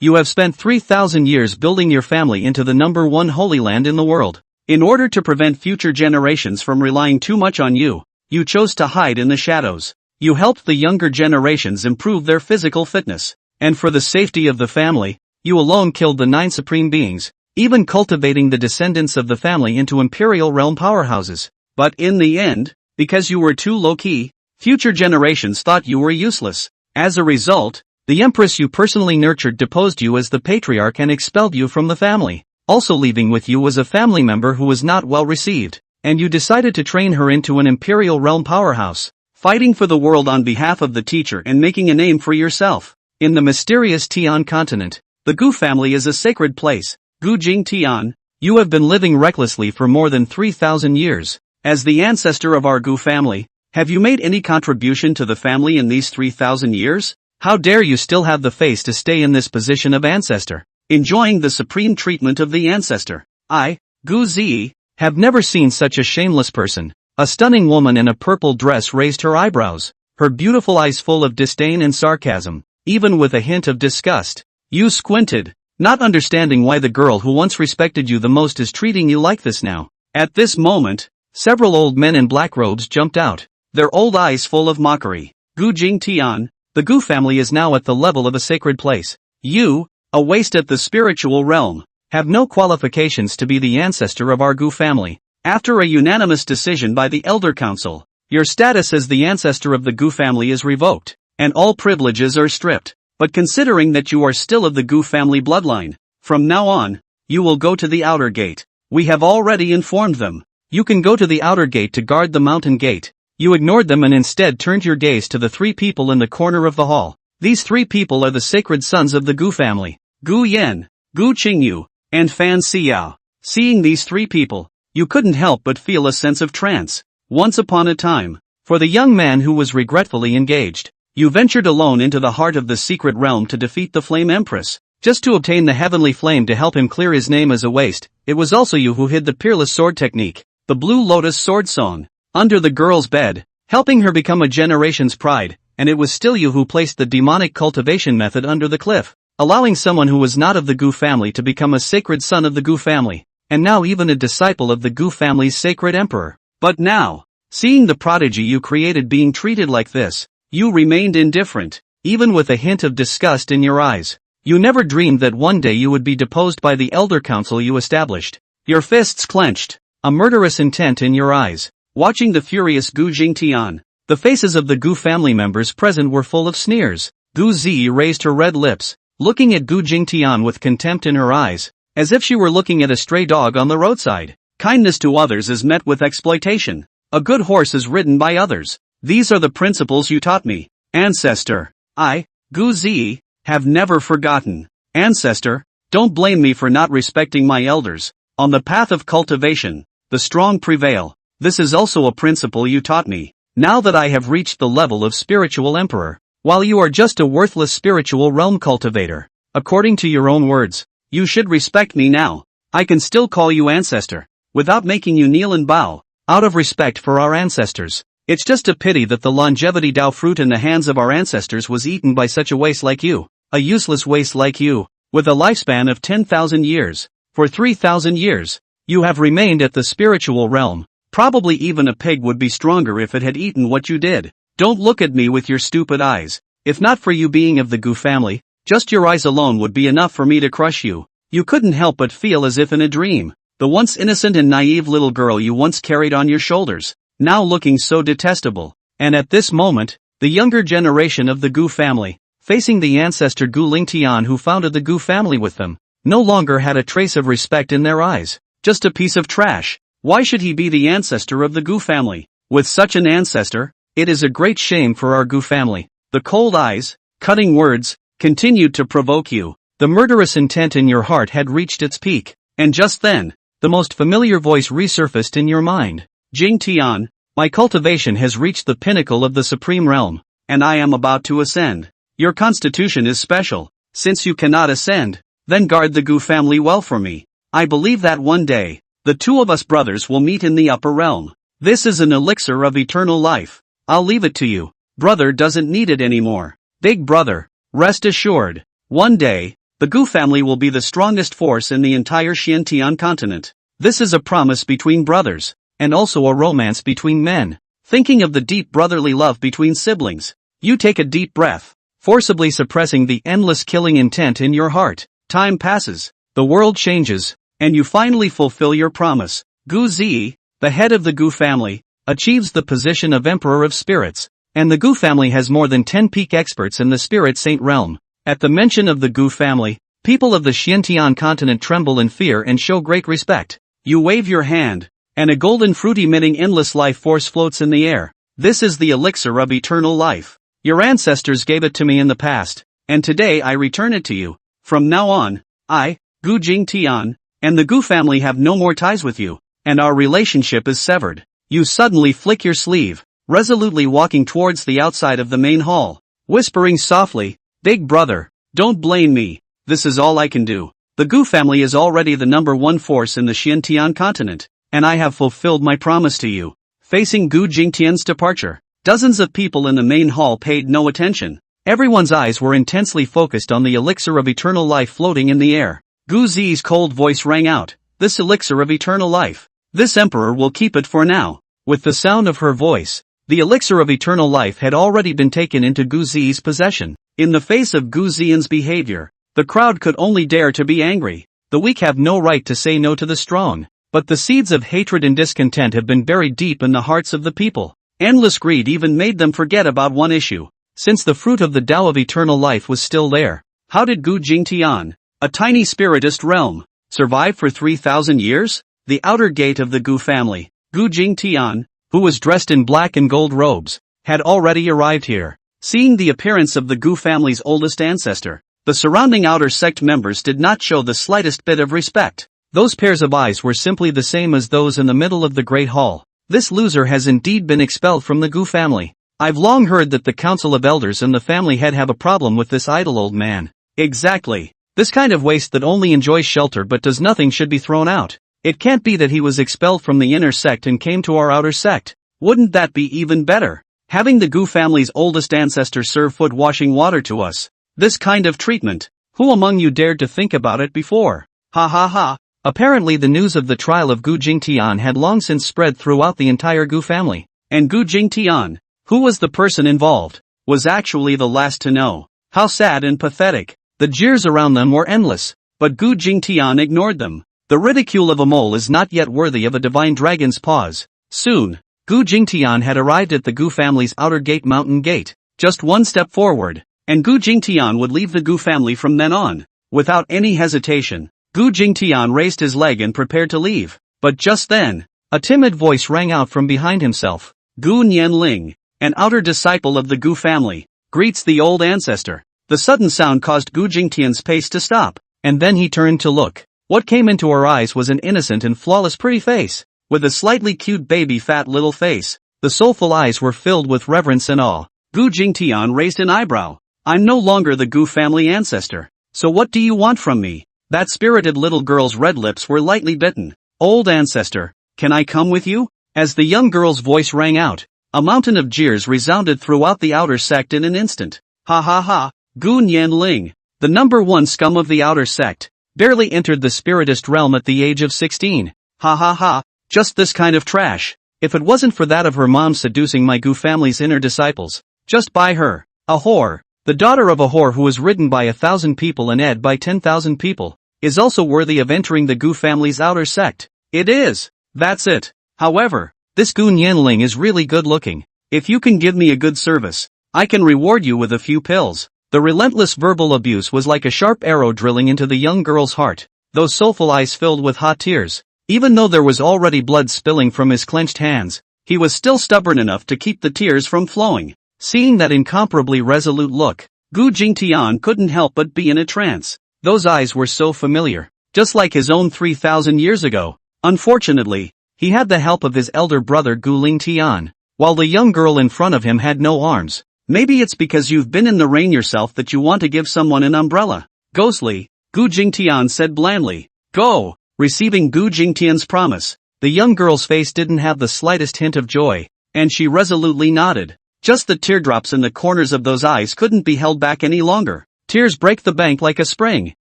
You have spent 3,000 years building your family into the #1 holy land in the world. In order to prevent future generations from relying too much on you, you chose to hide in the shadows. You helped the younger generations improve their physical fitness. And for the safety of the family, you alone killed the 9 supreme beings, even cultivating the descendants of the family into imperial realm powerhouses. But in the end, because you were too low-key, future generations thought you were useless. As a result, the empress you personally nurtured deposed you as the patriarch and expelled you from the family. Also leaving with you was a family member who was not well received, and you decided to train her into an imperial realm powerhouse, fighting for the world on behalf of the teacher and making a name for yourself. In the mysterious Tian continent, the Gu family is a sacred place. Gu Jing Tian, you have been living recklessly for more than 3,000 years. As the ancestor of our Gu family, have you made any contribution to the family in these 3,000 years? How dare you still have the face to stay in this position of ancestor, enjoying the supreme treatment of the ancestor? I, Gu Zi, have never seen such a shameless person. A stunning woman in a purple dress raised her eyebrows, her beautiful eyes full of disdain and sarcasm, even with a hint of disgust. You squinted, not understanding why the girl who once respected you the most is treating you like this now. At this moment, several old men in black robes jumped out, their old eyes full of mockery. Gu Jing Tian, the Gu family is now at the level of a sacred place. You, a waste at the spiritual realm, have no qualifications to be the ancestor of our Gu family. After a unanimous decision by the Elder Council, your status as the ancestor of the Gu family is revoked, and all privileges are stripped. But considering that you are still of the Gu family bloodline, from now on, you will go to the outer gate. We have already informed them. You can go to the outer gate to guard the mountain gate. You ignored them and instead turned your gaze to the 3 people in the corner of the hall. These 3 people are the sacred sons of the Gu family, Gu Yan, Gu Qingyu, and Fan Xiao. Seeing these 3 people, you couldn't help but feel a sense of trance. Once upon a time, for the young man who was regretfully engaged, you ventured alone into the heart of the secret realm to defeat the Flame Empress, just to obtain the heavenly flame to help him clear his name as a waste. It was also you who hid the peerless sword technique, the Blue Lotus sword song, under the girl's bed, helping her become a generation's pride, and it was still you who placed the demonic cultivation method under the cliff, allowing someone who was not of the Gu family to become a sacred son of the Gu family, and now even a disciple of the Gu family's sacred emperor. But now, seeing the prodigy you created being treated like this, you remained indifferent, even with a hint of disgust in your eyes. You never dreamed that one day you would be deposed by the Elder Council you established. Your fists clenched, a murderous intent in your eyes. Watching the furious Gu Jingtian, the faces of the Gu family members present were full of sneers. Gu Zi raised her red lips, looking at Gu Jingtian with contempt in her eyes, as if she were looking at a stray dog on the roadside. Kindness to others is met with exploitation. A good horse is ridden by others. These are the principles you taught me, ancestor. I, Gu Zi, have never forgotten. Ancestor, don't blame me for not respecting my elders. On the path of cultivation, the strong prevail. This is also a principle you taught me. Now that I have reached the level of spiritual emperor, while you are just a worthless spiritual realm cultivator, according to your own words, you should respect me now. I can still call you ancestor, without making you kneel and bow, out of respect for our ancestors. It's just a pity that the longevity Dao fruit in the hands of our ancestors was eaten by such a waste like you. A useless waste like you, with a lifespan of 10,000 years. For 3,000 years, you have remained at the spiritual realm. Probably even a pig would be stronger if it had eaten what you did. Don't look at me with your stupid eyes. If not for you being of the Gu family, just your eyes alone would be enough for me to crush you. You couldn't help but feel as if in a dream. The once innocent and naive little girl you once carried on your shoulders, now looking so detestable. And at this moment, the younger generation of the Gu family, facing the ancestor Gu Lingtian who founded the Gu family with them, no longer had a trace of respect in their eyes. Just a piece of trash. Why should he be the ancestor of the Gu family? With such an ancestor, it is a great shame for our Gu family. The cold eyes, cutting words, continued to provoke you. The murderous intent in your heart had reached its peak. And just then, the most familiar voice resurfaced in your mind. Jing Tian, my cultivation has reached the pinnacle of the supreme realm, and I am about to ascend. Your constitution is special. Since you cannot ascend, then guard the Gu family well for me. I believe that one day, the two of us brothers will meet in the upper realm. This is an elixir of eternal life. I'll leave it to you. Brother doesn't need it anymore. Big brother, rest assured. One day, the Gu family will be the strongest force in the entire Xiantian continent. This is a promise between brothers, and also a romance between men. Thinking of the deep brotherly love between siblings, you take a deep breath, forcibly suppressing the endless killing intent in your heart. Time passes, the world changes, and you finally fulfill your promise. Gu Zi, the head of the Gu family, achieves the position of Emperor of Spirits, and the Gu family has more than 10 peak experts in the Spirit Saint realm. At the mention of the Gu family, people of the Xiantian continent tremble in fear and show great respect. You wave your hand, and a golden fruit emitting endless life force floats in the air. This is the elixir of eternal life. Your ancestors gave it to me in the past, and today I return it to you. From now on, I, Gu Jingtian, and the Gu family have no more ties with you, and our relationship is severed. You suddenly flick your sleeve, resolutely walking towards the outside of the main hall, whispering softly, "Big brother, don't blame me, this is all I can do. The Gu family is already the #1 force in the Xiantian continent, and I have fulfilled my promise to you." Facing Gu Jingtian's departure, dozens of people in the main hall paid no attention. Everyone's eyes were intensely focused on the elixir of eternal life floating in the air. Gu Zi's cold voice rang out, "This elixir of eternal life. This emperor will keep it for now." With the sound of her voice, the elixir of eternal life had already been taken into Gu Zi's possession. In the face of Gu Zian's behavior, the crowd could only dare to be angry. The weak have no right to say no to the strong. But the seeds of hatred and discontent have been buried deep in the hearts of the people. Endless greed even made them forget about one issue. Since the fruit of the Tao of eternal life was still there, how did Gu Jingtian, a tiny spiritist realm, survive for 3,000 years? The outer gate of the Gu family, Gu Jingtian, who was dressed in black and gold robes, had already arrived here. Seeing the appearance of the Gu family's oldest ancestor, the surrounding outer sect members did not show the slightest bit of respect. Those pairs of eyes were simply the same as those in the middle of the Great Hall. This loser has indeed been expelled from the Gu family. I've long heard that the Council of Elders and the family head have a problem with this idle old man. Exactly. This kind of waste that only enjoys shelter but does nothing should be thrown out. It can't be that he was expelled from the inner sect and came to our outer sect. Wouldn't that be even better? Having the Gu family's oldest ancestor serve foot washing water to us. This kind of treatment. Who among you dared to think about it before? Ha ha ha. Apparently the news of the trial of Gu Jingtian had long since spread throughout the entire Gu family, and Gu Jingtian, who was the person involved, was actually the last to know. How sad and pathetic. The jeers around them were endless, but Gu Jingtian ignored them. The ridicule of a mole is not yet worthy of a divine dragon's paws. Soon, Gu Jingtian had arrived at the Gu family's outer gate mountain gate. Just one step forward, and Gu Jingtian would leave the Gu family from then on. Without any hesitation, Gu Jingtian raised his leg and prepared to leave. But just then, a timid voice rang out from behind himself. Gu Nianling, an outer disciple of the Gu family, greets the old ancestor. The sudden sound caused Gu Jingtian's pace to stop, and then he turned to look. What came into her eyes was an innocent and flawless pretty face, with a slightly cute baby fat little face. The soulful eyes were filled with reverence and awe. Gu Jingtian raised an eyebrow. "I'm no longer the Gu family ancestor. So what do you want from me?" That spirited little girl's red lips were lightly bitten. "Old ancestor, can I come with you?" As the young girl's voice rang out, a mountain of jeers resounded throughout the outer sect in an instant. Ha ha ha, Gu Nianling, the #1 scum of the outer sect, barely entered the spiritist realm at the age of 16. Ha ha ha, just this kind of trash. If it wasn't for that of her mom seducing my Gu family's inner disciples, just by her, a whore, the daughter of a whore who was ridden by 1,000 people and ed by 10,000 people, is also worthy of entering the Gu family's outer sect. It is. That's it. However, this Gu Nianling is really good looking. If you can give me a good service, I can reward you with a few pills. The relentless verbal abuse was like a sharp arrow drilling into the young girl's heart, those soulful eyes filled with hot tears. Even though there was already blood spilling from his clenched hands, he was still stubborn enough to keep the tears from flowing. Seeing that incomparably resolute look, Gu Jingtian couldn't help but be in a trance. Those eyes were so familiar, just like his own 3,000 years ago. Unfortunately, he had the help of his elder brother Gu Lingtian, while the young girl in front of him had no arms. Maybe it's because you've been in the rain yourself that you want to give someone an umbrella. Ghostly, Gu Jingtian said blandly. Go! Receiving Gu Jingtian's promise, the young girl's face didn't have the slightest hint of joy, and she resolutely nodded. Just the teardrops in the corners of those eyes couldn't be held back any longer. Tears break the bank like a spring.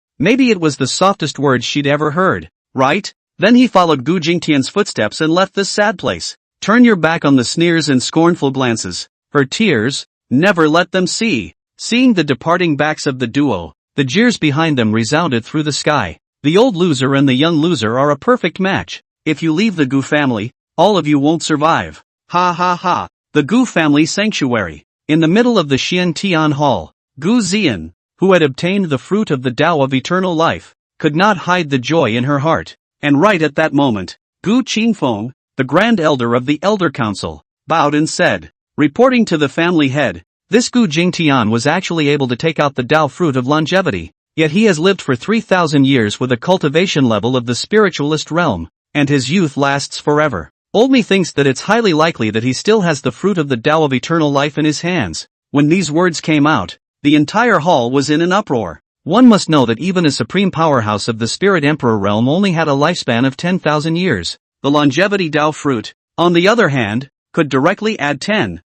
Maybe it was the softest words she'd ever heard, right? Then he followed Gu Jingtian's footsteps and left this sad place. Turn your back on the sneers and scornful glances. Her tears, never let them see. Seeing the departing backs of the duo, the jeers behind them resounded through the sky. The old loser and the young loser are a perfect match. If you leave the Gu family, all of you won't survive. Ha ha ha. The Gu family sanctuary. In the middle of the Xian Tian Hall, Gu Zian, who had obtained the fruit of the Tao of eternal life, could not hide the joy in her heart. And right at that moment, Gu Qingfeng, the Grand Elder of the Elder Council, bowed and said, reporting to the family head, this Gu Jingtian was actually able to take out the Tao fruit of longevity, yet he has lived for 3,000 years with a cultivation level of the spiritualist realm, and his youth lasts forever. Olmi thinks that it's highly likely that he still has the fruit of the Tao of eternal life in his hands. When these words came out, the entire hall was in an uproar. One must know that even a supreme powerhouse of the Spirit Emperor realm only had a lifespan of 10,000 years. The longevity Tao fruit, on the other hand, could directly add 10,000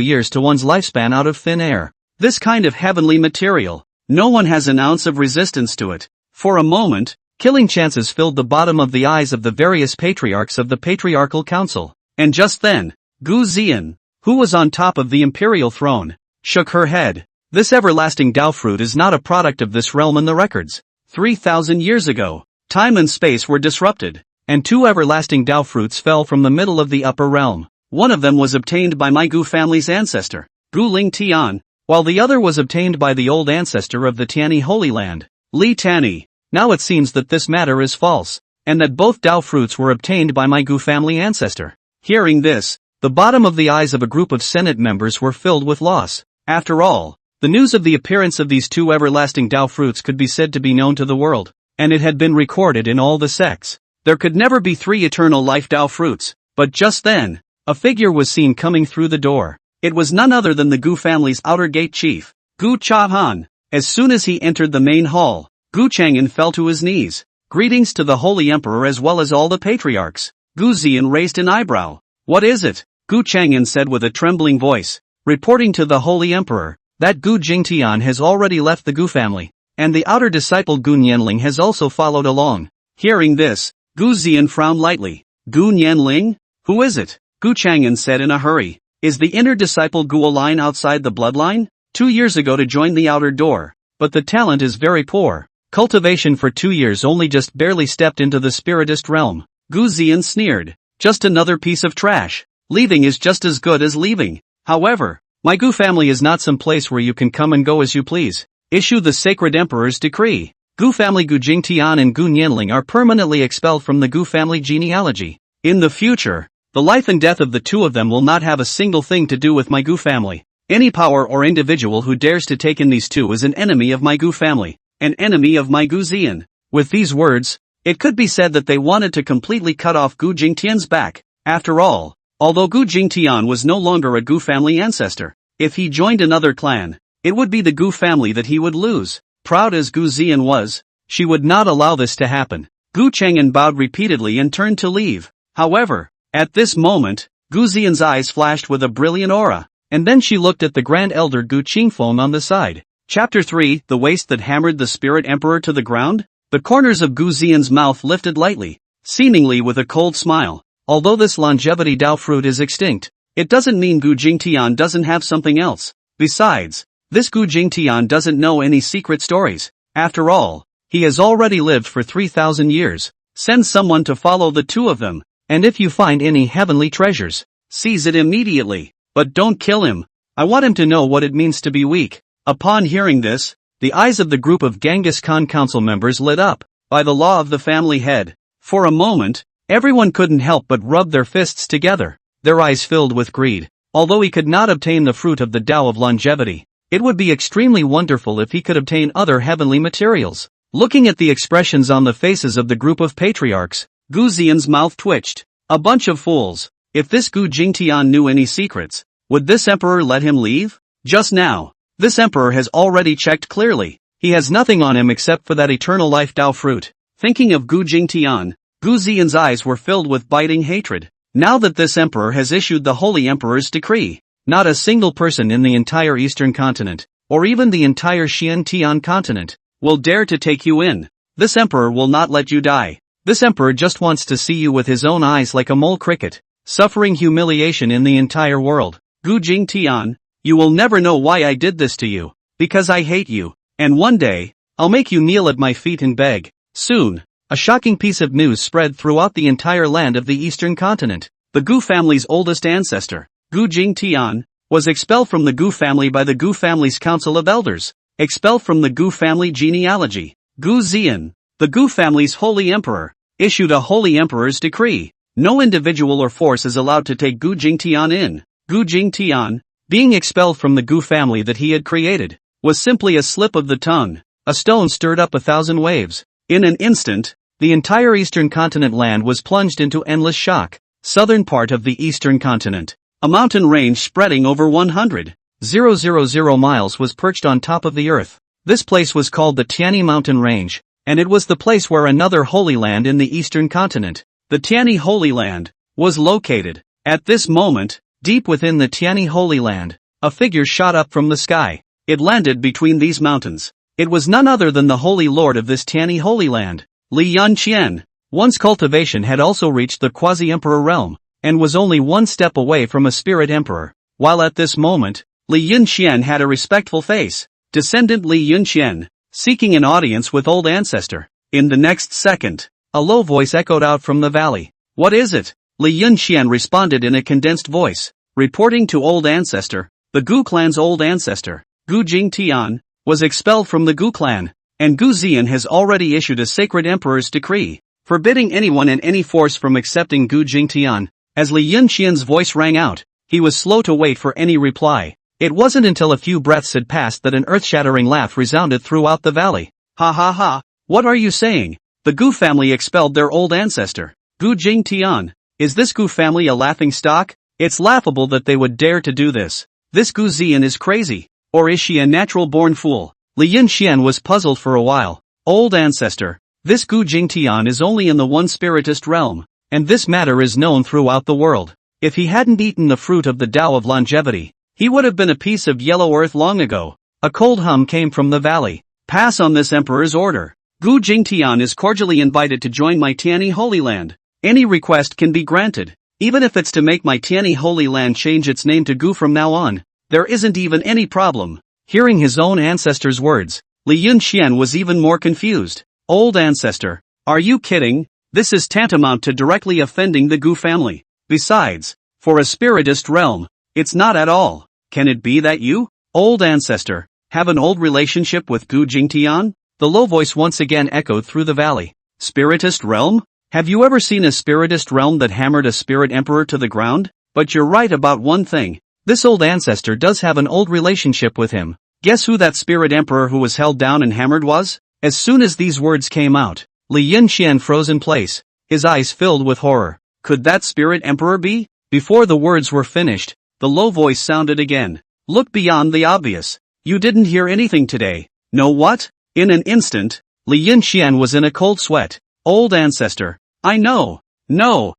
years to one's lifespan out of thin air. This kind of heavenly material, no one has an ounce of resistance to it. For a moment, killing chances filled the bottom of the eyes of the various patriarchs of the Patriarchal Council. And just then, Gu Zian, who was on top of the imperial throne, shook her head. This everlasting Tao fruit is not a product of this realm in the records. 3,000 years ago, time and space were disrupted, and two everlasting Tao fruits fell from the middle of the upper realm. One of them was obtained by my Gu family's ancestor, Gu Ling Tian, while the other was obtained by the old ancestor of the Tianyi Holy Land, Li Tani. Now it seems that this matter is false, and that both Tao fruits were obtained by my Gu family ancestor. Hearing this, the bottom of the eyes of a group of Senate members were filled with loss. After all, the news of the appearance of these two everlasting Tao fruits could be said to be known to the world, and it had been recorded in all the sects. There could never be 3 eternal life Tao fruits, but just then, a figure was seen coming through the door. It was none other than the Gu family's outer gate chief, Gu Chahan. As soon as he entered the main hall, Gu Chang'an fell to his knees. Greetings to the Holy Emperor as well as all the patriarchs. Gu Zian raised an eyebrow. What is it? Gu Chang'an said with a trembling voice, reporting to the Holy Emperor, that Gu Jingtian has already left the Gu family, and the outer disciple Gu Nianling has also followed along. Hearing this, Gu Zian frowned lightly. Gu Nianling? Who is it? Gu Chang'an said in a hurry. Is the inner disciple Gu a line outside the bloodline? 2 years ago to join the outer door, but the talent is very poor. Cultivation for 2 years only just barely stepped into the spiritist realm. Gu Zian sneered. Just another piece of trash. Leaving is just as good as leaving. However, my Gu family is not some place where you can come and go as you please. Issue the sacred emperor's decree. Gu family Gu Jingtian and Gu Nianling are permanently expelled from the Gu family genealogy. In the future, the life and death of the two of them will not have a single thing to do with my Gu family. Any power or individual who dares to take in these two is an enemy of my Gu family, an enemy of my Gu Zian. With these words, it could be said that they wanted to completely cut off Gu Jingtian's back. After all, although Gu Jingtian was no longer a Gu family ancestor, if he joined another clan, it would be the Gu family that he would lose. Proud as Gu Zian was, she would not allow this to happen. Gu Chang'an bowed repeatedly and turned to leave. However, at this moment, Gu Zian's eyes flashed with a brilliant aura, and then she looked at the Grand Elder Gu Qingfeng on the side. Chapter 3, The Waste That Hammered the Spirit Emperor to the Ground? The corners of Gu Zian's mouth lifted lightly, seemingly with a cold smile. Although this longevity Tao fruit is extinct, it doesn't mean Gu Jingtian doesn't have something else. Besides, this Gu Jingtian doesn't know any secret stories. After all, he has already lived for 3,000 years. Send someone to follow the two of them, and if you find any heavenly treasures, seize it immediately. But don't kill him. I want him to know what it means to be weak. Upon hearing this, the eyes of the group of Genghis Khan council members lit up. By the law of the family head, for a moment, everyone couldn't help but rub their fists together, their eyes filled with greed. Although he could not obtain the fruit of the Tao of longevity, it would be extremely wonderful if he could obtain other heavenly materials. Looking at the expressions on the faces of the group of patriarchs, Gu Zian's mouth twitched. A bunch of fools. If this Gu Jingtian knew any secrets, would this emperor let him leave? Just now, this emperor has already checked clearly. He has nothing on him except for that eternal life Tao fruit. Thinking of Gu Jingtian, Gu Zian's eyes were filled with biting hatred. Now that this emperor has issued the Holy Emperor's decree, not a single person in the entire Eastern continent, or even the entire Xian Tian continent, will dare to take you in. This emperor will not let you die. This emperor just wants to see you with his own eyes like a mole cricket, suffering humiliation in the entire world. Gu Jingtian, you will never know why I did this to you. Because I hate you. And one day, I'll make you kneel at my feet and beg. Soon, a shocking piece of news spread throughout the entire land of the eastern continent. The Gu family's oldest ancestor, Gu Jingtian, was expelled from the Gu family by the Gu family's council of elders. Expelled from the Gu family genealogy. Gu Zian, the Gu family's holy emperor, issued a holy emperor's decree. No individual or force is allowed to take Gu Jingtian in. Gu Jingtian, being expelled from the Gu family that he had created, was simply a slip of the tongue. A stone stirred up 1,000 waves. In an instant, the entire eastern continent land was plunged into endless shock. Southern part of the eastern continent, a mountain range spreading over 100,000 miles was perched on top of the earth. This place was called the Tiani Mountain Range, and it was the place where another holy land in the eastern continent, the Tiani Holy Land, was located. At this moment, deep within the Tiani Holy Land, a figure shot up from the sky. It landed between these mountains. It was none other than the Holy Lord of this Tiani Holy Land, Li Yunqian. One's cultivation had also reached the quasi-emperor realm, and was only one step away from a spirit emperor. While at this moment, Li Yunqian had a respectful face. Descendant Li Yunqian, seeking an audience with old ancestor. In the next second, a low voice echoed out from the valley. What is it? Li Yunqian responded in a condensed voice, reporting to old ancestor. The Gu clan's old ancestor, Gu Jingtian, was expelled from the Gu clan, and Gu Zian has already issued a sacred emperor's decree, forbidding anyone and any force from accepting Gu Jingtian. As Li Yunqian's voice rang out, he was slow to wait for any reply. It wasn't until a few breaths had passed that an earth-shattering laugh resounded throughout the valley. Ha ha ha, what are you saying? The Gu family expelled their old ancestor, Gu Jingtian. Is this Gu family a laughing stock? It's laughable that they would dare to do this. This Gu Zian is crazy. Or is she a natural-born fool? Li Yunqian was puzzled for a while. Old ancestor, this Gu Jingtian is only in the one spiritist realm, and this matter is known throughout the world. If he hadn't eaten the fruit of the Tao of longevity, he would have been a piece of yellow earth long ago. A cold hum came from the valley. Pass on this emperor's order. Gu Jingtian is cordially invited to join my Tiani Holy Land. Any request can be granted, even if it's to make my Tiani Holy Land change its name to Gu from now on. There isn't even any problem. Hearing his own ancestor's words, Li Yunqian was even more confused. Old ancestor, are you kidding? This is tantamount to directly offending the Gu family. Besides, for a spiritist realm, it's not at all. Can it be that you, old ancestor, have an old relationship with Gu Jingtian? The low voice once again echoed through the valley. Spiritist realm? Have you ever seen a spiritist realm that hammered a spirit emperor to the ground? But you're right about one thing. This old ancestor does have an old relationship with him. Guess who that spirit emperor who was held down and hammered was? As soon as these words came out, Li Yunqian froze in place, his eyes filled with horror. Could that spirit emperor be? Before the words were finished, the low voice sounded again. Look beyond the obvious. You didn't hear anything today. No what? In an instant, Li Yunqian was in a cold sweat. Old ancestor, I know. No,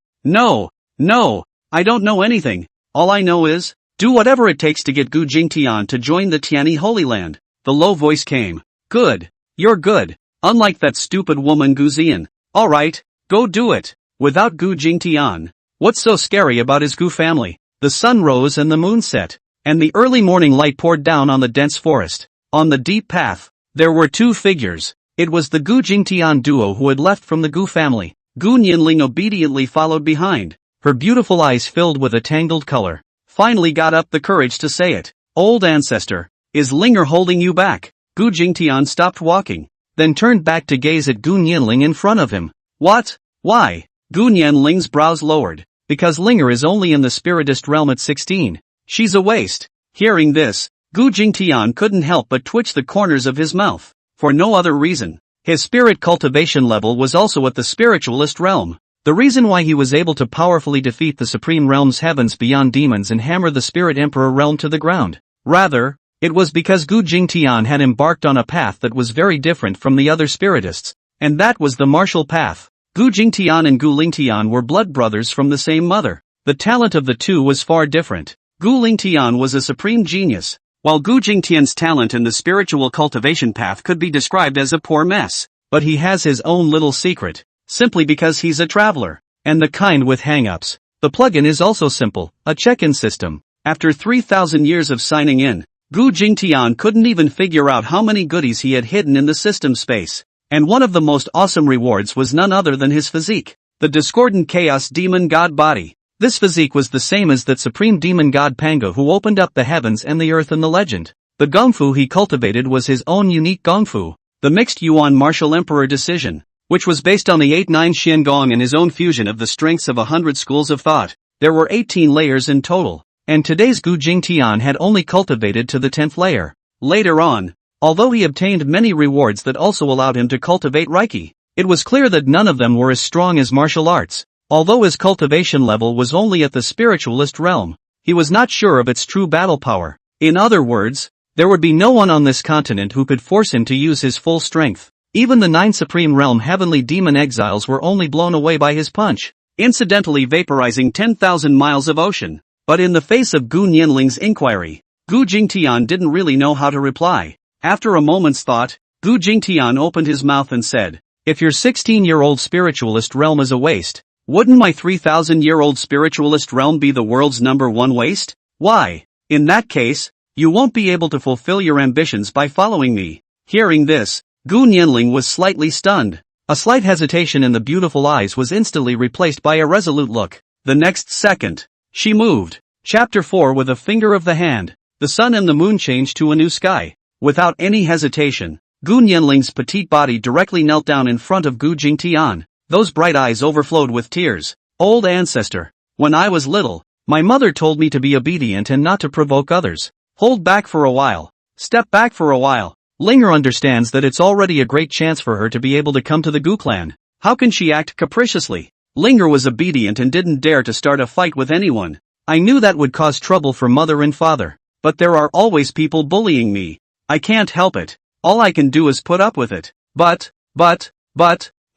I don't know anything. All I know is, do whatever it takes to get Gu Jingtian to join the Tiani Holy Land. The low voice came. Good. You're good. Unlike that stupid woman Gu Zian. Alright, go do it. Without Gu Jingtian, what's so scary about his Gu family? The sun rose and the moon set, and the early morning light poured down on the dense forest. On the deep path, there were two figures. It was the Gu Jingtian duo who had left from the Gu family. Gu Nianling obediently followed behind. Her beautiful eyes filled with a tangled color. Finally got up the courage to say it. Old ancestor, is Linger holding you back? Gu Jingtian stopped walking, then turned back to gaze at Gu Nianling in front of him. What? Why? Gu Nianling's brows lowered. Because Linger is only in the spiritist realm at 16. She's a waste. Hearing this, Gu Jingtian couldn't help but twitch the corners of his mouth. For no other reason. His spirit cultivation level was also at the spiritualist realm. The reason why he was able to powerfully defeat the supreme realm's heavens beyond demons and hammer the spirit emperor realm to the ground. Rather, it was because Gu Jingtian had embarked on a path that was very different from the other spiritists, and that was the martial path. Gu Jingtian and Gu Lingtian were blood brothers from the same mother. The talent of the two was far different. Gu Lingtian was a supreme genius, While Gu Jingtian's talent in the spiritual cultivation path could be described as a poor mess, but he has his own little secret, simply because he's a traveler, and the kind with hang-ups. The plugin is also simple, a check-in system. After 3,000 years of signing in, Gu Jingtian couldn't even figure out how many goodies he had hidden in the system space. And one of the most awesome rewards was none other than his physique, the discordant chaos demon god body. This physique was the same as that supreme demon god Panga who opened up the heavens and the earth in the legend. The gongfu he cultivated was his own unique gongfu, the mixed Yuan martial emperor decision, which was based on the 8-9 Xian Gong and his own fusion of the strengths of 100 schools of thought. There were 18 layers in total, and today's Gu Jingtian had only cultivated to the 10th layer. Later on, although he obtained many rewards that also allowed him to cultivate Reiki, it was clear that none of them were as strong as martial arts. Although his cultivation level was only at the spiritualist realm, he was not sure of its true battle power. In other words, there would be no one on this continent who could force him to use his full strength. Even the 9 Supreme Realm heavenly demon exiles were only blown away by his punch, incidentally vaporizing 10,000 miles of ocean. But in the face of Gu Nianling's inquiry, Gu Jingtian didn't really know how to reply. After a moment's thought, Gu Jingtian opened his mouth and said, "If your 16-year-old spiritualist realm is a waste, wouldn't my 3,000-year-old spiritualist realm be the world's #1 waste? Why? In that case, you won't be able to fulfill your ambitions by following me." Hearing this, Gu Nianling was slightly stunned. A slight hesitation in the beautiful eyes was instantly replaced by a resolute look. The next second, she moved. Chapter 4. With a finger of the hand, the sun and the moon changed to a new sky. Without any hesitation, Gu Nianling's petite body directly knelt down in front of Gu Jingtian. Those bright eyes overflowed with tears. "Old ancestor, when I was little, my mother told me to be obedient and not to provoke others. Hold back for a while. Step back for a while." Linger understands that it's already a great chance for her to be able to come to the Gu clan. How can she act capriciously? Linger was obedient and didn't dare to start a fight with anyone. "I knew that would cause trouble for mother and father. But there are always people bullying me. I can't help it. All I can do is put up with it. But,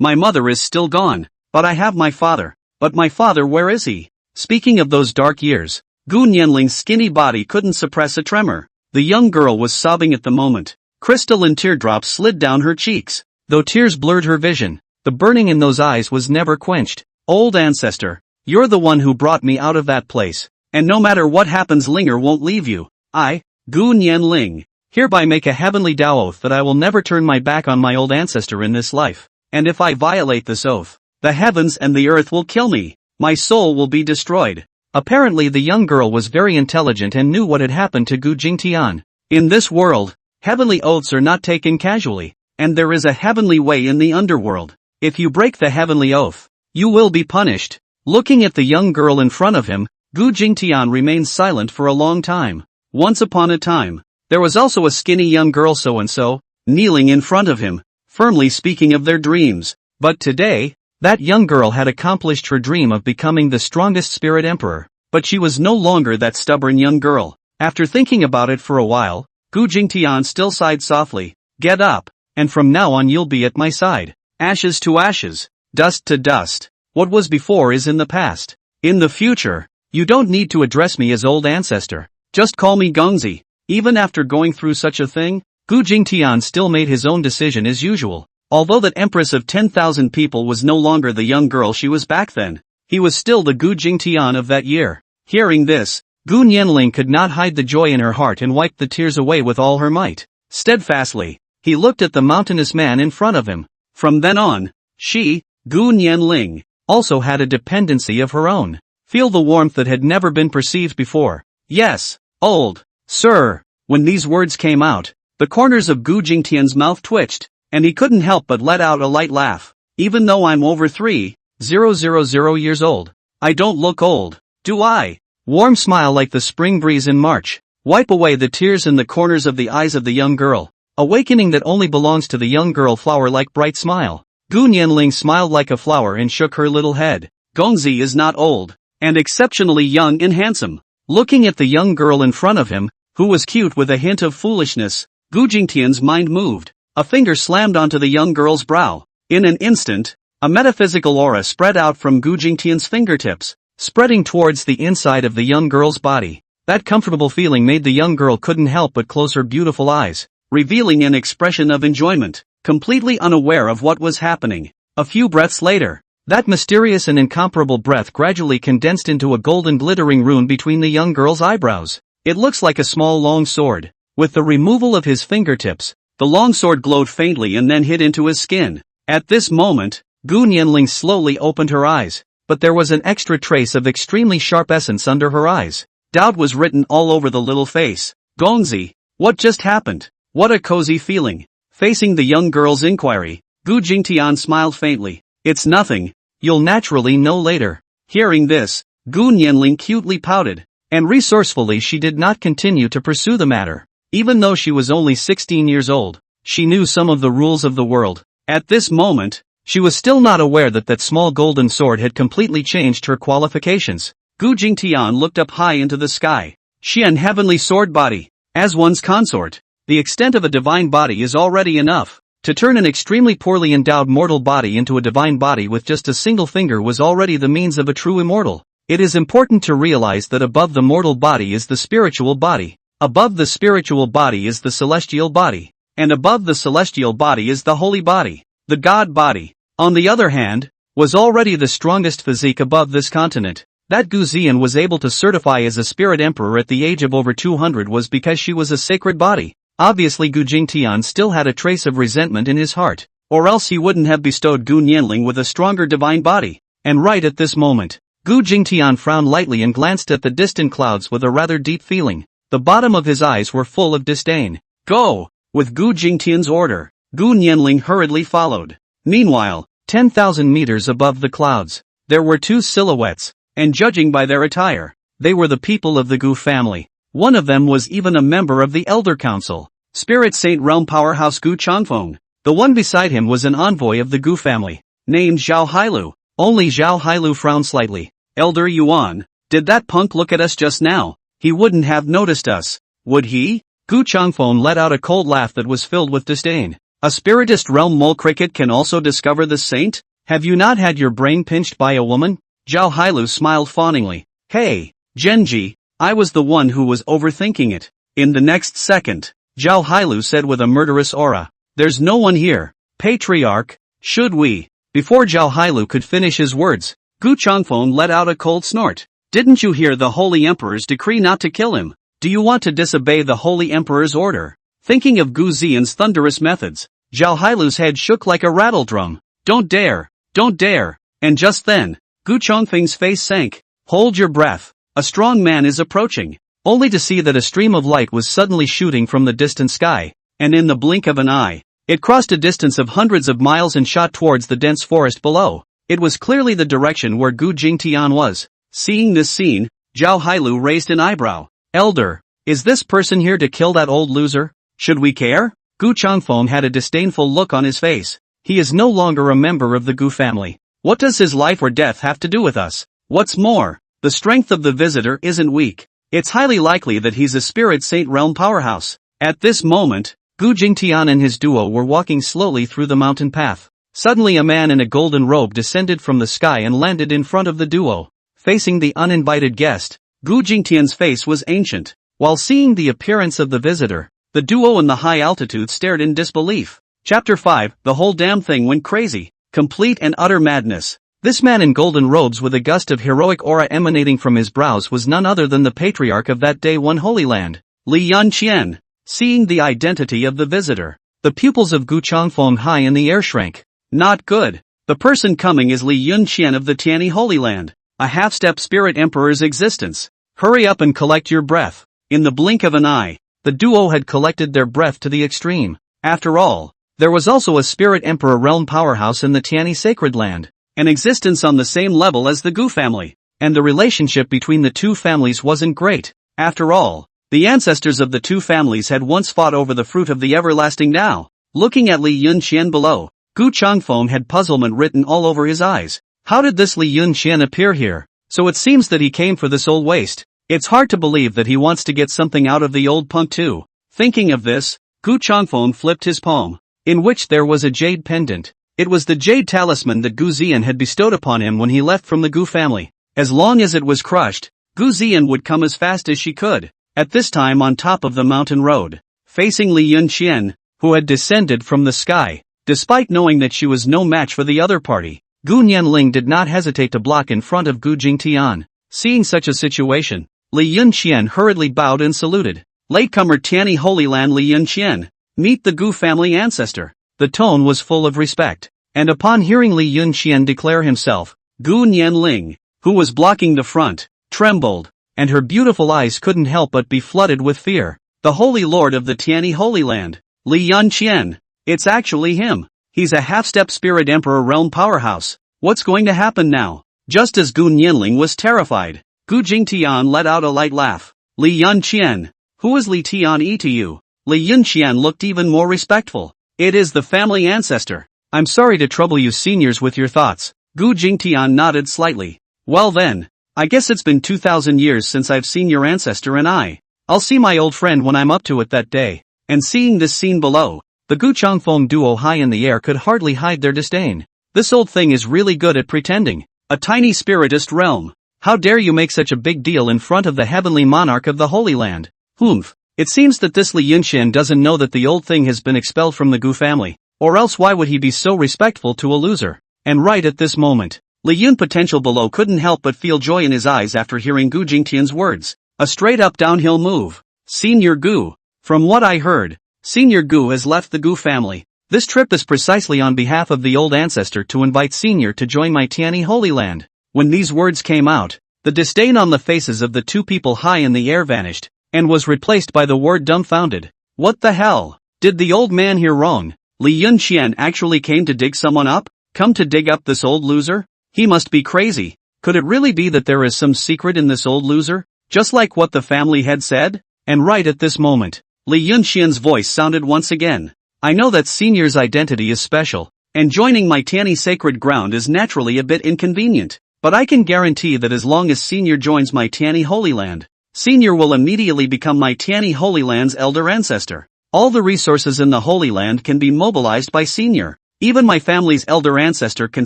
my mother is still gone. But I have my father. But my father, where is he?" Speaking of those dark years, Gu Nianling's skinny body couldn't suppress a tremor. The young girl was sobbing at the moment. Crystalline teardrops slid down her cheeks. Though tears blurred her vision, the burning in those eyes was never quenched. "Old ancestor, you're the one who brought me out of that place. And no matter what happens, Linger won't leave you. I, Gu Nianling, hereby make a heavenly Tao oath that I will never turn my back on my old ancestor in this life. And if I violate this oath, the heavens and the earth will kill me. My soul will be destroyed." Apparently the young girl was very intelligent and knew what had happened to Gu Jingtian. In this world, heavenly oaths are not taken casually, and there is a heavenly way in the underworld. If you break the heavenly oath, you will be punished. Looking at the young girl in front of him, Gu Jingtian remained silent for a long time. Once upon a time, there was also a skinny young girl so-and-so, kneeling in front of him, firmly speaking of their dreams. But today, that young girl had accomplished her dream of becoming the strongest spirit emperor. But she was no longer that stubborn young girl. After thinking about it for a while, Gu Jingtian still sighed softly. "Get up, and from now on you'll be at my side. Ashes to ashes, dust to dust. What was before is in the past. In the future, you don't need to address me as old ancestor. Just call me Gongzi." Even after going through such a thing, Gu Jingtian still made his own decision as usual. Although that empress of 10,000 people was no longer the young girl she was back then, he was still the Gu Jingtian of that year. Hearing this, Gu Nianling could not hide the joy in her heart and wiped the tears away with all her might. Steadfastly, he looked at the mountainous man in front of him. From then on, she, Gu Nianling, also had a dependency of her own. Feel the warmth that had never been perceived before. "Yes, old sir." When these words came out, the corners of Gu Jingtian's mouth twitched, and he couldn't help but let out a light laugh. "Even though I'm over 3,000 years old, I don't look old, do I?" Warm smile like the spring breeze in March. Wipe away the tears in the corners of the eyes of the young girl. Awakening that only belongs to the young girl flower-like bright smile. Gu Nianling smiled like a flower and shook her little head. "Gongzi is not old, and exceptionally young and handsome." Looking at the young girl in front of him, who was cute with a hint of foolishness, Gu Jingtian's mind moved. A finger slammed onto the young girl's brow. In an instant, a metaphysical aura spread out from Gu Jingtian's fingertips, spreading towards the inside of the young girl's body. That comfortable feeling made the young girl couldn't help but close her beautiful eyes, revealing an expression of enjoyment, completely unaware of what was happening. A few breaths later, that mysterious and incomparable breath gradually condensed into a golden glittering rune between the young girl's eyebrows. It looks like a small long sword. With the removal of his fingertips, the long sword glowed faintly and then hid into his skin. At this moment, Gu Nianling slowly opened her eyes, but there was an extra trace of extremely sharp essence under her eyes. Doubt was written all over the little face. Gongzi, what just happened? What a cozy feeling. Facing the young girl's inquiry, Gu Jingtian smiled faintly. It's nothing. You'll naturally know later. Hearing this, Gu Nianling cutely pouted, and resourcefully she did not continue to pursue the matter. Even though she was only 16 years old, she knew some of the rules of the world. At this moment, she was still not aware that that small golden sword had completely changed her qualifications. Gu Jingtian looked up high into the sky. Xian heavenly sword body. As one's consort, the extent of a divine body is already enough. To turn an extremely poorly endowed mortal body into a divine body with just a single finger was already the means of a true immortal. It is important to realize that above the mortal body is the spiritual body. Above the spiritual body is the celestial body. And above the celestial body is the holy body. The god body, on the other hand, was already the strongest physique above this continent. That Gu Zian was able to certify as a spirit emperor at the age of over 200 was because she was a sacred body. Obviously Gu Jingtian still had a trace of resentment in his heart, or else he wouldn't have bestowed Gu Nianling with a stronger divine body. And right at this moment, Gu Jingtian frowned lightly and glanced at the distant clouds with a rather deep feeling. The bottom of his eyes were full of disdain. Go! With Gu Jingtian's order, Gu Nianling hurriedly followed. Meanwhile, 10,000 meters above the clouds, there were two silhouettes, and judging by their attire, they were the people of the Gu family. One of them was even a member of the Elder Council, Spirit Saint Realm Powerhouse Gu Changfeng. The one beside him was an envoy of the Gu family, named Zhao Hailu. Only Zhao Hailu frowned slightly. Elder Yuan, did that punk look at us just now? He wouldn't have noticed us, would he? Gu Changfeng let out a cold laugh that was filled with disdain. A spiritist realm mole cricket can also discover the saint? Have you not had your brain pinched by a woman? Zhao Hailu smiled fawningly. Hey, Genji, I was the one who was overthinking it. In the next second, Zhao Hailu said with a murderous aura. There's no one here. Patriarch, should we? Before Zhao Hailu could finish his words, Gu Changfeng let out a cold snort. Didn't you hear the Holy Emperor's decree not to kill him? Do you want to disobey the Holy Emperor's order? Thinking of Gu Zian's thunderous methods, Zhao Hailu's head shook like a rattle drum. Don't dare! Don't dare! And just then, Gu Changfeng's face sank. Hold your breath. A strong man is approaching. Only to see that a stream of light was suddenly shooting from the distant sky, and in the blink of an eye, it crossed a distance of hundreds of miles and shot towards the dense forest below. It was clearly the direction where Gu Jingtian was. Seeing this scene, Zhao Hailu raised an eyebrow. Elder, is this person here to kill that old loser? Should we care? Gu Changfeng had a disdainful look on his face. He is no longer a member of the Gu family. What does his life or death have to do with us? What's more, the strength of the visitor isn't weak. It's highly likely that he's a Spirit Saint Realm powerhouse. At this moment, Gu Jingtian and his duo were walking slowly through the mountain path. Suddenly a man in a golden robe descended from the sky and landed in front of the duo. Facing the uninvited guest, Gu Jingtian's face was ancient. While seeing the appearance of the visitor, the duo in the high altitude stared in disbelief. Chapter 5, the whole damn thing went crazy. Complete and utter madness. This man in golden robes with a gust of heroic aura emanating from his brows was none other than the patriarch of that day one holy land, Li Yanqian. Seeing the identity of the visitor, the pupils of Gu Changfeng high in the air shrank. Not good. The person coming is Li Yunqian of the Tianyi Holy Land, a half-step spirit emperor's existence. Hurry up and collect your breath. In the blink of an eye, the duo had collected their breath to the extreme. After all, there was also a spirit emperor realm powerhouse in the Tianyi sacred land, an existence on the same level as the Gu family, and the relationship between the two families wasn't great. After all, the ancestors of the two families had once fought over the fruit of the everlasting Tao. Looking at Li Yunqian below, Gu Changfeng had puzzlement written all over his eyes. How did this Li Yunqian appear here? So it seems that he came for this old waste. It's hard to believe that he wants to get something out of the old punk too. Thinking of this, Gu Changfeng flipped his palm, in which there was a jade pendant. It was the jade talisman that Gu Zian had bestowed upon him when he left from the Gu family. As long as it was crushed, Gu Zian would come as fast as she could, at this time on top of the mountain road, facing Li Yunqian, who had descended from the sky. Despite knowing that she was no match for the other party, Gu Nianling did not hesitate to block in front of Gu Jingtian. Seeing such a situation, Li Yunqian hurriedly bowed and saluted. Latecomer Tianyi Holy Land Li Yunqian, meet the Gu family ancestor. The tone was full of respect, and upon hearing Li Yunqian declare himself, Gu Nianling, who was blocking the front, trembled, and her beautiful eyes couldn't help but be flooded with fear. The Holy Lord of the Tianyi Holy Land, Li Yunqian. It's actually him. He's a half-step spirit emperor realm powerhouse. What's going to happen now? Just as Gu Nianling was terrified, Gu Jingtian let out a light laugh. Li Yunqian, who is Li Tianyi to you? Li Yunqian looked even more respectful. It is the family ancestor. I'm sorry to trouble you seniors with your thoughts. Gu Jingtian nodded slightly. Well then, I guess it's been 2,000 years since I've seen your ancestor and I'll see my old friend when I'm up to it that day. And seeing this scene below, the Gu Changfeng duo high in the air could hardly hide their disdain. This old thing is really good at pretending. A tiny spiritist realm. How dare you make such a big deal in front of the heavenly monarch of the Holy Land? Humph. It seems that this Li Yunqian doesn't know that the old thing has been expelled from the Gu family, or else why would he be so respectful to a loser? And right at this moment, Li Yun potential below couldn't help but feel joy in his eyes after hearing Gu Jingtian's words. A straight-up downhill move. Senior Gu. From what I heard, Senior Gu has left the Gu family. This trip is precisely on behalf of the old ancestor to invite Senior to join my Tianyi Holy Land. When these words came out, the disdain on the faces of the two people high in the air vanished, and was replaced by the word dumbfounded. What the hell? Did the old man hear wrong? Li Yunqian actually came to dig someone up? Come to dig up this old loser? He must be crazy. Could it really be that there is some secret in this old loser? Just like what the family had said? And right at this moment, Li Yunqian's voice sounded once again. I know that Senior's identity is special, and joining my Tianyi sacred ground is naturally a bit inconvenient, but I can guarantee that as long as Senior joins my Tianyi Holy Land, Senior will immediately become my Tianyi Holy Land's elder ancestor. All the resources in the Holy Land can be mobilized by Senior. Even my family's elder ancestor can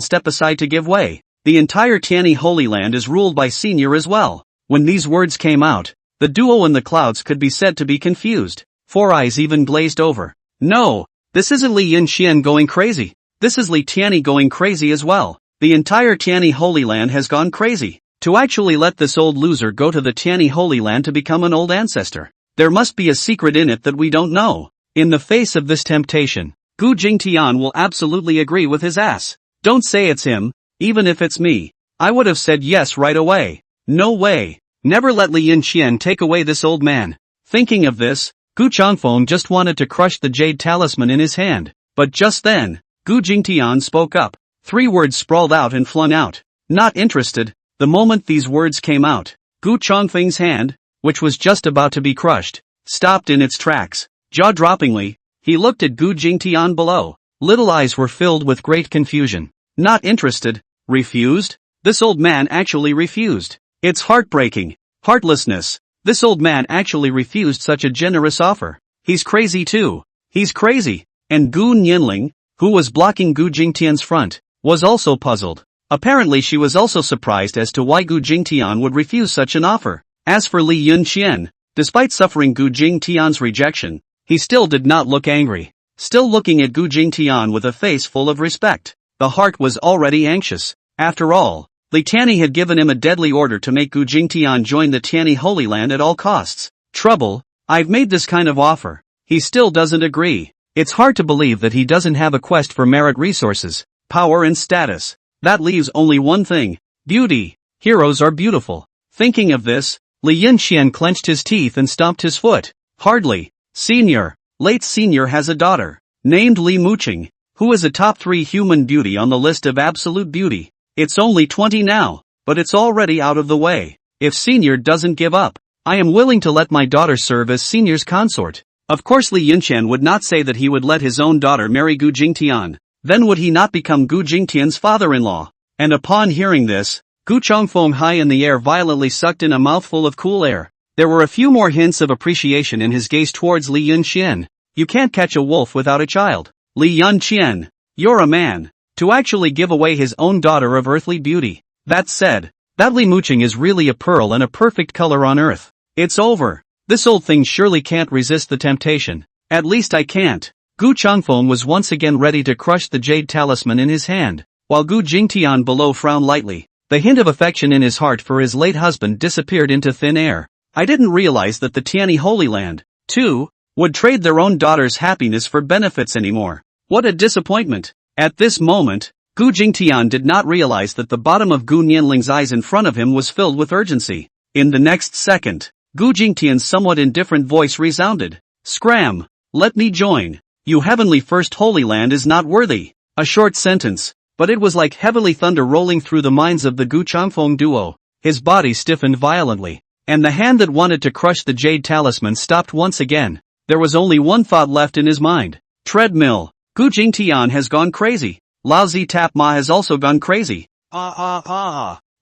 step aside to give way. The entire Tianyi Holy Land is ruled by Senior as well. When these words came out, the duo in the clouds could be said to be confused. Four eyes even glazed over. No, this isn't Li Yunqian going crazy. This is Li Tianyi going crazy as well. The entire Tianyi Holy Land has gone crazy. To actually let this old loser go to the Tianyi Holy Land to become an old ancestor. There must be a secret in it that we don't know. In the face of this temptation, Gu Jingtian will absolutely agree with his ass. Don't say it's him, even if it's me. I would have said yes right away. No way. Never let Li Yunqian take away this old man. Thinking of this, Gu Changfeng just wanted to crush the jade talisman in his hand. But just then, Gu Jingtian spoke up. 3 words sprawled out and flung out. Not interested. The moment these words came out, Gu Changfeng's hand, which was just about to be crushed, stopped in its tracks. Jaw-droppingly, he looked at Gu Jingtian below. Little eyes were filled with great confusion. Not interested? Refused? This old man actually refused. It's heartbreaking. Heartlessness. This old man actually refused such a generous offer. He's crazy too. He's crazy. And Gu Nianling, who was blocking Gu Jingtian's front, was also puzzled. Apparently she was also surprised as to why Gu Jingtian would refuse such an offer. As for Li Yunqian, despite suffering Gu Jingtian's rejection, he still did not look angry. Still looking at Gu Jingtian with a face full of respect, the heart was already anxious. After all, Li Tianyi had given him a deadly order to make Gu Jingtian join the Tianyi Holy Land at all costs. Trouble, I've made this kind of offer. He still doesn't agree. It's hard to believe that he doesn't have a quest for merit resources, power and status. That leaves only one thing. Beauty. Heroes are beautiful. Thinking of this, Li Yunqian clenched his teeth and stomped his foot. Hardly. Senior. Late Senior has a daughter, named Li Muqing, who is a top 3 human beauty on the list of absolute beauty. It's only 20 now, but it's already out of the way. If Senior doesn't give up, I am willing to let my daughter serve as Senior's consort. Of course Li Yunqian would not say that he would let his own daughter marry Gu Jingtian. Then would he not become Gu Jingtian's father-in-law? And upon hearing this, Gu Changfeng high in the air violently sucked in a mouthful of cool air. There were a few more hints of appreciation in his gaze towards Li Yunqian. You can't catch a wolf without a child. Li Yunqian, you're a man. To actually give away his own daughter of earthly beauty. That said, That Li Muqing is really a pearl and a perfect color on earth. It's over. This old thing surely can't resist the temptation. At least I can't. Gu Changfeng was once again ready to crush the jade talisman in his hand, while Gu Jingtian below frowned lightly. The hint of affection in his heart for his late husband disappeared into thin air. I didn't realize that the Tianyi Holy Land, too, would trade their own daughter's happiness for benefits anymore. What a disappointment. At this moment, Gu Jingtian did not realize that the bottom of Gu Nianling's eyes in front of him was filled with urgency. In the next second, Gu Jingtian's somewhat indifferent voice resounded. Scram! Let me join. You heavenly first holy land is not worthy. A short sentence, but it was like heavy thunder rolling through the minds of the Gu Changfeng duo. His body stiffened violently, and the hand that wanted to crush the jade talisman stopped once again. There was only one thought left in his mind. Treadmill. Gu Jingtian has gone crazy. Lao Zi Tap Ma has also gone crazy.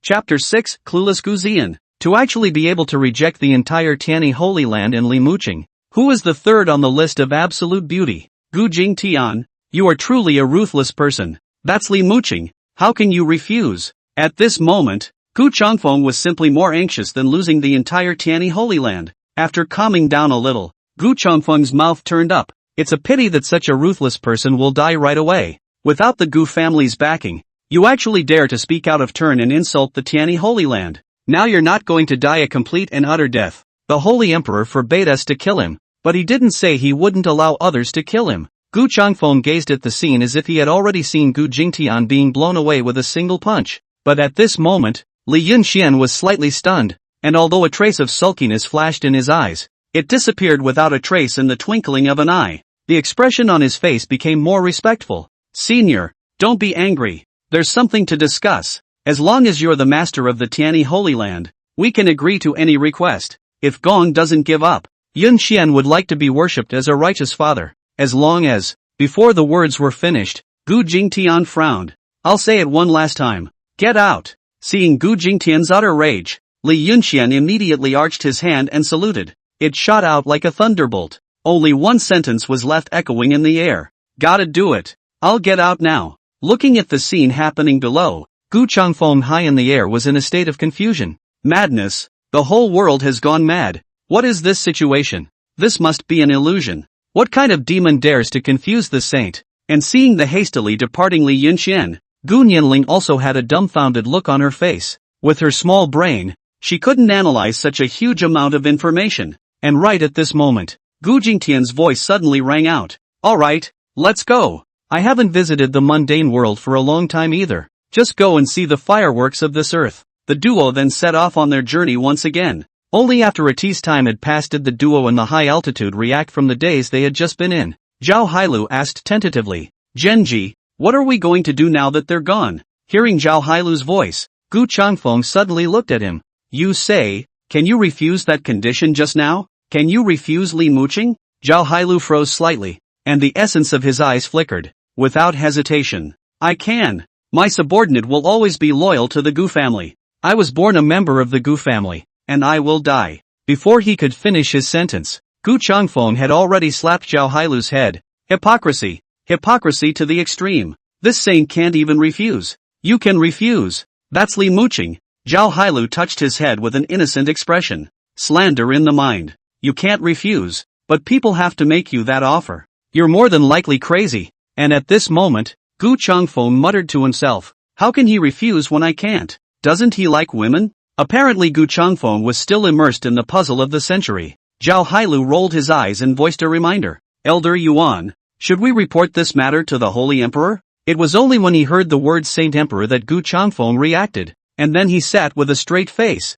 Chapter 6, Clueless Gu Zian. To actually be able to reject the entire Tianyi Holy Land and Li Muqing, who is the third on the list of absolute beauty. Gu Jingtian, you are truly a ruthless person. That's Li Muqing. How can you refuse? At this moment, Gu Changfeng was simply more anxious than losing the entire Tianyi Holy Land. After calming down a little, Gu Changfeng's mouth turned up. It's a pity that such a ruthless person will die right away. Without the Gu family's backing, you actually dare to speak out of turn and insult the Tianyi Holy Land. Now you're not going to die a complete and utter death. The Holy Emperor forbade us to kill him, but he didn't say he wouldn't allow others to kill him. Gu Changfeng gazed at the scene as if he had already seen Gu Jingtian being blown away with a single punch. But at this moment, Li Yunxian was slightly stunned, and although a trace of sulkiness flashed in his eyes, it disappeared without a trace in the twinkling of an eye. The expression on his face became more respectful. Senior, don't be angry. There's something to discuss. As long as you're the master of the Tianyi Holy Land, we can agree to any request. If Gong doesn't give up, Yun Xian would like to be worshipped as a righteous father. As long as, before the words were finished, Gu Jingtian frowned. I'll say it one last time. Get out. Seeing Gu Jingtian's utter rage, Li Yunxian immediately arched his hand and saluted. It shot out like a thunderbolt. Only one sentence was left echoing in the air. Gotta do it. I'll get out now. Looking at the scene happening below, Gu Changfeng high in the air was in a state of confusion. Madness. The whole world has gone mad. What is this situation? This must be an illusion. What kind of demon dares to confuse the saint? And seeing the hastily departing Li Yunxian, Gu Nianling also had a dumbfounded look on her face. With her small brain, she couldn't analyze such a huge amount of information. And right at this moment, Gu Jingtian's voice suddenly rang out. Alright, let's go. I haven't visited the mundane world for a long time either. Just go and see the fireworks of this earth. The duo then set off on their journey once again. Only after a tease time had passed did the duo and the high altitude react from the daze they had just been in. Zhao Hailu asked tentatively, Genji, what are we going to do now that they're gone? Hearing Zhao Hailu's voice, Gu Changfeng suddenly looked at him. You say, can you refuse that condition just now? Can you refuse Li Muqing? Zhao Hailu froze slightly, and the essence of his eyes flickered. Without hesitation. I can. My subordinate will always be loyal to the Gu family. I was born a member of the Gu family, and I will die. Before he could finish his sentence, Gu Changfeng had already slapped Zhao Hailu's head. Hypocrisy. Hypocrisy to the extreme. This saint can't even refuse. You can refuse. That's Li Muqing. Zhao Hailu touched his head with an innocent expression. Slander in the mind. You can't refuse, but people have to make you that offer. You're more than likely crazy. And at this moment, Gu Changfeng muttered to himself, how can he refuse when I can't? Doesn't he like women? Apparently Gu Changfeng was still immersed in the puzzle of the century. Zhao Hailu rolled his eyes and voiced a reminder. Elder Yuan, should we report this matter to the Holy Emperor? It was only when he heard the word Saint Emperor that Gu Changfeng reacted, and then he sat with a straight face.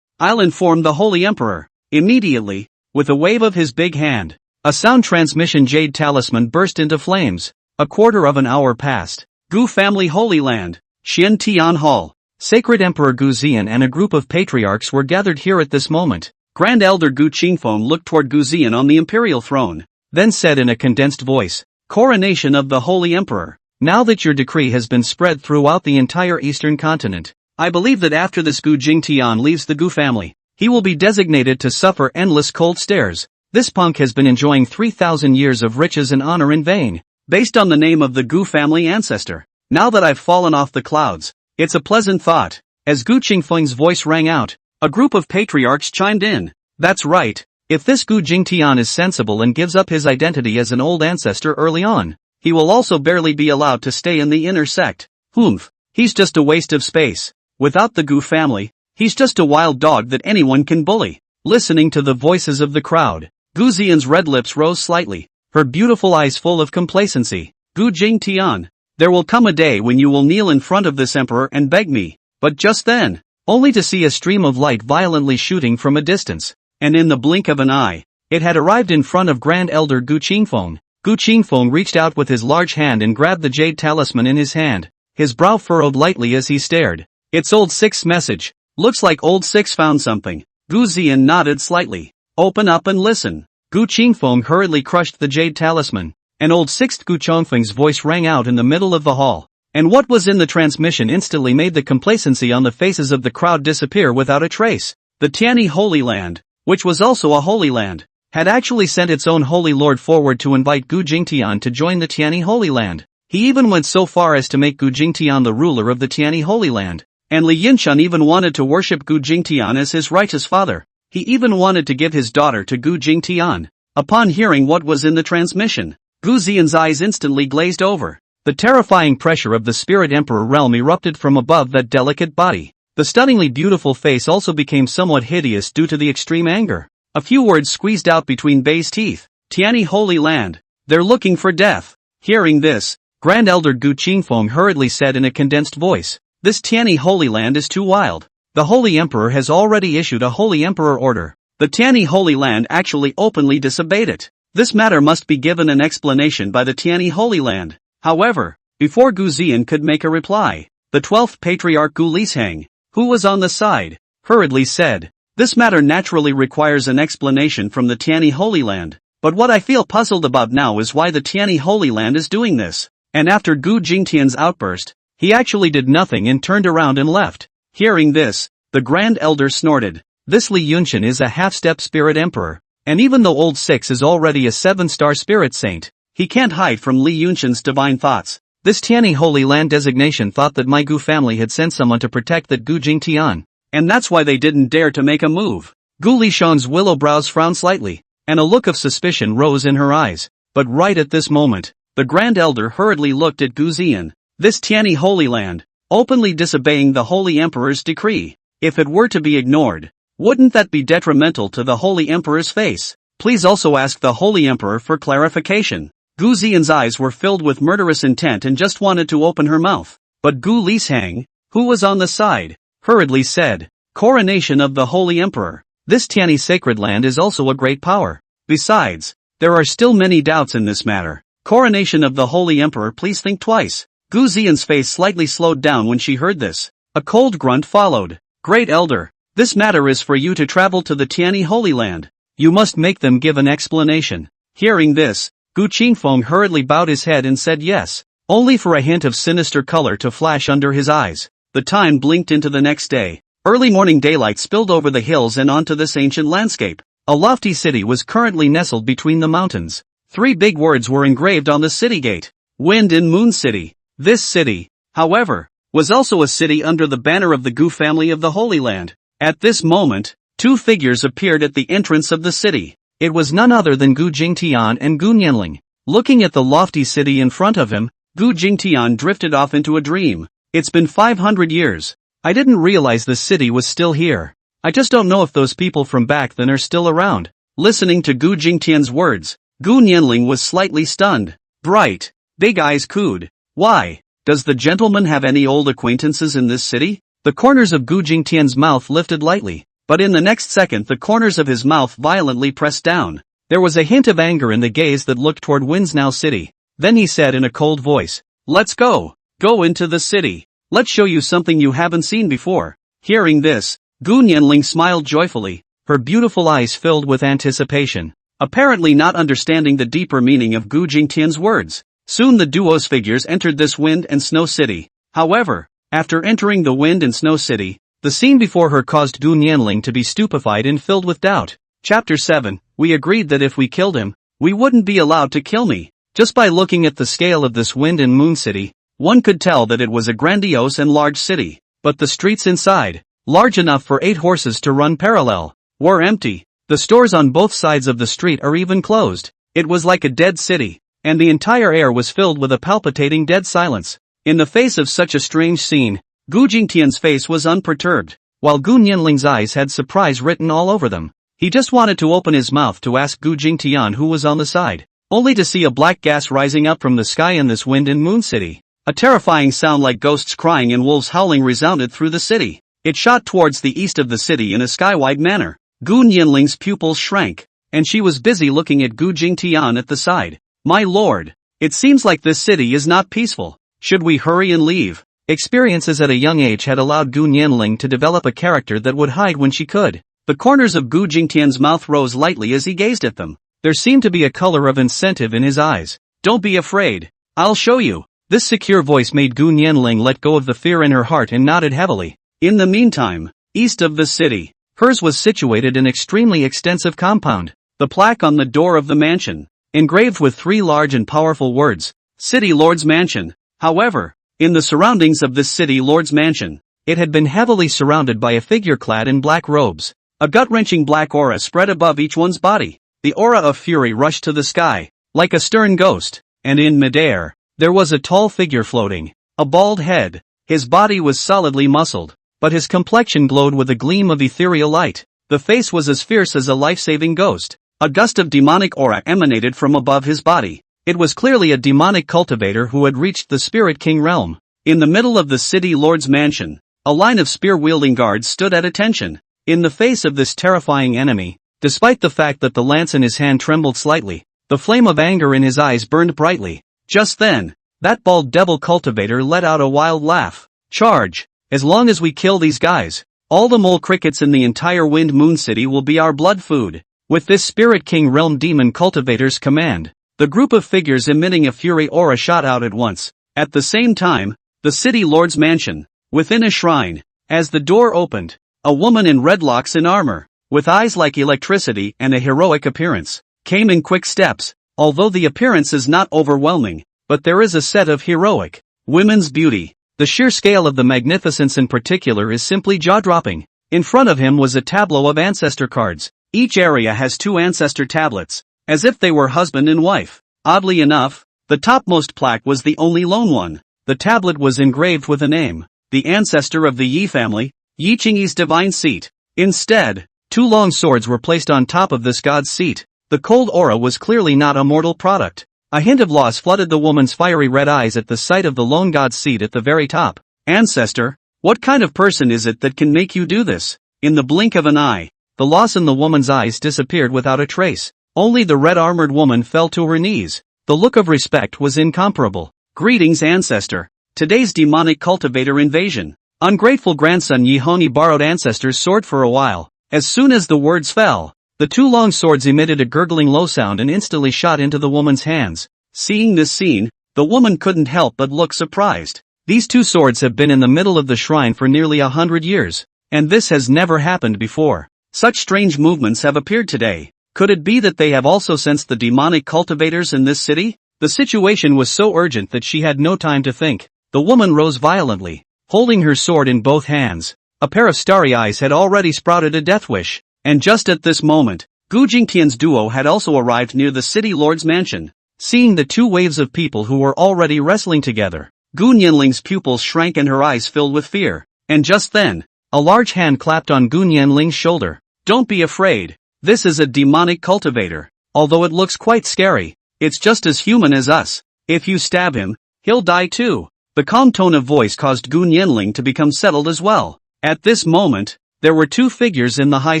I'll inform the Holy Emperor. Immediately, with a wave of his big hand, a sound transmission jade talisman burst into flames. A quarter of an hour passed. Gu family Holy Land, Xian Tian Hall. Sacred Emperor Gu Zian and a group of patriarchs were gathered here at this moment. Grand Elder Gu Qingfeng looked toward Gu Zian on the imperial throne, then said in a condensed voice, Coronation of the Holy Emperor. Now that your decree has been spread throughout the entire eastern continent, I believe that after this Gu Jingtian leaves the Gu family, he will be designated to suffer endless cold stares. This punk has been enjoying 3,000 years of riches and honor in vain, based on the name of the Gu family ancestor. Now that I've fallen off the clouds, it's a pleasant thought. As Gu Qingfeng's voice rang out, a group of patriarchs chimed in. That's right. If this Gu Jingtian is sensible and gives up his identity as an old ancestor early on, he will also barely be allowed to stay in the inner sect. Humph. He's just a waste of space. Without the Gu family, he's just a wild dog that anyone can bully. Listening to the voices of the crowd, Gu Xian's red lips rose slightly, her beautiful eyes full of complacency. Gu Jingtian, there will come a day when you will kneel in front of this emperor and beg me, but just then, only to see a stream of light violently shooting from a distance, and in the blink of an eye, it had arrived in front of Grand Elder Gu Qingfeng. Gu Qingfeng reached out with his large hand and grabbed the jade talisman in his hand, his brow furrowed lightly as he stared. It's Old Six's message. Looks like Old Six found something. Gu Xian nodded slightly. Open up and listen. Gu Qingfeng hurriedly crushed the jade talisman, and Old Sixth Gu Chongfeng's voice rang out in the middle of the hall. And what was in the transmission instantly made the complacency on the faces of the crowd disappear without a trace. The Tianyi Holy Land, which was also a holy land, had actually sent its own holy lord forward to invite Gu Jingtian to join the Tianyi Holy Land. He even went so far as to make Gu Jingtian the ruler of the Tianyi Holy Land. And Li Yinshan even wanted to worship Gu Jingtian as his righteous father. He even wanted to give his daughter to Gu Jingtian. Upon hearing what was in the transmission, Gu Xian's eyes instantly glazed over. The terrifying pressure of the spirit emperor realm erupted from above that delicate body. The stunningly beautiful face also became somewhat hideous due to the extreme anger. A few words squeezed out between Bei's teeth. Tianyi Holy Land. They're looking for death. Hearing this, Grand Elder Gu Qingfeng hurriedly said in a condensed voice. This Tianyi Holy Land is too wild. The Holy Emperor has already issued a Holy Emperor order. The Tianyi Holy Land actually openly disobeyed it. This matter must be given an explanation by the Tianyi Holy Land. However, before Gu Xian could make a reply, the 12th Patriarch Gu Lisheng, who was on the side, hurriedly said, this matter naturally requires an explanation from the Tianyi Holy Land, but what I feel puzzled about now is why the Tianyi Holy Land is doing this. And after Gu Jingtian's outburst, he actually did nothing and turned around and left. Hearing this, the Grand Elder snorted. This Li Yunshan is a half-step spirit emperor, and even though Old Six is already a 7-star spirit saint, he can't hide from Li Yunshan's divine thoughts. This Tianyi Holy Land designation thought that my Gu family had sent someone to protect that Gu Jingtian, and that's why they didn't dare to make a move. Gu Lishan's willow brows frowned slightly, and a look of suspicion rose in her eyes. But right at this moment, the Grand Elder hurriedly looked at Gu Xian. This Tianyi Holy Land, openly disobeying the Holy Emperor's decree. If it were to be ignored, wouldn't that be detrimental to the Holy Emperor's face? Please also ask the Holy Emperor for clarification. Gu Xian's eyes were filled with murderous intent and just wanted to open her mouth. But Gu Lisheng, who was on the side, hurriedly said, Coronation of the Holy Emperor. This Tianyi sacred land is also a great power. Besides, there are still many doubts in this matter. Coronation of the Holy Emperor, please think twice. Gu Xian's face slightly slowed down when she heard this. A cold grunt followed. Great Elder, this matter is for you to travel to the Tianyi Holy Land. You must make them give an explanation. Hearing this, Gu Qingfeng hurriedly bowed his head and said yes, only for a hint of sinister color to flash under his eyes. The time blinked into the next day. Early morning daylight spilled over the hills and onto this ancient landscape. A lofty city was currently nestled between the mountains. 3 big words were engraved on the city gate. Wind and Moon City. This city, however, was also a city under the banner of the Gu family of the Holy Land. At this moment, 2 figures appeared at the entrance of the city. It was none other than Gu Jingtian and Gu Nianling. Looking at the lofty city in front of him, Gu Jingtian drifted off into a dream. It's been 500 years. I didn't realize the city was still here. I just don't know if those people from back then are still around. Listening to Gu Jingtian's words, Gu Nianling was slightly stunned. Bright, big eyes cooed. Why? Does the gentleman have any old acquaintances in this city? The corners of Gu Jingtian's mouth lifted lightly, but in the next second the corners of his mouth violently pressed down. There was a hint of anger in the gaze that looked toward Winsnow City. Then he said in a cold voice, Let's go. Go into the city. Let's show you something you haven't seen before. Hearing this, Gu Nianling smiled joyfully, her beautiful eyes filled with anticipation, apparently not understanding the deeper meaning of Gu Jingtian's words. Soon the duo's figures entered this Wind and Snow City. However, after entering the Wind and Snow City, the scene before her caused Gu Nianling to be stupefied and filled with doubt. Chapter 7, we agreed that if we killed him, we wouldn't be allowed to kill me. Just by looking at the scale of this Wind and Moon City, one could tell that it was a grandiose and large city. but the streets inside, large enough for 8 horses to run parallel, were empty. The stores on both sides of the street are even closed. It was like a dead city, and the entire air was filled with a palpitating dead silence. In the face of such a strange scene, Gu Jingtian's face was unperturbed, while Gu Nianling's eyes had surprise written all over them. He just wanted to open his mouth to ask Gu Jingtian who was on the side, only to see a black gas rising up from the sky in this wind and moon city. A terrifying sound like ghosts crying and wolves howling resounded through the city. It shot towards the east of the city in a skywide manner. Gu Nianling's pupils shrank, and she was busy looking at Gu Jingtian at the side. My lord, it seems like this city is not peaceful. Should we hurry and leave? Experiences at a young age had allowed Gu Nianling to develop a character that would hide when she could. The corners of Gu Jingtian's mouth rose lightly as he gazed at them. There seemed to be a color of incentive in his eyes. Don't be afraid. I'll show you. This secure voice made Gu Nianling let go of the fear in her heart and nodded heavily. In the meantime, east of the city, hers was situated an extremely extensive compound. The plaque on the door of the mansion, engraved with 3 large and powerful words, City Lord's Mansion. However, in the surroundings of this City Lord's Mansion, it had been heavily surrounded by a figure clad in black robes. A gut-wrenching black aura spread above each one's body. The aura of fury rushed to the sky, like a stern ghost, and in midair, there was a tall figure floating, a bald head. His body was solidly muscled, but his complexion glowed with a gleam of ethereal light. The face was as fierce as a life-saving ghost. A gust of demonic aura emanated from above his body. It was clearly a demonic cultivator who had reached the Spirit King realm. In the middle of the City Lord's mansion, a line of spear-wielding guards stood at attention. In the face of this terrifying enemy, despite the fact that the lance in his hand trembled slightly, the flame of anger in his eyes burned brightly. Just then, that bald devil cultivator let out a wild laugh. Charge! As long as we kill these guys, all the mole crickets in the entire Wind Moon City will be our blood food. With this Spirit King realm demon cultivator's command, the group of figures emitting a fury aura shot out at once. At the same time, the City Lord's mansion, within a shrine, as the door opened, a woman in red locks and armor, with eyes like electricity and a heroic appearance, came in quick steps. Although the appearance is not overwhelming, but there is a set of heroic women's beauty. The sheer scale of the magnificence in particular is simply jaw-dropping. In front of him was a tableau of ancestor cards. Each area has 2 ancestor tablets, as if they were husband and wife. Oddly enough, the topmost plaque was the only lone one. The tablet was engraved with a name, the ancestor of the Yi family, Yi Qingyi's divine seat. Instead, 2 long swords were placed on top of this god's seat. The cold aura was clearly not a mortal product. A hint of loss flooded the woman's fiery red eyes at the sight of the lone god's seat at the very top. Ancestor, what kind of person is it that can make you do this? In the blink of an eye, the loss in the woman's eyes disappeared without a trace. Only the red-armored woman fell to her knees. The look of respect was incomparable. Greetings, ancestor. Today's demonic cultivator invasion. Ungrateful grandson Yihoni borrowed ancestor's sword for a while. As soon as the words fell, the 2 long swords emitted a gurgling low sound and instantly shot into the woman's hands. Seeing this scene, the woman couldn't help but look surprised. These 2 swords have been in the middle of the shrine for nearly 100 years, and this has never happened before. Such strange movements have appeared today. Could it be that they have also sensed the demonic cultivators in this city? The situation was so urgent that she had no time to think. The woman rose violently, holding her sword in both hands. A pair of starry eyes had already sprouted a death wish. And just at this moment, Gu Jingtian's duo had also arrived near the City Lord's mansion. Seeing the 2 waves of people who were already wrestling together, Gu Nianling's pupils shrank and her eyes filled with fear. And just then, a large hand clapped on Gu Nianling's shoulder. Don't be afraid. This is a demonic cultivator. Although it looks quite scary, it's just as human as us. If you stab him, he'll die too. The calm tone of voice caused Gu Nianling to become settled as well. At this moment, there were 2 figures in the high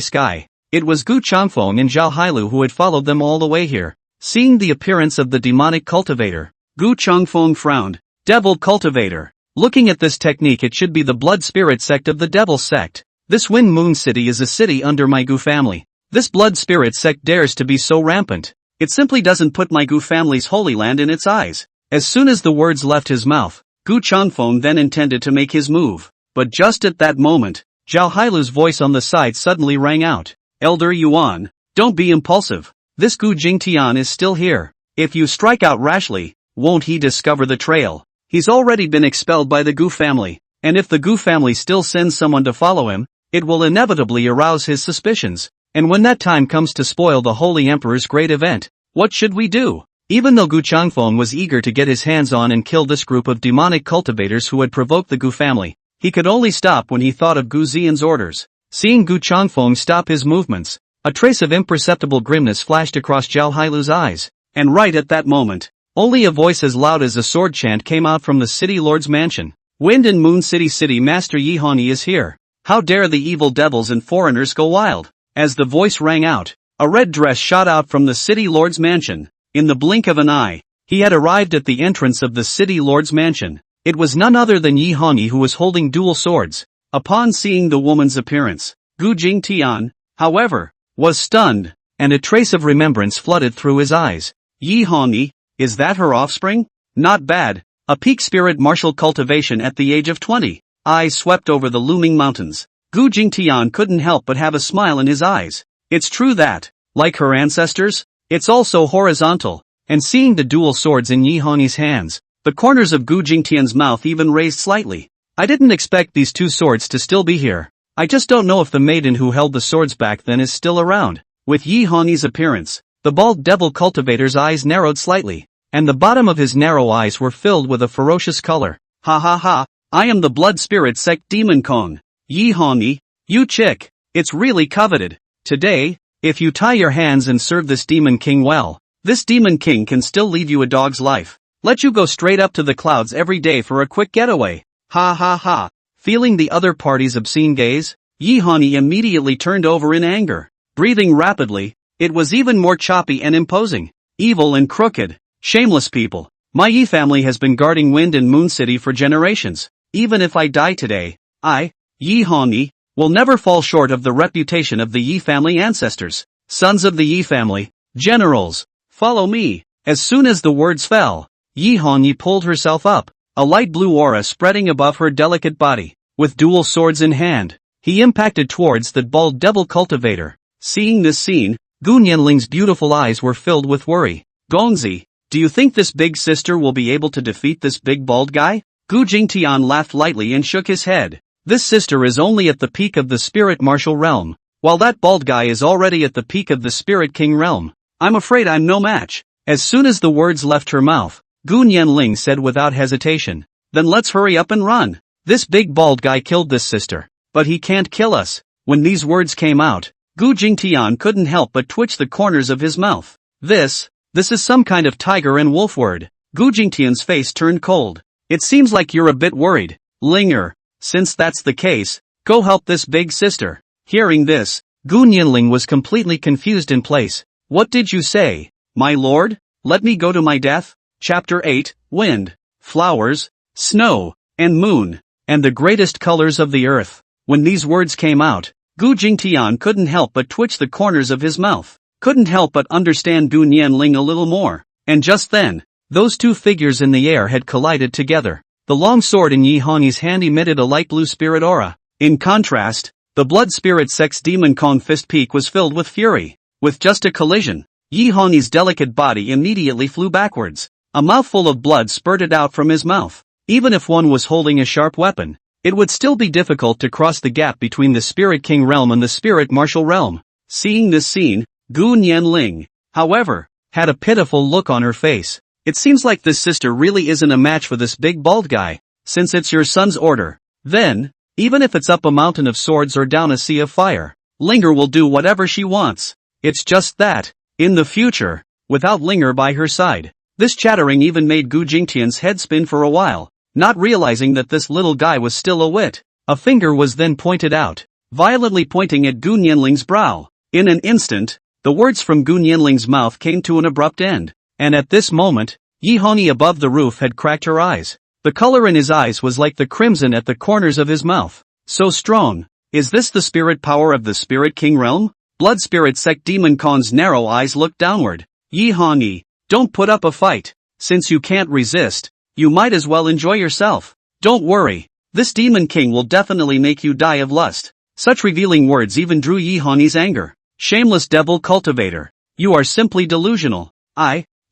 sky. It was Gu Changfeng and Zhao Hailu who had followed them all the way here. Seeing the appearance of the demonic cultivator, Gu Changfeng frowned. Devil cultivator. Looking at this technique, it should be the blood spirit sect of the devil sect. This Wind Moon City is a city under my Gu family. This blood spirit sect dares to be so rampant. It simply doesn't put my Gu family's holy land in its eyes. As soon as the words left his mouth, Gu Changfeng then intended to make his move. But just at that moment, Zhao Hailu's voice on the side suddenly rang out. Elder Yuan, don't be impulsive. This Gu Jingtian is still here. If you strike out rashly, won't he discover the trail? He's already been expelled by the Gu family. and if the Gu family still sends someone to follow him, it will inevitably arouse his suspicions. And when that time comes to spoil the Holy Emperor's great event, what should we do? Even though Gu Changfeng was eager to get his hands on and kill this group of demonic cultivators who had provoked the Gu family, he could only stop when he thought of Gu Xian's orders. Seeing Gu Changfeng stop his movements, a trace of imperceptible grimness flashed across Zhao Hailu's eyes, and right at that moment, only a voice as loud as a sword chant came out from the city lord's mansion. Wind and Moon City Master Yi Hongyi is here. How dare the evil devils and foreigners go wild? As the voice rang out, a red dress shot out from the city lord's mansion. In the blink of an eye, he had arrived at the entrance of the city lord's mansion. It was none other than Yi Hongyi who was holding dual swords. Upon seeing the woman's appearance, Gu Jingtian, however, was stunned, and a trace of remembrance flooded through his eyes. Yi Hongyi, is that her offspring? Not bad, a peak spirit martial cultivation at the age of 20. Eyes swept over the looming mountains. Gu Jingtian couldn't help but have a smile in his eyes. It's true that, like her ancestors, it's also horizontal, and seeing the dual swords in Yi Hongyi's hands, the corners of Gu Jingtian's mouth even raised slightly. I didn't expect these two swords to still be here. I just don't know if the maiden who held the swords back then is still around. With Yi Hongyi's appearance, the bald devil cultivator's eyes narrowed slightly, and the bottom of his narrow eyes were filled with a ferocious color. Ha ha ha, I am the blood spirit sect Demon Kong. Yi Hongyi, you chick, it's really coveted. Today, if you tie your hands and serve this demon king well, this demon king can still leave you a dog's life. Let you go straight up to the clouds every day for a quick getaway. Ha ha ha. Feeling the other party's obscene gaze, Yi Hongyi immediately turned over in anger. Breathing rapidly, it was even more choppy and imposing. Evil and crooked, shameless people. My Yi family has been guarding Wind and Moon City for generations. Even if I die today, I, Yi Hongyi, will never fall short of the reputation of the Yi family ancestors. Sons of the Yi family, generals, follow me. As soon as the words fell, Yi Hongyi pulled herself up, a light blue aura spreading above her delicate body. With dual swords in hand, he impacted towards the bald devil cultivator. Seeing this scene, Gu Nianling's beautiful eyes were filled with worry. Gongzi, do you think this big sister will be able to defeat this big bald guy? Gu Jingtian laughed lightly and shook his head. This sister is only at the peak of the spirit martial realm, while that bald guy is already at the peak of the spirit king realm. I'm afraid I'm no match. As soon as the words left her mouth, Gu Nianling said without hesitation, then let's hurry up and run. This big bald guy killed this sister, but he can't kill us. When these words came out, Gu Jingtian couldn't help but twitch the corners of his mouth. This is some kind of tiger and wolf word. Gu Jingtian's face turned cold. It seems like you're a bit worried, Linger. Since that's the case, go help this big sister. Hearing this, Gu Nianling was completely confused in place. What did you say, my lord? Let me go to my death? Chapter 8, Wind, Flowers, Snow, and Moon, and the greatest colors of the earth. When these words came out, Gu Jingtian couldn't help but twitch the corners of his mouth. Couldn't help but understand Gu Nianling a little more. And just then, those two figures in the air had collided together. The long sword in Yi Hongyi's hand emitted a light blue spirit aura. In contrast, the blood spirit sect's demon Kong fist peak was filled with fury. With just a collision, Yi Hongyi's delicate body immediately flew backwards. A mouthful of blood spurted out from his mouth. Even if one was holding a sharp weapon, it would still be difficult to cross the gap between the spirit king realm and the spirit martial realm. Seeing this scene, Gu Nianling, however, had a pitiful look on her face. It seems like this sister really isn't a match for this big bald guy. Since it's your son's order, then, even if it's up a mountain of swords or down a sea of fire, Linger will do whatever she wants. It's just that, in the future, without Linger by her side, this chattering even made Gu Jingtian's head spin for a while, not realizing that this little guy was still a wit. A finger was then pointed out, violently pointing at Gu Nianling's brow. In an instant, the words from Gu Nianling's mouth came to an abrupt end. And at this moment, Yi Hongyi above the roof had cracked her eyes. The color in his eyes was like the crimson at the corners of his mouth. So strong. Is this the spirit power of the spirit king realm? Blood spirit sect demon Kong's narrow eyes looked downward. Yi Hongyi, don't put up a fight. Since you can't resist, you might as well enjoy yourself. Don't worry. This demon king will definitely make you die of lust. Such revealing words even drew Yi Hongyi's anger. Shameless devil cultivator. You are simply delusional.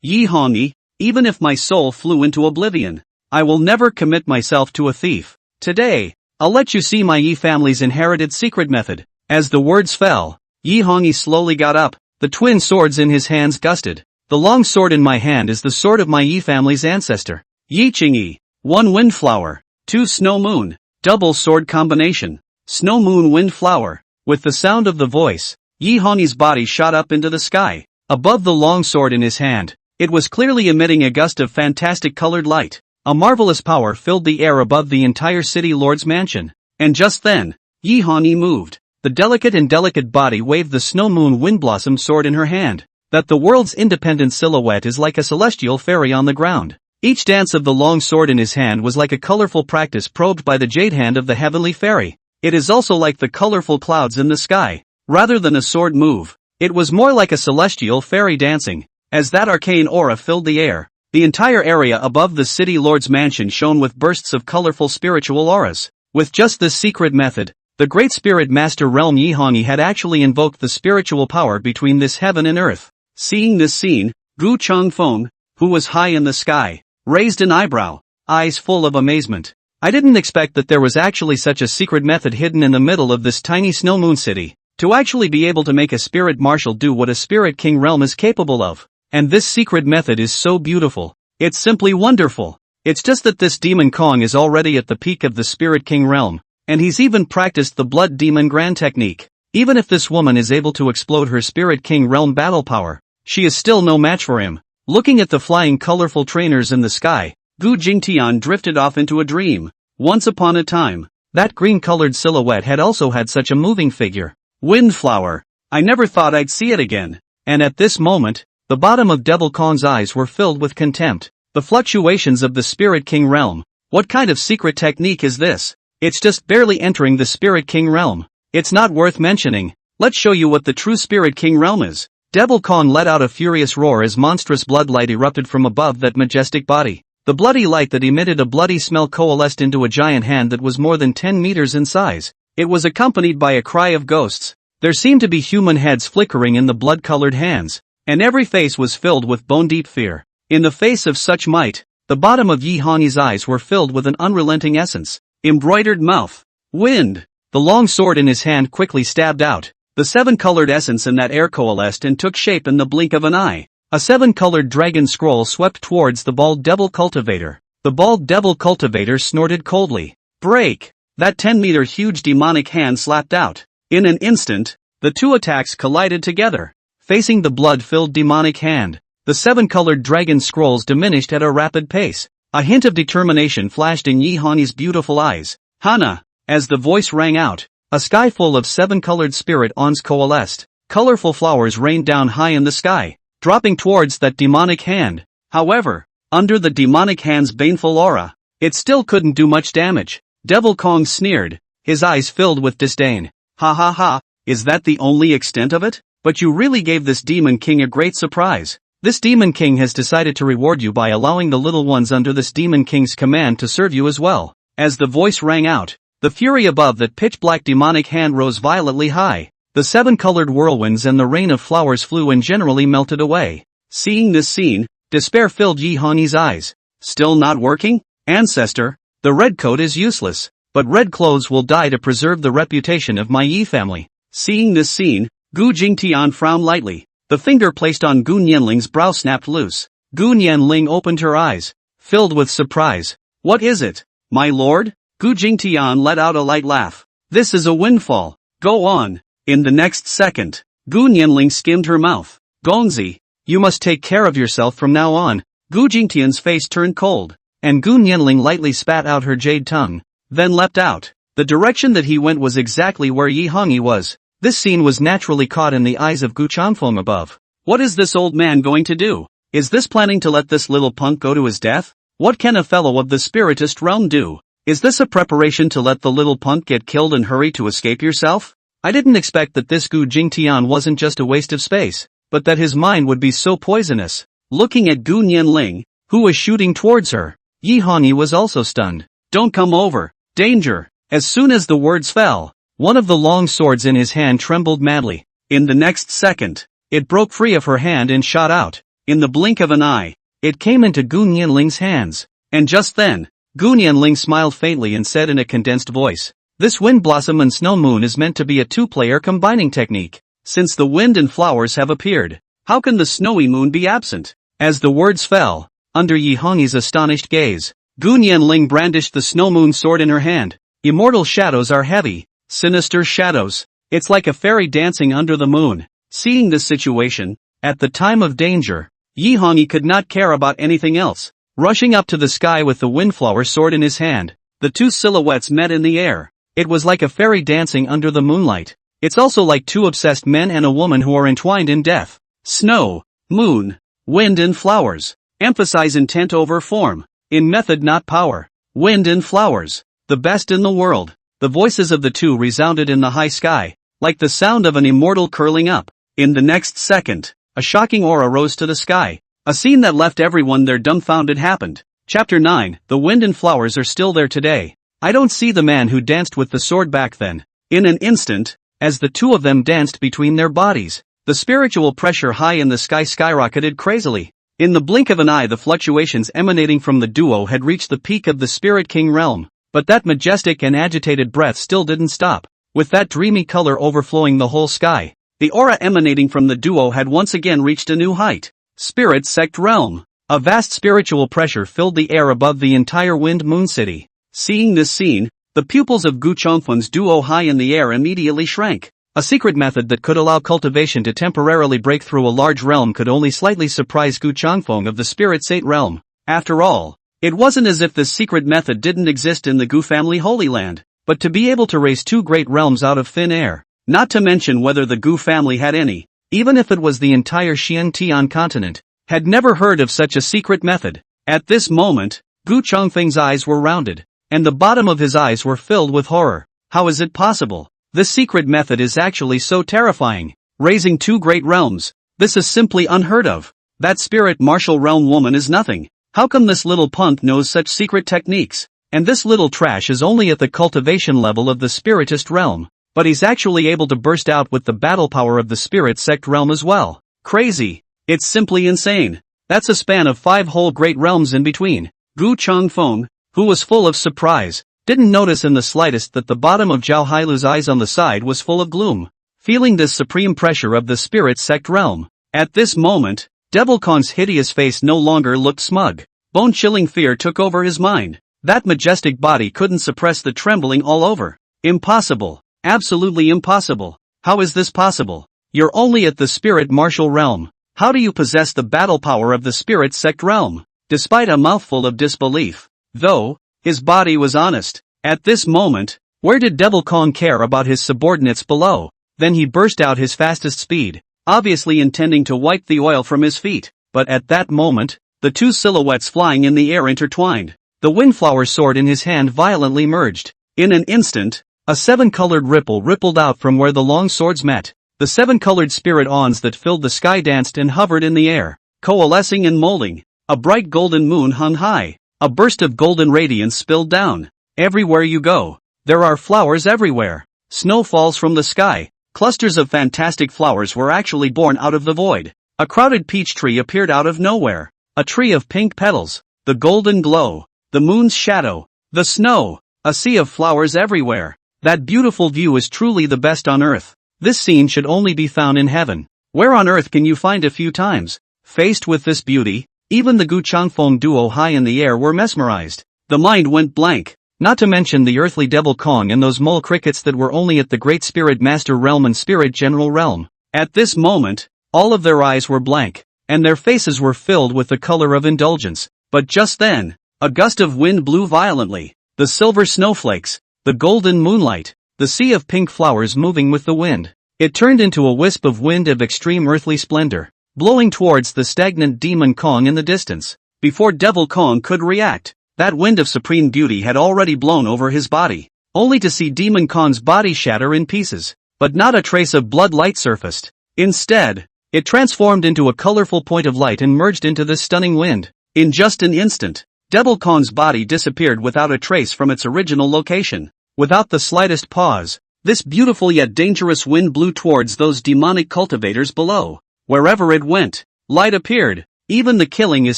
Yi Hongyi, even if my soul flew into oblivion, I will never commit myself to a thief. Today, I'll let you see my Yi family's inherited secret method. As the words fell, Yi Hongyi slowly got up, the twin swords in his hands gusted. The long sword in my hand is the sword of my Yi family's ancestor. Yi Qingyi. 1 wind flower. 2 snow moon. Double sword combination. Snow moon wind flower. With the sound of the voice, Yi Hongyi's body shot up into the sky. Above the long sword in his hand, it was clearly emitting a gust of fantastic colored light. A marvelous power filled the air above the entire city lord's mansion. And just then, Yi Hongyi moved. The delicate body waved the snow moon wind blossom sword in her hand. That the world's independent silhouette is like a celestial fairy on the ground. Each dance of the long sword in his hand was like a colorful practice probed by the jade hand of the heavenly fairy. It is also like the colorful clouds in the sky. Rather than a sword move, it was more like a celestial fairy dancing. As that arcane aura filled the air, the entire area above the city lord's mansion shone with bursts of colorful spiritual auras. With just this secret method, the great spirit master realm Yi Hongyi had actually invoked the spiritual power between this heaven and earth. Seeing this scene, Gu Changfeng, who was high in the sky, raised an eyebrow, eyes full of amazement. I didn't expect that there was actually such a secret method hidden in the middle of this tiny snow moon city. To actually be able to make a spirit marshal do what a spirit king realm is capable of. And this secret method is so beautiful. It's simply wonderful. It's just that this demon Kong is already at the peak of the spirit king realm. And he's even practiced the blood demon grand technique. Even if this woman is able to explode her spirit king realm battle power, she is still no match for him. Looking at the flying colorful trainers in the sky, Gu Jingtian drifted off into a dream. Once upon a time, that green-colored silhouette had also had such a moving figure. Windflower. I never thought I'd see it again. And at this moment, the bottom of Devil Kong's eyes were filled with contempt. The fluctuations of the spirit king realm. What kind of secret technique is this? It's just barely entering the Spirit King realm. It's not worth mentioning. Let's show you what the true Spirit King realm is. Devil Kong let out a furious roar as monstrous blood light erupted from above that majestic body. The bloody light that emitted a bloody smell coalesced into a giant hand that was more than 10 meters in size. It was accompanied by a cry of ghosts. There seemed to be human heads flickering in the blood-colored hands, and every face was filled with bone-deep fear. In the face of such might, the bottom of Yi Hongyi's eyes were filled with an unrelenting essence. Embroidered mouth. Wind. The long sword in his hand quickly stabbed out. The 7-colored essence in that air coalesced and took shape in the blink of an eye. A 7-colored dragon scroll swept towards the bald devil cultivator. The bald devil cultivator snorted coldly. Break. That 10-meter huge demonic hand slapped out. In an instant, the two attacks collided together. Facing the blood-filled demonic hand, the 7-colored dragon scrolls diminished at a rapid pace. A hint of determination flashed in Yi Hongyi's beautiful eyes. Hana. As the voice rang out, a sky full of 7-colored spirit ons coalesced. Colorful flowers rained down high in the sky, dropping towards that demonic hand. However, under the demonic hand's baneful aura, it still couldn't do much damage. Devil Kong sneered, his eyes filled with disdain. Ha ha ha, is that the only extent of it? But you really gave this demon king a great surprise. This demon king has decided to reward you by allowing the little ones under this demon king's command to serve you as well. As the voice rang out, the fury above that pitch-black demonic hand rose violently high. The 7-colored whirlwinds and the rain of flowers flew and generally melted away. Seeing this scene, despair filled Yi Hongyi's eyes. Still not working? Ancestor, the red coat is useless, but red clothes will die to preserve the reputation of my Yi family. Seeing this scene, Gu Jingtian frowned lightly. The finger placed on Gu Nianling's brow snapped loose. Gu Nianling opened her eyes, filled with surprise. What is it, my lord? Gu Jingtian let out a light laugh. This is a windfall. Go on. In the next second, Gu Nianling skimmed her mouth. Gongzi, you must take care of yourself from now on. Gu Jingtian's face turned cold, and Gu Nianling lightly spat out her jade tongue, then leapt out. The direction that he went was exactly where Yi Hongyi was. This scene was naturally caught in the eyes of Gu Changfeng above. What is this old man going to do? Is this planning to let this little punk go to his death? What can a fellow of the spiritist realm do? Is this a preparation to let the little punk get killed and hurry to escape yourself? I didn't expect that this Gu Jingtian wasn't just a waste of space, but that his mind would be so poisonous. Looking at Gu Nianling, who was shooting towards her, Yi Hongyi was also stunned. Don't come over. Danger. As soon as the words fell, one of the long swords in his hand trembled madly. In the next second, it broke free of her hand and shot out. In the blink of an eye, it came into Gu Nianling's hands. And just then, Gu Nianling smiled faintly and said in a condensed voice, "This wind blossom and snow moon is meant to be a two-player combining technique. Since the wind and flowers have appeared, how can the snowy moon be absent?" As the words fell, under Yi Hongyi's astonished gaze, Gu Nianling brandished the snow moon sword in her hand. Immortal shadows are heavy, sinister shadows. It's like a fairy dancing under the moon. Seeing this situation, at the time of danger, Yi Hongyi could not care about anything else. Rushing up to the sky with the windflower sword in his hand, the two silhouettes met in the air. It was like a fairy dancing under the moonlight. It's also like two obsessed men and a woman who are entwined in death. Snow, moon, wind and flowers. Emphasize intent over form. In method not power. Wind and flowers. The best in the world. The voices of the two resounded in the high sky, like the sound of an immortal curling up. In the next second, a shocking aura rose to the sky. A scene that left everyone there dumbfounded happened. Chapter 9, The wind and flowers are still there today. I don't see the man who danced with the sword back then. In an instant, as the two of them danced between their bodies, the spiritual pressure high in the sky skyrocketed crazily. In the blink of an eye the fluctuations emanating from the duo had reached the peak of the Spirit King realm. But that majestic and agitated breath still didn't stop. With that dreamy color overflowing the whole sky, the aura emanating from the duo had once again reached a new height. Spirit Sect Realm. A vast spiritual pressure filled the air above the entire Wind-Moon City. Seeing this scene, the pupils of Gu Chongfeng's duo high in the air immediately shrank. A secret method that could allow cultivation to temporarily break through a large realm could only slightly surprise Gu Chongfeng of the Spirit Sate realm. After all, it wasn't as if this secret method didn't exist in the Gu family Holy Land, but to be able to raise two great realms out of thin air, not to mention whether the Gu family had any, even if it was the entire Xiantian continent, had never heard of such a secret method. At this moment, Gu Chongfeng's eyes were rounded, and the bottom of his eyes were filled with horror. How is it possible? This secret method is actually so terrifying. Raising two great realms. This is simply unheard of. That spirit martial realm woman is nothing. How come this little punk knows such secret techniques? And this little trash is only at the cultivation level of the spiritist realm. But he's actually able to burst out with the battle power of the spirit sect realm as well. Crazy. It's simply insane. That's a span of 5 whole great realms in between. Gu Chongfeng, who was full of surprise, didn't notice in the slightest that the bottom of Zhao Hailu's eyes on the side was full of gloom. Feeling this supreme pressure of the spirit sect realm, at this moment, Devil Kong's hideous face no longer looked smug. Bone-chilling fear took over his mind. That majestic body couldn't suppress the trembling all over. Impossible. Absolutely impossible. How is this possible? You're only at the spirit martial realm. How do you possess the battle power of the spirit sect realm? Despite a mouthful of disbelief, though, his body was honest. At this moment, where did Devil Kong care about his subordinates below? Then he burst out his fastest speed, obviously intending to wipe the oil from his feet. But at that moment, the two silhouettes flying in the air intertwined. The windflower sword in his hand violently merged. In an instant, a 7-colored ripple rippled out from where the long swords met. The 7-colored spirit awns that filled the sky danced and hovered in the air, coalescing and molding. A bright golden moon hung high. A burst of golden radiance spilled down. Everywhere you go, there are flowers everywhere. Snow falls from the sky. Clusters of fantastic flowers were actually born out of the void. A crowded peach tree appeared out of nowhere. A tree of pink petals. The golden glow. The moon's shadow. The snow. A sea of flowers everywhere. That beautiful view is truly the best on earth. This scene should only be found in heaven. Where on earth can you find a few times? Faced with this beauty, even the Gu Chongfeng duo high in the air were mesmerized. The mind went blank. Not to mention the earthly Devil Kong and those mole crickets that were only at the Great Spirit Master Realm and Spirit General Realm. At this moment, all of their eyes were blank, and their faces were filled with the color of indulgence. But just then, a gust of wind blew violently. The silver snowflakes, the golden moonlight, the sea of pink flowers moving with the wind. It turned into a wisp of wind of extreme earthly splendor, blowing towards the stagnant Demon Kong in the distance. Before Devil Kong could react, that wind of supreme beauty had already blown over his body, only to see Demon Kong's body shatter in pieces. But not a trace of blood light surfaced. Instead, it transformed into a colorful point of light and merged into this stunning wind. In just an instant, Devil Kong's body disappeared without a trace from its original location. Without the slightest pause, this beautiful yet dangerous wind blew towards those demonic cultivators below. Wherever it went, light appeared. Even the killing is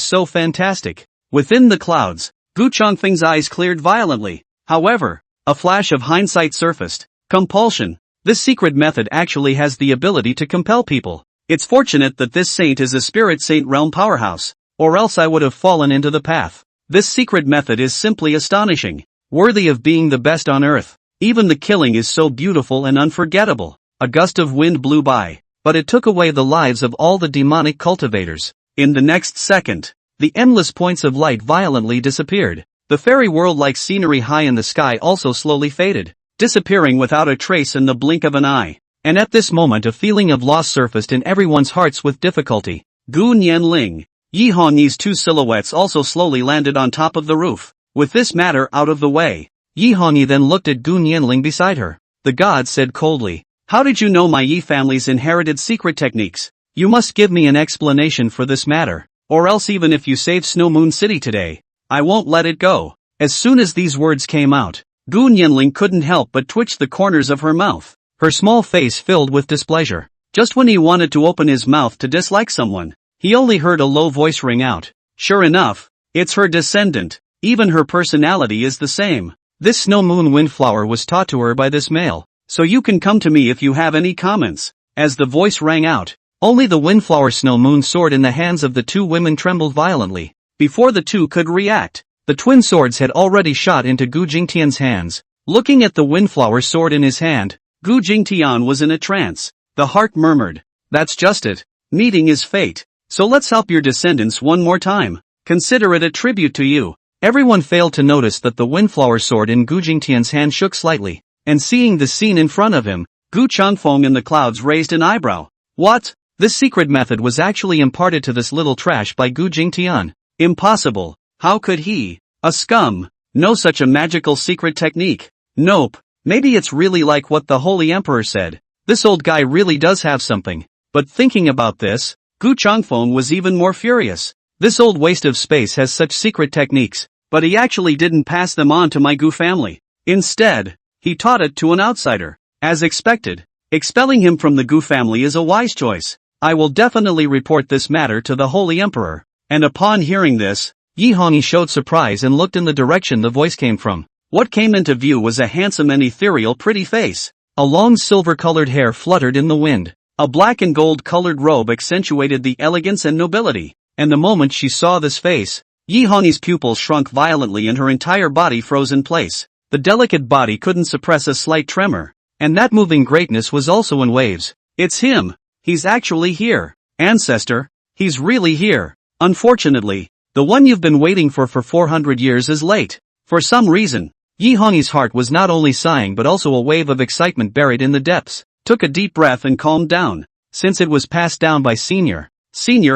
so fantastic. Within the clouds, Gu Chongfeng's eyes cleared violently. However, a flash of hindsight surfaced. Compulsion. This secret method actually has the ability to compel people. It's fortunate that this saint is a spirit saint realm powerhouse, or else I would have fallen into the path. This secret method is simply astonishing, worthy of being the best on earth. Even the killing is so beautiful and unforgettable. A gust of wind blew by, but it took away the lives of all the demonic cultivators. In the next second, the endless points of light violently disappeared. The fairy world-like scenery high in the sky also slowly faded, disappearing without a trace in the blink of an eye. And at this moment a feeling of loss surfaced in everyone's hearts with difficulty. Gu Nianling, Yi Hongyi's two silhouettes also slowly landed on top of the roof. With this matter out of the way, Yi Hongyi then looked at Gu Nianling beside her. The god said coldly, "How did you know my Yi family's inherited secret techniques? You must give me an explanation for this matter, or else even if you save Snow Moon City today, I won't let it go." As soon as these words came out, Gu Nianling couldn't help but twitch the corners of her mouth. Her small face filled with displeasure. Just when he wanted to open his mouth to dislike someone, he only heard a low voice ring out. Sure enough, it's her descendant. Even her personality is the same. This Snow Moon Windflower was taught to her by this male, so you can come to me if you have any comments. As the voice rang out, only the Windflower Snow Moon sword in the hands of the two women trembled violently. Before the two could react, the twin swords had already shot into Gu Jingtian's hands. Looking at the Windflower sword in his hand, Gu Jingtian was in a trance. The heart murmured, "That's just it. Meeting is fate. So let's help your descendants one more time. Consider it a tribute to you." Everyone failed to notice that the Windflower sword in Gu Jingtian's hand shook slightly, and seeing the scene in front of him, Gu Chongfeng in the clouds raised an eyebrow. What? This secret method was actually imparted to this little trash by Gu Jingtian. Impossible. How could he? A scum. Know such a magical secret technique. Nope. Maybe it's really like what the Holy Emperor said. This old guy really does have something. But thinking about this, Gu Chongfeng was even more furious. This old waste of space has such secret techniques, but he actually didn't pass them on to my Gu family. Instead, he taught it to an outsider. As expected, expelling him from the Gu family is a wise choice. I will definitely report this matter to the Holy Emperor. And upon hearing this, Yi Hongyi showed surprise and looked in the direction the voice came from. What came into view was a handsome and ethereal pretty face. A long silver-colored hair fluttered in the wind. A black and gold-colored robe accentuated the elegance and nobility. And the moment she saw this face, Yi Hongyi's pupils shrunk violently and her entire body froze in place. The delicate body couldn't suppress a slight tremor. And that moving greatness was also in waves. It's him. He's actually here. Ancestor. He's really here. Unfortunately, the one you've been waiting for 400 years is late. For some reason, Yi Hongyi's heart was not only sighing but also a wave of excitement buried in the depths. Took a deep breath and calmed down. Since it was passed down by Senior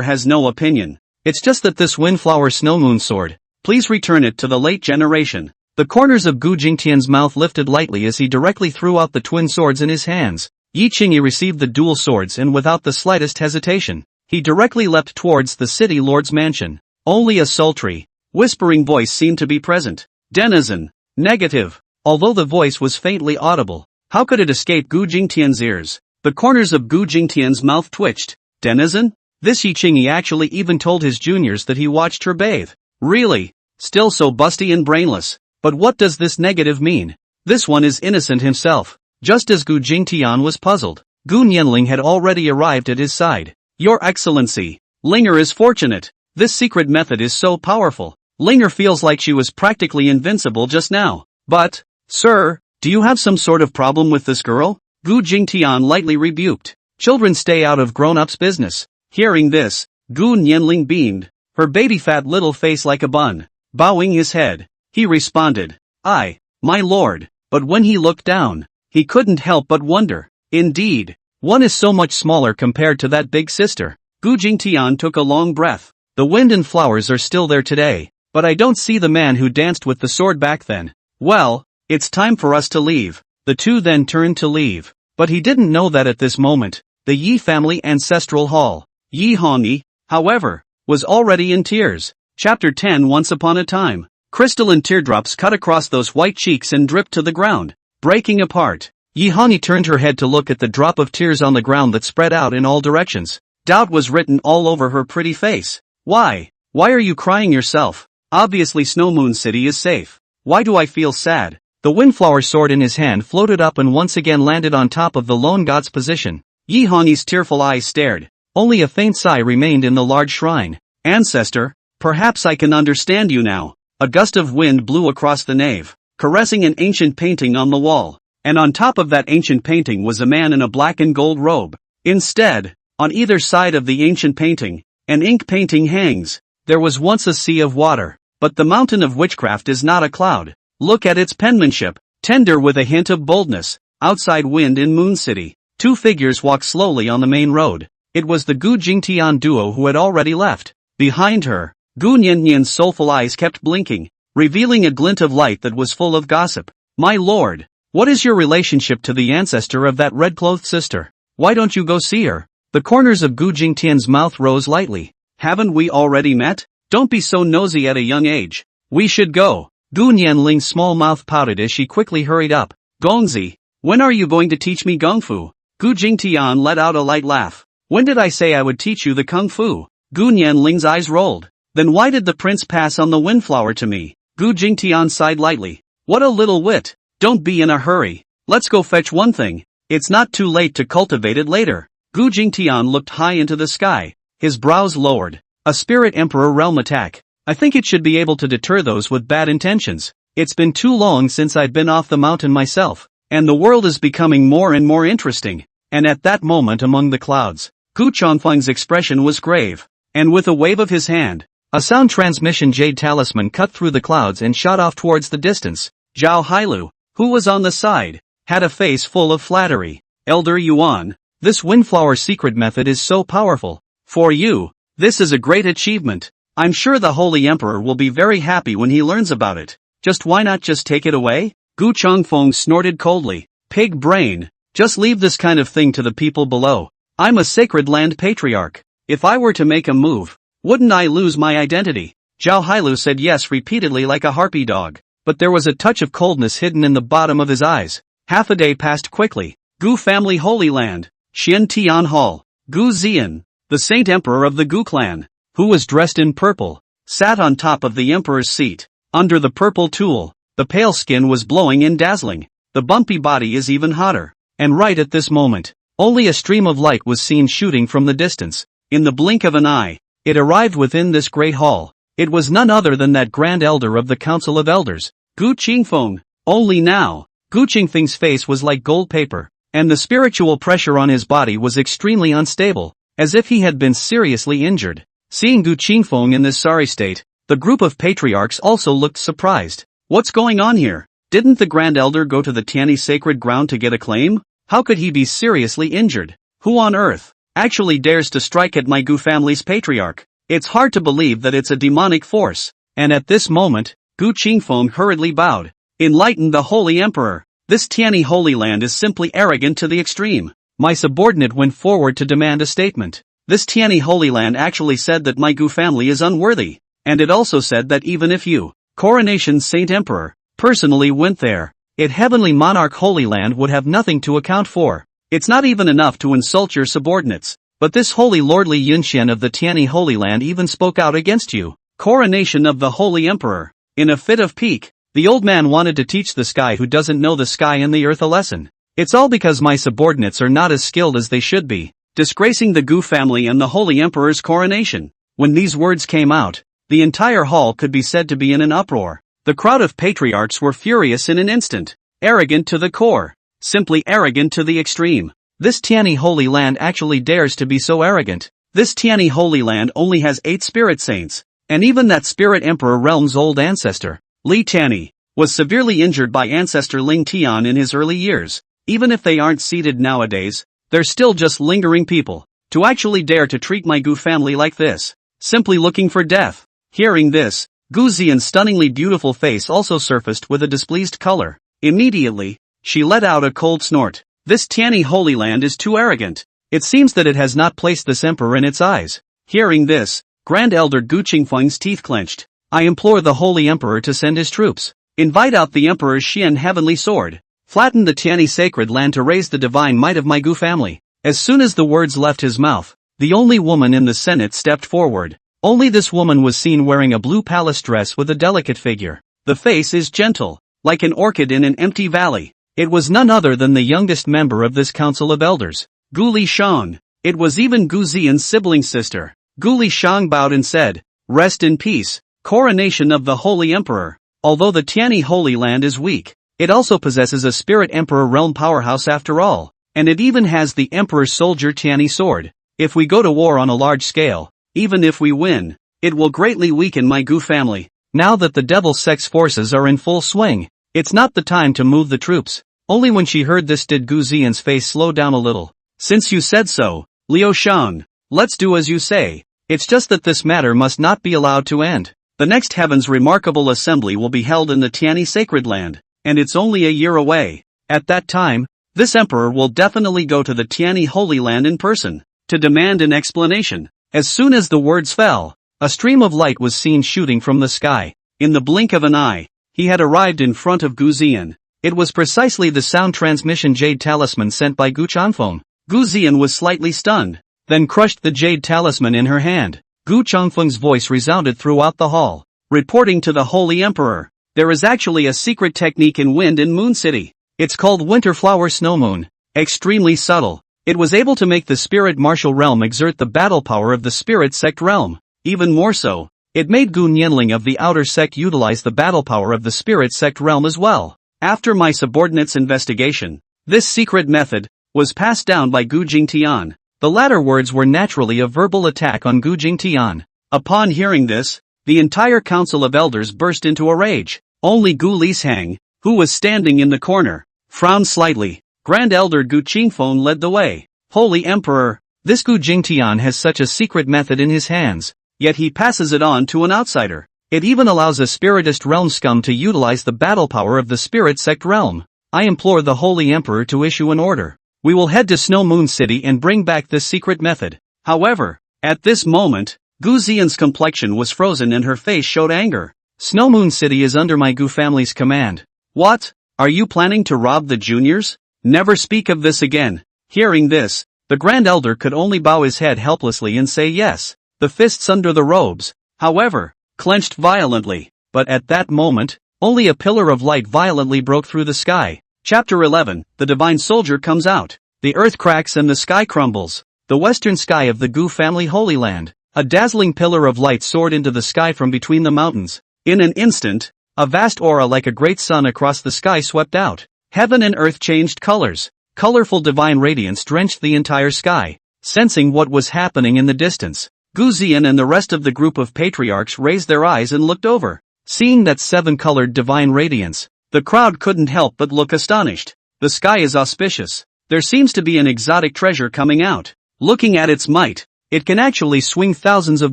has no opinion. It's just that this Windflower Snow Moon sword, please return it to the late generation. The corners of Gu Jingtian's mouth lifted lightly as he directly threw out the twin swords in his hands. Yi Qingyi received the dual swords and without the slightest hesitation, he directly leapt towards the city lord's mansion. Only a sultry, whispering voice seemed to be present. Denizen. Negative. Although the voice was faintly audible, how could it escape Gu Jingtian's ears? The corners of Gu Jingtian's mouth twitched. Denizen? This Yi Qingyi actually even told his juniors that he watched her bathe. Really? Still so busty and brainless. But what does this negative mean? This one is innocent himself. Just as Gu Jingtian was puzzled, Gu Nianling had already arrived at his side. Your Excellency, Linger is fortunate. This secret method is so powerful. Linger feels like she was practically invincible just now. But, sir, do you have some sort of problem with this girl? Gu Jingtian lightly rebuked. Children stay out of grown-ups' business. Hearing this, Gu Nianling beamed, her baby-fat little face like a bun. Bowing his head, he responded, my lord. But when he looked down, he couldn't help but wonder. Indeed, one is so much smaller compared to that big sister. Gu Jingtian took a long breath. The wind and flowers are still there today, but I don't see the man who danced with the sword back then. Well, it's time for us to leave. The two then turned to leave, but he didn't know that at this moment, the Yi family ancestral hall. Yi Hongyi, however, was already in tears. Chapter 10. Once upon a time, crystalline teardrops cut across those white cheeks and dripped to the ground, breaking apart. Yi Hongyi turned her head to look at the drop of tears on the ground that spread out in all directions. Doubt was written all over her pretty face. Why are you crying yourself? Obviously Snow Moon City is safe. Why do I feel sad? The windflower sword in his hand floated up and once again landed on top of the lone god's position. Yi Hongyi's tearful eyes stared. Only a faint sigh remained in the large shrine. Ancestor, perhaps I can understand you now. A gust of wind blew across the nave, caressing an ancient painting on the wall. And on top of that ancient painting was a man in a black and gold robe. Instead, on either side of the ancient painting, an ink painting hangs. There was once a sea of water, but the mountain of witchcraft is not a cloud. Look at its penmanship, tender with a hint of boldness. Outside wind in Moon City, two figures walked slowly on the main road. It was the Gu Jingtian duo who had already left. Behind her, Gu Nianling's soulful eyes kept blinking, revealing a glint of light that was full of gossip. My lord, what is your relationship to the ancestor of that red-clothed sister? Why don't you go see her? The corners of Gu Jingtian's mouth rose lightly. Haven't we already met? Don't be so nosy at a young age. We should go. Gu Nianling's small mouth pouted as she quickly hurried up. Gongzi, when are you going to teach me Kung Fu? Gu Jingtian let out a light laugh. When did I say I would teach you the Kung Fu? Gu Nianling's eyes rolled. Then why did the prince pass on the windflower to me? Gu Jingtian sighed lightly. What a little wit. Don't be in a hurry. Let's go fetch one thing. It's not too late to cultivate it later. Gu Jingtian looked high into the sky. His brows lowered. A spirit emperor realm attack. I think it should be able to deter those with bad intentions. It's been too long since I've been off the mountain myself, and the world is becoming more and more interesting. And at that moment among the clouds, Gu Chongfeng's expression was grave, and with a wave of his hand, a sound transmission jade talisman cut through the clouds and shot off towards the distance. Zhao Hailu, who was on the side, had a face full of flattery. Elder Yuan, this windflower secret method is so powerful. For you, this is a great achievement. I'm sure the Holy Emperor will be very happy when he learns about it. Why not just take it away? Gu Chongfeng snorted coldly. Pig brain, just leave this kind of thing to the people below. I'm a sacred land patriarch. If I were to make a move, wouldn't I lose my identity? Zhao Hailu said yes repeatedly like a harpy dog, but there was a touch of coldness hidden in the bottom of his eyes. Half a day passed quickly. Gu family Holy Land, Xin Tian Hall. Gu Zian, the saint emperor of the Gu clan, who was dressed in purple, sat on top of the emperor's seat. Under the purple tulle, the pale skin was glowing and dazzling. The bumpy body is even hotter. And right at this moment, only a stream of light was seen shooting from the distance. In the blink of an eye, it arrived within this great hall. It was none other than that grand elder of the Council of Elders, Gu Qingfeng. Only now, Gu Qingfeng's face was like gold paper, and the spiritual pressure on his body was extremely unstable, as if he had been seriously injured. Seeing Gu Qingfeng in this sorry state, the group of patriarchs also looked surprised. What's going on here? Didn't the Grand Elder go to the Tianyi sacred ground to get a claim? How could he be seriously injured? Who on earth actually dares to strike at my Gu family's patriarch? It's hard to believe that it's a demonic force. And at this moment, Gu Qingfeng hurriedly bowed. Enlighten the Holy Emperor. This Tianyi Holy Land is simply arrogant to the extreme. My subordinate went forward to demand a statement. This Tianyi Holy Land actually said that my Gu family is unworthy. And it also said that even if you, Coronation Saint Emperor, personally went there, it Heavenly Monarch Holy Land would have nothing to account for. It's not even enough to insult your subordinates. But this Holy Lordly Yunxian of the Tianyi Holy Land even spoke out against you. Coronation of the Holy Emperor. In a fit of pique, the old man wanted to teach the sky who doesn't know the sky and the earth a lesson. It's all because my subordinates are not as skilled as they should be, disgracing the Gu family and the Holy Emperor's coronation. When these words came out, the entire hall could be said to be in an uproar. The crowd of patriarchs were furious in an instant. Arrogant to the core. Simply arrogant to the extreme. This Tianyi Holy Land actually dares to be so arrogant. This Tianyi Holy Land only has 8 spirit saints. And even that spirit emperor realm's old ancestor, Li Tianyi, was severely injured by ancestor Ling Tian in his early years. Even if they aren't seated nowadays, they're still just lingering people. To actually dare to treat my Gu family like this. Simply looking for death. Hearing this, Gu Zian's stunningly beautiful face also surfaced with a displeased color. Immediately, she let out a cold snort. This Tianyi Holy Land is too arrogant. It seems that it has not placed this emperor in its eyes. Hearing this, Grand Elder Gu Qingfeng's teeth clenched. I implore the Holy Emperor to send his troops. Invite out the Emperor's Xian heavenly sword. Flatten the Tianyi sacred land to raise the divine might of my Gu family. As soon as the words left his mouth, the only woman in the Senate stepped forward. Only this woman was seen wearing a blue palace dress with a delicate figure. The face is gentle, like an orchid in an empty valley. It was none other than the youngest member of this council of elders, Gu Nianling. It was even Gu Ziyan's sibling sister. Gu Nianling bowed and said, "Rest in peace, coronation of the Holy Emperor." Although the Tianyi Holy Land is weak, it also possesses a spirit emperor realm powerhouse after all, and it even has the Emperor's soldier Tianyi sword. If we go to war on a large scale, even if we win, it will greatly weaken my Gu family. Now that the Devil Sect's forces are in full swing, it's not the time to move the troops. Only when she heard this did Gu Ziyan's face slow down a little. "Since you said so, Liu Shang, let's do as you say. It's just that this matter must not be allowed to end. The next Heaven's remarkable assembly will be held in the Tianyi Sacred Land, and it's only a year away. At that time, this emperor will definitely go to the Tianyi Holy Land in person, to demand an explanation." As soon as the words fell, a stream of light was seen shooting from the sky. In the blink of an eye, he had arrived in front of Gu Ziyan. It was precisely the sound transmission jade talisman sent by Gu Changfeng. Gu Ziyan was slightly stunned, then crushed the jade talisman in her hand. Gu Changfeng's voice resounded throughout the hall, reporting to the Holy Emperor. "There is actually a secret technique in Wind and Moon City. It's called Winter Flower Snow Moon. Extremely subtle. It was able to make the spirit martial realm exert the battle power of the spirit sect realm. Even more so, it made Gu Nianling of the outer sect utilize the battle power of the spirit sect realm as well. After my subordinate's investigation, this secret method was passed down by Gu Jingtian." The latter words were naturally a verbal attack on Gu Jingtian. Upon hearing this, the entire council of elders burst into a rage. Only Gu Lishang, who was standing in the corner, frowned slightly. Grand Elder Gu Qingfeng led the way. "Holy Emperor, this Gu Jingtian has such a secret method in his hands, yet he passes it on to an outsider. It even allows a spiritist realm scum to utilize the battle power of the spirit sect realm. I implore the Holy Emperor to issue an order. We will head to Snow Moon City and bring back this secret method." However, at this moment, Gu Ziyan's complexion was frozen and her face showed anger. "Snow Moon City is under my Gu family's command." "What? Are you planning to rob the juniors? Never speak of this again." Hearing this, the Grand Elder could only bow his head helplessly and say yes. The fists under the robes, however, clenched violently, but at that moment, only a pillar of light violently broke through the sky. Chapter 11, The Divine Soldier comes out. The earth cracks and the sky crumbles. The western sky of the Gu family Holy Land. A dazzling pillar of light soared into the sky from between the mountains. In an instant, a vast aura like a great sun across the sky swept out. Heaven and earth changed colors. Colorful divine radiance drenched the entire sky. Sensing what was happening in the distance, Gu Ziyan and the rest of the group of patriarchs raised their eyes and looked over. Seeing that seven-colored divine radiance, the crowd couldn't help but look astonished. The sky is auspicious. There seems to be an exotic treasure coming out. Looking at its might, it can actually swing thousands of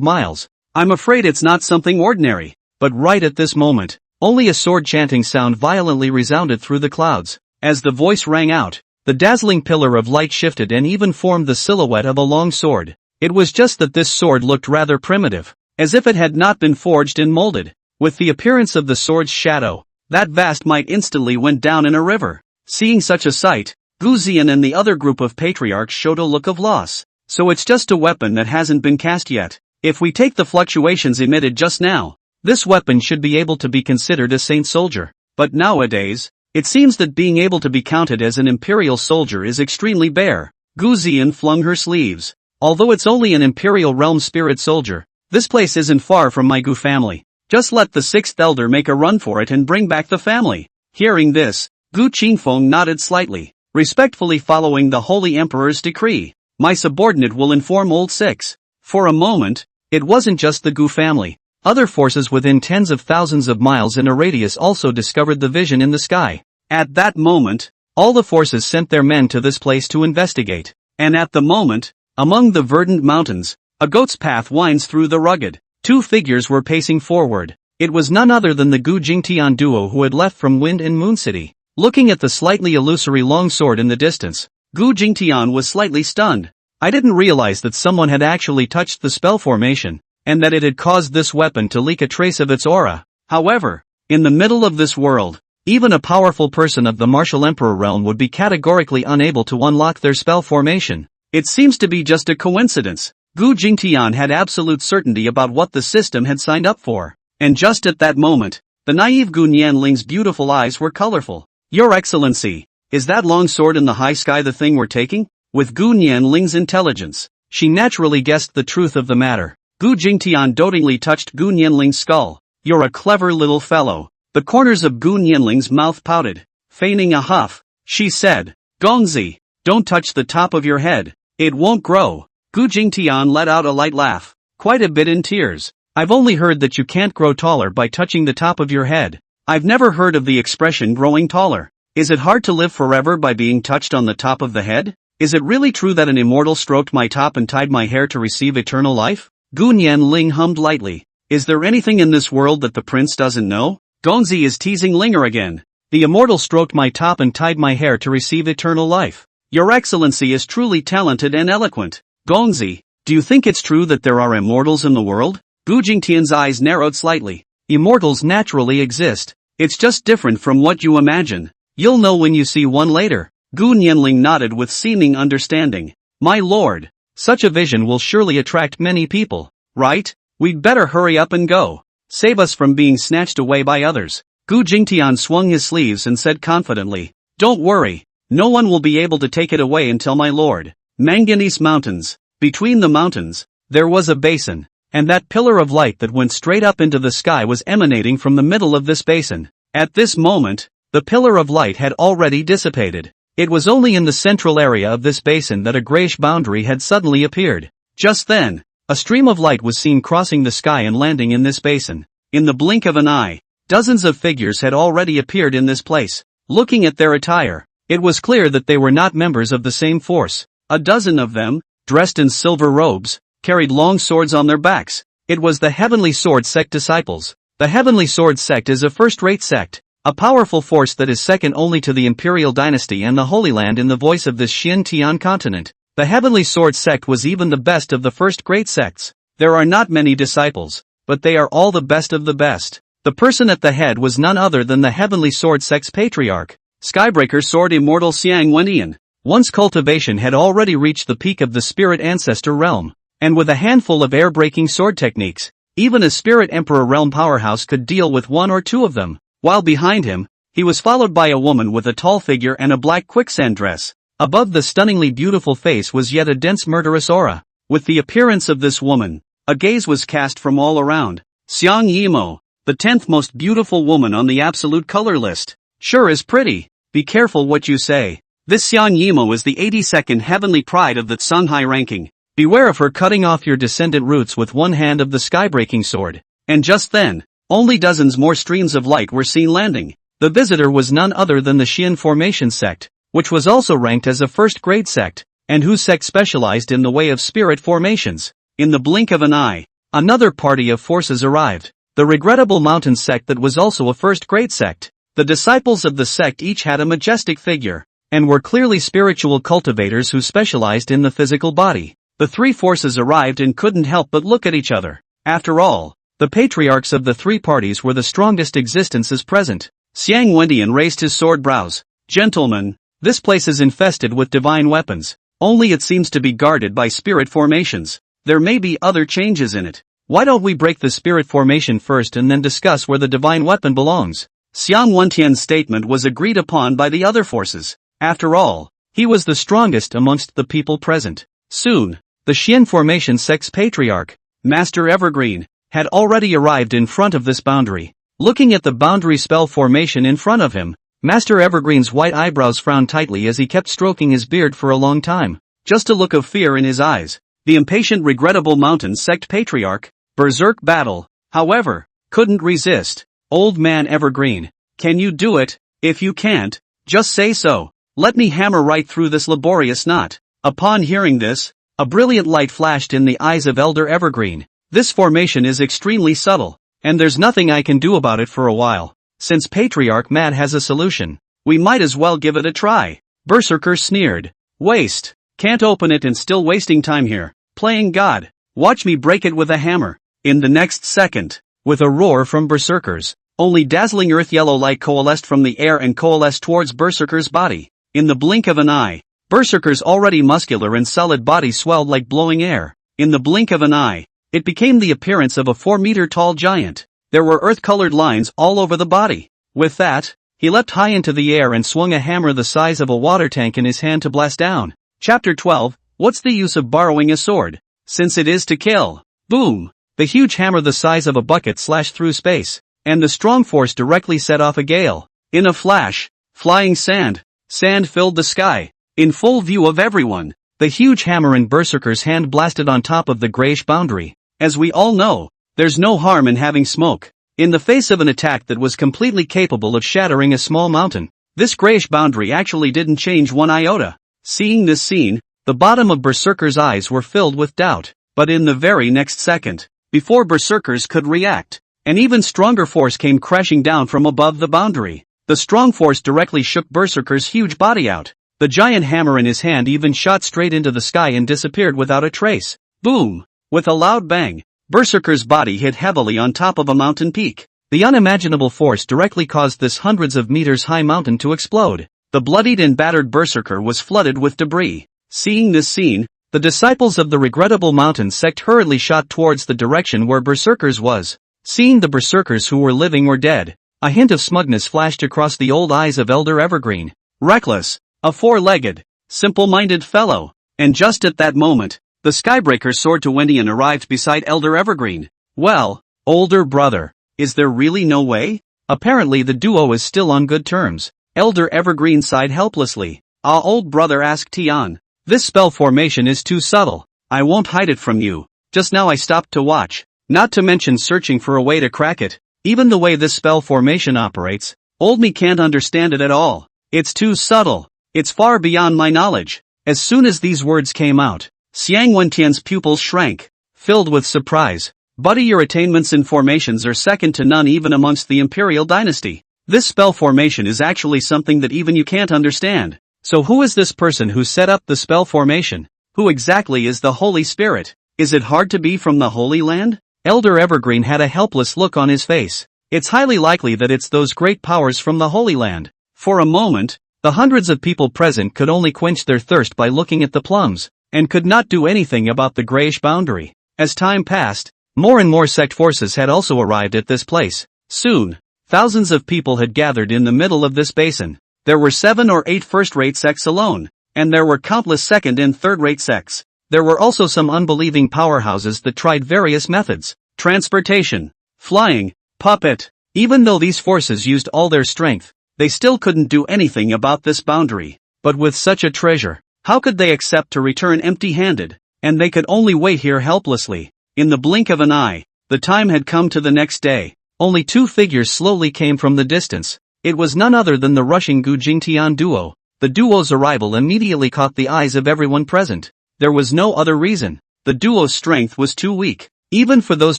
miles. I'm afraid it's not something ordinary. But right at this moment, only a sword-chanting sound violently resounded through the clouds. As the voice rang out, the dazzling pillar of light shifted and even formed the silhouette of a long sword. It was just that this sword looked rather primitive, as if it had not been forged and molded. With the appearance of the sword's shadow, that vast might instantly went down in a river. Seeing such a sight, Gu Ziyan and the other group of patriarchs showed a look of loss. So it's just a weapon that hasn't been cast yet. If we take the fluctuations emitted just now, this weapon should be able to be considered a saint soldier. But nowadays, it seems that being able to be counted as an imperial soldier is extremely bare. Gu Ziyan flung her sleeves. Although it's only an imperial realm spirit soldier, this place isn't far from my Gu family. Just let the sixth elder make a run for it and bring back the family. Hearing this, Gu Qingfeng nodded slightly, respectfully following the Holy Emperor's decree. My subordinate will inform old six. For a moment, it wasn't just the Gu family. Other forces within tens of thousands of miles in a radius also discovered the vision in the sky. At that moment, all the forces sent their men to this place to investigate. And at the moment, among the verdant mountains, a goat's path winds through the rugged. Two figures were pacing forward. It was none other than the Gu Jingtian duo who had left from Wind and Moon City. Looking at the slightly illusory long sword in the distance, Gu Jingtian was slightly stunned. I didn't realize that someone had actually touched the spell formation, and that it had caused this weapon to leak a trace of its aura. However, in the middle of this world, even a powerful person of the martial emperor realm would be categorically unable to unlock their spell formation. It seems to be just a coincidence. Gu Jingtian had absolute certainty about what the system had signed up for. And just at that moment, the naive Gu Nianling's beautiful eyes were colorful. Your Excellency, is that long sword in the high sky the thing we're taking? With Gu Nianling's intelligence, she naturally guessed the truth of the matter. Gu Jingtian dotingly touched Gu Nianling's skull. You're a clever little fellow. The corners of Gu Nianling's mouth pouted. Feigning a huff, she said, Gongzi, don't touch the top of your head. It won't grow. Gu Jingtian let out a light laugh, quite a bit in tears. I've only heard that you can't grow taller by touching the top of your head. I've never heard of the expression growing taller. Is it hard to live forever by being touched on the top of the head? Is it really true that an immortal stroked my top and tied my hair to receive eternal life? Gu Nianling hummed lightly. Is there anything in this world that the prince doesn't know? Gongzi is teasing Linger again. The immortal stroked my top and tied my hair to receive eternal life. Your Excellency is truly talented and eloquent. Gongzi, do you think it's true that there are immortals in the world? Gu Jingtian's eyes narrowed slightly. Immortals naturally exist. It's just different from what you imagine. You'll know when you see one later. Gu Nianling nodded with seeming understanding. My lord, such a vision will surely attract many people, right? We'd better hurry up and go. Save us from being snatched away by others. Gu Jingtian swung his sleeves and said confidently, Don't worry, no one will be able to take it away until my lord. Manganese mountains. Between the mountains, there was a basin, and that pillar of light that went straight up into the sky was emanating from the middle of this basin. At this moment, the pillar of light had already dissipated. It was only in the central area of this basin that a grayish boundary had suddenly appeared. Just then, a stream of light was seen crossing the sky and landing in this basin. In the blink of an eye, dozens of figures had already appeared in this place. Looking at their attire, it was clear that they were not members of the same force. A dozen of them, dressed in silver robes, carried long swords on their backs. It was the Heavenly Sword Sect disciples. The Heavenly Sword Sect is a first-rate sect, a powerful force that is second only to the Imperial Dynasty and the Holy Land in the voice of this Xintian continent. The Heavenly Sword Sect was even the best of the first great sects. There are not many disciples, but they are all the best of the best. The person at the head was none other than the Heavenly Sword Sect's patriarch, Skybreaker Sword Immortal Xiang Wendian. One's cultivation had already reached the peak of the Spirit Ancestor realm, and with a handful of air-breaking sword techniques, even a Spirit Emperor realm powerhouse could deal with one or two of them. While behind him, he was followed by a woman with a tall figure and a black quicksand dress. Above the stunningly beautiful face was yet a dense murderous aura. With the appearance of this woman, a gaze was cast from all around. Xiang Yimo, the 10th most beautiful woman on the absolute color list. Sure is pretty. Be careful what you say. This Xiang Yimo is the 82nd heavenly pride of the Songhai ranking. Beware of her cutting off your descendant roots with one hand of the skybreaking sword. And just then, only dozens more streams of light were seen landing. The visitor was none other than the Xian Formation sect, which was also ranked as a first-grade sect, and whose sect specialized in the way of spirit formations. In the blink of an eye, another party of forces arrived. The Regrettable Mountain sect that was also a first-grade sect. The disciples of the sect each had a majestic figure, and were clearly spiritual cultivators who specialized in the physical body. The three forces arrived and couldn't help but look at each other. After all, the patriarchs of the three parties were the strongest existences present. Xiang Wendian raised his sword brows. Gentlemen, this place is infested with divine weapons. Only it seems to be guarded by spirit formations. There may be other changes in it. Why don't we break the spirit formation first and then discuss where the divine weapon belongs? Xiang Wentian's statement was agreed upon by the other forces. After all, he was the strongest amongst the people present. Soon, the Xian Formation sect's patriarch, Master Evergreen, had already arrived in front of this boundary. Looking at the boundary spell formation in front of him, Master Evergreen's white eyebrows frowned tightly as he kept stroking his beard for a long time. Just a look of fear in his eyes. The impatient Regrettable Mountain sect patriarch, Berserk Battle, however, couldn't resist. Old man Evergreen, can you do it? If you can't, just say so. Let me hammer right through this laborious knot. Upon hearing this, a brilliant light flashed in the eyes of Elder Evergreen. This formation is extremely subtle, and there's nothing I can do about it for a while. Since Patriarch Matt has a solution, we might as well give it a try. Berserker sneered. Waste. Can't open it and still wasting time here, playing God. Watch me break it with a hammer. In the next second, with a roar from Berserkers, only dazzling earth yellow light coalesced from the air and coalesced towards Berserker's body. In the blink of an eye, Berserker's already muscular and solid body swelled like blowing air. In the blink of an eye, it became the appearance of a 4-meter-tall giant. There were earth-colored lines all over the body. With that, he leapt high into the air and swung a hammer the size of a water tank in his hand to blast down. Chapter 12, What's the use of borrowing a sword, since it is to kill? Boom! The huge hammer the size of a bucket slashed through space, and the strong force directly set off a gale. In a flash, flying sand filled the sky. In full view of everyone, the huge hammer in Berserker's hand blasted on top of the grayish boundary. As we all know, there's no harm in having smoke. In the face of an attack that was completely capable of shattering a small mountain, this grayish boundary actually didn't change one iota. Seeing this scene, the bottom of Berserker's eyes were filled with doubt. But in the very next second, before Berserkers could react, an even stronger force came crashing down from above the boundary. The strong force directly shook Berserker's huge body out. The giant hammer in his hand even shot straight into the sky and disappeared without a trace. Boom! With a loud bang, Berserker's body hit heavily on top of a mountain peak. The unimaginable force directly caused this hundreds of meters high mountain to explode. The bloodied and battered Berserker was flooded with debris. Seeing this scene, the disciples of the regrettable mountain sect hurriedly shot towards the direction where Berserkers was. Seeing the Berserkers who were living or dead, a hint of smugness flashed across the old eyes of Elder Evergreen. Reckless, a four-legged, simple-minded fellow. And just at that moment, the Skybreaker soared to Wendy and arrived beside Elder Evergreen. Well, older brother, is there really no way? Apparently the duo is still on good terms. Elder Evergreen sighed helplessly. Ah, old brother, asked Tian. This spell formation is too subtle. I won't hide it from you. Just now I stopped to watch. Not to mention searching for a way to crack it. Even the way this spell formation operates, old me can't understand it at all. It's too subtle. It's far beyond my knowledge. As soon as these words came out, Xiang Wentian's pupils shrank, filled with surprise. Buddy, your attainments in formations are second to none even amongst the Imperial Dynasty. This spell formation is actually something that even you can't understand. So who is this person who set up the spell formation? Who exactly is the Holy Spirit? Is it hard to be from the Holy Land? Elder Evergreen had a helpless look on his face. It's highly likely that it's those great powers from the Holy Land. For a moment, the hundreds of people present could only quench their thirst by looking at the plums, and could not do anything about the grayish boundary. As time passed, more and more sect forces had also arrived at this place. Soon, thousands of people had gathered in the middle of this basin. There were 7 or 8 first-rate sects alone, and there were countless second and third-rate sects. There were also some unbelieving powerhouses that tried various methods: transportation, flying, puppet. Even though these forces used all their strength, they still couldn't do anything about this boundary. But with such a treasure, how could they accept to return empty-handed? And they could only wait here helplessly. In the blink of an eye, the time had come to the next day. Only 2 figures slowly came from the distance. It was none other than the rushing Gu Jingtian duo. The duo's arrival immediately caught the eyes of everyone present. There was no other reason. The duo's strength was too weak. Even for those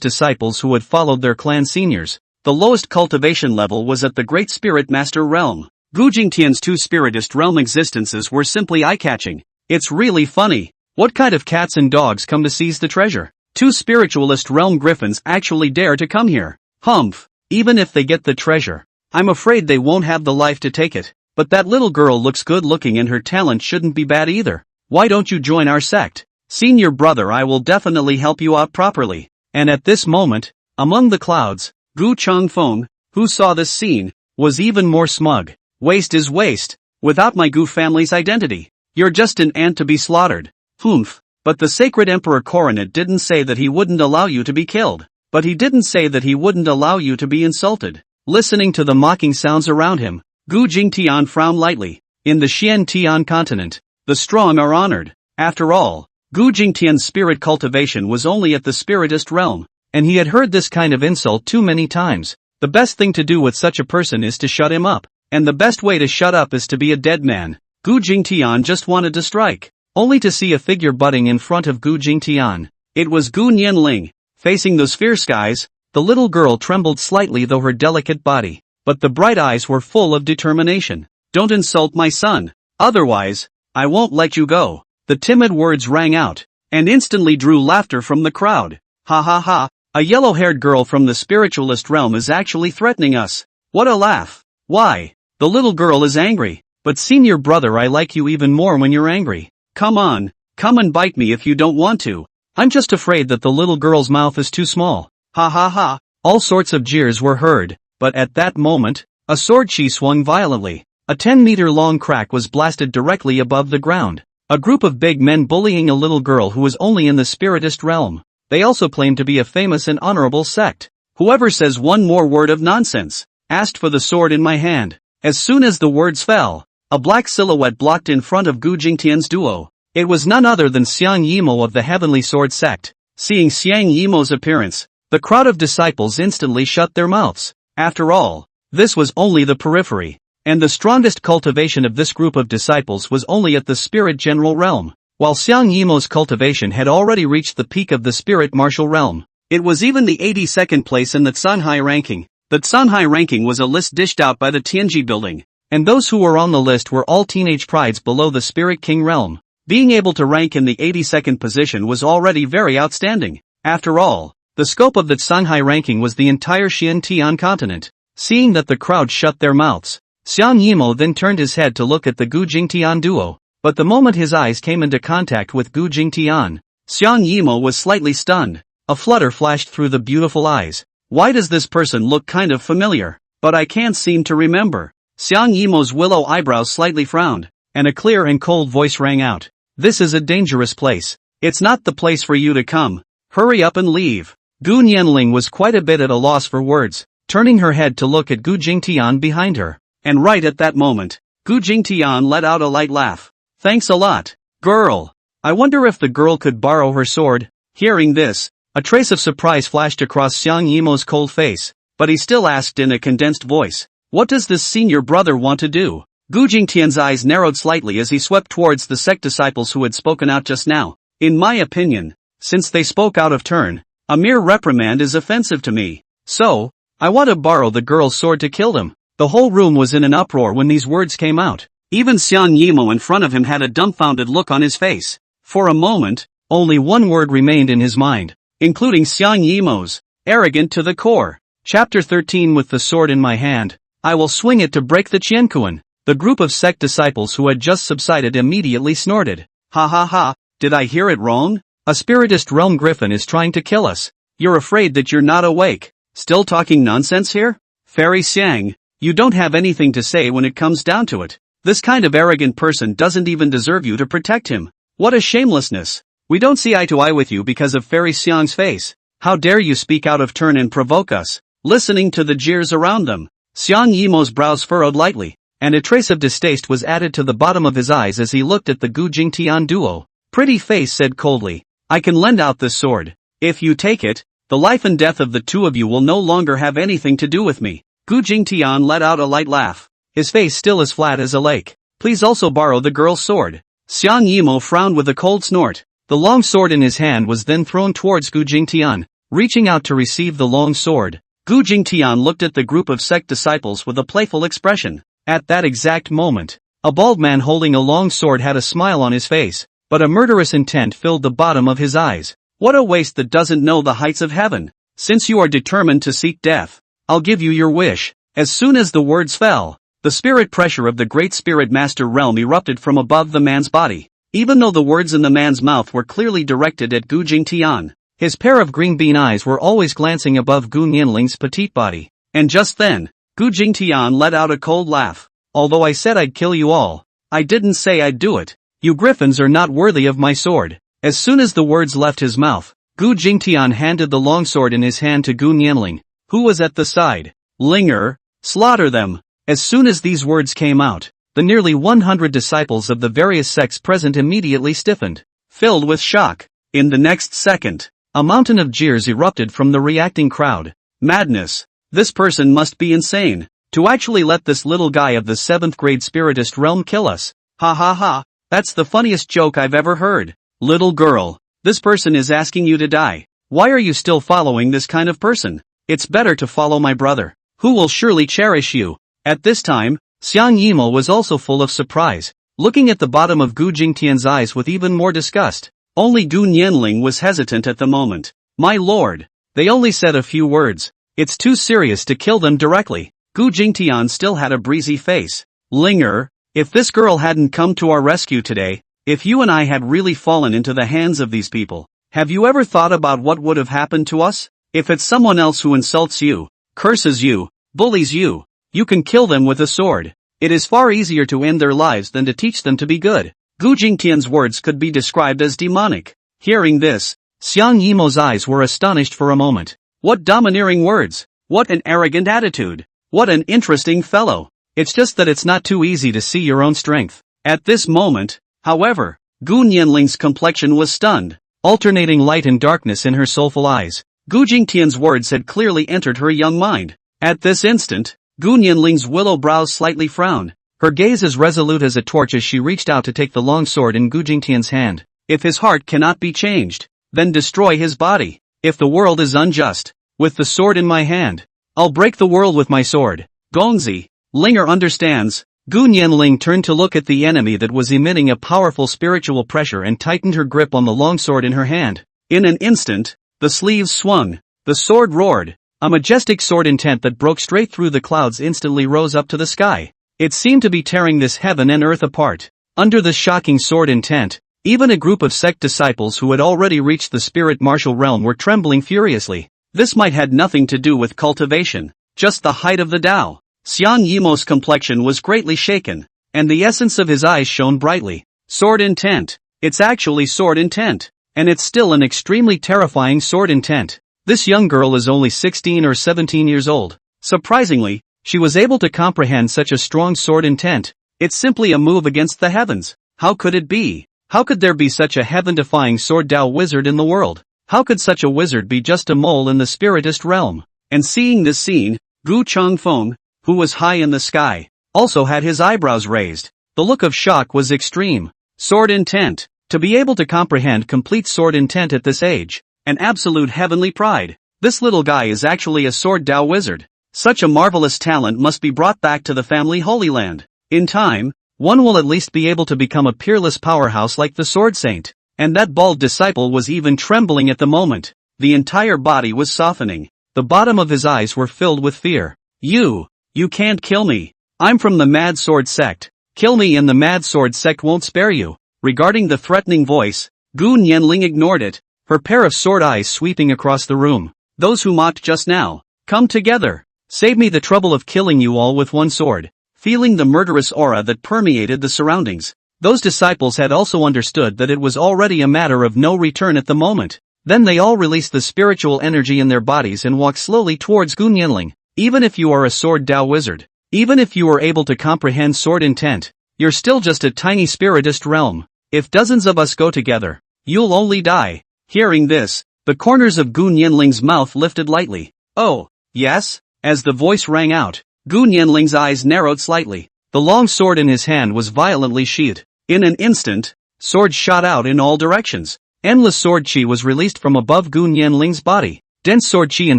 disciples who had followed their clan seniors, the lowest cultivation level was at the Great Spirit Master realm. Gu Jingtian's 2 Spiritist realm existences were simply eye-catching. It's really funny. What kind of cats and dogs come to seize the treasure? 2 Spiritualist realm griffins actually dare to come here. Humph. Even if they get the treasure, I'm afraid they won't have the life to take it. But that little girl looks good-looking and her talent shouldn't be bad either. Why don't you join our sect? Senior brother, I will definitely help you out properly. And at this moment, among the clouds, Gu Changfeng, who saw this scene, was even more smug. Waste is waste. Without my Gu family's identity, you're just an ant to be slaughtered. Humph. But the sacred Emperor Coronet didn't say that he wouldn't allow you to be killed. But he didn't say that he wouldn't allow you to be insulted. Listening to the mocking sounds around him, Gu Jingtian frowned lightly. In the Xian Tian continent, the strong are honored. After all, Gu Jingtian's spirit cultivation was only at the Spiritist realm, and he had heard this kind of insult too many times. The best thing to do with such a person is to shut him up, and the best way to shut up is to be a dead man. Gu Jingtian just wanted to strike, only to see a figure butting in front of Gu Jingtian. It was Gu Nianling. Facing those fierce skies, the little girl trembled slightly though her delicate body, but the bright eyes were full of determination. Don't insult my son, otherwise, I won't let you go. The timid words rang out, and instantly drew laughter from the crowd. Ha ha ha, a yellow-haired girl from the spiritualist realm is actually threatening us. What a laugh. Why? The little girl is angry, but senior brother, I like you even more when you're angry. Come on, come and bite me if you don't want to. I'm just afraid that the little girl's mouth is too small. Ha ha ha. All sorts of jeers were heard, but at that moment, a sword she swung violently. A 10-meter-long crack was blasted directly above the ground. A group of big men bullying a little girl who was only in the spiritist realm. They also claimed to be a famous and honorable sect. Whoever says one more word of nonsense, asked for the sword in my hand. As soon as the words fell, a black silhouette blocked in front of Gu Jingtian's duo. It was none other than Xiang Yimo of the Heavenly Sword sect. Seeing Xiang Yimo's appearance, the crowd of disciples instantly shut their mouths. After all, this was only the periphery, and the strongest cultivation of this group of disciples was only at the spirit general realm, while Xiang Yimo's cultivation had already reached the peak of the spirit martial realm. It was even the 82nd place in the Tsanhai ranking. The Tsanhai ranking was a list dished out by the Tianji building, and those who were on the list were all teenage prides below the Spirit King realm. Being able to rank in the 82nd position was already very outstanding. After all, the scope of the Tsanhai ranking was the entire Xian-Tian continent. Seeing that the crowd shut their mouths, Xiang Yimo then turned his head to look at the Gu Jingtian duo, but the moment his eyes came into contact with Gu Jingtian, Xiang Yimo was slightly stunned. A flutter flashed through the beautiful eyes. Why does this person look kind of familiar? But I can't seem to remember. Xiang Yimo's willow eyebrows slightly frowned, and a clear and cold voice rang out. This is a dangerous place. It's not the place for you to come. Hurry up and leave. Gu Nianling was quite a bit at a loss for words, turning her head to look at Gu Jingtian behind her. And right at that moment, Gu Jingtian let out a light laugh. Thanks a lot, girl. I wonder if the girl could borrow her sword. Hearing this, a trace of surprise flashed across Xiang Yimo's cold face, but he still asked in a condensed voice, what does this senior brother want to do? Gu Jingtian's eyes narrowed slightly as he swept towards the sect disciples who had spoken out just now. In my opinion, since they spoke out of turn, a mere reprimand is offensive to me. So, I want to borrow the girl's sword to kill them. The whole room was in an uproar when these words came out. Even Xiang Yimo in front of him had a dumbfounded look on his face. For a moment, only one word remained in his mind, including Xiang Yimo's, arrogant to the core. Chapter 13. With the sword in my hand, I will swing it to break the Qiankuan. The group of sect disciples who had just subsided immediately snorted. Ha ha ha, did I hear it wrong? A spiritist realm griffin is trying to kill us. You're afraid that you're not awake. Still talking nonsense here? Fairy Xiang, you don't have anything to say when it comes down to it. This kind of arrogant person doesn't even deserve you to protect him. What a shamelessness. We don't see eye to eye with you because of Fairy Xiang's face. How dare you speak out of turn and provoke us? Listening to the jeers around them, Xiang Yimo's brows furrowed lightly, and a trace of distaste was added to the bottom of his eyes as he looked at the Gu Jingtian duo. Pretty Face said coldly, I can lend out this sword. If you take it, the life and death of the two of you will no longer have anything to do with me. Gu Jingtian let out a light laugh, his face still as flat as a lake. Please also borrow the girl's sword. Xiang Yimo frowned with a cold snort. The long sword in his hand was then thrown towards Gu Jingtian. Reaching out to receive the long sword, Gu Jingtian looked at the group of sect disciples with a playful expression. At that exact moment, a bald man holding a long sword had a smile on his face, but a murderous intent filled the bottom of his eyes. What a waste that doesn't know the heights of heaven. Since you are determined to seek death, I'll give you your wish. As soon as the words fell, the spirit pressure of the great spirit master realm erupted from above the man's body. Even though the words in the man's mouth were clearly directed at Gu Jingtian, his pair of green bean eyes were always glancing above Gu Nianling's petite body. And just then, Gu Jingtian let out a cold laugh. Although I said I'd kill you all, I didn't say I'd do it. You griffins are not worthy of my sword. As soon as the words left his mouth, Gu Jingtian handed the long sword in his hand to Gu Nianling, who was at the side. Linger, slaughter them. As soon as these words came out, the nearly 100 disciples of the various sects present immediately stiffened, filled with shock. In the next second, a mountain of jeers erupted from the reacting crowd. Madness. This person must be insane. To actually let this little guy of the 7th grade spiritist realm kill us. Ha ha ha, that's the funniest joke I've ever heard. Little girl, this person is asking you to die. Why are you still following this kind of person? It's better to follow my brother, who will surely cherish you. At this time, Xiang Yimo was also full of surprise, looking at the bottom of Gu Jingtian's eyes with even more disgust. Only Gu Nianling was hesitant at the moment. My lord, they only said a few words. It's too serious to kill them directly. Gu Jingtian still had a breezy face. Linger, if this girl hadn't come to our rescue today, if you and I had really fallen into the hands of these people, Have you ever thought about what would have happened to us? If it's someone else who insults you, curses you, bullies you, you can kill them with a sword. It is far easier to end their lives than to teach them to be good. Gu Jingtian's words could be described as demonic. Hearing this, Xiang Yimo's eyes were astonished for a moment. What domineering words! What an arrogant attitude! What an interesting fellow! It's just that it's not too easy to see your own strength. At this moment, however, Gu Nianling's complexion was stunned, alternating light and darkness in her soulful eyes. Gu Jingtian's words had clearly entered her young mind. At this instant, Gu Nianling's willow brows slightly frowned, her gaze as resolute as a torch as she reached out to take the long sword in Gu Jingtian's hand. If his heart cannot be changed, then destroy his body. If the world is unjust, with the sword in my hand, I'll break the world with my sword. Gongzi, Linger understands. Gu Nianling turned to look at the enemy that was emitting a powerful spiritual pressure and tightened her grip on the long sword in her hand. In an instant, the sleeves swung, the sword roared. A majestic sword intent that broke straight through the clouds instantly rose up to the sky. It seemed to be tearing this heaven and earth apart. Under the shocking sword intent, even a group of sect disciples who had already reached the spirit martial realm were trembling furiously. This might had nothing to do with cultivation, just the height of the Tao. Xiang Yimo's complexion was greatly shaken, and the essence of his eyes shone brightly. Sword intent. It's actually sword intent, and it's still an extremely terrifying sword intent. This young girl is only 16 or 17 years old. Surprisingly, she was able to comprehend such a strong sword intent. It's simply a move against the heavens. How could it be? How could there be such a heaven-defying sword Tao wizard in the world? How could such a wizard be just a mole in the spiritist realm? And seeing this scene, Gu Changfeng, who was high in the sky, also had his eyebrows raised. The look of shock was extreme. Sword intent. To be able to comprehend complete sword intent at this age. An absolute heavenly pride. This little guy is actually a sword Tao wizard. Such a marvelous talent must be brought back to the family Holy Land. In time, one will at least be able to become a peerless powerhouse like the Sword Saint. And that bald disciple was even trembling at the moment. The entire body was softening. The bottom of his eyes were filled with fear. You can't kill me. I'm from the Mad Sword Sect. Kill me and the Mad Sword Sect won't spare you. Regarding the threatening voice, Gu Nianling ignored it, her pair of sword eyes sweeping across the room. Those who mocked just now, come together. Save me the trouble of killing you all with one sword. Feeling the murderous aura that permeated the surroundings, those disciples had also understood that it was already a matter of no return at the moment. Then they all released the spiritual energy in their bodies and walked slowly towards Gu Nianling. Even if you are a sword Tao wizard, even if you are able to comprehend sword intent, you're still just a tiny spiritist realm. If dozens of us go together, you'll only die. Hearing this, the corners of Gu Nianling's mouth lifted lightly. Oh, yes? As the voice rang out, Gu Nianling's eyes narrowed slightly. The long sword in his hand was violently sheathed. In an instant, swords shot out in all directions. Endless sword chi was released from above Gu Nianling's body. Dense sword chi in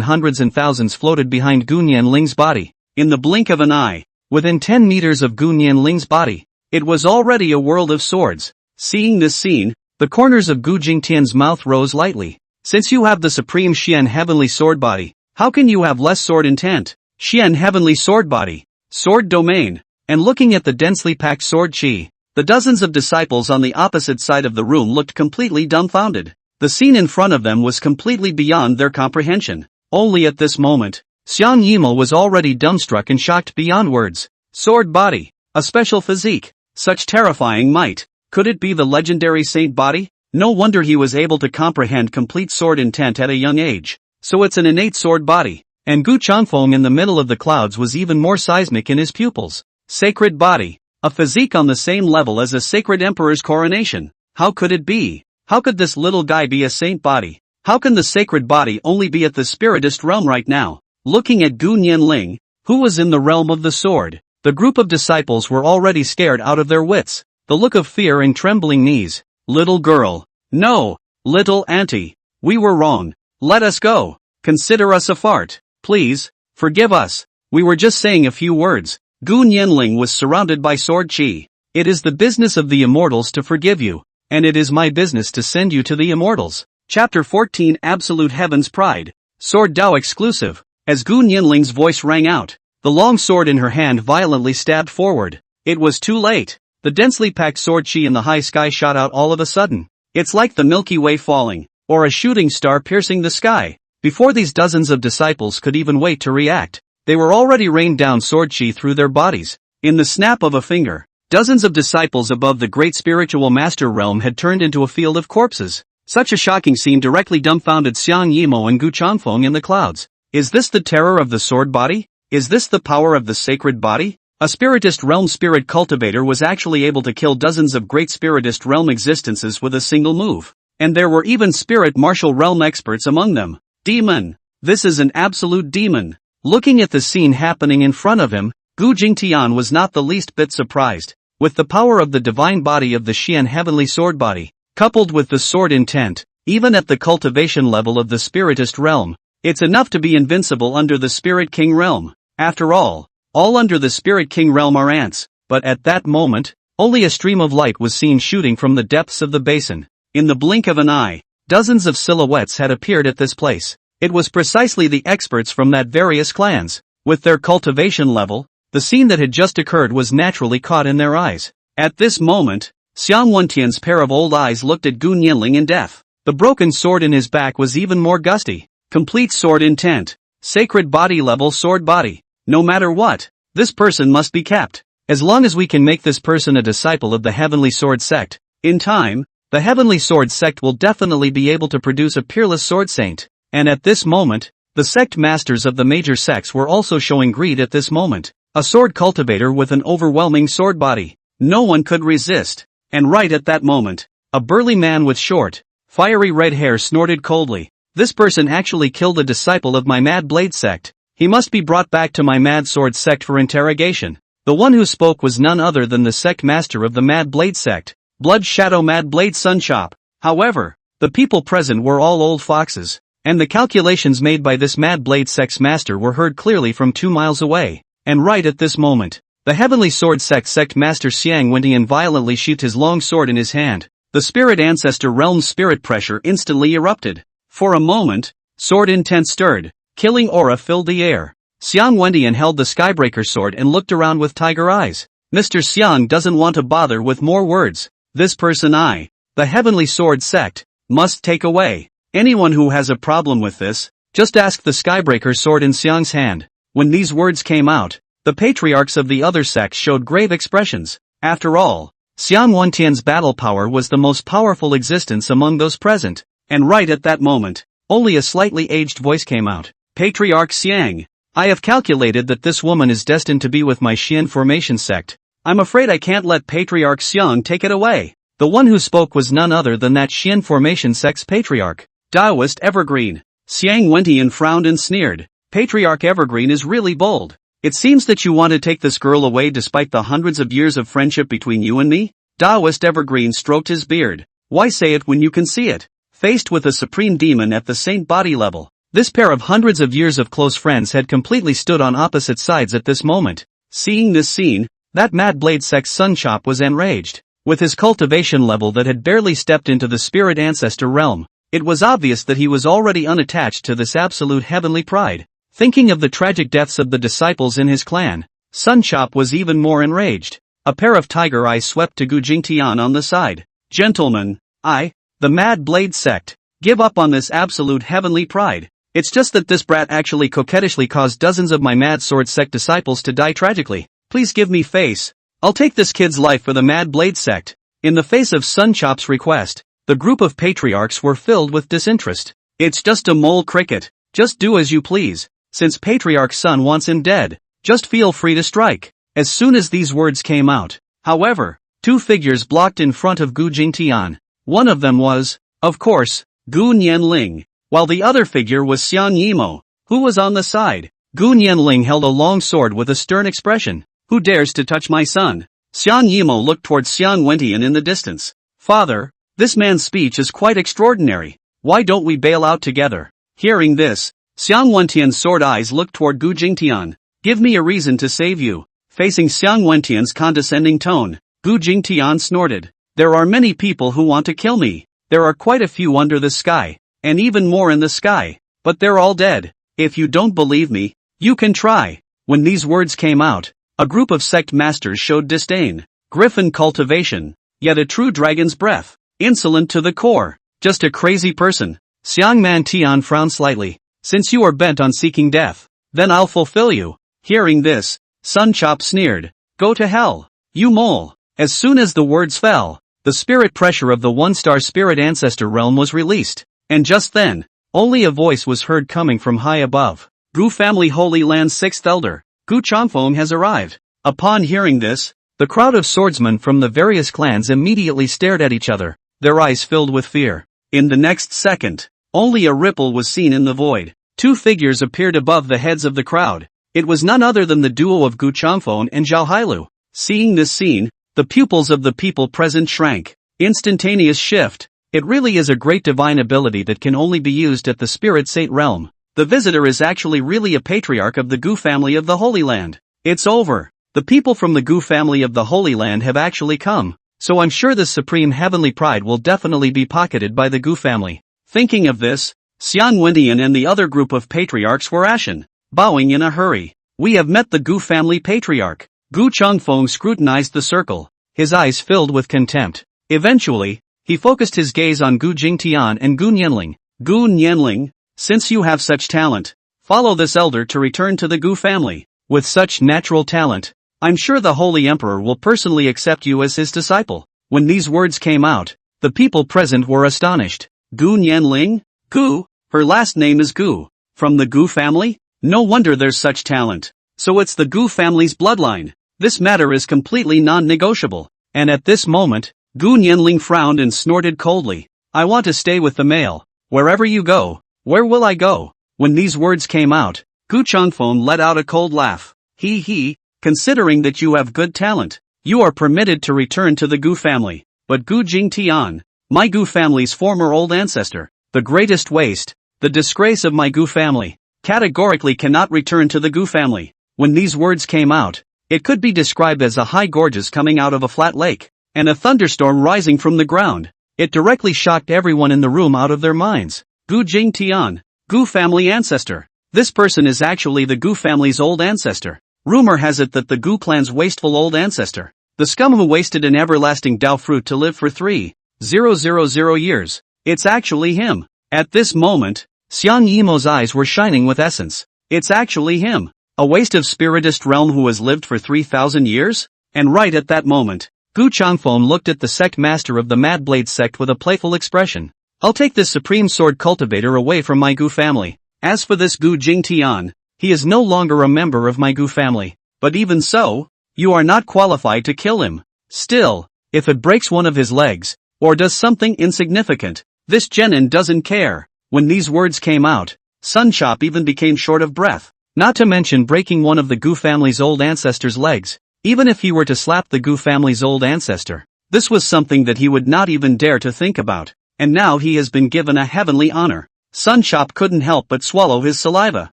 hundreds and thousands floated behind Gu Nianling's body. In the blink of an eye, within 10 meters of Gu Nianling's body, it was already a world of swords. Seeing this scene, the corners of Gu Jingtian's mouth rose lightly. Since you have the supreme Xian heavenly sword body, how can you have less sword intent? Xian heavenly sword body, sword domain, and looking at the densely packed sword chi, the dozens of disciples on the opposite side of the room looked completely dumbfounded. The scene in front of them was completely beyond their comprehension. Only at this moment, Xiang Yimo was already dumbstruck and shocked beyond words. Sword body, a special physique, such terrifying might. Could it be the legendary saint body? No wonder he was able to comprehend complete sword intent at a young age. So it's an innate sword body. And Gu Changfeng in the middle of the clouds was even more seismic in his pupils. Sacred body. A physique on the same level as a sacred emperor's coronation. How could it be? How could this little guy be a saint body? How can the sacred body only be at the spiritist realm right now? Looking at Gu Nianling, who was in the realm of the sword, the group of disciples were already scared out of their wits. The look of fear and trembling knees. Little girl. No, little auntie. We were wrong. Let us go. Consider us a fart. Please, forgive us. We were just saying a few words. Gu Nianling was surrounded by sword chi. It is the business of the immortals to forgive you, and it is my business to send you to the immortals. Chapter 14 Absolute Heaven's Pride. Sword Dao exclusive. As Gu Nianling's voice rang out, the long sword in her hand violently stabbed forward. It was too late. The densely packed sword chi in the high sky shot out all of a sudden. It's like the Milky Way falling. or a shooting star piercing the sky. Before these dozens of disciples could even wait to react, they were already rained down sword chi through their bodies. In the snap of a finger, dozens of disciples above the great spiritual master realm had turned into a field of corpses. Such a shocking scene directly dumbfounded Xiang Yimo and Gu Chanfeng in the clouds. Is this the terror of the sword body? Is this the power of the sacred body? A spiritist realm spirit cultivator was actually able to kill dozens of great spiritist realm existences with a single move. And there were even spirit martial realm experts among them. Demon! This is an absolute demon! Looking at the scene happening in front of him, Gu Jingtian was not the least bit surprised. With the power of the divine body of the Xian heavenly sword body, coupled with the sword intent, even at the cultivation level of the spiritist realm, it's enough to be invincible under the Spirit King realm. After all under the Spirit King realm are ants. But at that moment, only a stream of light was seen shooting from the depths of the basin. In the blink of an eye, dozens of silhouettes had appeared at this place. It was precisely the experts from that various clans. With their cultivation level, the scene that had just occurred was naturally caught in their eyes. At this moment, Xiang Wentian's pair of old eyes looked at Gu Nianling in death. The broken sword in his back was even more gusty. Complete sword intent. Sacred body level sword body. No matter what, this person must be kept. As long as we can make this person a disciple of the Heavenly Sword sect, in time, the Heavenly Sword sect will definitely be able to produce a peerless sword saint. And at this moment, the sect masters of the major sects were also showing greed at this moment. A sword cultivator with an overwhelming sword body. No one could resist. And right at that moment, a burly man with short, fiery red hair snorted coldly. This person actually killed a disciple of my Mad Blade sect. He must be brought back to my Mad Sword sect for interrogation. The one who spoke was none other than the sect master of the Mad Blade sect, Blood Shadow Mad Blade Sunchop. However, the people present were all old foxes, and the calculations made by this Mad Blade sect's master were heard clearly from 2 miles away. And right at this moment, the Heavenly Sword sect master Xiang Wentian violently sheathed his long sword in his hand. The spirit ancestor realm's spirit pressure instantly erupted. For a moment, sword intent stirred. Killing aura filled the air. Xiang Wentian held the Skybreaker sword and looked around with tiger eyes. Mr. Xiang doesn't want to bother with more words. This person the Heavenly Sword sect, must take away. Anyone who has a problem with this, just ask the Skybreaker sword in Xiang's hand. When these words came out, the patriarchs of the other sects showed grave expressions. After all, Xiang Wentian's battle power was the most powerful existence among those present. And right at that moment, only a slightly aged voice came out. Patriarch Xiang, I have calculated that this woman is destined to be with my Xian formation sect. I'm afraid I can't let Patriarch Xiang take it away. The one who spoke was none other than that Xian formation sect's patriarch, Taoist Evergreen. Xiang Wentian frowned and sneered. Patriarch Evergreen is really bold. It seems that you want to take this girl away despite the hundreds of years of friendship between you and me? Taoist Evergreen stroked his beard. Why say it when you can see it? Faced with a supreme demon at the saint body level, this pair of hundreds of years of close friends had completely stood on opposite sides at this moment. Seeing this scene, that Mad Blade sect's Sunchop was enraged. With his cultivation level that had barely stepped into the spirit ancestor realm, it was obvious that he was already unattached to this absolute heavenly pride. Thinking of the tragic deaths of the disciples in his clan, Sunchop was even more enraged. A pair of tiger eyes swept to Gu Jingtian on the side. Gentlemen, the Mad Blade sect, give up on this absolute heavenly pride. It's just that this brat actually coquettishly caused dozens of my Mad Sword sect disciples to die tragically. Please give me face. I'll take this kid's life for the Mad Blade sect. In the face of Sunchop's request, the group of patriarchs were filled with disinterest. It's just a mole cricket. Just do as you please. Since Patriarch Sun wants him dead, just feel free to strike. As soon as these words came out, however, 2 figures blocked in front of Gu Jingtian. One of them was, of course, Gu Nianling, while the other figure was Xiang Yimo, who was on the side. Gu Nianling held a long sword with a stern expression. Who dares to touch my son? Xiang Yimo looked towards Xiang Wentian in the distance. Father, this man's speech is quite extraordinary. Why don't we bail out together? Hearing this, Xiang Wentian's sword eyes looked toward Gu Jingtian. Give me a reason to save you. Facing Xiang Wentian's condescending tone, Gu Jingtian snorted. There are many people who want to kill me. There are quite a few under the sky, and even more in the sky, but they're all dead. If you don't believe me, you can try. When these words came out, a group of sect masters showed disdain. Griffin cultivation, yet a true dragon's breath. Insolent to the core. Just a crazy person. Xiangman Tian frowned slightly. Since you are bent on seeking death, then I'll fulfill you. Hearing this, Sun Chop sneered. Go to hell, you mole. As soon as the words fell, the spirit pressure of the one-star spirit ancestor realm was released. And just then, only a voice was heard coming from high above. Gu family Holy Land's sixth elder, Gu Changfeng has arrived. Upon hearing this, the crowd of swordsmen from the various clans immediately stared at each other, their eyes filled with fear. In the next second, only a ripple was seen in the void. Two figures appeared above the heads of the crowd. It was none other than the duo of Gu Changfeng and Zhao Hailu. Seeing this scene, the pupils of the people present shrank. Instantaneous shift. It really is a great divine ability that can only be used at the Spirit Saint realm. The visitor is actually really a patriarch of the Gu family of the Holy Land. It's over. The people from the Gu family of the Holy Land have actually come, so I'm sure this supreme heavenly pride will definitely be pocketed by the Gu family. Thinking of this, Xian Wendian and the other group of patriarchs were ashen, bowing in a hurry. We have met the Gu family patriarch. Gu Changfeng scrutinized the circle, his eyes filled with contempt. Eventually, he focused his gaze on Gu Jingtian and Gu Nianling. Gu Nianling, since you have such talent, follow this elder to return to the Gu family. With such natural talent, I'm sure the Holy Emperor will personally accept you as his disciple. When these words came out, the people present were astonished. Gu Nianling? Gu? Her last name is Gu. From the Gu family? No wonder there's such talent. So it's the Gu family's bloodline. This matter is completely non-negotiable. And at this moment, Gu Nianling frowned and snorted coldly. I want to stay with the male. Wherever you go, where will I go? When these words came out, Gu Changfeng let out a cold laugh. He, considering that you have good talent, you are permitted to return to the Gu family. But Gu Jingtian, my Gu family's former old ancestor, the greatest waste, the disgrace of my Gu family, categorically cannot return to the Gu family. When these words came out, it could be described as a high gorges coming out of a flat lake, and a thunderstorm rising from the ground. It directly shocked everyone in the room out of their minds. Gu Jingtian, Gu family ancestor. This person is actually the Gu family's old ancestor. Rumor has it that the Gu clan's wasteful old ancestor, the scum who wasted an everlasting Dao fruit to live for 3,000 years. It's actually him. At this moment, Xiang Yimo's eyes were shining with essence. It's actually him. A waste of spiritist realm who has lived for 3,000 years? And right at that moment, Gu Changfeng looked at the sect master of the Mad Blade sect with a playful expression. I'll take this supreme sword cultivator away from my Gu family. As for this Gu Jingtian, he is no longer a member of my Gu family. But even so, you are not qualified to kill him. Still, if it breaks one of his legs, or does something insignificant, this genin doesn't care. When these words came out, Sun Chop even became short of breath. Not to mention breaking one of the Gu family's old ancestor's legs. Even if he were to slap the Gu family's old ancestor, this was something that he would not even dare to think about. And now he has been given a heavenly honor. Sun Chop couldn't help but swallow his saliva.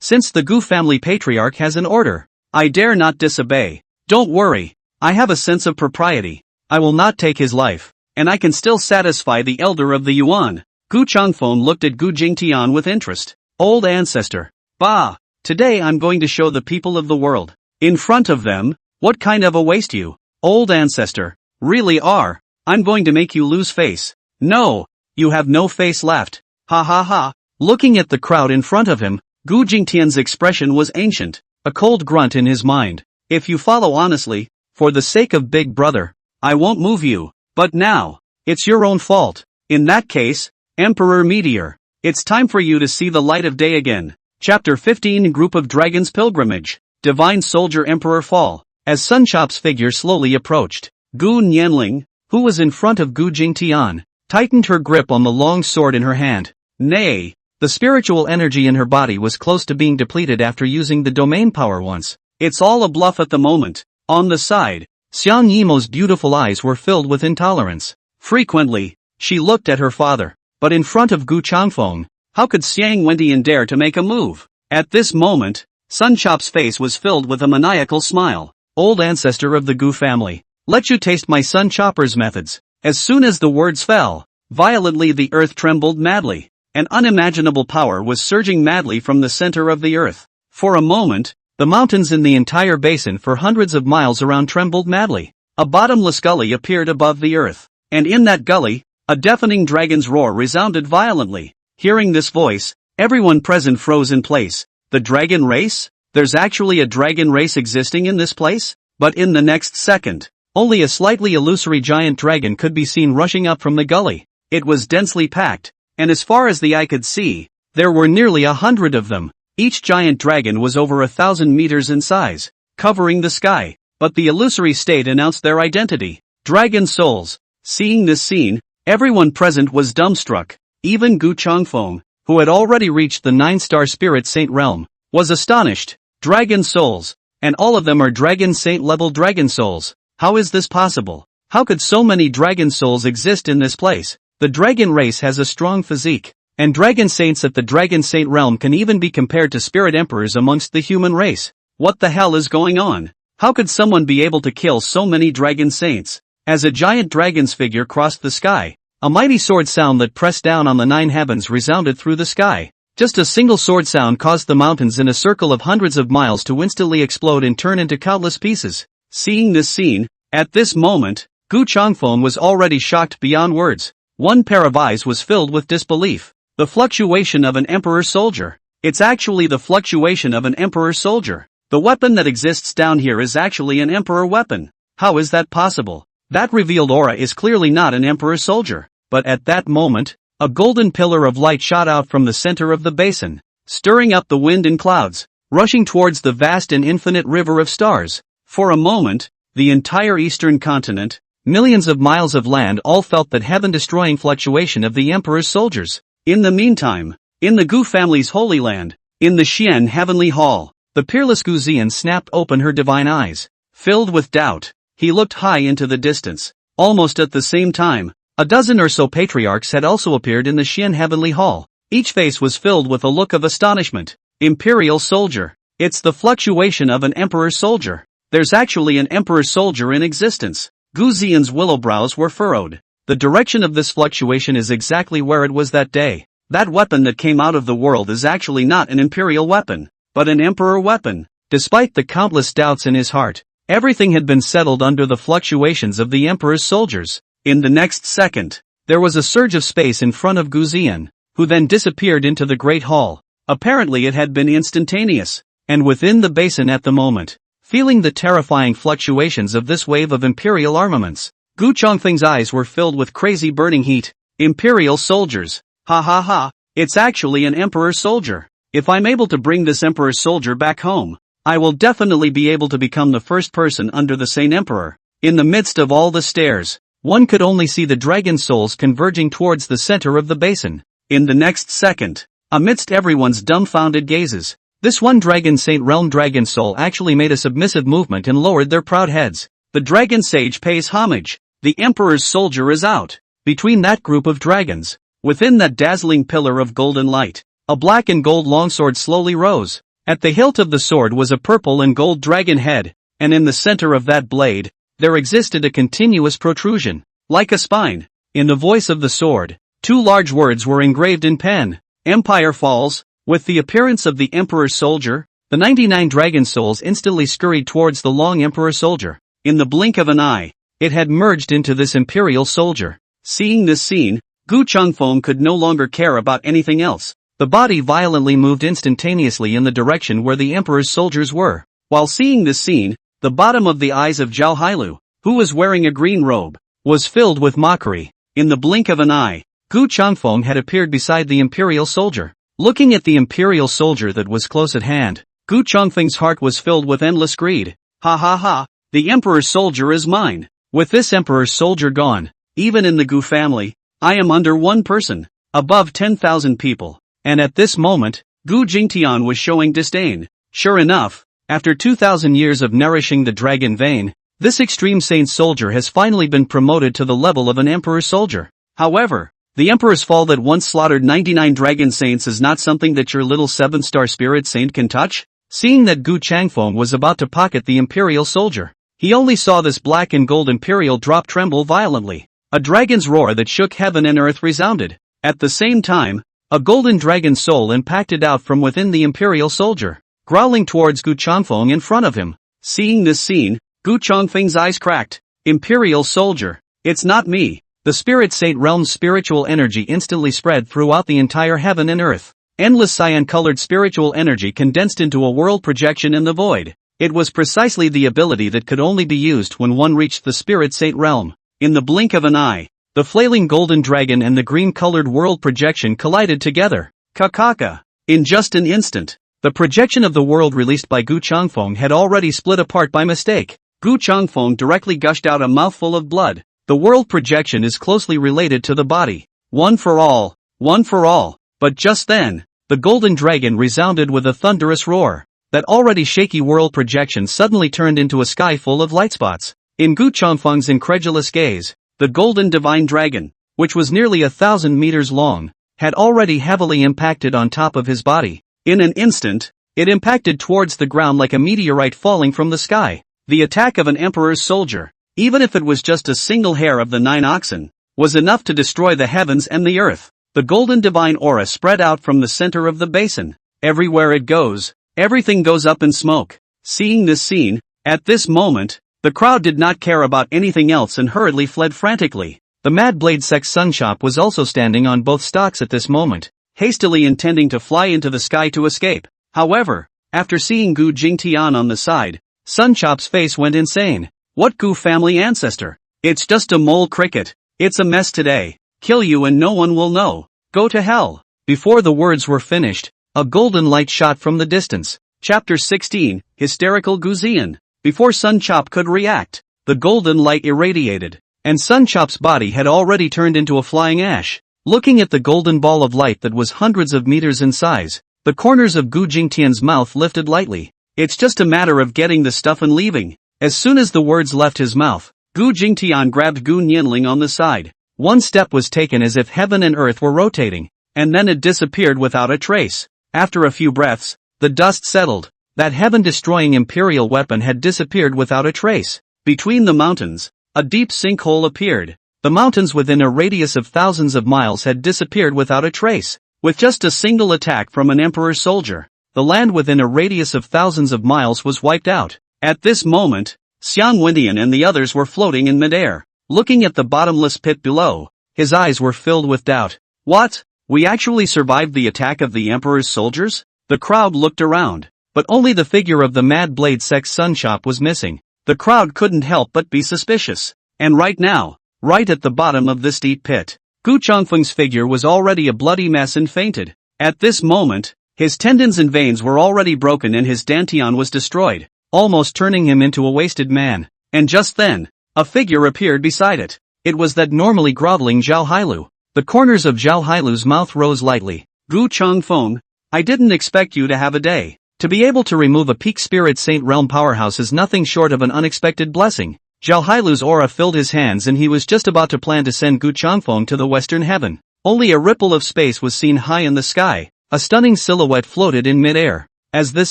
Since the Gu family patriarch has an order, I dare not disobey. Don't worry, I have a sense of propriety. I will not take his life, and I can still satisfy the elder of the Yuan. Gu Changfeng looked at Gu Jingtian with interest. Old ancestor. Bah! Today I'm going to show the people of the world, in front of them, what kind of a waste you, old ancestor, really are. I'm going to make you lose face. No, you have no face left. Ha ha ha. Looking at the crowd in front of him, Gu Jingtian's expression was ancient, a cold grunt in his mind. If you follow honestly, for the sake of Big Brother, I won't move you. But now, it's your own fault. In that case, Emperor Meteor, it's time for you to see the light of day again. Chapter 15 Group of Dragons Pilgrimage. Divine Soldier Emperor Fall. As Sun Chop's figure slowly approached, Gu Nianling, who was in front of Gu Jingtian, tightened her grip on the long sword in her hand. Nay, the spiritual energy in her body was close to being depleted after using the domain power once. It's all a bluff at the moment. On the side, Xiang Yimo's beautiful eyes were filled with intolerance. Frequently, she looked at her father, but in front of Gu Changfeng, how could Xiang Wendian dare to make a move? At this moment, Sun Chop's face was filled with a maniacal smile. Old ancestor of the Gu family, let you taste my Sun Chopper's methods. As soon as the words fell, violently the earth trembled madly. An unimaginable power was surging madly from the center of the earth. For a moment, the mountains in the entire basin for hundreds of miles around trembled madly. A bottomless gully appeared above the earth, and in that gully, A deafening dragon's roar resounded violently. Hearing this voice, everyone present froze in place. The dragon race? There's actually a dragon race existing in this place? But in the next second, only a slightly illusory giant dragon could be seen rushing up from the gully. It was densely packed, and as far as the eye could see, there were nearly 100 of them. Each giant dragon was over 1,000 meters in size, covering the sky, but the illusory state announced their identity. Dragon souls. Seeing this scene, everyone present was dumbstruck. Even Gu Changfeng, who had already reached the 9-star spirit saint realm, was astonished. Dragon souls. And all of them are dragon saint level dragon souls. How is this possible? How could so many dragon souls exist in this place? The dragon race has a strong physique, and dragon saints at the dragon saint realm can even be compared to spirit emperors amongst the human race. What the hell is going on? How could someone be able to kill so many dragon saints? As a giant dragon's figure crossed the sky, a mighty sword sound that pressed down on the 9 heavens resounded through the sky. Just a single sword sound caused the mountains in a circle of hundreds of miles to instantly explode and turn into countless pieces. Seeing this scene, at this moment, Gu Changfeng was already shocked beyond words. One pair of eyes was filled with disbelief. The fluctuation of an emperor soldier. It's actually the fluctuation of an emperor soldier. The weapon that exists down here is actually an emperor weapon. How is that possible? That revealed aura is clearly not an emperor soldier. But at that moment, a golden pillar of light shot out from the center of the basin, stirring up the wind and clouds, rushing towards the vast and infinite river of stars. For a moment, the entire eastern continent, millions of miles of land all felt that heaven-destroying fluctuation of the emperor's soldiers. In the meantime, in the Gu family's holy land, in the Xian heavenly hall, the peerless Gu Zian snapped open her divine eyes. Filled with doubt, he looked high into the distance. Almost at the same time, a dozen or so patriarchs had also appeared in the Xian heavenly hall. Each face was filled with a look of astonishment. Imperial soldier. It's the fluctuation of an emperor soldier. There's actually an emperor soldier in existence. Gu Zian's willow brows were furrowed. The direction of this fluctuation is exactly where it was that day. That weapon that came out of the world is actually not an imperial weapon, but an emperor weapon. Despite the countless doubts in his heart, everything had been settled under the fluctuations of the emperor's soldiers. In the next second, there was a surge of space in front of Gu Zian, who then disappeared into the great hall. Apparently it had been instantaneous, and within the basin at the moment, feeling the terrifying fluctuations of this wave of imperial armaments, Gu Changfeng's eyes were filled with crazy burning heat. Imperial soldiers. Ha ha ha, it's actually an emperor soldier. If I'm able to bring this emperor soldier back home, I will definitely be able to become the first person under the sane emperor. In the midst of all the stares, one could only see the dragon souls converging towards the center of the basin. In the next second, amidst everyone's dumbfounded gazes, this one dragon saint realm dragon soul actually made a submissive movement and lowered their proud heads. The dragon sage pays homage. The emperor's soldier is out. Between that group of dragons, within that dazzling pillar of golden light, a black and gold longsword slowly rose. At the hilt of the sword was a purple and gold dragon head, and in the center of that blade, there existed a continuous protrusion, like a spine. In the voice of the sword, 2 large words were engraved in pen. Empire falls. With the appearance of the emperor's soldier, the 99 dragon souls instantly scurried towards the long emperor soldier. In the blink of an eye, it had merged into this imperial soldier. Seeing this scene, Gu Changfeng could no longer care about anything else. The body violently moved instantaneously in the direction where the emperor's soldiers were. While seeing this scene, the bottom of the eyes of Zhao Hailu, who was wearing a green robe, was filled with mockery. In the blink of an eye, Gu Changfeng had appeared beside the imperial soldier. Looking at the imperial soldier that was close at hand, Gu Changfeng's heart was filled with endless greed. Ha ha ha, the emperor's soldier is mine. With this emperor's soldier gone, even in the Gu family, I am under one person, above 10,000 people. And at this moment, Gu Jingtian was showing disdain. Sure enough, after 2,000 years of nourishing the dragon vein, this extreme saint soldier has finally been promoted to the level of an emperor soldier. However, the emperor's fall that once slaughtered 99 dragon saints is not something that your little 7-star spirit saint can touch. Seeing that Gu Changfeng was about to pocket the imperial soldier, he only saw this black and gold imperial drop tremble violently. A dragon's roar that shook heaven and earth resounded. At the same time, a golden dragon soul impacted out from within the imperial soldier, growling towards Gu Changfeng in front of him. Seeing this scene, Gu Changfeng's eyes cracked. Imperial soldier. It's not me. The spirit saint realm's spiritual energy instantly spread throughout the entire heaven and earth. Endless cyan-colored spiritual energy condensed into a world projection in the void. It was precisely the ability that could only be used when one reached the spirit saint realm. In the blink of an eye, the flailing golden dragon and the green-colored world projection collided together. Kakaka. In just an instant, the projection of the world released by Gu Changfeng had already split apart by mistake. Gu Changfeng directly gushed out a mouthful of blood. The world projection is closely related to the body. One for all, one for all. But just then, the golden dragon resounded with a thunderous roar. That already shaky world projection suddenly turned into a sky full of light spots. In Gu Changfeng's incredulous gaze, the golden divine dragon, which was nearly 1,000 meters long, had already heavily impacted on top of his body. In an instant, it impacted towards the ground like a meteorite falling from the sky. The attack of an emperor's soldier, even if it was just a single hair of the 9 oxen, was enough to destroy the heavens and the earth. The golden divine aura spread out from the center of the basin. Everywhere it goes, everything goes up in smoke. Seeing this scene, at this moment, the crowd did not care about anything else and hurriedly fled frantically. The Mad Blade Sect's Sun Shop was also standing on both stalks at this moment, hastily intending to fly into the sky to escape. However, after seeing Gu Jingtian on the side, Sun Shop's face went insane. What Gu family ancestor? It's just a mole cricket. It's a mess today. Kill you and no one will know. Go to hell. Before the words were finished, a golden light shot from the distance. Chapter 16, Hysterical Guzian. Before Sun Chop could react, the golden light irradiated, and Sun Chop's body had already turned into a flying ash. Looking at the golden ball of light that was hundreds of meters in size, the corners of Gu Jingtian's mouth lifted lightly. It's just a matter of getting the stuff and leaving. As soon as the words left his mouth, Gu Jingtian grabbed Gu Nianling on the side. One step was taken as if heaven and earth were rotating, and then it disappeared without a trace. After a few breaths, the dust settled. That heaven-destroying imperial weapon had disappeared without a trace. Between the mountains, a deep sinkhole appeared. The mountains within a radius of thousands of miles had disappeared without a trace. With just a single attack from an emperor's soldier, the land within a radius of thousands of miles was wiped out. At this moment, Xiang Wendian and the others were floating in midair. Looking at the bottomless pit below, his eyes were filled with doubt. What? We actually survived the attack of the emperor's soldiers? The crowd looked around, but only the figure of the Mad Blade Sect's Sun Shop was missing. The crowd couldn't help but be suspicious. And right now, right at the bottom of this deep pit, Gu Changfeng's figure was already a bloody mess and fainted. At this moment, his tendons and veins were already broken and his dantian was destroyed, almost turning him into a wasted man. And just then, a figure appeared beside it. It was that normally groveling Zhao Hailu. The corners of Zhao Hailu's mouth rose lightly. Gu Changfeng, I didn't expect you to have a day. To be able to remove a peak spirit saint realm powerhouse is nothing short of an unexpected blessing. Zhao Hailu's aura filled his hands and he was just about to plan to send Gu Changfeng to the western heaven. Only a ripple of space was seen high in the sky. A stunning silhouette floated in midair. As this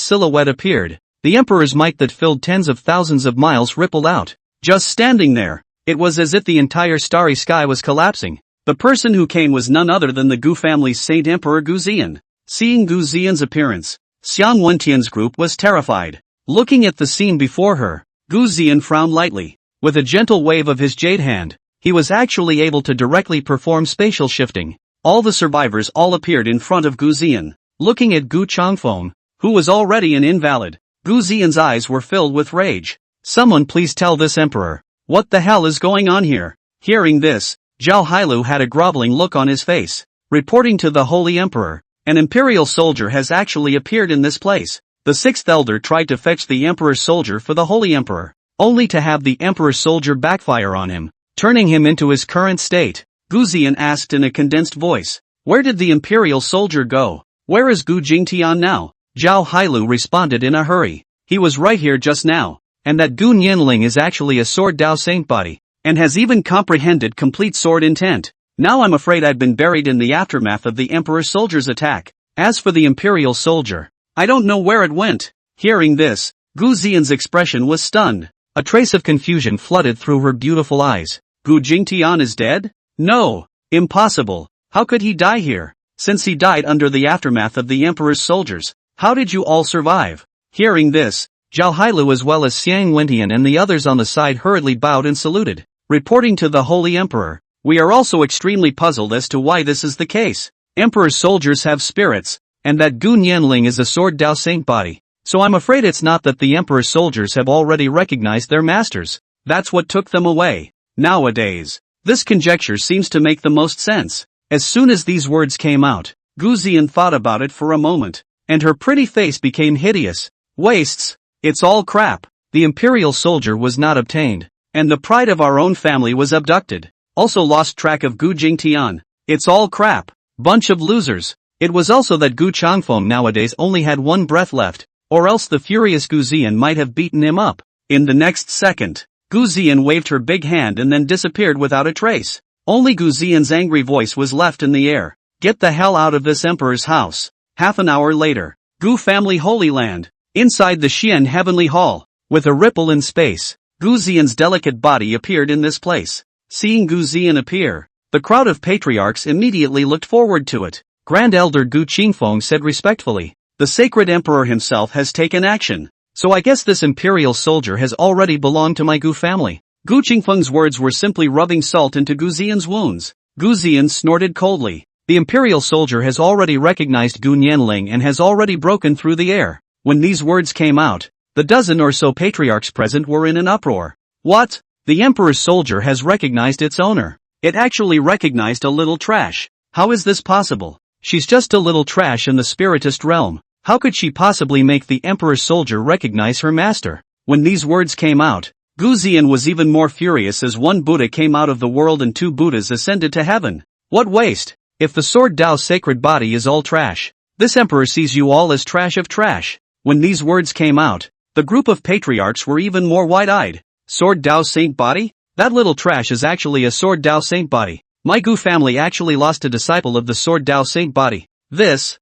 silhouette appeared, the emperor's might that filled tens of thousands of miles rippled out. Just standing there, it was as if the entire starry sky was collapsing. The person who came was none other than the Gu family's Saint Emperor Guzian. Seeing Guzian's appearance, Xiang Wentian's group was terrified. Looking at the scene before her, Guzian frowned lightly. With a gentle wave of his jade hand, he was actually able to directly perform spatial shifting. All the survivors all appeared in front of Guzian. Looking at Gu Changfeng, who was already an invalid, Guzian's eyes were filled with rage. Someone please tell this emperor, what the hell is going on here? Hearing this, Zhao Hailu had a groveling look on his face. Reporting to the Holy Emperor, an imperial soldier has actually appeared in this place. The sixth elder tried to fetch the emperor's soldier for the Holy Emperor, only to have the emperor's soldier backfire on him, turning him into his current state. Guzian asked in a condensed voice, where did the imperial soldier go? Where is Gu Jingtian now? Zhao Hailu responded in a hurry. He was right here just now, and that Gu Nianling is actually a sword Dao Saint body, and has even comprehended complete sword intent. Now I'm afraid I've been buried in the aftermath of the emperor's soldier's attack. As for the imperial soldier, I don't know where it went. Hearing this, Guzian's expression was stunned. A trace of confusion flooded through her beautiful eyes. Gu Jingtian is dead? No. Impossible. How could he die here? Since he died under the aftermath of the emperor's soldiers, how did you all survive? Hearing this, Zhao Hailu as well as Xiang Wentian and the others on the side hurriedly bowed and saluted. Reporting to the Holy Emperor, We are also extremely puzzled as to why this is the case. Emperor's soldiers have spirits, and that Gu Nianling is a sword Dao saint body. So I'm afraid it's not that the Emperor's soldiers have already recognized their masters. That's what took them away. Nowadays, this conjecture seems to make the most sense. As soon as these words came out, Gu Zian thought about it for a moment, and her pretty face became hideous. Wastes. It's all crap. The imperial soldier was not obtained, and the pride of our own family was abducted. Also lost track of Gu Jingtian. It's all crap. Bunch of losers. It was also that Gu Changfeng nowadays only had one breath left, or else the furious Gu Zian might have beaten him up. In the next second, Gu Zian waved her big hand and then disappeared without a trace. Only Gu Zian's angry voice was left in the air. Get the hell out of this emperor's house. Half an hour later, Gu family Holy Land. Inside the Xian Heavenly Hall, with a ripple in space, Gu Zian's delicate body appeared in this place. Seeing Gu Zian appear, the crowd of patriarchs immediately looked forward to it. Grand Elder Gu Qingfeng said respectfully, the sacred emperor himself has taken action, so I guess this imperial soldier has already belonged to my Gu family. Gu Qingfeng's words were simply rubbing salt into Gu Zian's wounds. Gu Zian snorted coldly. The imperial soldier has already recognized Gu Nianling and has already broken through the air. When these words came out, the dozen or so patriarchs present were in an uproar. What? The emperor's soldier has recognized its owner. It actually recognized a little trash. How is this possible? She's just a little trash in the spiritist realm. How could she possibly make the emperor's soldier recognize her master? When these words came out, Gu Zian was even more furious as one Buddha came out of the world and two Buddhas ascended to heaven. What waste! If the sword Dao's sacred body is all trash, this emperor sees you all as trash of trash. When these words came out, the group of patriarchs were even more wide-eyed. Sword Dao saint body? That little trash is actually a sword Dao saint body. My Gu family actually lost a disciple of the sword Dao saint body. This,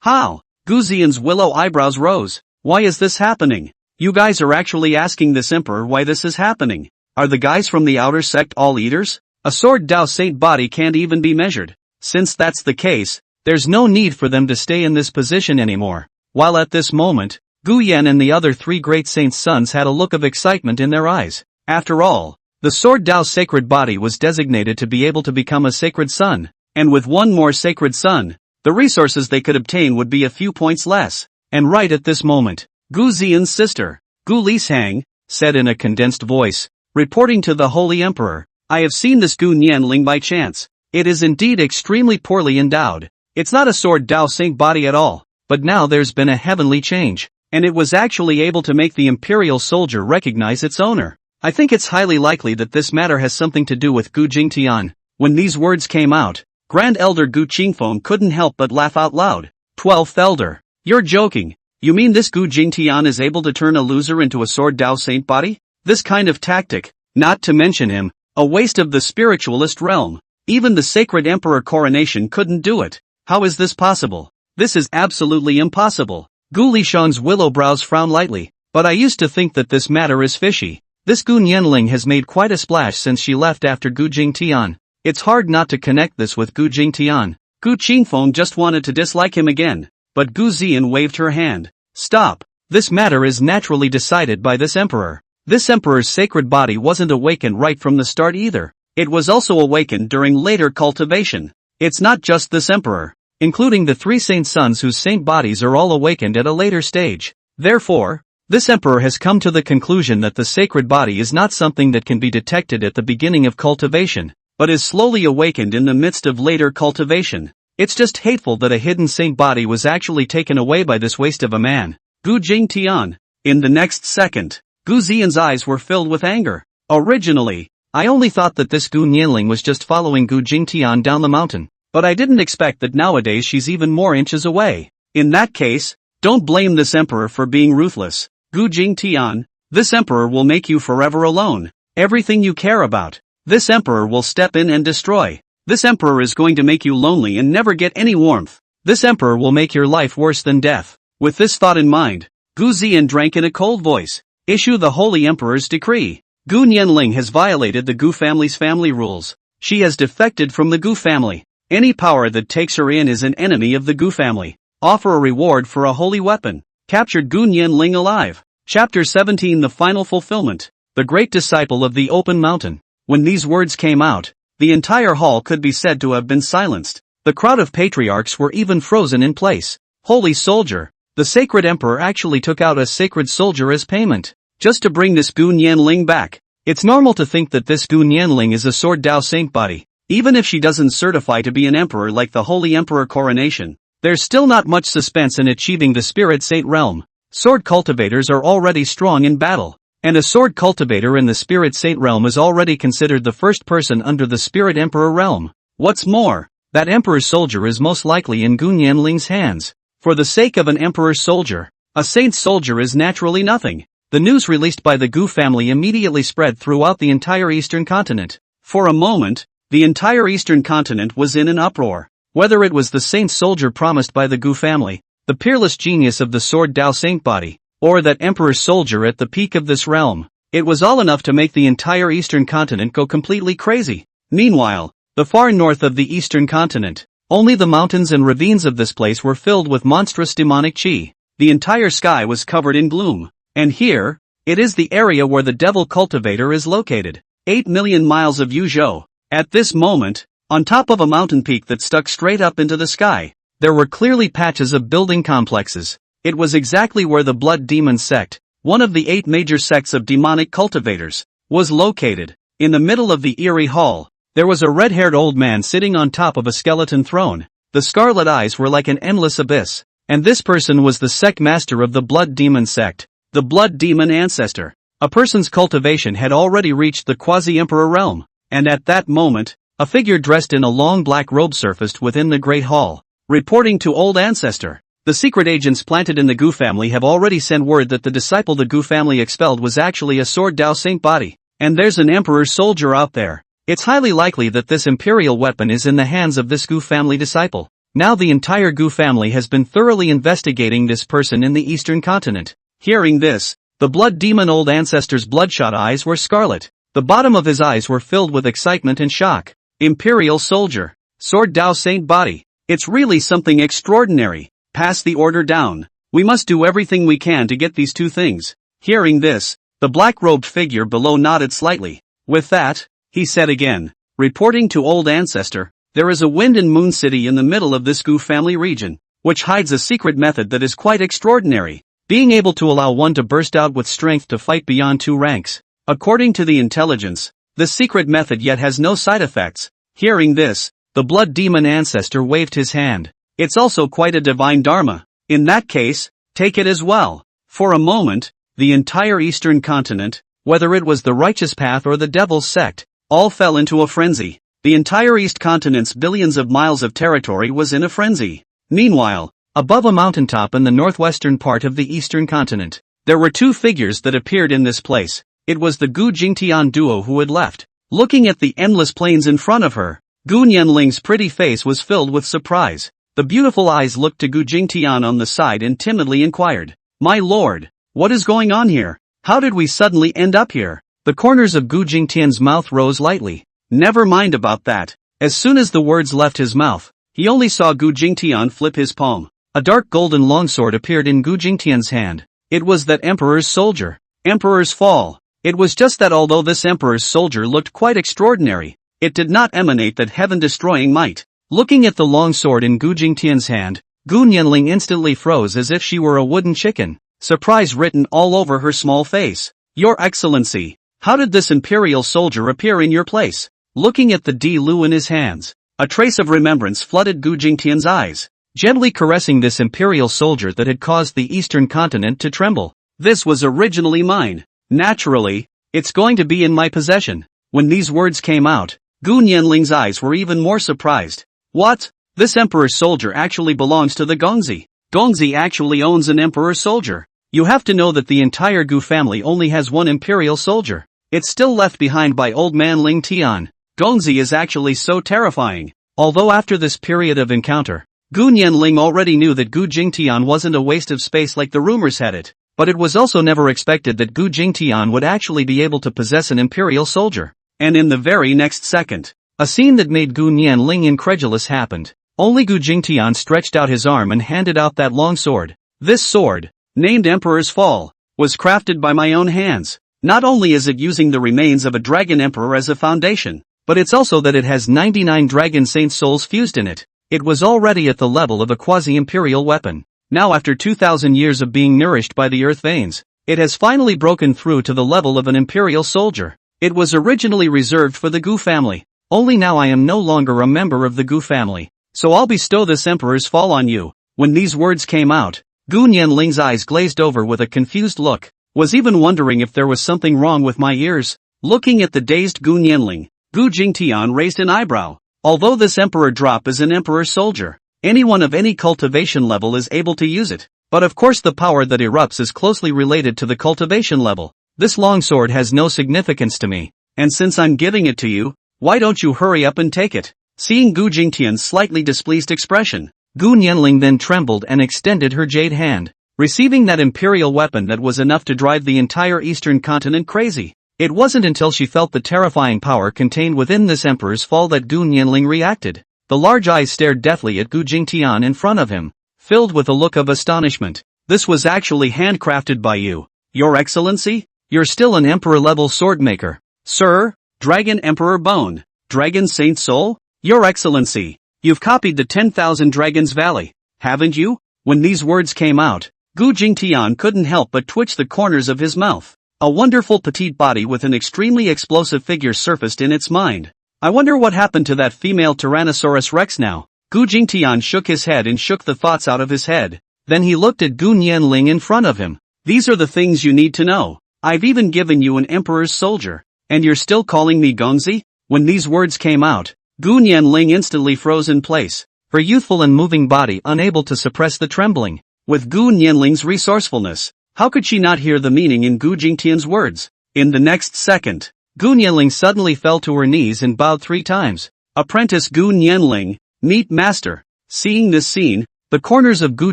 how? Gu Zian's willow eyebrows rose. Why is this happening? You guys are actually asking this emperor why this is happening. Are the guys from the outer sect all eaters? A sword Dao saint body can't even be measured. Since that's the case, there's no need for them to stay in this position anymore. While at this moment, Gu Yan and the other three great saints' sons had a look of excitement in their eyes. After all, the sword Dao's sacred body was designated to be able to become a sacred son, and with one more sacred son, the resources they could obtain would be a few points less. And right at this moment, Gu Zian's sister, Gu Lishang, said in a condensed voice, reporting to the Holy Emperor, I have seen this Gu Nianling by chance. It is indeed extremely poorly endowed. It's not a sword Dao saint body at all. But now there's been a heavenly change, and it was actually able to make the imperial soldier recognize its owner. I think it's highly likely that this matter has something to do with Gu Jingtian. When these words came out, Grand Elder Gu Qingfeng couldn't help but laugh out loud. 12th Elder, you're joking. You mean this Gu Jingtian is able to turn a loser into a sword Dao saint body? This kind of tactic, not to mention him, a waste of the spiritualist realm. Even the sacred emperor coronation couldn't do it. How is this possible? This is absolutely impossible. Gu Lishang's willow brows frown lightly, but I used to think that this matter is fishy. This Gu Nianling has made quite a splash since she left after Gu Jingtian. It's hard not to connect this with Gu Jingtian. Gu Qingfeng just wanted to dislike him again, but Gu Zian waved her hand. Stop. This matter is naturally decided by this emperor. This emperor's sacred body wasn't awakened right from the start either. It was also awakened during later cultivation. It's not just this emperor, including the three saint sons whose saint bodies are all awakened at a later stage. Therefore, this emperor has come to the conclusion that the sacred body is not something that can be detected at the beginning of cultivation, but is slowly awakened in the midst of later cultivation. It's just hateful that a hidden saint body was actually taken away by this waste of a man. Gu Jingtian. In the next second, Gu Zian's eyes were filled with anger. Originally, I only thought that this Gu Nianling was just following Gu Jingtian down the mountain. But I didn't expect that nowadays she's even more inches away. In that case, don't blame this emperor for being ruthless. Gu Jingtian, this emperor will make you forever alone. Everything you care about, this emperor will step in and destroy. This emperor is going to make you lonely and never get any warmth. This emperor will make your life worse than death. With this thought in mind, Gu Zian drank in a cold voice. Issue the Holy Emperor's decree. Gu Nianling has violated the Gu family's family rules. She has defected from the Gu family. Any power that takes her in is an enemy of the Gu family. Offer a reward for a holy weapon. Captured Gu Nianling alive. Chapter 17 The Final Fulfillment. The Great Disciple of the Open Mountain. When these words came out, the entire hall could be said to have been silenced. The crowd of patriarchs were even frozen in place. Holy soldier! The sacred emperor actually took out a sacred soldier as payment, just to bring this Gu Nianling back. It's normal to think that this Gu Nianling is a sword Dao saint body. Even if she doesn't certify to be an emperor like the Holy Emperor coronation, there's still not much suspense in achieving the Spirit Saint realm. Sword cultivators are already strong in battle, and a sword cultivator in the Spirit Saint realm is already considered the first person under the Spirit Emperor realm. What's more, that Emperor's soldier is most likely in Gu Nianling's hands. For the sake of an Emperor's soldier, a saint's soldier is naturally nothing. The news released by the Gu family immediately spread throughout the entire Eastern continent. For a moment, the entire Eastern continent was in an uproar. Whether it was the saint's soldier promised by the Gu family, the peerless genius of the sword Dao saint body, or that Emperor's soldier at the peak of this realm, it was all enough to make the entire Eastern continent go completely crazy. Meanwhile, the far north of the Eastern continent, only the mountains and ravines of this place were filled with monstrous demonic chi. The entire sky was covered in gloom. And here, it is the area where the devil cultivator is located. 8 million miles of Yuzhou. At this moment, on top of a mountain peak that stuck straight up into the sky, there were clearly patches of building complexes. It was exactly where the Blood Demon sect, one of the 8 major sects of demonic cultivators, was located. In the middle of the eerie hall, there was a red-haired old man sitting on top of a skeleton throne. The scarlet eyes were like an endless abyss. And this person was the sect master of the Blood Demon sect, the Blood Demon ancestor. A person's cultivation had already reached the quasi-emperor realm. And at that moment, a figure dressed in a long black robe surfaced within the great hall. Reporting to old ancestor. The secret agents planted in the Gu family have already sent word that the disciple the Gu family expelled was actually a sword Dao saint body. And there's an emperor's soldier out there. It's highly likely that this imperial weapon is in the hands of this Gu family disciple. Now the entire Gu family has been thoroughly investigating this person in the Eastern continent. Hearing this, the blood demon old ancestor's bloodshot eyes were scarlet. The bottom of his eyes were filled with excitement and shock. Imperial soldier. Sword Dao saint body. It's really something extraordinary. Pass the order down. We must do everything we can to get these 2 things. Hearing this, the black-robed figure below nodded slightly. With that, he said again, reporting to old ancestor, there is a wind and moon city in the middle of this Gu family region, which hides a secret method that is quite extraordinary, being able to allow one to burst out with strength to fight beyond 2 ranks. According to the intelligence, this secret method yet has no side effects. Hearing this, the blood demon ancestor waved his hand. It's also quite a divine dharma. In that case, take it as well. For a moment, the entire Eastern continent, whether it was the righteous path or the devil's sect, all fell into a frenzy. The entire East continent's billions of miles of territory was in a frenzy. Meanwhile, above a mountaintop in the northwestern part of the Eastern continent, there were 2 figures that appeared in this place. It was the Gu Jingtian duo who had left. Looking at the endless plains in front of her, Gu Nianling's pretty face was filled with surprise. The beautiful eyes looked to Gu Jingtian on the side and timidly inquired, "My lord, what is going on here? How did we suddenly end up here?" The corners of Gu Jingtian's mouth rose lightly. Never mind about that. As soon as the words left his mouth, he only saw Gu Jingtian flip his palm. A dark golden longsword appeared in Gu Jingtian's hand. It was that emperor's soldier. Emperor's fall. It was just that although this emperor's soldier looked quite extraordinary, it did not emanate that heaven-destroying might. Looking at the long sword in Gu Jingtian's hand, Gu Nianling instantly froze as if she were a wooden chicken, surprise written all over her small face. "Your Excellency, how did this imperial soldier appear in your place?" Looking at the Di Lu in his hands, a trace of remembrance flooded Gu Jingtian's eyes, gently caressing this imperial soldier that had caused the Eastern continent to tremble. "This was originally mine. Naturally, it's going to be in my possession." When these words came out, Gu Nianling's eyes were even more surprised. "What? This emperor's soldier actually belongs to the Gongzi. Gongzi actually owns an emperor's soldier. You have to know that the entire Gu family only has 1 imperial soldier. It's still left behind by old man Ling Tian. Gongzi is actually so terrifying." Although after this period of encounter, Gu Nianling already knew that Gu Jingtian wasn't a waste of space like the rumors had it, but it was also never expected that Gu Jingtian would actually be able to possess an imperial soldier. And in the very next second, a scene that made Gu Nianling incredulous happened. Only Gu Jingtian stretched out his arm and handed out that long sword. This sword, named Emperor's Fall, was crafted by my own hands. Not only is it using the remains of a dragon emperor as a foundation, but it's also that it has 99 dragon saint souls fused in it. It was already at the level of a quasi-imperial weapon. Now after 2,000 years of being nourished by the earth veins, it has finally broken through to the level of an imperial soldier. It was originally reserved for the Gu family. Only now I am no longer a member of the Gu family. So I'll bestow this emperor's fall on you. When these words came out, Gu Nianling's eyes glazed over with a confused look. Was even wondering if there was something wrong with my ears. Looking at the dazed Gu Nianling, Gu Jingtian raised an eyebrow. Although this emperor drop is an emperor's soldier, anyone of any cultivation level is able to use it. But of course the power that erupts is closely related to the cultivation level. This longsword has no significance to me. And since I'm giving it to you, why don't you hurry up and take it? Seeing Gu Jingtian's slightly displeased expression, Gu Nianling then trembled and extended her jade hand, receiving that imperial weapon that was enough to drive the entire eastern continent crazy. It wasn't until she felt the terrifying power contained within this emperor's fall that Gu Nianling reacted. The large eyes stared deathly at Gu Jingtian in front of him, filled with a look of astonishment. This was actually handcrafted by you, Your Excellency? You're still an emperor-level swordmaker. Sir? Dragon Emperor Bone? Dragon Saint Soul? Your Excellency, you've copied the 10,000 Dragons Valley, haven't you? When these words came out, Gu Jingtian couldn't help but twitch the corners of his mouth. A wonderful petite body with an extremely explosive figure surfaced in its mind. I wonder what happened to that female Tyrannosaurus Rex now. Gu Jingtian shook his head and shook the thoughts out of his head. Then he looked at Gu Nianling in front of him. These are the things you need to know. I've even given you an emperor's soldier. And you're still calling me Gongzi? When these words came out, Gu Nianling instantly froze in place, her youthful and moving body unable to suppress the trembling. With Gu Nianling's resourcefulness, how could she not hear the meaning in Gu Jingtian's words? In the next second, Gu Nianling suddenly fell to her knees and bowed 3 times. Apprentice Gu Nianling, meet master. Seeing this scene, the corners of Gu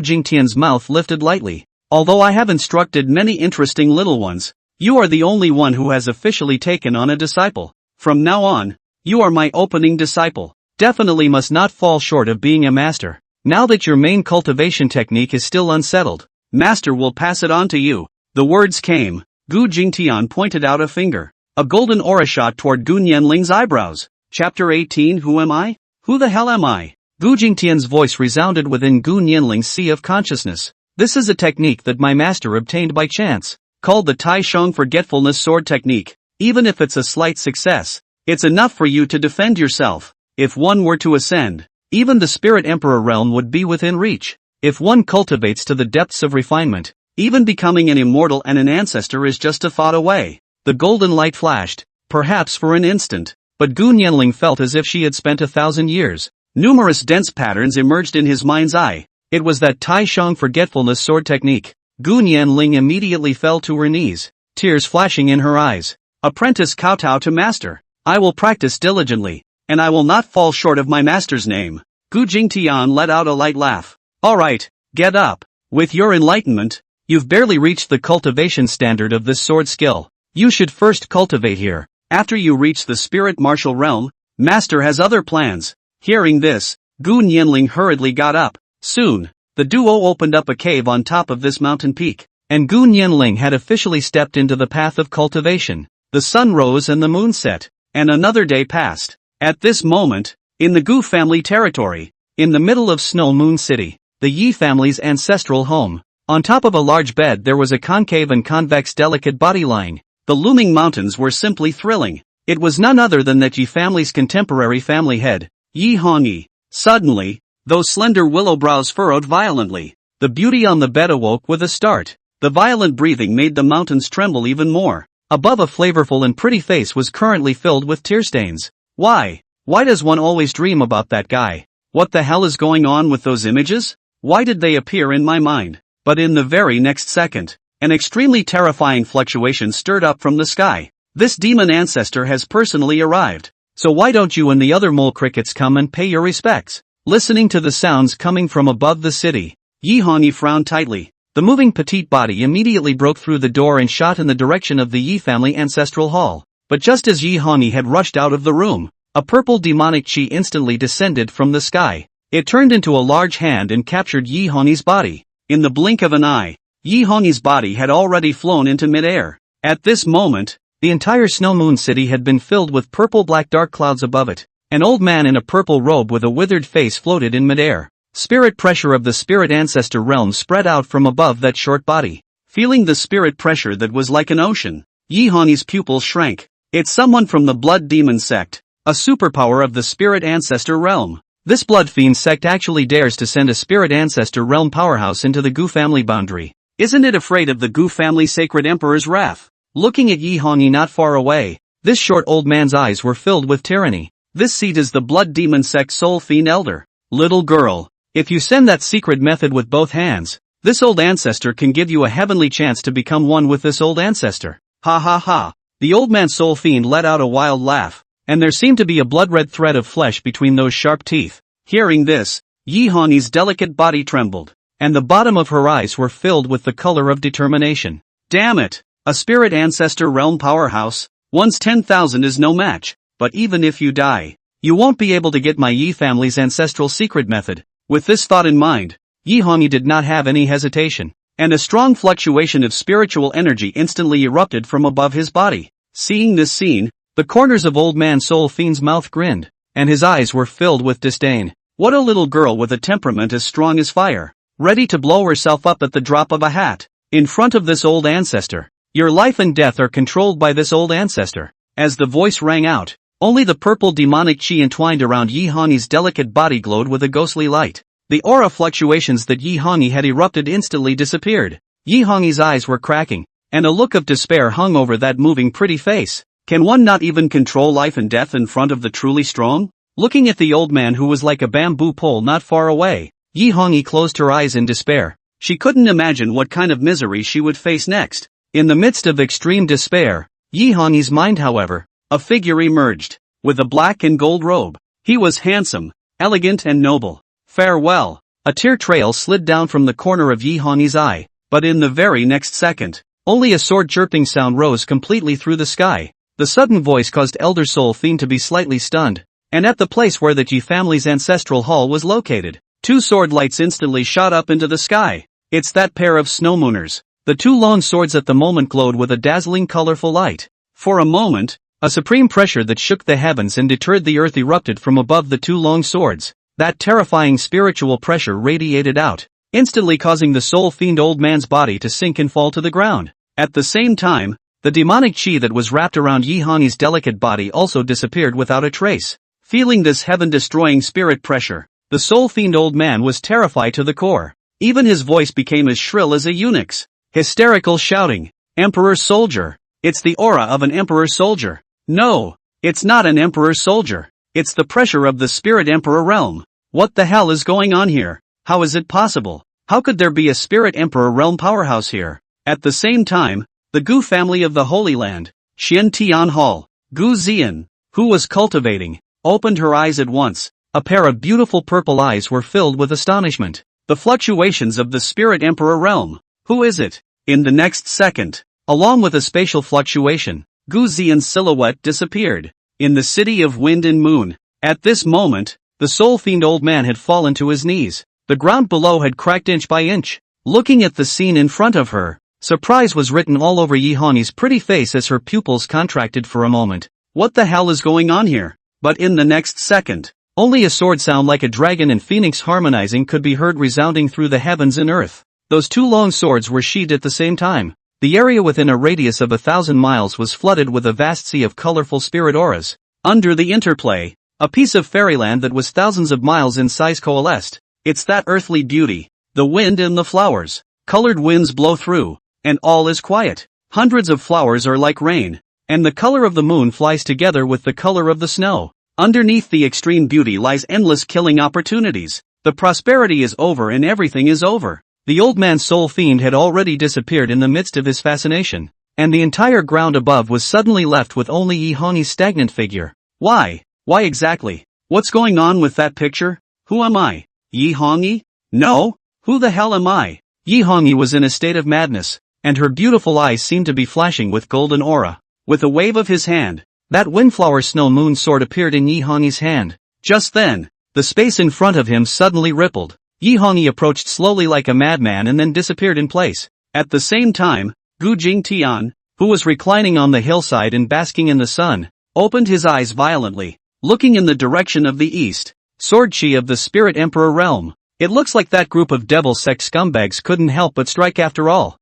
Jingtian's mouth lifted lightly. Although I have instructed many interesting little ones, you are the only one who has officially taken on a disciple. From now on, you are my opening disciple. Definitely must not fall short of being a master. Now that your main cultivation technique is still unsettled, master will pass it on to you. The words came. Gu Jingtian pointed out a finger. A golden aura shot toward Gu Nianling's eyebrows. Chapter 18. Who am I? Who the hell am I? Gu Jingtian's voice resounded within Gu Nianling's sea of consciousness. This is a technique that my master obtained by chance, called the Tai Shong Forgetfulness Sword Technique. Even if it's a slight success, it's enough for you to defend yourself. If one were to ascend, even the Spirit Emperor realm would be within reach. If one cultivates to the depths of refinement, even becoming an immortal and an ancestor is just a thought away. The golden light flashed, perhaps for an instant, but Gu Nianling felt as if she had spent 1,000 years. Numerous dense patterns emerged in his mind's eye. It was that Tai Shong Forgetfulness Sword Technique. Gu Nianling immediately fell to her knees, tears flashing in her eyes. Apprentice kowtow to master. I will practice diligently, and I will not fall short of my master's name. Gu Jingtian let out a light laugh. Alright, get up. With your enlightenment, you've barely reached the cultivation standard of this sword skill. You should first cultivate here. After you reach the spirit martial realm, master has other plans. Hearing this, Gu Nianling hurriedly got up. Soon, the duo opened up a cave on top of this mountain peak, and Gu Nianling had officially stepped into the path of cultivation. The sun rose and the moon set, and another day passed. At this moment, in the Gu family territory, in the middle of Snow Moon City, the Yi family's ancestral home, on top of a large bed there was a concave and convex delicate body lying. The looming mountains were simply thrilling. It was none other than that Yi family's contemporary family head, Yi Hongyi. Suddenly, those slender willow brows furrowed violently. The beauty on the bed awoke with a start. The violent breathing made the mountains tremble even more. Above a flavorful and pretty face was currently filled with tear stains. Why? Why does one always dream about that guy? What the hell is going on with those images? Why did they appear in my mind? But in the very next second, an extremely terrifying fluctuation stirred up from the sky. This demon ancestor has personally arrived. So why don't you and the other mole crickets come and pay your respects? Listening to the sounds coming from above the city, Yi Hongyi frowned tightly. The moving petite body immediately broke through the door and shot in the direction of the Yi family ancestral hall. But just as Yi Hongyi had rushed out of the room, a purple demonic chi instantly descended from the sky. It turned into a large hand and captured Yi Hongyi's body. In the blink of an eye, Yi Hongyi's body had already flown into midair. At this moment, The entire snow moon city had been filled with purple-black dark clouds above it. An old man in a purple robe with a withered face floated in midair. Spirit pressure of the spirit ancestor realm spread out from above that short body. Feeling the spirit pressure that was like an ocean, Yi Hani's pupils shrank. It's someone from the blood demon sect, a superpower of the spirit ancestor realm. This blood fiend sect actually dares to send a spirit ancestor realm powerhouse into the Gu family boundary. Isn't it afraid of the Gu family sacred emperor's wrath? Looking at Yi Hani not far away, this short old man's eyes were filled with tyranny. This seed is the blood demon sect soul fiend elder. Little girl, if you send that secret method with both hands, this old ancestor can give you a heavenly chance to become one with this old ancestor. Ha ha ha. The old man's soul fiend let out a wild laugh, and there seemed to be a blood-red thread of flesh between those sharp teeth. Hearing this, Yi Hani's delicate body trembled, and the bottom of her eyes were filled with the color of determination. Damn it! A spirit ancestor realm powerhouse? Once 10,000 is no match. But even if you die, you won't be able to get my Yi family's ancestral secret method. With this thought in mind, Yi Hani did not have any hesitation, and a strong fluctuation of spiritual energy instantly erupted from above his body. Seeing this scene, the corners of old man soul fiend's mouth grinned, and his eyes were filled with disdain. What a little girl with a temperament as strong as fire, ready to blow herself up at the drop of a hat, in front of this old ancestor. Your life and death are controlled by this old ancestor. As the voice rang out, only the purple demonic chi entwined around Yi Hani's delicate body glowed with a ghostly light. The aura fluctuations that Yi Hani had erupted instantly disappeared. Yi Hani's eyes were cracking, and a look of despair hung over that moving pretty face. Can one not even control life and death in front of the truly strong? Looking at the old man who was like a bamboo pole not far away, Yi Hani closed her eyes in despair. She couldn't imagine what kind of misery she would face next. In the midst of extreme despair, Yi Hani's mind, however, a figure emerged, with a black and gold robe. He was handsome, elegant and noble. Farewell. A tear trail slid down from the corner of Yi Hani's eye, but in the very next second, only a sword chirping sound rose completely through the sky. The sudden voice caused Elder Soul Fiend to be slightly stunned, and at the place where the Yi family's ancestral hall was located, two sword lights instantly shot up into the sky. It's that pair of snowmooners. The two lone swords at the moment glowed with a dazzling colorful light. For a moment, a supreme pressure that shook the heavens and deterred the earth erupted from above the two long swords. That terrifying spiritual pressure radiated out, instantly causing the soul fiend old man's body to sink and fall to the ground. At the same time, the demonic chi that was wrapped around Yi Hani's delicate body also disappeared without a trace. Feeling this heaven-destroying spirit pressure, the soul fiend old man was terrified to the core. Even his voice became as shrill as a eunuch's. Hysterical shouting, "Emperor soldier! It's the aura of an emperor soldier! No, it's not an emperor soldier. It's the pressure of the spirit emperor realm. What the hell is going on here? How is it possible? How could there be a spirit emperor realm powerhouse here?" At the same time, the Gu family of the Holy Land, Xian Tian Hall, Gu Zian, who was cultivating, opened her eyes at once. A pair of beautiful purple eyes were filled with astonishment. The fluctuations of the spirit emperor realm. Who is it? In the next second, along with a spatial fluctuation, Gu Zian's silhouette disappeared. In the city of wind and moon. At this moment, the soul fiend old man had fallen to his knees. The ground below had cracked inch by inch. Looking at the scene in front of her, surprise was written all over Yi Hani's pretty face as her pupils contracted for a moment. What the hell is going on here? But in the next second, only a sword sound like a dragon and phoenix harmonizing could be heard resounding through the heavens and earth. Those two long swords were sheathed at the same time. The area within a radius of 1,000 miles was flooded with a vast sea of colorful spirit auras. Under the interplay, a piece of fairyland that was thousands of miles in size coalesced. It's that earthly beauty, the wind and the flowers. Colored winds blow through, and all is quiet. Hundreds of flowers are like rain, and the color of the moon flies together with the color of the snow. Underneath the extreme beauty lies endless killing opportunities. The prosperity is over and everything is over. The old man's soul fiend had already disappeared in the midst of his fascination, and the entire ground above was suddenly left with only Yi Hani's stagnant figure. Why? Why exactly? What's going on with that picture? Who am I? Yi Hani? No? Who the hell am I? Yi Hani was in a state of madness, and her beautiful eyes seemed to be flashing with golden aura. With a wave of his hand, that windflower snow moon sword appeared in Yi Hani's hand. Just then, the space in front of him suddenly rippled. Yi Hani approached slowly like a madman and then disappeared in place. At the same time, Gu Jingtian, who was reclining on the hillside and basking in the sun, opened his eyes violently, looking in the direction of the east. Sword Chi of the Spirit Emperor realm. It looks like that group of devil sect scumbags couldn't help but strike after all.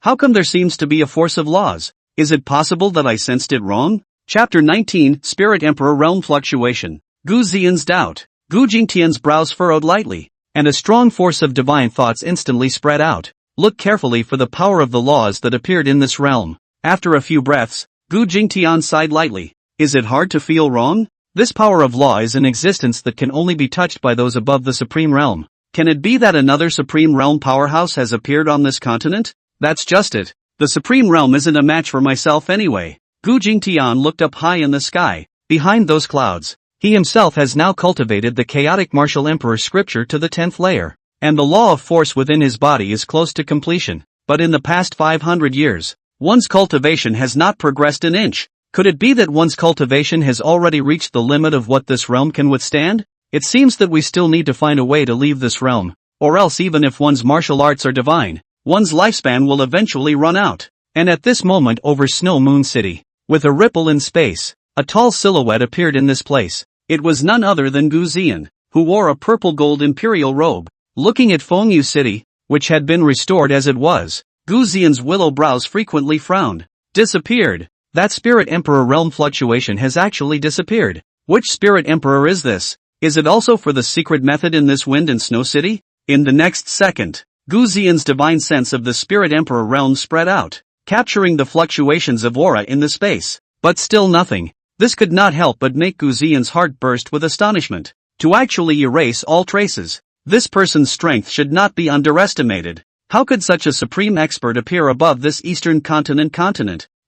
How come there seems to be a force of laws? Is it possible that I sensed it wrong? Chapter 19, Spirit Emperor Realm Fluctuation. Gu Xian's doubt. Gu Jingtian's brows furrowed lightly, and a strong force of divine thoughts instantly spread out. Look carefully for the power of the laws that appeared in this realm. After a few breaths, Gu Jingtian sighed lightly. Is it hard to feel wrong? This power of law is an existence that can only be touched by those above the supreme realm. Can it be that another supreme realm powerhouse has appeared on this continent? That's just it. The supreme realm isn't a match for myself anyway. Gu Jingtian looked up high in the sky, behind those clouds. He himself has now cultivated the chaotic martial emperor scripture to the 10th layer, and the law of force within his body is close to completion. But in the past 500 years, one's cultivation has not progressed an inch. Could it be that one's cultivation has already reached the limit of what this realm can withstand? It seems that we still need to find a way to leave this realm, or else even if one's martial arts are divine, one's lifespan will eventually run out. And at this moment over Snow Moon City, with a ripple in space, a tall silhouette appeared in this place. It was none other than Gu Xian, who wore a purple-gold imperial robe. Looking at Fengyu City, which had been restored as it was, Gu Xian's willow brows frequently frowned. Disappeared. That Spirit Emperor realm fluctuation has actually disappeared. Which Spirit Emperor is this? Is it also for the secret method in this Wind and Snow City? In the next second, Gu Xian's divine sense of the Spirit Emperor realm spread out, capturing the fluctuations of aura in the space. But still nothing. This could not help but make Gu Xian's heart burst with astonishment. To actually erase all traces, this person's strength should not be underestimated. How could such a supreme expert appear above this eastern continent?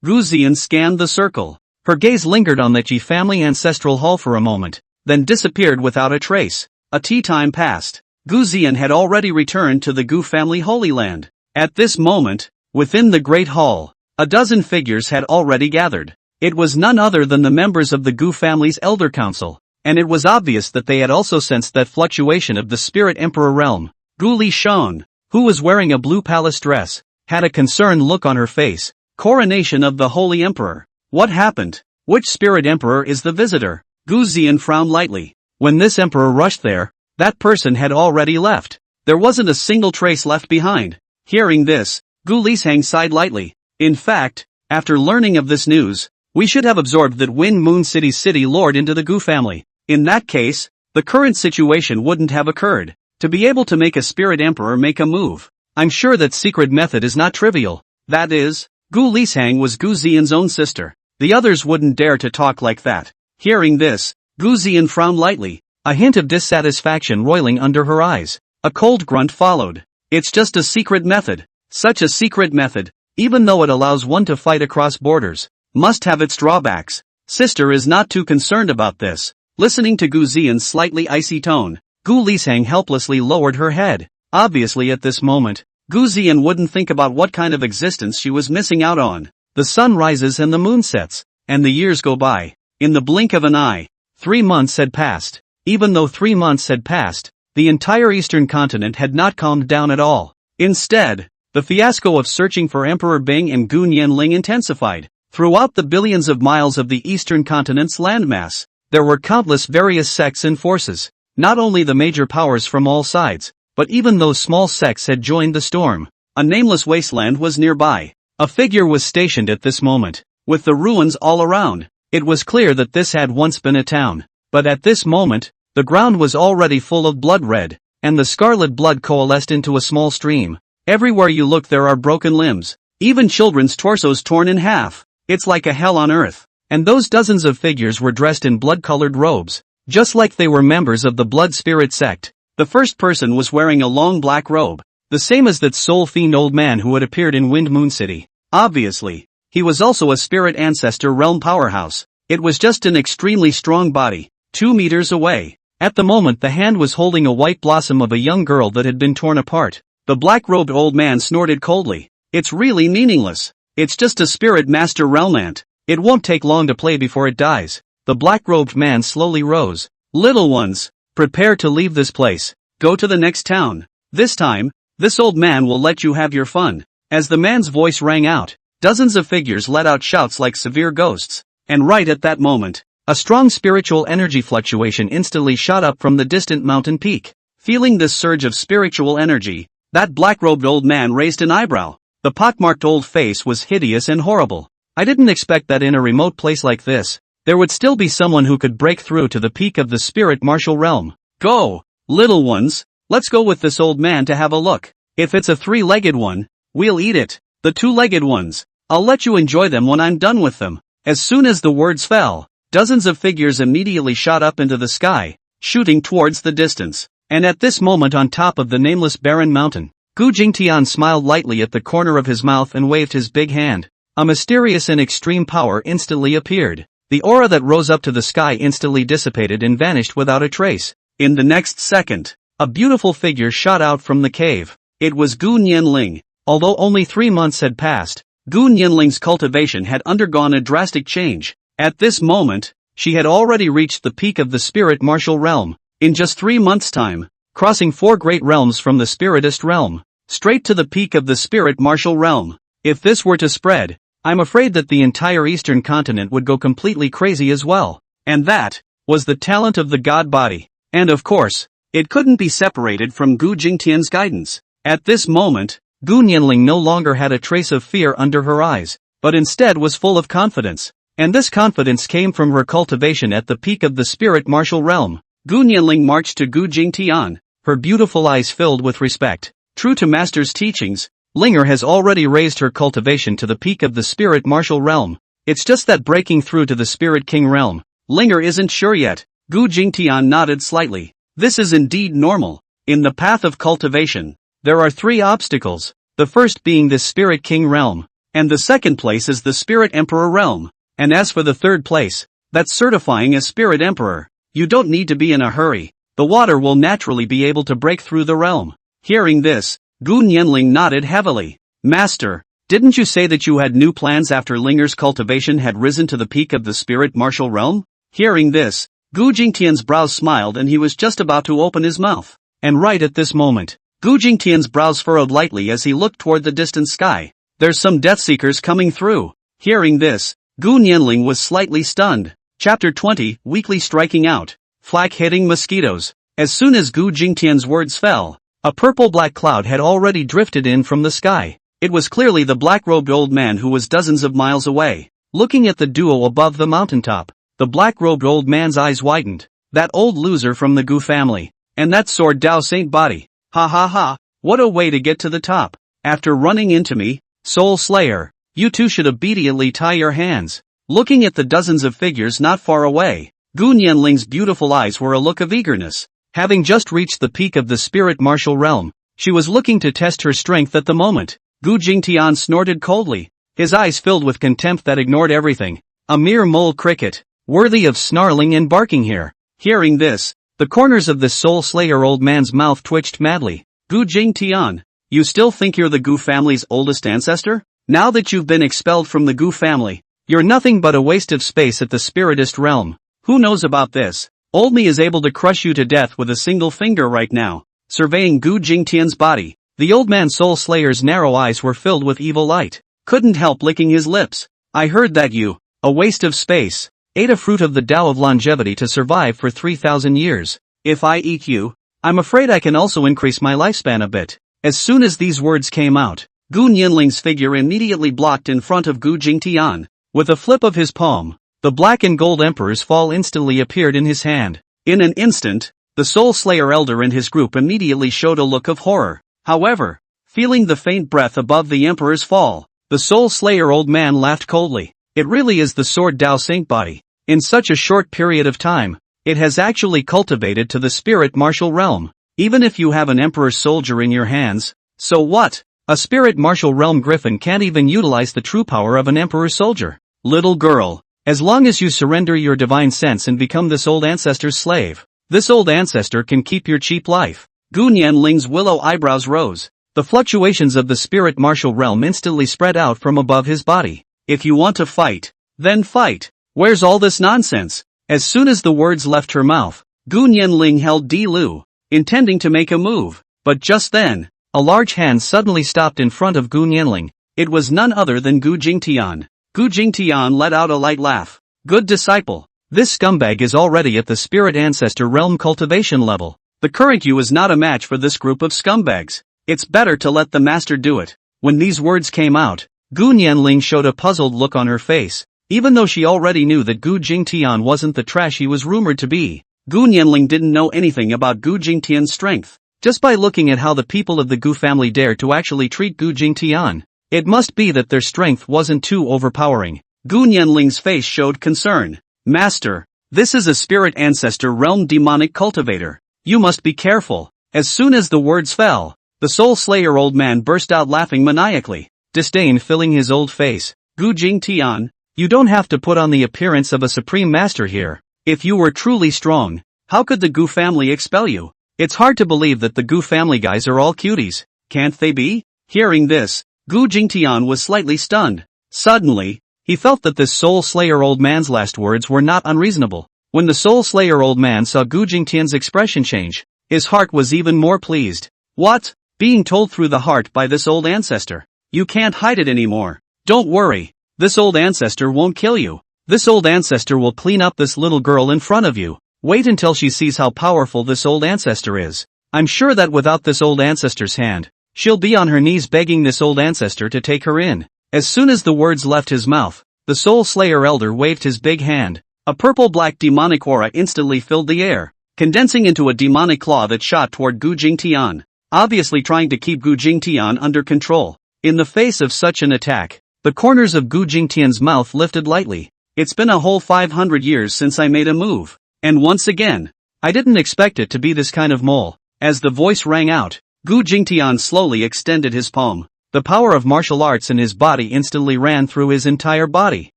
Gu Xian scanned the circle. Her gaze lingered on the Qi family ancestral hall for a moment, then disappeared without a trace. A tea time passed. Gu Xian had already returned to the Gu family Holy Land. At this moment, within the Great Hall, a dozen figures had already gathered. It was none other than the members of the Gu family's Elder Council, and it was obvious that they had also sensed that fluctuation of the Spirit Emperor realm. Gu Li Shan, who was wearing a blue palace dress, had a concerned look on her face. Coronation of the Holy Emperor. What happened? Which Spirit Emperor is the visitor? Gu Xian frowned lightly. When this emperor rushed there, that person had already left. There wasn't a single trace left behind. Hearing this, Gu Lishang sighed lightly. In fact, after learning of this news, we should have absorbed that Wind Moon City's city lord into the Gu family. In that case, the current situation wouldn't have occurred. To be able to make a Spirit Emperor make a move, I'm sure that secret method is not trivial. That is, Gu Lishang was Gu Xian's own sister. The others wouldn't dare to talk like that. Hearing this, Gu Xian frowned lightly, a hint of dissatisfaction roiling under her eyes. A cold grunt followed. It's just a secret method. Such a secret method, even though it allows one to fight across borders, must have its drawbacks. Sister is not too concerned about this. Listening to Gu Xian's slightly icy tone, Gu Lishang helplessly lowered her head. Obviously at this moment, Gu Xian wouldn't think about what kind of existence she was missing out on. The sun rises and the moon sets, and the years go by. In the blink of an eye, 3 months had passed. Even though 3 months had passed, the entire eastern continent had not calmed down at all. Instead, the fiasco of searching for Emperor Bing and Gu Nianling intensified. Throughout the billions of miles of the eastern continent's landmass, there were countless various sects and forces. Not only the major powers from all sides, but even those small sects had joined the storm. A nameless wasteland was nearby. A figure was stationed at this moment, with the ruins all around. It was clear that this had once been a town. But at this moment, the ground was already full of blood red, and the scarlet blood coalesced into a small stream. Everywhere you look there are broken limbs, even children's torsos torn in half. It's like a hell on earth. And those dozens of figures were dressed in blood-colored robes, just like they were members of the Blood Spirit sect. The first person was wearing a long black robe, the same as that soul-fiend old man who had appeared in Wind Moon City. Obviously, he was also a spirit ancestor realm powerhouse. It was just an extremely strong body, 2 meters away. At the moment the hand was holding a white blossom of a young girl that had been torn apart. The black-robed old man snorted coldly. It's really meaningless. It's just a spirit master realmant. It won't take long to play before it dies. The black-robed man slowly rose. Little ones, prepare to leave this place. Go to the next town. This time, this old man will let you have your fun. As the man's voice rang out, dozens of figures let out shouts like severe ghosts. And right at that moment, a strong spiritual energy fluctuation instantly shot up from the distant mountain peak. Feeling this surge of spiritual energy, that black-robed old man raised an eyebrow. The pockmarked old face was hideous and horrible. I didn't expect that in a remote place like this, there would still be someone who could break through to the peak of the spirit martial realm. Go, little ones, let's go with this old man to have a look. If it's a three-legged one, we'll eat it. The two-legged ones, I'll let you enjoy them when I'm done with them. As soon as the words fell, dozens of figures immediately shot up into the sky, shooting towards the distance. And at this moment on top of the nameless barren mountain, Gu Jingtian smiled lightly at the corner of his mouth and waved his big hand. A mysterious and extreme power instantly appeared. The aura that rose up to the sky instantly dissipated and vanished without a trace. In the next second, a beautiful figure shot out from the cave. It was Gu Nianling. Although only 3 months had passed, Gu Nianling's cultivation had undergone a drastic change. At this moment, she had already reached the peak of the spirit martial realm. In just 3 months' time, crossing 4 great realms from the spiritist realm, straight to the peak of the spirit martial realm. If this were to spread, I'm afraid that the entire eastern continent would go completely crazy as well. And that was the talent of the god body. And of course, it couldn't be separated from Gu Jingtian's guidance. At this moment, Gu Nianling no longer had a trace of fear under her eyes, but instead was full of confidence. And this confidence came from her cultivation at the peak of the spirit martial realm. Gu Nianling marched to Gu Jingtian, her beautiful eyes filled with respect. True to master's teachings, Linger has already raised her cultivation to the peak of the spirit martial realm. It's just that breaking through to the spirit king realm, Linger isn't sure yet. Gu Jingtian nodded slightly. This is indeed normal. In the path of cultivation, there are 3 obstacles, the first being the spirit king realm, and the second place is the spirit emperor realm. And as for the third place, that's certifying a spirit emperor. You don't need to be in a hurry. The water will naturally be able to break through the realm. Hearing this, Gu Nianling nodded heavily. Master, didn't you say that you had new plans after Linger's cultivation had risen to the peak of the spirit martial realm? Hearing this, Gu Jingtian's brows smiled and he was just about to open his mouth. And right at this moment, Gu Jingtian's brows furrowed lightly as he looked toward the distant sky. There's some Deathseekers coming through. Hearing this, Gu Nianling was slightly stunned. Chapter 20, Weekly Striking Out. Flak-hitting mosquitoes. As soon as Gu Jingtian's words fell, a purple-black cloud had already drifted in from the sky. It was clearly the black-robed old man who was dozens of miles away. Looking at the duo above the mountaintop, the black-robed old man's eyes widened. That old loser from the Gu family. And that sword Dao Saint body. Ha ha ha, what a way to get to the top. After running into me, Soul Slayer, you two should obediently tie your hands. Looking at the dozens of figures not far away, Gu Nianling's beautiful eyes were a look of eagerness. Having just reached the peak of the spirit martial realm, she was looking to test her strength at the moment. Gu Jingtian snorted coldly, his eyes filled with contempt that ignored everything. A mere mole cricket, worthy of snarling and barking here. Hearing this, the corners of the Soul Slayer old man's mouth twitched madly. Gu Jingtian, you still think you're the Gu family's oldest ancestor? Now that you've been expelled from the Gu family, you're nothing but a waste of space at the spiritist realm. Who knows about this? Old me is able to crush you to death with a single finger right now. Surveying Gu Jingtian's body, the old man Soul Slayer's narrow eyes were filled with evil light. Couldn't help licking his lips. I heard that you, a waste of space, ate a fruit of the Tao of longevity to survive for 3,000 years. If I eat you, I'm afraid I can also increase my lifespan a bit. As soon as these words came out, Gu Nianling's figure immediately blocked in front of Gu Jingtian. With a flip of his palm, the black and gold emperor's fall instantly appeared in his hand. In an instant, the Soul Slayer elder and his group immediately showed a look of horror. However, feeling the faint breath above the emperor's fall, the Soul Slayer old man laughed coldly. It really is the sword Dao Saint body. In such a short period of time, it has actually cultivated to the spirit martial realm. Even if you have an emperor's soldier in your hands, so what? A spirit martial realm griffin can't even utilize the true power of an emperor's soldier. Little girl, as long as you surrender your divine sense and become this old ancestor's slave, this old ancestor can keep your cheap life. Gu Nianling's willow eyebrows rose. The fluctuations of the spirit martial realm instantly spread out from above his body. If you want to fight, then fight. Where's all this nonsense? As soon as the words left her mouth, Gu Nianling held Di Lu, intending to make a move. But just then, a large hand suddenly stopped in front of Gu Nianling. It was none other than Gu Jingtian. Gu Jingtian let out a light laugh. Good disciple. This scumbag is already at the spirit ancestor realm cultivation level. The current you is not a match for this group of scumbags. It's better to let the master do it. When these words came out, Gu Nianling showed a puzzled look on her face. Even though she already knew that Gu Jingtian wasn't the trash he was rumored to be, Gu Nianling didn't know anything about Gu Jingtian's strength. Just by looking at how the people of the Gu family dared to actually treat Gu Jingtian, it must be that their strength wasn't too overpowering. Gu Nianling's face showed concern. Master, this is a spirit ancestor realm demonic cultivator. You must be careful. As soon as the words fell, the soul slayer old man burst out laughing maniacally, disdain filling his old face. Gu Jingtian, you don't have to put on the appearance of a supreme master here. If you were truly strong, how could the Gu family expel you? It's hard to believe that the Gu family guys are all cuties, can't they be? Hearing this, Gu Jingtian was slightly stunned. Suddenly, he felt that this soul slayer old man's last words were not unreasonable. When the soul slayer old man saw Gu Jingtian's expression change, his heart was even more pleased. What? Being told through the heart by this old ancestor. You can't hide it anymore. Don't worry. This old ancestor won't kill you. This old ancestor will clean up this little girl in front of you. Wait until she sees how powerful this old ancestor is. I'm sure that without this old ancestor's hand, she'll be on her knees begging this old ancestor to take her in. As soon as the words left his mouth, the soul slayer elder waved his big hand. A purple-black demonic aura instantly filled the air, condensing into a demonic claw that shot toward Gu Jingtian, obviously trying to keep Gu Jingtian under control. In the face of such an attack, the corners of Gu Jingtian's mouth lifted lightly. It's been a whole 500 years since I made a move. And once again, I didn't expect it to be this kind of mole. As the voice rang out, Gu Jingtian slowly extended his palm. The power of martial arts in his body instantly ran through his entire body.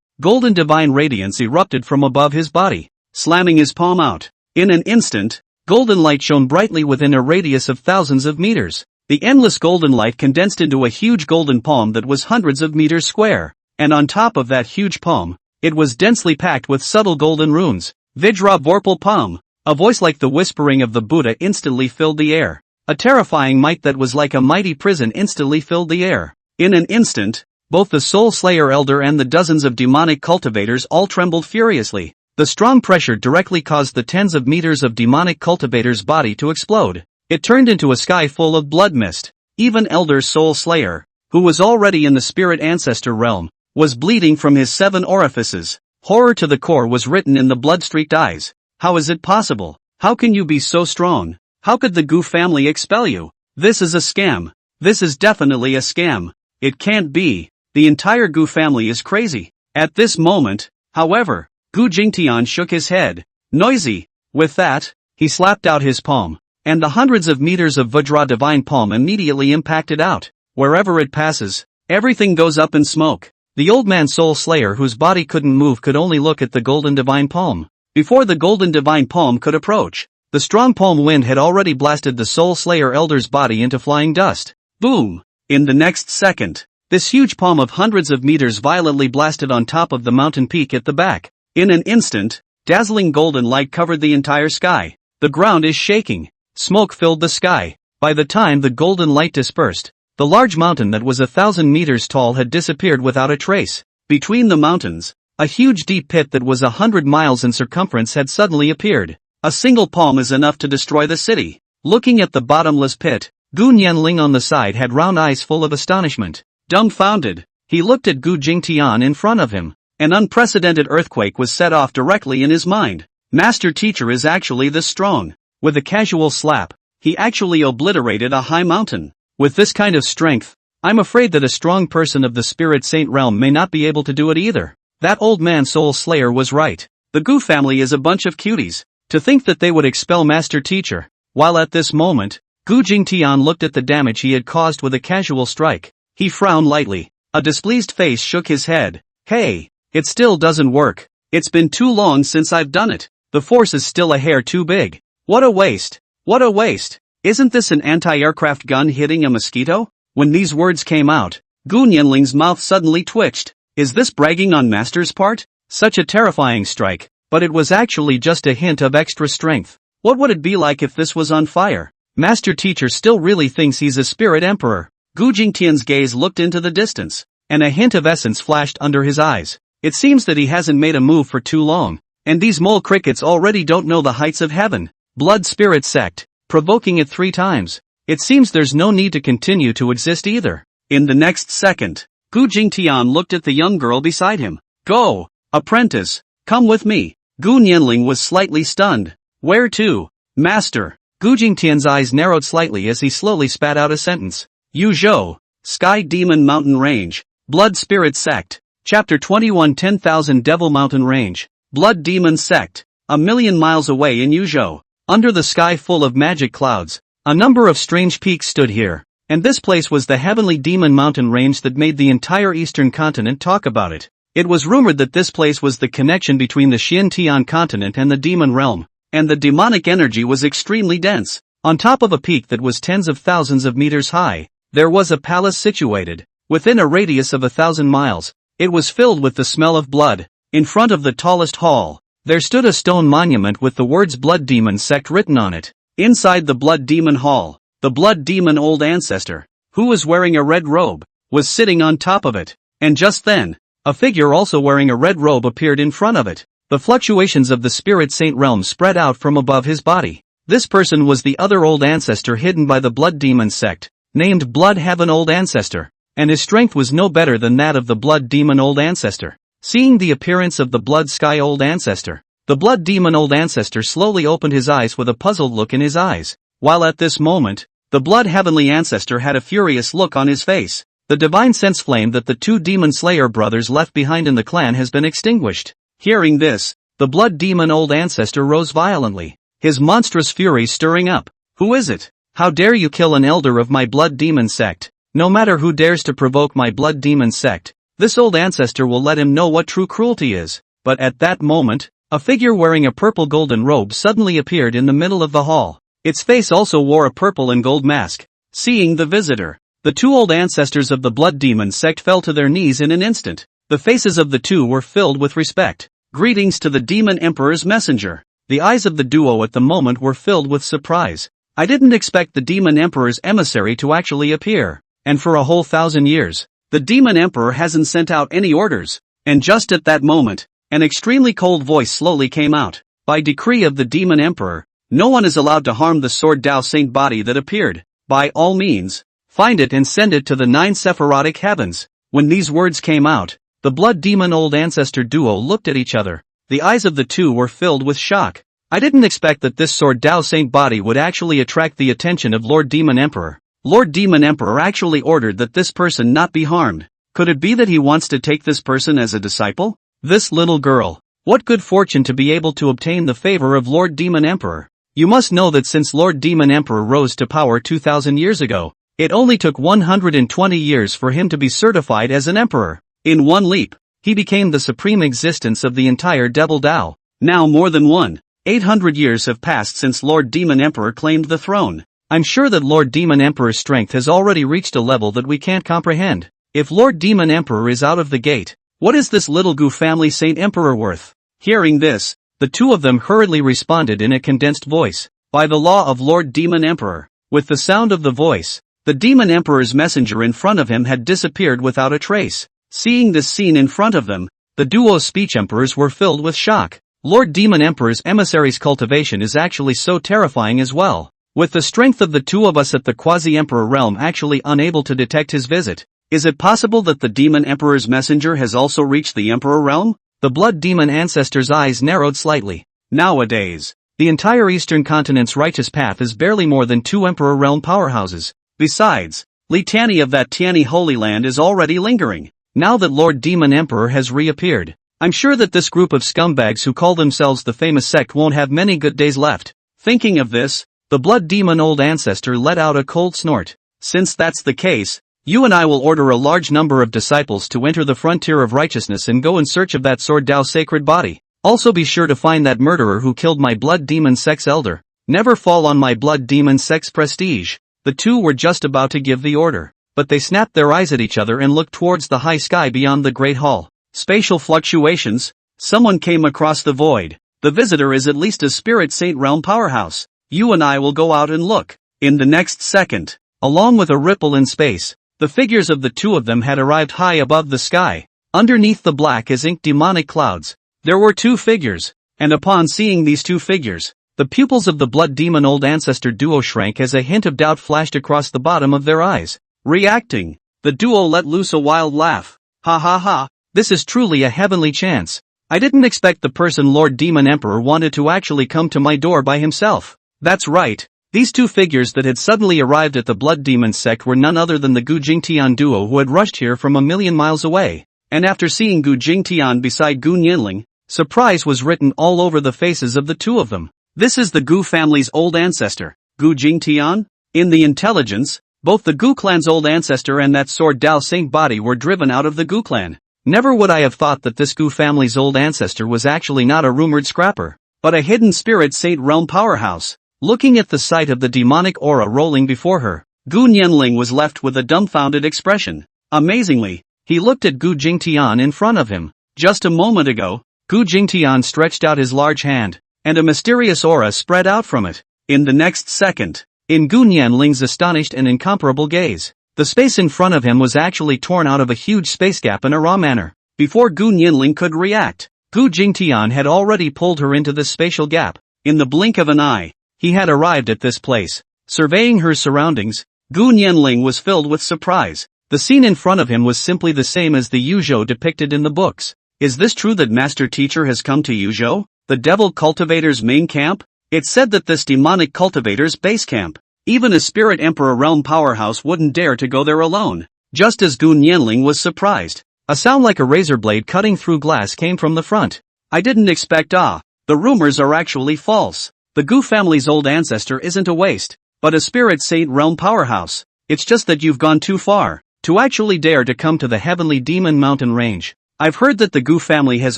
Golden divine radiance erupted from above his body, slamming his palm out. In an instant, golden light shone brightly within a radius of thousands of meters. The endless golden light condensed into a huge golden palm that was hundreds of meters square, and on top of that huge palm, it was densely packed with subtle golden runes. Vajra Vorpal Palm. A voice like the whispering of the Buddha instantly filled the air. A terrifying might that was like a mighty prison instantly filled the air. In an instant, both the Soul Slayer Elder and the dozens of demonic cultivators all trembled furiously. The strong pressure directly caused the tens of meters of demonic cultivators' body to explode. It turned into a sky full of blood mist. Even Elder Soul Slayer, who was already in the spirit ancestor realm, was bleeding from his 7 orifices. Horror to the core was written in the blood-streaked eyes. How is it possible? How can you be so strong? How could the Gu family expel you? This is a scam. This is definitely a scam. It can't be. The entire Gu family is crazy. At this moment, however, Gu Jingtian shook his head. Noisy. With that, he slapped out his palm, and the hundreds of meters of Vajra divine palm immediately impacted out. Wherever it passes, everything goes up in smoke. The old man Soul Slayer whose body couldn't move could only look at the golden divine palm. Before the golden divine palm could approach, the strong palm wind had already blasted the Soul Slayer Elder's body into flying dust. Boom! In the next second, this huge palm of hundreds of meters violently blasted on top of the mountain peak at the back. In an instant, dazzling golden light covered the entire sky. The ground is shaking. Smoke filled the sky. By the time the golden light dispersed, the large mountain that was 1,000 meters tall had disappeared without a trace. Between the mountains, a huge deep pit that was 100 miles in circumference had suddenly appeared. A single palm is enough to destroy the city. Looking at the bottomless pit, Gu Nianling on the side had round eyes full of astonishment. Dumbfounded, he looked at Gu Jingtian in front of him. An unprecedented earthquake was set off directly in his mind. Master Teacher is actually this strong. With a casual slap, he actually obliterated a high mountain. With this kind of strength, I'm afraid that a strong person of the Spirit Saint realm may not be able to do it either. That old man Soul Slayer was right. The Gu family is a bunch of cuties. To think that they would expel Master Teacher. While at this moment, Gu Jingtian looked at the damage he had caused with a casual strike. He frowned lightly. A displeased face shook his head. Hey, it still doesn't work. It's been too long since I've done it. The force is still a hair too big. What a waste. What a waste. Isn't this an anti-aircraft gun hitting a mosquito? When these words came out, Gu Nianling's mouth suddenly twitched. Is this bragging on Master's part? Such a terrifying strike, but it was actually just a hint of extra strength. What would it be like if this was on fire? Master Teacher still really thinks he's a spirit emperor. Gu Jingtian's gaze looked into the distance, and a hint of essence flashed under his eyes. It seems that he hasn't made a move for too long, and these mole crickets already don't know the heights of heaven. Blood spirit sect, provoking it 3 times. It seems there's no need to continue to exist either. In the next second, Gu Jingtian looked at the young girl beside him. Go, apprentice, come with me. Gu Nianling was slightly stunned. Where to? Master. Gu Jingtian's eyes narrowed slightly as he slowly spat out a sentence. Yuzhou, Sky Demon Mountain Range, Blood Spirit Sect. Chapter 21 10,000 Devil Mountain Range, Blood Demon Sect. A million miles away in Yuzhou, under the sky full of magic clouds, a number of strange peaks stood here, and this place was the heavenly demon mountain range that made the entire eastern continent talk about it. It was rumored that this place was the connection between the Xintian continent and the demon realm, and the demonic energy was extremely dense. On top of a peak that was tens of thousands of meters high, there was a palace situated, within a radius of 1,000 miles. It was filled with the smell of blood. In front of the tallest hall, there stood a stone monument with the words Blood Demon Sect written on it. Inside the Blood Demon Hall, the Blood Demon Old Ancestor, who was wearing a red robe, was sitting on top of it. And just then, a figure also wearing a red robe appeared in front of it. The fluctuations of the Spirit Saint realm spread out from above his body. This person was the other Old Ancestor hidden by the Blood Demon Sect, named Blood Heaven Old Ancestor, and his strength was no better than that of the Blood Demon Old Ancestor. Seeing the appearance of the Blood Sky Old Ancestor, the Blood Demon Old Ancestor slowly opened his eyes with a puzzled look in his eyes, while at this moment, the Blood Heavenly Ancestor had a furious look on his face. The divine sense flame that the 2 Demon Slayer brothers left behind in the clan has been extinguished. Hearing this, the Blood Demon Old Ancestor rose violently, his monstrous fury stirring up. Who is it? How dare you kill an elder of my Blood Demon Sect? No matter who dares to provoke my Blood Demon Sect, this old ancestor will let him know what true cruelty is. But at that moment, a figure wearing a purple golden robe suddenly appeared in the middle of the hall. Its face also wore a purple and gold mask. Seeing the visitor, the 2 old ancestors of the Blood Demon Sect fell to their knees in an instant. The faces of the 2 were filled with respect. Greetings to the Demon Emperor's messenger. The eyes of the duo at the moment were filled with surprise. I didn't expect the Demon Emperor's emissary to actually appear. And for a whole 1,000 years, the Demon Emperor hasn't sent out any orders. And just at that moment, an extremely cold voice slowly came out. By decree of the Demon Emperor, no one is allowed to harm the Sword Dao Saint body that appeared. By all means, find it and send it to the 9 Sephirotic heavens. When these words came out, the Blood Demon Old Ancestor duo looked at each other. The eyes of the 2 were filled with shock. I didn't expect that this Sword Dao Saint body would actually attract the attention of Lord Demon Emperor. Lord Demon Emperor actually ordered that this person not be harmed. Could it be that he wants to take this person as a disciple? This little girl. What good fortune to be able to obtain the favor of Lord Demon Emperor. You must know that since Lord Demon Emperor rose to power 2,000 years ago, it only took 120 years for him to be certified as an emperor. In one leap, he became the supreme existence of the entire Devil Dao. Now more than 800 years have passed since Lord Demon Emperor claimed the throne. I'm sure that Lord Demon Emperor's strength has already reached a level that we can't comprehend. If Lord Demon Emperor is out of the gate, what is this little Gu family Saint Emperor worth? Hearing this, the 2 of them hurriedly responded in a condensed voice. By the law of Lord Demon Emperor. With the sound of the voice, the Demon Emperor's messenger in front of him had disappeared without a trace. Seeing this scene in front of them, the duo's speech emperors were filled with shock. Lord Demon Emperor's emissary's cultivation is actually so terrifying as well. With the strength of the 2 of us at the Quasi-Emperor realm actually unable to detect his visit, is it possible that the Demon Emperor's messenger has also reached the Emperor realm? The Blood Demon Ancestor's eyes narrowed slightly. Nowadays, the entire Eastern Continent's righteous path is barely more than 2 Emperor realm powerhouses. Besides, Li Tianyi of that Tianyi Holy Land is already lingering. Now that Lord Demon Emperor has reappeared, I'm sure that this group of scumbags who call themselves the famous sect won't have many good days left. Thinking of this, the Blood Demon Old Ancestor let out a cold snort. Since that's the case, you and I will order a large number of disciples to enter the frontier of righteousness and go in search of that Sword Dao sacred body. Also be sure to find that murderer who killed my Blood Demon Sect's elder. Never fall on my Blood Demon Sect's prestige. The 2 were just about to give the order, but they snapped their eyes at each other and looked towards the high sky beyond the great hall. Spatial fluctuations. Someone came across the void. The visitor is at least a Spirit Saint realm powerhouse. You and I will go out and look. In the next second, along with a ripple in space, The figures of the two of them had arrived high above the sky. Underneath the black as ink demonic clouds, there were two figures, and upon seeing these two figures, the pupils of the blood demon old ancestor duo shrank as a hint of doubt flashed across the bottom of their eyes. Reacting, the duo let loose a wild laugh. Ha ha ha, this is truly a heavenly chance. I didn't expect the person Lord Demon Emperor wanted to actually come to my door by himself. That's right. These two figures that had suddenly arrived at the Blood Demon sect were none other than the Gu Jingtian duo who had rushed here from a million miles away. And after seeing Gu Jingtian beside Gu Nianling, surprise was written all over the faces of the two of them. This is the Gu family's old ancestor, Gu Jingtian? In the intelligence, both the Gu clan's old ancestor and that sword Dao Saint body were driven out of the Gu clan. Never would I have thought that this Gu family's old ancestor was actually not a rumored scrapper, but a hidden spirit saint realm powerhouse. Looking at the sight of the demonic aura rolling before her, Gu Nianling was left with a dumbfounded expression. Amazingly, he looked at Gu Jingtian in front of him. Just a moment ago, Gu Jingtian stretched out his large hand, and a mysterious aura spread out from it. In the next second, in Gu Nianling's astonished and incomparable gaze, the space in front of him was actually torn out of a huge space gap in a raw manner. Before Gu Nianling could react, Gu Jingtian had already pulled her into this spatial gap. In the blink of an eye, he had arrived at this place. Surveying her surroundings, Gu Nianling was filled with surprise. The scene in front of him was simply the same as the Yuzhou depicted in the books. Is this true that Master Teacher has come to Yuzhou, the devil cultivator's main camp? It's said that this demonic cultivator's base camp. Even a spirit emperor realm powerhouse wouldn't dare to go there alone. Just as Gu Nianling was surprised, a sound like a razor blade cutting through glass came from the front. I didn't expect the rumors are actually false. The Gu family's old ancestor isn't a waste, but a spirit saint realm powerhouse. It's just that you've gone too far to actually dare to come to the heavenly demon mountain range. I've heard that the Gu family has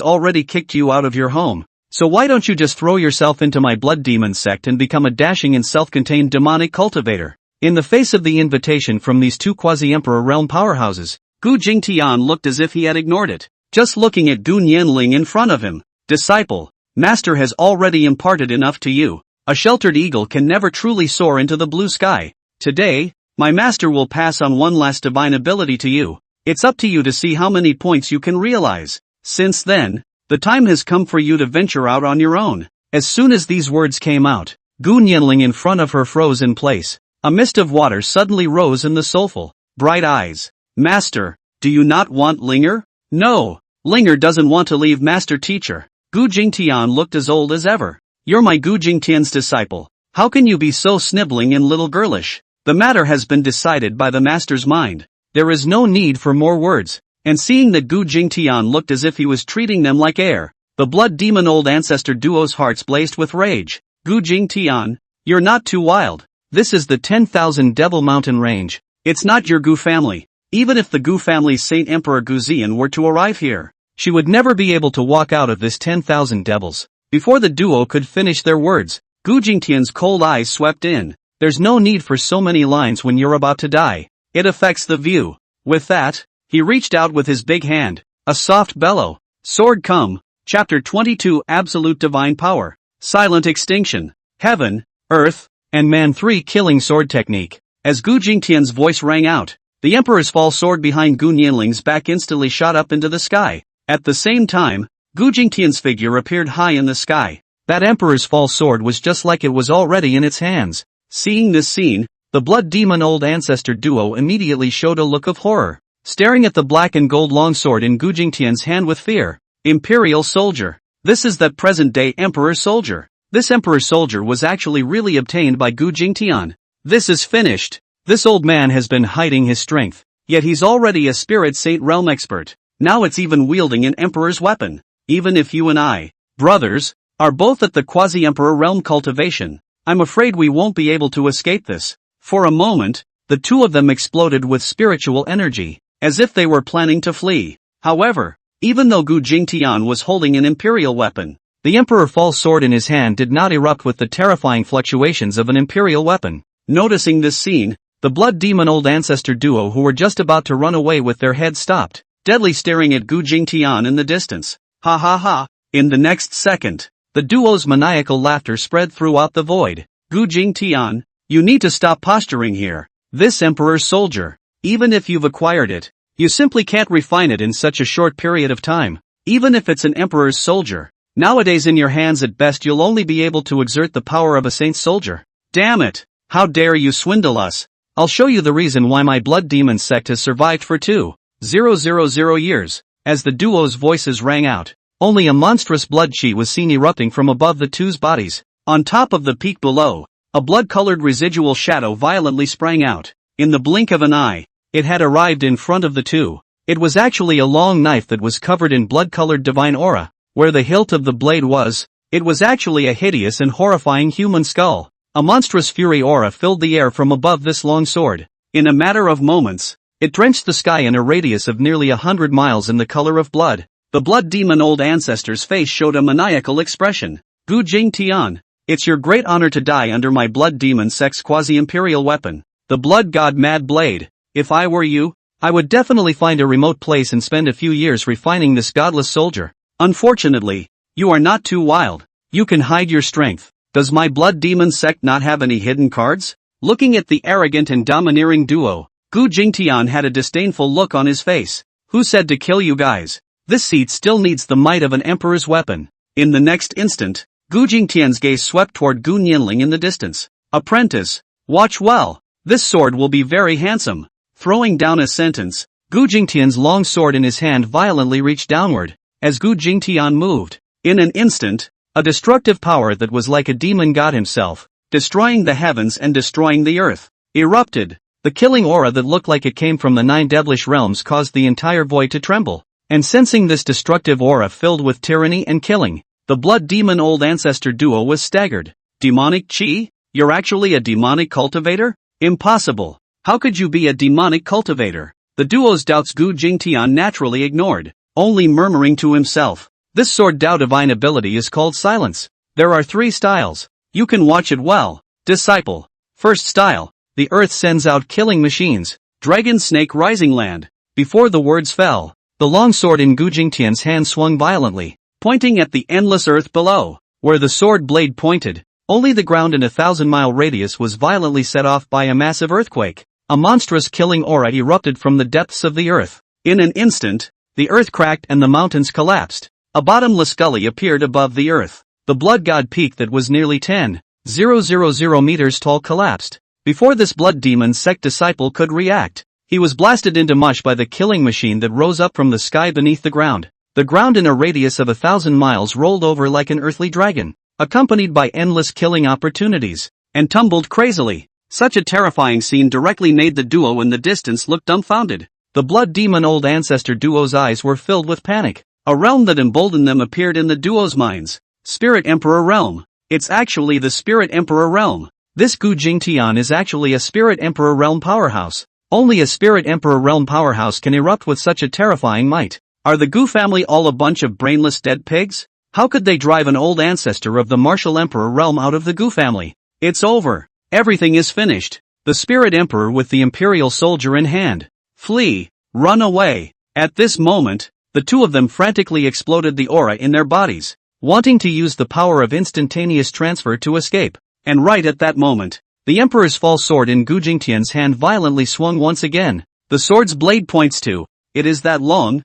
already kicked you out of your home, so why don't you just throw yourself into my blood demon sect and become a dashing and self-contained demonic cultivator? In the face of the invitation from these two quasi-emperor realm powerhouses, Gu Jingtian looked as if he had ignored it, just looking at Gu Nianling in front of him. Disciple, Master has already imparted enough to you. A sheltered eagle can never truly soar into the blue sky. Today, my master will pass on one last divine ability to you. It's up to you to see how many points you can realize. Since then, the time has come for you to venture out on your own. As soon as these words came out, Gu Nianling in front of her froze in place. A mist of water suddenly rose in the soulful, bright eyes. Master, do you not want Linger? No, Linger doesn't want to leave Master Teacher. Gu Jingtian looked as old as ever. You're my Gu Jingtian's disciple. How can you be so sniveling and little girlish? The matter has been decided by the master's mind. There is no need for more words. And seeing that Gu Jingtian looked as if he was treating them like air, the blood demon old ancestor duo's hearts blazed with rage. Gu Jingtian, you're not too wild. This is the 10,000 Devil Mountain range. It's not your Gu family. Even if the Gu family's Saint Emperor Gu Zian were to arrive here, she would never be able to walk out of this 10,000 devils. Before the duo could finish their words, Gu Jingtian's cold eyes swept in. There's no need for so many lines when you're about to die. It affects the view. With that, he reached out with his big hand. A soft bellow. Sword come. Chapter 22 Absolute Divine Power. Silent Extinction. Heaven, Earth, and Man 3 Killing Sword Technique. As Gu Jingtian's voice rang out, the Emperor's fall sword behind Gu Nianling's back instantly shot up into the sky. At the same time, Gu Jingtian's figure appeared high in the sky. That Emperor's fall sword was just like it was already in its hands. Seeing this scene, the blood demon old ancestor duo immediately showed a look of horror, staring at the black and gold longsword in Gu Jingtian's hand with fear. Imperial soldier. This is that present-day Emperor soldier. This Emperor soldier was actually really obtained by Gu Jingtian. This is finished. This old man has been hiding his strength, yet he's already a spirit saint realm expert. Now it's even wielding an emperor's weapon. Even if you and I, brothers, are both at the quasi-emperor realm cultivation, I'm afraid we won't be able to escape this. For a moment, the two of them exploded with spiritual energy, as if they were planning to flee. However, even though Gu Jingtian was holding an imperial weapon, the Emperor fall sword in his hand did not erupt with the terrifying fluctuations of an imperial weapon. Noticing this scene, the blood demon old ancestor duo who were just about to run away with their heads stopped, deadly staring at Gu Jingtian in the distance. Ha ha ha. In the next second, the duo's maniacal laughter spread throughout the void. Gu Jingtian, you need to stop posturing here. This Emperor soldier, Even if you've acquired it, you simply can't refine it in such a short period of time. Even if it's an emperor's soldier, nowadays in your hands at best you'll only be able to exert the power of a saint's soldier. Damn it! How dare you swindle us? I'll show you the reason why my blood demon sect has survived for 2,000 years. As the duo's voices rang out, only a monstrous blood chi was seen erupting from above the two's bodies. On top of the peak below, a blood-colored residual shadow violently sprang out. In the blink of an eye, it had arrived in front of the two. It was actually a long knife that was covered in blood-colored divine aura. Where the hilt of the blade was, it was actually a hideous and horrifying human skull. A monstrous fury aura filled the air from above this long sword. In a matter of moments, it drenched the sky in a radius of nearly 100 miles in the color of blood. The blood demon old ancestor's face showed a maniacal expression. Gu Nianling, it's your great honor to die under my blood demon sect's quasi-imperial weapon, the blood god Mad Blade. If I were you, I would definitely find a remote place and spend a few years refining this godless soldier. Unfortunately, you are not too wild. You can hide your strength. Does my blood demon sect not have any hidden cards? Looking at the arrogant and domineering duo, Gu Nianling had a disdainful look on his face. Who said to kill you guys? This seat still needs the might of an emperor's weapon. In the next instant, Gu Nianling's gaze swept toward Gu Nianling in the distance. Apprentice, watch well. This sword will be very handsome. Throwing down a sentence, Gu Nianling's long sword in his hand violently reached downward. As Gu Nianling moved, in an instant, a destructive power that was like a demon god himself, destroying the heavens and destroying the earth, erupted. The killing aura that looked like it came from the 9 devilish realms caused the entire void to tremble. And sensing this destructive aura filled with tyranny and killing, the blood demon old ancestor duo was staggered. Demonic chi? You're actually a demonic cultivator? Impossible. How could you be a demonic cultivator? The duo's doubts Gu Nianling naturally ignored, only murmuring to himself. This sword Dao divine ability is called silence. There are 3 styles. You can watch it well. Disciple. First style. The earth sends out killing machines. Dragon Snake Rising Land. Before the words fell, the long sword in Gu Nianling's hand swung violently, pointing at the endless earth below. Where the sword blade pointed, only the ground in a 1,000-mile radius was violently set off by a massive earthquake. A monstrous killing aura erupted from the depths of the earth. In an instant, the earth cracked and the mountains collapsed. A bottomless gully appeared above the earth. The blood god peak that was nearly 10,000 meters tall collapsed. Before this blood demon sect disciple could react, he was blasted into mush by the killing machine that rose up from the sky beneath the ground. The ground in a radius of 1,000 miles rolled over like an earthly dragon, accompanied by endless killing opportunities, and tumbled crazily. Such a terrifying scene directly made the duo in the distance look dumbfounded. The blood demon old ancestor duo's eyes were filled with panic. A realm that emboldened them appeared in the duo's minds. Spirit Emperor Realm. It's actually the Spirit Emperor Realm. This Gu Nianling is actually a Spirit Emperor Realm powerhouse. Only a Spirit Emperor Realm powerhouse can erupt with such a terrifying might. Are the Gu family all a bunch of brainless dead pigs? How could they drive an old ancestor of the martial Emperor Realm out of the Gu family? It's over. Everything is finished. The Spirit Emperor with the Imperial soldier in hand. Flee. Run away. At this moment, the two of them frantically exploded the aura in their bodies, wanting to use the power of instantaneous transfer to escape. And right at that moment, the Emperor's false sword in Gu Nianling's hand violently swung once again. The sword's blade points to, it is that long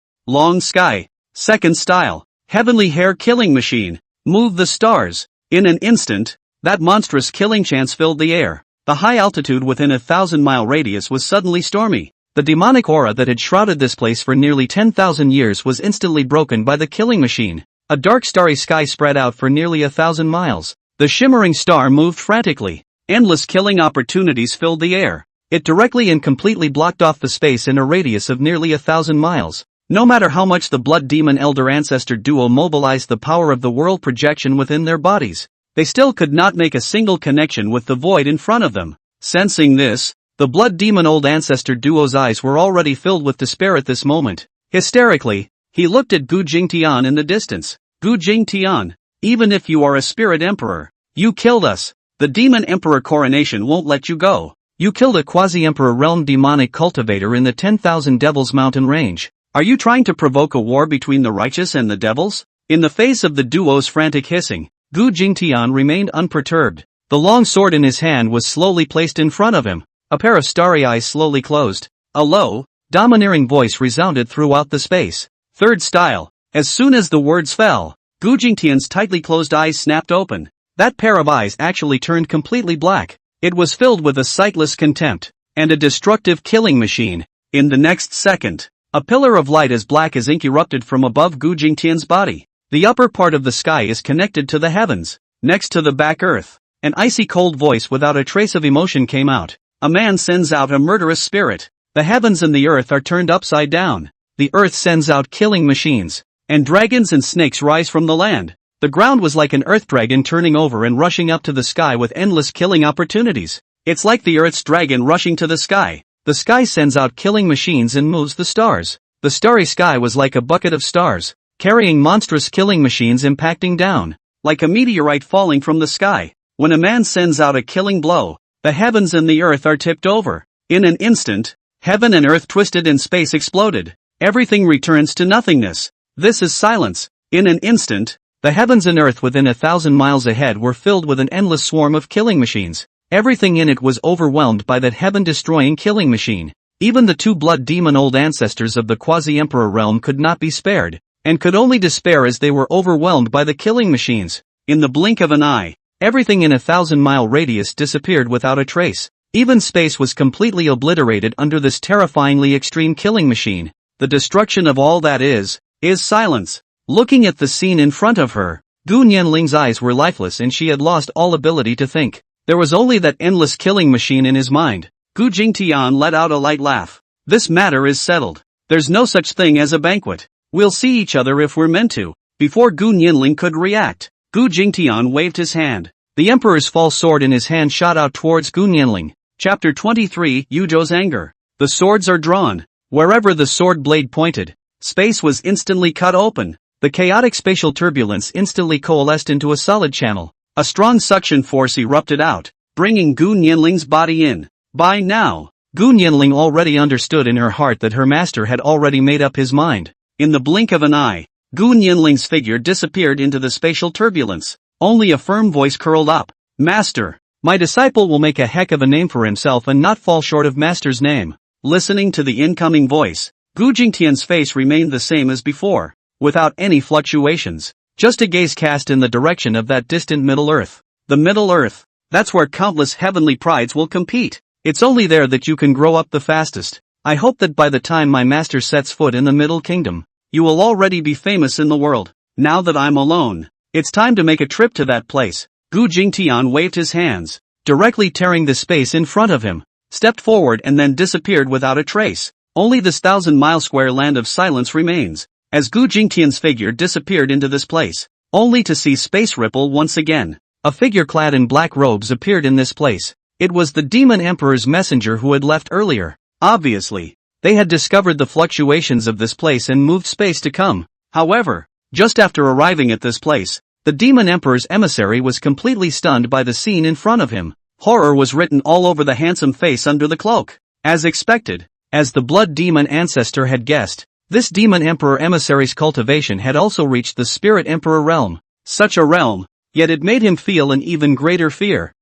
sky. Second style. Heavenly hair killing machine. Move the stars. In an instant, that monstrous killing chance filled the air. The high altitude within a 1,000-mile radius was suddenly stormy. The demonic aura that had shrouded this place for nearly 10,000 years was instantly broken by the killing machine. A dark starry sky spread out for nearly 1,000 miles. The shimmering star moved frantically. Endless killing opportunities filled the air. It directly and completely blocked off the space in a radius of nearly 1,000 miles. No matter how much the blood demon elder ancestor duo mobilized the power of the world projection within their bodies, they still could not make a single connection with the void in front of them. Sensing this, the blood demon old ancestor duo's eyes were already filled with despair at this moment. Hysterically, he looked at Gu Nianling in the distance. Gu Nianling, even if you are a spirit emperor, you killed us. The demon emperor coronation won't let you go. You killed a quasi-emperor realm demonic cultivator in the 10,000 Devils Mountain range. Are you trying to provoke a war between the righteous and the devils? In the face of the duo's frantic hissing, Gu Nianling remained unperturbed. The long sword in his hand was slowly placed in front of him. A pair of starry eyes slowly closed. A low, domineering voice resounded throughout the space. Third style. As soon as the words fell, Gu Jingtian's tightly closed eyes snapped open. That pair of eyes actually turned completely black. It was filled with a sightless contempt, and a destructive killing machine. In the next second, a pillar of light as black as ink erupted from above Gu Jingtian's body. The upper part of the sky is connected to the heavens. Next to the back earth, an icy cold voice without a trace of emotion came out. A man sends out a murderous spirit. The heavens and the earth are turned upside down. The earth sends out killing machines, and dragons and snakes rise from the land. The ground was like an earth dragon turning over and rushing up to the sky with endless killing opportunities. It's like the earth's dragon rushing to the sky. The sky sends out killing machines and moves the stars. The starry sky was like a bucket of stars, carrying monstrous killing machines impacting down, like a meteorite falling from the sky. When a man sends out a killing blow, the heavens and the earth are tipped over. In an instant, heaven and earth twisted and space exploded. Everything returns to nothingness. This is silence. In an instant, the heavens and earth within 1,000 miles ahead were filled with an endless swarm of killing machines. Everything in it was overwhelmed by that heaven-destroying killing machine. Even the two blood demon old ancestors of the quasi-emperor realm could not be spared, and could only despair as they were overwhelmed by the killing machines. In the blink of an eye, everything in a 1,000-mile radius disappeared without a trace. Even space was completely obliterated under this terrifyingly extreme killing machine. The destruction of all that is silence. Looking at the scene in front of her, Gu Nianling's eyes were lifeless and she had lost all ability to think. There was only that endless killing machine in his mind. Gu Jingtian let out a light laugh. This matter is settled. There's no such thing as a banquet. We'll see each other if we're meant to. Before Gu Nianling could react, Gu Jingtian waved his hand. The emperor's false sword in his hand shot out towards Gu Nianling. Chapter 23, Yuzhou's anger. The swords are drawn. Wherever the sword blade pointed, space was instantly cut open. The chaotic spatial turbulence instantly coalesced into a solid channel. A strong suction force erupted out, bringing Gu Nianling's body in. By now, Gu Nianling already understood in her heart that her master had already made up his mind. In the blink of an eye, Gu Nianling's figure disappeared into the spatial turbulence. Only a firm voice curled up. Master, my disciple will make a heck of a name for himself and not fall short of master's name. Listening to the incoming voice, Gu Jingtian's face remained the same as before, without any fluctuations. Just a gaze cast in the direction of that distant Middle Earth. The Middle Earth, that's where countless heavenly prides will compete. It's only there that you can grow up the fastest. I hope that by the time my master sets foot in the Middle Kingdom, you will already be famous in the world. Now that I'm alone, it's time to make a trip to that place. Gu Jingtian waved his hands, directly tearing the space in front of him, stepped forward and then disappeared without a trace. Only this 1,000-mile square land of silence remains. As Gu Jingtian's figure disappeared into this place, only to see space ripple once again. A figure clad in black robes appeared in this place. It was the demon emperor's messenger who had left earlier. Obviously, they had discovered the fluctuations of this place and moved space to come. However, just after arriving at this place, the demon emperor's emissary was completely stunned by the scene in front of him. Horror was written all over the handsome face under the cloak. As expected, as the blood demon ancestor had guessed, this demon emperor emissary's cultivation had also reached the spirit emperor realm. Such a realm, yet it made him feel an even greater fear.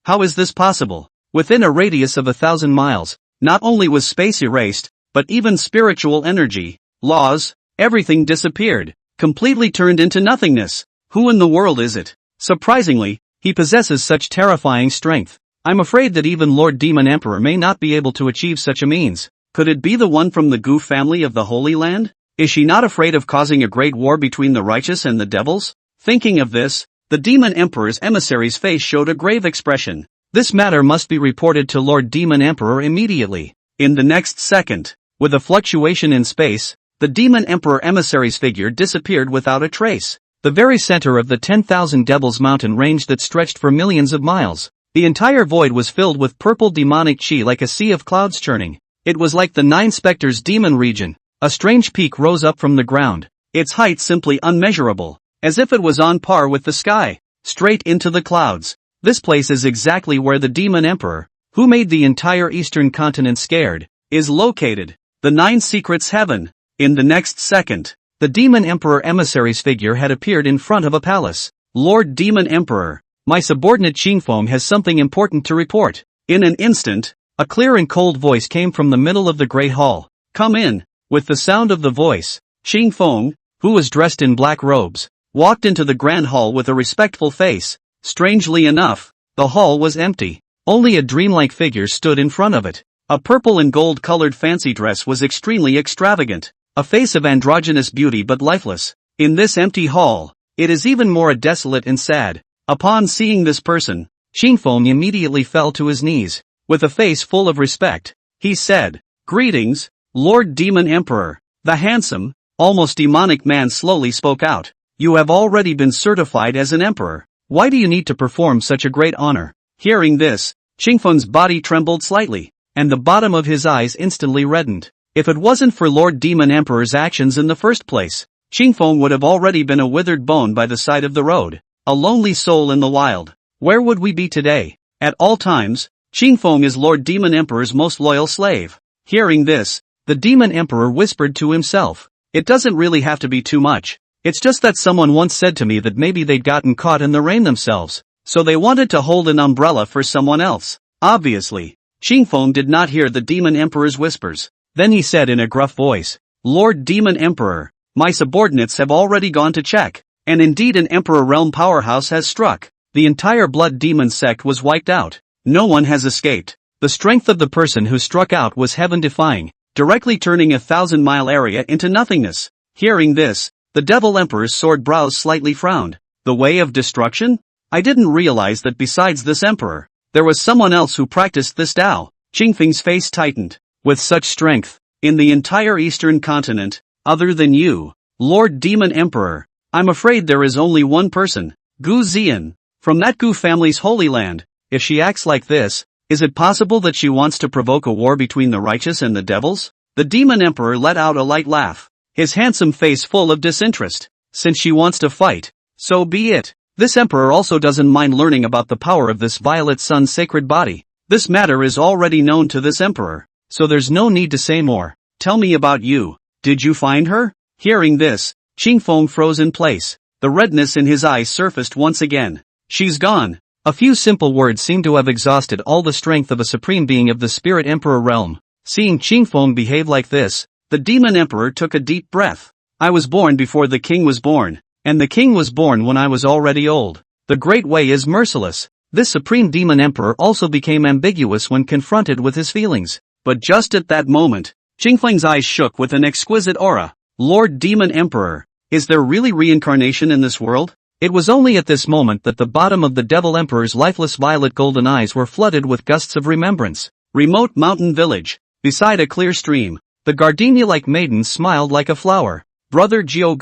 How is this possible? Within a radius of 1,000 miles, not only was space erased, but even spiritual energy, laws, everything disappeared, completely turned into nothingness. Who in the world is it? Surprisingly, he possesses such terrifying strength. I'm afraid that even Lord Demon Emperor may not be able to achieve such a means. Could it be the one from the Gu family of the Holy Land? Is she not afraid of causing a great war between the righteous and the devils? Thinking of this, the Demon Emperor's emissary's face showed a grave expression. This matter must be reported to Lord Demon Emperor immediately. In the next second, with a fluctuation in space, the Demon Emperor emissary's figure disappeared without a trace. The very center of the 10,000 Devils Mountain range that stretched for millions of miles. The entire void was filled with purple demonic chi like a sea of clouds churning. It was like the Nine Spectres demon region. A strange peak rose up from the ground, its height simply unmeasurable, as if it was on par with the sky, straight into the clouds. This place is exactly where the Demon Emperor, who made the entire eastern continent scared, is located. The Nine Secrets Heaven. In the next second, the Demon Emperor emissary's figure had appeared in front of a palace. Lord Demon Emperor, my subordinate Qingfeng has something important to report. In an instant, A clear and cold voice came from the middle of the great hall. "Come in." With the sound of the voice, Xingfeng, who was dressed in black robes, walked into the grand hall with a respectful face. Strangely enough, the hall was empty. Only a dreamlike figure stood in front of it. A purple and gold-colored fancy dress was extremely extravagant, a face of androgynous beauty but lifeless. In this empty hall, it is even more desolate and sad. Upon seeing this person, Xingfeng immediately fell to his knees. With a face full of respect, he said, "Greetings, Lord Demon Emperor." The handsome, almost demonic man slowly spoke out. "You have already been certified as an emperor. Why do you need to perform such a great honor?" Hearing this, Xingfeng's body trembled slightly, and the bottom of his eyes instantly reddened. If it wasn't for Lord Demon Emperor's actions in the first place, Xingfeng would have already been a withered bone by the side of the road, a lonely soul in the wild. Where would we be today? At all times, Xingfeng is Lord Demon Emperor's most loyal slave. Hearing this, the Demon Emperor whispered to himself, "It doesn't really have to be too much. It's just that someone once said to me that maybe they'd gotten caught in the rain themselves, so they wanted to hold an umbrella for someone else." Obviously, Xingfeng did not hear the Demon Emperor's whispers. Then he said in a gruff voice, "Lord Demon Emperor, my subordinates have already gone to check, and indeed an Emperor realm powerhouse has struck. The entire Blood Demon sect was wiped out. No one has escaped. The strength of the person who struck out was heaven-defying, directly turning a 1,000-mile area into nothingness." Hearing this, the Devil Emperor's sword brows slightly frowned. "The way of destruction? I didn't realize that besides this emperor, there was someone else who practiced this Tao." Xingfeng's face tightened. "With such strength, in the entire eastern continent, other than you, Lord Demon Emperor, I'm afraid there is only one person, Gu Zian, from that Gu family's holy land. If she acts like this, is it possible that she wants to provoke a war between the righteous and the devils?" The Demon Emperor let out a light laugh, his handsome face full of disinterest. "Since she wants to fight, so be it. This emperor also doesn't mind learning about the power of this Violet Sun's sacred body. This matter is already known to this emperor, so there's no need to say more. Tell me about you. Did you find her?" Hearing this, Xingfeng froze in place. The redness in his eyes surfaced once again. "She's gone." A few simple words seemed to have exhausted all the strength of a supreme being of the Spirit Emperor realm. Seeing Xingfeng behave like this, the Demon Emperor took a deep breath. "I was born before the king was born, and the king was born when I was already old. The Great Way is merciless." This Supreme Demon Emperor also became ambiguous when confronted with his feelings. But just at that moment, Xingfeng's eyes shook with an exquisite aura. "Lord Demon Emperor, is there really reincarnation in this world?" It was only at this moment that the bottom of the Devil Emperor's lifeless violet golden eyes were flooded with gusts of remembrance. Remote mountain village, beside a clear stream, the gardenia-like maiden smiled like a flower. "Brother Jiu,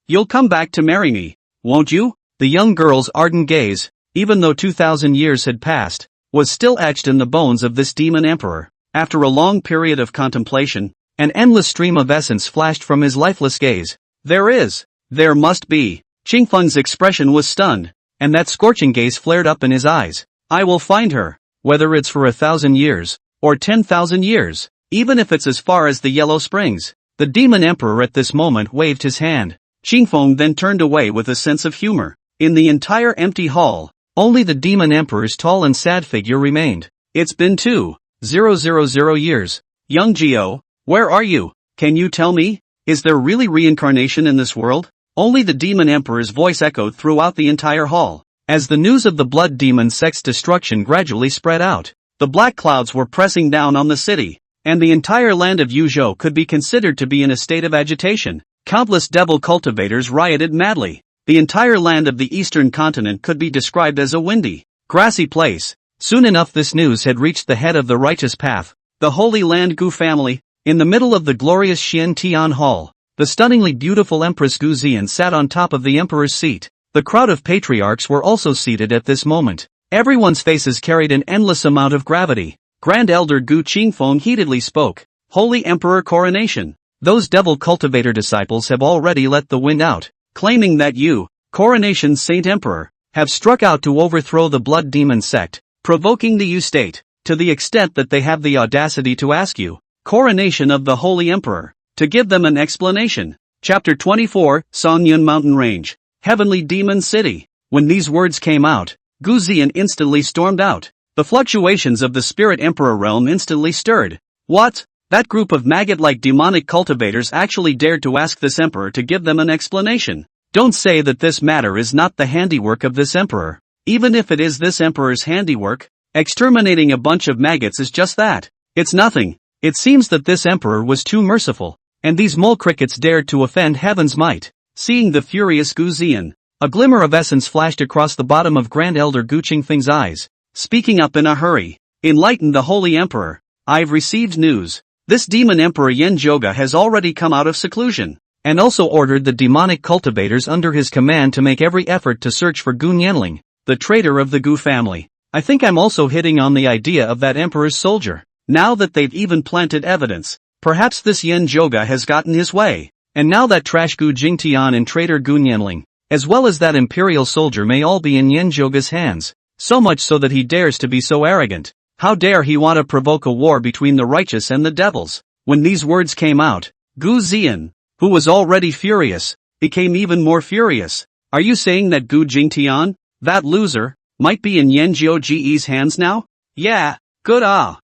you'll come back to marry me, won't you?" The young girl's ardent gaze, even though 2,000 years had passed, was still etched in the bones of this Demon Emperor. After a long period of contemplation, an endless stream of essence flashed from his lifeless gaze. There must be." Xingfeng's expression was stunned, and that scorching gaze flared up in his eyes. "I will find her, whether it's for 1,000 years, or 10,000 years, even if it's as far as the Yellow Springs." The Demon Emperor at this moment waved his hand. Xingfeng then turned away with a sense of humor. In the entire empty hall, only the Demon Emperor's tall and sad figure remained. "It's been 2,000 years. Young Gio, where are you? Can you tell me? Is there really reincarnation in this world?" Only the Demon Emperor's voice echoed throughout the entire hall. As the news of the Blood Demon sect's destruction gradually spread out, the black clouds were pressing down on the city, and the entire land of Yuzhou could be considered to be in a state of agitation. Countless devil cultivators rioted madly. The entire land of the eastern continent could be described as a windy, grassy place. Soon enough this news had reached the head of the righteous path, the Holy Land Gu family. In the middle of the glorious Xian Tian Hall, the stunningly beautiful Empress Gu Zian sat on top of the emperor's seat. The crowd of patriarchs were also seated at this moment. Everyone's faces carried an endless amount of gravity. Grand Elder Gu Qingfeng heatedly spoke. "Holy Emperor coronation. Those devil cultivator disciples have already let the wind out, claiming that you, Coronation Saint Emperor, have struck out to overthrow the Blood Demon sect, provoking the Yu state, to the extent that they have the audacity to ask you, Coronation of the Holy Emperor, to give them an explanation." Chapter 24, Songyun Mountain Range, Heavenly Demon City. When these words came out, Gu Zian instantly stormed out. The fluctuations of the spirit emperor realm instantly stirred. What? That group of maggot-like demonic cultivators actually dared to ask this emperor to give them an explanation. Don't say that this matter is not the handiwork of this emperor. Even if it is this emperor's handiwork, exterminating a bunch of maggots is just that. It's nothing. It seems that this emperor was too merciful, and these mole crickets dared to offend heaven's might. Seeing the furious Gu Zian, a glimmer of essence flashed across the bottom of Grand Elder Gu Qingfeng's eyes. Speaking up in a hurry, enlighten the Holy Emperor. I've received news. This demon emperor Yen Zhoga has already come out of seclusion, and also ordered the demonic cultivators under his command to make every effort to search for Gu Nianling, the traitor of the Gu family. I think I'm also hitting on the idea of that emperor's soldier. Now that they've even planted evidence, perhaps this Yen Zhoga has gotten his way, and now that trash Gu Jingtian and traitor Gu Nianling, as well as that imperial soldier may all be in Yen Zhoga's hands, so much so that he dares to be so arrogant. How dare he want to provoke a war between the righteous and the devils? When these words came out, Gu Zian, who was already furious, became even more furious. Are you saying that Gu Jingtian, that loser, might be in Yen Zhoge's hands now? Yeah, good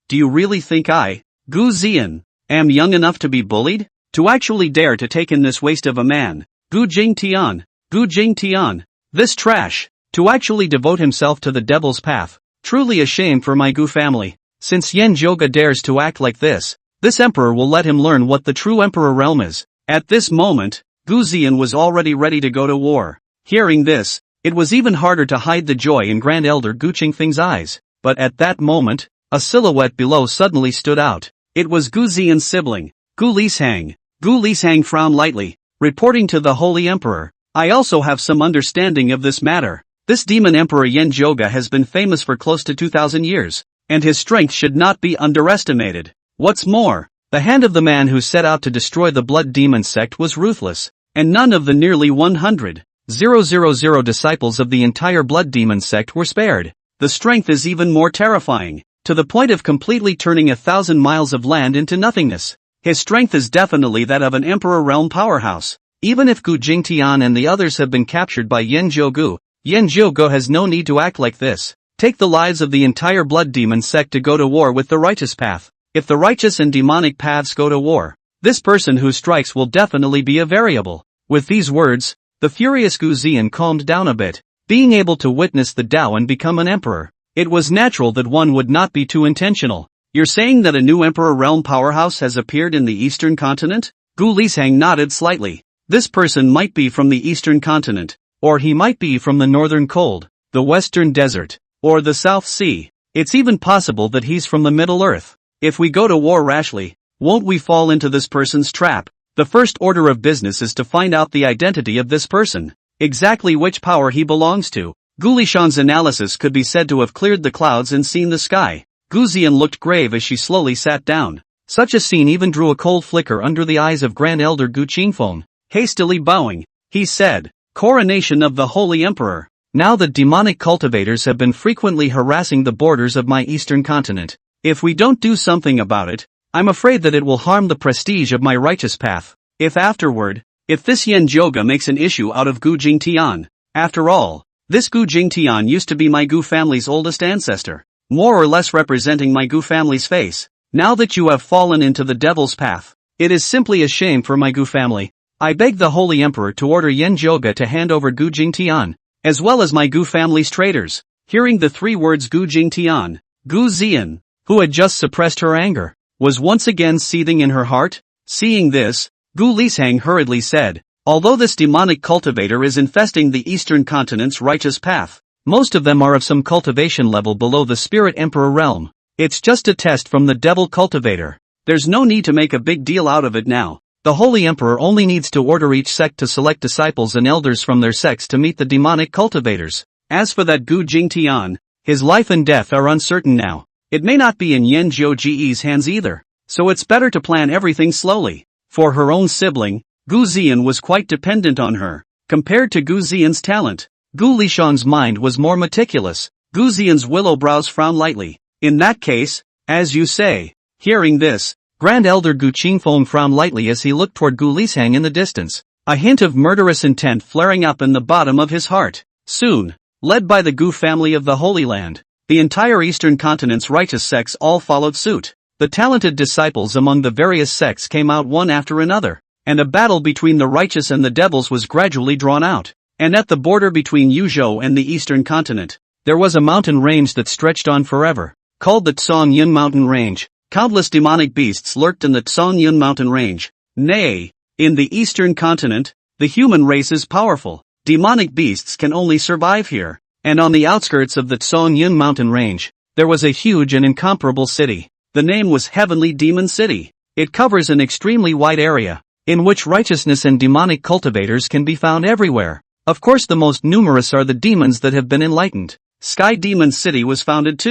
Do you really think I, Gu Zian, am young enough to be bullied? To actually dare to take in this waste of a man, Gu Jingtian, this trash, to actually devote himself to the devil's path. Truly a shame for my Gu family. Since Yen Zhoga dares to act like this emperor will let him learn what the true emperor realm is. At this moment, Gu Zian was already ready to go to war. Hearing this, it was even harder to hide the joy in Grand Elder Gu Qingfeng's eyes. But at that moment, a silhouette below suddenly stood out. It was Gu Zian's sibling, Gu Lishang. Gu Lishang frowned lightly, reporting to the Holy Emperor. I also have some understanding of this matter. This demon emperor Yen Zhoga has been famous for close to 2,000 years, and his strength should not be underestimated. What's more, the hand of the man who set out to destroy the blood demon sect was ruthless, and none of the nearly 100,000 disciples of the entire blood demon sect were spared. The strength is even more terrifying, to the point of completely turning 1,000 miles of land into nothingness. His strength is definitely that of an emperor realm powerhouse. Even if Gu Jingtian and the others have been captured by Yen Zhoga has no need to act like this. Take the lives of the entire blood demon sect to go to war with the righteous path. If the righteous and demonic paths go to war, this person who strikes will definitely be a variable. With these words, the furious Gu Zian calmed down a bit. Being able to witness the Tao and become an emperor, it was natural that one would not be too intentional. You're saying that a new emperor realm powerhouse has appeared in the eastern continent? Gu Lishang nodded slightly. This person might be from the eastern continent, or he might be from the northern cold, the western desert, or the South Sea. It's even possible that he's from the Middle Earth. If we go to war rashly, won't we fall into this person's trap? The first order of business is to find out the identity of this person, exactly which power he belongs to. Gu Lishang's analysis could be said to have cleared the clouds and seen the sky. Gu Zian looked grave as she slowly sat down. Such a scene even drew a cold flicker under the eyes of Grand Elder Gu Qingfeng. Hastily bowing, he said, "Coronation of the Holy Emperor. Now the demonic cultivators have been frequently harassing the borders of my eastern continent. If we don't do something about it, I'm afraid that it will harm the prestige of my righteous path. If this Yen Zhoga makes an issue out of Gu Jingtian, after all, this Gu Jingtian used to be my Gu family's oldest ancestor, more or less representing my Gu family's face. Now that you have fallen into the devil's path, it is simply a shame for my Gu family. I beg the Holy Emperor to order Yen Zhoga to hand over Gu Jingtian, as well as my Gu family's traitors." Hearing the three words Gu Jingtian, Gu Zian, who had just suppressed her anger, was once again seething in her heart. Seeing this, Gu Lishang hurriedly said, "Although this demonic cultivator is infesting the eastern continent's righteous path, most of them are of some cultivation level below the spirit emperor realm. It's just a test from the devil cultivator. There's no need to make a big deal out of it now. The Holy Emperor only needs to order each sect to select disciples and elders from their sects to meet the demonic cultivators. As for that Gu Jingtian, his life and death are uncertain now. It may not be in Yen Zhoge's hands either, so it's better to plan everything slowly." For her own sibling, Gu Zian was quite dependent on her. Compared to Gu Zian's talent, Gu Lishang's mind was more meticulous. Gu Zian's willow brows frowned lightly. "In that case, as you say." Hearing this, Grand Elder Gu Qingfeng frowned lightly as he looked toward Gu Lishang in the distance, a hint of murderous intent flaring up in the bottom of his heart. Soon, led by the Gu family of the Holy Land, the entire eastern continent's righteous sects all followed suit. The talented disciples among the various sects came out one after another, and a battle between the righteous and the devils was gradually drawn out. And at the border between Yuzhou and the eastern continent, there was a mountain range that stretched on forever, called the Tsongyun Mountain Range. Countless demonic beasts lurked in the Tsongyun Mountain Range. Nay, in the eastern continent, the human race is powerful. Demonic beasts can only survive here. And on the outskirts of the Tsongyun Mountain Range, there was a huge and incomparable city. The name was Heavenly Demon City. It covers an extremely wide area, in which righteousness and demonic cultivators can be found everywhere. Of course, the most numerous are the demons that have been enlightened. Sky Demon City was founded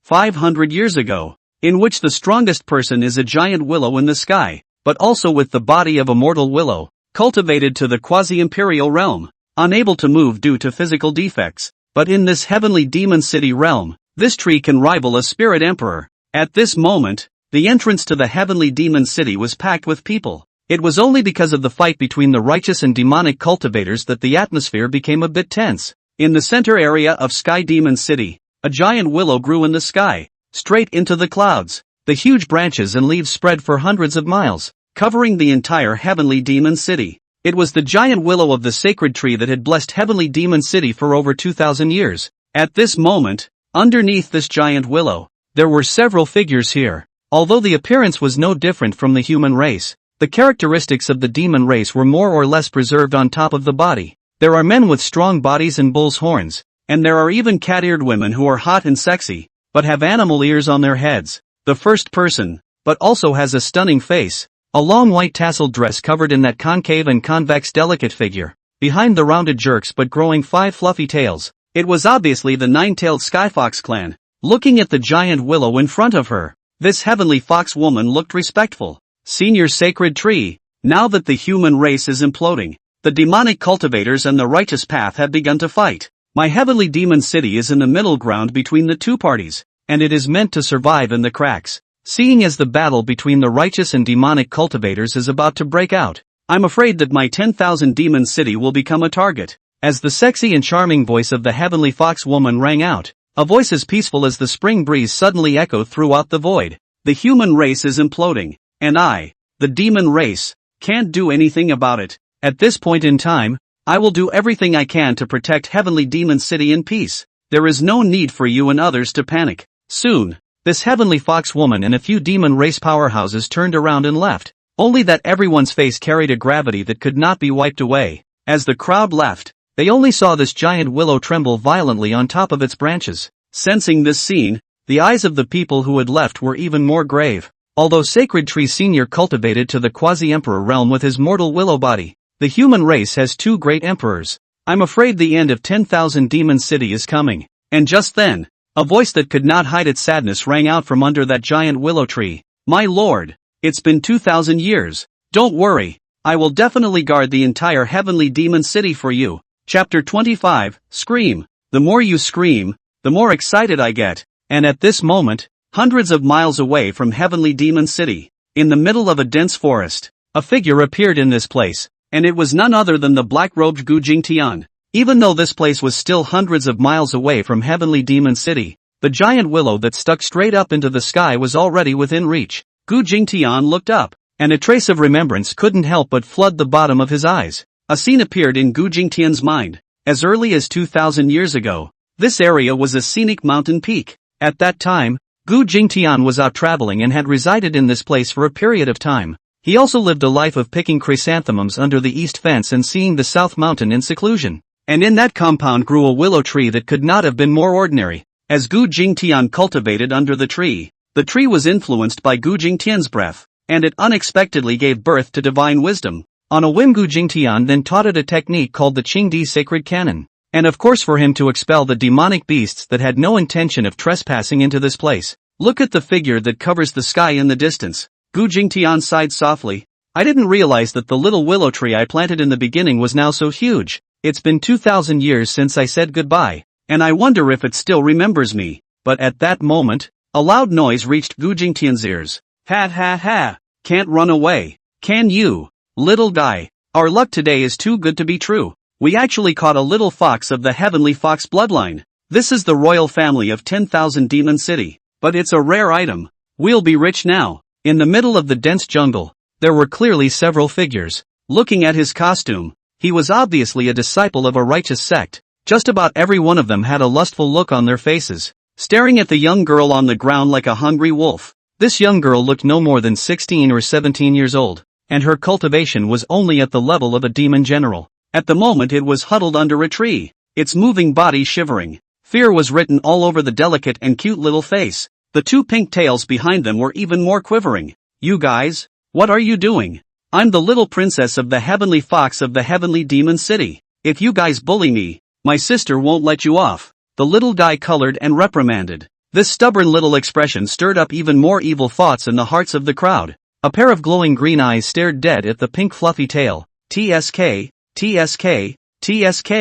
500 years ago, in which the strongest person is a giant willow in the sky, but also with the body of a mortal willow, cultivated to the quasi-imperial realm, unable to move due to physical defects. But in this Heavenly Demon City realm, this tree can rival a spirit emperor. At this moment, the entrance to the Heavenly Demon City was packed with people. It was only because of the fight between the righteous and demonic cultivators that the atmosphere became a bit tense. In the center area of Sky Demon City, a giant willow grew in the sky, straight into the clouds. The huge branches and leaves spread for hundreds of miles, covering the entire Heavenly Demon City. It was the giant willow of the sacred tree that had blessed Heavenly Demon City for over 2,000 years. At this moment, underneath this giant willow, there were several figures here. Although the appearance was no different from the human race, the characteristics of the demon race were more or less preserved on top of the body. There are men with strong bodies and bull's horns, and there are even cat-eared women who are hot and sexy, but have animal ears on their heads. The first person, but also has a stunning face, a long white tasseled dress covered in that concave and convex delicate figure, behind the rounded jerks but growing 5 fluffy tails. It was obviously the 9-tailed Skyfox clan. Looking at the giant willow in front of her, this heavenly fox woman looked respectful. Senior sacred tree, now that the human race is imploding, the demonic cultivators and the righteous path have begun to fight. My Heavenly Demon City is in the middle ground between the two parties, and it is meant to survive in the cracks. Seeing as the battle between the righteous and demonic cultivators is about to break out, I'm afraid that my 10,000 demon city will become a target. As the sexy and charming voice of the heavenly fox woman rang out, a voice as peaceful as the spring breeze suddenly echoed throughout the void. The human race is imploding, and I, the demon race, can't do anything about it. At this point in time, I will do everything I can to protect Heavenly Demon City in peace. There is no need for you and others to panic. Soon, this heavenly fox woman and a few demon race powerhouses turned around and left. Only that everyone's face carried a gravity that could not be wiped away. As the crowd left, they only saw this giant willow tremble violently on top of its branches. Sensing this scene, the eyes of the people who had left were even more grave. Although Sacred Tree Senior cultivated to the quasi-emperor realm with his mortal willow body, the human race has 2 great emperors. I'm afraid the end of 10,000 Demon City is coming. And just then, a voice that could not hide its sadness rang out from under that giant willow tree. My lord, it's been 2,000 years. Don't worry, I will definitely guard the entire Heavenly Demon City for you. Chapter 25, Scream. The more you scream, the more excited I get. And at this moment, hundreds of miles away from Heavenly Demon City, in the middle of a dense forest, a figure appeared in this place, and it was none other than the black-robed Gu Nianling. Even though this place was still hundreds of miles away from Heavenly Demon City, the giant willow that stuck straight up into the sky was already within reach. Gu Nianling looked up, and a trace of remembrance couldn't help but flood the bottom of his eyes. A scene appeared in Gu Nianling's mind. As early as 2,000 years ago, this area was a scenic mountain peak. At that time, Gu Nianling was out traveling and had resided in this place for a period of time. He also lived a life of picking chrysanthemums under the east fence and seeing the south mountain in seclusion. And in that compound grew a willow tree that could not have been more ordinary. As Gu Nianling cultivated under the tree was influenced by Gu Nianling's breath, and it unexpectedly gave birth to divine wisdom. On a whim, Gu Nianling then taught it a technique called the Qingdi Sacred Canon. And of course for him to expel the demonic beasts that had no intention of trespassing into this place. Look at the figure that covers the sky in the distance. Gu Nianling sighed softly. I didn't realize that the little willow tree I planted in the beginning was now so huge. It's been 2,000 years since I said goodbye, and I wonder if it still remembers me. But at that moment, a loud noise reached Gu Nianling's ears. Ha ha ha, can't run away, can you, little guy? Our luck today is too good to be true. We actually caught a little fox of the heavenly fox bloodline. This is the royal family of 10,000 Demon City. But it's a rare item. We'll be rich now. In the middle of the dense jungle, there were clearly several figures. Looking at his costume, he was obviously a disciple of a righteous sect. Just about every one of them had a lustful look on their faces, staring at the young girl on the ground like a hungry wolf. This young girl looked no more than 16 or 17 years old, and her cultivation was only at the level of a demon general. At the moment it was huddled under a tree, its moving body shivering. Fear was written all over the delicate and cute little face. The two pink tails behind them were even more quivering. You guys, what are you doing? I'm the little princess of the heavenly fox of the heavenly demon city. If you guys bully me, my sister won't let you off. The little guy colored and reprimanded. This stubborn little expression stirred up even more evil thoughts in the hearts of the crowd. A pair of glowing green eyes stared dead at the pink fluffy tail. TSK, TSK, TSK.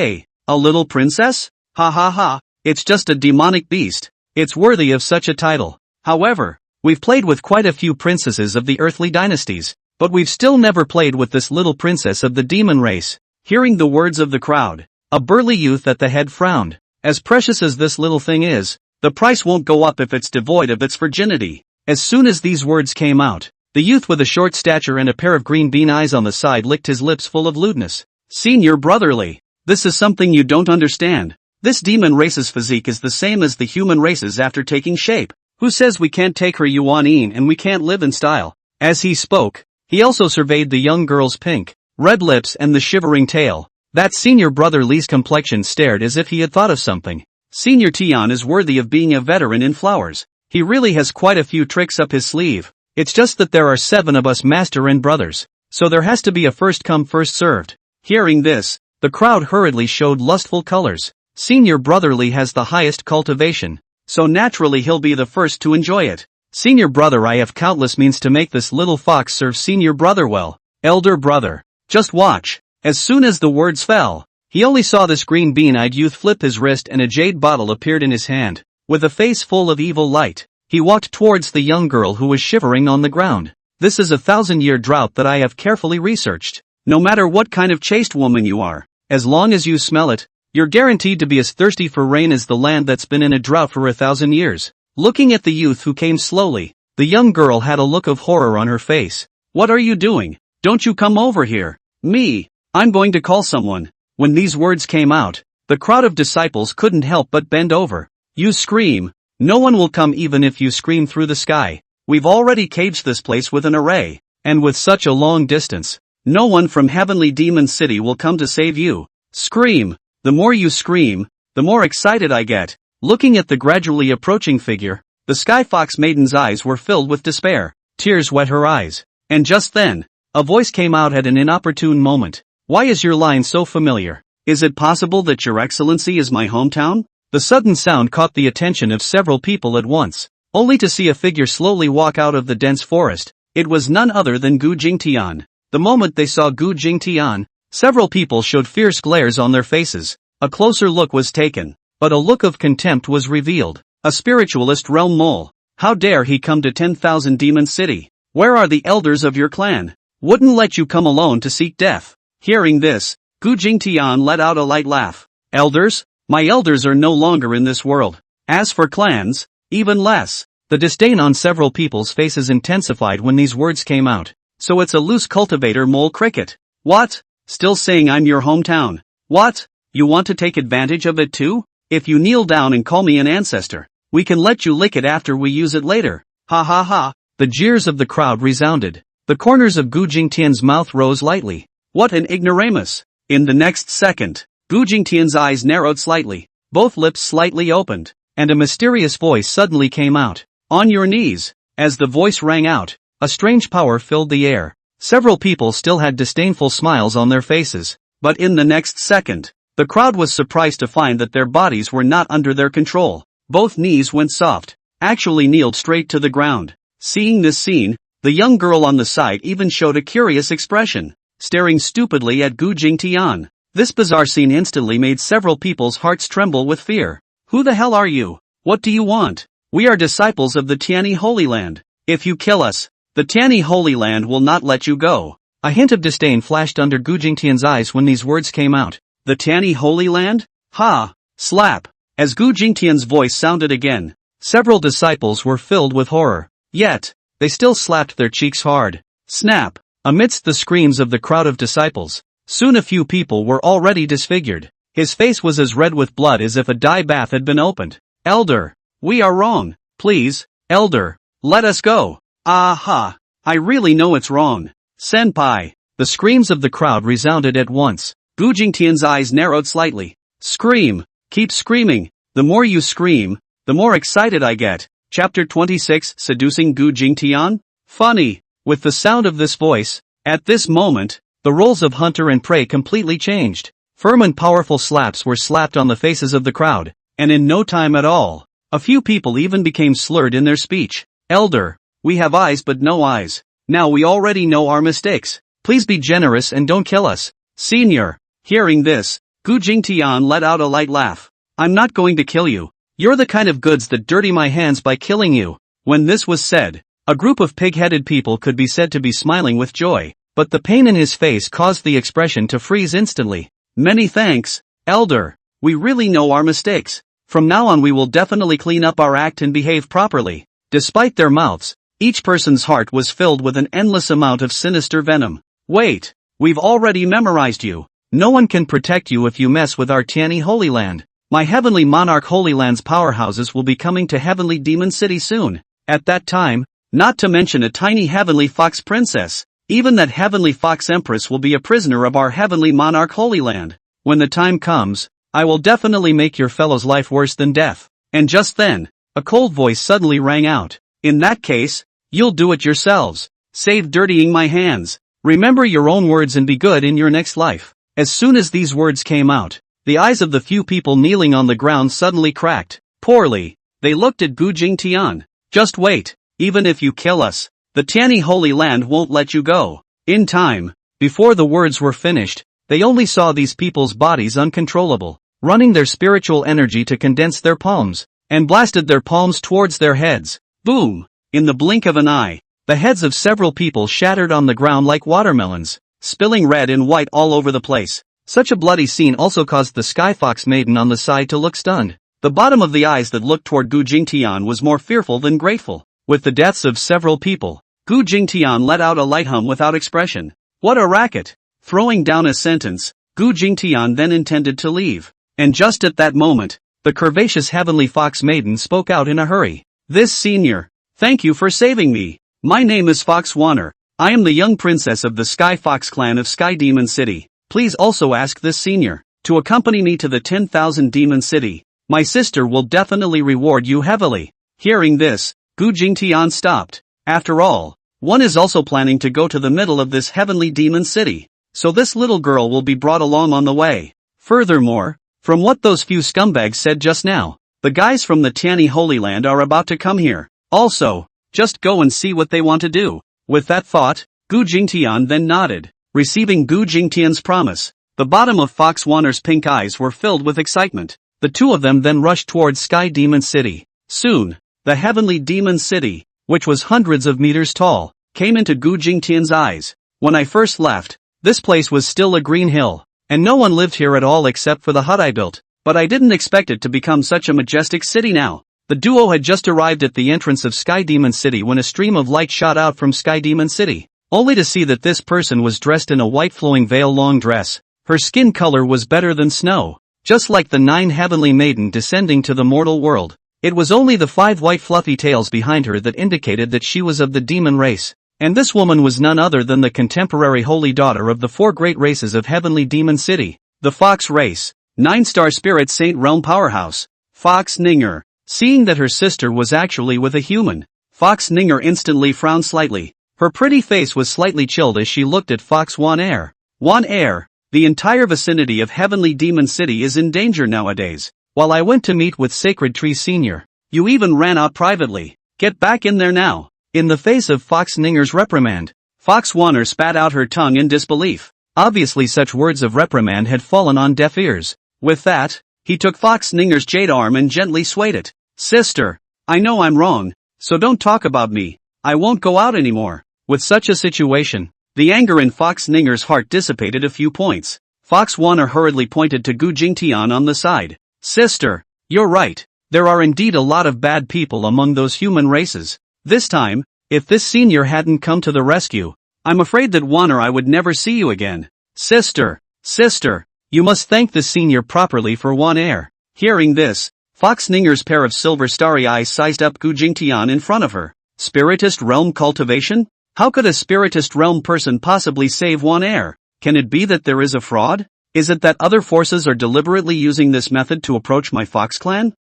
A little princess? Ha ha ha. It's just a demonic beast. It's worthy of such a title. However, we've played with quite a few princesses of the earthly dynasties, but we've still never played with this little princess of the demon race. Hearing the words of the crowd, a burly youth at the head frowned. As precious as this little thing is, the price won't go up if it's devoid of its virginity. As soon as these words came out, the youth with a short stature and a pair of green bean eyes on the side licked his lips full of lewdness. Senior brotherly, this is something you don't understand. This demon race's physique is the same as the human race's after taking shape. Who says we can't take her Yuan and we can't live in style? As he spoke, he also surveyed the young girl's pink, red lips and the shivering tail. That senior brother Lee's complexion stared as if he had thought of something. Senior Tian is worthy of being a veteran in flowers. He really has quite a few tricks up his sleeve. It's just that there are 7 of us master and brothers, so there has to be a first come first served. Hearing this, the crowd hurriedly showed lustful colors. Senior brotherly has the highest cultivation, so naturally he'll be the first to enjoy it. Senior brother, I have countless means to make this little fox serve senior brother well. Elder brother, just watch. As soon as the words fell, he only saw this green bean-eyed youth flip his wrist and a jade bottle appeared in his hand. With a face full of evil light, he walked towards the young girl who was shivering on the ground. This is a 1,000-year drought that I have carefully researched. No matter what kind of chaste woman you are, as long as you smell it, you're guaranteed to be as thirsty for rain as the land that's been in a drought for 1,000 years. Looking at the youth who came slowly, the young girl had a look of horror on her face. What are you doing? Don't you come over here. Me, I'm going to call someone. When these words came out, the crowd of disciples couldn't help but bend over. You scream. No one will come even if you scream through the sky. We've already caged this place with an array, and with such a long distance, no one from Heavenly Demon City will come to save you. Scream. The more you scream, the more excited I get. Looking at the gradually approaching figure, the Sky Fox Maiden's eyes were filled with despair. Tears wet her eyes. And just then, a voice came out at an inopportune moment. Why is your line so familiar? Is it possible that your excellency is my hometown? The sudden sound caught the attention of several people at once, only to see a figure slowly walk out of the dense forest. It was none other than Gu Jingtian. The moment they saw Gu Jingtian, several people showed fierce glares on their faces. A closer look was taken, but a look of contempt was revealed. A spiritualist realm mole. How dare he come to 10,000 Demon City? Where are the elders of your clan? Wouldn't let you come alone to seek death. Hearing this, Gu Jingtian let out a light laugh. Elders? My elders are no longer in this world. As for clans, even less. The disdain on several people's faces intensified when these words came out. So it's a loose cultivator mole cricket. What? Still saying I'm your hometown. What? You want to take advantage of it too? If you kneel down and call me an ancestor, we can let you lick it after we use it later. Ha ha ha. The jeers of the crowd resounded. The corners of Gu Jingtian's mouth rose lightly. What an ignoramus. In the next second, Gu Jingtian's eyes narrowed slightly, both lips slightly opened, and a mysterious voice suddenly came out. On your knees. As the voice rang out, a strange power filled the air. Several people still had disdainful smiles on their faces, but in the next second, the crowd was surprised to find that their bodies were not under their control. Both knees went soft, actually kneeled straight to the ground. Seeing this scene, the young girl on the side even showed a curious expression, staring stupidly at Gu Jingtian. This bizarre scene instantly made several people's hearts tremble with fear. Who the hell are you? What do you want? We are disciples of the Tianyi Holy Land. If you kill us, the Tianyi Holy Land will not let you go. A hint of disdain flashed under Gu Jingtian's eyes when these words came out. The Tianyi Holy Land? Ha! Slap! As Gu Jingtian's voice sounded again, several disciples were filled with horror. Yet, they still slapped their cheeks hard. Snap! Amidst the screams of the crowd of disciples, soon a few people were already disfigured. His face was as red with blood as if a dye bath had been opened. Elder, we are wrong. Please, Elder, let us go. Aha! I really know it's wrong. Senpai! The screams of the crowd resounded at once. Gu Jingtian's eyes narrowed slightly. Scream! Keep screaming. The more you scream, the more excited I get. Chapter 26 Seducing Gu Jingtian? Funny! With the sound of this voice, at this moment, the roles of hunter and prey completely changed. Firm and powerful slaps were slapped on the faces of the crowd, and in no time at all, a few people even became slurred in their speech. Elder, we have eyes but no eyes. Now we already know our mistakes. Please be generous and don't kill us. Senior. Hearing this, Gu Jingtian let out a light laugh. I'm not going to kill you. You're the kind of goods that dirty my hands by killing you. When this was said, a group of pig-headed people could be said to be smiling with joy, but the pain in his face caused the expression to freeze instantly. Many thanks, Elder. We really know our mistakes. From now on we will definitely clean up our act and behave properly. Despite their mouths, each person's heart was filled with an endless amount of sinister venom. Wait, we've already memorized you. No one can protect you if you mess with our Tianyi Holy Land. My Heavenly Monarch Holy Land's powerhouses will be coming to Heavenly Demon City soon. At that time, not to mention a tiny Heavenly Fox Princess, even that Heavenly Fox Empress will be a prisoner of our Heavenly Monarch Holy Land. When the time comes, I will definitely make your fellow's life worse than death. And just then, a cold voice suddenly rang out. In that case, you'll do it yourselves. Save dirtying my hands. Remember your own words and be good in your next life. As soon as these words came out, the eyes of the few people kneeling on the ground suddenly cracked. Poorly, they looked at Gu Jingtian. Just wait. Even if you kill us, the Tianyi Holy Land won't let you go. In time, before the words were finished, they only saw these people's bodies uncontrollable, running their spiritual energy to condense their palms, and blasted their palms towards their heads. Boom! In the blink of an eye, the heads of several people shattered on the ground like watermelons, spilling red and white all over the place. Such a bloody scene also caused the Sky Fox Maiden on the side to look stunned. The bottom of the eyes that looked toward Gu Jingtian was more fearful than grateful. With the deaths of several people, Gu Jingtian let out a light hum without expression. What a racket! Throwing down a sentence, Gu Jingtian then intended to leave. And just at that moment, the curvaceous Heavenly Fox Maiden spoke out in a hurry. This senior, thank you for saving me. My name is Fox Wanner. I am the young princess of the Sky Fox clan of Sky Demon City. Please also ask this senior to accompany me to the 10,000 Demon City. My sister will definitely reward you heavily. Hearing this, Gu Jingtian stopped. After all, one is also planning to go to the middle of this heavenly demon city, so this little girl will be brought along on the way. Furthermore, from what those few scumbags said just now, the guys from the Tianyi Holy Land are about to come here. Also, just go and see what they want to do. With that thought, Gu Jingtian then nodded, receiving Gu Jingtian's promise. The bottom of Fox Wanner's pink eyes were filled with excitement. The two of them then rushed towards Sky Demon City. Soon, the Heavenly Demon City, which was hundreds of meters tall, came into Gu Jingtian's eyes. When I first left, this place was still a green hill, and no one lived here at all except for the hut I built, but I didn't expect it to become such a majestic city now. The duo had just arrived at the entrance of Sky Demon City when a stream of light shot out from Sky Demon City, only to see that this person was dressed in a white flowing veil long dress. Her skin color was better than snow, just like the 9 heavenly maiden descending to the mortal world. It was only the 5 white fluffy tails behind her that indicated that she was of the demon race, and this woman was none other than the contemporary holy daughter of the 4 great races of Heavenly Demon City, the Fox race, 9-star spirit saint realm powerhouse, Fox Ninger. Seeing that her sister was actually with a human, Fox Ninger instantly frowned slightly. Her pretty face was slightly chilled as she looked at Fox Wanner. Wanner, the entire vicinity of Heavenly Demon City is in danger nowadays. While I went to meet with Sacred Tree Senior, you even ran out privately. Get back in there now. In the face of Fox Ninger's reprimand, Fox Wanner spat out her tongue in disbelief. Obviously such words of reprimand had fallen on deaf ears. With that, he took Fox Ninger's jade arm and gently swayed it. Sister, I know I'm wrong, so don't talk about me. I won't go out anymore. With such a situation, the anger in Fox Ninger's heart dissipated a few points. Fox Wanner hurriedly pointed to Gu Jingtian on the side. Sister, You're right. There are indeed a lot of bad people among those human races. This time, if this senior hadn't come to the rescue, I'm afraid that one or I would never see you again. Sister, you must thank the senior properly for one air. Hearing this, Fox Ninger's pair of silver starry eyes sized up Gu Jingtian in front of her. Spiritist realm cultivation? How could a spiritist realm person possibly save one air? Can it be that there is a fraud? Is it that other forces are deliberately using this method to approach my Fox clan?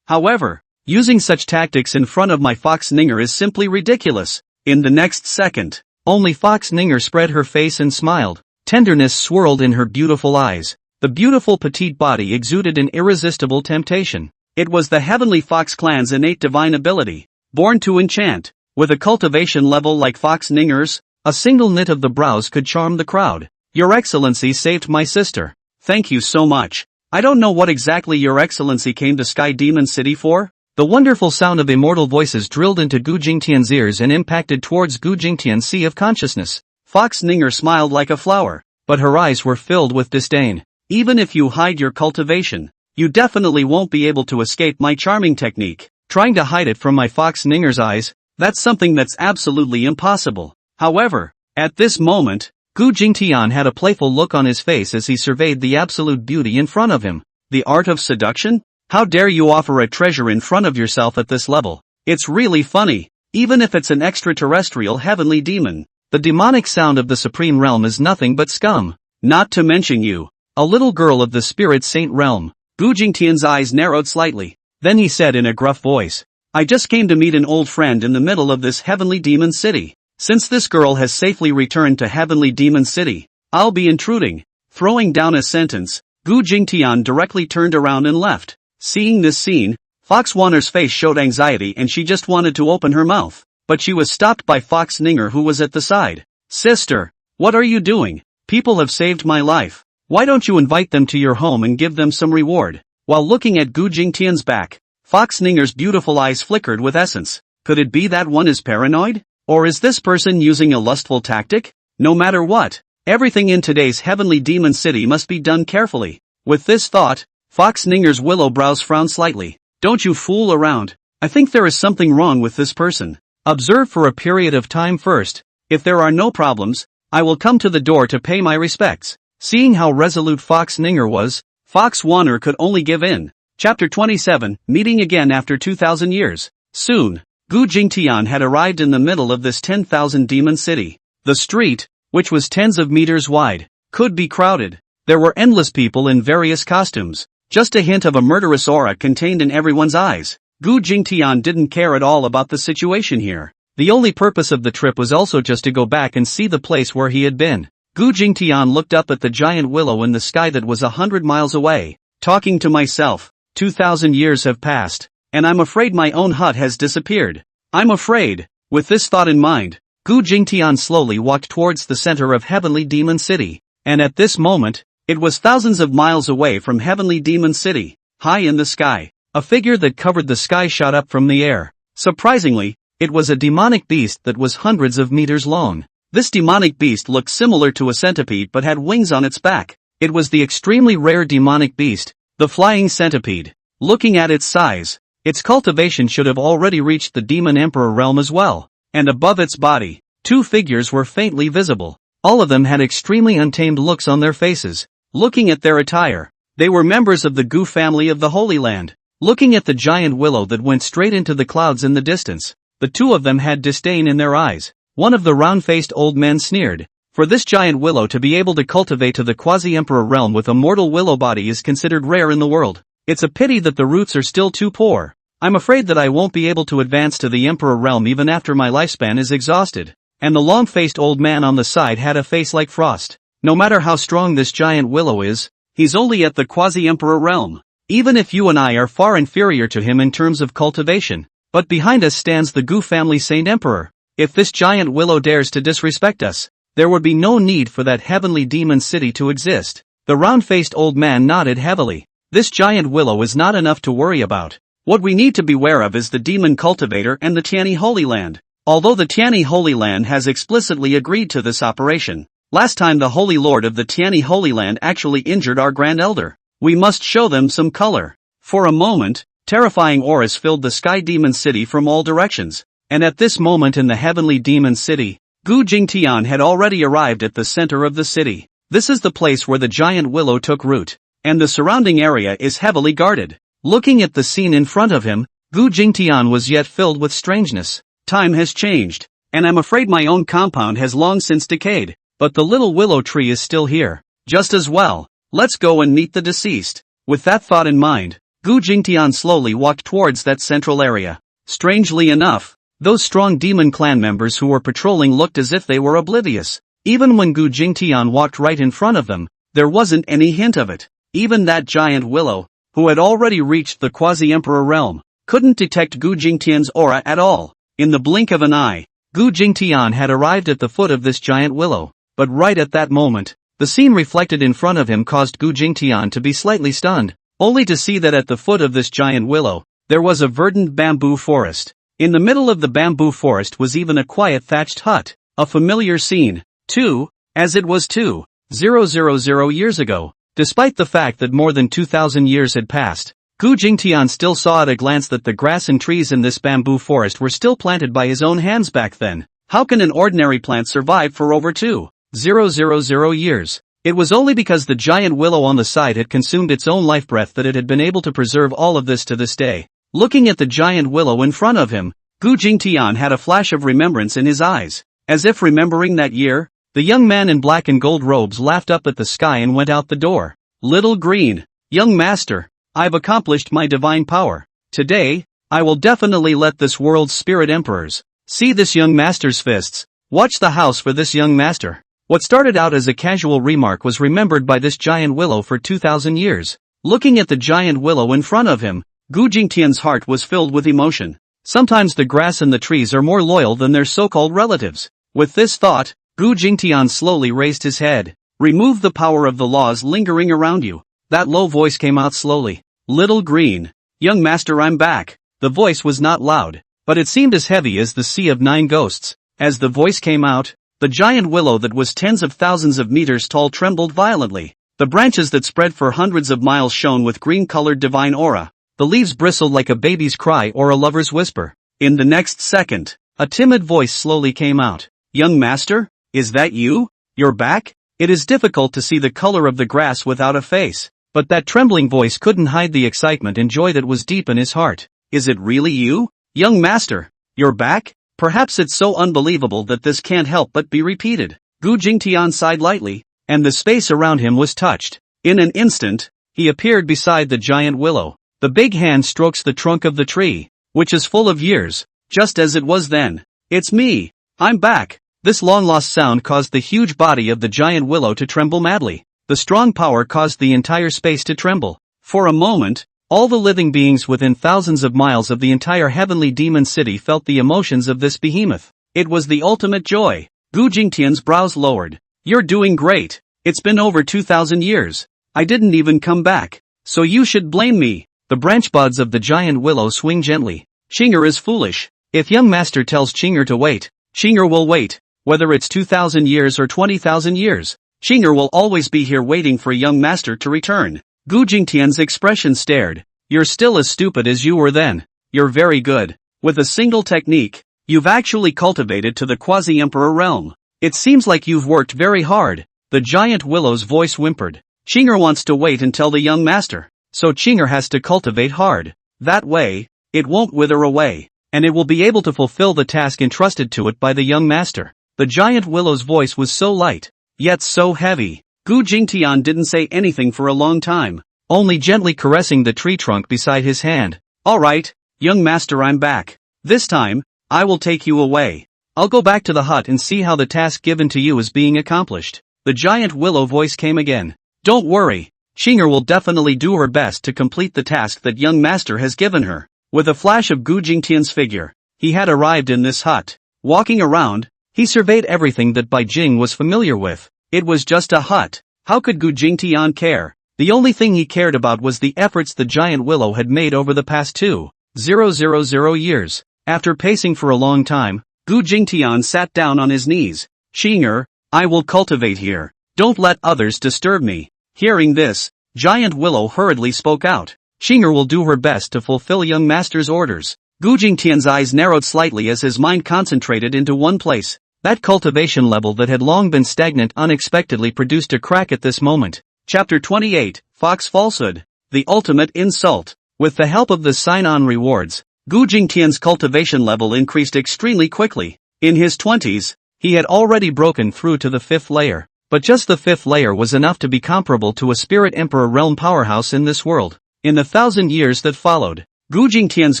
However, using such tactics in front of my Fox Ninger is simply ridiculous. In the next second, only Fox Ninger spread her face and smiled. Tenderness swirled in her beautiful eyes. The beautiful petite body exuded an irresistible temptation. It was the Heavenly Fox clan's innate divine ability, born to enchant. With a cultivation level like Fox Ninger's, a single knit of the brows could charm the crowd. Your Excellency saved my sister. Thank you so much. I don't know what exactly Your Excellency came to Sky Demon City for. The wonderful sound of immortal voices drilled into Gu Jingtian's ears and impacted towards Gu Jingtian's sea of consciousness. Fox Ninger smiled like a flower, but her eyes were filled with disdain. Even if you hide your cultivation, you definitely won't be able to escape my charming technique. Trying to hide it from my Fox Ninger's eyes, that's something that's absolutely impossible. However, at this moment, Gu Jingtian had a playful look on his face as he surveyed the absolute beauty in front of him. The art of seduction? How dare you offer a treasure in front of yourself at this level? It's really funny, even if it's an extraterrestrial heavenly demon. The demonic sound of the supreme realm is nothing but scum. Not to mention you, a little girl of the spirit saint realm. Gu Jingtian's eyes narrowed slightly. Then he said in a gruff voice, I just came to meet an old friend in the middle of this heavenly demon city. Since this girl has safely returned to Heavenly Demon City, I'll be intruding. Throwing down a sentence, Gu Jingtian directly turned around and left. Seeing this scene, Fox Wanner's face showed anxiety and she just wanted to open her mouth, but she was stopped by Fox Ninger who was at the side. Sister, what are you doing? People have saved my life. Why don't you invite them to your home and give them some reward? While looking at Gu Jingtian's back, Fox Ninger's beautiful eyes flickered with essence. Could it be that one is paranoid? Or is this person using a lustful tactic? No matter what, everything in today's heavenly demon city must be done carefully. With this thought, Fox Ninger's willow brows frowned slightly. Don't you fool around. I think there is something wrong with this person. Observe for a period of time first. If there are no problems, I will come to the door to pay my respects. Seeing how resolute Fox Ninger was, Fox Wanner could only give in. Chapter 27, Meeting Again After 2,000 Years. Soon, Gu Jingtian had arrived in the middle of this 10,000 demon city. The street, which was tens of meters wide, could be crowded. There were endless people in various costumes. Just a hint of a murderous aura contained in everyone's eyes. Gu Jingtian didn't care at all about the situation here. The only purpose of the trip was also just to go back and see the place where he had been. Gu Jingtian looked up at the giant willow in the sky that was 100 miles away. Talking to myself, 2,000 years have passed. And I'm afraid my own hut has disappeared. I'm afraid. With this thought in mind, Gu Jingtian slowly walked towards the center of Heavenly Demon City. And at this moment, it was thousands of miles away from Heavenly Demon City. High in the sky, a figure that covered the sky shot up from the air. Surprisingly, it was a demonic beast that was hundreds of meters long. This demonic beast looked similar to a centipede but had wings on its back. It was the extremely rare demonic beast, the flying centipede. Looking at its size, its cultivation should have already reached the Demon Emperor realm as well. And above its body, two figures were faintly visible. All of them had extremely untamed looks on their faces. Looking at their attire, they were members of the Gu family of the Holy Land. Looking at the giant willow that went straight into the clouds in the distance, the two of them had disdain in their eyes. One of the round-faced old men sneered. For this giant willow to be able to cultivate to the quasi-emperor realm with a mortal willow body is considered rare in the world. It's a pity that the roots are still too poor. I'm afraid that I won't be able to advance to the Emperor realm even after my lifespan is exhausted. And the long-faced old man on the side had a face like frost. No matter how strong this giant willow is, he's only at the quasi-emperor realm. Even if you and I are far inferior to him in terms of cultivation. But behind us stands the Gu family Saint Emperor. If this giant willow dares to disrespect us, there would be no need for that heavenly demon city to exist. The round-faced old man nodded heavily. This giant willow is not enough to worry about. What we need to beware of is the demon cultivator and the Tianyi Holy Land. Although the Tianyi Holy Land has explicitly agreed to this operation, last time the Holy Lord of the Tianyi Holy Land actually injured our Grand Elder. We must show them some color. For a moment, terrifying auras filled the Sky Demon City from all directions, and at this moment in the Heavenly Demon City, Gu Jingtian had already arrived at the center of the city. This is the place where the giant willow took root, and the surrounding area is heavily guarded. Looking at the scene in front of him, Gu Jingtian was yet filled with strangeness. Time has changed, and I'm afraid my own compound has long since decayed, but the little willow tree is still here. Just as well, let's go and meet the deceased. With that thought in mind, Gu Jingtian slowly walked towards that central area. Strangely enough, those strong demon clan members who were patrolling looked as if they were oblivious. Even when Gu Jingtian walked right in front of them, there wasn't any hint of it. Even that giant willow, who had already reached the quasi-emperor realm, couldn't detect Gu Jingtian's aura at all. In the blink of an eye, Gu Jingtian had arrived at the foot of this giant willow, but right at that moment, the scene reflected in front of him caused Gu Jingtian to be slightly stunned, only to see that at the foot of this giant willow, there was a verdant bamboo forest. In the middle of the bamboo forest was even a quiet thatched hut, a familiar scene, too, as it was 2,000 years ago. Despite the fact that more than 2,000 years had passed, Gu Jingtian still saw at a glance that the grass and trees in this bamboo forest were still planted by his own hands back then. How can an ordinary plant survive for over 2,000 years? It was only because the giant willow on the side had consumed its own life breath that it had been able to preserve all of this to this day. Looking at the giant willow in front of him, Gu Jingtian had a flash of remembrance in his eyes. As if remembering that year, the young man in black and gold robes laughed up at the sky and went out the door. Little green, young master, I've accomplished my divine power. Today, I will definitely let this world's spirit emperors see this young master's fists. Watch the house for this young master. What started out as a casual remark was remembered by this giant willow for 2,000 years. Looking at the giant willow in front of him, Gu Jingtian's heart was filled with emotion. Sometimes the grass and the trees are more loyal than their so-called relatives. With this thought, Gu Jingtian slowly raised his head. Remove the power of the laws lingering around you. That low voice came out slowly. Little green, young master, I'm back. The voice was not loud, but it seemed as heavy as the sea of 9 ghosts. As the voice came out, the giant willow that was tens of thousands of meters tall trembled violently. The branches that spread for hundreds of miles shone with green-colored divine aura. The leaves bristled like a baby's cry or a lover's whisper. In the next second, a timid voice slowly came out. Young master, is that you? You're back? It is difficult to see the color of the grass without a face, but that trembling voice couldn't hide the excitement and joy that was deep in his heart. Is it really you? Young master, you're back? Perhaps it's so unbelievable that this can't help but be repeated. Gu Jingtian sighed lightly, and the space around him was touched. In an instant, he appeared beside the giant willow. The big hand strokes the trunk of the tree, which is full of years, just as it was then. It's me. I'm back. This long-lost sound caused the huge body of the giant willow to tremble madly. The strong power caused the entire space to tremble. For a moment, all the living beings within thousands of miles of the entire heavenly demon city felt the emotions of this behemoth. It was the ultimate joy. Gu Jingtian's brows lowered. You're doing great. It's been over 2,000 years. I didn't even come back. So you should blame me. The branch buds of the giant willow swing gently. Qinger is foolish. If young master tells Qinger to wait, Qinger will wait. Whether it's 2,000 years or 20,000 years, Qinger will always be here waiting for young master to return. Gu Jingtian's expression stared. You're still as stupid as you were then. You're very good. With a single technique, you've actually cultivated to the quasi-emperor realm. It seems like you've worked very hard. The giant willow's voice whimpered. Qinger wants to wait until the young master. So Qinger has to cultivate hard. That way, it won't wither away, and it will be able to fulfill the task entrusted to it by the young master. The giant willow's voice was so light, yet so heavy. Gu Jingtian didn't say anything for a long time, only gently caressing the tree trunk beside his hand. Alright, young master, I'm back. This time, I will take you away. I'll go back to the hut and see how the task given to you is being accomplished. The giant willow voice came again. Don't worry. Qinger will definitely do her best to complete the task that young master has given her. With a flash of Gu Jingtian's figure, he had arrived in this hut. Walking around, he surveyed everything that Bai Jing was familiar with. It was just a hut. How could Gu Jingtian care? The only thing he cared about was the efforts the giant willow had made over the past 2,000 years. After pacing for a long time, Gu Jingtian sat down on his knees. Qinger, I will cultivate here. Don't let others disturb me. Hearing this, Giant Willow hurriedly spoke out. Xinger will do her best to fulfill young master's orders. Gu Jingtian's eyes narrowed slightly as his mind concentrated into one place. That cultivation level that had long been stagnant unexpectedly produced a crack at this moment. Chapter 28, Fox Falsehood. The Ultimate Insult. With the help of the sign-on rewards, Gu Jingtian's cultivation level increased extremely quickly. In his 20s, he had already broken through to the 5th layer. But just the 5th layer was enough to be comparable to a Spirit Emperor realm powerhouse in this world. In the 1,000 years that followed, Gu Jingtian's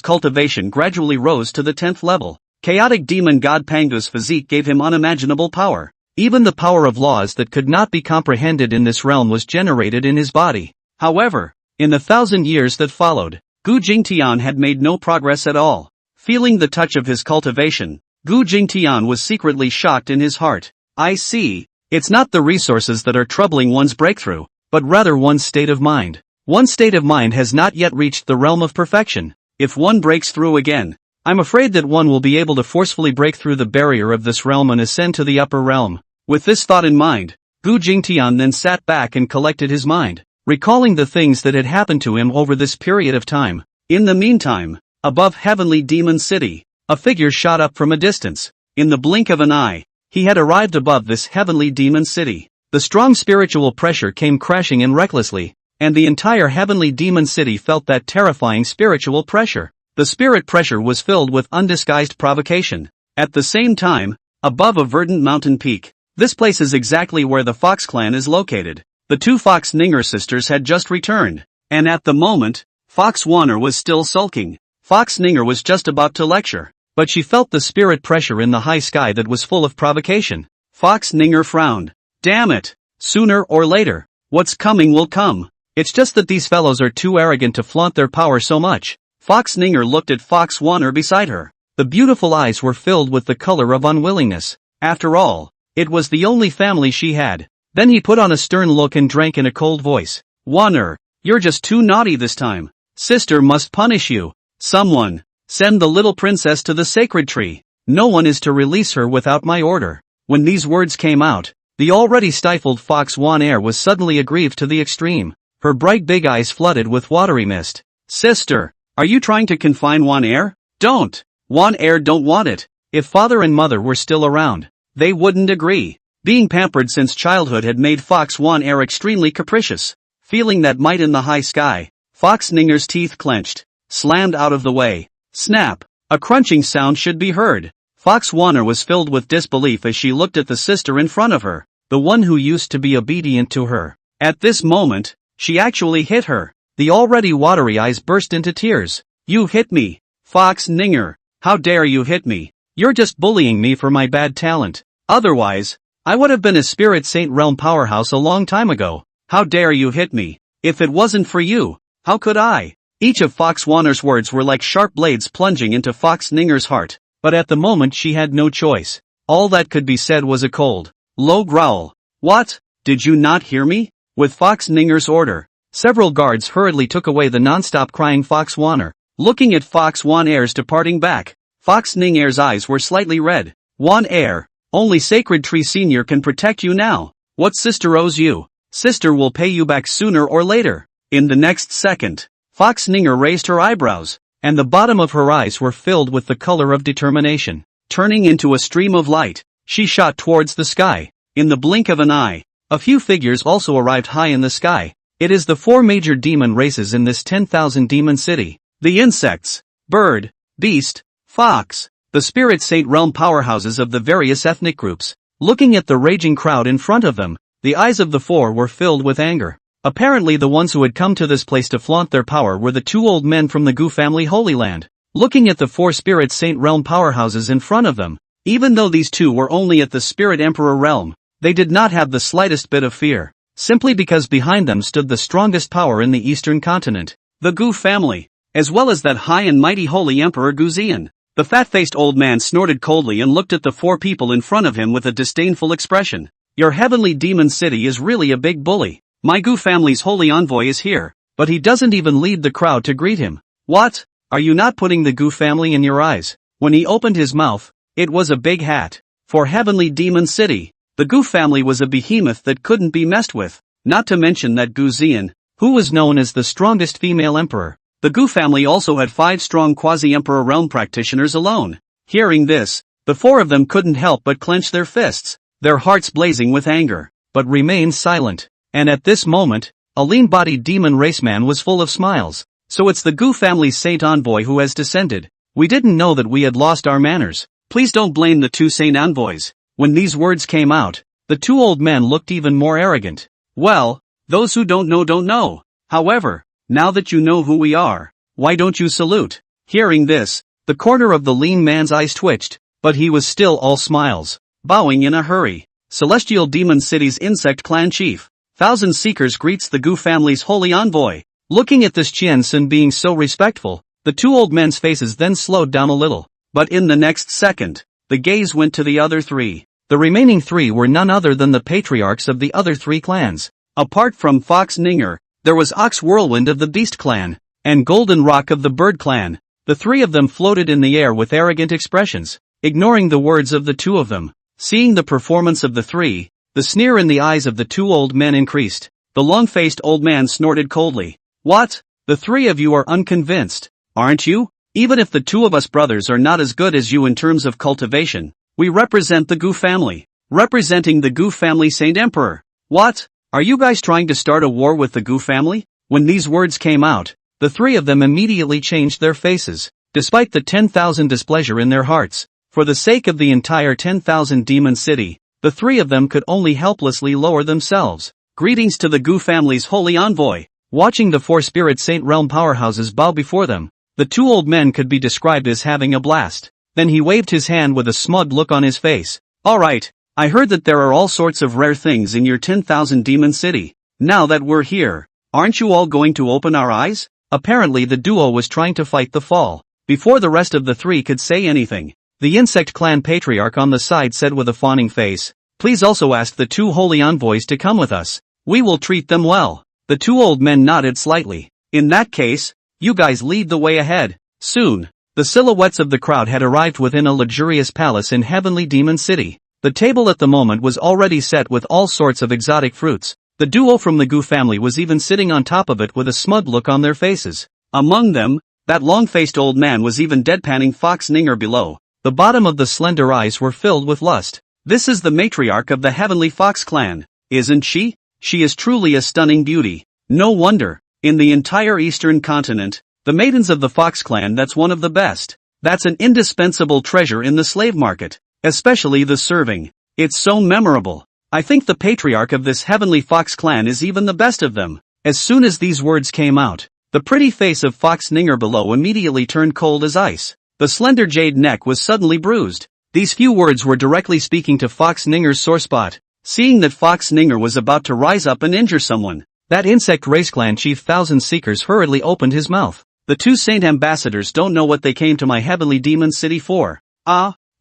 cultivation gradually rose to the 10th level. Chaotic demon god Pangu's physique gave him unimaginable power. Even the power of laws that could not be comprehended in this realm was generated in his body. However, in the 1,000 years that followed, Gu Jingtian had made no progress at all. Feeling the touch of his cultivation, Gu Jingtian was secretly shocked in his heart. I see. It's not the resources that are troubling one's breakthrough, but rather one's state of mind. One's state of mind has not yet reached the realm of perfection. If one breaks through again, I'm afraid that one will be able to forcefully break through the barrier of this realm and ascend to the upper realm. With this thought in mind, Gu Jingtian then sat back and collected his mind, recalling the things that had happened to him over this period of time. In the meantime, above Heavenly Demon City, a figure shot up from a distance. In the blink of an eye, he had arrived above this Heavenly Demon City. The strong spiritual pressure came crashing in recklessly, and the entire Heavenly Demon City felt that terrifying spiritual pressure. The spirit pressure was filled with undisguised provocation. At the same time, above a verdant mountain peak, this place is exactly where the Fox clan is located. The two Fox Ninger sisters had just returned, and at the moment, Fox Warner was still sulking. Fox Ninger was just about to lecture, but she felt the spirit pressure in the high sky that was full of provocation. Fox Ninger frowned. Damn it! Sooner or later, what's coming will come. It's just that these fellows are too arrogant to flaunt their power so much. Fox Ninger looked at Fox Warner beside her. The beautiful eyes were filled with the color of unwillingness. After all, it was the only family she had. Then he put on a stern look and drank in a cold voice. Warner, you're just too naughty this time. Sister must punish you. Someone, send the little princess to the sacred tree. No one is to release her without my order. When these words came out, the already stifled Fox Warner was suddenly aggrieved to the extreme. Her bright big eyes flooded with watery mist. Sister, are you trying to confine Warner? Don't. Warner don't want it. If father and mother were still around, they wouldn't agree. Being pampered since childhood had made Fox Warner extremely capricious. Feeling that might in the high sky, Fox Ninger's teeth clenched, slammed out of the way. Snap! A crunching sound should be heard. Fox Warner was filled with disbelief as she looked at the sister in front of her, the one who used to be obedient to her. At this moment, she actually hit her. The already watery eyes burst into tears. You hit me, Fox Ninger. How dare you hit me? You're just bullying me for my bad talent. Otherwise, I would have been a Spirit Saint Realm powerhouse a long time ago. How dare you hit me? If it wasn't for you, how could I? Each of Fox Warner's words were like sharp blades plunging into Fox Ninger's heart, but at the moment she had no choice. All that could be said was a cold, low growl. What? Did you not hear me? With Fox Ninger's order, several guards hurriedly took away the non-stop crying Fox Warner. Looking at Fox Warner's departing back, Fox Ninger's eyes were slightly red. Warner, only Sacred Tree Senior can protect you now. What sister owes you, sister will pay you back sooner or later. In the next second, Fox Ninger raised her eyebrows, and the bottom of her eyes were filled with the color of determination. Turning into a stream of light, she shot towards the sky. In the blink of an eye, a few figures also arrived high in the sky. It is the 4 major demon races in this 10,000 demon city. The insects, bird, beast, fox, the Spirit Saint Realm powerhouses of the various ethnic groups. Looking at the raging crowd in front of them, the eyes of the 4 were filled with anger. Apparently the ones who had come to this place to flaunt their power were the 2 old men from the Gu family Holy Land. Looking at the 4 Spirit Saint Realm powerhouses in front of them, even though these 2 were only at the Spirit Emperor realm, they did not have the slightest bit of fear, simply because behind them stood the strongest power in the eastern continent, the Gu family, as well as that high and mighty Holy Emperor Gu Zian. The fat-faced old man snorted coldly and looked at the 4 people in front of him with a disdainful expression. Your heavenly demon city is really a big bully. My Gu family's holy envoy is here, but he doesn't even lead the crowd to greet him. What? Are you not putting the Gu family in your eyes? When he opened his mouth, it was a big hat. For heavenly demon city, the Gu family was a behemoth that couldn't be messed with. Not to mention that Gu Zian, who was known as the strongest female emperor. The Gu family also had 5 strong quasi-emperor realm practitioners alone. Hearing this, the 4 of them couldn't help but clench their fists, their hearts blazing with anger, but remained silent. And at this moment, a lean-bodied demon raceman was full of smiles. So it's the Gu family's saint envoy who has descended. We didn't know that we had lost our manners. Please don't blame the 2 saint envoys. When these words came out, the 2 old men looked even more arrogant. Well, those who don't know don't know. However, now that you know who we are, why don't you salute? Hearing this, the corner of the lean man's eyes twitched, but he was still all smiles, bowing in a hurry. Celestial Demon City's insect clan chief, Thousand Seekers greets the Gu family's holy envoy. Looking at this Qian Sun being so respectful, the 2 old men's faces then slowed down a little. But in the next second, the gaze went to the other 3. The remaining 3 were none other than the patriarchs of the other 3 clans. Apart from Fox Ninger, there was Ox Whirlwind of the Beast clan, and Golden Rock of the Bird clan. The 3 of them floated in the air with arrogant expressions, ignoring the words of the 2 of them. Seeing the performance of the 3, the sneer in the eyes of the 2 old men increased. The long-faced old man snorted coldly. What? The 3 of you are unconvinced, aren't you? Even if the 2 of us brothers are not as good as you in terms of cultivation, we represent the Gu family. Representing the Gu family Saint Emperor. What? Are you guys trying to start a war with the Gu family? When these words came out, the 3 of them immediately changed their faces, despite the 10,000 displeasure in their hearts. For the sake of the entire 10,000 demon city, the 3 of them could only helplessly lower themselves. Greetings to the Gu family's holy envoy. Watching the 4 spirit saint realm powerhouses bow before them, the 2 old men could be described as having a blast. Then he waved his hand with a smug look on his face. Alright, I heard that there are all sorts of rare things in your 10,000 demon city. Now that we're here, aren't you all going to open our eyes? Apparently the duo was trying to fight the fall. Before the rest of the 3 could say anything, the insect clan patriarch on the side said with a fawning face, please also ask the 2 holy envoys to come with us. We will treat them well. The 2 old men nodded slightly. In that case, you guys lead the way ahead. Soon, the silhouettes of the crowd had arrived within a luxurious palace in heavenly demon city. The table at the moment was already set with all sorts of exotic fruits. The duo from the Gu family was even sitting on top of it with a smug look on their faces. Among them, that long-faced old man was even deadpanning Fox Ninger below. The bottom of the slender eyes were filled with lust. This is the matriarch of the heavenly Fox clan, isn't she? She is truly a stunning beauty. No wonder, in the entire eastern continent, the maidens of the Fox clan that's one of the best. That's an indispensable treasure in the slave market. Especially the serving. It's so memorable. I think the patriarch of this heavenly Fox clan is even the best of them. As soon as these words came out, the pretty face of Fox Ninger below immediately turned cold as ice. The slender jade neck was suddenly bruised. These few words were directly speaking to Fox Ninger's sore spot. Seeing that Fox Ninger was about to rise up and injure someone, that insect race clan chief Thousand Seekers hurriedly opened his mouth. The 2 saint ambassadors don't know what they came to my heavenly demon city for.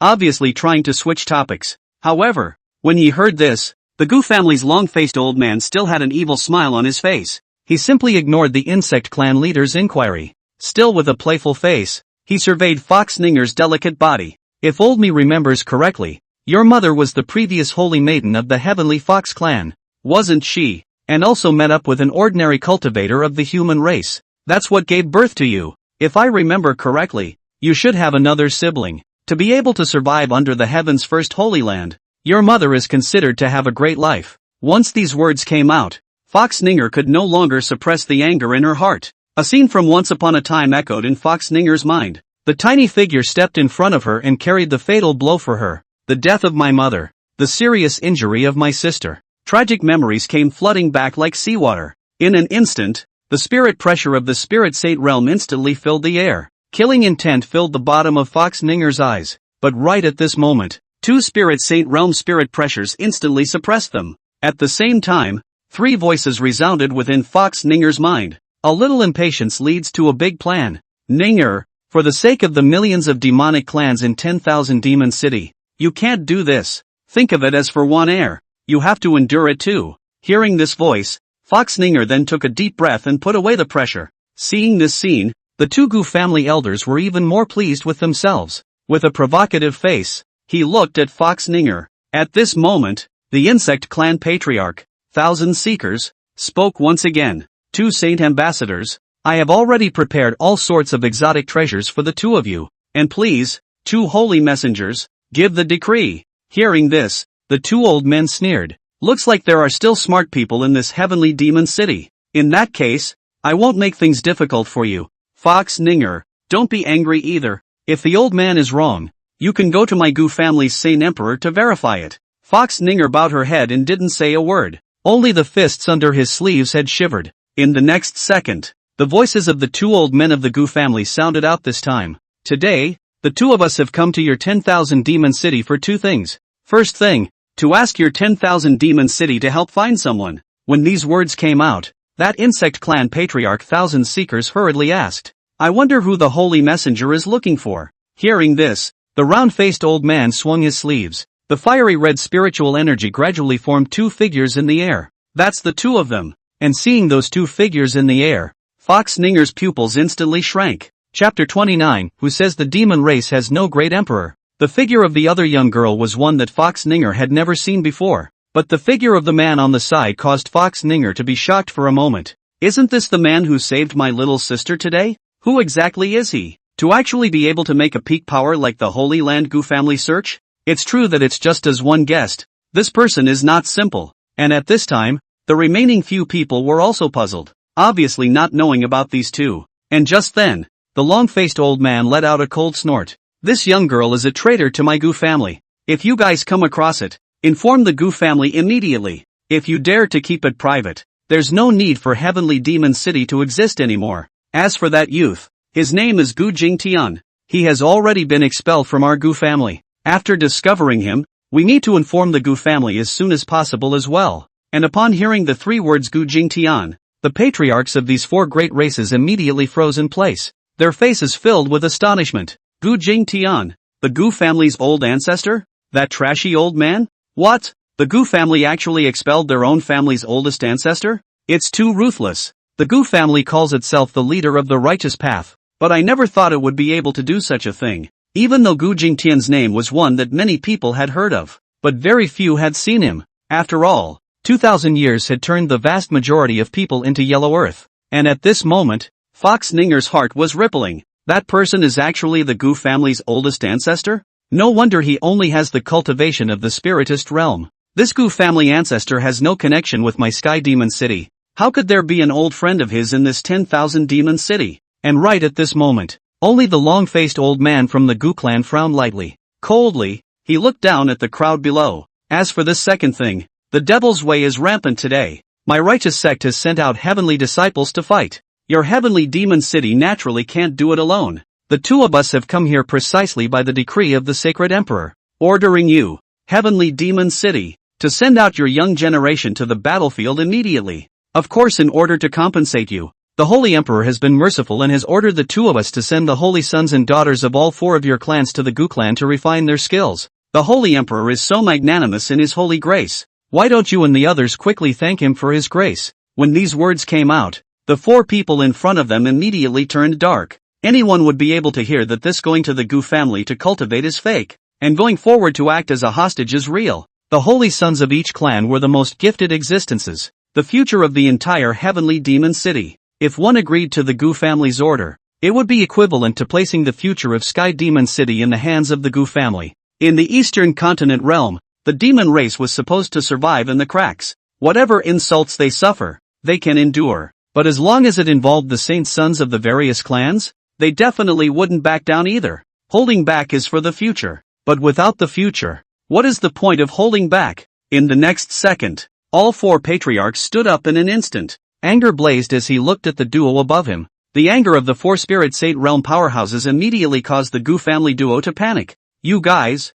Obviously trying to switch topics. However, when he heard this, the Gu family's long-faced old man still had an evil smile on his face. He simply ignored the insect clan leader's inquiry. Still with a playful face, he surveyed Fox Ninger's delicate body. If old me remembers correctly, your mother was the previous holy maiden of the heavenly Fox clan, wasn't she? And also met up with an ordinary cultivator of the human race. That's what gave birth to you. If I remember correctly, you should have another sibling. To be able to survive under the heaven's first holy land, your mother is considered to have a great life. Once these words came out, Fox Ninger could no longer suppress the anger in her heart. A scene from Once Upon a Time echoed in Fox Ninger's mind. The tiny figure stepped in front of her and carried the fatal blow for her. The death of my mother. The serious injury of my sister. Tragic memories came flooding back like seawater. In an instant, the spirit pressure of the spirit saint realm instantly filled the air. Killing intent filled the bottom of Fox Ninger's eyes. But right at this moment, 2 spirit saint realm spirit pressures instantly suppressed them. At the same time, 3 voices resounded within Fox Ninger's mind. A little impatience leads to a big plan. Ninger, for the sake of the millions of demonic clans in 10,000 Demon City, you can't do this. Think of it as for one air. You have to endure it too. Hearing this voice, Fox Ninger then took a deep breath and put away the pressure. Seeing this scene, the 2 Gu family elders were even more pleased with themselves. With a provocative face, he looked at Fox Ninger. At this moment, the insect clan patriarch, Thousand Seekers, spoke once again. two saint ambassadors, I have already prepared all sorts of exotic treasures for the two of you, and please, two holy messengers, give the decree. Hearing this, the two old men sneered. Looks like there are still smart people in this heavenly demon city. In that case, I won't make things difficult for you. Fox Ninger, don't be angry either. If the old man is wrong, you can go to my Gu family's Saint Emperor to verify it. Fox Ninger bowed her head and didn't say a word. Only the fists under his sleeves had shivered. In the next second, the voices of the two old men of the Gu family sounded out this time. Today, the two of us have come to your 10,000 demon city for two things. First thing, to ask your 10,000 demon city to help find someone. When these words came out, that insect clan patriarch Thousand Seekers hurriedly asked, I wonder who the holy messenger is looking for. Hearing this, the round-faced old man swung his sleeves. The fiery red spiritual energy gradually formed two figures in the air. That's the two of them. And seeing those two figures in the air, Fox Ninger's pupils instantly shrank. Chapter 29, who says the demon race has no great emperor. The figure of the other young girl was one that Fox Ninger had never seen before. But the figure of the man on the side caused Fox Ninger to be shocked for a moment. Isn't this the man who saved my little sister today? Who exactly is he? To actually be able to make a peak power like the Holy Land Gu family search? It's true that it's just as one guessed. This person is not simple. And at this time, the remaining few people were also puzzled, obviously not knowing about these two. And just then, the long-faced old man let out a cold snort. This young girl is a traitor to my Gu family. If you guys come across it, inform the Gu family immediately. If you dare to keep it private, there's no need for Heavenly Demon City to exist anymore. As for that youth, his name is Gu Jingtian. He has already been expelled from our Gu family. After discovering him, we need to inform the Gu family as soon as possible as well. And upon hearing the three words Gu Jingtian, the patriarchs of these four great races immediately froze in place, their faces filled with astonishment. Gu Jingtian, the Gu family's old ancestor? That trashy old man? What? The Gu family actually expelled their own family's oldest ancestor? It's too ruthless. The Gu family calls itself the leader of the righteous path, but I never thought it would be able to do such a thing. Even though Gu Jingtian's name was one that many people had heard of, but very few had seen him. After all, 2,000 years had turned the vast majority of people into yellow earth. And at this moment, Fox Ninger's heart was rippling. That person is actually the Gu family's oldest ancestor? No wonder he only has the cultivation of the spiritist realm. This Gu family ancestor has no connection with my Sky Demon City. How could there be an old friend of his in this 10,000 demon city? And right at this moment, only the long-faced old man from the Gu clan frowned lightly. Coldly, he looked down at the crowd below. As for this second thing, the devil's way is rampant today. My righteous sect has sent out heavenly disciples to fight. Your heavenly demon city naturally can't do it alone. The two of us have come here precisely by the decree of the sacred emperor, ordering you, heavenly demon city, to send out your young generation to the battlefield immediately. Of course, in order to compensate you, the holy emperor has been merciful and has ordered the two of us to send the holy sons and daughters of all four of your clans to the Gu clan to refine their skills. The holy emperor is so magnanimous in his holy grace. Why don't you and the others quickly thank him for his grace? When these words came out, the four people in front of them immediately turned dark. Anyone would be able to hear that this going to the Gu family to cultivate is fake, and going forward to act as a hostage is real. The holy sons of each clan were the most gifted existences, the future of the entire heavenly demon city. If one agreed to the Gu family's order, it would be equivalent to placing the future of Sky Demon City in the hands of the Gu family. In the Eastern Continent realm, the demon race was supposed to survive in the cracks. Whatever insults they suffer, they can endure. But as long as it involved the saint sons of the various clans, they definitely wouldn't back down either. Holding back is for the future. But without the future, what is the point of holding back? In the next second, all four patriarchs stood up in an instant. Anger blazed as he looked at the duo above him. The anger of the four spirit saint realm powerhouses immediately caused the Gu family duo to panic. You guys,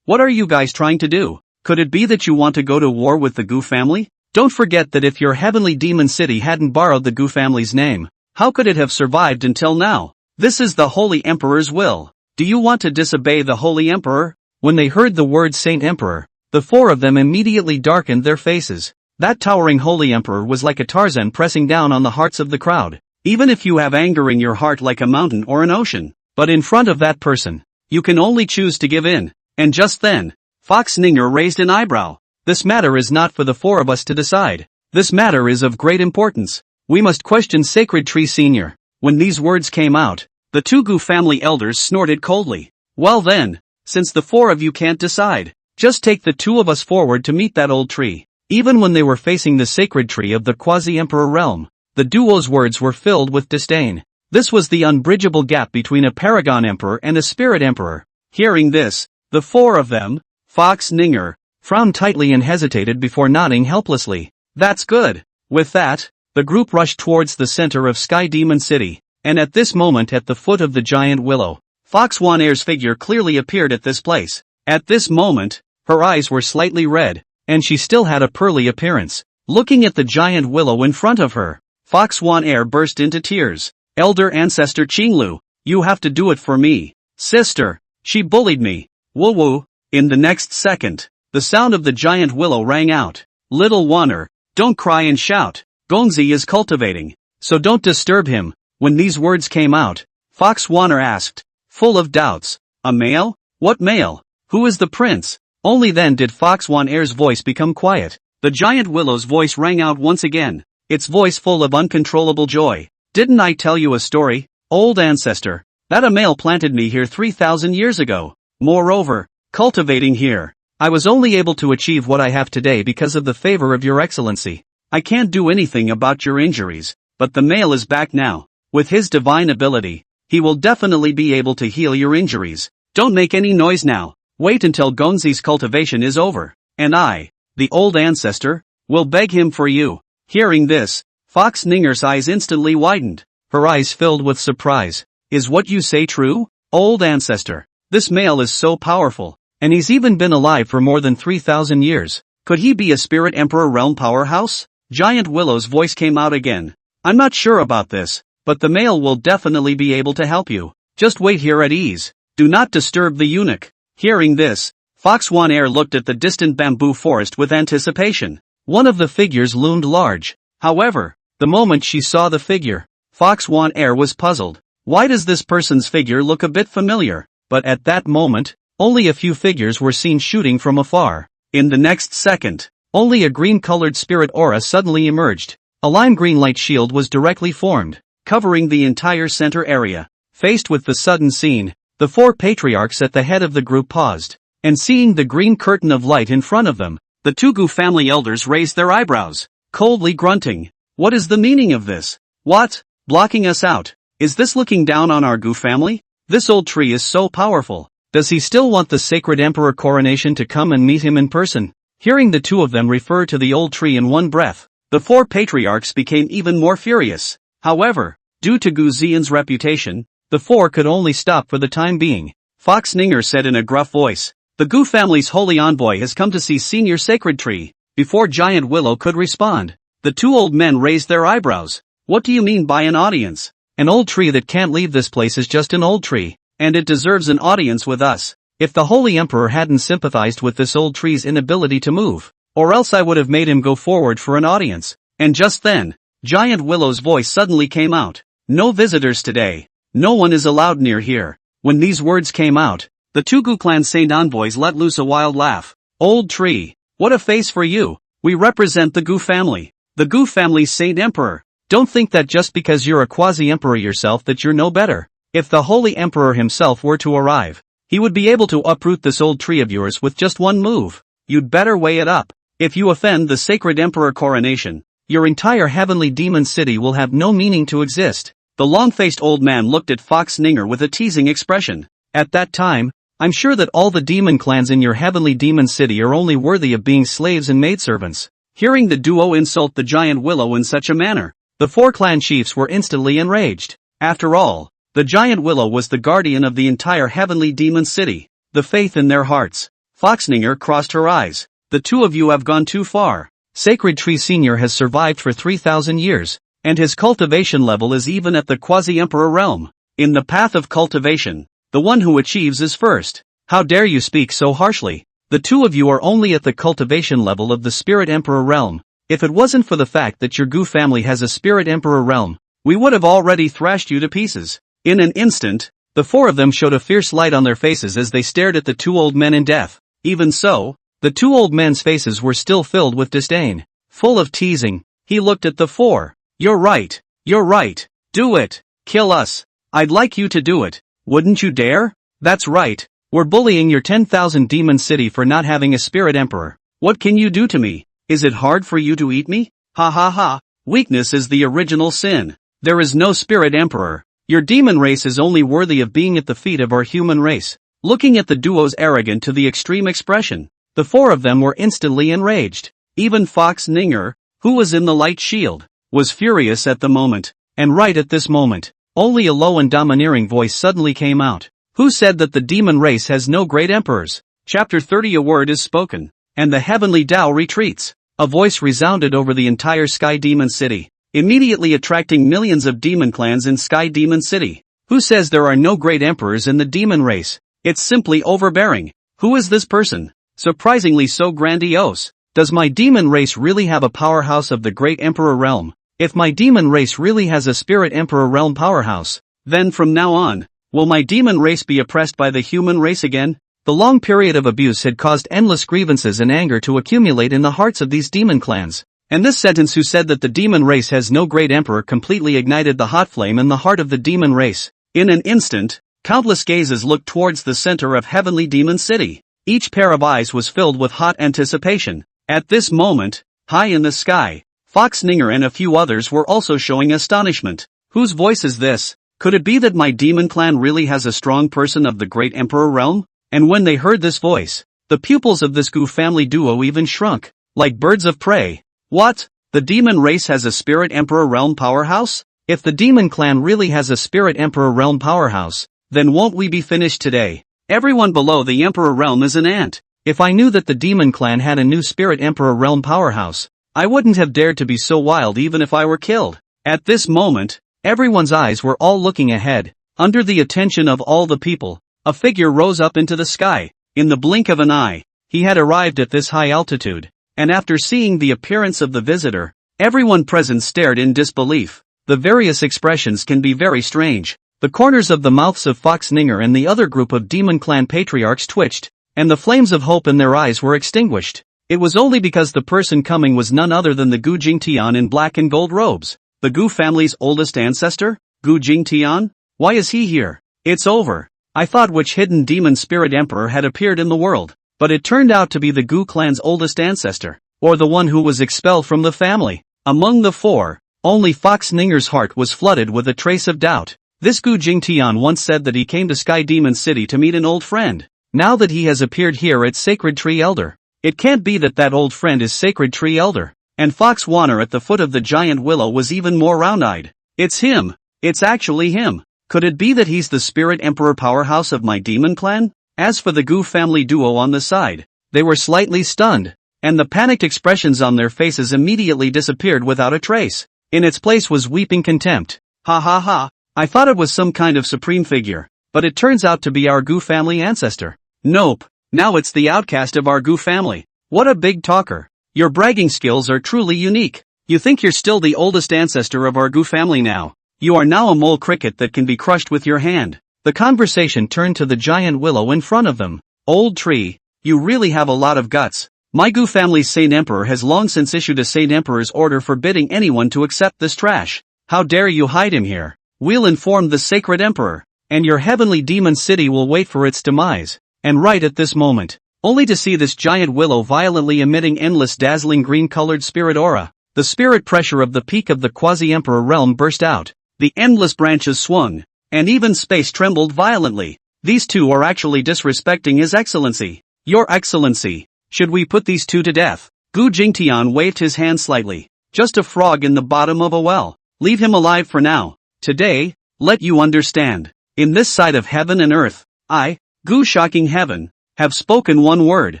what are you guys trying to do? Could it be that you want to go to war with the Gu family? Don't forget that if your heavenly demon city hadn't borrowed the Gu family's name, how could it have survived until now? This is the Holy Emperor's will. Do you want to disobey the Holy Emperor? When they heard the word Saint Emperor, the four of them immediately darkened their faces. That towering Holy Emperor was like a Tarzan pressing down on the hearts of the crowd. Even if you have anger in your heart like a mountain or an ocean, but in front of that person, you can only choose to give in. And just then, Fox Ninger raised an eyebrow. This matter is not for the four of us to decide. This matter is of great importance. We must question Sacred Tree Senior. When these words came out, the two Gu family elders snorted coldly. Well then, since the four of you can't decide, just take the two of us forward to meet that old tree. Even when they were facing the sacred tree of the quasi-emperor realm, the duo's words were filled with disdain. This was the unbridgeable gap between a paragon emperor and a spirit emperor. Hearing this, the four of them, Fox Ninger, frowned tightly and hesitated before nodding helplessly. That's good. With that, the group rushed towards the center of Sky Demon City, and at this moment at the foot of the giant willow, Fox Wanair's figure clearly appeared at this place. At this moment, her eyes were slightly red, and she still had a pearly appearance. Looking at the giant willow in front of her, Fox Wanair burst into tears. Elder Ancestor Qinglu, you have to do it for me. Sister, she bullied me. Woo woo. In the next second, the sound of the giant willow rang out. Little Waner, don't cry and shout. Gongzi is cultivating, so don't disturb him. When these words came out, Fox Waner asked, full of doubts, a male? What male? Who is the prince? Only then did Fox Wanair's voice become quiet. The giant willow's voice rang out once again, its voice full of uncontrollable joy. Didn't I tell you a story, old ancestor, that a male planted me here 3,000 years ago? Moreover, cultivating here, I was only able to achieve what I have today because of the favor of your excellency. I can't do anything about your injuries, but the male is back now. With his divine ability, he will definitely be able to heal your injuries. Don't make any noise now. Wait until Gongzi's cultivation is over, and I, the old ancestor, will beg him for you. Hearing this, Fox Ninger's eyes instantly widened. Her eyes filled with surprise. Is what you say true, old ancestor? This male is so powerful, and he's even been alive for more than 3,000 years. Could he be a spirit emperor realm powerhouse? Giant Willow's voice came out again. I'm not sure about this, but the male will definitely be able to help you. Just wait here at ease. Do not disturb the eunuch. Hearing this, Fox Wanair looked at the distant bamboo forest with anticipation. One of the figures loomed large. However, the moment she saw the figure, Fox Wanair was puzzled. Why does this person's figure look a bit familiar? But at that moment, only a few figures were seen shooting from afar. In the next second, only a green-colored spirit aura suddenly emerged. A lime-green light shield was directly formed, covering the entire center area. Faced with the sudden scene, the four patriarchs at the head of the group paused, and seeing the green curtain of light in front of them, the two Gu family elders raised their eyebrows, coldly grunting. What is the meaning of this? What? Blocking us out? Is this looking down on our Gu family? This old tree is so powerful. Does he still want the sacred emperor coronation to come and meet him in person? Hearing the two of them refer to the old tree in one breath, the four patriarchs became even more furious. However, due to Gu Xian's reputation, the four could only stop for the time being. Fox Ninger said in a gruff voice, the Gu family's holy envoy has come to see Senior Sacred Tree. Before Giant Willow could respond, the two old men raised their eyebrows. What do you mean by an audience? An old tree that can't leave this place is just an old tree, and it deserves an audience with us. If the Holy Emperor hadn't sympathized with this old tree's inability to move, or else I would have made him go forward for an audience. And just then, Giant Willow's voice suddenly came out. No visitors today. No one is allowed near here. When these words came out, the two Gu clan Saint envoys let loose a wild laugh. Old tree, what a face for you. We represent the Gu family. The Gu family's Saint Emperor. Don't think that just because you're a quasi-emperor yourself that you're no better. If the Holy Emperor himself were to arrive, he would be able to uproot this old tree of yours with just one move. You'd better weigh it up. If you offend the sacred emperor coronation, your entire heavenly demon city will have no meaning to exist. The long-faced old man looked at Fox Ninger with a teasing expression. At that time, I'm sure that all the demon clans in your heavenly demon city are only worthy of being slaves and maidservants. Hearing the duo insult the giant willow in such a manner, the four clan chiefs were instantly enraged. After all, the giant willow was the guardian of the entire heavenly demon city. The faith in their hearts. Fox Ninger crossed her eyes. The two of you have gone too far. Sacred Tree Senior has survived for 3,000 years, and his cultivation level is even at the quasi-emperor realm. In the path of cultivation, the one who achieves is first. How dare you speak so harshly? The two of you are only at the cultivation level of the spirit emperor realm. If it wasn't for the fact that your Gu family has a spirit emperor realm, we would have already thrashed you to pieces. In an instant, the four of them showed a fierce light on their faces as they stared at the two old men in death. Even so, the two old men's faces were still filled with disdain. Full of teasing, he looked at the four. You're right. You're right. Do it. Kill us. I'd like you to do it. Wouldn't you dare? That's right. We're bullying your 10,000 demon city for not having a spirit emperor. What can you do to me? Is it hard for you to eat me? Ha ha ha. Weakness is the original sin. There is no spirit emperor. Your demon race is only worthy of being at the feet of our human race. Looking at the duo's arrogant to the extreme expression, the four of them were instantly enraged. Even Fox Ninger, who was in the light shield, was furious at the moment. And right at this moment, only a low and domineering voice suddenly came out. Who said that the demon race has no great emperors? Chapter 30. A word is spoken, and the heavenly Tao retreats. A voice resounded over the entire Sky Demon City, immediately attracting millions of demon clans in Sky Demon City. Who says there are no great emperors in the demon race? It's simply overbearing. Who is this person? Surprisingly so grandiose. Does my demon race really have a powerhouse of the great emperor realm? If my demon race really has a spirit emperor realm powerhouse, then from now on, will my demon race be oppressed by the human race again? The long period of abuse had caused endless grievances and anger to accumulate in the hearts of these demon clans. And this sentence, who said that the demon race has no great emperor, completely ignited the hot flame in the heart of the demon race. In an instant, countless gazes looked towards the center of heavenly demon city. Each pair of eyes was filled with hot anticipation. At this moment, high in the sky, Fox Ninger and a few others were also showing astonishment. Whose voice is this? Could it be that my demon clan really has a strong person of the great emperor realm? And when they heard this voice, the pupils of this Gu family duo even shrunk, like birds of prey. What? The demon race has a spirit emperor realm powerhouse? If the demon clan really has a spirit emperor realm powerhouse, then won't we be finished today? Everyone below the emperor realm is an ant. If I knew that the demon clan had a new spirit emperor realm powerhouse, I wouldn't have dared to be so wild even if I were killed. At this moment, everyone's eyes were all looking ahead. Under the attention of all the people, a figure rose up into the sky. In the blink of an eye, he had arrived at this high altitude, and after seeing the appearance of the visitor, everyone present stared in disbelief. The various expressions can be very strange. The corners of the mouths of Fox Ninger and the other group of demon clan patriarchs twitched, and the flames of hope in their eyes were extinguished. It was only because the person coming was none other than the Gu Jingtian in black and gold robes. The Gu family's oldest ancestor? Gu Jingtian? Why is he here? It's over. I thought which hidden demon spirit emperor had appeared in the world, but it turned out to be the Gu clan's oldest ancestor, or the one who was expelled from the family. Among the four, only Fox Ninger's heart was flooded with a trace of doubt. This Gu Jingtian once said that he came to Sky Demon City to meet an old friend. Now that he has appeared here at Sacred Tree Elder, it can't be that that old friend is Sacred Tree Elder. And Fox Warner at the foot of the giant willow was even more round-eyed. It's him. It's actually him. Could it be that he's the spirit emperor powerhouse of my demon clan? As for the Gu family duo on the side, they were slightly stunned, and the panicked expressions on their faces immediately disappeared without a trace. In its place was weeping contempt. Ha ha ha, I thought it was some kind of supreme figure, but it turns out to be our Gu family ancestor. Nope, now it's the outcast of our Gu family. What a big talker. Your bragging skills are truly unique. You think you're still the oldest ancestor of our Gu family now. You are now a mole cricket that can be crushed with your hand. The conversation turned to the giant willow in front of them. Old tree, you really have a lot of guts. My Gu family's Saint Emperor has long since issued a Saint Emperor's order forbidding anyone to accept this trash. How dare you hide him here? We'll inform the Sacred Emperor, and your heavenly demon city will wait for its demise. And right at this moment, only to see this giant willow violently emitting endless dazzling green-colored spirit aura, the spirit pressure of the peak of the quasi-emperor realm burst out. The endless branches swung, and even space trembled violently. These two are actually disrespecting His Excellency. Your Excellency, should we put these two to death? Gu Jingtian waved his hand slightly. Just a frog in the bottom of a well. Leave him alive for now. Today, let you understand. In this side of heaven and earth, I, Gu Shocking Heaven, have spoken one word.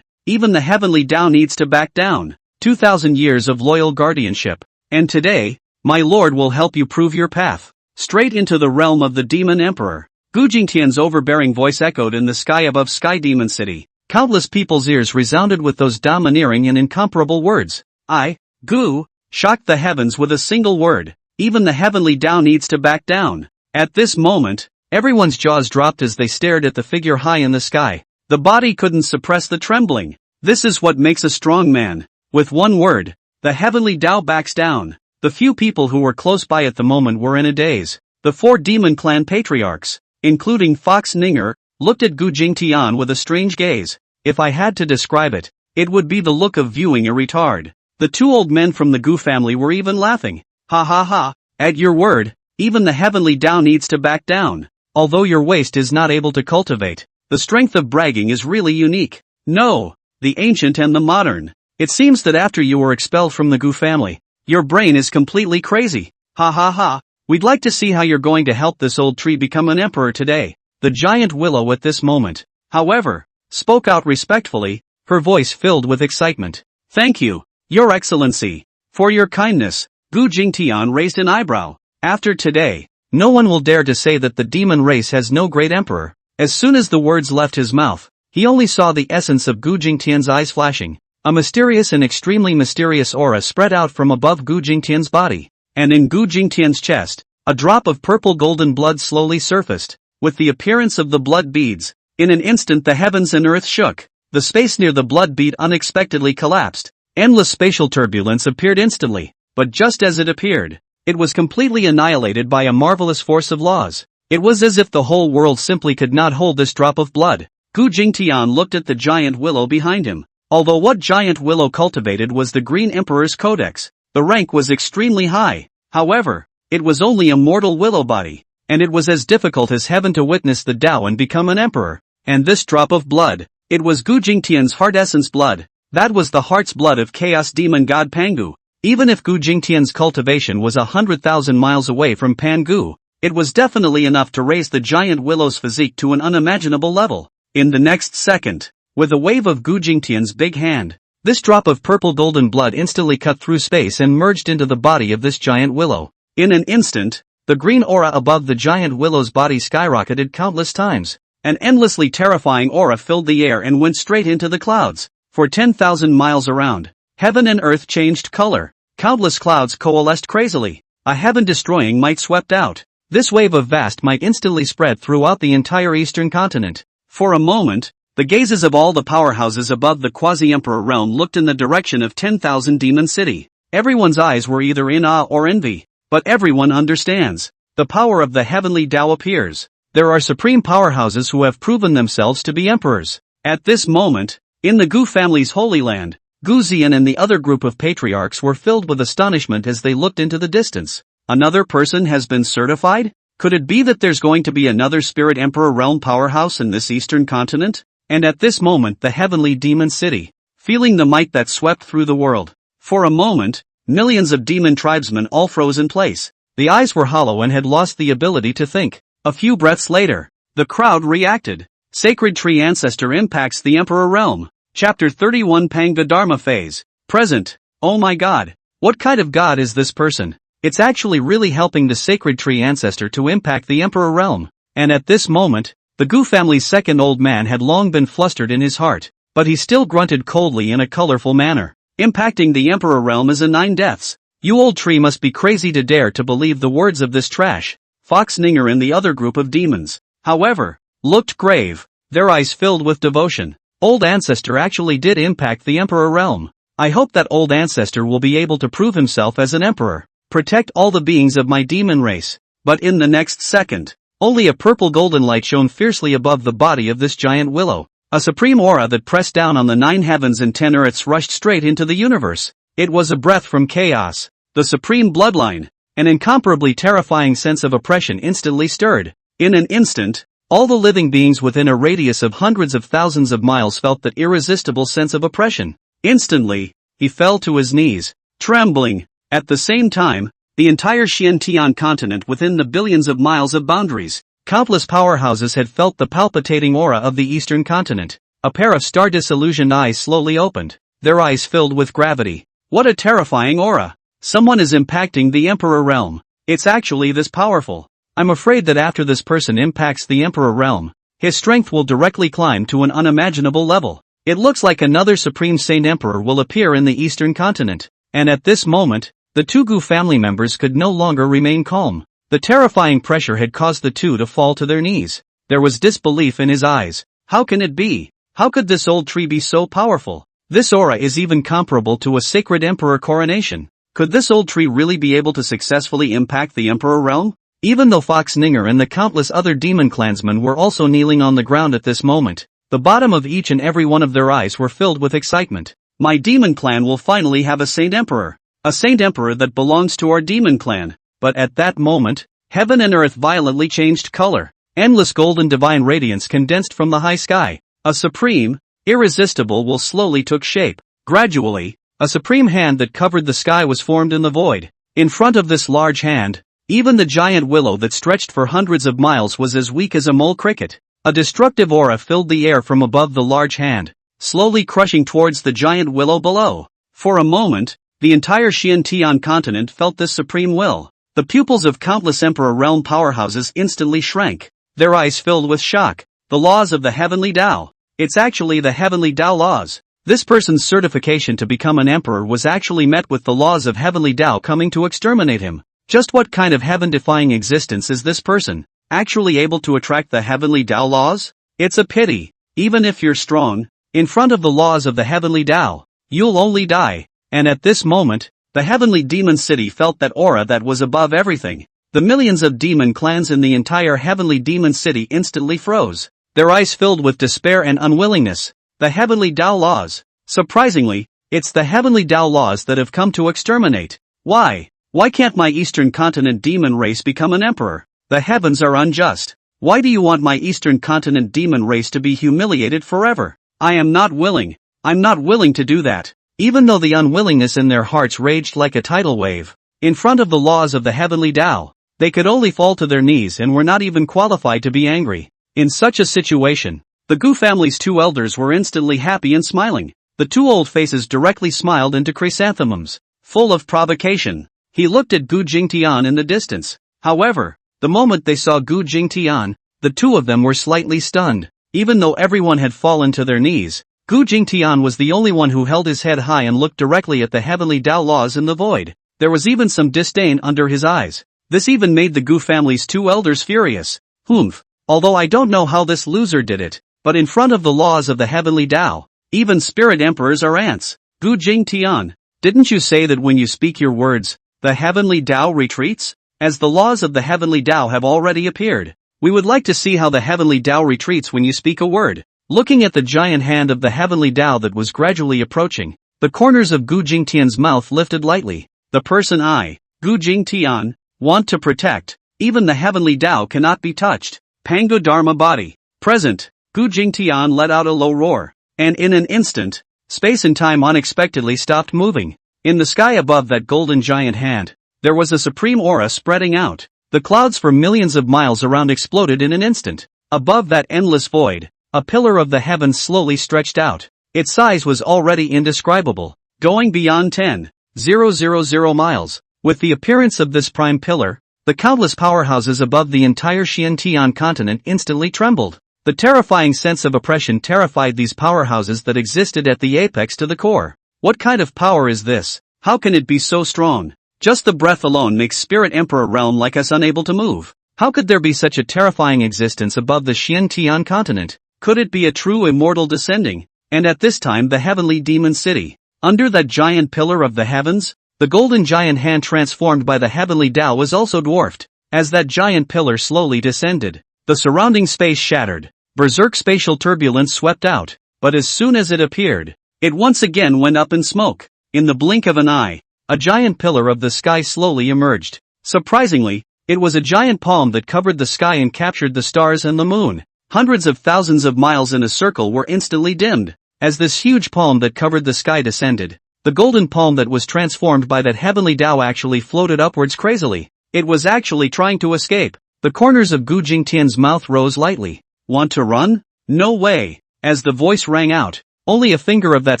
Even the heavenly Tao needs to back down. 2,000 years of loyal guardianship. And today, my lord will help you prove your path. Straight into the realm of the demon emperor. Gu Jingtian's overbearing voice echoed in the sky above Sky Demon City. Countless people's ears resounded with those domineering and incomparable words. I, Gu, shocked the heavens with a single word. Even the heavenly Tao needs to back down. At this moment, everyone's jaws dropped as they stared at the figure high in the sky. The body couldn't suppress the trembling. This is what makes a strong man. With one word, The heavenly Tao backs down. The few people who were close by at the moment were in a daze. The 4 demon clan patriarchs, including Fox Ninger, looked at Gu Jingtian with a strange gaze. If I had to describe it, it would be the look of viewing a retard. The 2 old men from the Gu family were even laughing. Ha ha ha, at your word, even the heavenly Tao needs to back down. Although your waist is not able to cultivate, the strength of bragging is really unique. No, the ancient and the modern. It seems that after you were expelled from the Gu family, your brain is completely crazy. Ha ha ha, we'd like to see how you're going to help this old tree become an emperor today. The giant willow at this moment, however, spoke out respectfully, her voice filled with excitement. Thank you, Your Excellency, for your kindness. Gu Jingtian raised an eyebrow. After today, no one will dare to say that the demon race has no great emperor. As soon as the words left his mouth, he only saw the essence of Gu Jingtian's eyes flashing. A mysterious and extremely mysterious aura spread out from above Gu Jingtian's body, and in Gu Jingtian's chest, a drop of purple golden blood slowly surfaced, with the appearance of the blood beads. In an instant the heavens and earth shook. The space near the blood bead unexpectedly collapsed. Endless spatial turbulence appeared instantly, but just as it appeared, it was completely annihilated by a marvelous force of laws. It was as if the whole world simply could not hold this drop of blood. Gu Jingtian looked at the giant willow behind him. Although what giant willow cultivated was the Green Emperor's Codex, the rank was extremely high. However, it was only a mortal willow body, and it was as difficult as heaven to witness the Tao and become an emperor. And this drop of blood, it was Gu Jingtian's heart essence blood. That was the heart's blood of chaos demon god Pangu. Even if Gu Jingtian's cultivation was 100,000 miles away from Pangu, it was definitely enough to raise the giant willow's physique to an unimaginable level. In the next second, with a wave of Gu Jingtian's big hand, this drop of purple golden blood instantly cut through space and merged into the body of this giant willow. In an instant, the green aura above the giant willow's body skyrocketed countless times. An endlessly terrifying aura filled the air and went straight into the clouds. For 10,000 miles around, heaven and earth changed color. Countless clouds coalesced crazily. A heaven-destroying might swept out. This wave of vast might instantly spread throughout the entire eastern continent. For a moment, the gazes of all the powerhouses above the quasi-emperor realm looked in the direction of 10,000 Demon City. Everyone's eyes were either in awe or envy. But everyone understands. The power of the heavenly Tao appears. There are supreme powerhouses who have proven themselves to be emperors. At this moment, in the Gu family's holy land, Gu Zian and the other group of patriarchs were filled with astonishment as they looked into the distance. Another person has been certified? Could it be that there's going to be another spirit emperor realm powerhouse in this eastern continent? And at this moment the heavenly demon city, feeling the might that swept through the world. For a moment, millions of demon tribesmen all froze in place. The eyes were hollow and had lost the ability to think. A few breaths later, the crowd reacted. Sacred Tree Ancestor impacts the Emperor Realm. Chapter 31 Panga Dharma Phase. Present. Oh my god. What kind of god is this person? It's actually really helping the Sacred Tree Ancestor to impact the Emperor Realm. And at this moment, the Gu family's second old man had long been flustered in his heart, but he still grunted coldly in a colorful manner. Impacting the Emperor Realm is a 9 deaths. You old tree must be crazy to dare to believe the words of this trash. Fox Ninger and the other group of demons, however, looked grave, their eyes filled with devotion. Old Ancestor actually did impact the Emperor Realm. I hope that old Ancestor will be able to prove himself as an emperor, protect all the beings of my demon race. But in the next second, only a purple golden light shone fiercely above the body of this giant willow. A supreme aura that pressed down on the 9 heavens and 10 earths rushed straight into the universe. It was a breath from chaos, the supreme bloodline. An incomparably terrifying sense of oppression instantly stirred. In an instant, all the living beings within a radius of hundreds of thousands of miles felt that irresistible sense of oppression. Instantly, he fell to his knees, trembling. At the same time, the entire Xiantian continent within the billions of miles of boundaries, countless powerhouses had felt the palpitating aura of the eastern continent. A pair of star-disillusioned eyes slowly opened, their eyes filled with gravity. What a terrifying aura! Someone is impacting the Emperor Realm. It's actually this powerful. I'm afraid that after this person impacts the Emperor Realm, his strength will directly climb to an unimaginable level. It looks like another Supreme Saint Emperor will appear in the Eastern Continent. And at this moment, the 2 Gu family members could no longer remain calm. The terrifying pressure had caused the 2 to fall to their knees. There was disbelief in his eyes. How can it be? How could this old tree be so powerful? This aura is even comparable to a sacred emperor coronation. Could this old tree really be able to successfully impact the emperor realm? Even though Fox Ninger and the countless other demon clansmen were also kneeling on the ground at this moment, the bottom of each and every one of their eyes were filled with excitement. My demon clan will finally have a saint emperor. A saint emperor that belongs to our demon clan. But at that moment, heaven and earth violently changed color. Endless golden divine radiance condensed from the high sky. A supreme, irresistible will slowly took shape. Gradually, a supreme hand that covered the sky was formed in the void. In front of this large hand, even the giant willow that stretched for hundreds of miles was as weak as a mole cricket. A destructive aura filled the air from above the large hand, slowly crushing towards the giant willow below. For a moment, the entire Xiantian continent felt this supreme will. The pupils of countless emperor realm powerhouses instantly shrank, their eyes filled with shock. The laws of the heavenly Tao. It's actually the heavenly Tao laws. This person's certification to become an emperor was actually met with the laws of heavenly Tao coming to exterminate him. Just what kind of heaven-defying existence is this person? Actually able to attract the heavenly Tao laws? It's a pity. Even if you're strong, in front of the laws of the heavenly Tao, you'll only die. And at this moment, the heavenly demon city felt that aura that was above everything. The millions of demon clans in the entire heavenly demon city instantly froze, their eyes filled with despair and unwillingness. The heavenly Tao laws. Surprisingly, it's the heavenly Tao laws that have come to exterminate. Why? Why can't my eastern continent demon race become an emperor? The heavens are unjust. Why do you want my eastern continent demon race to be humiliated forever? I am not willing. I'm not willing to do that. Even though the unwillingness in their hearts raged like a tidal wave, in front of the laws of the heavenly Tao, they could only fall to their knees and were not even qualified to be angry. In such a situation, the Gu family's two elders were instantly happy and smiling. The two old faces directly smiled into chrysanthemums, full of provocation. He looked at Gu Jingtian in the distance. However, the moment they saw Gu Jingtian, the two of them were slightly stunned. Even though everyone had fallen to their knees, Gu Jingtian was the only one who held his head high and looked directly at the heavenly Tao laws in the void. There was even some disdain under his eyes. This even made the Gu family's two elders furious. Humph. Although I don't know how this loser did it, but in front of the laws of the heavenly Tao, even spirit emperors are ants. Gu Jingtian, didn't you say that when you speak your words, the heavenly Tao retreats? As the laws of the heavenly Tao have already appeared, we would like to see how the heavenly Tao retreats when you speak a word. Looking at the giant hand of the heavenly Tao that was gradually approaching, the corners of Gu Jingtian's mouth lifted lightly. The person I, Gu Jingtian, want to protect, even the heavenly Tao cannot be touched. Pango Dharma body. Present. Gu Jingtian let out a low roar, and in an instant, space and time unexpectedly stopped moving. In the sky above that golden giant hand, there was a supreme aura spreading out. The clouds for millions of miles around exploded in an instant. Above that endless void, a pillar of the heavens slowly stretched out. Its size was already indescribable, going beyond 10,000 miles. With the appearance of this prime pillar, the countless powerhouses above the entire Xiantian continent instantly trembled. The terrifying sense of oppression terrified these powerhouses that existed at the apex to the core. What kind of power is this? How can it be so strong? Just the breath alone makes spirit emperor realm like us unable to move. How could there be such a terrifying existence above the Xiantian continent? Could it be a true immortal descending? And at this time the heavenly demon city, under that giant pillar of the heavens, the golden giant hand transformed by the heavenly Tao was also dwarfed. As that giant pillar slowly descended, the surrounding space shattered. Berserk spatial turbulence swept out, but as soon as it appeared, it once again went up in smoke. In the blink of an eye, a giant pillar of the sky slowly emerged. Surprisingly, it was a giant palm that covered the sky and captured the stars and the moon. Hundreds of thousands of miles in a circle were instantly dimmed. As this huge palm that covered the sky descended, the golden palm that was transformed by that heavenly Tao actually floated upwards crazily. It was actually trying to escape. The corners of Gu Jingtian's mouth rose lightly. Want to run? No way. As the voice rang out, only a finger of that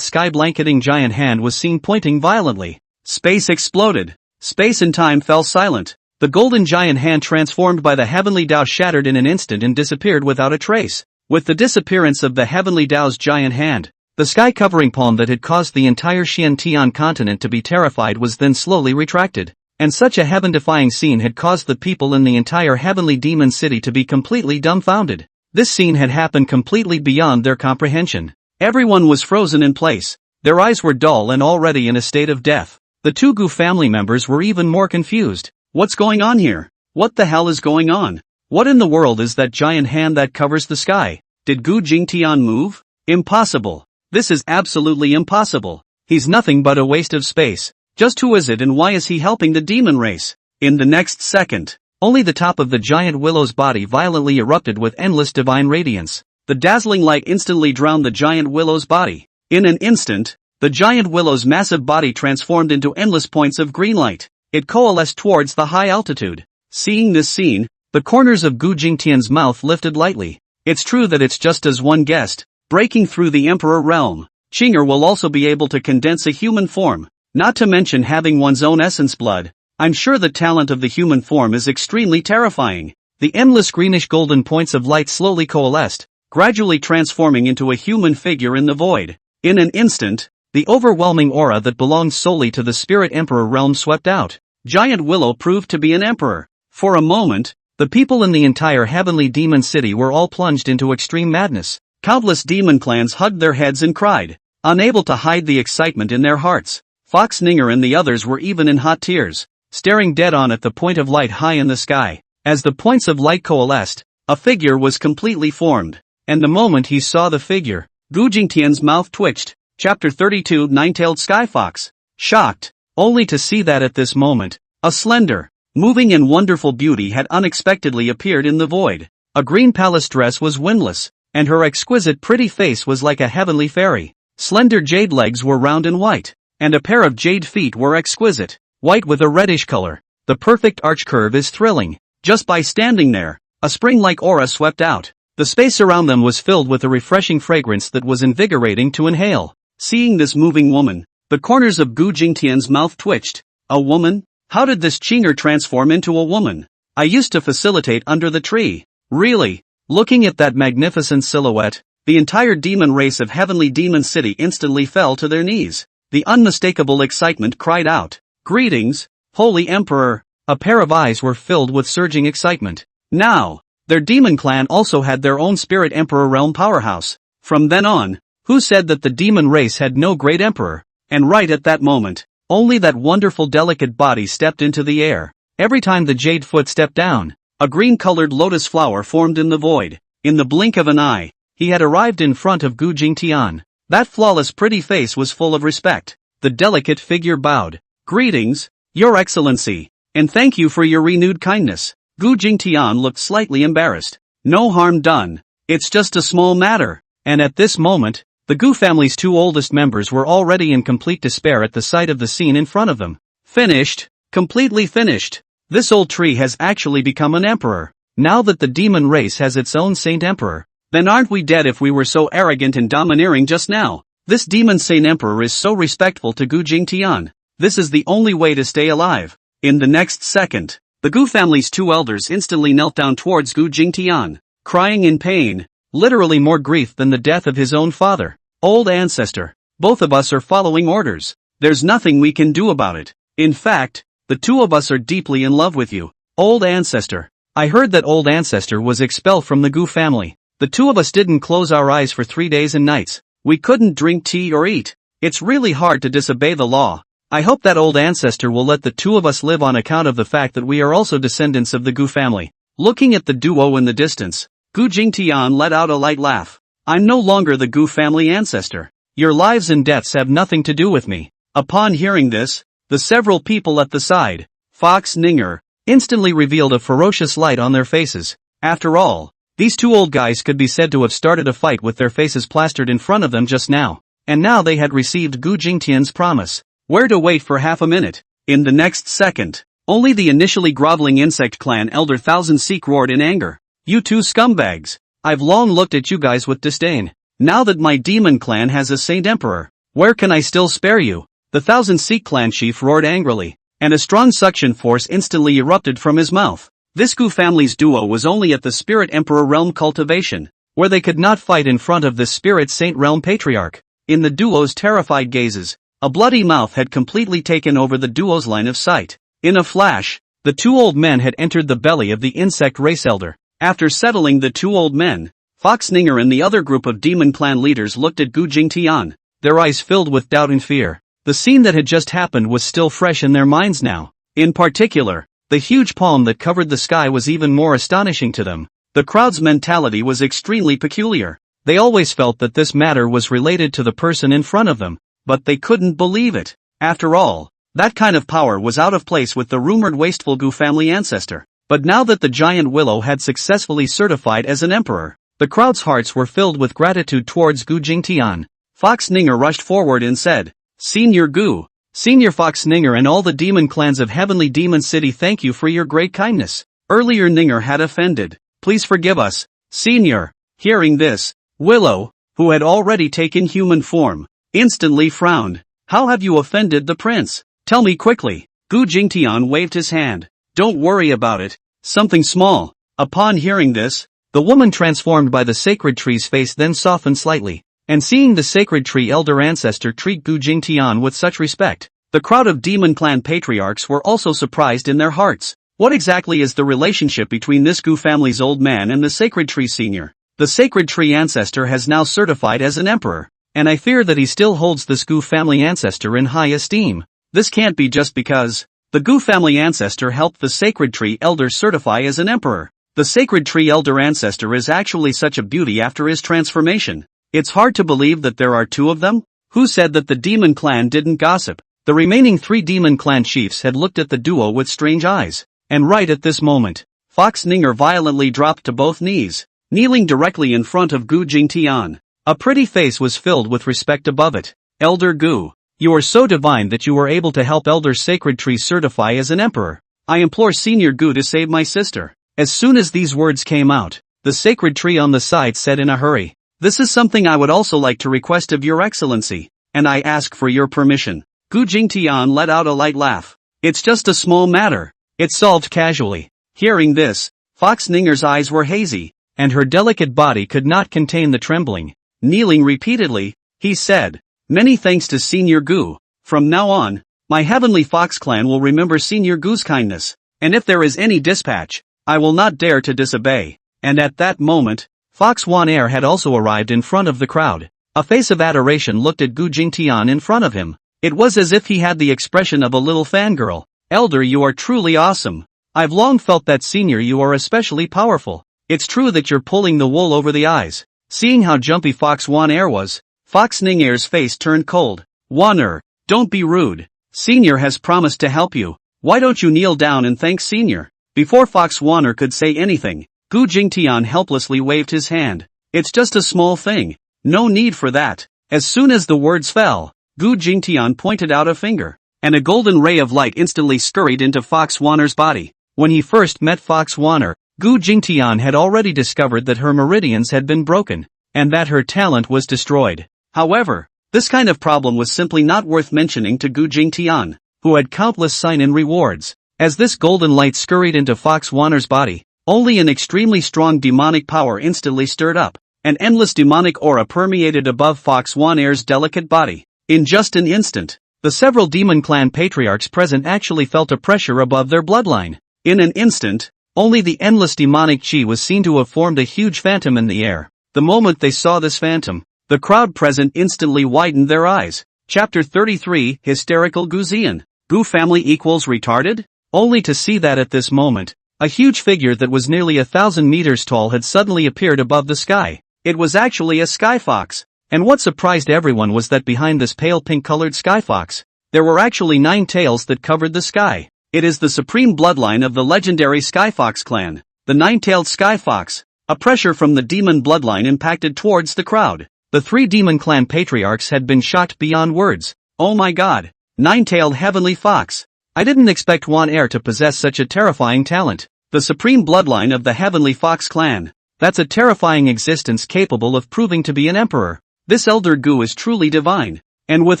sky-blanketing giant hand was seen pointing violently. Space exploded. Space and time fell silent. The golden giant hand transformed by the heavenly Tao shattered in an instant and disappeared without a trace. With the disappearance of the heavenly Tao's giant hand, the sky-covering palm that had caused the entire Xiantian continent to be terrified was then slowly retracted. And such a heaven-defying scene had caused the people in the entire heavenly demon city to be completely dumbfounded. This scene had happened completely beyond their comprehension. Everyone was frozen in place. Their eyes were dull and already in a state of death. The two Gu family members were even more confused. What's going on here? What the hell is going on? What in the world is that giant hand that covers the sky? Did Gu Jingtian move? Impossible. This is absolutely impossible. He's nothing but a waste of space. Just who is it and why is he helping the demon race? In the next second, only the top of the giant willow's body violently erupted with endless divine radiance. The dazzling light instantly drowned the giant willow's body. In an instant, the giant willow's massive body transformed into endless points of green light. It coalesced towards the high altitude. Seeing this scene, the corners of Gu Jingtian's mouth lifted lightly. It's true that it's just as one guessed. Breaking through the Emperor realm, Qinger will also be able to condense a human form, not to mention having one's own essence blood. I'm sure the talent of the human form is extremely terrifying. The endless greenish golden points of light slowly coalesced, gradually transforming into a human figure in the void. In an instant, the overwhelming aura that belonged solely to the Spirit Emperor realm swept out. Giant Willow proved to be an emperor. For a moment, the people in the entire heavenly demon city were all plunged into extreme madness. Countless demon clans hugged their heads and cried, unable to hide the excitement in their hearts. Fox Ninger and the others were even in hot tears, staring dead on at the point of light high in the sky. As the points of light coalesced, a figure was completely formed. And the moment he saw the figure, Gu Jingtian's mouth twitched. Chapter 32 Nine-Tailed Sky Fox. Shocked, only to see that at this moment, a slender, moving and wonderful beauty had unexpectedly appeared in the void. A green palace dress was windless, and her exquisite pretty face was like a heavenly fairy. Slender jade legs were round and white, and a pair of jade feet were exquisite, white with a reddish color. The perfect arch curve is thrilling. Just by standing there, a spring-like aura swept out. The space around them was filled with a refreshing fragrance that was invigorating to inhale. Seeing this moving woman, the corners of Gu Jingtian's mouth twitched. A woman? How did this Qinger transform into a woman? I used to facilitate under the tree. Really? Looking at that magnificent silhouette, the entire demon race of Heavenly Demon City instantly fell to their knees. The unmistakable excitement cried out, "Greetings, Holy Emperor!" A pair of eyes were filled with surging excitement. Now, their demon clan also had their own Spirit Emperor realm powerhouse. From then on, who said that the demon race had no great emperor? And right at that moment, only that wonderful delicate body stepped into the air. Every time the jade foot stepped down, a green-colored lotus flower formed in the void. In the blink of an eye, he had arrived in front of Gu Jingtian. That flawless pretty face was full of respect. The delicate figure bowed. "Greetings, Your Excellency, and thank you for your renewed kindness." Gu Jingtian looked slightly embarrassed. "No harm done. It's just a small matter." And at this moment, the Gu family's two oldest members were already in complete despair at the sight of the scene in front of them. Finished. Completely finished. This old tree has actually become an emperor. Now that the demon race has its own saint emperor, then aren't we dead if we were so arrogant and domineering just now? This demon saint emperor is so respectful to Gu Jingtian. This is the only way to stay alive. In the next second, the Gu family's two elders instantly knelt down towards Gu Jingtian, crying in pain, literally more grief than the death of his own father. "Old ancestor, both of us are following orders. There's nothing we can do about it. In fact, the two of us are deeply in love with you, old ancestor." I heard that old ancestor was expelled from the Gu family. The two of us didn't close our eyes for 3 days and nights. We couldn't drink tea or eat. It's really hard to disobey the law. I hope that old ancestor will let the two of us live on account of the fact that we are also descendants of the Gu family. Looking at the duo in the distance, Gu Jingtian let out a light laugh. "I'm no longer the Gu family ancestor. Your lives and deaths have nothing to do with me." Upon hearing this, the several people at the side, Fox Ninger, instantly revealed a ferocious light on their faces. After all, these two old guys could be said to have started a fight with their faces plastered in front of them just now. And now they had received Gu Jingtian's promise. Where to wait for half a minute? In the next second, only the initially groveling insect clan elder Thousand Seek roared in anger. "You two scumbags! I've long looked at you guys with disdain. Now that my demon clan has a saint emperor, where can I still spare you?" The Thousand Seek clan chief roared angrily, and a strong suction force instantly erupted from his mouth. This Gu family's duo was only at the Spirit Emperor realm cultivation, where they could not fight in front of the Spirit Saint realm patriarch. In the duo's terrified gazes, a bloody mouth had completely taken over the duo's line of sight. In a flash, the two old men had entered the belly of the insect race elder. After settling the two old men, Fox Ninger and the other group of demon clan leaders looked at Gu Jingtian. their eyes filled with doubt and fear. The scene that had just happened was still fresh in their minds now. In particular, the huge palm that covered the sky was even more astonishing to them. The crowd's mentality was extremely peculiar. They always felt that this matter was related to the person in front of them, but they couldn't believe it. After all, that kind of power was out of place with the rumored wasteful Gu family ancestor. But now that the giant willow had successfully certified as an emperor, the crowd's hearts were filled with gratitude towards Gu Jingtian. Fox Ninger rushed forward and said, Senior Gu, Senior Fox Ninger and all the demon clans of Heavenly Demon City, thank you for your great kindness. Earlier Ninger had offended. Please forgive us, Senior. Hearing this, Willow, who had already taken human form, instantly frowned. How have you offended the prince? Tell me quickly. Gu Jingtian waved his hand. Don't worry about it. Something small. Upon hearing this, the woman transformed by the sacred tree's face then softened slightly, and seeing the sacred tree elder ancestor treat Gu Jingtian with such respect, the crowd of demon clan patriarchs were also surprised in their hearts. What exactly is the relationship between this Gu family's old man and the sacred tree senior? The sacred tree ancestor has now certified as an emperor, and I fear that he still holds this Gu family ancestor in high esteem. This can't be just because the Gu family ancestor helped the sacred tree elder certify as an emperor. The sacred tree elder ancestor is actually such a beauty after his transformation. It's hard to believe that there are two of them. Who said that the demon clan didn't gossip? The remaining three demon clan chiefs had looked at the duo with strange eyes. And right at this moment, Fox Ninger violently dropped to both knees, kneeling directly in front of Gu Jingtian. A pretty face was filled with respect above it. Elder Gu, you are so divine that you were able to help Elder Sacred Tree certify as an emperor. I implore Senior Gu to save my sister. As soon as these words came out, the Sacred Tree on the side said in a hurry, This is something I would also like to request of your excellency, and I ask for your permission. Gu Jingtian let out a light laugh. It's just a small matter. It's solved casually. Hearing this, Fox Ninger's eyes were hazy, and her delicate body could not contain the trembling. Kneeling repeatedly, he said, Many thanks to Senior Gu. From now on, my Heavenly Fox clan will remember Senior Gu's kindness, and if there is any dispatch, I will not dare to disobey. And at that moment, Fox Wan Air had also arrived in front of the crowd. A face of adoration looked at Gu Jingtian in front of him. It was as if he had the expression of a little fangirl. Elder, you are truly awesome. I've long felt that Senior, you are especially powerful. It's true that you're pulling the wool over the eyes. Seeing how jumpy Fox Wan Air was, Fox Ning Air's face turned cold. Wan Er, don't be rude. Senior has promised to help you. Why don't you kneel down and thank Senior? Before Fox Wan Er could say anything, Gu Jingtian helplessly waved his hand. It's just a small thing. No need for that. As soon as the words fell, Gu Jingtian pointed out a finger, and a golden ray of light instantly scurried into Fox Wan Er's body. When he first met Fox Wan Er, Gu Jingtian had already discovered that her meridians had been broken, and that her talent was destroyed. However, this kind of problem was simply not worth mentioning to Gu Jingtian, who had countless sign-in rewards. As this golden light scurried into Fox Wan Er's body, only an extremely strong demonic power instantly stirred up. An endless demonic aura permeated above Fox Wan Er's delicate body. In just an instant, the several demon clan patriarchs present actually felt a pressure above their bloodline. In an instant, only the endless demonic chi was seen to have formed a huge phantom in the air. The moment they saw this phantom, the crowd present instantly widened their eyes. Chapter 33, Hysterical Guzian. Gu family equals retarded? Only to see that at this moment, a huge figure that was nearly 1,000 meters tall had suddenly appeared above the sky. It was actually a sky fox. And what surprised everyone was that behind this pale pink-colored sky fox, there were actually 9 tails that covered the sky. It is the supreme bloodline of the legendary Sky Fox clan, the 9-tailed Sky Fox. A pressure from the demon bloodline impacted towards the crowd. The 3 demon clan patriarchs had been shocked beyond words. Oh my god, 9-tailed heavenly fox. I didn't expect Wan Air to possess such a terrifying talent. The supreme bloodline of the Heavenly Fox clan. That's a terrifying existence capable of proving to be an emperor. This Elder Gu is truly divine, and with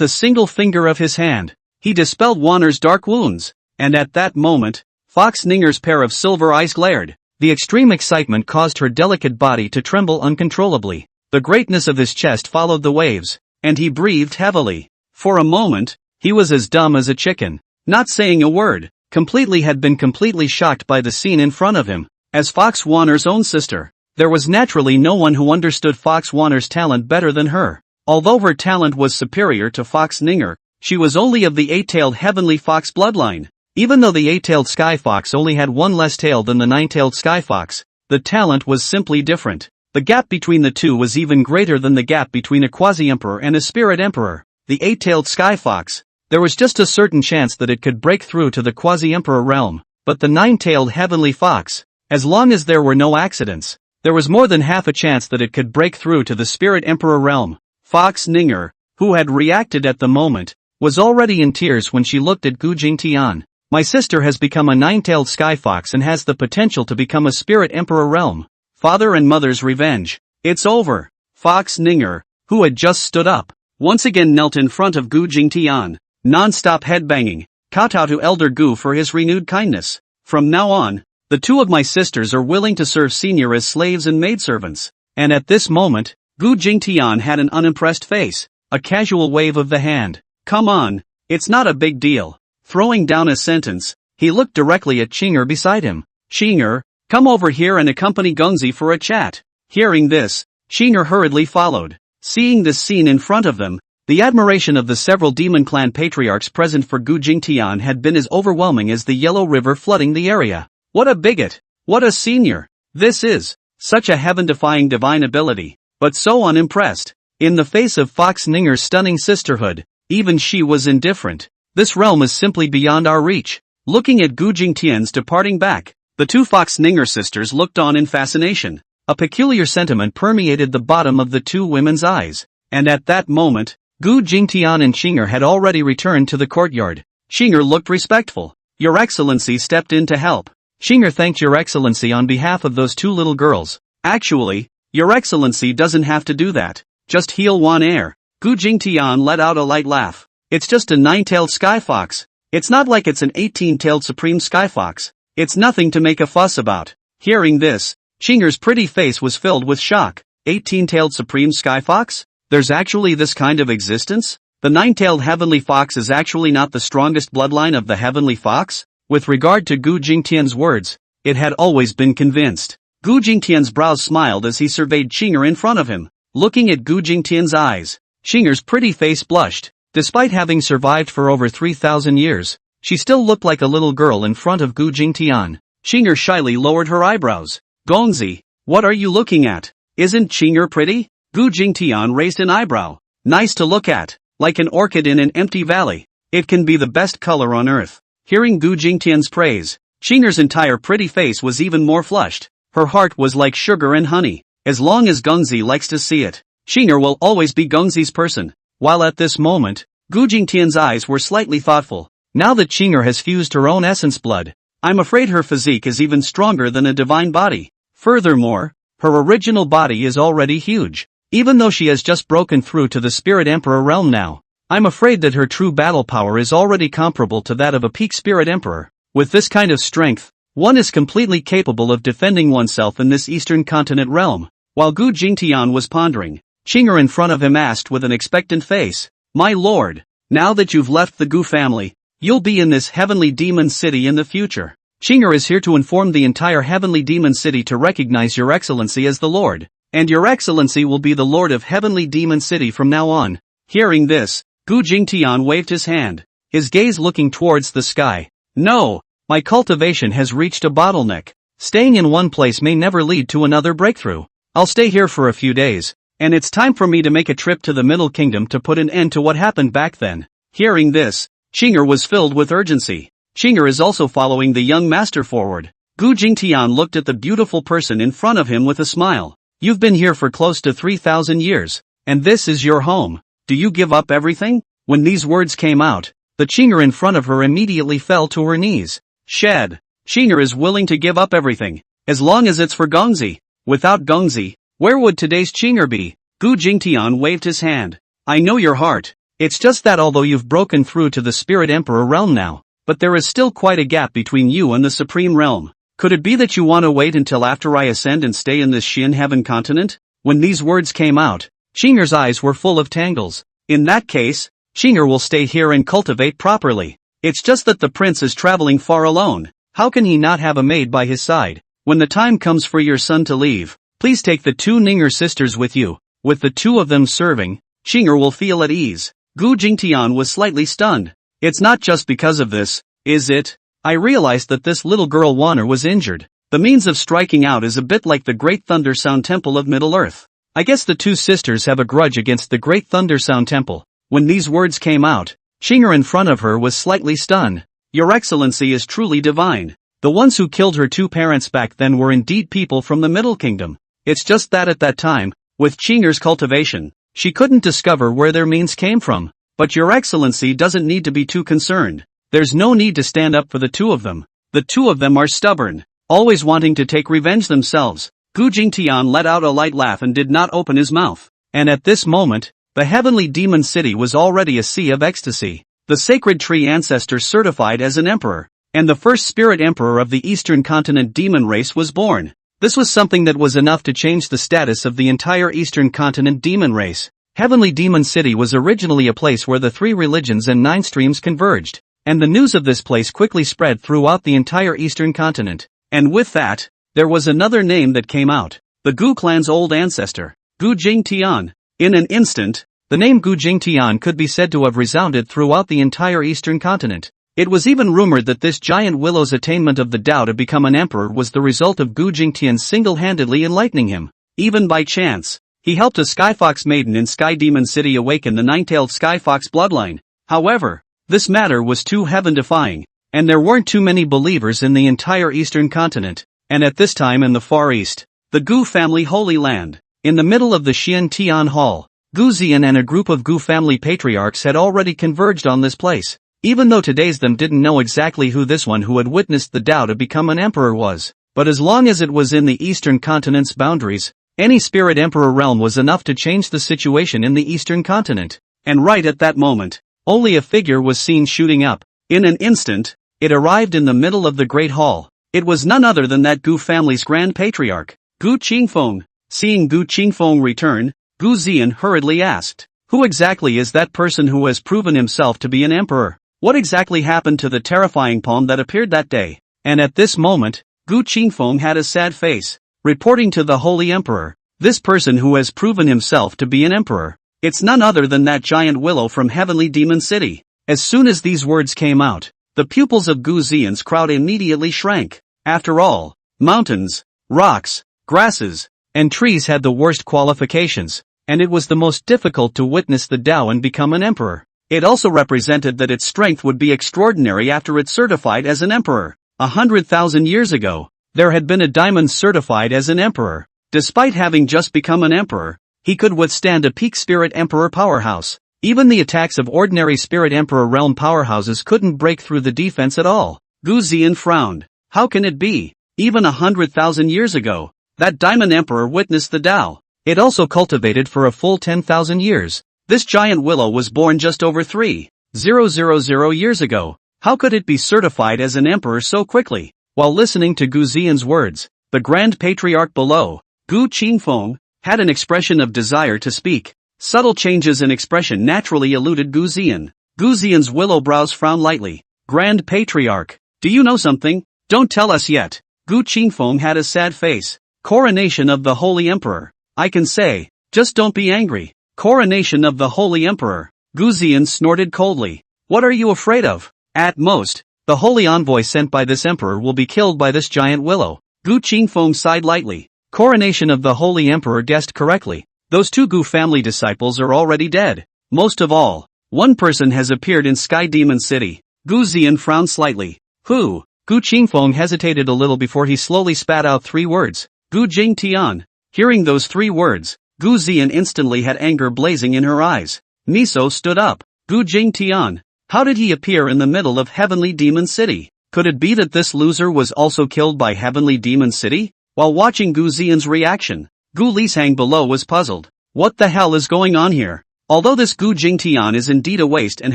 a single finger of his hand, he dispelled Wan Er's dark wounds, and at that moment, Fox Ninger's pair of silver eyes glared. The extreme excitement caused her delicate body to tremble uncontrollably. The greatness of his chest followed the waves, and he breathed heavily. For a moment, he was as dumb as a chicken, not saying a word, had been completely shocked by the scene in front of him. As Fox Wan Er's own sister, there was naturally no one who understood Fox Wan Er's talent better than her. Although her talent was superior to Fox Ninger, she was only of the 8-tailed heavenly fox bloodline. Even though the 8-tailed sky fox only had one less tail than the 9-tailed sky fox, the talent was simply different. The gap between the two was even greater than the gap between a quasi-emperor and a spirit emperor. The 8-tailed sky fox, there was just a certain chance that it could break through to the quasi-emperor realm, but the 9-tailed heavenly fox, as long as there were no accidents, there was more than half a chance that it could break through to the spirit emperor realm. Fox Ninger, who had reacted at the moment, was already in tears when she looked at Gu Jingtian. My sister has become a 9-tailed sky fox and has the potential to become a spirit emperor realm. Father and mother's revenge. It's over. Fox Ninger, who had just stood up, once again knelt in front of Gu Jingtian. Non-stop headbanging, kowtow to Elder Gu for his renewed kindness. From now on, the two of my sisters are willing to serve senior as slaves and maidservants. And at this moment, Gu Jingtian had an unimpressed face, a casual wave of the hand. Come on, it's not a big deal. Throwing down a sentence, he looked directly at Qinger beside him. Qinger, come over here and accompany Gongzi for a chat. Hearing this, Qinger hurriedly followed. Seeing this scene in front of them, the admiration of the several demon clan patriarchs present for Gu Jingtian had been as overwhelming as the Yellow River flooding the area. What a bigot! What a senior! This is such a heaven-defying divine ability, but so unimpressed. In the face of Fox Ninger's stunning sisterhood, even she was indifferent. This realm is simply beyond our reach. Looking at Gu Jingtian's departing back, the two Fox Ninger sisters looked on in fascination. A peculiar sentiment permeated the bottom of the two women's eyes, and at that moment, Gu Jingtian and Qinger had already returned to the courtyard. Qinger looked respectful. Your Excellency stepped in to help. Qinger thanked Your Excellency on behalf of those two little girls. Actually, Your Excellency doesn't have to do that. Just heal one air. Gu Jingtian let out a light laugh. It's just a 9-tailed sky fox. It's not like it's an 18-tailed supreme sky fox. It's nothing to make a fuss about. Hearing this, Qinger's pretty face was filled with shock. 18-tailed supreme sky fox? There's actually this kind of existence? The 9-tailed heavenly fox is actually not the strongest bloodline of the heavenly fox? With regard to Gu Jingtian's words, it had always been convinced. Gu Jingtian's brows smiled as he surveyed Qinger in front of him. Looking at Gu Jingtian's eyes, Qinger's pretty face blushed. Despite having survived for over 3,000 years, she still looked like a little girl in front of Gu Jingtian. Qinger shyly lowered her eyebrows. Gongzi, what are you looking at? Isn't Qinger pretty? Gu Jingtian raised an eyebrow. Nice to look at, like an orchid in an empty valley. It can be the best color on earth. Hearing Gu Jingtian's praise, Qinger's entire pretty face was even more flushed. Her heart was like sugar and honey. As long as Gongzi likes to see it, Qinger will always be Gongzi's person. While at this moment, Gu Jingtian's eyes were slightly thoughtful. Now that Qinger has fused her own essence blood, I'm afraid her physique is even stronger than a divine body. Furthermore, her original body is already huge. Even though she has just broken through to the Spirit Emperor realm now, I'm afraid that her true battle power is already comparable to that of a peak Spirit Emperor. With this kind of strength, one is completely capable of defending oneself in this Eastern Continent realm. While Gu Jingtian was pondering, Qinger in front of him asked with an expectant face, My lord, now that you've left the Gu family, you'll be in this heavenly demon city in the future. Qinger is here to inform the entire heavenly demon city to recognize Your Excellency as the Lord, and Your Excellency will be the Lord of heavenly demon city from now on. Hearing this, Gu Jingtian waved his hand, his gaze looking towards the sky. No, my cultivation has reached a bottleneck. Staying in one place may never lead to another breakthrough. I'll stay here for a few days, and it's time for me to make a trip to the Middle Kingdom to put an end to what happened back then. Hearing this, Qinger was filled with urgency. Qinger is also following the young master forward. Gu Jingtian looked at the beautiful person in front of him with a smile. You've been here for close to 3,000 years, and this is your home. Do you give up everything? When these words came out, the Qinger in front of her immediately fell to her knees. Shed. Qinger is willing to give up everything, as long as it's for Gongzi. Without Gongzi, where would today's Qinger be? Gu Jingtian waved his hand. I know your heart. It's just that although you've broken through to the Spirit Emperor realm now, but there is still quite a gap between you and the Supreme Realm. Could it be that you want to wait until after I ascend and stay in this Xian Heaven continent? When these words came out, Qinger's eyes were full of tangles. In that case, Qinger will stay here and cultivate properly. It's just that the prince is traveling far alone. How can he not have a maid by his side? When the time comes for your son to leave, please take the two Ninger sisters with you. With the two of them serving, Qinger will feel at ease. Gu Jingtian was slightly stunned. It's not just because of this, is it? I realized that this little girl Wanner was injured. The means of striking out is a bit like the Great Thunder Sound Temple of Middle-earth. I guess the two sisters have a grudge against the Great Thunder Sound Temple. When these words came out, Qinger in front of her was slightly stunned. Your Excellency is truly divine. The ones who killed her two parents back then were indeed people from the Middle Kingdom. It's just that at that time, with Qinger's cultivation, she couldn't discover where their means came from. But Your Excellency doesn't need to be too concerned. There's no need to stand up for the two of them. The two of them are stubborn, always wanting to take revenge themselves. Gu Jingtian let out a light laugh and did not open his mouth. And at this moment, the heavenly demon city was already a sea of ecstasy. The sacred tree ancestor certified as an emperor, and the first spirit emperor of the eastern continent demon race was born. This was something that was enough to change the status of the entire eastern continent demon race. Heavenly Demon City was originally a place where the three religions and 9 streams converged, and the news of this place quickly spread throughout the entire eastern continent. And with that, there was another name that came out. The Gu clan's old ancestor, Gu Jingtian. In an instant, the name Gu Jingtian could be said to have resounded throughout the entire eastern continent. It was even rumored that this giant willow's attainment of the Tao to become an emperor was the result of Gu Jingtian single-handedly enlightening him. Even by chance, he helped a Skyfox maiden in Sky Demon City awaken the 9-tailed Skyfox bloodline. However, this matter was too heaven-defying, and there weren't too many believers in the entire eastern continent. And at this time in the Far East, the Gu family Holy Land, in the middle of the Xian Tian Hall, Gu Zian and a group of Gu family patriarchs had already converged on this place. Even though today's them didn't know exactly who this one who had witnessed the Tao to become an emperor was, but as long as it was in the eastern continent's boundaries, any spirit emperor realm was enough to change the situation in the eastern continent. And right at that moment, only a figure was seen shooting up. In an instant, it arrived in the middle of the Great Hall. It was none other than that Gu family's grand patriarch, Gu Qingfeng. Seeing Gu Qingfeng return, Gu Zian hurriedly asked, "Who exactly is that person who has proven himself to be an emperor? What exactly happened to the terrifying palm that appeared that day?" And at this moment, Gu Qingfeng had a sad face. Reporting to the Holy Emperor, this person who has proven himself to be an emperor, it's none other than that giant willow from Heavenly Demon City. As soon as these words came out, the pupils of Gu Zian's crowd immediately shrank. After all, mountains, rocks, grasses, and trees had the worst qualifications, and it was the most difficult to witness the Tao and become an emperor. It also represented that its strength would be extraordinary after it certified as an emperor. 100,000 years ago, there had been a diamond certified as an emperor. Despite having just become an emperor, he could withstand a peak spirit emperor powerhouse. Even the attacks of ordinary spirit emperor realm powerhouses couldn't break through the defense at all. Gu Zian frowned. How can it be? Even 100,000 years ago, that diamond emperor witnessed the Tao. It also cultivated for a full 10,000 years. This giant willow was born just over 3,000 years ago. How could it be certified as an emperor so quickly? While listening to Gu Zian's words, the Grand Patriarch below, Gu Qingfeng, had an expression of desire to speak. Subtle changes in expression naturally eluded Gu Zian. Gu Zian's willow brows frowned lightly. Grand Patriarch, do you know something? Don't tell us yet. Gu Qingfeng had a sad face. Coronation of the Holy Emperor. I can say, just don't be angry. Coronation of the Holy Emperor. Gu Zian snorted coldly. What are you afraid of? At most, the holy envoy sent by this emperor will be killed by this giant willow. Gu Qingfeng sighed lightly. Coronation of the Holy Emperor guessed correctly. Those two Gu family disciples are already dead. Most of all, one person has appeared in Sky Demon City. Gu Zian frowned slightly. Who? Gu Qingfeng hesitated a little before he slowly spat out 3 words. Gu Jingtian. Hearing those 3 words, Gu Zian instantly had anger blazing in her eyes. Miso stood up. Gu Jingtian. How did he appear in the middle of Heavenly Demon City? Could it be that this loser was also killed by Heavenly Demon City? While watching Gu Zian's reaction, Gu Lisang below was puzzled. What the hell is going on here? Although this Gu Jingtian is indeed a waste and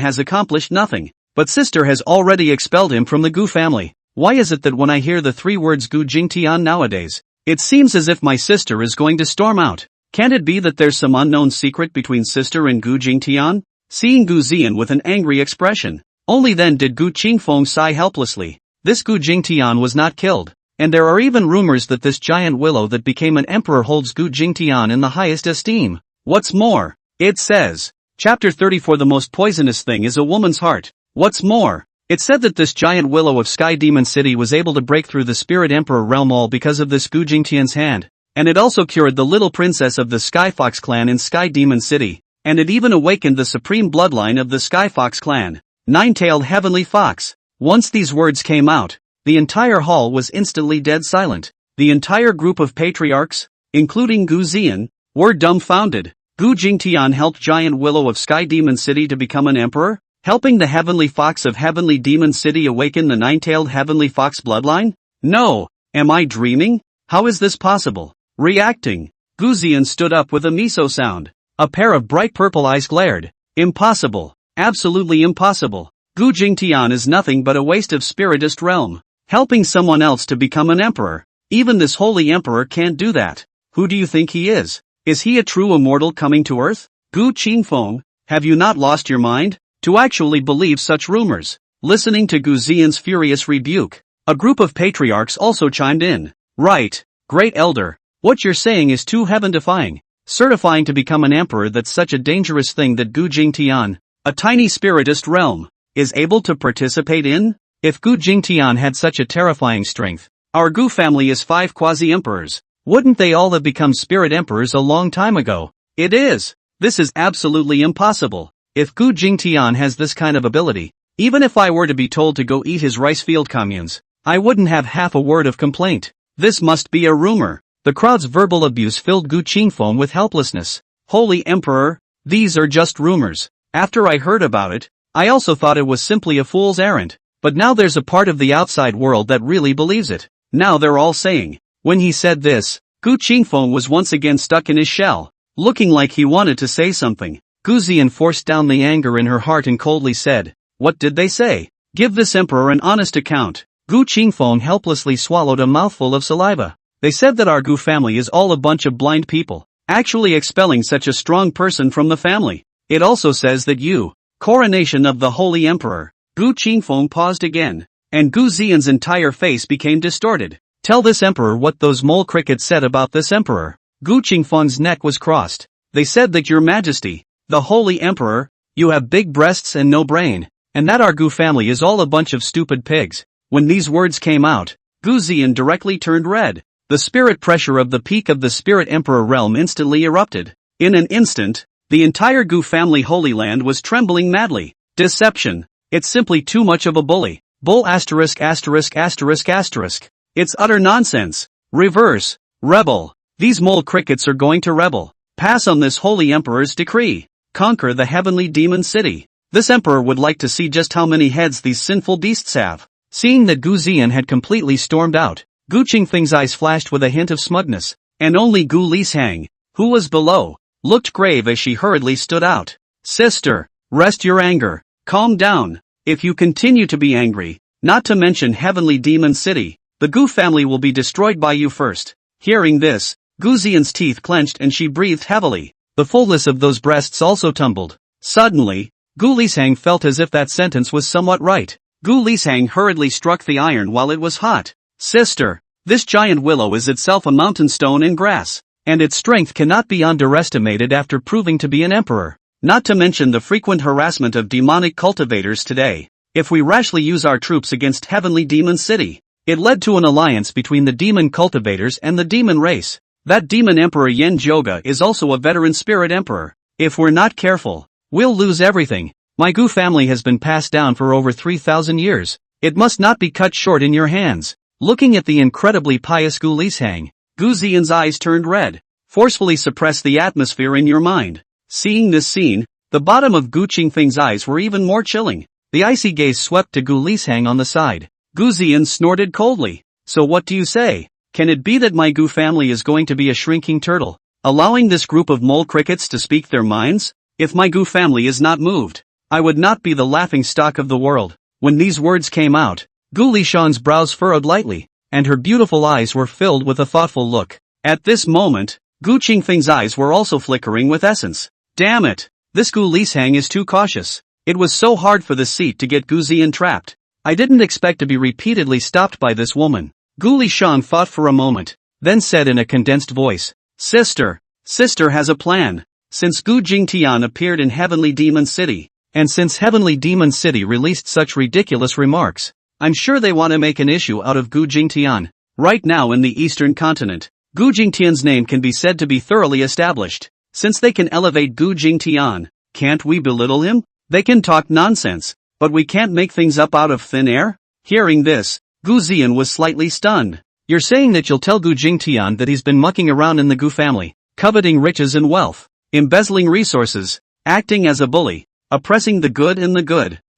has accomplished nothing, but sister has already expelled him from the Gu family. Why is it that when I hear the 3 words Gu Jingtian nowadays, it seems as if my sister is going to storm out? Can't it be that there's some unknown secret between sister and Gu Jingtian? Seeing Gu Zian with an angry expression, only then did Gu Qingfeng sigh helplessly. This Gu Jingtian was not killed, and there are even rumors that this giant willow that became an emperor holds Gu Jingtian in the highest esteem. What's more, It says, Chapter 34 The most poisonous thing is a woman's heart. What's more, it said that this giant willow of Sky Demon City was able to break through the Spirit Emperor realm all because of this Gu Jingtian's hand, and it also cured the little princess of the Sky Fox clan in Sky Demon City, and it even awakened the supreme bloodline of the Sky Fox clan, Nine-Tailed Heavenly Fox. Once these words came out, the entire hall was instantly dead silent. The entire group of patriarchs, including Gu Zian, were dumbfounded. Gu Jingtian helped Giant Willow of Sky Demon City to become an emperor, helping the Heavenly Fox of Heavenly Demon City awaken the Nine-Tailed Heavenly Fox bloodline? No, am I dreaming? How is this possible? Reacting, Gu Zian stood up with a miso sound. A pair of bright purple eyes glared. Impossible. Absolutely impossible. Gu Jingtian is nothing but a waste of spiritist realm. Helping someone else to become an emperor. Even this holy emperor can't do that. Who do you think he is? Is he a true immortal coming to Earth? Gu Qingfeng, have you not lost your mind? To actually believe such rumors. Listening to Gu Zian's furious rebuke, a group of patriarchs also chimed in. Right, great elder, what you're saying is too heaven-defying. Certifying to become an emperor, that's such a dangerous thing that Gu Jingtian, a tiny spiritist realm, is able to participate in? If Gu Jingtian had such a terrifying strength, our Gu family is 5 quasi-emperors. Wouldn't they all have become spirit emperors a long time ago? It is. This is absolutely impossible. If Gu Jingtian has this kind of ability, even if I were to be told to go eat his rice field communes, I wouldn't have half a word of complaint. This must be a rumor. The crowd's verbal abuse filled Gu Qingfeng with helplessness. Holy Emperor, these are just rumors. After I heard about it, I also thought it was simply a fool's errand. But now there's a part of the outside world that really believes it. Now they're all saying. When he said this, Gu Qingfeng was once again stuck in his shell, looking like he wanted to say something. Gu Zian forced down the anger in her heart and coldly said, What did they say? Give this emperor an honest account. Gu Qingfeng helplessly swallowed a mouthful of saliva. They said that our Gu family is all a bunch of blind people, actually expelling such a strong person from the family. It also says that you, coronation of the holy emperor. Gu Qingfeng paused again, and Gu Zian's entire face became distorted. Tell this emperor what those mole crickets said about this emperor. Gu Qingfeng's neck was crossed. They said that your majesty, the holy emperor, you have big breasts and no brain, and that our Gu family is all a bunch of stupid pigs. When these words came out, Gu Zian directly turned red. The spirit pressure of the peak of the spirit emperor realm instantly erupted. In an instant, the entire Gu family holy land was trembling madly. Deception. It's simply too much of a bully. Bull asterisk asterisk asterisk asterisk. It's utter nonsense. Reverse. Rebel. These mole crickets are going to rebel. Pass on this holy emperor's decree. Conquer the heavenly demon city. This emperor would like to see just how many heads these sinful beasts have. Seeing that Gu Zian had completely stormed out, Gu Qingfeng's eyes flashed with a hint of smugness, and only Gu Lishang, who was below, looked grave as she hurriedly stood out. Sister, rest your anger. Calm down. If you continue to be angry, not to mention heavenly demon city, the Gu family will be destroyed by you first. Hearing this, Gu Zian's teeth clenched and she breathed heavily. The fullness of those breasts also tumbled. Suddenly, Gu Lishang felt as if that sentence was somewhat right. Gu Lishang hurriedly struck the iron while it was hot. Sister, this giant willow is itself a mountain stone in grass, and its strength cannot be underestimated after proving to be an emperor. Not to mention the frequent harassment of demonic cultivators today. If we rashly use our troops against heavenly demon city, it led to an alliance between the demon cultivators and the demon race. That demon emperor Yen Joga is also a veteran spirit emperor. If we're not careful, we'll lose everything. My Gu family has been passed down for over 3,000 years. It must not be cut short in your hands. Looking at the incredibly pious Gu Lishang, Gu Zian's eyes turned red. Forcefully suppress the atmosphere in your mind. Seeing this scene, the bottom of Gu Qingfeng's eyes were even more chilling. The icy gaze swept to Gu Lishang on the side. Gu Zian snorted coldly. So what do you say? Can it be that my Gu family is going to be a shrinking turtle, allowing this group of mole crickets to speak their minds? If my Gu family is not moved, I would not be the laughing stock of the world. When these words came out, Gu Lishang's brows furrowed lightly, and her beautiful eyes were filled with a thoughtful look. At this moment, Gu Qingfeng's eyes were also flickering with essence. Damn it! This Gu Lishang is too cautious. It was so hard for the seat to get Gu Zian trapped. I didn't expect to be repeatedly stopped by this woman. Gu Lishang thought for a moment, then said in a condensed voice, Sister has a plan. since Gu Jingtian appeared in Heavenly Demon City, and since Heavenly Demon City released such ridiculous remarks, I'm sure they want to make an issue out of Gu Jingtian. Right now in the Eastern continent, Gu Jingtian's name can be said to be thoroughly established. Since they can elevate Gu Jingtian, can't we belittle him? They can talk nonsense, but we can't make things up out of thin air? Hearing this, Gu Ziyan was slightly stunned. You're saying that you'll tell Gu Jingtian that he's been mucking around in the Gu family, coveting riches and wealth, embezzling resources, acting as a bully, oppressing the good,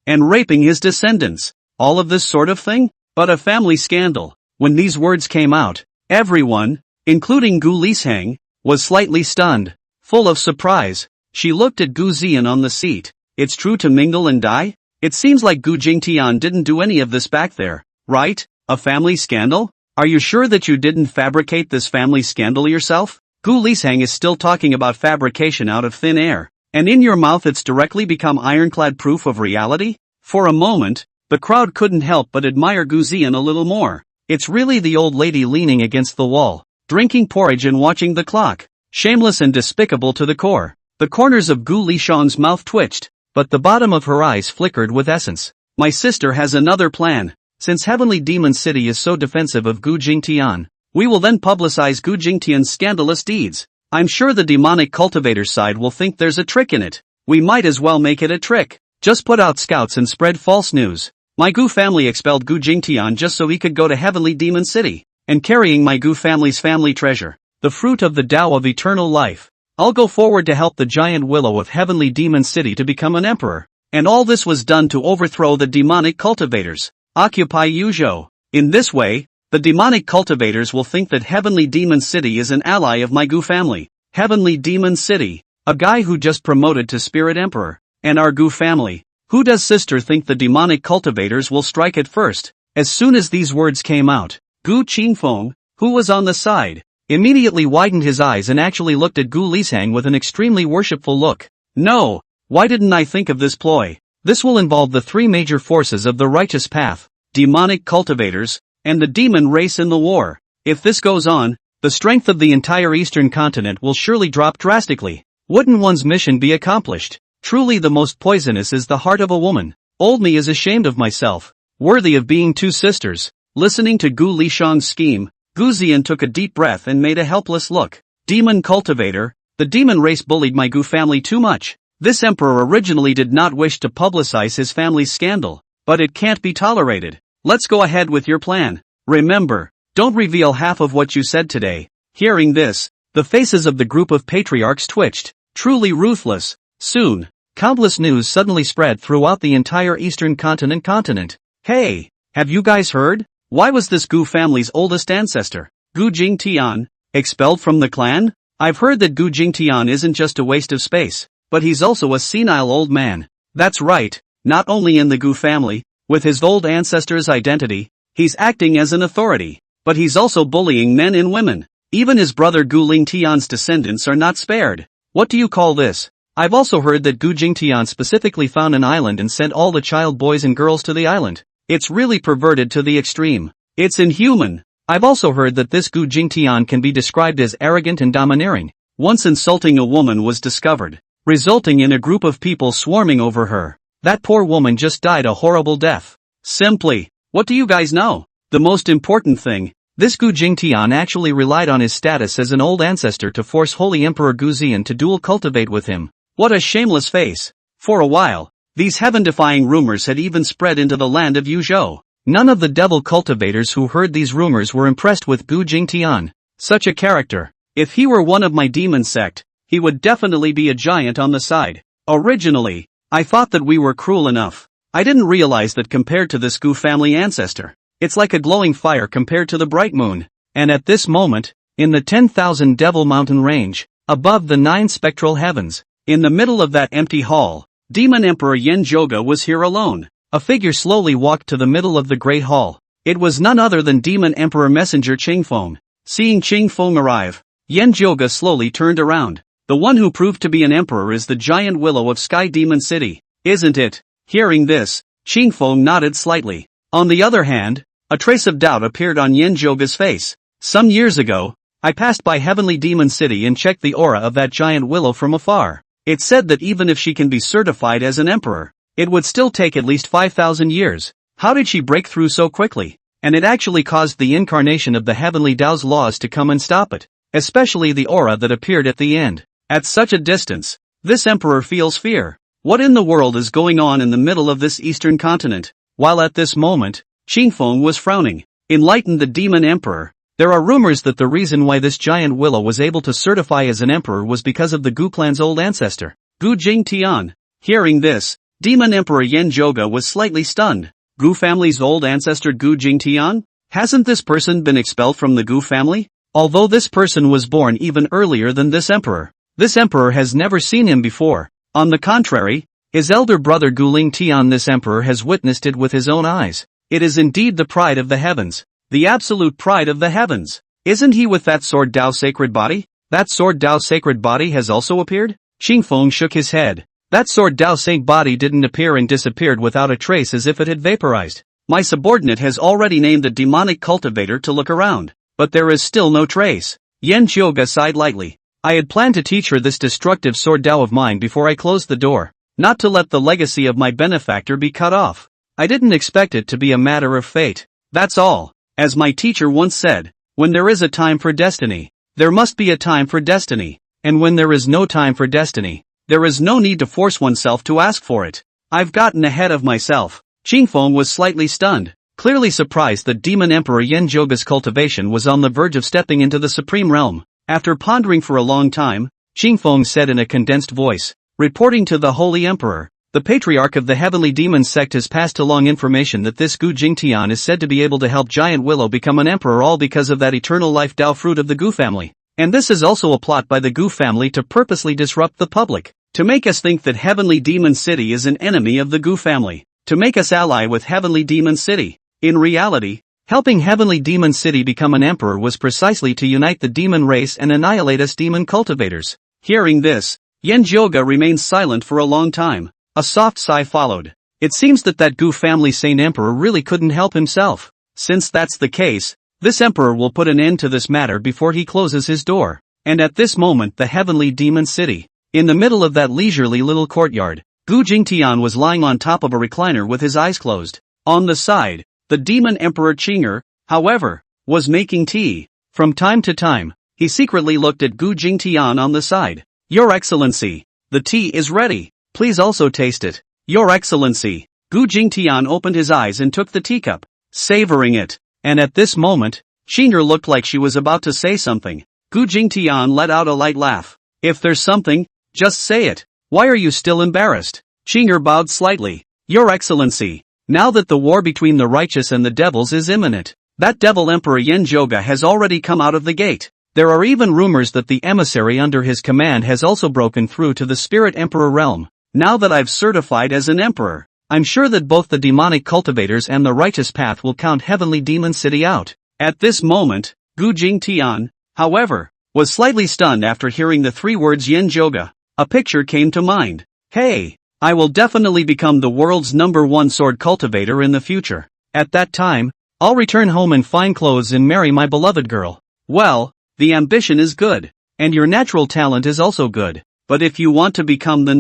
and raping his descendants, all of this sort of thing? But a family scandal. When these words came out, everyone, including Gu Lisheng, was slightly stunned. Full of surprise, she looked at Gu Ziyan on the seat. It's true to mingle and die? It seems like Gu Jingtian didn't do any of this back there, right? A family scandal? Are you sure that you didn't fabricate this family scandal yourself? Gu Lisheng is still talking about fabrication out of thin air, and in your mouth it's directly become ironclad proof of reality? For a moment, the crowd couldn't help but admire Gu Ziyan a little more. It's really the old lady leaning against the wall, drinking porridge and watching the clock. Shameless and despicable to the core. The corners of Gu Lisheng's mouth twitched, but the bottom of her eyes flickered with essence. My sister has another plan. Since Heavenly Demon City is so defensive of Gu Jingtian, we will then publicize Gu Jingtian's scandalous deeds. I'm sure the demonic cultivator's side will think there's a trick in it. We might as well make it a trick. Just put out scouts and spread false news. My Gu family expelled Gu Jingtian just so he could go to Heavenly Demon City, and carrying my Gu family's family treasure, the fruit of the Tao of eternal life. I'll go forward to help the giant willow of Heavenly Demon City to become an emperor. And all this was done to overthrow the demonic cultivators. Occupy Yuzhou. In this way, the demonic cultivators will think that Heavenly Demon City is an ally of my Gu family. Heavenly Demon City, a guy who just promoted to Spirit Emperor, and our Gu family. Who does sister think the demonic cultivators will strike at first? As soon as these words came out, Gu Qingfeng, who was on the side, immediately widened his eyes and actually looked at Gu Lisheng with an extremely worshipful look. No, why didn't I think of this ploy? This will involve the three major forces of the righteous path, demonic cultivators, and the demon race in the war. If this goes on, the strength of the entire Eastern continent will surely drop drastically. Wouldn't one's mission be accomplished? Truly the most poisonous is the heart of a woman. Old me is ashamed of myself, worthy of being two sisters. Listening to Gu Lisheng's scheme, Gu Ziyan took a deep breath and made a helpless look. Demon cultivator, the demon race bullied my Gu family too much. This emperor originally did not wish to publicize his family's scandal, but it can't be tolerated. Let's go ahead with your plan. Remember, don't reveal half of what you said today. Hearing this, the faces of the group of patriarchs twitched. Truly ruthless. Soon, countless news suddenly spread throughout the entire Eastern continent. Hey, have you guys heard? Why was this Gu family's oldest ancestor, Gu Jingtian, expelled from the clan? I've heard that Gu Jingtian isn't just a waste of space, but he's also a senile old man. That's right, not only in the Gu family, with his old ancestor's identity, he's acting as an authority, but he's also bullying men and women. Even his brother Gu Lingtian's descendants are not spared. What do you call this? I've also heard that Gu Jingtian specifically found an island and sent all the child boys and girls to the island. It's really perverted to the extreme. It's inhuman. I've also heard that this Gu Jingtian can be described as arrogant and domineering. Once insulting a woman was discovered, resulting in a group of people swarming over her. That poor woman just died a horrible death. Simply, what do you guys know? The most important thing, this Gu Jingtian actually relied on his status as an old ancestor to force Holy Emperor Gu Ziyan to dual cultivate with him. What a shameless face. For a while, these heaven-defying rumors had even spread into the land of Yuzhou. None of the devil cultivators who heard these rumors were impressed with Gu Jingtian. Such a character. If he were one of my demon sect, he would definitely be a giant on the side. Originally, I thought that we were cruel enough. I didn't realize that compared to this Gu family ancestor, it's like a glowing fire compared to the bright moon. And at this moment, in the 10,000 Devil Mountain range, above the 9 spectral heavens, in the middle of that empty hall, Demon Emperor Yen Zhoga was here alone. A figure slowly walked to the middle of the great hall. It was none other than Demon Emperor Messenger Qingfeng. Seeing Qingfeng arrive, Yen Zhoga slowly turned around. The one who proved to be an emperor is the giant willow of Sky Demon City, isn't it? Hearing this, Qingfeng nodded slightly. On the other hand, a trace of doubt appeared on Yen Zhoga's face. Some years ago, I passed by Heavenly Demon City and checked the aura of that giant willow from afar. It said that even if she can be certified as an emperor, it would still take at least 5,000 years. How did she break through so quickly? And it actually caused the incarnation of the Heavenly Tao's laws to come and stop it, especially the aura that appeared at the end. At such a distance, this emperor feels fear. What in the world is going on in the middle of this eastern continent? While at this moment, Qingfeng was frowning. Enlightened the demon emperor. There are rumors that the reason why this giant willow was able to certify as an emperor was because of the Gu clan's old ancestor, Gu Jingtian. Hearing this, demon emperor Yan Zhoga was slightly stunned. Gu family's old ancestor Gu Jingtian? Hasn't this person been expelled from the Gu family? Although this person was born even earlier than this emperor has never seen him before. On the contrary, his elder brother Gu Lingtian, this emperor has witnessed it with his own eyes. It is indeed the pride of the heavens. The absolute pride of the heavens. Isn't he with that sword Dao sacred body? That sword Dao sacred body has also appeared? Qingfeng shook his head. That sword Dao saint body didn't appear and disappeared without a trace, as if it had vaporized. My subordinate has already named the demonic cultivator to look around, but there is still no trace. Yan Zhoga sighed lightly. I had planned to teach her this destructive sword Dao of mine before I closed the door, not to let the legacy of my benefactor be cut off. I didn't expect it to be a matter of fate. That's all. As my teacher once said, when there is a time for destiny, there must be a time for destiny, and when there is no time for destiny, there is no need to force oneself to ask for it. I've gotten ahead of myself. Qingfeng was slightly stunned, clearly surprised that Demon Emperor Yan Zhoga's cultivation was on the verge of stepping into the supreme realm. After pondering for a long time, Qingfeng said in a condensed voice, reporting to the Holy Emperor, the patriarch of the Heavenly Demon sect has passed along information that this Gu Jingtian is said to be able to help Giant Willow become an emperor, all because of that eternal life Dao fruit of the Gu family. And this is also a plot by the Gu family to purposely disrupt the public, to make us think that Heavenly Demon City is an enemy of the Gu family, to make us ally with Heavenly Demon City. In reality, helping Heavenly Demon City become an emperor was precisely to unite the demon race and annihilate us demon cultivators. Hearing this, Yan Zhoga remained silent for a long time. A soft sigh followed. It seems that Gu family saint emperor really couldn't help himself. Since that's the case, this emperor will put an end to this matter before he closes his door. And at this moment the Heavenly Demon City. In the middle of that leisurely little courtyard, Gu Jingtian was lying on top of a recliner with his eyes closed. On the side, the Demon Emperor Qinger, however, was making tea. From time to time, he secretly looked at Gu Jingtian on the side. Your Excellency, the tea is ready. Please also taste it. Your Excellency. Gu Jingtian opened his eyes and took the teacup, savoring it. And at this moment, Qinger looked like she was about to say something. Gu Jingtian let out a light laugh. If there's something, just say it. Why are you still embarrassed? Qinger bowed slightly. Your Excellency, now that the war between the righteous and the devils is imminent, that devil Emperor Yan Zhoga has already come out of the gate. There are even rumors that the emissary under his command has also broken through to the Spirit Emperor realm. Now that I've certified as an emperor, I'm sure that both the demonic cultivators and the righteous path will count Heavenly Demon City out. At this moment, Gu Jingtian, however, was slightly stunned after hearing the three words Yan Zhoga. A picture came to mind. Hey, I will definitely become the world's #1 sword cultivator in the future. At that time, I'll return home in fine clothes and marry my beloved girl. Well, the ambition is good, and your natural talent is also good. But if you want to become the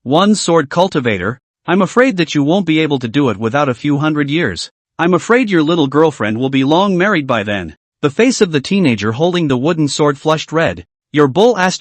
#1 sword cultivator, I'm afraid that you won't be able to do it without a few hundred years. I'm afraid your little girlfriend will be long married by then. The face of the teenager holding the wooden sword flushed red. Your bull ******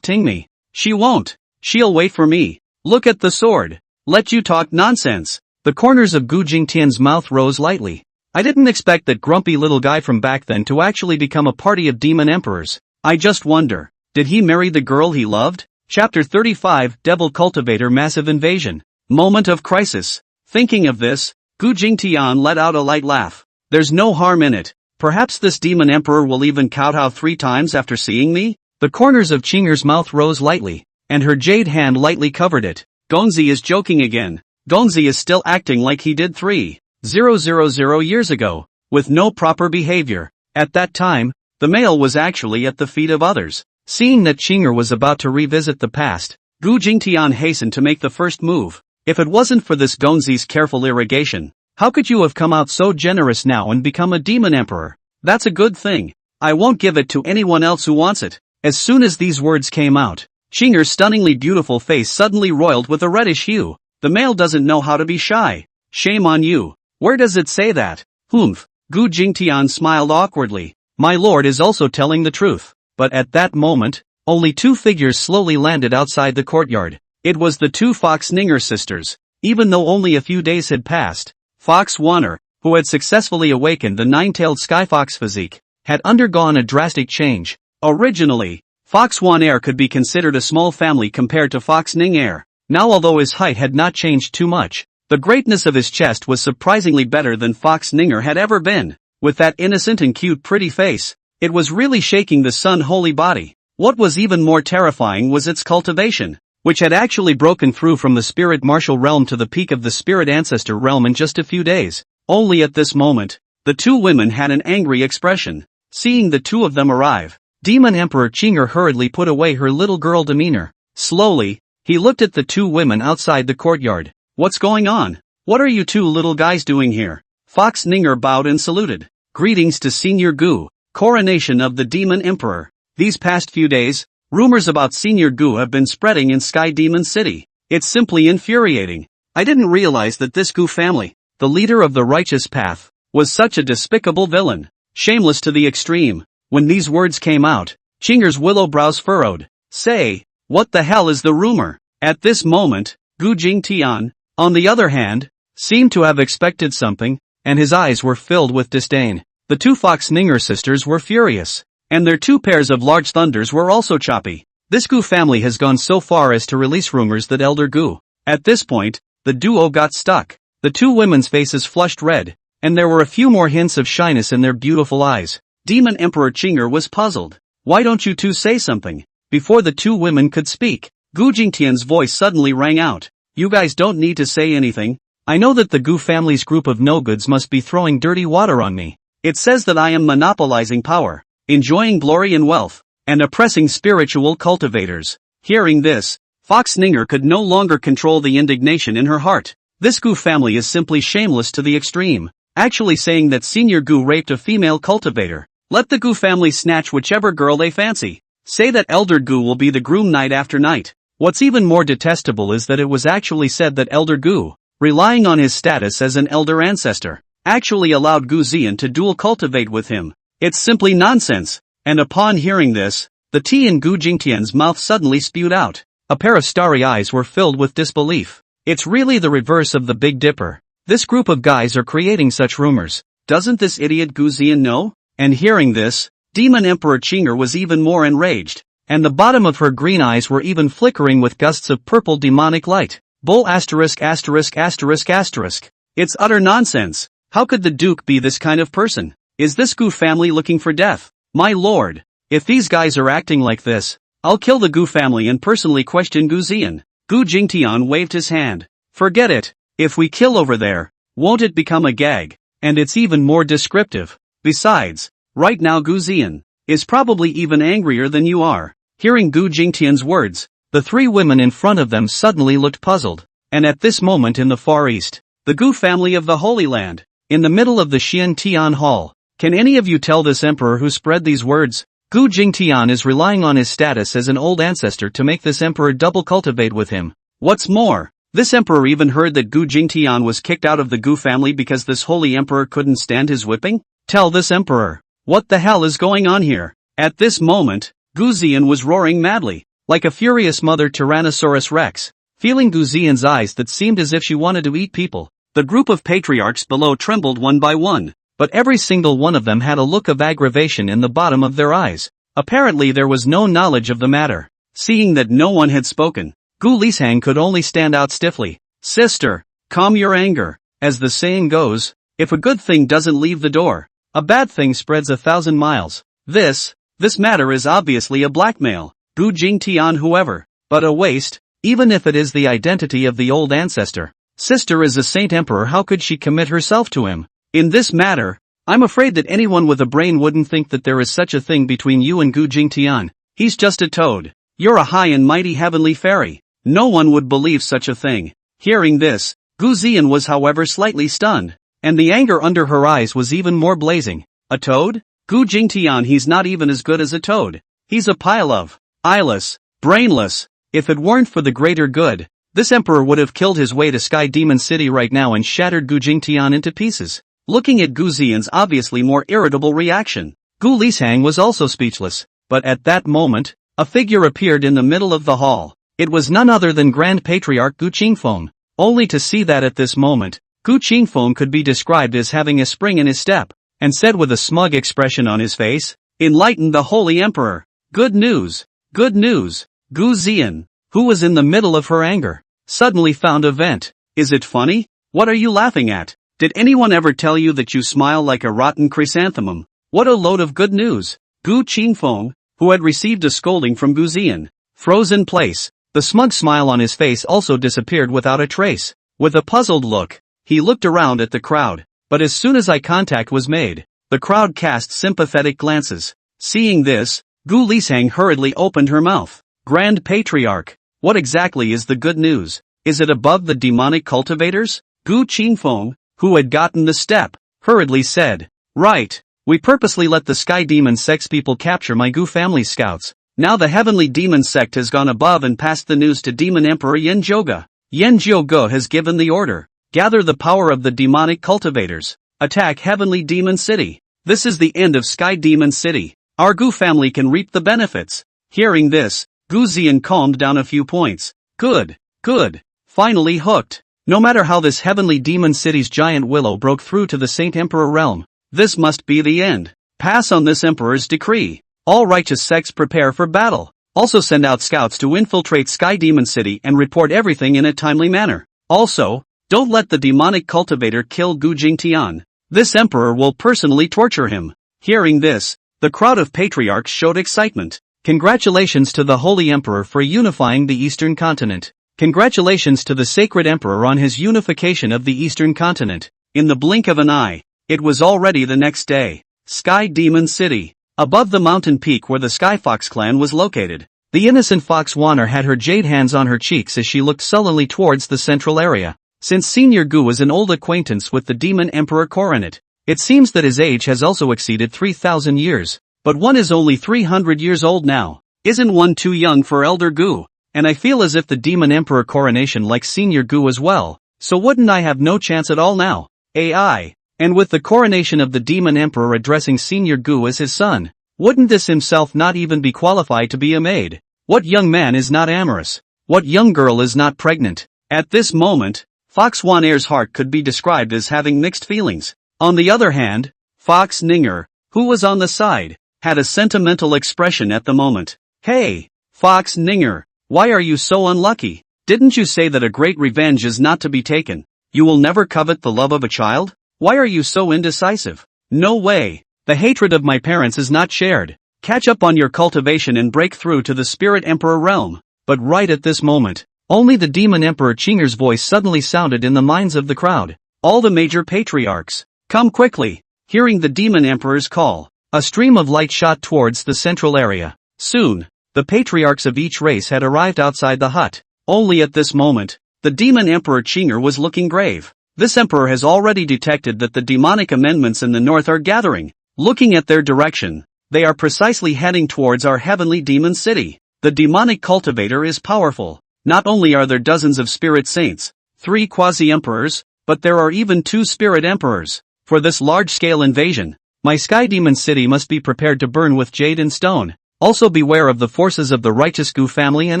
ting me. She won't. She'll wait for me. Look at the sword. Let you talk nonsense. The corners of Gu Jingtian's mouth rose lightly. I didn't expect that grumpy little guy from back then to actually become a party of demon emperors. I just wonder, did he marry the girl he loved? Chapter 35, Devil Cultivator Massive Invasion. Moment of crisis. Thinking of this, Gu Jingtian let out a light laugh. There's no harm in it. Perhaps this demon emperor will even kowtow 3 times after seeing me? The corners of Qinger's mouth rose lightly, and her jade hand lightly covered it. Gongzi is joking again. Gongzi is still acting like he did 3,000 years ago, with no proper behavior. At that time, the male was actually at the feet of others. Seeing that Qinger was about to revisit the past, Gu Jingtian hastened to make the first move. If it wasn't for this Gongzi's careful irrigation, how could you have come out so generous now and become a demon emperor? That's a good thing. I won't give it to anyone else who wants it. As soon as these words came out, Qing'er's stunningly beautiful face suddenly roiled with a reddish hue. The male doesn't know how to be shy. Shame on you. Where does it say that? Humph. Gu Jingtian smiled awkwardly. My lord is also telling the truth. But at that moment, only two figures slowly landed outside the courtyard. It was the two Fox Ninger sisters. Even though only a few days had passed, Fox Wanner, who had successfully awakened the nine-tailed skyfox physique, had undergone a drastic change. Originally, Fox Wanner could be considered a small family compared to Fox Ninger. Now, although his height had not changed too much, the greatness of his chest was surprisingly better than Fox Ninger had ever been. With that innocent and cute pretty face, it was really shaking the sun-holy body. What was even more terrifying was its cultivation, which had actually broken through from the spirit martial realm to the peak of the spirit ancestor realm in just a few days. Only at this moment, the two women had an angry expression. Seeing the two of them arrive, Demon Emperor Qing'er hurriedly put away her little girl demeanor. Slowly, he looked at the two women outside the courtyard. What's going on? What are you two little guys doing here? Fox Ninger bowed and saluted. Greetings to Senior Gu, coronation of the Demon Emperor. These past few days, rumors about Senior Gu have been spreading in Sky Demon City. It's simply infuriating. I didn't realize that this Gu family, the leader of the righteous path, was such a despicable villain. Shameless to the extreme. When these words came out, Qing'er's willow brows furrowed. Say, what the hell is the rumor? At this moment, Gu Jingtian, on the other hand, seemed to have expected something, and his eyes were filled with disdain. The two Fox Ninger sisters were furious, and their two pairs of large thunders were also choppy. This Gu family has gone so far as to release rumors that Elder Gu. At this point, the duo got stuck. The two women's faces flushed red, and there were a few more hints of shyness in their beautiful eyes. Demon Emperor Qing'er was puzzled. Why don't you two say something? Before the two women could speak, Gu Jingtian's voice suddenly rang out. You guys don't need to say anything. I know that the Gu family's group of no-goods must be throwing dirty water on me. It says that I am monopolizing power, enjoying glory and wealth, and oppressing spiritual cultivators. Hearing this, Fox Ninger could no longer control the indignation in her heart. This Gu family is simply shameless to the extreme, actually saying that Senior Gu raped a female cultivator. Let the Gu family snatch whichever girl they fancy. Say that Elder Gu will be the groom night after night. What's even more detestable is that it was actually said that Elder Gu, relying on his status as an elder ancestor, actually allowed Gu Zian to dual cultivate with him. It's simply nonsense. And upon hearing this, the tea in Gu Jingtian's mouth suddenly spewed out. A pair of starry eyes were filled with disbelief. It's really the reverse of the Big Dipper. This group of guys are creating such rumors. Doesn't this idiot Gu Zian know? And hearing this, Demon Emperor Qing'er was even more enraged, and the bottom of her green eyes were even flickering with gusts of purple demonic light. Bull asterisk asterisk asterisk asterisk. It's utter nonsense. How could the Duke be this kind of person? Is this Gu family looking for death? My lord, if these guys are acting like this, I'll kill the Gu family and personally question Gu Zian. Gu Jingtian waved his hand. Forget it. If we kill over there, won't it become a gag? And it's even more descriptive. Besides, right now Gu Zian is probably even angrier than you are. Hearing Gu Jingtian's words, the three women in front of them suddenly looked puzzled. And at this moment in the Far East, the Gu family of the Holy Land, in the middle of the Xian Tian Hall. Can any of you tell this emperor who spread these words? Gu Jingtian is relying on his status as an old ancestor to make this emperor double cultivate with him. What's more, this emperor even heard that Gu Jingtian was kicked out of the Gu family because this holy emperor couldn't stand his whipping? Tell this emperor, what the hell is going on here? At this moment, Gu Zian was roaring madly, like a furious mother Tyrannosaurus Rex, feeling Gu Zian's eyes that seemed as if she wanted to eat people. The group of patriarchs below trembled one by one, but every single one of them had a look of aggravation in the bottom of their eyes. Apparently there was no knowledge of the matter. Seeing that no one had spoken, Gu Lishang could only stand out stiffly. Sister, calm your anger. As the saying goes, if a good thing doesn't leave the door, a bad thing spreads 1,000 miles. This matter is obviously a blackmail. Gu Jingtian whoever, but a waste, even if it is the identity of the old ancestor. Sister is a saint emperor, how could she commit herself to him? In this matter, I'm afraid that anyone with a brain wouldn't think that there is such a thing between you and Gu Jingtian. He's just a toad. You're a high and mighty heavenly fairy. No one would believe such a thing. Hearing this, Gu Zian was however slightly stunned, and the anger under her eyes was even more blazing. A toad? Gu Jingtian, he's not even as good as a toad. He's a pile of eyeless, brainless. If it weren't for the greater good, this emperor would have killed his way to Sky Demon City right now and shattered Gu Jingtian into pieces. Looking at Gu Xian's obviously more irritable reaction, Gu Lishang was also speechless, but at that moment, a figure appeared in the middle of the hall. It was none other than Grand Patriarch Gu Qingfeng. Only to see that at this moment, Gu Qingfeng could be described as having a spring in his step, and said with a smug expression on his face, "Enlighten the Holy Emperor. Good news, good news." Gu Xian, who was in the middle of her anger, suddenly found a vent. "Is it funny? What are you laughing at? Did anyone ever tell you that you smile like a rotten chrysanthemum? What a load of good news." Gu Qingfeng, who had received a scolding from Gu Xian, froze in place. The smug smile on his face also disappeared without a trace. With a puzzled look, he looked around at the crowd, but as soon as eye contact was made, the crowd cast sympathetic glances. Seeing this, Gu Lishang hurriedly opened her mouth. "Grand Patriarch, what exactly is the good news? Is it above the demonic cultivators?" Gu Qingfeng, who had gotten the step, hurriedly said, "Right. We purposely let the Sky Demon Sects people capture my Gu family scouts. Now the Heavenly Demon Sect has gone above and passed the news to Demon Emperor Yen Zhouge. Yen Zhouge has given the order. Gather the power of the demonic cultivators. Attack Heavenly Demon City. This is the end of Sky Demon City. Our Gu family can reap the benefits." Hearing this, Gu Xian calmed down a few points. Good, good. Finally hooked. No matter how this Heavenly Demon City's giant willow broke through to the Saint Emperor realm, this must be the end. Pass on this Emperor's decree. All righteous sects prepare for battle. Also send out scouts to infiltrate Sky Demon City and report everything in a timely manner. Also, don't let the demonic cultivator kill Gu Jingtian. This emperor will personally torture him. Hearing this, the crowd of patriarchs showed excitement. Congratulations to the Holy Emperor for unifying the Eastern Continent. Congratulations to the Sacred Emperor on his unification of the Eastern Continent. In the blink of an eye, it was already the next day. Sky Demon City. Above the mountain peak where the Sky Fox clan was located, the innocent Fox Wanner had her jade hands on her cheeks as she looked sullenly towards the central area. Since Senior Gu was an old acquaintance with the Demon Emperor Coronet, it seems that his age has also exceeded 3,000 years. But one is only 300 years old now. Isn't one too young for Elder Gu? And I feel as if the Demon Emperor coronation likes Senior Gu as well, so wouldn't I have no chance at all now? AI. And with the coronation of the Demon Emperor addressing Senior Gu as his son, wouldn't this himself not even be qualified to be a maid? What young man is not amorous? What young girl is not pregnant? At this moment, Fox Wanner's heart could be described as having mixed feelings. On the other hand, Fox Ninger, who was on the side, had a sentimental expression at the moment. "Hey, Fox Ninger, why are you so unlucky? Didn't you say that a great revenge is not to be taken? You will never covet the love of a child? Why are you so indecisive?" "No way. The hatred of my parents is not shared. Catch up on your cultivation and break through to the Spirit Emperor realm." But right at this moment, only the Demon Emperor Qinger's voice suddenly sounded in the minds of the crowd. "All the major patriarchs, come quickly." Hearing the Demon Emperor's call, a stream of light shot towards the central area. Soon, the patriarchs of each race had arrived outside the hut. Only at this moment, the Demon Emperor Qinger was looking grave. This emperor has already detected that the demonic amendments in the north are gathering. Looking at their direction, they are precisely heading towards our heavenly demon city. The demonic cultivator is powerful. Not only are there dozens of spirit saints, 3 quasi-emperors, but there are even 2 spirit emperors. For this large-scale invasion, my Sky Demon City must be prepared to burn with jade and stone. Also beware of the forces of the righteous Gu family and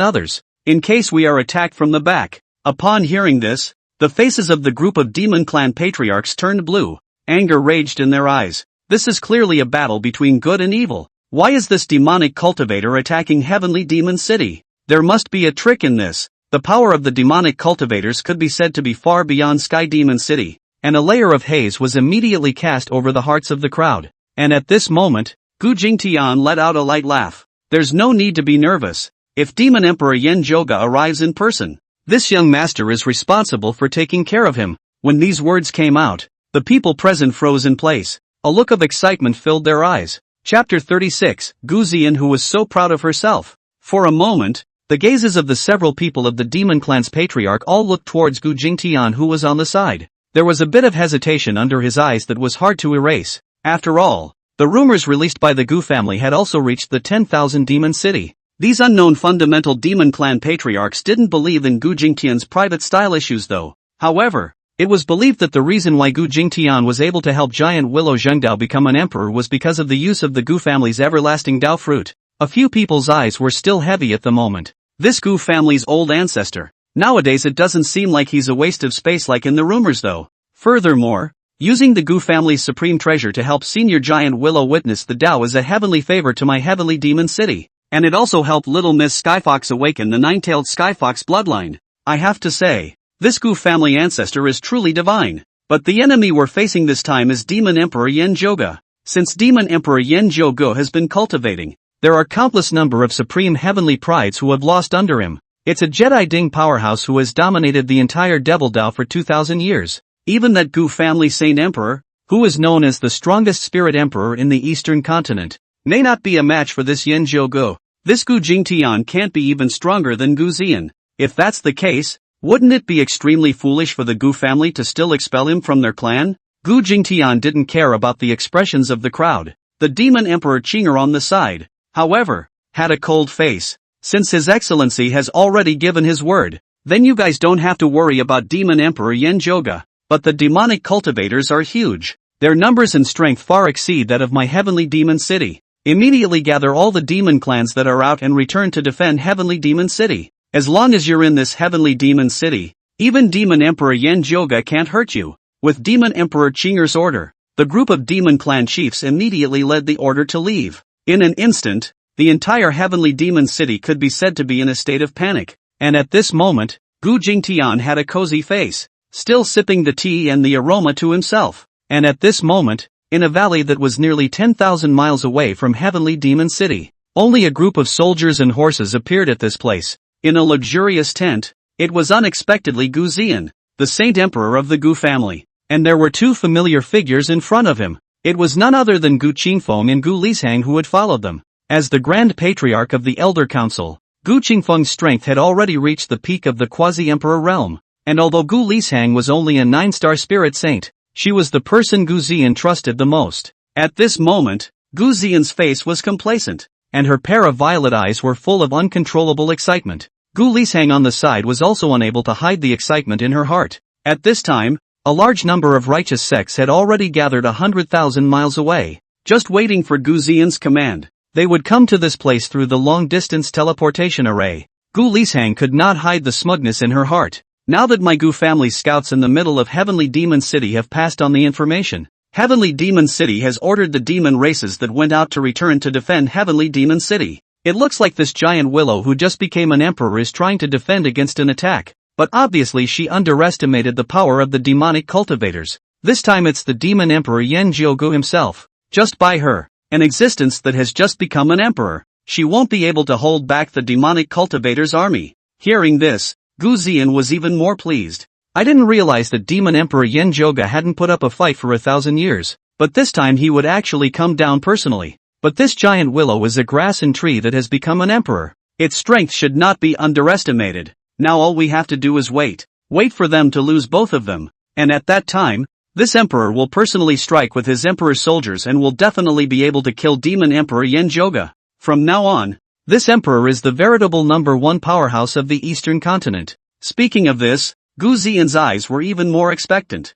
others, in case we are attacked from the back. Upon hearing this, the faces of the group of Demon Clan patriarchs turned blue. Anger raged in their eyes. This is clearly a battle between good and evil. Why is this demonic cultivator attacking Heavenly Demon City? There must be a trick in this. The power of the demonic cultivators could be said to be far beyond Sky Demon City, and a layer of haze was immediately cast over the hearts of the crowd. And at this moment, Gu Jingtian let out a light laugh. There's no need to be nervous. If Demon Emperor Yen Zhouge arrives in person, this young master is responsible for taking care of him. When these words came out, the people present froze in place. A look of excitement filled their eyes. Chapter 36, Gu Xian, who was so proud of herself. For a moment, the gazes of the several people of the Demon Clan's patriarch all looked towards Gu Jingtian, who was on the side. There was a bit of hesitation under his eyes that was hard to erase. After all, The rumors released by the Gu family had also reached the 10,000 demon city. These unknown fundamental demon clan patriarchs didn't believe in Gu Jingtian's private style issues though. However, it was believed that the reason why Gu Jingtian was able to help giant Willow Zhengdao become an emperor was because of the use of the Gu family's everlasting Dao fruit. A few people's eyes were still heavy at the moment. This Gu family's old ancestor. Nowadays it doesn't seem like he's a waste of space like in the rumors though. Furthermore, using the Gu family's supreme treasure to help senior giant Willow witness the Dao is a heavenly favor to my heavenly demon city. And it also helped little Miss Skyfox awaken the nine-tailed Skyfox bloodline. I have to say, this Gu family ancestor is truly divine. But the enemy we're facing this time is Demon Emperor Yen Zhouge. Since Demon Emperor Yen Zhouge has been cultivating, there are countless number of supreme heavenly prides who have lost under him. It's a Jedi Ding powerhouse who has dominated the entire Devil Dao for 2,000 years. Even that Gu family Saint Emperor, who is known as the strongest spirit emperor in the Eastern continent, may not be a match for this Yen Zhouge. This Gu Jingtian can't be even stronger than Gu Zian. If that's the case, wouldn't it be extremely foolish for the Gu family to still expel him from their clan? Gu Jingtian didn't care about the expressions of the crowd. The Demon Emperor Qinger on the side, however, had a cold face. Since His Excellency has already given his word, then you guys don't have to worry about Demon Emperor Yen Zhouge. But the demonic cultivators are huge. Their numbers and strength far exceed that of my heavenly demon city. Immediately gather all the demon clans that are out and return to defend heavenly demon city. As long as you're in this heavenly demon city, even Demon Emperor Yen Zhouge can't hurt you. With Demon Emperor Qinger's order, the group of demon clan chiefs immediately led the order to leave. In an instant, the entire heavenly demon city could be said to be in a state of panic. And at this moment, Gu Jingtian had a cozy face, still sipping the tea and the aroma to himself. And at this moment, in a valley that was nearly 10,000 miles away from heavenly demon city, only a group of soldiers and horses appeared at this place. In a luxurious tent, it was unexpectedly Gu Zian, the Saint Emperor of the Gu family. And there were two familiar figures in front of him. It was none other than Gu Qingfeng and Gu Lishang who had followed them. As the Grand Patriarch of the Elder Council, Gu Qingfeng's strength had already reached the peak of the Quasi-Emperor realm. And although Gu Lishang was only a 9-star spirit saint, she was the person Gu Zian trusted the most. At this moment, Gu Zian's face was complacent, and her pair of violet eyes were full of uncontrollable excitement. Gu Lishang on the side was also unable to hide the excitement in her heart. At this time, a large number of righteous sects had already gathered 100,000 miles away, just waiting for Gu Zian's command. They would come to this place through the long-distance teleportation array. Gu Lishang could not hide the smugness in her heart. Now that my Gu family scouts in the middle of Heavenly Demon City have passed on the information, Heavenly Demon City has ordered the demon races that went out to return to defend Heavenly Demon City. It looks like this giant Willow who just became an emperor is trying to defend against an attack, but obviously she underestimated the power of the demonic cultivators. This time it's the Demon Emperor Yen Zhouge himself. Just by her, an existence that has just become an emperor, she won't be able to hold back the demonic cultivators' army. Hearing this, Gu Zian was even more pleased. I didn't realize that Demon Emperor Yen Zhouge hadn't put up a fight for 1,000 years, but this time he would actually come down personally. But this giant willow is a grass and tree that has become an emperor. Its strength should not be underestimated. Now all we have to do is wait. Wait for them to lose both of them. And at that time, this emperor will personally strike with his emperor's soldiers and will definitely be able to kill Demon Emperor Yen Zhouge. From now on, this emperor is the veritable #1 powerhouse of the Eastern continent. Speaking of this, Gu Zian's eyes were even more expectant.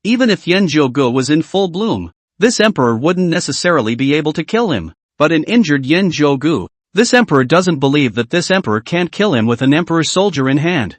Even if Yen Zhouge was in full bloom, this emperor wouldn't necessarily be able to kill him. But an injured Yen Zhouge, this emperor doesn't believe that this emperor can't kill him with an emperor's soldier in hand.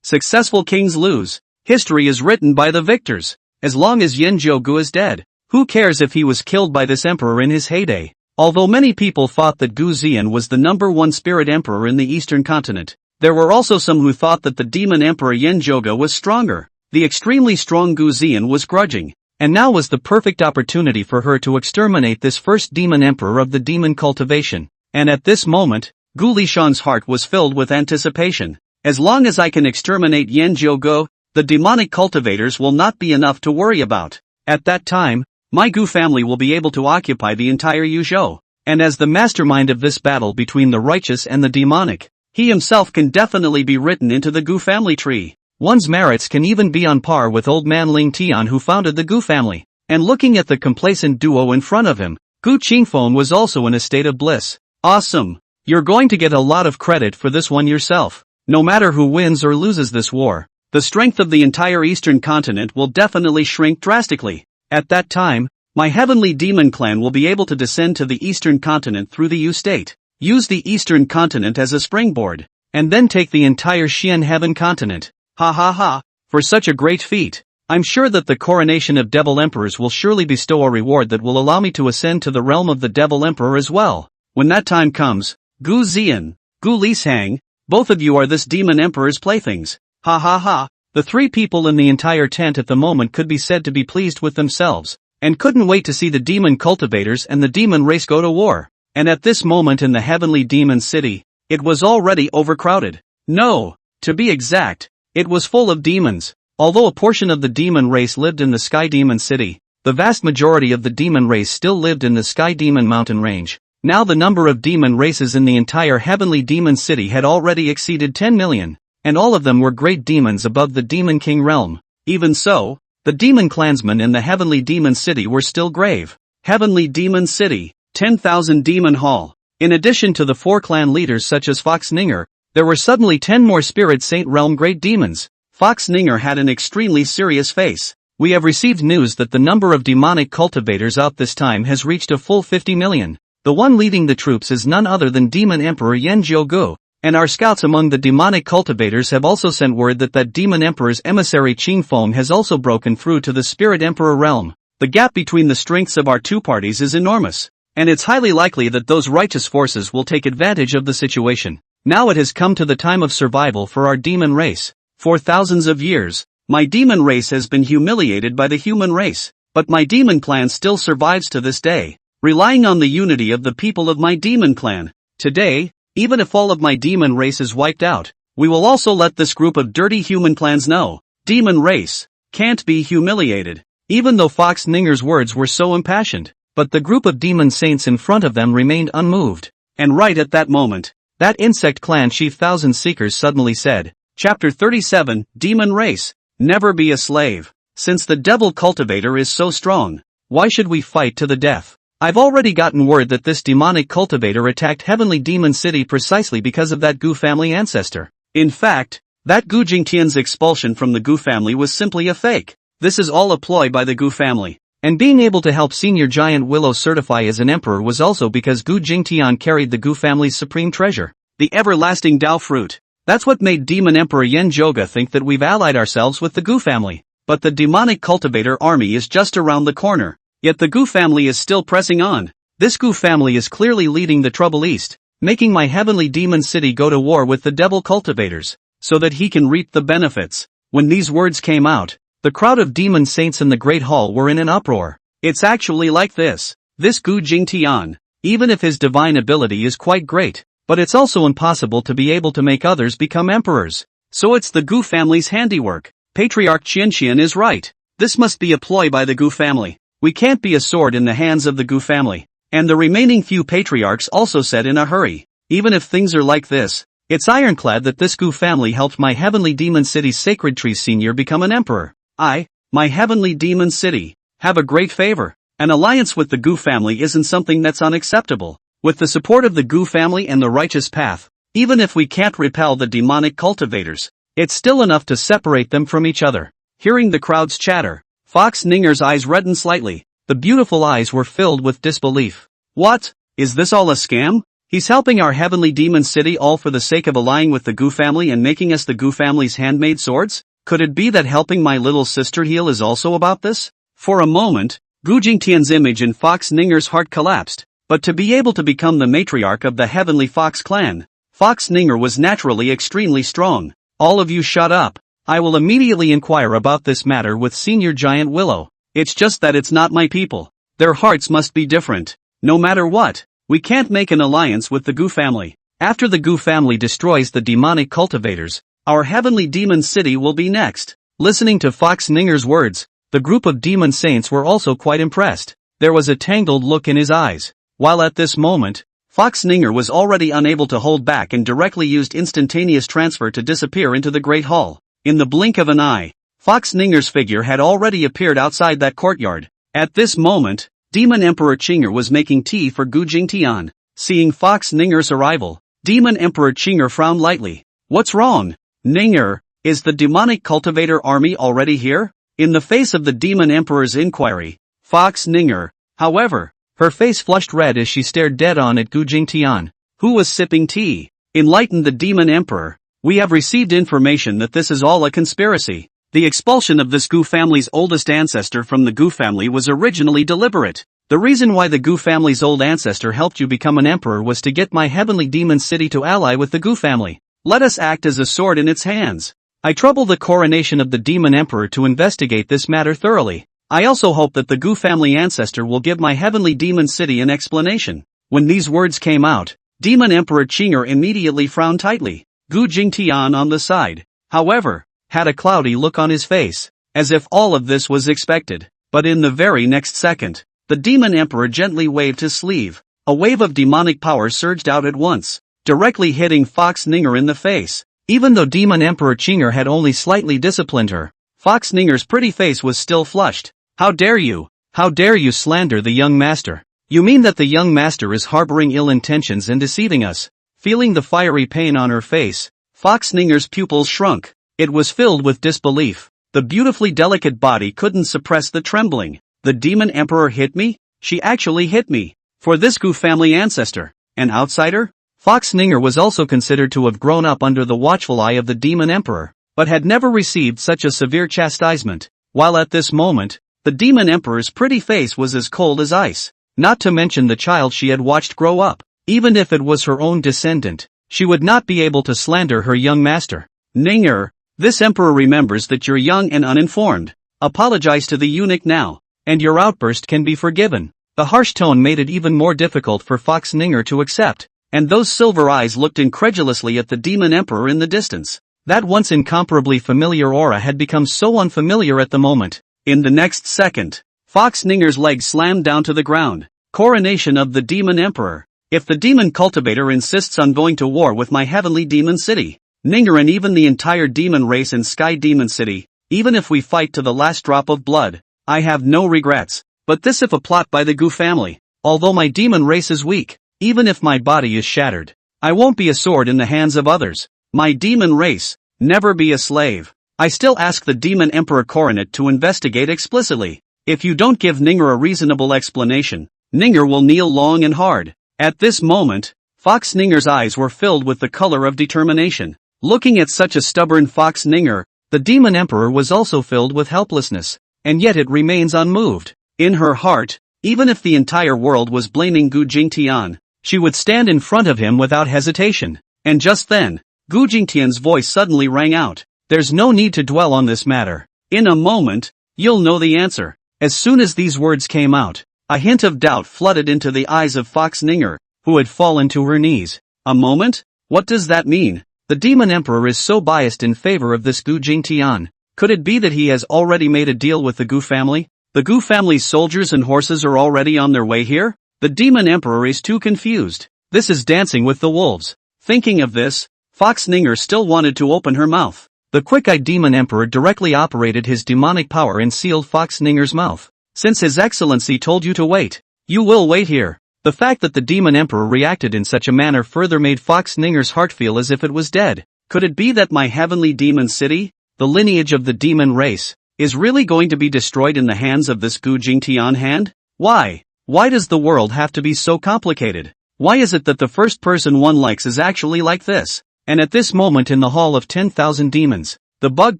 Successful kings lose. History is written by the victors. As long as Yen Zhouge is dead, who cares if he was killed by this emperor in his heyday? Although many people thought that Gu Zian was the #1 spirit emperor in the Eastern continent, there were also some who thought that the demon emperor Yen Zhouge was stronger. The extremely strong Gu Zian was grudging, and now was the perfect opportunity for her to exterminate this first demon emperor of the demon cultivation. And at this moment, Gu Lishang's heart was filled with anticipation. As long as I can exterminate Yen Zhouge, the demonic cultivators will not be enough to worry about. At that time, my Gu family will be able to occupy the entire Yuzhou. And as the mastermind of this battle between the righteous and the demonic, he himself can definitely be written into the Gu family tree. One's merits can even be on par with old man Ling Tian who founded the Gu family. and looking at the complacent duo in front of him, Gu Qingfeng was also in a state of bliss. Awesome! You're going to get a lot of credit for this one yourself. No matter who wins or loses this war, the strength of the entire eastern continent will definitely shrink drastically. At that time, my heavenly demon clan will be able to descend to the eastern continent through the U state, use the eastern continent as a springboard, and then take the entire Xian heaven continent. Ha ha ha, for such a great feat. I'm sure that the coronation of devil emperors will surely bestow a reward that will allow me to ascend to the realm of the devil emperor as well. When that time comes, Gu Zian, Gu Lishang, both of you are this demon emperor's playthings. Ha ha ha, the three people in the entire tent at the moment could be said to be pleased with themselves, and couldn't wait to see the demon cultivators and the demon race go to war. And at this moment in the heavenly demon city, it was already overcrowded. No, to be exact, it was full of demons. Although a portion of the demon race lived in the Sky Demon City, the vast majority of the demon race still lived in the Sky Demon Mountain Range. Now the number of demon races in the entire heavenly demon city had already exceeded 10 million, and all of them were great demons above the Demon King realm. Even so, the demon clansmen in the heavenly demon city were still grave. Heavenly Demon City, 10,000 Demon Hall. In addition to the 4 clan leaders such as Fox Ninger, there were suddenly 10 more Spirit Saint Realm great demons. Fox Ninger had an extremely serious face. We have received news that the number of demonic cultivators out this time has reached a full 50 million. The one leading the troops is none other than Demon Emperor Yan Jiugu, and our scouts among the demonic cultivators have also sent word that Demon Emperor's emissary Qingfeng has also broken through to the Spirit Emperor realm. The gap between the strengths of our two parties is enormous, and it's highly likely that those righteous forces will take advantage of the situation. Now it has come to the time of survival for our demon race. For thousands of years, my demon race has been humiliated by the human race, but my demon clan still survives to this day, relying on the unity of the people of my demon clan. Today, even if all of my demon race is wiped out, we will also let this group of dirty human clans know, demon race can't be humiliated. Even though Fox Ninger's words were so impassioned, but the group of demon saints in front of them remained unmoved. And right at that moment, that insect clan chief Thousand Seekers suddenly said, Chapter 37, Demon Race, Never be a slave. Since the devil cultivator is so strong, why should we fight to the death? I've already gotten word that this demonic cultivator attacked Heavenly Demon City precisely because of that Gu family ancestor. In fact, that Gu Jingtian's expulsion from the Gu family was simply a fake. This is all a ploy by the Gu family. And being able to help Senior Giant Willow certify as an emperor was also because Gu Jingtian carried the Gu family's supreme treasure, the everlasting Dao fruit. That's what made Demon Emperor Yan Zhoga think that we've allied ourselves with the Gu family. But the demonic cultivator army is just around the corner. Yet the Gu family is still pressing on. This Gu family is clearly leading the trouble east, making my heavenly demon city go to war with the devil cultivators, so that he can reap the benefits. When these words came out, the crowd of demon saints in the Great Hall were in an uproar. It's actually like this. This Gu Jingtian, even if his divine ability is quite great, but it's also impossible to be able to make others become emperors. So it's the Gu family's handiwork. Patriarch Qianqian is right. This must be a ploy by the Gu family. We can't be a sword in the hands of the Gu family. And the remaining few patriarchs also said in a hurry. Even if things are like this, it's ironclad that this Gu family helped my heavenly demon city's sacred tree senior become an emperor. My heavenly demon city, have a great favor. An alliance with the Gu family isn't something that's unacceptable. With the support of the Gu family and the righteous path, even if we can't repel the demonic cultivators, it's still enough to separate them from each other. Hearing the crowd's chatter, Fox Ninger's eyes reddened slightly. The beautiful eyes were filled with disbelief. What? Is this all a scam? He's helping our heavenly demon city all for the sake of allying with the Gu family and making us the Gu family's handmade swords? Could it be that helping my little sister heal is also about this? For a moment, Gu Jingtian's image in Fox Ninger's heart collapsed. But to be able to become the matriarch of the heavenly Fox clan, Fox Ninger was naturally extremely strong. All of you shut up. I will immediately inquire about this matter with Senior Giant Willow. It's just that it's not my people. Their hearts must be different. No matter what, we can't make an alliance with the Gu family. After the Gu family destroys the demonic cultivators, our heavenly demon city will be next. Listening to Fox Ninger's words, the group of demon saints were also quite impressed. There was a tangled look in his eyes. While at this moment, Fox Ninger was already unable to hold back and directly used instantaneous transfer to disappear into the Great Hall. In the blink of an eye, Fox Ninger's figure had already appeared outside that courtyard, At this moment, Demon Emperor Qinger was making tea for Gu Jingtian. Seeing Fox Ninger's arrival, Demon Emperor Qinger frowned lightly. What's wrong? Ninger, is the demonic cultivator army already here? In the face of the Demon Emperor's inquiry, Fox Ninger, however, her face flushed red as she stared dead-on at Gu Jingtian, who was sipping tea. Enlightened the Demon Emperor, we have received information that this is all a conspiracy. The expulsion of this Gu family's oldest ancestor from the Gu family was originally deliberate. The reason why the Gu family's old ancestor helped you become an emperor was to get my heavenly demon city to ally with the Gu family. Let us act as a sword in its hands. I trouble the coronation of the Demon Emperor to investigate this matter thoroughly. I also hope that the Gu family ancestor will give my heavenly demon city an explanation. When these words came out, Demon Emperor Qinger immediately frowned tightly. Gu Jingtian on the side, however, had a cloudy look on his face, as if all of this was expected. But in the very next second, the Demon Emperor gently waved his sleeve. A wave of demonic power surged out at once, directly hitting Fox Ninger in the face. Even though Demon Emperor Qinger had only slightly disciplined her, Fox Ninger's pretty face was still flushed. How dare you? How dare you slander the young master? You mean that the young master is harboring ill intentions and deceiving us? Feeling the fiery pain on her face, Fox Ninger's pupils shrunk. It was filled with disbelief. The beautifully delicate body couldn't suppress the trembling. The Demon Emperor hit me? She actually hit me. For this Gu family ancestor, an outsider? Fox Ninger was also considered to have grown up under the watchful eye of the Demon Emperor, but had never received such a severe chastisement, while at this moment, the Demon Emperor's pretty face was as cold as ice, not to mention the child she had watched grow up. Even if it was her own descendant, she would not be able to slander her young master. Ninger, this emperor remembers that you're young and uninformed. Apologize to the eunuch now, and your outburst can be forgiven. The harsh tone made it even more difficult for Fox Ninger to accept, and those silver eyes looked incredulously at the Demon Emperor in the distance. That once incomparably familiar aura had become so unfamiliar at the moment. In the next second, Fox Ninger's legs slammed down to the ground. Coronation of the Demon Emperor. If the demon cultivator insists on going to war with my heavenly demon city, Ninger and even the entire demon race in Sky Demon City, even if we fight to the last drop of blood, I have no regrets. But this if a plot by the Gu family. Although my demon race is weak, even if my body is shattered, I won't be a sword in the hands of others. My demon race, never be a slave. I still ask the Demon Emperor Coronet to investigate explicitly. If you don't give Ninger a reasonable explanation, Ninger will kneel long and hard. At this moment, Fox Ninger's eyes were filled with the color of determination. Looking at such a stubborn Fox Ninger, the Demon Emperor was also filled with helplessness, and yet it remains unmoved. In her heart, even if the entire world was blaming Gu Jingtian, she would stand in front of him without hesitation. And just then, Gu Jingtian's voice suddenly rang out. There's no need to dwell on this matter. In a moment, you'll know the answer. As soon as these words came out, a hint of doubt flooded into the eyes of Fox Ninger, who had fallen to her knees. A moment? What does that mean? The Demon Emperor is so biased in favor of this Gu Jingtian. Could it be that he has already made a deal with the Gu family? The Gu family's soldiers and horses are already on their way here? The Demon Emperor is too confused. This is dancing with the wolves. Thinking of this, Fox Ninger still wanted to open her mouth. The quick-eyed Demon Emperor directly operated his demonic power and sealed Fox Ninger's mouth. Since His Excellency told you to wait, you will wait here. The fact that the Demon Emperor reacted in such a manner further made Fox Ninger's heart feel as if it was dead. Could it be that my heavenly demon city, the lineage of the demon race, is really going to be destroyed in the hands of this Gu Jingtian hand? Why? Why does the world have to be so complicated? Why is it that the first person one likes is actually like this? And at this moment in the Hall of 10,000 Demons, the Bug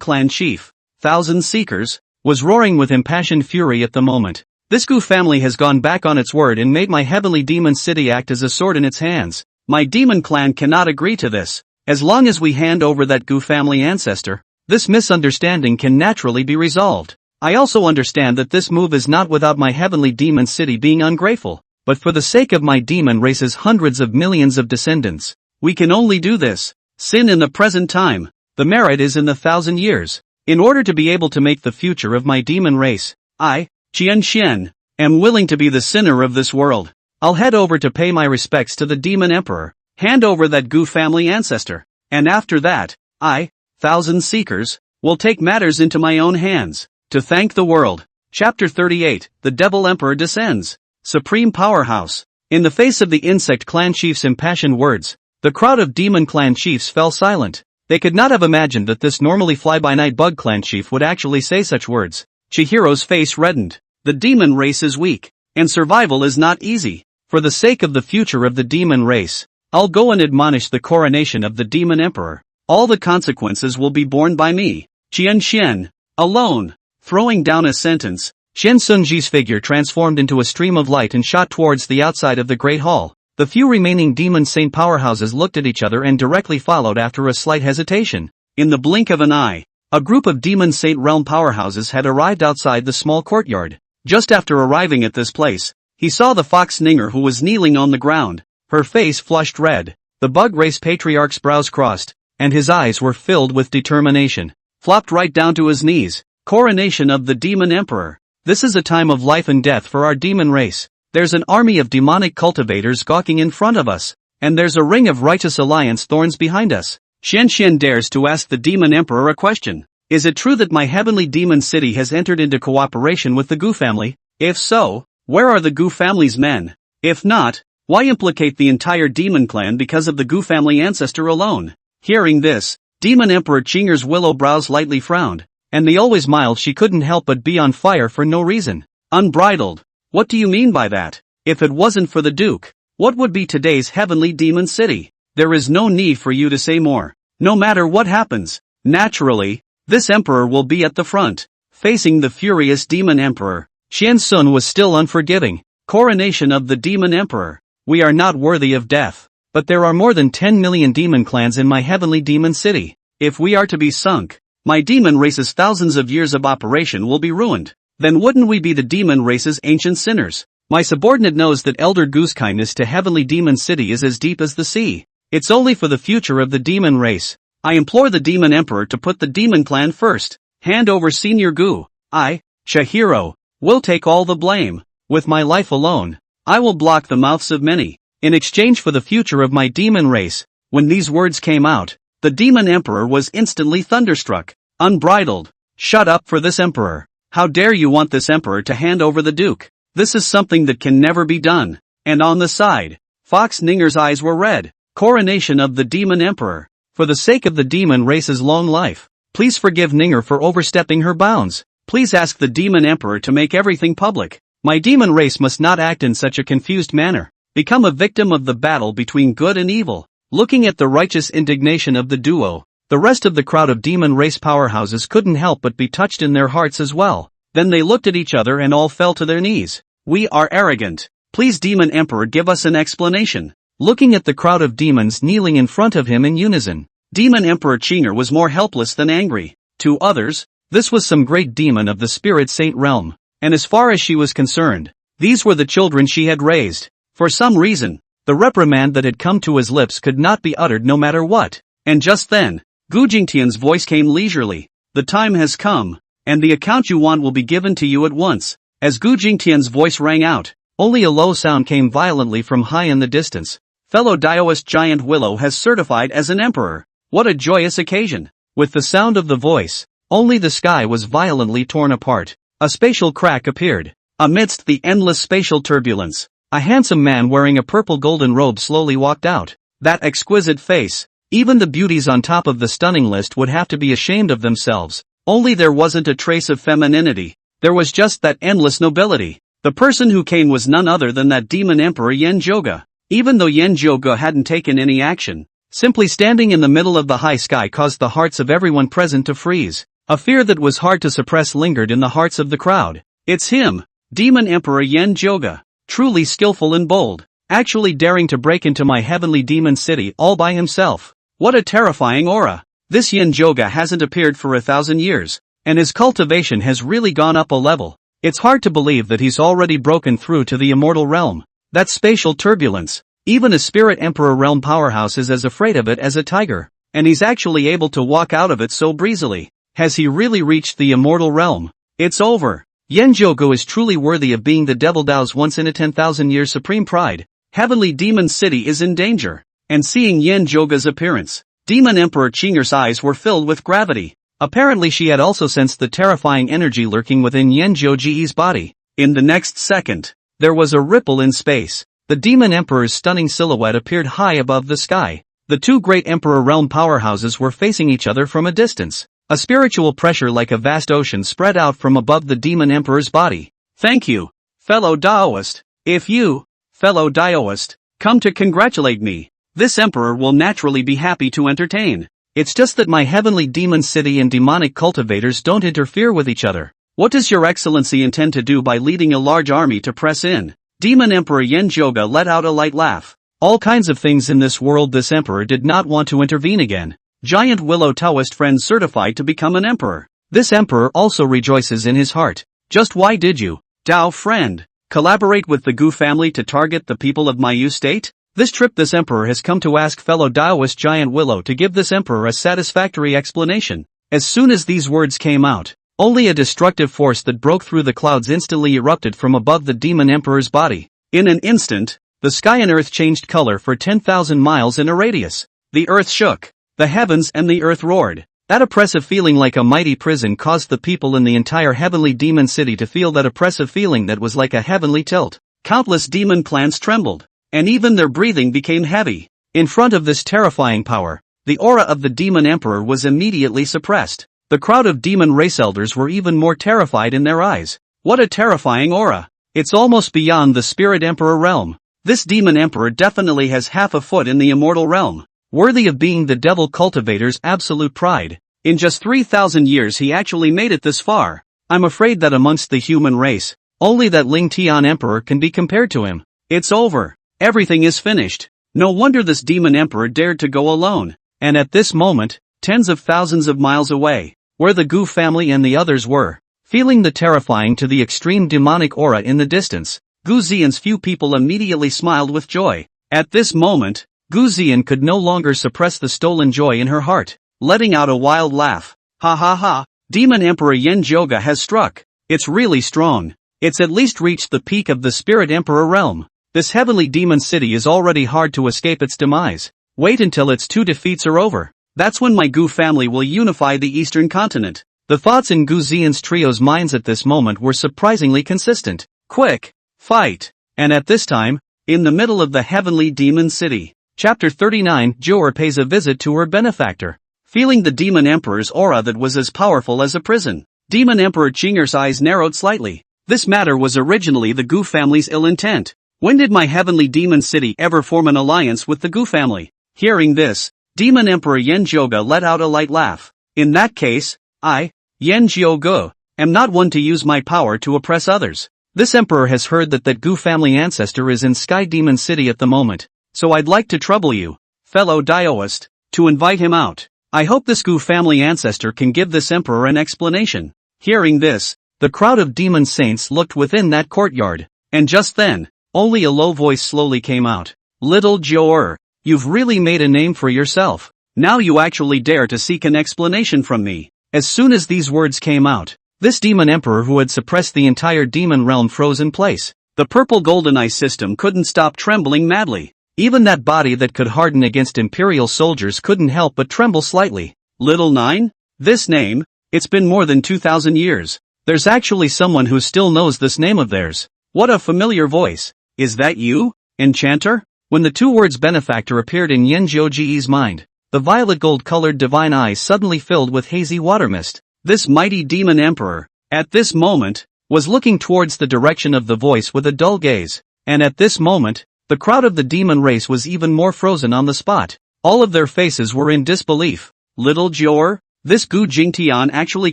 Clan chief, Thousand Seekers, was roaring with impassioned fury at the moment. This Gu family has gone back on its word and made my heavenly demon city act as a sword in its hands. My demon clan cannot agree to this. As long as we hand over that Gu family ancestor, this misunderstanding can naturally be resolved. I also understand that this move is not without my heavenly demon city being ungrateful, but for the sake of my demon race's hundreds of millions of descendants, we can only do this. Sin in the present time, the merit is in the 1,000 years. In order to be able to make the future of my demon race, I, Qian Xian, am willing to be the sinner of this world. I'll head over to pay my respects to the Demon Emperor, hand over that Gu family ancestor, and after that, I, Thousand Seekers, will take matters into my own hands, to thank the world. Chapter 38, The Devil Emperor Descends. Supreme Powerhouse. In the face of the insect clan chief's impassioned words, the crowd of demon clan chiefs fell silent. They could not have imagined that this normally fly-by-night bug clan chief would actually say such words. Chihiro's face reddened. The demon race is weak, and survival is not easy. For the sake of the future of the demon race, I'll go and admonish the coronation of the demon emperor. All the consequences will be borne by me. Qian, alone. Throwing down a sentence, Qian Sunji's figure transformed into a stream of light and shot towards the outside of the Great Hall. The few remaining demon saint powerhouses looked at each other and directly followed after a slight hesitation. In the blink of an eye, a group of demon saint realm powerhouses had arrived outside the small courtyard. Just after arriving at this place, he saw the fox Ninger, who was kneeling on the ground. Her face flushed red, the bug race patriarch's brows crossed, and his eyes were filled with determination. Flopped right down to his knees. Coronation of the demon emperor. This is a time of life and death for our demon race. There's an army of demonic cultivators gawking in front of us, and there's a ring of righteous alliance thorns behind us. Xian dares to ask the demon emperor a question. Is it true that my heavenly demon city has entered into cooperation with the Gu family? If so, where are the Gu family's men? If not, why implicate the entire demon clan because of the Gu family ancestor alone? Hearing this, Demon Emperor Chinger's willow brows lightly frowned, and the always mild she couldn't help but be on fire for no reason. Unbridled. What do you mean by that? If it wasn't for the Duke, what would be today's heavenly demon city? There is no need for you to say more. No matter what happens, naturally, this emperor will be at the front, facing the furious demon emperor. Qian Sun was still unforgiving. Coronation of the demon emperor. We are not worthy of death. But there are more than 10 million demon clans in my heavenly demon city. If we are to be sunk, my demon race's thousands of years of operation will be ruined. Then wouldn't we be the demon race's ancient sinners? My subordinate knows that Elder Gu's kindness to heavenly demon city is as deep as the sea. It's only for the future of the demon race. I implore the demon emperor to put the demon clan first. Hand over Senior Gu. I, Chihiro, will take all the blame. With my life alone, I will block the mouths of many. In exchange for the future of my demon race. When these words came out, the demon emperor was instantly thunderstruck. Unbridled. Shut up for this emperor. How dare you want this emperor to hand over the Duke? This is something that can never be done. And on the side, Fox Ninger's eyes were red. Coronation of the demon emperor. For the sake of the demon race's long life, please forgive Ninger for overstepping her bounds. Please ask the demon emperor to make everything public. My demon race must not act in such a confused manner. Become a victim of the battle between good and evil. Looking at the righteous indignation of the duo, the rest of the crowd of demon race powerhouses couldn't help but be touched in their hearts as well. Then they looked at each other and all fell to their knees. We are arrogant. Please, Demon Emperor, give us an explanation. Looking at the crowd of demons kneeling in front of him in unison, Demon Emperor Chinger was more helpless than angry. To others, this was some great demon of the spirit saint realm, and as far as she was concerned, these were the children she had raised. For some reason, the reprimand that had come to his lips could not be uttered no matter what. And just then, Gu Jingtian's voice came leisurely. The time has come, and the account you want will be given to you at once. As Gu Jingtian's voice rang out, only a low sound came violently from high in the distance. Fellow Daoist Giant Willow has certified as an emperor. What a joyous occasion! With the sound of the voice, only the sky was violently torn apart. A spatial crack appeared. Amidst the endless spatial turbulence, a handsome man wearing a purple golden robe slowly walked out. That exquisite face, even the beauties on top of the stunning list would have to be ashamed of themselves. Only there wasn't a trace of femininity. There was just that endless nobility. The person who came was none other than that demon emperor Yen Joga. Even though Yen Joga hadn't taken any action, simply standing in the middle of the high sky caused the hearts of everyone present to freeze. A fear that was hard to suppress lingered in the hearts of the crowd. It's him, Demon Emperor Yen Joga. Truly skillful and bold, actually daring to break into my heavenly demon city all by himself. What a terrifying aura. This Yen Joga hasn't appeared for 1,000 years, and his cultivation has really gone up a level. It's hard to believe that he's already broken through to the immortal realm. That spatial turbulence, even a spirit emperor realm powerhouse is as afraid of it as a tiger, and he's actually able to walk out of it so breezily. Has he really reached the immortal realm? It's over. Yen Jogo is truly worthy of being the Devil Dao's once in a 10,000 year supreme pride. Heavenly Demon City is in danger. And seeing Yen Joga's appearance, Demon Emperor Chinger's eyes were filled with gravity. Apparently she had also sensed the terrifying energy lurking within Yanjiuji's body. In the next second, there was a ripple in space. The Demon Emperor's stunning silhouette appeared high above the sky. The two great Emperor realm powerhouses were facing each other from a distance. A spiritual pressure like a vast ocean spread out from above the Demon Emperor's body. Thank you, fellow Daoist. If you, fellow Daoist, come to congratulate me, this Emperor will naturally be happy to entertain. It's just that my heavenly demon city and demonic cultivators don't interfere with each other. What does your excellency intend to do by leading a large army to press in? Demon Emperor Yanjiuge let out a light laugh. All kinds of things in this world this emperor did not want to intervene again. Giant Willow Taoist friend certified to become an emperor. This emperor also rejoices in his heart. Just why did you, Dao friend, collaborate with the Gu family to target the people of Mayu state? This trip this emperor has come to ask fellow Daoist Giant Willow to give this emperor a satisfactory explanation. As soon as these words came out, only a destructive force that broke through the clouds instantly erupted from above the demon emperor's body. In an instant, the sky and earth changed color for 10,000 miles in a radius. The earth shook. The heavens and the earth roared. That oppressive feeling like a mighty prison caused the people in the entire heavenly demon city to feel that oppressive feeling that was like a heavenly tilt. Countless demon plants trembled, and even their breathing became heavy. In front of this terrifying power, the aura of the demon emperor was immediately suppressed. The crowd of demon race elders were even more terrified in their eyes. What a terrifying aura! It's almost beyond the spirit emperor realm. This demon emperor definitely has half a foot in the immortal realm, worthy of being the devil cultivator's absolute pride. In just 3,000 years he actually made it this far. I'm afraid that amongst the human race, only that Ling Tian emperor can be compared to him. It's over. Everything is finished. No wonder this demon emperor dared to go alone. And at this moment, tens of thousands of miles away, where the Gu family and the others were, feeling the terrifying to the extreme demonic aura in the distance, Gu Xian's few people immediately smiled with joy. At this moment, Gu Xian could no longer suppress the stolen joy in her heart, letting out a wild laugh. Ha ha ha, Demon Emperor Yanjiuge has struck. It's really strong. It's at least reached the peak of the Spirit Emperor realm. This heavenly demon city is already hard to escape its demise. Wait until its 2 defeats are over. That's when my Gu family will unify the eastern continent. The thoughts in Gu Xian's trio's minds at this moment were surprisingly consistent. Quick! Fight! And at this time, in the middle of the heavenly demon city. Chapter 39, Joer pays a visit to her benefactor. Feeling the demon emperor's aura that was as powerful as a prison, Demon Emperor Qing'er's eyes narrowed slightly. This matter was originally the Gu family's ill intent. When did my heavenly demon city ever form an alliance with the Gu family? Hearing this, Demon Emperor Yanjiuge let out a light laugh. In that case, I, Yanjiuge, am not one to use my power to oppress others. This emperor has heard that Gu family ancestor is in Sky Demon City at the moment, so I'd like to trouble you, fellow Daoist, to invite him out. I hope this Gu family ancestor can give this emperor an explanation. Hearing this, the crowd of demon saints looked within that courtyard, and just then, only a low voice slowly came out. Little Joer, you've really made a name for yourself. Now you actually dare to seek an explanation from me. As soon as these words came out, this demon emperor who had suppressed the entire demon realm froze in place. The purple golden eye system couldn't stop trembling madly. Even that body that could harden against imperial soldiers couldn't help but tremble slightly. Little Nine? This name? It's been more than 2,000 years. There's actually someone who still knows this name of theirs. What a familiar voice. Is that you, Enchanter? When the 2 words benefactor appeared in Yanjiuge's mind, the violet gold-colored divine eyes suddenly filled with hazy water mist. This mighty demon emperor, at this moment, was looking towards the direction of the voice with a dull gaze. And at this moment, the crowd of the demon race was even more frozen on the spot. All of their faces were in disbelief. Little Joer? This Gu Jingtian actually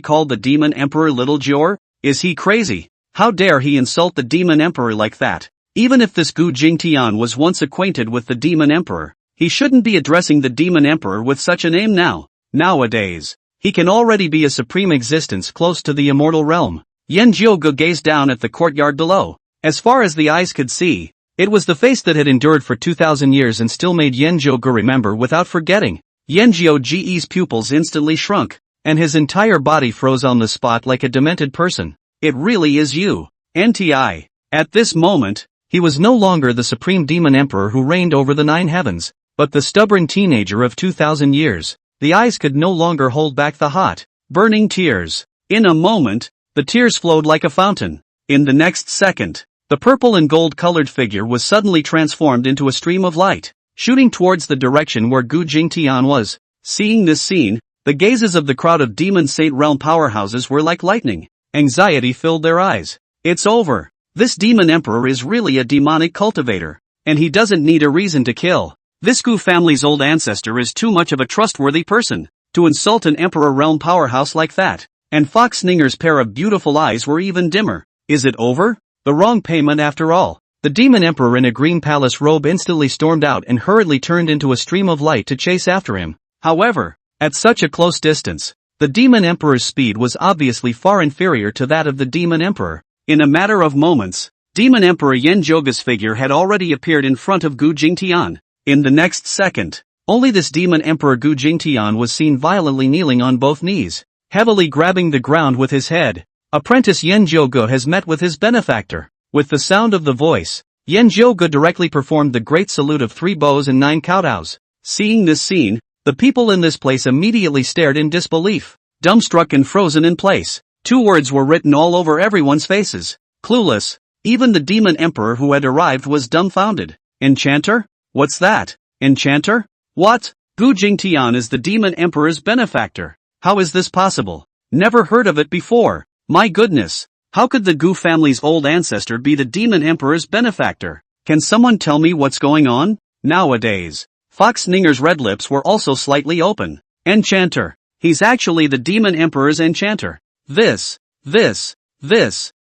called the demon emperor Little Joer? Is he crazy? How dare he insult the demon emperor like that? Even if this Gu Jingtian was once acquainted with the demon emperor, he shouldn't be addressing the demon emperor with such a name now. Nowadays, he can already be a supreme existence close to the immortal realm. Yanjiuge gazed down at the courtyard below. As far as the eyes could see, it was the face that had endured for 2,000 years and still made Yanjiuge remember without forgetting. Yanjiuge's pupils instantly shrunk, and his entire body froze on the spot like a demented person. It really is you, NTI. At this moment, he was no longer the supreme demon emperor who reigned over the 9 heavens, but the stubborn teenager of 2,000 years. The eyes could no longer hold back the hot, Burning tears. In a moment, the tears flowed like a fountain. In the next second, the purple and gold-colored figure was suddenly transformed into a stream of light, shooting towards the direction where Gu Jingtian was. Seeing this scene, the gazes of the crowd of Demon Saint Realm powerhouses were like lightning. Anxiety filled their eyes. It's over. This demon emperor is really a demonic cultivator, and he doesn't need a reason to kill. This Gu family's old ancestor is too much of a trustworthy person to insult an emperor realm powerhouse like that. And Fox Ninger's pair of beautiful eyes were even dimmer. Is it over? The wrong payment after all. The demon emperor in a green palace robe instantly stormed out and hurriedly turned into a stream of light to chase after him. However, at such a close distance, the demon emperor's speed was obviously far inferior to that of the demon emperor. In a matter of moments, demon emperor Yen Zhouge's figure had already appeared in front of Gu Jingtian. In the next second, only this demon emperor Gu Jingtian was seen violently kneeling on both knees, heavily grabbing the ground with his head. Apprentice Yen Zhouge has met with his benefactor. With the sound of the voice, Yen Zhouge directly performed the great salute of 3 bows and 9 kowtows. Seeing this scene, the people in this place immediately stared in disbelief, dumbstruck and frozen in place. 2 words were written all over everyone's faces. Clueless. Even the demon emperor who had arrived was dumbfounded. Enchanter? What's that? Enchanter? What? Gu Jingtian is the demon emperor's benefactor. How is this possible? Never heard of it before. My goodness. How could the Gu family's old ancestor be the demon emperor's benefactor? Can someone tell me what's going on? Nowadays, Fox Ninger's red lips were also slightly open. Enchanter. He's actually the demon emperor's enchanter. This.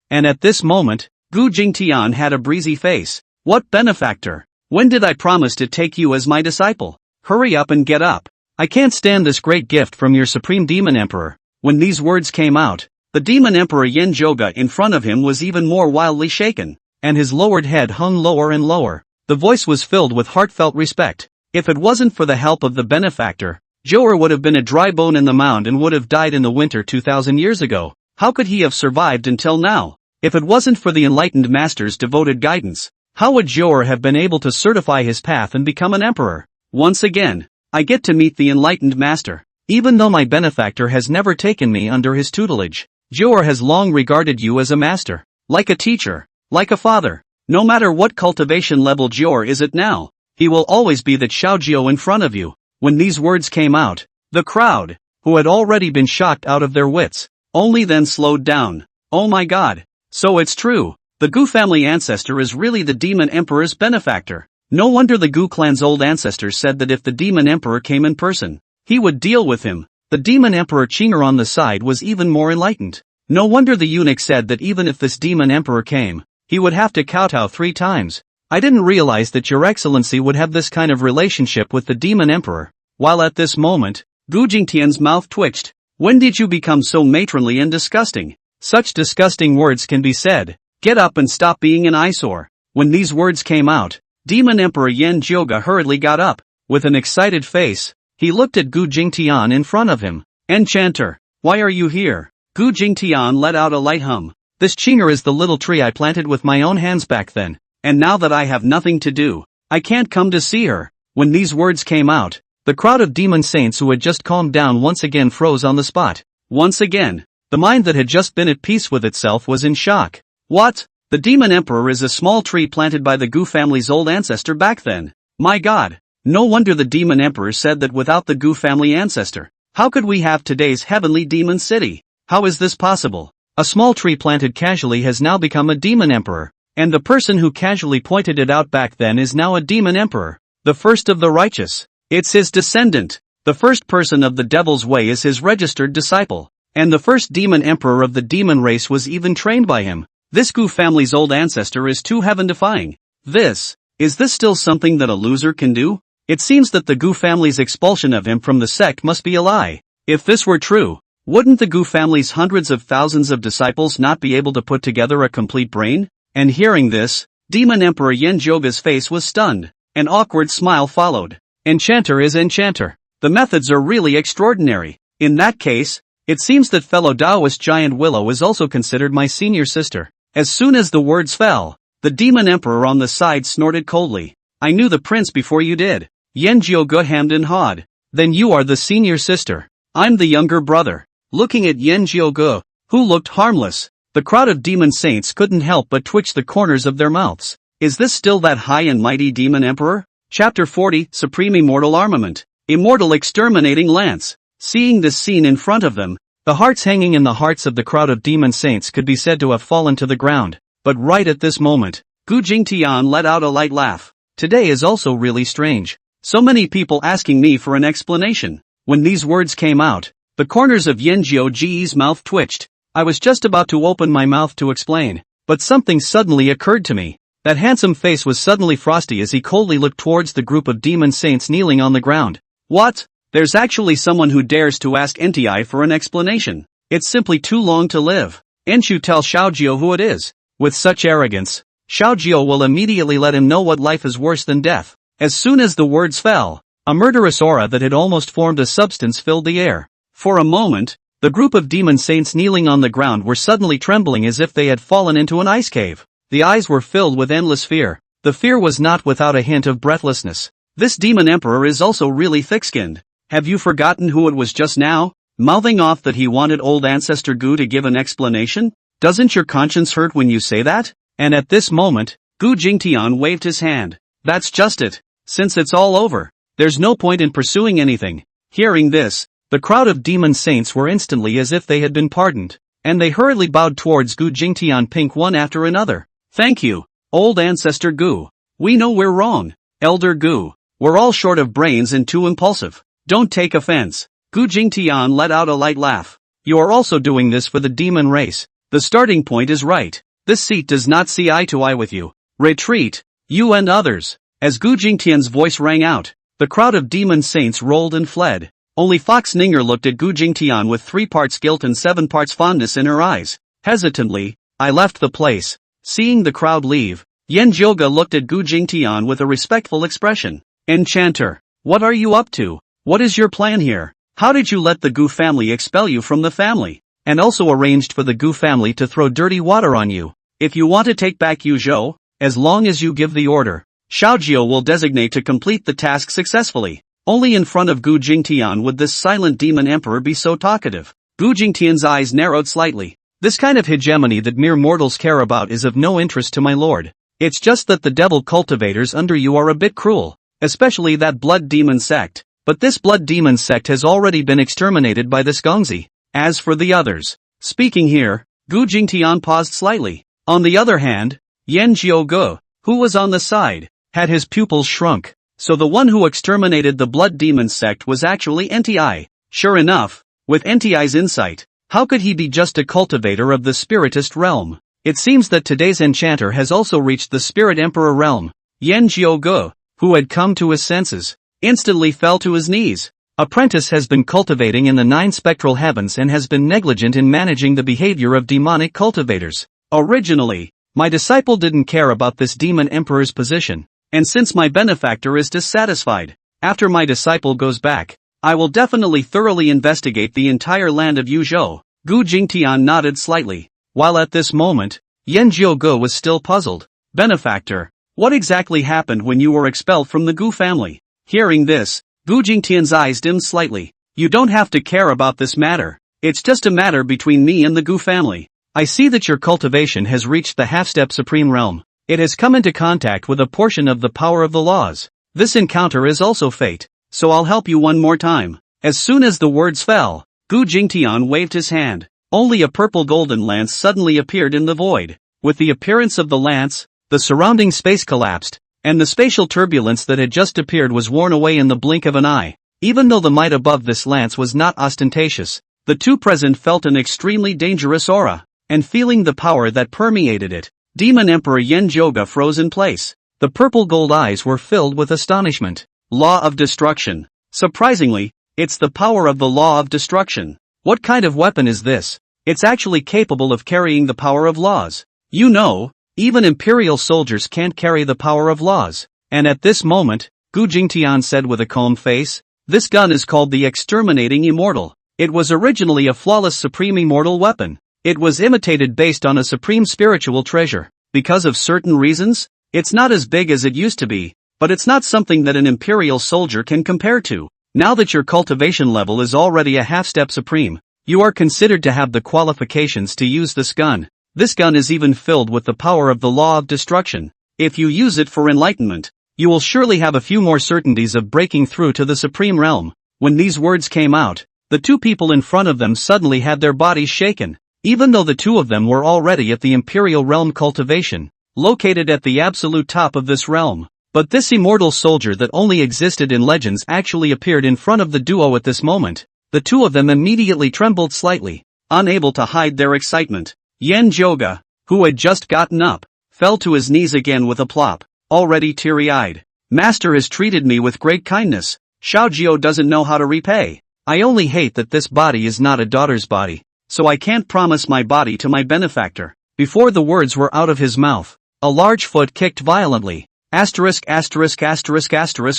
And at this moment, Gu Jingtian had a breezy face. What benefactor? When did I promise to take you as my disciple? Hurry up and get up. I can't stand this great gift from your supreme demon emperor. When these words came out, the demon emperor Yen Zhouge in front of him was even more wildly shaken, and his lowered head hung lower and lower. The voice was filled with heartfelt respect. If it wasn't for the help of the benefactor, Zhouge would have been a dry bone in the mound and would have died in the winter 2,000 years ago. How could he have survived until now? If it wasn't for the enlightened master's devoted guidance, how would Zhouge have been able to certify his path and become an emperor? Once again, I get to meet the enlightened master. Even though my benefactor has never taken me under his tutelage, Zhouge has long regarded you as a master, like a teacher, like a father. No matter what cultivation level Zhouge is at now, he will always be that Xiaojiu in front of you. When these words came out, the crowd, who had already been shocked out of their wits, only then slowed down. Oh my god. So it's true. The Gu family ancestor is really the demon emperor's benefactor. No wonder the Gu clan's old ancestors said that if the demon emperor came in person, he would deal with him. The demon emperor Qinger on the side was even more enlightened. No wonder the eunuch said that even if this demon emperor came, he would have to kowtow 3 times. I didn't realize that your excellency would have this kind of relationship with the demon emperor. While at this moment, Gu Jingtian's mouth twitched. When did you become so matronly and disgusting? Such disgusting words can be said. Get up and stop being an eyesore. When these words came out, Demon Emperor Yen Zhouge hurriedly got up. With an excited face, he looked at Gu Jingtian in front of him. Enchanter, why are you here? Gu Jingtian let out a light hum. This Qinger is the little tree I planted with my own hands back then. And now that I have nothing to do, I can't come to see her. When these words came out, the crowd of demon saints who had just calmed down once again froze on the spot. Once again, the mind that had just been at peace with itself was in shock. What? The demon emperor is a small tree planted by the Gu family's old ancestor back then. My god. No wonder the demon emperor said that without the Gu family ancestor, how could we have today's heavenly demon city? How is this possible? A small tree planted casually has now become a demon emperor. And the person who casually pointed it out back then is now a demon emperor. The first of the righteous. It's his descendant. The first person of the devil's way is his registered disciple. And the first demon emperor of the demon race was even trained by him. This Gu family's old ancestor is too heaven-defying. Is this still something that a loser can do? It seems that the Gu family's expulsion of him from the sect must be a lie. If this were true, wouldn't the Gu family's hundreds of thousands of disciples not be able to put together a complete brain? And hearing this, Demon Emperor Yen Zhouge's face was stunned. An awkward smile followed. Enchanter is enchanter. The methods are really extraordinary. In that case, it seems that fellow Taoist giant Willow is also considered my senior sister. As soon as the words fell, the Demon Emperor on the side snorted coldly. I knew the prince before you did. Yen Zhouge hemmed and hawed. Then you are the senior sister. I'm the younger brother. looking at Yan Jiuge, who looked harmless. The crowd of demon saints couldn't help but twitch the corners of their mouths. Is this still that high and mighty demon emperor? Chapter 40, Supreme Immortal Armament. Immortal Exterminating Lance. Seeing this scene in front of them, the hearts hanging in the hearts of the crowd of demon saints could be said to have fallen to the ground. But right at this moment, Gu Jingtian let out a light laugh. Today is also really strange. So many people asking me for an explanation. When these words came out, the corners of Yan Jiuge's mouth twitched. I was just about to open my mouth to explain, but something suddenly occurred to me. That handsome face was suddenly frosty as he coldly looked towards the group of demon saints kneeling on the ground. What? There's actually someone who dares to ask NTI for an explanation. It's simply too long to live. Enshu tell Xiaojio who it is. With such arrogance, Xiaojio will immediately let him know what life is worse than death. As soon as the words fell, a murderous aura that had almost formed a substance filled the air. For a moment, the group of demon saints kneeling on the ground were suddenly trembling as if they had fallen into an ice cave. The eyes were filled with endless fear. The fear was not without a hint of breathlessness. This demon emperor is also really thick-skinned. Have you forgotten who it was just now, mouthing off that he wanted old ancestor Gu to give an explanation? Doesn't your conscience hurt when you say that? And at this moment, Gu Jingtian waved his hand. That's just it. Since it's all over, there's no point in pursuing anything. Hearing this, the crowd of demon saints were instantly as if they had been pardoned, and they hurriedly bowed towards Gu Jingtian Pink one after another. Thank you, old ancestor Gu. We know we're wrong, Elder Gu. We're all short of brains and too impulsive. Don't take offense. Gu Jingtian let out a light laugh. You are also doing this for the demon race. The starting point is right. This seat does not see eye to eye with you. Retreat, you and others. As Gu Jingtian's voice rang out, the crowd of demon saints rolled and fled. Only Fox Ninger looked at Gu Jingtian with 3 parts guilt and 7 parts fondness in her eyes. Hesitantly, I left the place. Seeing the crowd leave, Yan Jiuge looked at Gu Jingtian with a respectful expression. Enchanter, what are you up to? What is your plan here? How did you let the Gu family expel you from the family? And also arranged for the Gu family to throw dirty water on you. If you want to take back Yuzhou, as long as you give the order, Xiaojio will designate to complete the task successfully. Only in front of Gu Jingtian would this silent demon emperor be so talkative. Gu Jingtian's eyes narrowed slightly. This kind of hegemony that mere mortals care about is of no interest to my lord. It's just that the devil cultivators under you are a bit cruel, especially that blood demon sect. But this blood demon sect has already been exterminated by this Gongzi. As for the others, speaking here, Gu Jingtian paused slightly. On the other hand, Yan Jiuge, who was on the side, had his pupils shrunk. So the one who exterminated the blood demon sect was actually NTI. Sure enough, with NTI's insight, how could he be just a cultivator of the spiritist realm? It seems that today's enchanter has also reached the spirit emperor realm. Yan Jiuge, who had come to his senses, instantly fell to his knees. Apprentice has been cultivating in the 9 spectral heavens and has been negligent in managing the behavior of demonic cultivators. Originally, my disciple didn't care about this demon emperor's position, and since my benefactor is dissatisfied, after my disciple goes back, I will definitely thoroughly investigate the entire land of Yuzhou. Gu Jingtian nodded slightly, while at this moment, Yan Jiuge was still puzzled. Benefactor, what exactly happened when you were expelled from the Gu family? Hearing this, Gu Jingtian's eyes dimmed slightly. You don't have to care about this matter. It's just a matter between me and the Gu family. I see that your cultivation has reached the half-step supreme realm. It has come into contact with a portion of the power of the laws. This encounter is also fate, so I'll help you one more time. As soon as the words fell, Gu Jingtian waved his hand. Only a purple golden lance suddenly appeared in the void. With the appearance of the lance, the surrounding space collapsed, and the spatial turbulence that had just appeared was worn away in the blink of an eye. Even though the might above this lance was not ostentatious, the two present felt an extremely dangerous aura, and feeling the power that permeated it, Demon Emperor Yan Jiuge froze in place. The purple gold eyes were filled with astonishment. Law of destruction. Surprisingly, it's the power of the law of destruction. What kind of weapon is this? It's actually capable of carrying the power of laws. You know, even imperial soldiers can't carry the power of laws. And at this moment, Gu Jingtian said with a calm face, this gun is called the Exterminating Immortal. It was originally a flawless supreme immortal weapon. It was imitated based on a supreme spiritual treasure. Because of certain reasons, it's not as big as it used to be, but it's not something that an imperial soldier can compare to. Now that your cultivation level is already a half-step supreme, You are considered to have the qualifications to use this gun. This gun is even filled with the power of the law of destruction. If you use it for enlightenment, you will surely have a few more certainties of breaking through to the supreme realm. When these words came out, the two people in front of them suddenly had their bodies shaken, even though the two of them were already at the imperial realm cultivation, located at the absolute top of this realm. But this immortal soldier that only existed in legends actually appeared in front of the duo at this moment. The two of them immediately trembled slightly, unable to hide their excitement. Yen Joga, who had just gotten up, fell to his knees again with a plop, already teary-eyed. Master has treated me with great kindness. Xiaojio doesn't know how to repay. I only hate that this body is not a daughter's body, so I can't promise my body to my benefactor. Before the words were out of his mouth, a large foot kicked violently.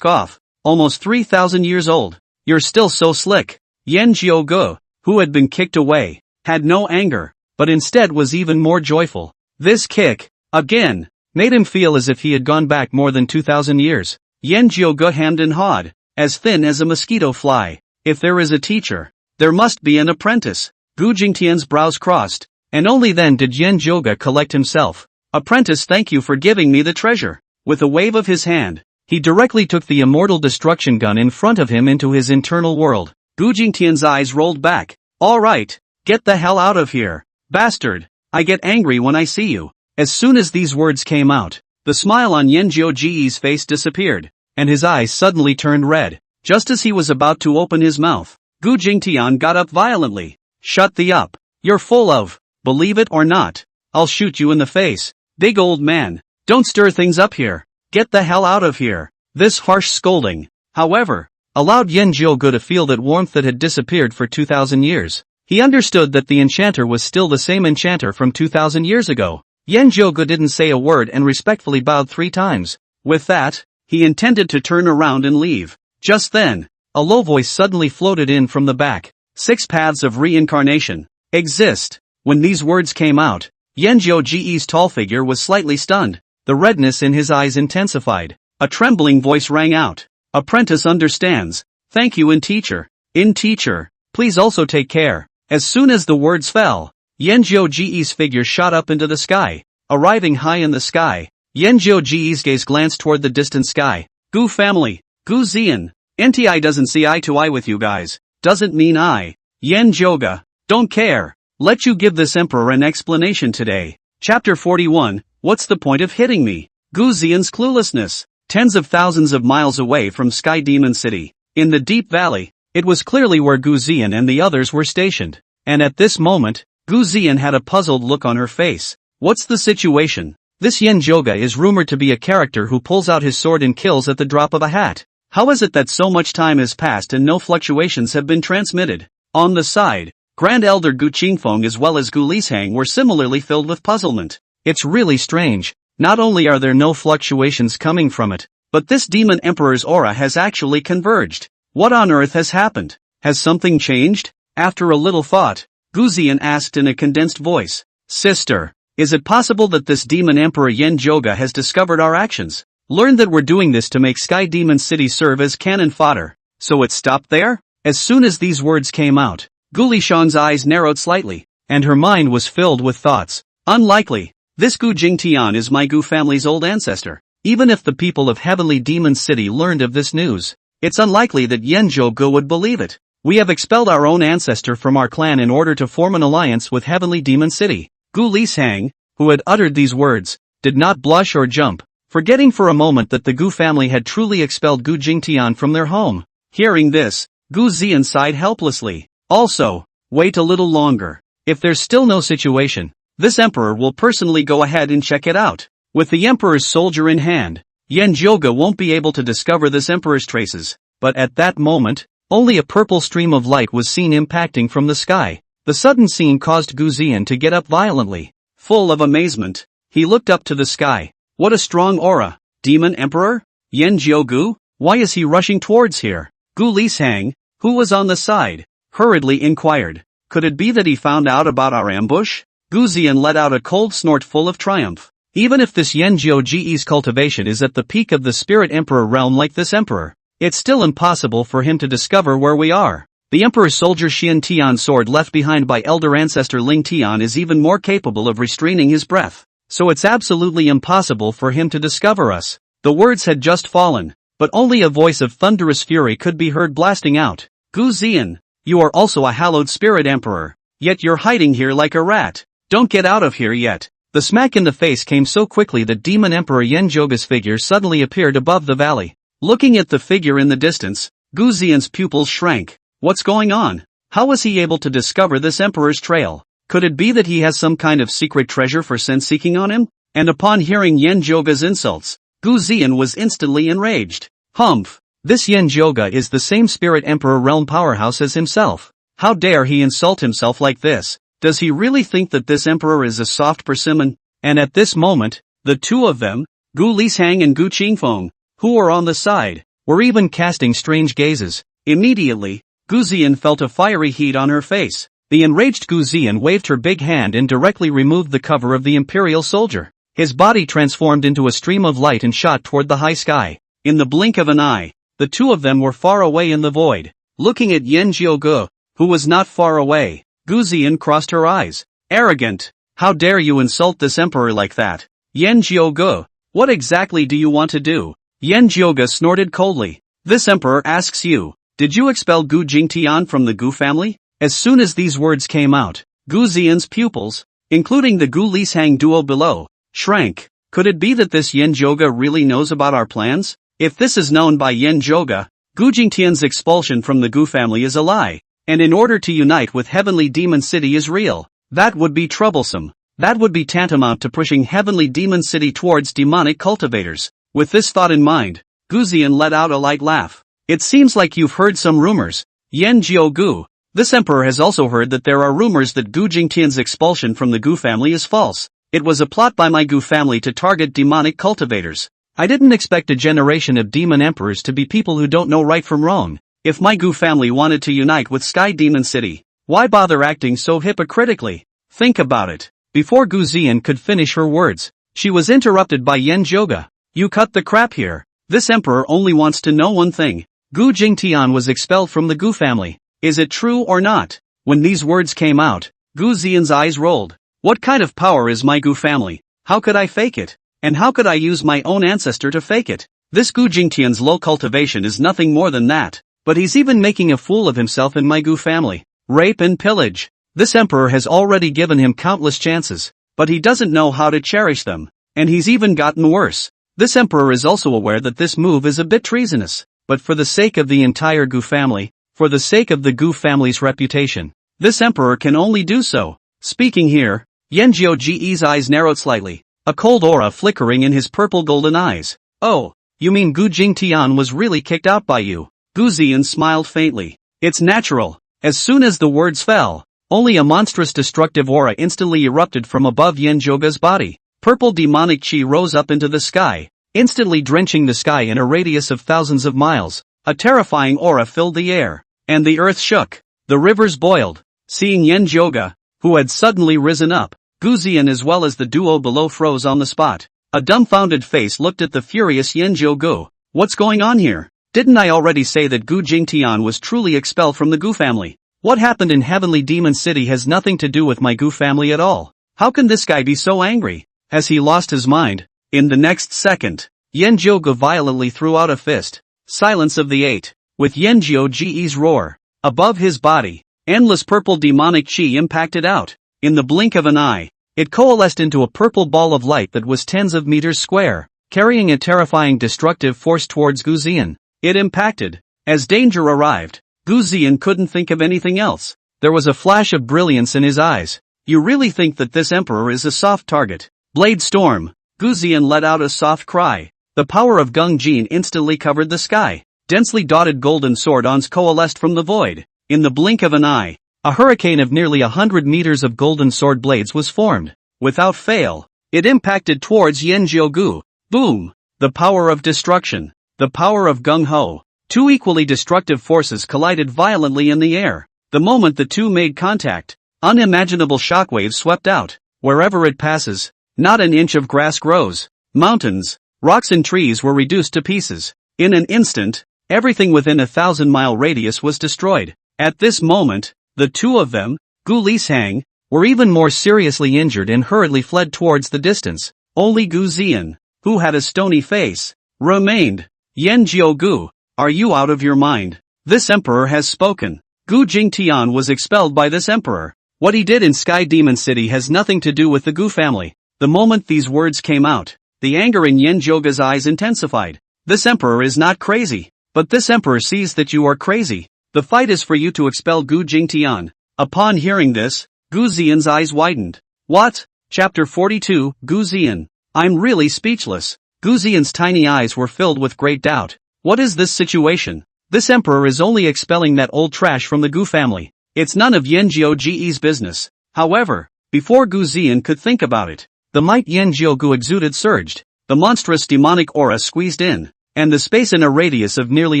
Off. Almost 3,000 years old. You're still so slick. Yen Jiuge, who had been kicked away, had no anger, but instead was even more joyful. This kick, again, made him feel as if he had gone back more than 2,000 years. Yen Jiuge hemmed and hawed, as thin as a mosquito fly. If there is a teacher, there must be an apprentice. Gu Jingtian's brows crossed, and only then did Yen Jiuge collect himself. Apprentice, thank you for giving me the treasure. With a wave of his hand, he directly took the immortal destruction gun in front of him into his internal world. Gu Jingtian's eyes rolled back. All right, get the hell out of here, bastard. I get angry when I see you. As soon as these words came out, the smile on Yen Jiuge's face disappeared, and his eyes suddenly turned red. Just as he was about to open his mouth, Gu Jingtian got up violently. Shut the up. You're full of, believe it or not, I'll shoot you in the face. Big old man, don't stir things up here. Get the hell out of here. This harsh scolding, however, allowed Yen Jiuge to feel that warmth that had disappeared for 2,000 years. He understood that the enchanter was still the same enchanter from 2,000 years ago. Yen Jiuge didn't say a word and respectfully bowed 3 times. With that, he intended to turn around and leave. Just then, a low voice suddenly floated in from the back. 6 paths of reincarnation exist. When these words came out, Yen Jiuge's tall figure was slightly stunned. The redness in his eyes intensified. A trembling voice rang out. Apprentice understands. Thank you, in teacher. In teacher, please also take care. As soon as the words fell, Yen Jiuge's figure shot up into the sky. Arriving high in the sky, Yen Jiuge's gaze glanced toward the distant sky. Gu family, Gu Zian, NTI doesn't see eye to eye with you guys. Doesn't mean I, Yen Jiuge, don't care. Let you give this emperor an explanation today. Chapter 41, what's the point of hitting me? Gu Zian's cluelessness. Tens of thousands of miles away from Sky Demon City, in the deep valley, it was clearly where Gu Zian and the others were stationed. And at this moment, Gu Zian had a puzzled look on her face. What's the situation? This Yen Jiuge is rumored to be a character who pulls out his sword and kills at the drop of a hat. How is it that so much time has passed and no fluctuations have been transmitted? On the side, Grand Elder Gu Qingfeng as well as Gu Lishang were similarly filled with puzzlement. It's really strange. Not only are there no fluctuations coming from it, but this demon emperor's aura has actually converged. What on earth has happened? Has something changed? After a little thought, Gu Zian asked in a condensed voice. Sister, is it possible that this demon emperor Yen Jiuge has discovered our actions? Learned that we're doing this to make Sky Demon City serve as cannon fodder? So it stopped there? As soon as these words came out, Gu Lishang's eyes narrowed slightly, and her mind was filled with thoughts. Unlikely. This Gu Jingtian is my Gu family's old ancestor. Even if the people of Heavenly Demon City learned of this news, it's unlikely that Yen Jiuge would believe it. We have expelled our own ancestor from our clan in order to form an alliance with Heavenly Demon City. Gu Lishang, who had uttered these words, did not blush or jump, forgetting for a moment that the Gu family had truly expelled Gu Jingtian from their home. Hearing this, Gu Zian sighed helplessly. Also, wait a little longer. If there's still no situation, this emperor will personally go ahead and check it out. With the emperor's soldier in hand, Yen Jiuge won't be able to discover this emperor's traces. But at that moment, only a purple stream of light was seen impacting from the sky. The sudden scene caused Gu Zian to get up violently. Full of amazement, he looked up to the sky. What a strong aura! Demon Emperor? Yen Jiuge? Why is he rushing towards here? Gu Lishang, who was on the side, hurriedly inquired. Could it be that he found out about our ambush? Gu Zian let out a cold snort full of triumph. Even if this Yen Jiuge's cultivation is at the peak of the Spirit Emperor realm like this emperor, it's still impossible for him to discover where we are. The Emperor's soldier Xian Tian's sword left behind by elder ancestor Ling Tian is even more capable of restraining his breath, so it's absolutely impossible for him to discover us. The words had just fallen, but only a voice of thunderous fury could be heard blasting out. Gu Zian, you are also a hallowed spirit emperor, yet you're hiding here like a rat. Don't get out of here yet. The smack in the face came so quickly that Demon Emperor Yanzhouge's figure suddenly appeared above the valley. Looking at the figure in the distance, Gu Zian's pupils shrank. What's going on? How was he able to discover this emperor's trail? Could it be that he has some kind of secret treasure for sense-seeking on him? And upon hearing Yanzhouge's insults, Gu Zian was instantly enraged. Humph! This Yanzhouge is the same spirit emperor realm powerhouse as himself. How dare he insult himself like this? Does he really think that this emperor is a soft persimmon? And at this moment, the two of them, Gu Lishang and Gu Qingfeng, who were on the side, were even casting strange gazes. Immediately, Gu Zian felt a fiery heat on her face. The enraged Gu Zian waved her big hand and directly removed the cover of the imperial soldier. His body transformed into a stream of light and shot toward the high sky. In the blink of an eye, the two of them were far away in the void. Looking at Yanzhouge, who was not far away, Gu Zian crossed her eyes. Arrogant! How dare you insult this emperor like that? Yanzhouge, what exactly do you want to do? Yanzhouge snorted coldly. This emperor asks you, did you expel Gu Jingtian from the Gu family? As soon as these words came out, Gu Zian's pupils, including the Gu Lishang duo below, shrank. Could it be that this Yanzhouge really knows about our plans? If this is known by Yanzhouge, Gu Jingtian's expulsion from the Gu family is a lie, and in order to unite with Heavenly Demon City is real. That would be troublesome. That would be tantamount to pushing Heavenly Demon City towards demonic cultivators. With this thought in mind, Gu Zian let out a light laugh. It seems like you've heard some rumors. Yanzhouge, this emperor has also heard that there are rumors that Gu Jingtian's expulsion from the Gu family is false. It was a plot by my Gu family to target demonic cultivators. I didn't expect a generation of demon emperors to be people who don't know right from wrong. If my Gu family wanted to unite with Sky Demon City, why bother acting so hypocritically? Think about it. Before Gu Zian could finish her words, she was interrupted by Yanzhouge. You cut the crap here. This emperor only wants to know one thing. Gu Jingtian was expelled from the Gu family. Is it true or not? When these words came out, Gu Zian's eyes rolled. What kind of power is my Gu family? How could I fake it? And how could I use my own ancestor to fake it? This Gu Jingtian's low cultivation is nothing more than that. But he's even making a fool of himself in my Gu family. Rape and pillage. This emperor has already given him countless chances, but he doesn't know how to cherish them. And he's even gotten worse. This emperor is also aware that this move is a bit treasonous, but for the sake of the entire Gu family, for the sake of the Gu family's reputation, this emperor can only do so. Speaking here, Yanzhouge's eyes narrowed slightly, a cold aura flickering in his purple golden eyes. Oh, you mean Gu Jingtian was really kicked out by you? Gu Zian smiled faintly. It's natural. As soon as the words fell, only a monstrous destructive aura instantly erupted from above Yanzhouge's body. Purple demonic chi rose up into the sky, instantly drenching the sky in a radius of thousands of miles. A terrifying aura filled the air, and the earth shook. The rivers boiled. Seeing Yanzhouge, who had suddenly risen up, Gu Zian as well as the duo below froze on the spot. A dumbfounded face looked at the furious Yanzhouge. What's going on here? Didn't I already say that Gu Jingtian was truly expelled from the Gu family? What happened in Heavenly Demon City has nothing to do with my Gu family at all. How can this guy be so angry? Has he lost his mind? In the next second, Yanzhouge violently threw out a fist. Silence of the Eight. With Yanzhouge's roar, above his body, endless purple demonic chi impacted out. In the blink of an eye, it coalesced into a purple ball of light that was tens of meters square, carrying a terrifying destructive force towards Gu Zian. It impacted. As danger arrived, Gu Zian couldn't think of anything else. There was a flash of brilliance in his eyes. You really think that this emperor is a soft target? Blade Storm. Gu Zian let out a soft cry. The power of Gung Jin instantly covered the sky. Densely dotted golden sword-ons coalesced from the void. In the blink of an eye, a hurricane of nearly 100 meters of golden sword blades was formed. Without fail, it impacted towards Yanzhouge. Boom! The power of destruction. The power of Gung Ho. Two equally destructive forces collided violently in the air. The moment the two made contact, unimaginable shockwaves swept out. Wherever it passes, not an inch of grass grows. Mountains, rocks and trees were reduced to pieces. In an instant, everything within a 1,000-mile radius was destroyed. At this moment, the two of them, Gu Lisang, were even more seriously injured and hurriedly fled towards the distance. Only Gu Zian, who had a stony face, remained. Yan Jiugu, are you out of your mind? This emperor has spoken. Gu Jingtian was expelled by this emperor. What he did in Sky Demon City has nothing to do with the Gu family. The moment these words came out, the anger in Yan Jiugu's eyes intensified. This emperor is not crazy, but this emperor sees that you are crazy. The fight is for you to expel Gu Jingtian. Upon hearing this, Gu Zian's eyes widened. What? Chapter 42, Gu Zian. I'm really speechless. Gu Zian's tiny eyes were filled with great doubt. What is this situation? This emperor is only expelling that old trash from the Gu family. It's none of Yan Jiugu's business. However, before Gu Zian could think about it, the might Yan Jiugu exuded surged. The monstrous demonic aura squeezed in, and the space in a radius of nearly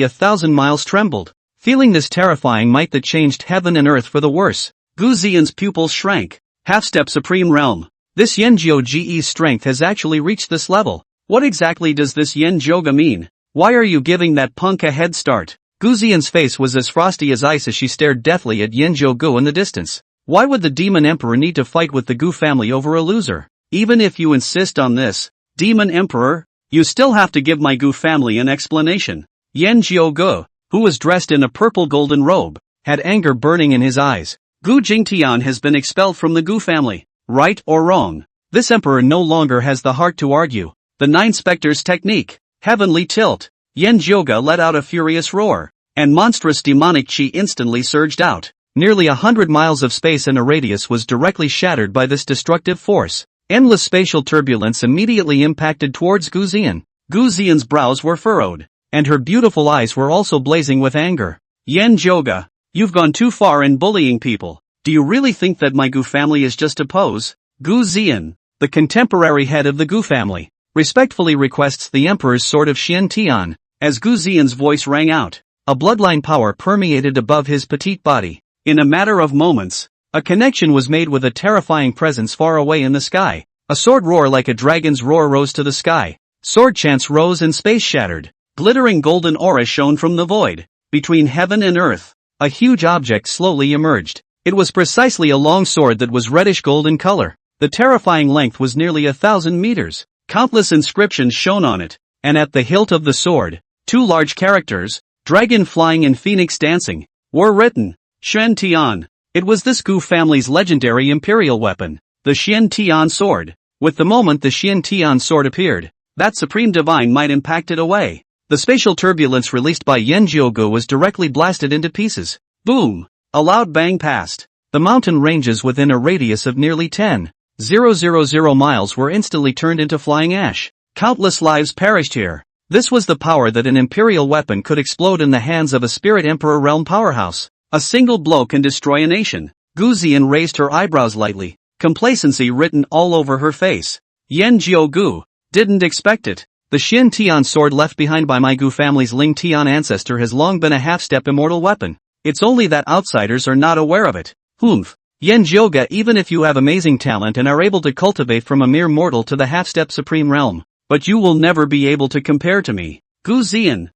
1,000 miles trembled. Feeling this terrifying might that changed heaven and earth for the worse, Gu Zian's pupils shrank. Half-step supreme realm. This Yan Jiugu's strength has actually reached this level. What exactly does this Yan Jiugu mean? Why are you giving that punk a head start? Gu Zian's face was as frosty as ice as she stared deathly at Yan Jiugu in the distance. Why would the demon emperor need to fight with the Gu family over a loser? Even if you insist on this, demon emperor, you still have to give my Gu family an explanation. Yan Jiugu, who was dressed in a purple golden robe, had anger burning in his eyes. Gu Jingtian has been expelled from the Gu family. Right or wrong? This emperor no longer has the heart to argue. The Nine Spectres technique. Heavenly tilt. Yan Jiugu let out a furious roar, and monstrous demonic chi instantly surged out. Nearly 100 miles of space in a radius was directly shattered by this destructive force. Endless spatial turbulence immediately impacted towards Gu Zian. Gu Zian's brows were furrowed, and her beautiful eyes were also blazing with anger. Yan Jiugu, you've gone too far in bullying people. Do you really think that my Gu family is just a pose? Gu Zian, the contemporary head of the Gu family, respectfully requests the emperor's sword of Xian Tian. As Gu Zian's voice rang out, a bloodline power permeated above his petite body. In a matter of moments, a connection was made with a terrifying presence far away in the sky. A sword roar like a dragon's roar rose to the sky. Sword chants rose and space shattered. Glittering golden aura shone from the void. Between heaven and earth, a huge object slowly emerged. It was precisely a long sword that was reddish gold in color. The terrifying length was nearly 1,000 meters. Countless inscriptions shone on it, and at the hilt of the sword, 2 large characters, dragon flying and phoenix dancing, were written. Xian Tian. It was this Gu family's legendary imperial weapon, the Xian Tian sword. With the moment the Xian Tian sword appeared, that supreme divine might impacted away. The spatial turbulence released by Yan Jiugu was directly blasted into pieces. Boom! A loud bang passed. The mountain ranges within a radius of nearly 10,000 miles were instantly turned into flying ash. Countless lives perished here. This was the power that an imperial weapon could explode in the hands of a spirit emperor realm powerhouse. A single blow can destroy a nation. Gu Zian raised her eyebrows lightly, complacency written all over her face. Yan Jiugu didn't expect it. The Xian Tian sword left behind by my Gu family's Ling Tian ancestor has long been a half-step immortal weapon. It's only that outsiders are not aware of it. Humph. Yan Jiugu, even if you have amazing talent and are able to cultivate from a mere mortal to the half-step supreme realm, but you will never be able to compare to me. Gu Zian,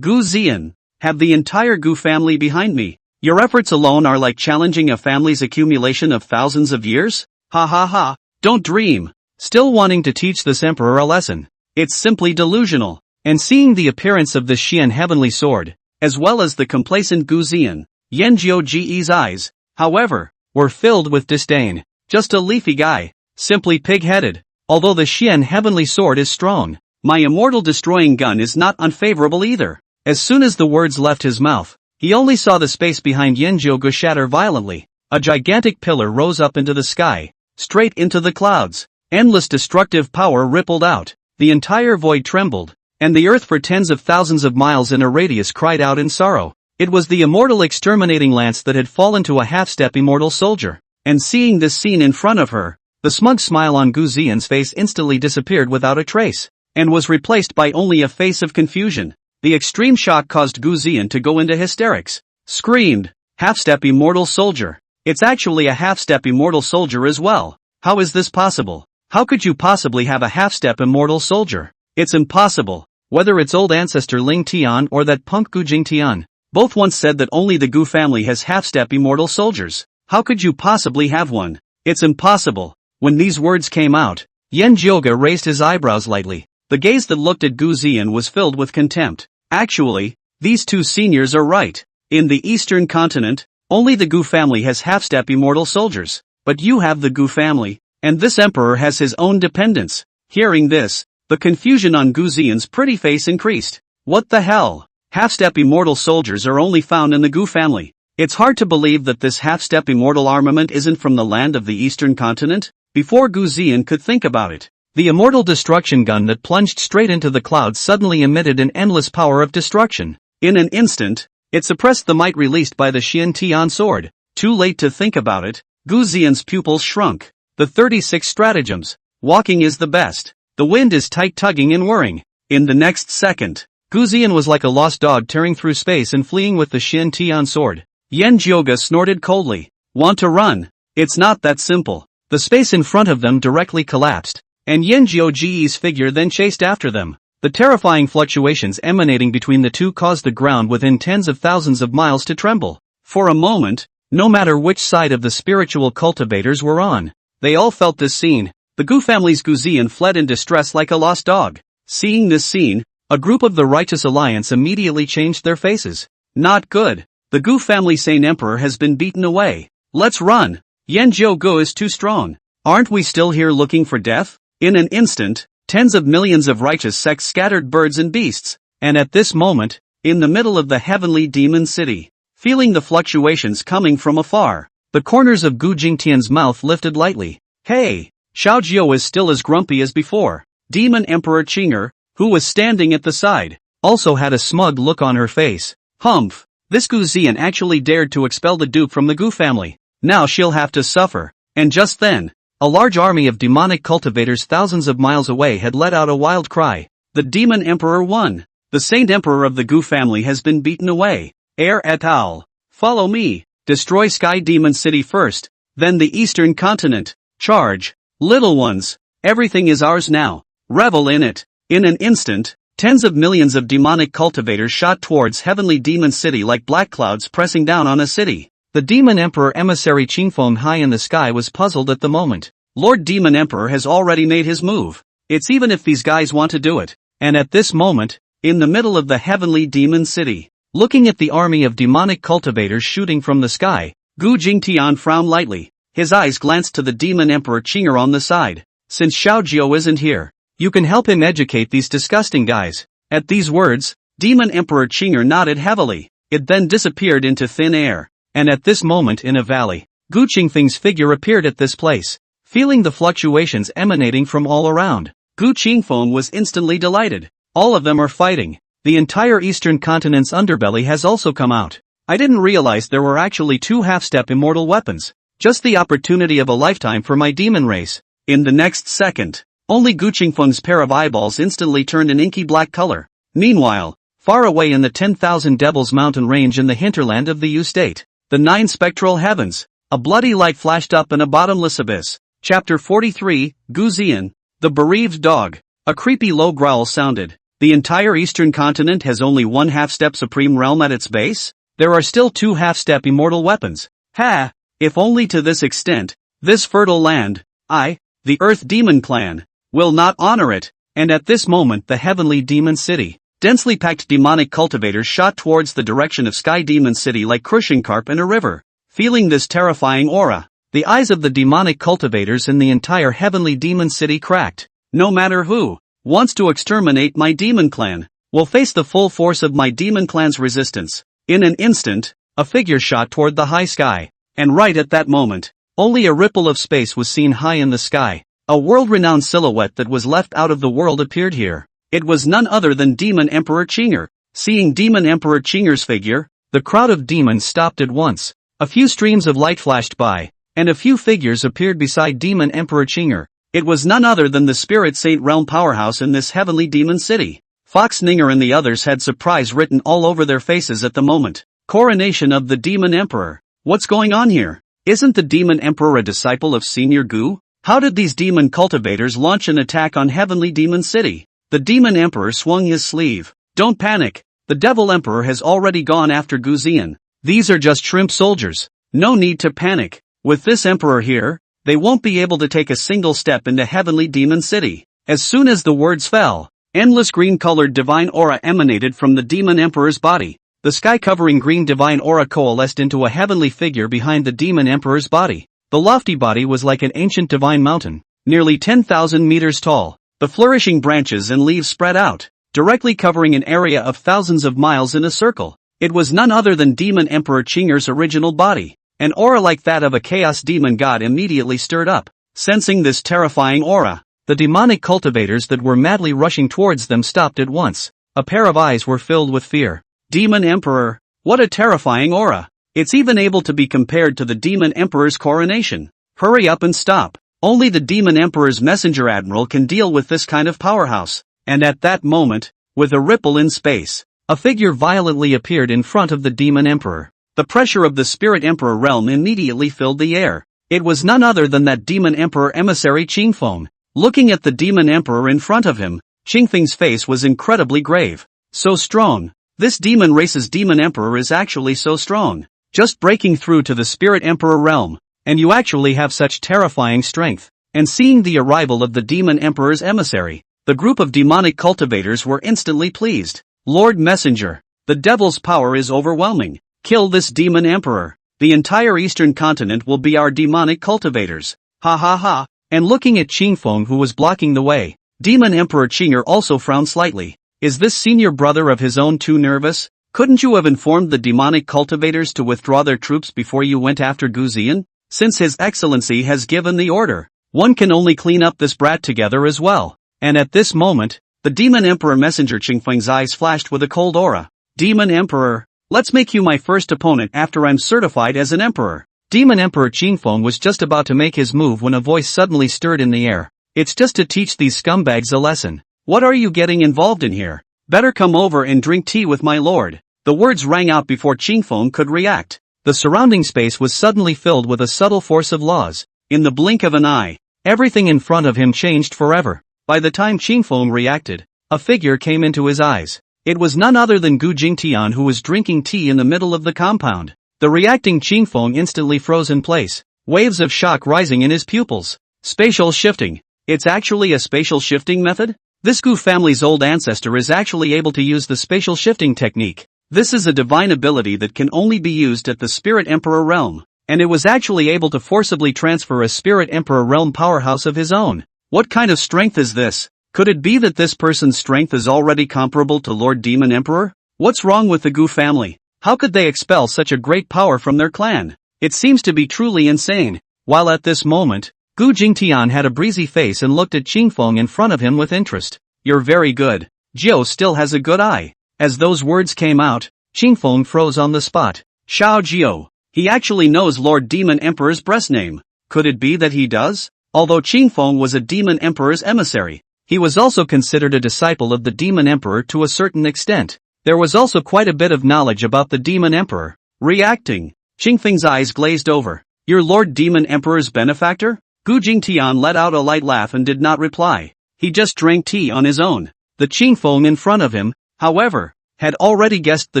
Gu Zian, have the entire Gu family behind me. Your efforts alone are like challenging a family's accumulation of thousands of years? Ha ha ha, don't dream. Still wanting to teach this emperor a lesson. It's simply delusional. And seeing the appearance of the Xian heavenly sword, as well as the complacent Gu Zian, Yan Jiugu's eyes, however, were filled with disdain. Just a leafy guy. Simply pig-headed. Although the Xian heavenly sword is strong, my immortal destroying gun is not unfavorable either. As soon as the words left his mouth, he only saw the space behind Yan Jiugu shatter violently. A gigantic pillar rose up into the sky, straight into the clouds. Endless destructive power rippled out. The entire void trembled, and the earth for tens of thousands of miles in a radius cried out in sorrow. It was the immortal exterminating lance that had fallen to a half-step immortal soldier. And seeing this scene in front of her, the smug smile on Gu Zian's face instantly disappeared without a trace, and was replaced by only a face of confusion. The extreme shock caused Gu Zian to go into hysterics. Screamed, half-step immortal soldier. It's actually a half-step immortal soldier as well. How is this possible? How could you possibly have a half-step immortal soldier? It's impossible, whether it's old ancestor Ling Tian or that punk Gu Jingtian. Both once said that only the Gu family has half-step immortal soldiers. How could you possibly have one? It's impossible. When these words came out, Yan Jioge raised his eyebrows lightly. The gaze that looked at Gu Ziyan was filled with contempt. Actually, these two seniors are right. In the Eastern continent, only the Gu family has half-step immortal soldiers. But you have the Gu family, and this emperor has his own dependents. Hearing this, the confusion on Gu Ziyan's pretty face increased. What the hell? Half-step immortal soldiers are only found in the Gu family. It's hard to believe that this half-step immortal armament isn't from the land of the Eastern continent. Before Gu Ziyan could think about it, the immortal destruction gun that plunged straight into the clouds suddenly emitted an endless power of destruction. In an instant, it suppressed the might released by the Xian Tian sword. Too late to think about it, Gu Ziyan's pupils shrunk. The 36 stratagems. Walking is the best. The wind is tight tugging and whirring. In the next second, Gu Ziyan was like a lost dog tearing through space and fleeing with the Xian Tian sword. Yan Jioge snorted coldly. Want to run? It's not that simple. The space in front of them directly collapsed, and Yan Jioge's figure then chased after them. The terrifying fluctuations emanating between the two caused the ground within tens of thousands of miles to tremble. For a moment, no matter which side of the spiritual cultivators were on, they all felt this scene. The Gu family's Gu Ziyan fled in distress like a lost dog. Seeing this scene, a group of the Righteous Alliance immediately changed their faces. Not good. The Gu family sane emperor has been beaten away. Let's run. Yan Jioge is too strong. Aren't we still here looking for death? In an instant, tens of millions of righteous sects scattered birds and beasts, and at this moment, in the middle of the heavenly demon city, feeling the fluctuations coming from afar, the corners of Gu Jingtian's mouth lifted lightly. Hey! Xiao Jiao is still as grumpy as before. Demon Emperor Qinger, who was standing at the side, also had a smug look on her face. Humph! This Gu Ziyan actually dared to expel the dupe from the Gu family. Now she'll have to suffer. And just then, a large army of demonic cultivators thousands of miles away had let out a wild cry. The Demon Emperor won. The Saint Emperor of the Gu family has been beaten away. Air et al. Follow me. Destroy Sky Demon City first, then the Eastern continent. Charge. Little ones. Everything is ours now. Revel in it. In an instant, tens of millions of demonic cultivators shot towards heavenly demon city like black clouds pressing down on a city. The Demon Emperor emissary Qingfeng high in the sky was puzzled at the moment. Lord Demon Emperor has already made his move. It's even if these guys want to do it. And at this moment, in the middle of the heavenly demon city, looking at the army of demonic cultivators shooting from the sky, Gu Jingtian frowned lightly. His eyes glanced to the Demon Emperor Qinger on the side. Since Xiao Jiao isn't here, you can help him educate these disgusting guys. At these words, Demon Emperor Qinger nodded heavily. It then disappeared into thin air. And at this moment in a valley, Gu Qingfeng's figure appeared at this place. Feeling the fluctuations emanating from all around, Gu Qingfeng was instantly delighted. All of them are fighting. The entire eastern continent's underbelly has also come out. I didn't realize there were actually two half-step immortal weapons. Just the opportunity of a lifetime for my demon race. In the next second, only Gu Qingfeng's pair of eyeballs instantly turned an inky black color. Meanwhile, far away in the 10,000 Devils mountain range in the hinterland of the Yu state, the 9 spectral heavens, a bloody light flashed up in a bottomless abyss. Chapter 43, Gu Ziyan, the bereaved dog. A creepy low growl sounded. The entire eastern continent has only one half-step supreme realm at its base? There are still two half-step immortal weapons. Ha! If only to this extent, this fertile land, the Earth Demon Clan, will not honor it. And at this moment the heavenly demon city, densely packed demonic cultivators shot towards the direction of Sky Demon City like crushing carp in a river. Feeling this terrifying aura, the eyes of the demonic cultivators in the entire heavenly demon city cracked. No matter who wants to exterminate my demon clan, will face the full force of my demon clan's resistance. In an instant, a figure shot toward the high sky. And right at that moment, only a ripple of space was seen high in the sky. A world-renowned silhouette that was left out of the world appeared here. It was none other than Demon Emperor Qinger. Seeing Demon Emperor Qinger's figure, the crowd of demons stopped at once. A few streams of light flashed by, and a few figures appeared beside Demon Emperor Qinger. It was none other than the Spirit Saint Realm powerhouse in this heavenly demon city. Fox Ninger and the others had surprise written all over their faces at the moment. Coronation of the Demon Emperor. What's going on here? Isn't the Demon Emperor a disciple of Senior Gu? How did these demon cultivators launch an attack on Heavenly Demon City? The Demon Emperor swung his sleeve. Don't panic. The devil emperor has already gone after Gu Zian. These are just shrimp soldiers. No need to panic. With this emperor here, they won't be able to take a single step into heavenly demon city. As soon as the words fell, endless green-colored divine aura emanated from the demon emperor's body. The sky-covering green divine aura coalesced into a heavenly figure behind the demon emperor's body. The lofty body was like an ancient divine mountain, nearly 10,000 meters tall. The flourishing branches and leaves spread out, directly covering an area of thousands of miles in a circle. It was none other than Demon Emperor Qing'er's original body. An aura like that of a chaos demon god immediately stirred up. Sensing this terrifying aura, the demonic cultivators that were madly rushing towards them stopped at once. A pair of eyes were filled with fear. Demon Emperor, what a terrifying aura. It's even able to be compared to the Demon Emperor's coronation. Hurry up and stop. Only the Demon Emperor's messenger admiral can deal with this kind of powerhouse. And at that moment, with a ripple in space, a figure violently appeared in front of the Demon Emperor. The pressure of the Spirit Emperor realm immediately filled the air. It was none other than that Demon Emperor emissary Qingfeng. Looking at the Demon Emperor in front of him, Qingfeng's face was incredibly grave. So strong. This demon race's Demon Emperor is actually so strong. Just breaking through to the Spirit Emperor realm. And you actually have such terrifying strength. And seeing the arrival of the Demon Emperor's emissary, the group of demonic cultivators were instantly pleased. Lord Messenger, the devil's power is overwhelming. Kill this Demon Emperor. The entire eastern continent will be our demonic cultivators. Ha ha ha. And looking at Qingfeng who was blocking the way, Demon Emperor Qing'er also frowned slightly. Is this senior brother of his own too nervous? Couldn't you have informed the demonic cultivators to withdraw their troops before you went after Gu Zian? Since His Excellency has given the order, one can only clean up this brat together as well. And at this moment, the Demon Emperor Messenger Qingfeng's eyes flashed with a cold aura. Demon Emperor, let's make you my first opponent after I'm certified as an emperor. Demon Emperor Qingfeng was just about to make his move when a voice suddenly stirred in the air. It's just to teach these scumbags a lesson. What are you getting involved in here? Better come over and drink tea with my lord. The words rang out before Qingfeng could react. The surrounding space was suddenly filled with a subtle force of laws. In the blink of an eye, everything in front of him changed forever. By the time Qingfeng reacted, a figure came into his eyes. It was none other than Gu Jingtian who was drinking tea in the middle of the compound. The reacting Qingfeng instantly froze in place, waves of shock rising in his pupils. Spatial shifting. It's actually a spatial shifting method? This Gu family's old ancestor is actually able to use the spatial shifting technique. This is a divine ability that can only be used at the Spirit Emperor realm, and it was actually able to forcibly transfer a Spirit Emperor realm powerhouse of his own. What kind of strength is this? Could it be that this person's strength is already comparable to Lord Demon Emperor? What's wrong with the Gu family? How could they expel such a great power from their clan? It seems to be truly insane. While at this moment, Gu Jingtian had a breezy face and looked at Qingfeng in front of him with interest. You're very good. Jiao still has a good eye. As those words came out, Qingfeng froze on the spot. Xiao Jiao. He actually knows Lord Demon Emperor's breast name. Could it be that he does? Although Qingfeng was a Demon Emperor's emissary, he was also considered a disciple of the Demon Emperor to a certain extent. There was also quite a bit of knowledge about the Demon Emperor. Reacting, Qingfeng's eyes glazed over. You're Lord Demon Emperor's benefactor? Gu Jingtian let out a light laugh and did not reply. He just drank tea on his own. The Qingfeng in front of him, however, had already guessed the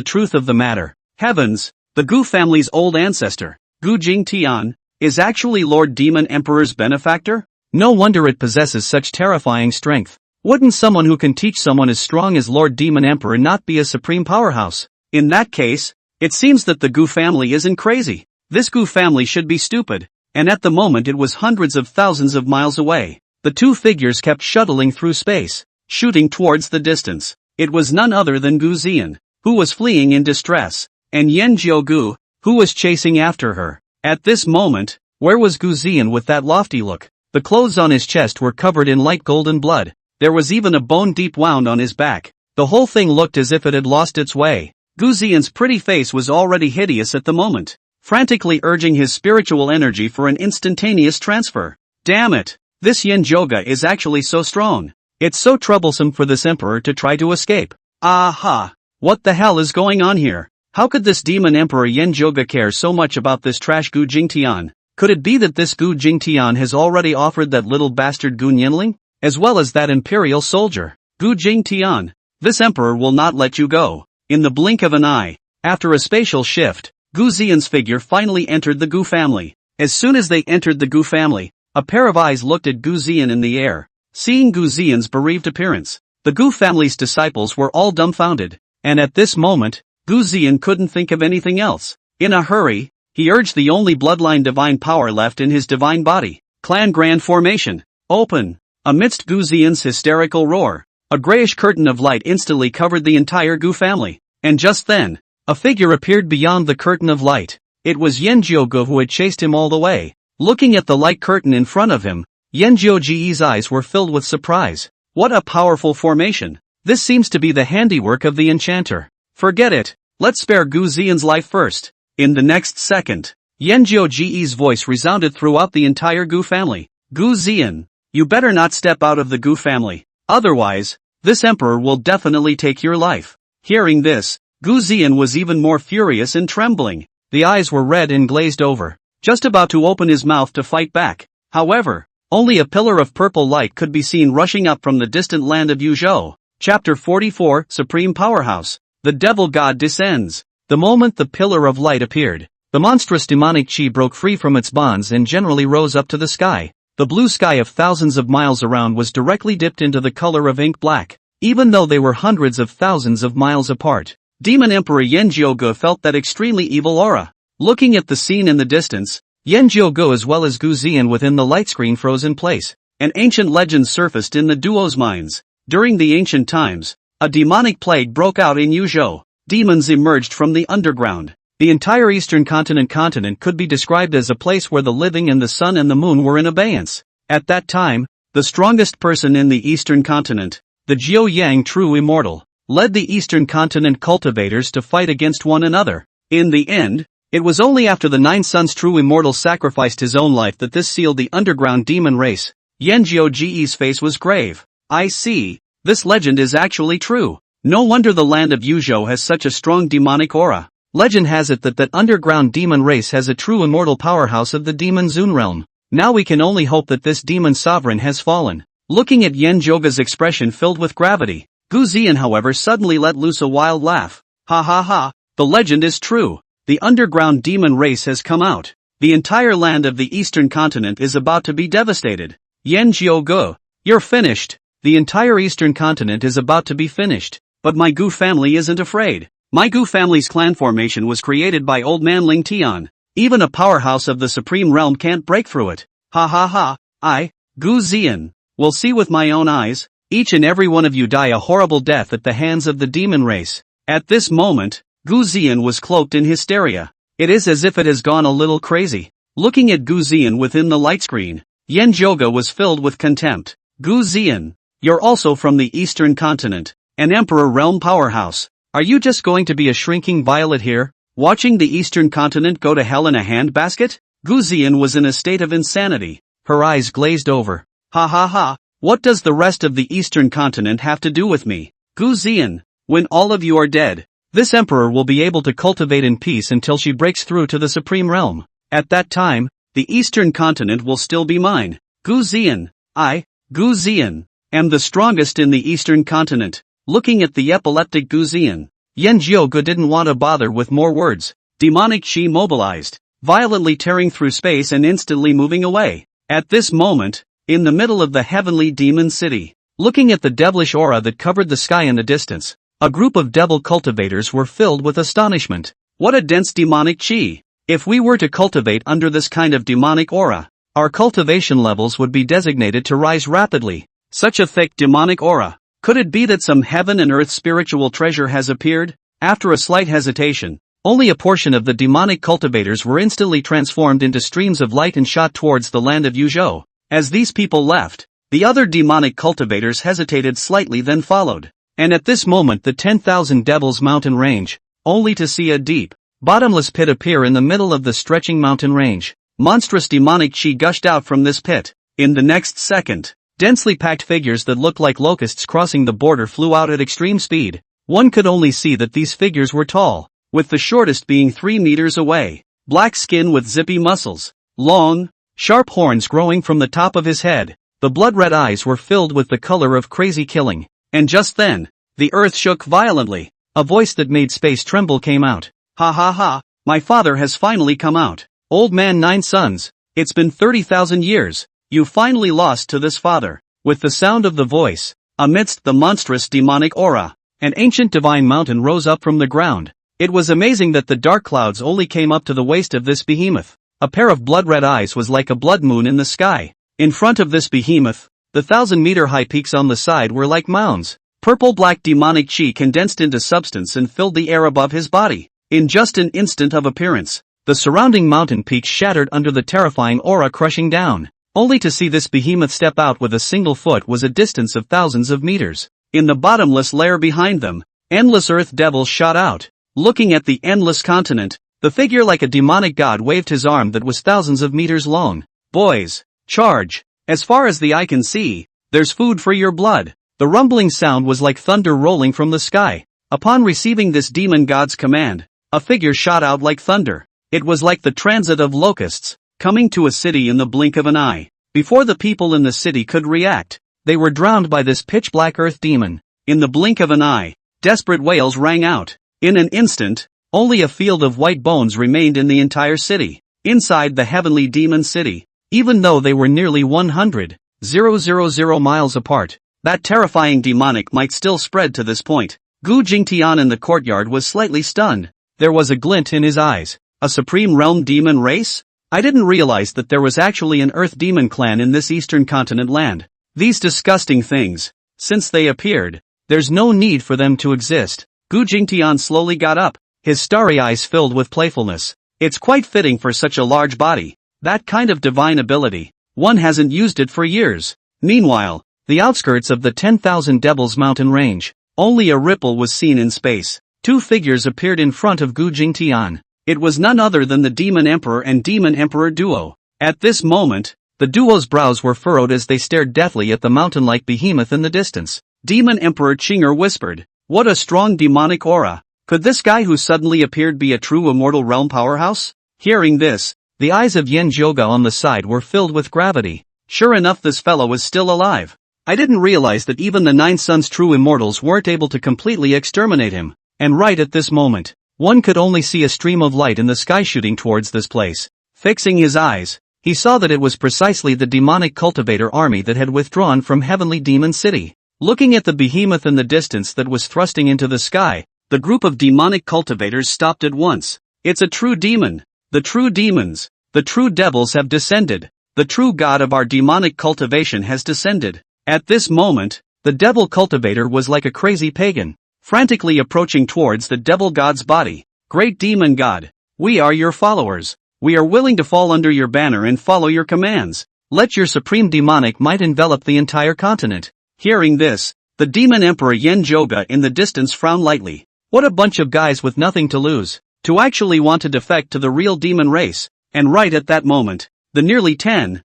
truth of the matter. Heavens, the Gu family's old ancestor, Gu Jingtian, is actually Lord Demon Emperor's benefactor? No wonder it possesses such terrifying strength. Wouldn't someone who can teach someone as strong as Lord Demon Emperor not be a supreme powerhouse? In that case, it seems that the Gu family isn't crazy. This Gu family should be stupid. And at the moment it was hundreds of thousands of miles away. The two figures kept shuttling through space, shooting towards the distance. It was none other than Gu Zian, who was fleeing in distress, and Yan Jiaogu, who was chasing after her. At this moment, where was Gu Zian with that lofty look? The clothes on his chest were covered in light golden blood. There was even a bone-deep wound on his back. The whole thing looked as if it had lost its way. Gu Zian's pretty face was already hideous at the moment, frantically urging his spiritual energy for an instantaneous transfer. Damn it! This Yin Joga is actually so strong. It's so troublesome for this emperor to try to escape. Aha! What the hell is going on here? How could this demon emperor Yin Joga care so much about this trash Gu Jingtian? Could it be that this Gu Jingtian has already offered that little bastard Gu Nianling, as well as that imperial soldier? Gu Jingtian, this emperor will not let you go. in the blink of an eye. After a spatial shift, Gu Xian's figure finally entered the Gu family. As soon as they entered the Gu family, a pair of eyes looked at Gu Xian in the air. Seeing Gu Xian's bereaved appearance, the Gu family's disciples were all dumbfounded, and at this moment, Gu Xian couldn't think of anything else. In a hurry, he urged the only bloodline divine power left in his divine body, Clan Grand Formation, open. Amidst Gu Xian's hysterical roar, a grayish curtain of light instantly covered the entire Gu family, and just then, a figure appeared beyond the curtain of light. It was Yanjiu who had chased him all the way. Looking at the light curtain in front of him, Yanjiu's eyes were filled with surprise. What a powerful formation! This seems to be the handiwork of the enchanter. Forget it, let's spare Gu Xian's life first. In the next second, Yanjiu's voice resounded throughout the entire Gu family. Gu Xian, you better not step out of the Gu family. Otherwise, this emperor will definitely take your life. Hearing this, Gu Xian was even more furious and trembling. The eyes were red and glazed over, just about to open his mouth to fight back. However, only a pillar of purple light could be seen rushing up from the distant land of Yuzhou. Chapter 44, Supreme Powerhouse. The Devil God descends. The moment the pillar of light appeared, the monstrous demonic chi broke free from its bonds and generally rose up to the sky. The blue sky of thousands of miles around was directly dipped into the color of ink black, even though they were hundreds of thousands of miles apart. Demon Emperor Yanjiu felt that extremely evil aura. Looking at the scene in the distance, Yanjiu as well as Gu Xian within the light screen froze in place. An ancient legend surfaced in the duo's minds. During the ancient times, a demonic plague broke out in Yuzhou. Demons emerged from the underground. The entire eastern continent could be described as a place where the living and the sun and the moon were in abeyance. At that time, the strongest person in the eastern continent, the Jiu Yang True Immortal, led the eastern continent cultivators to fight against one another. In the end, it was only after the 9 Suns True Immortal sacrificed his own life that this sealed the underground demon race. Yanjiu's face was grave. I see, this legend is actually true. No wonder the land of Yuzhou has such a strong demonic aura. Legend has it that underground demon race has a true immortal powerhouse of the demon Zun realm. Now we can only hope that this demon sovereign has fallen. Looking at Yanjiu's expression filled with gravity, Gu Xian however suddenly let loose a wild laugh. Ha ha ha, the legend is true. The underground demon race has come out. The entire land of the eastern continent is about to be devastated. Yanjiu, you're finished. The entire eastern continent is about to be finished. But my Gu family isn't afraid. My Gu family's clan formation was created by Old Man Ling Tian. Even a powerhouse of the supreme realm can't break through it. Ha ha ha, I, Gu Xian, will see with my own eyes. Each and every one of you die a horrible death at the hands of the demon race. At this moment, Gu Xian was cloaked in hysteria. It is as if it has gone a little crazy. Looking at Gu Xian within the light screen, Yanjiu was filled with contempt. Gu Xian, you're also from the eastern continent, an emperor realm powerhouse. Are you just going to be a shrinking violet here, watching the eastern continent go to hell in a handbasket? Gu Xian was in a state of insanity. Her eyes glazed over. Ha ha ha, what does the rest of the eastern continent have to do with me? Gu Xian, when all of you are dead, this emperor will be able to cultivate in peace until she breaks through to the supreme realm. At that time, the eastern continent will still be mine. Gu Xian, I, Gu Xian, am the strongest in the eastern continent. Looking at the epileptic Gu Xian, Yanjiu didn't want to bother with more words. Demonic Qi mobilized, violently tearing through space and instantly moving away. At this moment, in the middle of the heavenly demon city, looking at the devilish aura that covered the sky in the distance, a group of devil cultivators were filled with astonishment. What a dense demonic Qi! If we were to cultivate under this kind of demonic aura, our cultivation levels would be designated to rise rapidly. Such a thick demonic aura. Could it be that some heaven and earth spiritual treasure has appeared? After a slight hesitation, only a portion of the demonic cultivators were instantly transformed into streams of light and shot towards the land of Yuzhou. As these people left, the other demonic cultivators hesitated slightly then followed. And at this moment the 10,000 Devils mountain range, only to see a deep, bottomless pit appear in the middle of the stretching mountain range. Monstrous demonic Qi gushed out from this pit. In the next second, densely packed figures that looked like locusts crossing the border flew out at extreme speed. One could only see that these figures were tall, with the shortest being 3 meters away. Black skin with zippy muscles, long, sharp horns growing from the top of his head. The blood-red eyes were filled with the color of crazy killing. And just then, the earth shook violently. A voice that made space tremble came out. Ha ha ha, my father has finally come out. Old man 9 sons, it's been 30,000 years, you finally lost to this father. With the sound of the voice, amidst the monstrous demonic aura, an ancient divine mountain rose up from the ground. It was amazing that the dark clouds only came up to the waist of this behemoth. A pair of blood-red eyes was like a blood moon in the sky. In front of this behemoth, the 1,000-meter-high peaks on the side were like mounds. Purple-black demonic chi condensed into substance and filled the air above his body. In just an instant of appearance, the surrounding mountain peaks shattered under the terrifying aura crushing down. Only to see this behemoth step out with a single foot was a distance of thousands of meters. In the bottomless lair behind them, endless earth devils shot out. Looking at the endless continent, the figure like a demonic god waved his arm that was thousands of meters long. Boys, charge! As far as the eye can see, there's food for your blood. The rumbling sound was like thunder rolling from the sky. Upon receiving this demon god's command, a figure shot out like thunder. It was like the transit of locusts, coming to a city in the blink of an eye. Before the people in the city could react, they were drowned by this pitch-black earth demon. In the blink of an eye, desperate wails rang out. In an instant, only a field of white bones remained in the entire city. Inside the heavenly demon city, even though they were nearly 100,000 miles apart, that terrifying demonic might still spread to this point. Gu Nianling in the courtyard was slightly stunned. There was a glint in his eyes. A supreme realm demon race? I didn't realize that there was actually an earth demon clan in this eastern continent land. These disgusting things, since they appeared, there's no need for them to exist. Gu Nianling slowly got up, his starry eyes filled with playfulness. It's quite fitting for such a large body. That kind of divine ability. One hasn't used it for years. Meanwhile, the outskirts of the 10,000 Devils mountain range, only a ripple was seen in space. Two figures appeared in front of Gu Nianling. It was none other than the Demon Emperor and Demon Emperor duo. At this moment, the duo's brows were furrowed as they stared deathly at the mountain-like behemoth in the distance. Demon Emperor Chinger whispered, "What a strong demonic aura. Could this guy who suddenly appeared be a true immortal realm powerhouse?" Hearing this, the eyes of Yen Zhouge on the side were filled with gravity. Sure enough, this fellow is still alive. I didn't realize that even the 9 Sons true immortals weren't able to completely exterminate him. And right at this moment, one could only see a stream of light in the sky shooting towards this place. Fixing his eyes, he saw that it was precisely the demonic cultivator army that had withdrawn from Heavenly Demon City. Looking at the behemoth in the distance that was thrusting into the sky, the group of demonic cultivators stopped at once. It's a true demon. The true demons, the true devils have descended. The true god of our demonic cultivation has descended. At this moment, the devil cultivator was like a crazy pagan, frantically approaching towards the devil god's body. Great demon god, we are your followers. We are willing to fall under your banner and follow your commands. Let your supreme demonic might envelop the entire continent. Hearing this, the demon emperor Yen Zhouge in the distance frowned lightly. What a bunch of guys with nothing to lose, to actually want to defect to the real demon race. And right at that moment, the nearly 10,000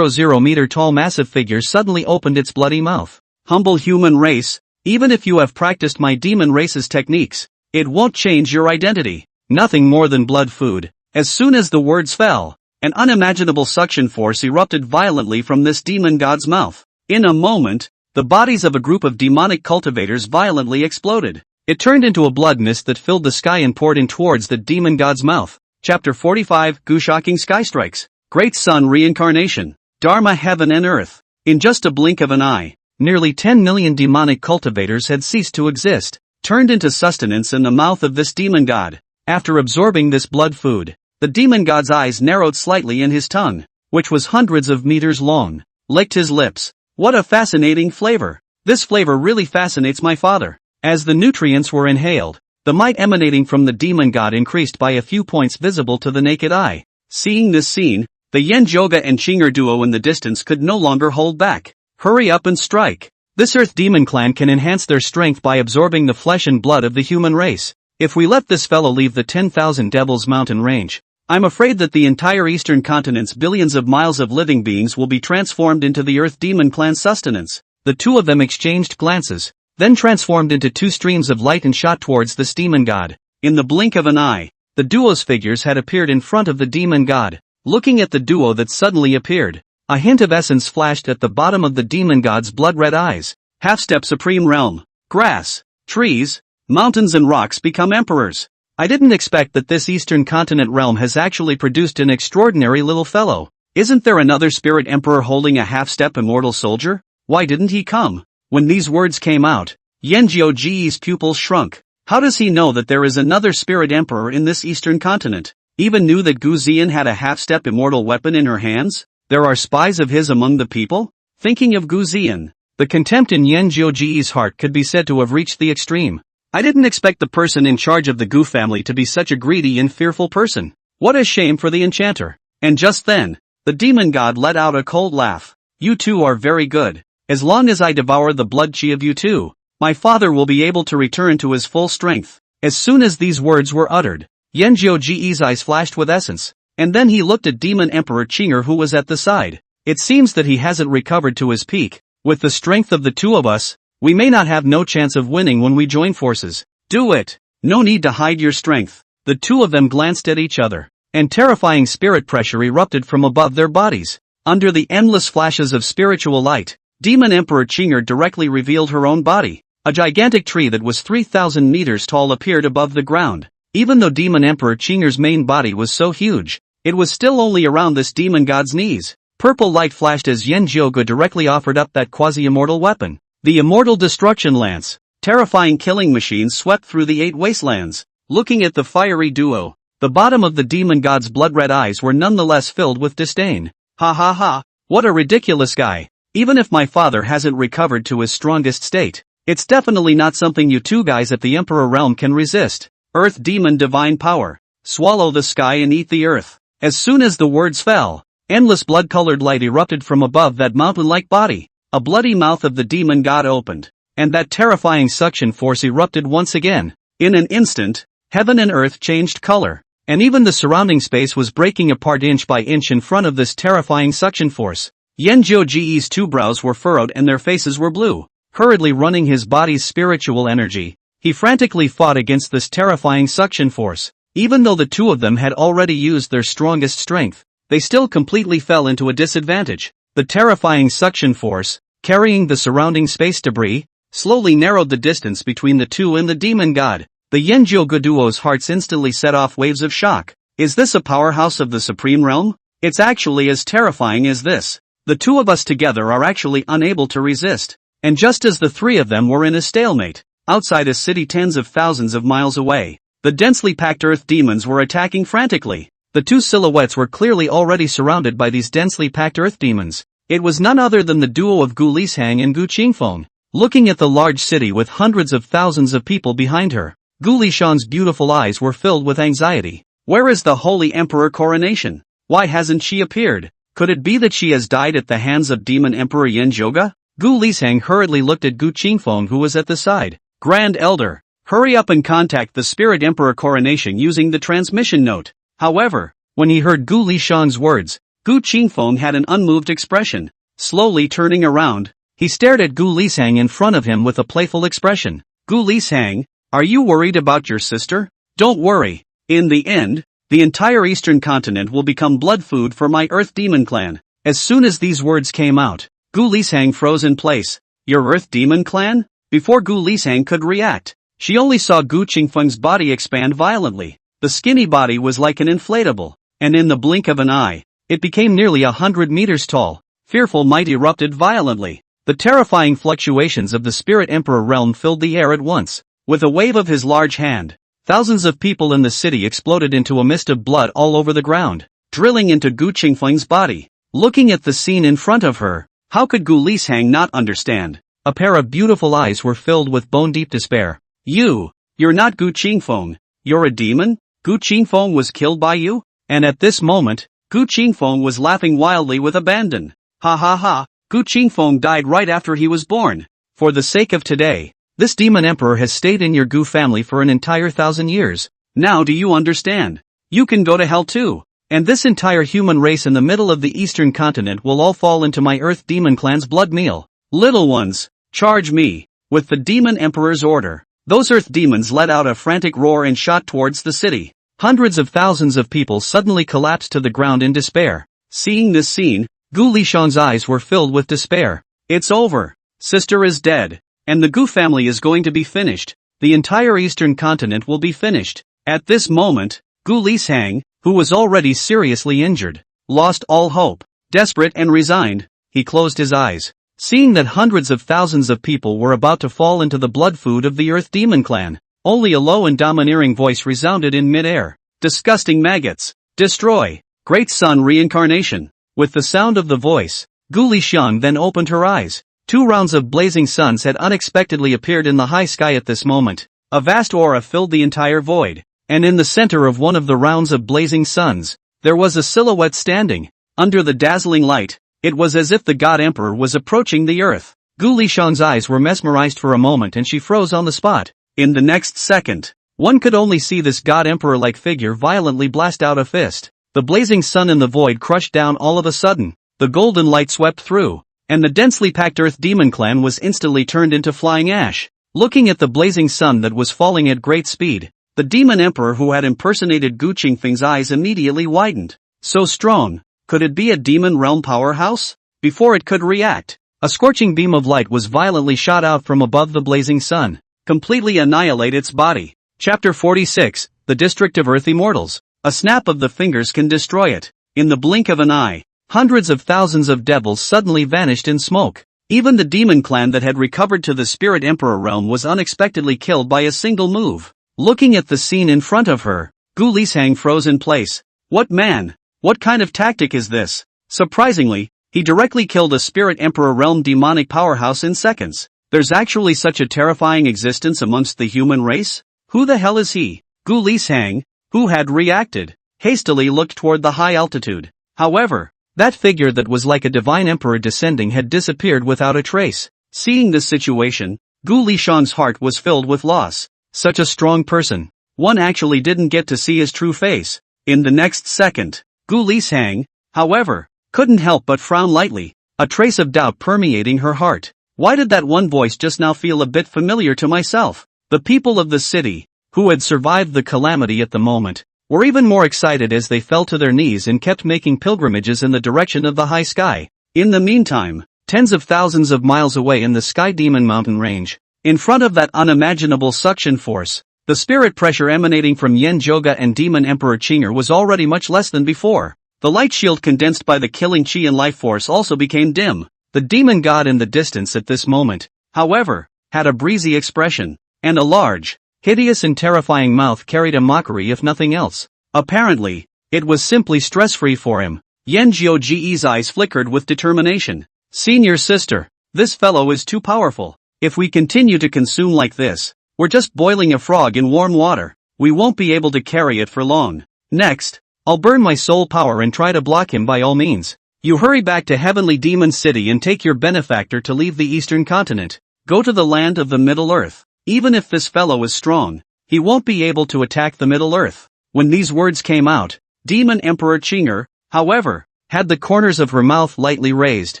meter tall massive figure suddenly opened its bloody mouth. Humble human race, even if you have practiced my demon race's techniques, it won't change your identity. Nothing more than blood food. As soon as the words fell, an unimaginable suction force erupted violently from this demon god's mouth. In a moment, the bodies of a group of demonic cultivators violently exploded. It turned into a blood mist that filled the sky and poured in towards the demon god's mouth. Chapter 45, Gu Shocking Sky Strikes. Great Sun Reincarnation. Dharma Heaven and Earth. In just a blink of an eye, nearly 10 million demonic cultivators had ceased to exist, turned into sustenance in the mouth of this demon god. After absorbing this blood food, the demon god's eyes narrowed slightly and his tongue, which was hundreds of meters long, licked his lips. What a fascinating flavor. This flavor really fascinates my father. As the nutrients were inhaled, the might emanating from the demon god increased by a few points visible to the naked eye. Seeing this scene, the Yen Zhouge and Chinger duo in the distance could no longer hold back. Hurry up and strike. This earth demon clan can enhance their strength by absorbing the flesh and blood of the human race. If we let this fellow leave the 10,000 Devils mountain range, I'm afraid that the entire eastern continent's billions of miles of living beings will be transformed into the earth demon clan sustenance. The two of them exchanged glances, then transformed into two streams of light and shot towards this demon god. In the blink of an eye, the duo's figures had appeared in front of the demon god. Looking at the duo that suddenly appeared, a hint of essence flashed at the bottom of the demon god's blood-red eyes. Half-step supreme realm. Grass. Trees. Mountains and rocks become emperors. I didn't expect that this eastern continent realm has actually produced an extraordinary little fellow. Isn't there another spirit emperor holding a half-step immortal soldier? Why didn't he come? When these words came out, Yanjiuji's pupils shrunk. How does he know that there is another spirit emperor in this eastern continent? Even knew that Gu Zian had a half-step immortal weapon in her hands? There are spies of his among the people? Thinking of Gu Zian, the contempt in Yanjiuji's heart could be said to have reached the extreme. I didn't expect the person in charge of the Gu family to be such a greedy and fearful person. What a shame for the enchanter. And just then, the demon god let out a cold laugh. You two are very good. As long as I devour the blood chi of you two, my father will be able to return to his full strength. As soon as these words were uttered, Yanjiuji's eyes flashed with essence, and then he looked at Demon Emperor Qinger who was at the side. It seems that he hasn't recovered to his peak. With the strength of the two of us, we may not have no chance of winning when we join forces. Do it! No need to hide your strength. The two of them glanced at each other, and terrifying spirit pressure erupted from above their bodies. Under the endless flashes of spiritual light, Demon Emperor Qinger directly revealed her own body. A gigantic tree that was 3,000 meters tall appeared above the ground. Even though Demon Emperor Qinger's main body was so huge, it was still only around this demon god's knees. Purple light flashed as Yanjiuge directly offered up that quasi-immortal weapon. The Immortal Destruction Lance. Terrifying killing machines swept through the 8 wastelands. Looking at the fiery duo, the bottom of the demon god's blood-red eyes were nonetheless filled with disdain. Ha ha ha, what a ridiculous guy. Even if my father hasn't recovered to his strongest state, it's definitely not something you two guys at the Emperor realm can resist. Earth demon divine power. Swallow the sky and eat the earth. As soon as the words fell, endless blood-colored light erupted from above that mountain-like body. A bloody mouth of the demon god opened, and that terrifying suction force erupted once again. In an instant, heaven and earth changed color, and even the surrounding space was breaking apart inch by inch in front of this terrifying suction force. Yanjiuji's two brows were furrowed and their faces were blue. Hurriedly running his body's spiritual energy, he frantically fought against this terrifying suction force. Even though the two of them had already used their strongest strength, they still completely fell into a disadvantage. The terrifying suction force, carrying the surrounding space debris, slowly narrowed the distance between the two and the demon god. The Yanjiuge duo's hearts instantly set off waves of shock. Is this a powerhouse of the supreme realm? It's actually as terrifying as this. The two of us together are actually unable to resist. And just as the three of them were in a stalemate, outside a city tens of thousands of miles away, the densely packed earth demons were attacking frantically. The two silhouettes were clearly already surrounded by these densely packed earth demons. It was none other than the duo of Gu Lishang and Gu Qingfeng. Looking at the large city with hundreds of thousands of people behind her, Gu Lishang's beautiful eyes were filled with anxiety. Where is the Holy Emperor coronation? Why hasn't she appeared? Could it be that she has died at the hands of Demon Emperor Yanjiuge? Gu Lishang hurriedly looked at Gu Qingfeng who was at the side. Grand Elder, hurry up and contact the Spirit Emperor coronation using the transmission note. However, when he heard Gu Lishang's words, Gu Qingfeng had an unmoved expression. Slowly turning around, he stared at Gu Lishang in front of him with a playful expression. Gu Lishang, are you worried about your sister? Don't worry. In the end, the entire eastern continent will become blood food for my Earth Demon clan. As soon as these words came out, Gu Lishang froze in place. Your Earth Demon clan? Before Gu Lishang could react, she only saw Gu Qingfeng's body expand violently. The skinny body was like an inflatable, and in the blink of an eye, it became nearly 100 meters tall. Fearful might erupted violently. The terrifying fluctuations of the Spirit Emperor realm filled the air at once. With a wave of his large hand, thousands of people in the city exploded into a mist of blood all over the ground, drilling into Gu Qingfeng's body. Looking at the scene in front of her, how could Gu Lishang not understand? A pair of beautiful eyes were filled with bone-deep despair. You're not Gu Qingfeng. You're a demon? Gu Qingfeng was killed by you? And at this moment, Gu Qingfeng was laughing wildly with abandon. Ha ha ha, Gu Qingfeng died right after he was born. For the sake of today, this demon emperor has stayed in your Gu family for an entire 1,000 years. Now do you understand? You can go to hell too. And this entire human race in the middle of the eastern continent will all fall into my Earth Demon clan's blood meal. Little ones, charge me. With the demon emperor's order, those earth demons let out a frantic roar and shot towards the city. Hundreds of thousands of people suddenly collapsed to the ground in despair. Seeing this scene, Gu Lishang's eyes were filled with despair. It's over. Sister is dead. And the Gu family is going to be finished. the entire eastern continent will be finished. At this moment, Gu Nianling, who was already seriously injured, lost all hope. Desperate and resigned, he closed his eyes. Seeing that hundreds of thousands of people were about to fall into the blood food of the Earth Demon Clan, only a low and domineering voice resounded in mid-air. Disgusting maggots! Destroy! Great Sun Reincarnation! With the sound of the voice, Gu Nianling then opened her eyes. 2 rounds of blazing suns had unexpectedly appeared in the high sky at this moment. A vast aura filled the entire void, and in the center of one of the rounds of blazing suns, there was a silhouette standing. Under the dazzling light, it was as if the God Emperor was approaching the earth. Gu Nianling's eyes were mesmerized for a moment and she froze on the spot. In the next second, one could only see this God Emperor-like figure violently blast out a fist. The blazing sun in the void crushed down all of a sudden. The golden light swept through, and the densely packed Earth Demon Clan was instantly turned into flying ash. Looking at the blazing sun that was falling at great speed, the Demon Emperor who had impersonated Gu Qingfeng's eyes immediately widened. So strong, could it be a demon realm powerhouse? Before it could react, a scorching beam of light was violently shot out from above the blazing sun, completely annihilate its body. Chapter 46, The District of Earth Immortals. A snap of the fingers can destroy it. In the blink of an eye, hundreds of thousands of devils suddenly vanished in smoke. Even the demon clan that had recovered to the Spirit Emperor realm was unexpectedly killed by a single move. Looking at the scene in front of her, Gu Nianling froze in place. What man? What kind of tactic is this? Surprisingly, he directly killed a Spirit Emperor realm demonic powerhouse in seconds. There's actually such a terrifying existence amongst the human race? Who the hell is he? Gu Nianling, who had reacted, hastily looked toward the high altitude. However, that figure that was like a divine emperor descending had disappeared without a trace. Seeing this situation, Gu Nianling's heart was filled with loss. Such a strong person. One actually didn't get to see his true face. In the next second, Gu Nianling, however, couldn't help but frown lightly, a trace of doubt permeating her heart. Why did that one voice just now feel a bit familiar to myself? The people of the city, who had survived the calamity at the moment, were even more excited as they fell to their knees and kept making pilgrimages in the direction of the high sky. In the meantime, tens of thousands of miles away in the Sky Demon Mountain range, in front of that unimaginable suction force, the spirit pressure emanating from Yen Joga and Demon Emperor Qinger was already much less than before. The light shield condensed by the killing chi and life force also became dim. The demon god in the distance at this moment, however, had a breezy expression, and a large, hideous and terrifying mouth carried a mockery if nothing else. Apparently, it was simply stress-free for him. Yen Jiuji's eyes flickered with determination. Senior sister, this fellow is too powerful. If we continue to consume like this, we're just boiling a frog in warm water. We won't be able to carry it for long. Next, I'll burn my soul power and try to block him by all means. You hurry back to Heavenly Demon City and take your benefactor to leave the eastern continent. Go to the land of the Middle Earth. Even if this fellow is strong, he won't be able to attack the Middle Earth. When these words came out, Demon Emperor Qinger, however, had the corners of her mouth lightly raised.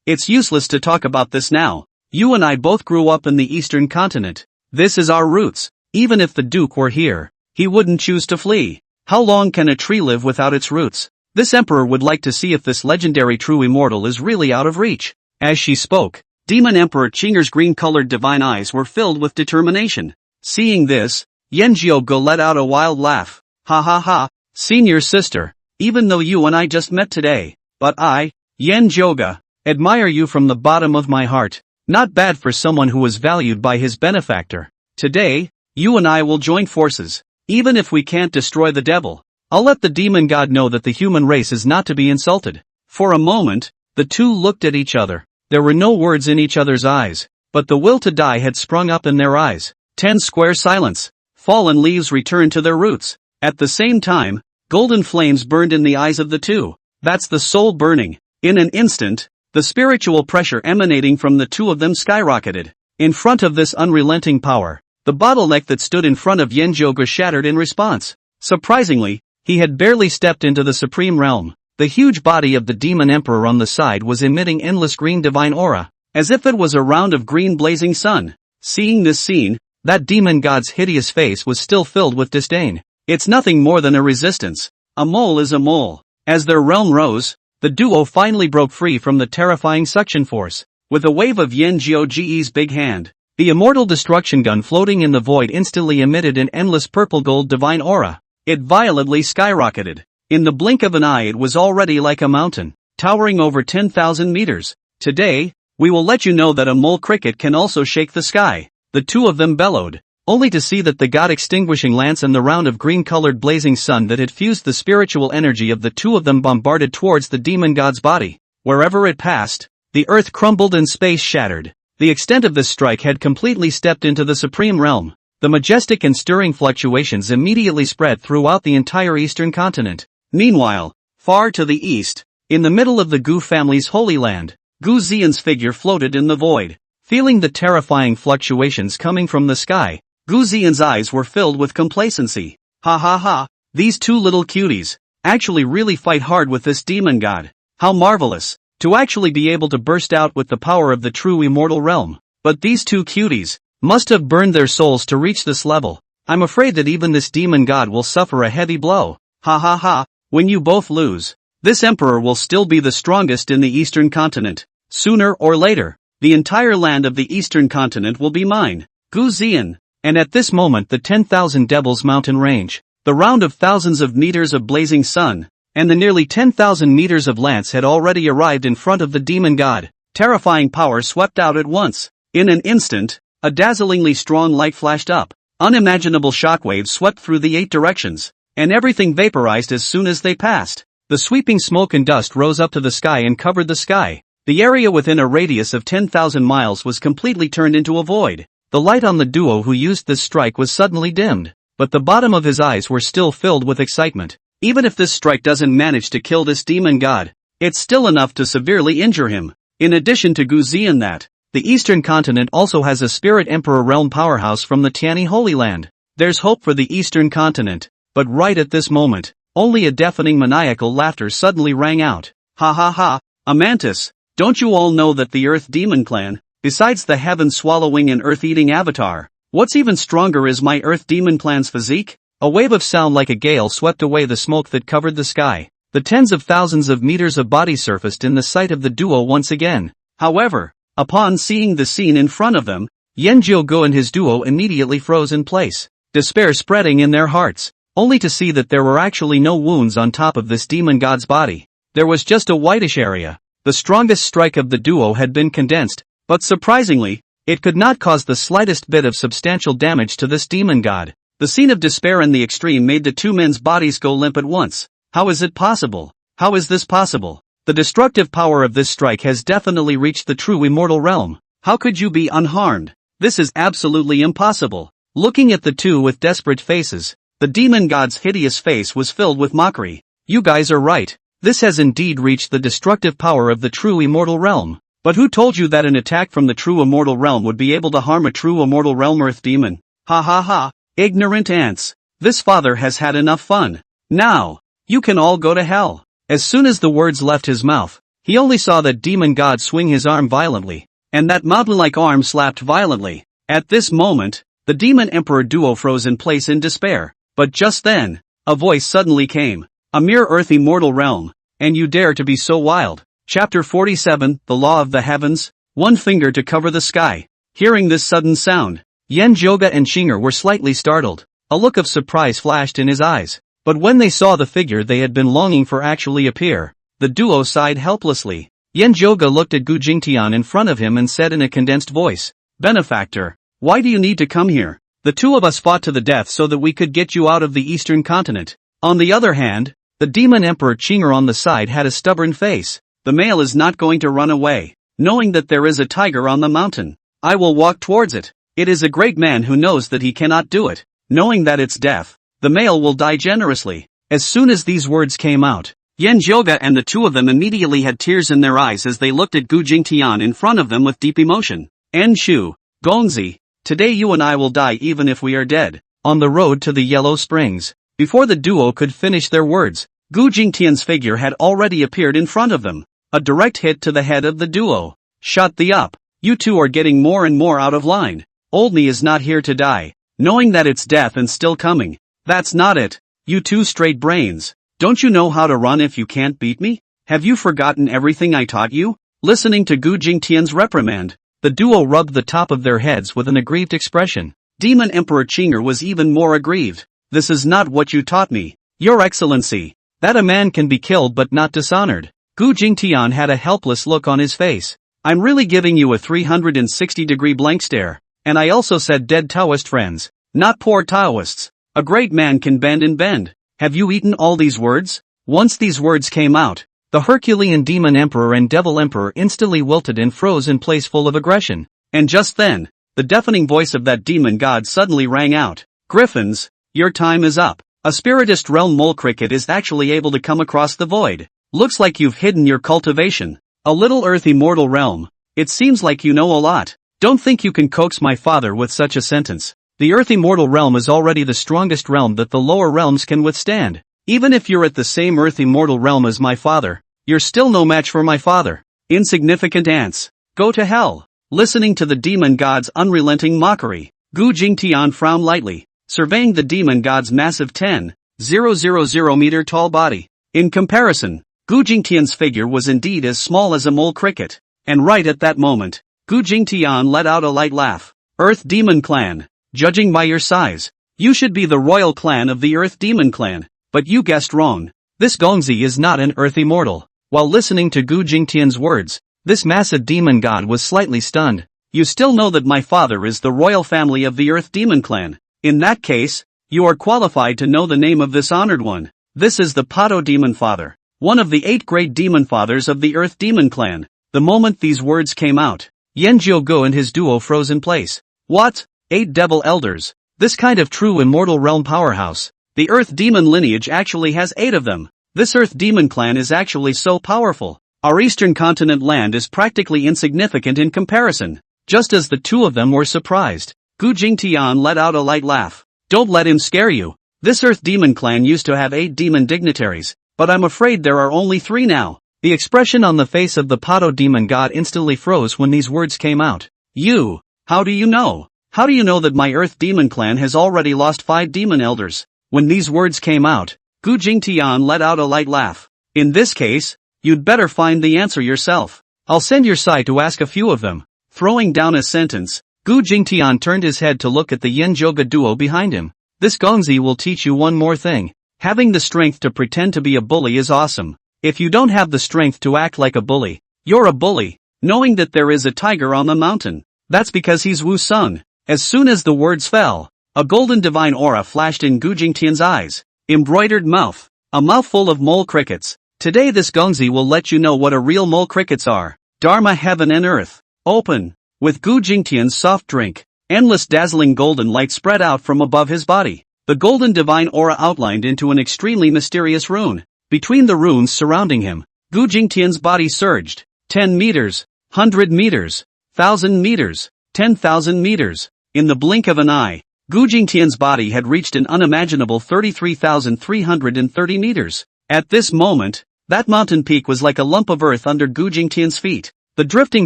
It's useless to talk about this now. You and I both grew up in the eastern continent. This is our roots. Even if the Duke were here, he wouldn't choose to flee. How long can a tree live without its roots? This emperor would like to see if this legendary true immortal is really out of reach. As she spoke, Demon Emperor Qinger's green-colored divine eyes were filled with determination. Seeing this, Yen Jiuge let out a wild laugh. Ha ha ha, senior sister, even though you and I just met today, but I, Yen Jiuge, admire you from the bottom of my heart. Not bad for someone who was valued by his benefactor. Today, you and I will join forces. Even if we can't destroy the devil, I'll let the demon god know that the human race is not to be insulted. For a moment, the two looked at each other. There were no words in each other's eyes, but the will to die had sprung up in their eyes. 10 square silence. Fallen leaves returned to their roots. At the same time, golden flames burned in the eyes of the two. That's the soul burning. In an instant, the spiritual pressure emanating from the two of them skyrocketed. In front of this unrelenting power, the bottleneck that stood in front of Yen Jiuge shattered in response. Surprisingly, he had barely stepped into the supreme realm. The huge body of the demon emperor on the side was emitting endless green divine aura, as if it was a round of green blazing sun. Seeing this scene, that demon god's hideous face was still filled with disdain. It's nothing more than a resistance. A mole is a mole. As their realm rose, the duo finally broke free from the terrifying suction force. With a wave of Yen Jiuji's big hand, The immortal destruction gun floating in the void instantly emitted an endless purple-gold divine aura. It violently skyrocketed. In the blink of an eye it was already like a mountain, towering over 10,000 meters. Today, we will let you know that a mole cricket can also shake the sky. The two of them bellowed, only to see that the god-extinguishing lance and the round of green-colored blazing sun that had fused the spiritual energy of the two of them bombarded towards the demon god's body. Wherever it passed, the earth crumbled and space shattered. The extent of this strike had completely stepped into the supreme realm. The majestic and stirring fluctuations immediately spread throughout the entire eastern continent. Meanwhile, far to the east, in the middle of the Gu family's holy land, Gu Xian's figure floated in the void. Feeling the terrifying fluctuations coming from the sky, Gu Xian's eyes were filled with complacency. Ha ha ha, these two little cuties actually really fight hard with this demon god. How marvelous, to actually be able to burst out with the power of the true immortal realm. But these two cuties must have burned their souls to reach this level. I'm afraid that even this demon god will suffer a heavy blow. Ha ha ha, when you both lose, this emperor will still be the strongest in the eastern continent. Sooner or later, the entire land of the eastern continent will be mine. Gu Xian. And at this moment the 10,000 Devils mountain range, the round of thousands of meters of blazing sun, and the nearly 10,000 meters of lance had already arrived in front of the demon god. Terrifying power swept out at once. In an instant, a dazzlingly strong light flashed up. Unimaginable shockwaves swept through the 8 directions, and everything vaporized as soon as they passed. The sweeping smoke and dust rose up to the sky and covered the sky. The area within a radius of 10,000 miles was completely turned into a void. The light on the duo who used this strike was suddenly dimmed, but the bottom of his eyes were still filled with excitement. Even if this strike doesn't manage to kill this demon god, it's still enough to severely injure him. In addition to Gu Xian that, the eastern continent also has a spirit emperor realm powerhouse from the Tianyi Holy Land. There's hope for the eastern continent. But right at this moment, only a deafening maniacal laughter suddenly rang out. Ha ha ha, Amantis, don't you all know that the Earth Demon Clan, besides the heaven-swallowing and earth-eating avatar, what's even stronger is my Earth Demon Clan's physique? A wave of sound like a gale swept away the smoke that covered the sky. The tens of thousands of meters of body surfaced in the sight of the duo once again. However, upon seeing the scene in front of them, Yan Jiuge and his duo immediately froze in place, despair spreading in their hearts. Only to see that there were actually no wounds on top of this demon god's body. There was just a whitish area. The strongest strike of the duo had been condensed, but surprisingly, it could not cause the slightest bit of substantial damage to this demon god. The scene of despair in the extreme made the two men's bodies go limp at once. How is it possible? How is this possible? The destructive power of this strike has definitely reached the true immortal realm. How could you be unharmed? This is absolutely impossible. Looking at the two with desperate faces, the demon god's hideous face was filled with mockery. You guys are right. This has indeed reached the destructive power of the true immortal realm. But who told you that an attack from the true immortal realm would be able to harm a true immortal realm earth demon? Ha ha ha, ignorant ants. This father has had enough fun. Now, you can all go to hell. As soon as the words left his mouth, he only saw that demon god swing his arm violently, and that mountain-like arm slapped violently. At this moment, the demon emperor duo froze in place in despair. But just then, a voice suddenly came. A mere earth immortal realm, and you dare to be so wild. Chapter 47, The Law of the Heavens, one finger to cover the sky. Hearing this sudden sound, Yan Jiuge and Xinger were slightly startled. A look of surprise flashed in his eyes. But when they saw the figure they had been longing for actually appear, the duo sighed helplessly. Yan Jiuge looked at Gu Jingtian in front of him and said in a condensed voice, Benefactor, why do you need to come here? The two of us fought to the death so that we could get you out of the eastern continent. On the other hand, the demon emperor Xinger on the side had a stubborn face. The male is not going to run away, knowing that there is a tiger on the mountain. I will walk towards it. It is a great man who knows that he cannot do it. Knowing that it's death, the male will die generously. As soon as these words came out, Yan Jiuge and the two of them immediately had tears in their eyes as they looked at Gu Jingtian in front of them with deep emotion. Enshu, Gongzi, today you and I will die even if we are dead. On the road to the Yellow Springs. Before the duo could finish their words, Gu Jingtian's figure had already appeared in front of them. A direct hit to the head of the duo. Shut the up. You two are getting more and more out of line. Oldney is not here to die, knowing that it's death and still coming. That's not it. You two straight brains. Don't you know how to run if you can't beat me? Have you forgotten everything I taught you? Listening to Gu Jingtian's reprimand, The duo rubbed the top of their heads with an aggrieved expression. Demon Emperor Qinger was even more aggrieved. This is not what you taught me, Your Excellency. That a man can be killed but not dishonored. Gu Jingtian had a helpless look on his face. I'm really giving you a 360-degree blank stare. And I also said dead Taoist friends, not poor Taoists. A great man can bend and bend. Have you eaten all these words? Once these words came out, the Herculean Demon Emperor and Devil Emperor instantly wilted and froze in place full of aggression. And just then, the deafening voice of that demon god suddenly rang out. Griffins, your time is up. A spiritist realm mole cricket is actually able to come across the void. Looks like you've hidden your cultivation. A little earth immortal realm. It seems like you know a lot. Don't think you can coax my father with such a sentence. The earth immortal realm is already the strongest realm that the lower realms can withstand. Even if you're at the same earth immortal realm as my father, you're still no match for my father. Insignificant ants. Go to hell. Listening to the demon god's unrelenting mockery, Gu Jingtian frowned lightly, surveying the demon god's massive 10,000 meter tall body. In comparison, Gu Jingtian's figure was indeed as small as a mole cricket. And right at that moment, Gu Jingtian let out a light laugh. Earth Demon Clan. Judging by your size, you should be the royal clan of the Earth Demon Clan. But you guessed wrong. This Gongzi is not an earth immortal. While listening to Gu Jingtian's words, this massive demon god was slightly stunned. You still know that my father is the royal family of the Earth Demon Clan. In that case, you are qualified to know the name of this honored one. This is the Pato Demon Father, one of the 8 great demon fathers of the Earth Demon Clan. The moment these words came out, Yan Jiugo and his duo froze in place. What? 8 devil elders? This kind of true immortal realm powerhouse. The Earth Demon lineage actually has 8 of them. This Earth Demon clan is actually so powerful. Our eastern continent land is practically insignificant in comparison. Just as the two of them were surprised, Gu Jingtian let out a light laugh. Don't let him scare you. This Earth Demon clan used to have 8 demon dignitaries, but I'm afraid there are only 3 now. The expression on the face of the Pato demon god instantly froze when these words came out. You? How do you know? How do you know that my Earth Demon clan has already lost 5 demon elders? When these words came out, Gu Jingtian let out a light laugh. In this case, you'd better find the answer yourself. I'll send your side to ask a few of them. Throwing down a sentence, Gu Jingtian turned his head to look at the Yin Joga duo behind him. This Gongzi will teach you one more thing. Having the strength to pretend to be a bully is awesome. If you don't have the strength to act like a bully, you're a bully. Knowing that there is a tiger on the mountain, that's because he's Wu Sung. As soon as the words fell, a golden divine aura flashed in Gu Jingtian's eyes. Embroidered mouth. A mouthful of mole crickets. Today this Gongzi will let you know what a real mole crickets are. Dharma heaven and earth. Open. With Gu Jingtian's soft drink, endless dazzling golden light spread out from above his body. The golden divine aura outlined into an extremely mysterious rune. Between the runes surrounding him, Gu Jingtian's body surged. 10 meters, 100 meters, 1,000 meters, 10,000 meters. In the blink of an eye, Gu Jingtian's body had reached an unimaginable 33,330 meters. At this moment, that mountain peak was like a lump of earth under Gu Jingtian's feet. The drifting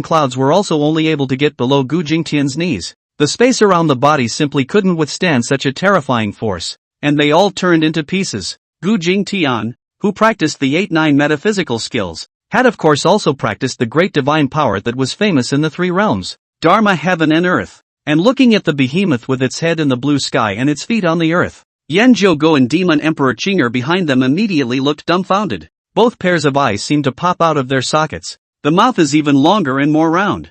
clouds were also only able to get below Gu Jingtian's knees. The space around the body simply couldn't withstand such a terrifying force, and they all turned into pieces. Gu Jingtian, who practiced the 8-9 metaphysical skills, had of course also practiced the great divine power that was famous in the 3 realms, Dharma heaven and earth. And looking at the behemoth with its head in the blue sky and its feet on the earth, Yan Jiugo and Demon Emperor Qinger behind them immediately looked dumbfounded. Both pairs of eyes seemed to pop out of their sockets. The mouth is even longer and more round.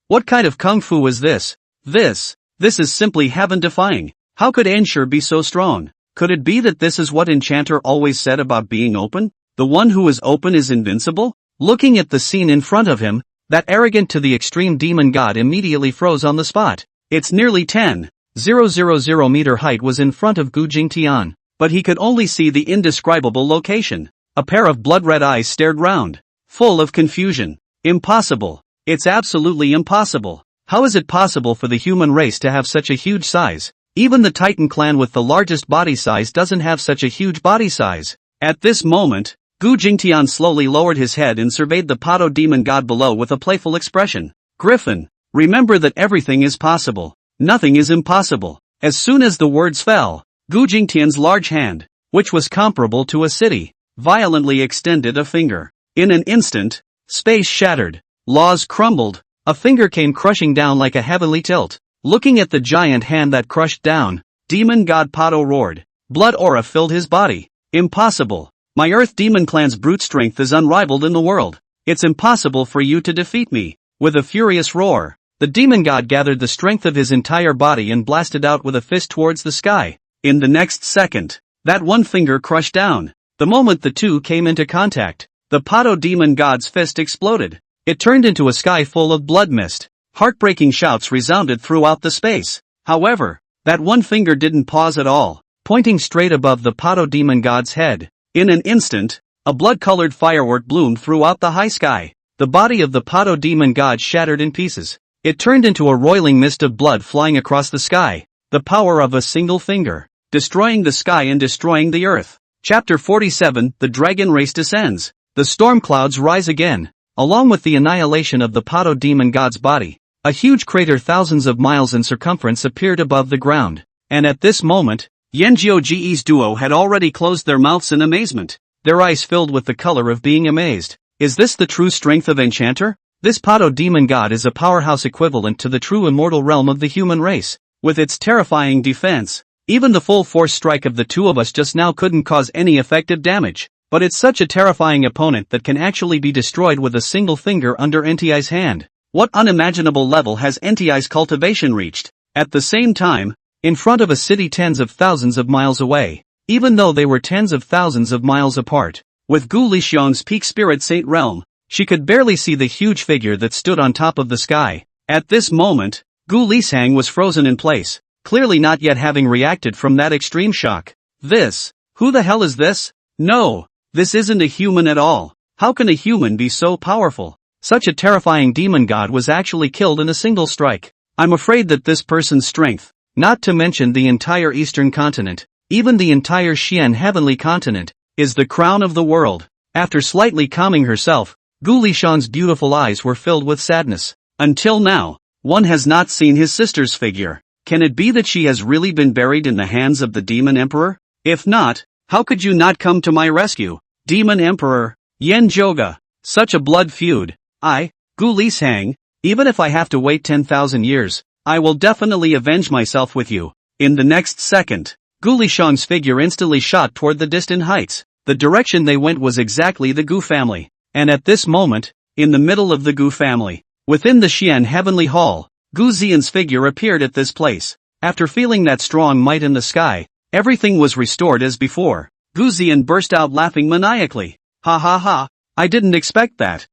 What kind of kung fu is this? This is simply heaven-defying. How could Ensure be so strong? Could it be that this is what Enchanter always said about being open? The one who is open is invincible? Looking at the scene in front of him, that arrogant to the extreme demon god immediately froze on the spot. Its nearly 10,000 meter height was in front of Gu Jingtian, but he could only see the indescribable location. A pair of blood-red eyes stared round, full of confusion. Impossible. It's absolutely impossible. How is it possible for the human race to have such a huge size? Even the Titan clan with the largest body size doesn't have such a huge body size. At this moment, Gu Jingtian slowly lowered his head and surveyed the Pato demon god below with a playful expression. Griffin, remember that everything is possible. Nothing is impossible. As soon as the words fell, Gu Jingtian's large hand, which was comparable to a city, violently extended a finger. In an instant, space shattered, laws crumbled, a finger came crushing down like a heavenly tilt. Looking at the giant hand that crushed down, demon god Pato roared. Blood aura filled his body. Impossible. My Earth Demon Clan's brute strength is unrivaled in the world. It's impossible for you to defeat me. With a furious roar, the demon god gathered the strength of his entire body and blasted out with a fist towards the sky. In the next second, that one finger crushed down. The moment the two came into contact, the Pato demon god's fist exploded. It turned into a sky full of blood mist. Heartbreaking shouts resounded throughout the space. However, that one finger didn't pause at all, pointing straight above the Pato demon god's head. In an instant, a blood-colored firework bloomed throughout the high sky. The body of the Pato demon god shattered in pieces. It turned into a roiling mist of blood flying across the sky. The power of a single finger, destroying the sky and destroying the earth. Chapter 47, The Dragon Race Descends. The storm clouds rise again. Along with the annihilation of the Pato demon god's body, a huge crater thousands of miles in circumference appeared above the ground. And at this moment, Yanjiu Ji's duo had already closed their mouths in amazement, their eyes filled with the color of being amazed. Is this the true strength of Enchanter? This Pato demon god is a powerhouse equivalent to the true immortal realm of the human race. With its terrifying defense, even the full force strike of the two of us just now couldn't cause any effective damage. But it's such a terrifying opponent that can actually be destroyed with a single finger under NTI's hand. What unimaginable level has NTI's cultivation reached? At the same time, in front of a city tens of thousands of miles away, even though they were tens of thousands of miles apart, with Gu Nianling's peak spirit saint realm, she could barely see the huge figure that stood on top of the sky. At this moment, Gu Nianling was frozen in place, clearly not yet having reacted from that extreme shock. Who the hell is this? No, this isn't a human at all. How can a human be so powerful? Such a terrifying demon god was actually killed in a single strike. I'm afraid that this person's strength, not to mention the entire eastern continent, even the entire Xian heavenly continent, is the crown of the world. After slightly calming herself, Gu Nianling's beautiful eyes were filled with sadness. Until now, one has not seen his sister's figure. Can it be that she has really been buried in the hands of the demon emperor? If not, how could you not come to my rescue? Demon Emperor, Yen Joga, such a blood feud. Gu Nianling, even if I have to wait 10,000 years, I will definitely avenge myself with you. In the next second, Gu Nianling's figure instantly shot toward the distant heights. The direction they went was exactly the Gu family. And at this moment, in the middle of the Gu family, within the Xian heavenly hall, Gu Xian's figure appeared at this place. After feeling that strong might in the sky, everything was restored as before. Gu Xian burst out laughing maniacally. Ha ha ha, I didn't expect that.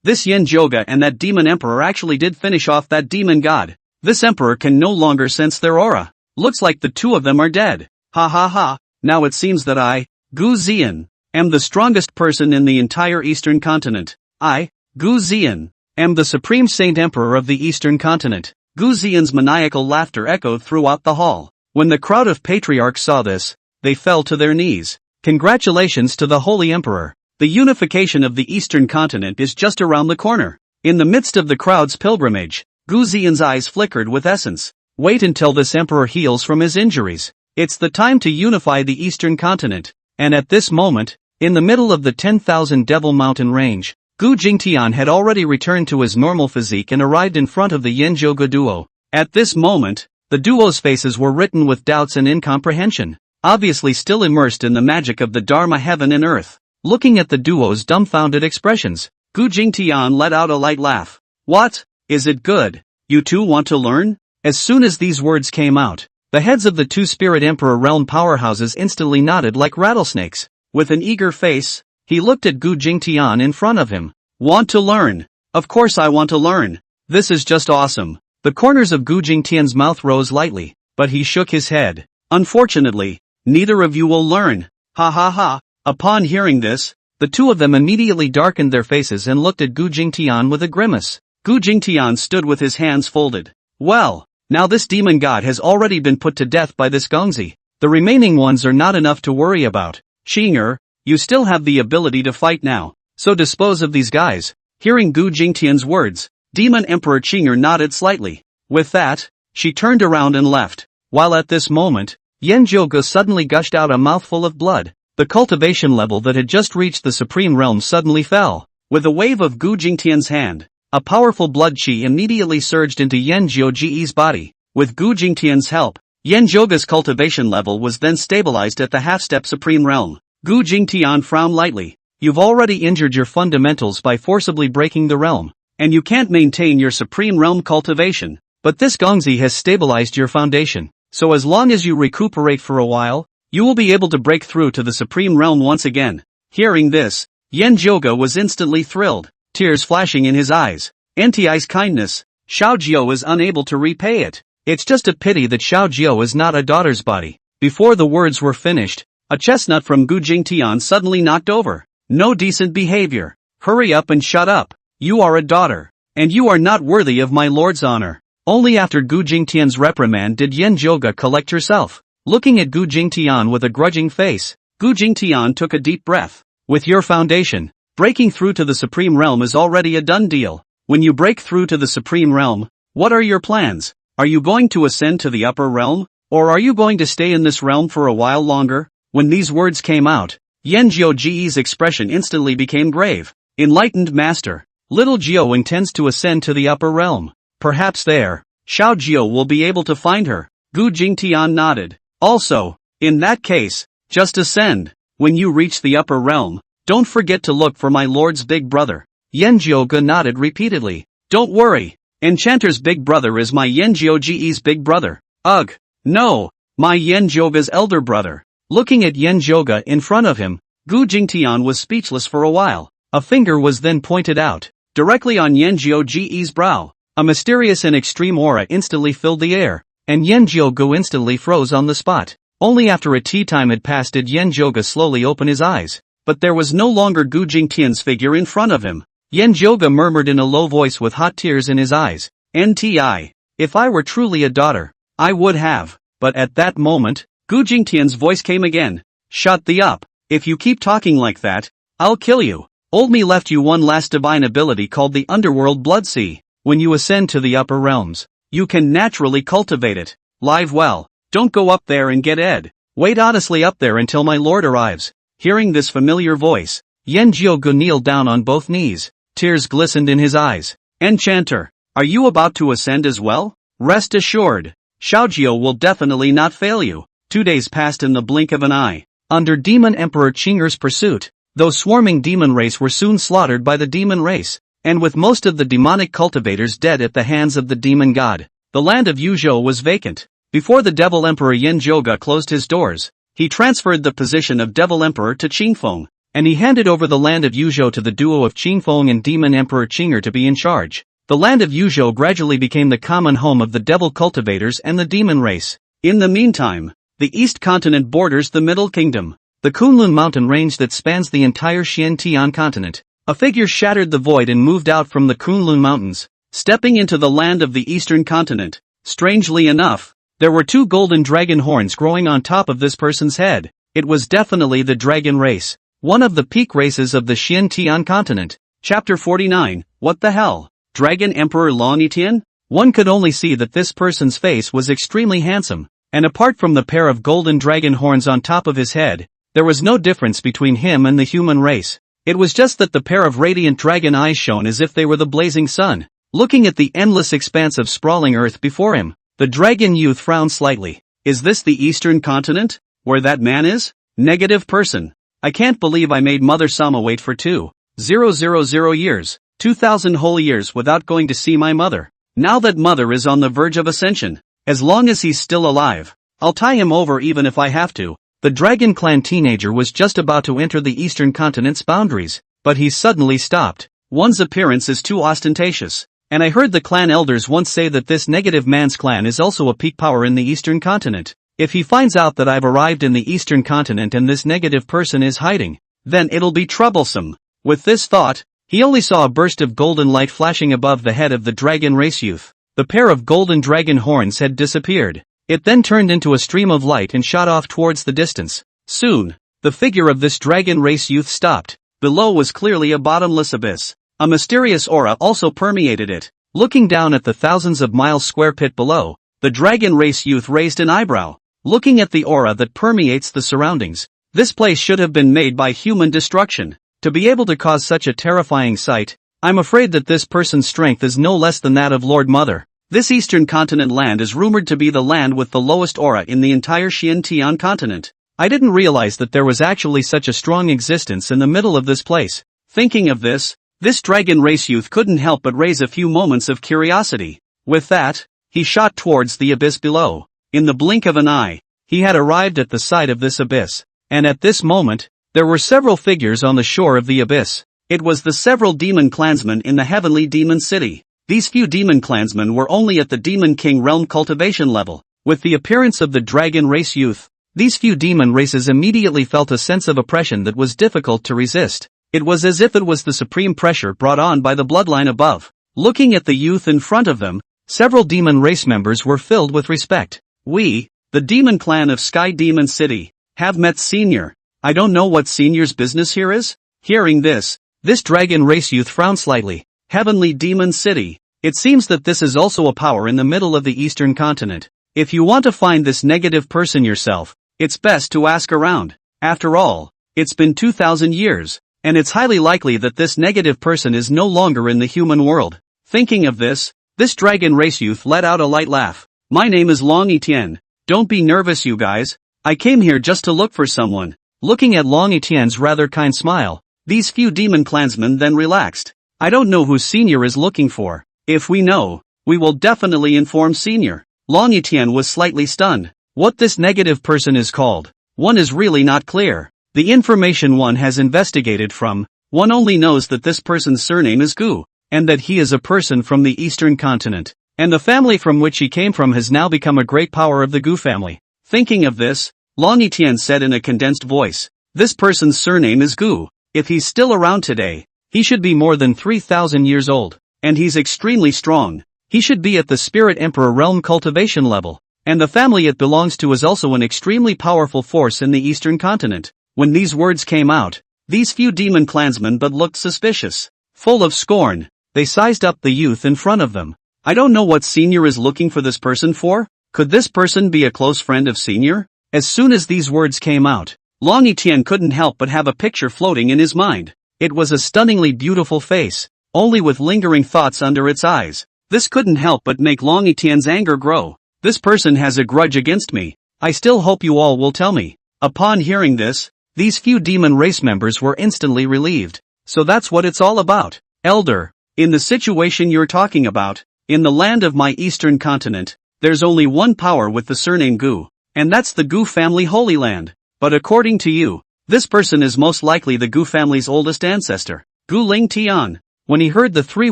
This Yen Joga and that demon emperor actually did finish off that demon god. This emperor can no longer sense their aura. Looks like the two of them are dead. Ha ha ha, now it seems that I, Gu Xian, am the strongest person in the entire eastern continent. I, Gu Xian, am the supreme saint emperor of the eastern continent. Gu Xian's maniacal laughter echoed throughout the hall. When the crowd of patriarchs saw this, they fell to their knees. Congratulations to the holy emperor. The unification of the eastern continent is just around the corner. In the midst of the crowd's pilgrimage, Gu Xian's eyes flickered with essence. Wait until this emperor heals from his injuries. It's the time to unify the eastern continent. And at this moment, in the middle of the 10,000 Devil Mountain range, Gu Jingtian had already returned to his normal physique and arrived in front of the Yanjiu duo. At this moment, the duo's faces were written with doubts and incomprehension, obviously still immersed in the magic of the Dharma heaven and earth. Looking at the duo's dumbfounded expressions, Gu Jingtian let out a light laugh. What? Is it good? You two want to learn? As soon as these words came out, the heads of the two Spirit Emperor realm powerhouses instantly nodded like rattlesnakes. With an eager face, he looked at Gu Jingtian in front of him. Want to learn? Of course I want to learn. This is just awesome. The corners of Gu Jingtian's mouth rose lightly, but he shook his head. Unfortunately, neither of you will learn. Ha ha ha. Upon hearing this, the two of them immediately darkened their faces and looked at Gu Jingtian with a grimace. Gu Jingtian stood with his hands folded. Well, now this demon god has already been put to death by this Gongzi. The remaining ones are not enough to worry about. Qinger, you still have the ability to fight now, so dispose of these guys. Hearing Gu Jingtian's words, Demon Emperor Qinger nodded slightly. With that, she turned around and left. While at this moment, Yen Joga suddenly gushed out a mouthful of blood. The cultivation level that had just reached the supreme realm suddenly fell. With a wave of Gu Jingtian's hand, A powerful blood qi immediately surged into Yan Jiuji's body. With Gu Jingtian's help, Yan Zhouge's cultivation level was then stabilized at the half-step supreme realm. Gu Jingtian frowned lightly. You've already injured your fundamentals by forcibly breaking the realm, and you can't maintain your supreme realm cultivation. But this Gongzi has stabilized your foundation, so as long as you recuperate for a while, you will be able to break through to the supreme realm once again. Hearing this, Yan Zhouge was instantly thrilled, tears flashing in his eyes. Anti's kindness, Xiao Jiu is unable to repay it. It's just a pity that Xiao Jiu is not a daughter's body. Before the words were finished, a chestnut from Gu Jingtian suddenly knocked over. No decent behavior. Hurry up and shut up. You are a daughter, and you are not worthy of my lord's honor. Only after Gu Jingtian's reprimand did Yan Zhouge collect herself. Looking at Gu Jingtian with a grudging face, Gu Jingtian took a deep breath. With your foundation, breaking through to the supreme realm is already a done deal. When you break through to the supreme realm, what are your plans? Are you going to ascend to the upper realm, or are you going to stay in this realm for a while longer? When these words came out, Yan Jiuji's expression instantly became grave. Enlightened master, little Jiu intends to ascend to the upper realm. Perhaps there, Xiao Jiu will be able to find her. Gu Jingtian nodded. Also, in that case, just ascend. When you reach the upper realm, don't forget to look for my lord's big brother. Yan Zhouge nodded repeatedly. Don't worry, Enchanter's big brother is my Yan Jiuji's big brother. Ugh, no, my Yan Zhouge's elder brother. Looking at Yan Zhouge in front of him, Gu Jingtian was speechless for a while. A finger was then pointed out, directly on Yan Jiuji's brow. A mysterious and extreme aura instantly filled the air, and Yan Zhouge instantly froze on the spot. Only after a tea time had passed did Yan Zhouge slowly open his eyes, but there was no longer Gu Jingtian's figure in front of him. Yan Zhouge murmured in a low voice with hot tears in his eyes, "Nti, if I were truly a daughter, I would have." But at that moment, Gu Jingtian's voice came again. "Shut the up. If you keep talking like that, I'll kill you. Old me left you one last divine ability called the Underworld Blood Sea. When you ascend to the upper realms, you can naturally cultivate it. Live well. Don't go up there and get Ed. Wait honestly up there until my lord arrives." Hearing this familiar voice, Yan Zhouge kneeled down on both knees. Tears glistened in his eyes. "Enchanter, are you about to ascend as well? Rest assured, Xiao Jiu will definitely not fail you." 2 days passed in the blink of an eye. Under Demon Emperor Qing'er's pursuit, those swarming demon race were soon slaughtered by the demon race, and with most of the demonic cultivators dead at the hands of the demon god, the land of Yuzhou was vacant. Before the Devil Emperor Yan Zhouge closed his doors, he transferred the position of Devil Emperor to Qingfeng, and he handed over the land of Yuzhou to the duo of Qingfeng and Demon Emperor Qing'er to be in charge. The land of Yuzhou gradually became the common home of the devil cultivators and the demon race. In the meantime, the East Continent borders the Middle Kingdom, the Kunlun mountain range that spans the entire Xiantian continent. A figure shattered the void and moved out from the Kunlun mountains, stepping into the land of the Eastern continent. Strangely enough, there were 2 golden dragon horns growing on top of this person's head. It was definitely the dragon race, one of the peak races of the Xiantian continent. Chapter 49, What the hell? Dragon Emperor Long Etian? One could only see that this person's face was extremely handsome, and apart from the pair of golden dragon horns on top of his head, there was no difference between him and the human race. It was just that the pair of radiant dragon eyes shone as if they were the blazing sun. Looking at the endless expanse of sprawling earth before him, the dragon youth frowned slightly. Is this the Eastern continent, where that man is? Negative person. I can't believe I made Mother Sama wait for 2,000 years, 2,000 whole years without going to see my mother. Now that mother is on the verge of ascension, as long as he's still alive, I'll tie him over even if I have to. The Dragon Clan teenager was just about to enter the Eastern continent's boundaries, but he suddenly stopped. One's appearance is too ostentatious, and I heard the clan elders once say that this negative man's clan is also a peak power in the Eastern continent. If he finds out that I've arrived in the Eastern continent and this negative person is hiding, then it'll be troublesome. With this thought, he only saw a burst of golden light flashing above the head of the dragon race youth. The pair of golden dragon horns had disappeared. It then turned into a stream of light and shot off towards the distance. Soon, the figure of this dragon race youth stopped. Below was clearly a bottomless abyss. A mysterious aura also permeated it. Looking down at the thousands of miles square pit below, the dragon race youth raised an eyebrow. Looking at the aura that permeates the surroundings, this place should have been made by human destruction. To be able to cause such a terrifying sight, I'm afraid that this person's strength is no less than that of Lord Mother. This eastern continent land is rumored to be the land with the lowest aura in the entire Xian continent. I didn't realize that there was actually such a strong existence in the middle of this place. Thinking of this dragon race youth couldn't help but raise a few moments of curiosity. With that, he shot towards the abyss below. In the blink of an eye, he had arrived at the side of this abyss. And at this moment, there were several figures on the shore of the abyss. It was the several demon clansmen in the heavenly demon city. These few demon clansmen were only at the Demon King realm cultivation level. With the appearance of the dragon race youth, these few demon races immediately felt a sense of oppression that was difficult to resist. It was as if it was the supreme pressure brought on by the bloodline above. Looking at the youth in front of them, several demon race members were filled with respect. We, the demon clan of Sky Demon City, have met Senior. I don't know what Senior's business here is? Hearing this dragon race youth frowned slightly. Heavenly Demon City. It seems that this is also a power in the middle of the eastern continent. If you want to find this negative person yourself, it's best to ask around. After all, it's been 2,000 years, and it's highly likely that this negative person is no longer in the human world. Thinking of this dragon race youth let out a light laugh. My name is Long Etienne. Don't be nervous, you guys. I came here just to look for someone. Looking at Long Etienne's rather kind smile, these few demon clansmen then relaxed. I don't know who Senior is looking for. If we know, we will definitely inform Senior. Long Etienne was slightly stunned. What this negative person is called, one is really not clear. The information one has investigated from, one only knows that this person's surname is Gu, and that he is a person from the eastern continent, and the family from which he came from has now become a great power of the Gu family. Thinking of this, Long Etienne said in a condensed voice, this person's surname is Gu. If he's still around today, he should be more than 3,000 years old, and he's extremely strong. He should be at the Spirit Emperor realm cultivation level, and the family it belongs to is also an extremely powerful force in the eastern continent. When these words came out, these few demon clansmen but looked suspicious. Full of scorn, they sized up the youth in front of them. I don't know what Senior is looking for this person for. Could this person be a close friend of Senior? As soon as these words came out, Long Etienne couldn't help but have a picture floating in his mind. It was a stunningly beautiful face, only with lingering thoughts under its eyes. This couldn't help but make Long Etienne's anger grow. This person has a grudge against me. I still hope you all will tell me. Upon hearing this, these few demon race members were instantly relieved. So that's what it's all about. Elder, in the situation you're talking about, in the land of my eastern continent, there's only one power with the surname Gu, and that's the Gu family Holy Land. But according to you, this person is most likely the Gu family's oldest ancestor, Gu Ling Tian. When he heard the three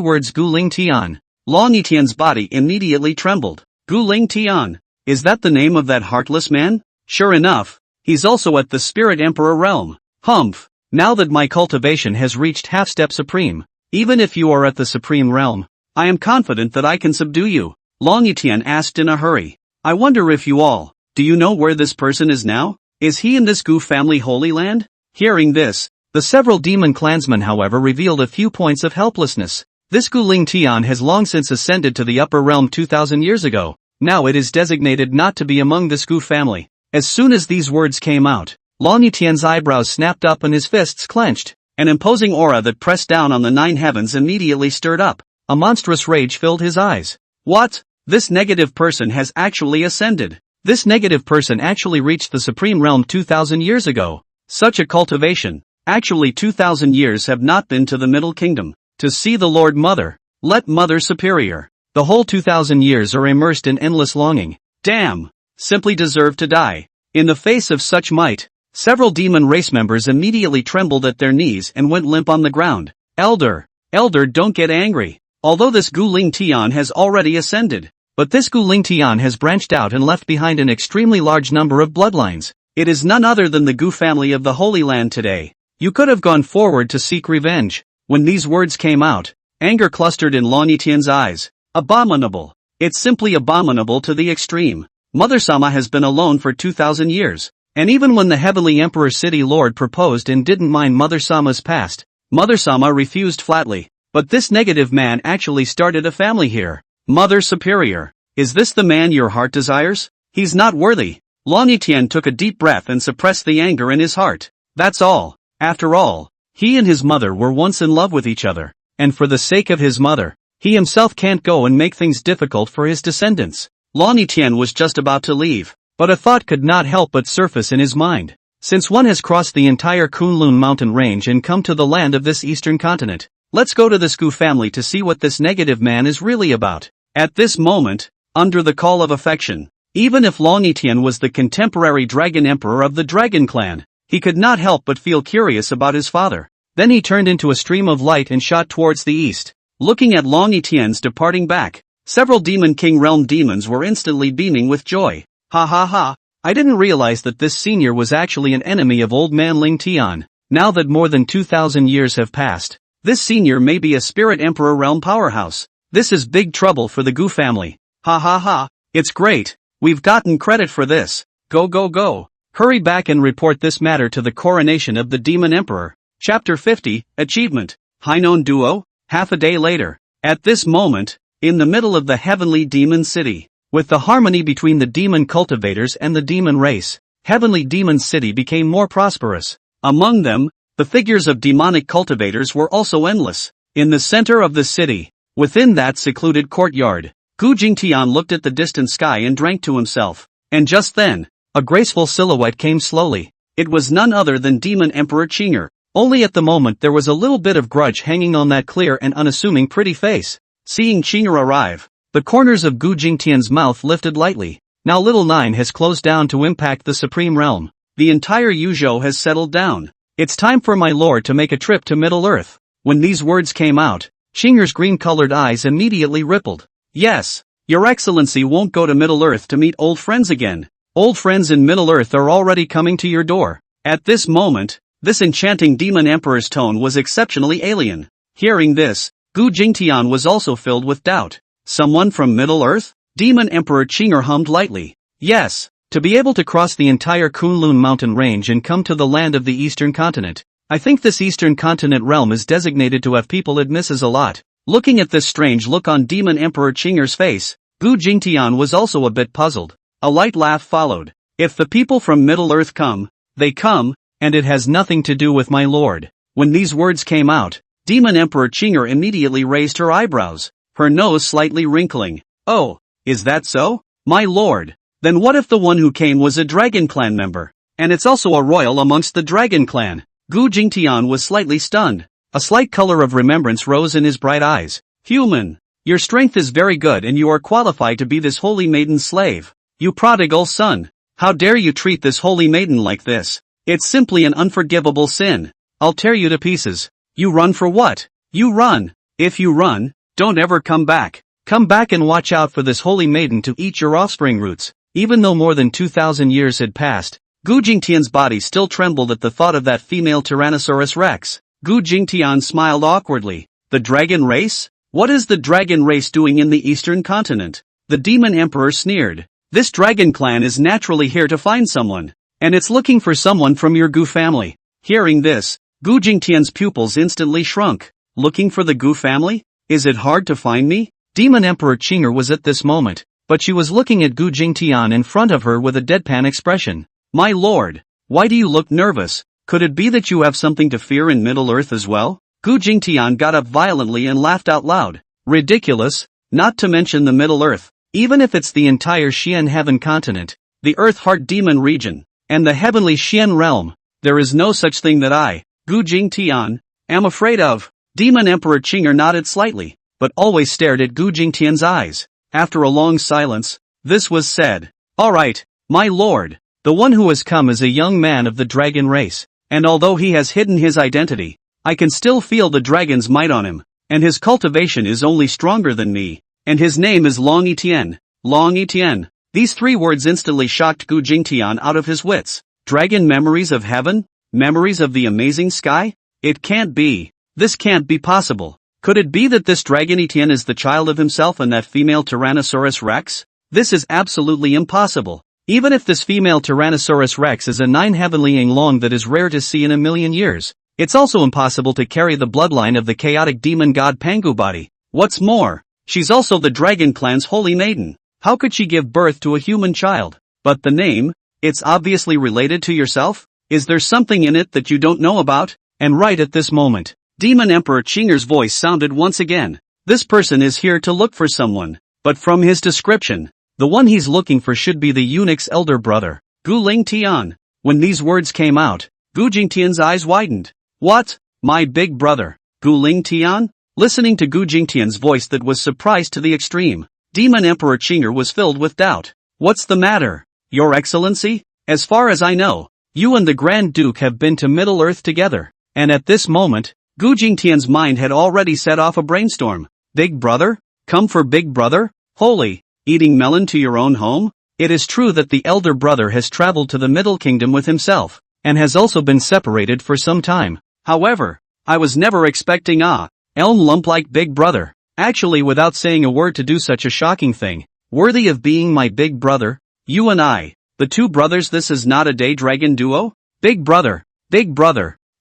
words Gu Ling Tian, Long Etienne's body immediately trembled. Gu Ling Tian, is that the name of that heartless man? Sure enough, he's also at the Spirit Emperor realm. Humph, now that my cultivation has reached half-step supreme, even if you are at the supreme realm, I am confident that I can subdue you. Long Etienne asked in a hurry. I wonder if you all, do you know where this person is now? Is he in this Gu family Holy Land? Hearing this, the several demon clansmen however revealed a few points of helplessness. This Gu Ling Tian has long since ascended to the upper realm 2,000 years ago. Now it is designated not to be among this Gu family. As soon as these words came out, Long Etienne's eyebrows snapped up and his fists clenched. An imposing aura that pressed down on the 9 heavens immediately stirred up. A monstrous rage filled his eyes. What? This negative person has actually ascended. This negative person actually reached the supreme realm 2,000 years ago. Such a cultivation. Actually 2,000 years have not been to the Middle Kingdom. To see the Lord Mother. Let Mother Superior. The whole 2,000 years are immersed in endless longing. Damn. Simply deserve to die. In the face of such might, several demon race members immediately trembled at their knees and went limp on the ground. Elder, don't get angry. Although this Gu Ling Tian has already ascended, but this Gu Ling Tian has branched out and left behind an extremely large number of bloodlines. It is none other than the Gu family of the Holy Land today. You could have gone forward to seek revenge. When these words came out, anger clustered in Long Etienne's eyes. Abominable. It's simply abominable to the extreme. Mother-sama has been alone for 2,000 years. And even when the Heavenly Emperor City Lord proposed and didn't mind Mother-sama's past, Mother-sama refused flatly. But this negative man actually started a family here. Mother Superior. Is this the man your heart desires? He's not worthy. Long Etienne took a deep breath and suppressed the anger in his heart. That's all. After all, he and his mother were once in love with each other. and for the sake of his mother, he himself can't go and make things difficult for his descendants. Long Etienne was just about to leave, but a thought could not help but surface in his mind. Since one has crossed the entire Kunlun mountain range and come to the land of this eastern continent, let's go to the Gu family to see what this negative man is really about. At this moment, under the call of affection, even if Long Etienne was the contemporary dragon emperor of the dragon clan, he could not help but feel curious about his father. Then he turned into a stream of light and shot towards the east. Looking at Long Etienne's departing back, several Demon King realm demons were instantly beaming with joy. Ha ha ha, I didn't realize that this senior was actually an enemy of old man Ling Tian. Now that more than 2,000 years have passed, this senior may be a spirit emperor realm powerhouse. This is big trouble for the Gu family. Ha ha ha, it's great, we've gotten credit for this. Go go go, hurry back and report this matter to the coronation of the demon emperor. Chapter 50, Achievement, Hainon Duo. Half a day later, at this moment, in the middle of the heavenly demon city, with the harmony between the demon cultivators and the demon race, heavenly demon city became more prosperous. Among them, the figures of demonic cultivators were also endless. In the center of the city, within that secluded courtyard, Gu Jingtian looked at the distant sky and drank to himself. And just then, a graceful silhouette came slowly. It was none other than Demon Emperor Qinger. Only at the moment there was a little bit of grudge hanging on that clear and unassuming pretty face. Seeing Qinger arrive, the corners of Gu Jingtian's mouth lifted lightly. Now little 9 has closed down to impact the supreme realm. The entire Yuzhou has settled down. It's time for my lord to make a trip to Middle-earth. When these words came out, Qinger's green-colored eyes immediately rippled. Yes, your excellency won't go to Middle-earth to meet old friends again. Old friends in Middle-earth are already coming to your door. At this moment, this enchanting demon emperor's tone was exceptionally alien. Hearing this, Gu Jingtian was also filled with doubt. Someone from Middle-earth? Demon Emperor Qinger hummed lightly. Yes, to be able to cross the entire Kunlun mountain range and come to the land of the eastern continent. I think this eastern continent realm is designated to have people it misses a lot. Looking at this strange look on Demon Emperor Qinger's face, Gu Jingtian was also a bit puzzled. A light laugh followed. If the people from Middle-earth come, they come, and it has nothing to do with my lord. When these words came out, Demon Emperor Qinger immediately raised her eyebrows, her nose slightly wrinkling. Oh, is that so? My lord. Then what if the one who came was a Dragon Clan member? And it's also a royal amongst the Dragon Clan. Gu Jingtian was slightly stunned. A slight color of remembrance rose in his bright eyes. Human, your strength is very good and you are qualified to be this holy maiden's slave. You prodigal son. How dare you treat this holy maiden like this? It's simply an unforgivable sin. I'll tear you to pieces. You run for what? You run. If you run, don't ever come back. Come back and watch out for this holy maiden to eat your offspring roots. Even though more than 2,000 years had passed, Gu Jingtian's body still trembled at the thought of that female Tyrannosaurus Rex. Gu Jingtian smiled awkwardly. The dragon race? What is the dragon race doing in the eastern continent? The demon emperor sneered. This dragon clan is naturally here to find someone. And it's looking for someone from your Gu family. Hearing this, Gu Jingtian's pupils instantly shrunk. Looking for the Gu family? Is it hard to find me? Demon Emperor Qinger was at this moment, but she was looking at Gu Jingtian in front of her with a deadpan expression. My lord, why do you look nervous? Could it be that you have something to fear in Middle-earth as well? Gu Jingtian got up violently and laughed out loud. Ridiculous, not to mention the Middle-earth, even if it's the entire Xian Heaven continent, the Earth-Heart Demon region, and the heavenly Xian realm, there is no such thing that I, Gu Jingtian, am afraid of. Demon Emperor Qinger nodded slightly, but always stared at Gu Jingtian's eyes. After a long silence, this was said. Alright, my lord, the one who has come is a young man of the dragon race, and although he has hidden his identity, I can still feel the dragon's might on him, and his cultivation is only stronger than me, and his name is Long Etienne. Long Etienne. These 3 words instantly shocked Gu Jingtian out of his wits. Dragon memories of heaven? Memories of the amazing sky? It can't be. This can't be possible. Could it be that this dragon Etienne is the child of himself and that female Tyrannosaurus Rex? This is absolutely impossible. Even if this female Tyrannosaurus Rex is a 9 heavenly Yinglong that is rare to see in a million years, it's also impossible to carry the bloodline of the chaotic demon god Pangu body. What's more, she's also the dragon clan's holy maiden. How could she give birth to a human child? But the name? It's obviously related to yourself? Is there something in it that you don't know about? And right at this moment, Demon Emperor Qing'er's voice sounded once again. This person is here to look for someone, but from his description, the one he's looking for should be the eunuch's elder brother, Gu Lingtian. When these words came out, Gu Jingtian's eyes widened. What? My big brother, Gu Lingtian? Listening to Gu Jingtian's voice that was surprised to the extreme, Demon Emperor Qing'er was filled with doubt. What's the matter, Your Excellency? As far as I know, you and the Grand Duke have been to Middle-earth together, and at this moment, Gu Jingtian's mind had already set off a brainstorm. Big brother? Come for big brother? Holy, eating melon to your own home? It is true that the elder brother has traveled to the Middle Kingdom with himself, and has also been separated for some time. However, I was never expecting elm lump like big brother, actually without saying a word to do such a shocking thing, worthy of being my big brother, you and I, the two brothers. This is not a day dragon duo? Big brother,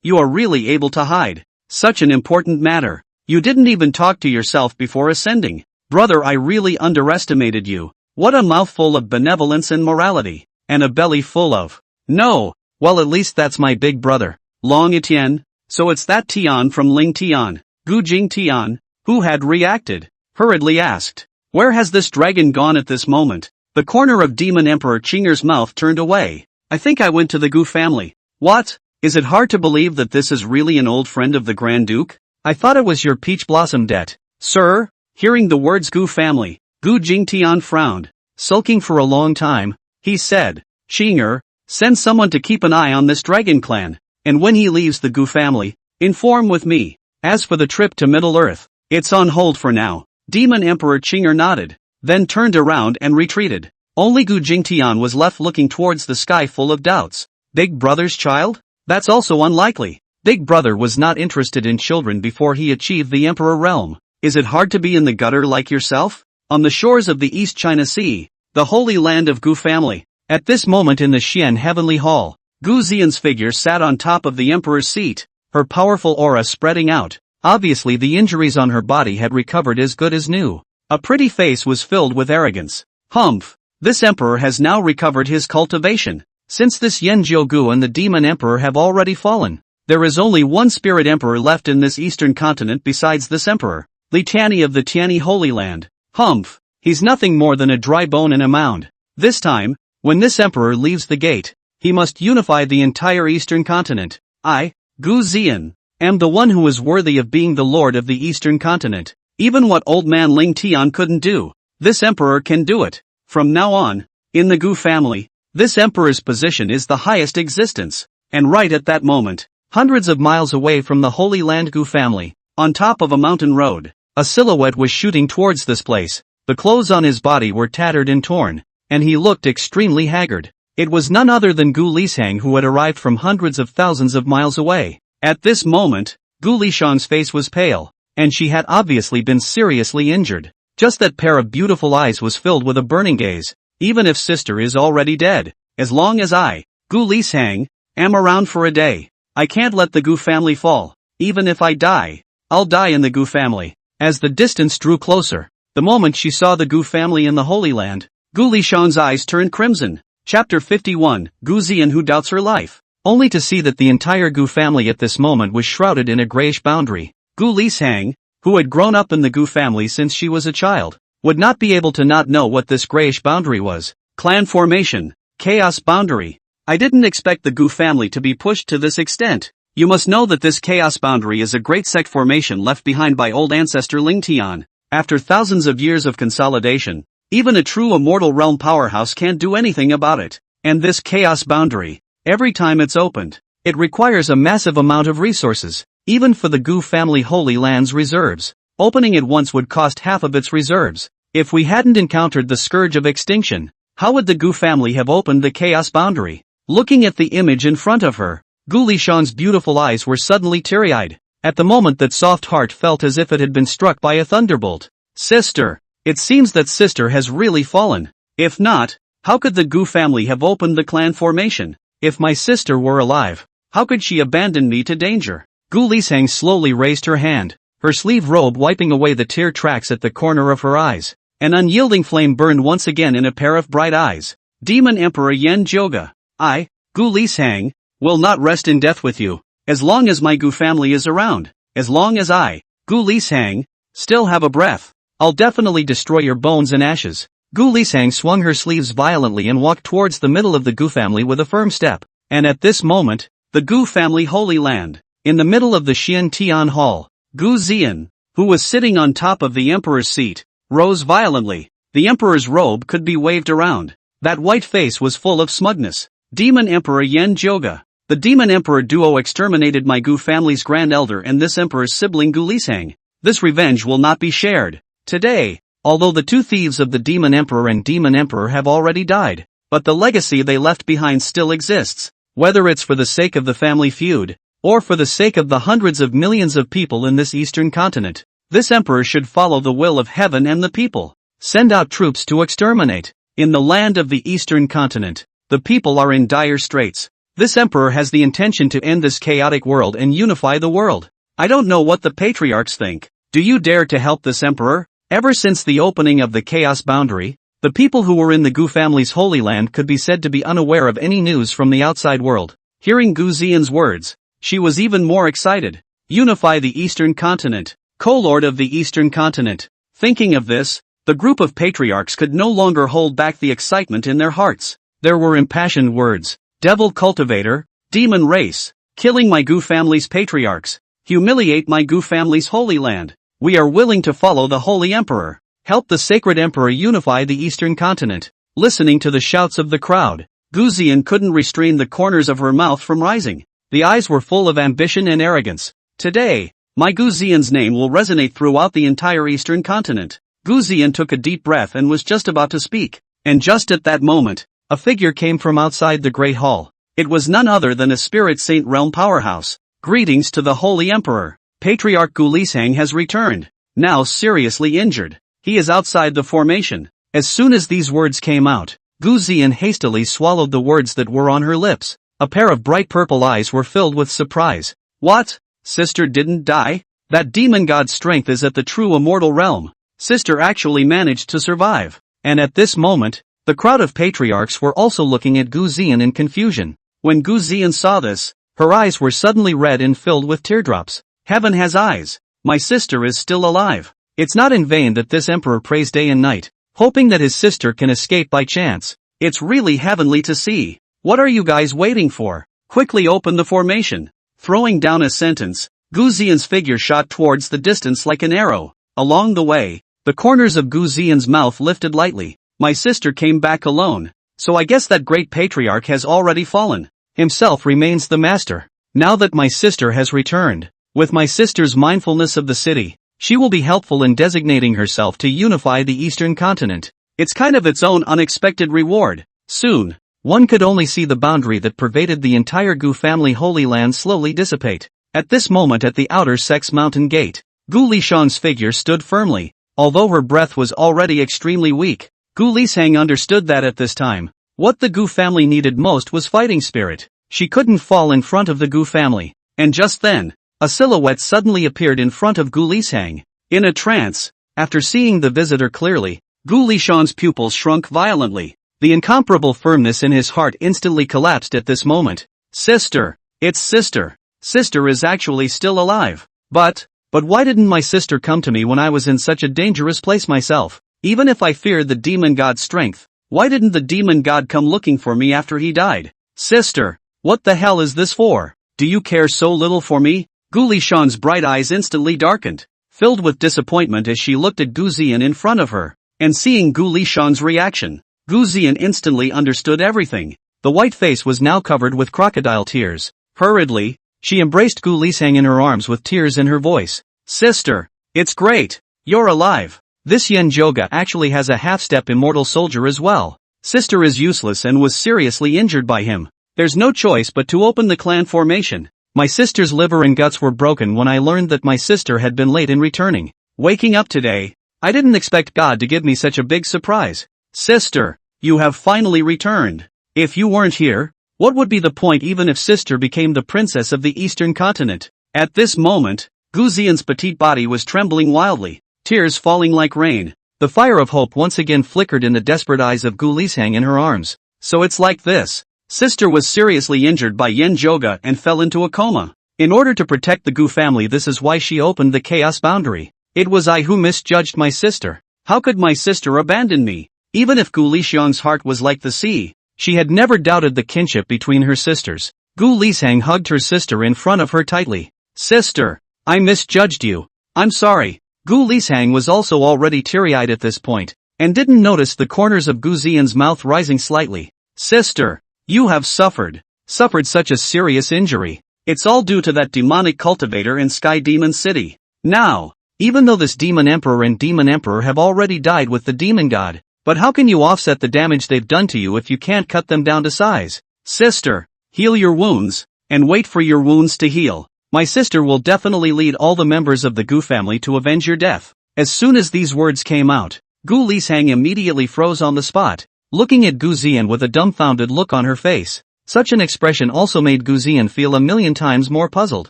you are really able to hide such an important matter. You didn't even talk to yourself before ascending. Brother, I really underestimated you. What a mouthful of benevolence and morality, and a belly full of no. Well, at least that's my big brother, Long Etienne. So it's that Tian from Ling Tian, Gu Jing Tian, who had reacted, hurriedly asked. Where has this dragon gone at this moment? The corner of Demon Emperor Qing'er's mouth turned away. I think I went to the Gu family. What? Is it hard to believe that this is really an old friend of the Grand Duke? I thought it was your peach blossom det. Sir? Hearing the words Gu family, Gu Jingtian frowned. Sulking for a long time, he said, Qing'er, send someone to keep an eye on this dragon clan, and when he leaves the Gu family, inform with me. As for the trip to Middle-earth, it's on hold for now. Demon Emperor Qing'er nodded, then turned around and retreated. Only Gu Jingtian was left looking towards the sky full of doubts. Big brother's child? That's also unlikely. Big brother was not interested in children before he achieved the emperor realm. Is it hard to be in the gutter like yourself? On the shores of the East China Sea, the holy land of Gu family. At this moment in the Xian Heavenly Hall, Gu Xian's figure sat on top of the emperor's seat, her powerful aura spreading out. Obviously the injuries on her body had recovered as good as new. A pretty face was filled with arrogance. Humph! This emperor has now recovered his cultivation. Since this Yen Jiugu and the demon emperor have already fallen, there is only one spirit emperor left in this eastern continent besides this emperor, Li Tianyi of the Tianyi Holy Land. Humph! He's nothing more than a dry bone in a mound. This time, when this emperor leaves the gate, he must unify the entire eastern continent. I, Gu Xian, am the one who is worthy of being the lord of the eastern continent. Even what old man Ling Tian couldn't do, this emperor can do it. From now on, in the Gu family, this emperor's position is the highest existence. And right at that moment, hundreds of miles away from the Holy Land Gu family, on top of a mountain road, a silhouette was shooting towards this place. The clothes on his body were tattered and torn, and he looked extremely haggard. It was none other than Gu Lishang, who had arrived from hundreds of thousands of miles away. At this moment, Gu Lishang's face was pale, and she had obviously been seriously injured. Just that pair of beautiful eyes was filled with a burning gaze. Even if sister is already dead, as long as I, Gu Lishang, am around for a day, I can't let the Gu family fall. Even if I die, I'll die in the Gu family. As the distance drew closer, the moment she saw the Gu family in the Holy Land, Gu Lishang's eyes turned crimson. Chapter 51, Gu Xian Who Doubts Her Life. Only to see that the entire Gu family at this moment was shrouded in a grayish boundary. Gu Lishang, who had grown up in the Gu family since she was a child, would not be able to not know what this grayish boundary was. Clan formation, chaos boundary. I didn't expect the Gu family to be pushed to this extent. You must know that this chaos boundary is a great sect formation left behind by old ancestor Ling Tian. After thousands of years of consolidation, even a true immortal realm powerhouse can't do anything about it. And this chaos boundary, every time it's opened, it requires a massive amount of resources, even for the Gu family Holy Land's reserves. Opening it once would cost half of its reserves. If we hadn't encountered the scourge of extinction, how would the Gu family have opened the chaos boundary? Looking at the image in front of her, Gu Lishang's beautiful eyes were suddenly teary-eyed. At the moment that soft heart felt as if it had been struck by a thunderbolt. Sister! It seems that sister has really fallen. If not, how could the Gu family have opened the clan formation? If my sister were alive, how could she abandon me to danger? Gu Lishang slowly raised her hand, her sleeve robe wiping away the tear tracks at the corner of her eyes. An unyielding flame burned once again in a pair of bright eyes. Demon Emperor Yen Jioga, I, Gu Lishang, will not rest in death with you, as long as my Gu family is around. as long as I, Gu Nianling, still have a breath, I'll definitely destroy your bones and ashes. Gu Nianling swung her sleeves violently and walked towards the middle of the Gu family with a firm step. And at this moment, the Gu family Holy Land, in the middle of the Xian Tian Hall, Gu Zian, who was sitting on top of the emperor's seat, rose violently. The emperor's robe could be waved around. That white face was full of smugness. Demon Emperor Yen Zhoga. The Demon Emperor duo exterminated my Gu family's grand elder and this emperor's sibling Gu Nianling. This revenge will not be shared today, although the two thieves of the Demon Emperor and Demon Emperor have already died. But the legacy they left behind still exists. Whether it's for the sake of the family feud, or for the sake of the hundreds of millions of people in this eastern continent, this emperor should follow the will of heaven and the people. Send out troops to exterminate. In the land of the eastern continent, the people are in dire straits. This emperor has the intention to end this chaotic world and unify the world. I don't know what the patriarchs think. Do you dare to help this emperor? Ever since the opening of the chaos boundary, the people who were in the Gu family's holy land could be said to be unaware of any news from the outside world. Hearing Gu Zian's words, she was even more excited. Unify the eastern continent. Co-lord of the eastern continent. Thinking of this, the group of patriarchs could no longer hold back the excitement in their hearts. There were impassioned words. Devil cultivator, demon race, killing my Gu family's patriarchs, humiliate my Gu family's holy land. We are willing to follow the holy emperor. Help the sacred emperor unify the eastern continent. Listening to the shouts of the crowd, Gu Zian couldn't restrain the corners of her mouth from rising. The eyes were full of ambition and arrogance. Today, my Gu Zian's name will resonate throughout the entire eastern continent. Gu Zian took a deep breath and was just about to speak. And just at that moment, a figure came from outside the Great Hall. It was none other than a Spirit Saint Realm powerhouse. Greetings to the Holy Emperor. Patriarch Gu Nianling has returned, now seriously injured. He is outside the formation. As soon as these words came out, Gu Zian hastily swallowed the words that were on her lips. A pair of bright purple eyes were filled with surprise. What? Sister didn't die? That demon god's strength is at the true immortal realm. Sister actually managed to survive. And at this moment, the crowd of patriarchs were also looking at Gu Zian in confusion. When Gu Zian saw this, her eyes were suddenly red and filled with teardrops. Heaven has eyes. My sister is still alive. It's not in vain that this emperor prays day and night, hoping that his sister can escape by chance. It's really heavenly to see. What are you guys waiting for? Quickly open the formation. Throwing down a sentence, Gu Zian's figure shot towards the distance like an arrow. Along the way, the corners of Gu Zian's mouth lifted lightly. My sister came back alone, so I guess that great patriarch has already fallen. Himself remains the master. Now that my sister has returned, with my sister's mindfulness of the city, she will be helpful in designating herself to unify the eastern continent. It's kind of its own unexpected reward. Soon, one could only see the boundary that pervaded the entire Gu family holy land slowly dissipate. At this moment at the outer Sects mountain gate, Gu Nianling's figure stood firmly, although her breath was already extremely weak. Gu Nianling understood that at this time, what the Gu family needed most was fighting spirit. She couldn't fall in front of the Gu family. And just then, a silhouette suddenly appeared in front of Gu Nianling. In a trance, after seeing the visitor clearly, Gu Nianling's pupils shrunk violently. The incomparable firmness in his heart instantly collapsed at this moment. Sister! It's sister! Sister is actually still alive. But why didn't my sister come to me when I was in such a dangerous place myself? Even if I feared the demon god's strength, why didn't the demon god come looking for me after he died? Sister! What the hell is this for? Do you care so little for me? Gu Nianling's bright eyes instantly darkened, filled with disappointment as she looked at Gu Zian in front of her. And seeing Gu Nianling's reaction, Gu Zian instantly understood everything. The white face was now covered with crocodile tears. Hurriedly, she embraced Gu Nianling in her arms with tears in her voice. Sister! It's great! You're alive! This Yen Zhoga actually has a half-step immortal soldier as well. Sister is useless and was seriously injured by him. There's no choice but to open the clan formation. My sister's liver and guts were broken when I learned that my sister had been late in returning. Waking up today, I didn't expect God to give me such a big surprise. Sister, you have finally returned. If you weren't here, what would be the point even if sister became the princess of the eastern continent? At this moment, Gu Zian's petite body was trembling wildly, tears falling like rain. The fire of hope once again flickered in the desperate eyes of Gu Nianling in her arms. So it's like this. Sister was seriously injured by Yen Zhoga and fell into a coma. In order to protect the Gu family, this is why she opened the chaos boundary. It was I who misjudged my sister. How could my sister abandon me? Even if Gu Lixiang's heart was like the sea, she had never doubted the kinship between her sisters. Gu Lishang hugged her sister in front of her tightly. Sister, I misjudged you. I'm sorry. Gu Lishang was also already teary-eyed at this point, and didn't notice the corners of Gu Ziyan's mouth rising slightly. Sister, you have suffered such a serious injury. It's all due to that demonic cultivator in Sky Demon City. Now, even though this demon emperor and demon emperor have already died with the demon god, but how can you offset the damage they've done to you if you can't cut them down to size? Sister, heal your wounds, and wait for your wounds to heal. My sister will definitely lead all the members of the Gu family to avenge your death. As soon as these words came out, Gu Lishang immediately froze on the spot, looking at Gu Ziyan with a dumbfounded look on her face. Such an expression also made Gu Ziyan feel a million times more puzzled.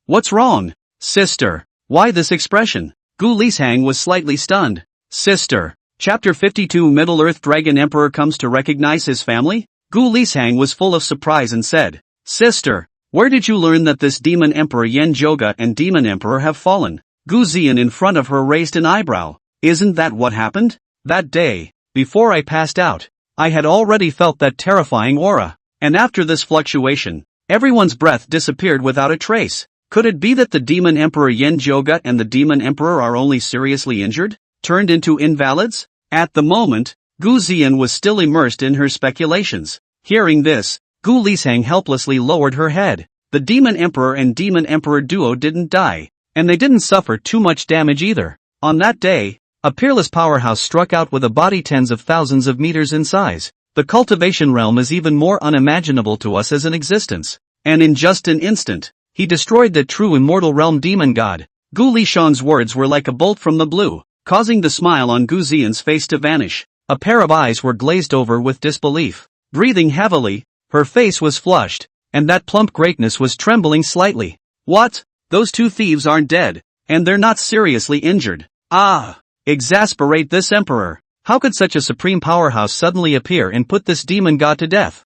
What's wrong? Sister, why this expression? Gu Lishang was slightly stunned. Sister. Chapter 52 Middle-earth Dragon Emperor comes to recognize his family? Gu Lishang was full of surprise and said, Sister, where did you learn that this demon emperor Yen Joga and demon emperor have fallen? Gu Ziyan in front of her raised an eyebrow. Isn't that what happened? That day, before I passed out, I had already felt that terrifying aura. And after this fluctuation, everyone's breath disappeared without a trace. Could it be that the demon emperor Yen Joga and the demon emperor are only seriously injured? Turned into invalids? At the moment, Gu Ziyan was still immersed in her speculations. Hearing this, Gu Lishang helplessly lowered her head. The demon emperor and demon emperor duo didn't die, and they didn't suffer too much damage either. On that day, a peerless powerhouse struck out with a body tens of thousands of meters in size. The cultivation realm is even more unimaginable to us as an existence. And in just an instant, he destroyed the true immortal realm demon god. Gu Lishang's words were like a bolt from the blue, causing the smile on Gu Ziyan's face to vanish. A pair of eyes were glazed over with disbelief. Breathing heavily, her face was flushed, and that plump greatness was trembling slightly. What? Those two thieves aren't dead, and they're not seriously injured. Ah! Exasperate this emperor. How could such a supreme powerhouse suddenly appear and put this demon god to death?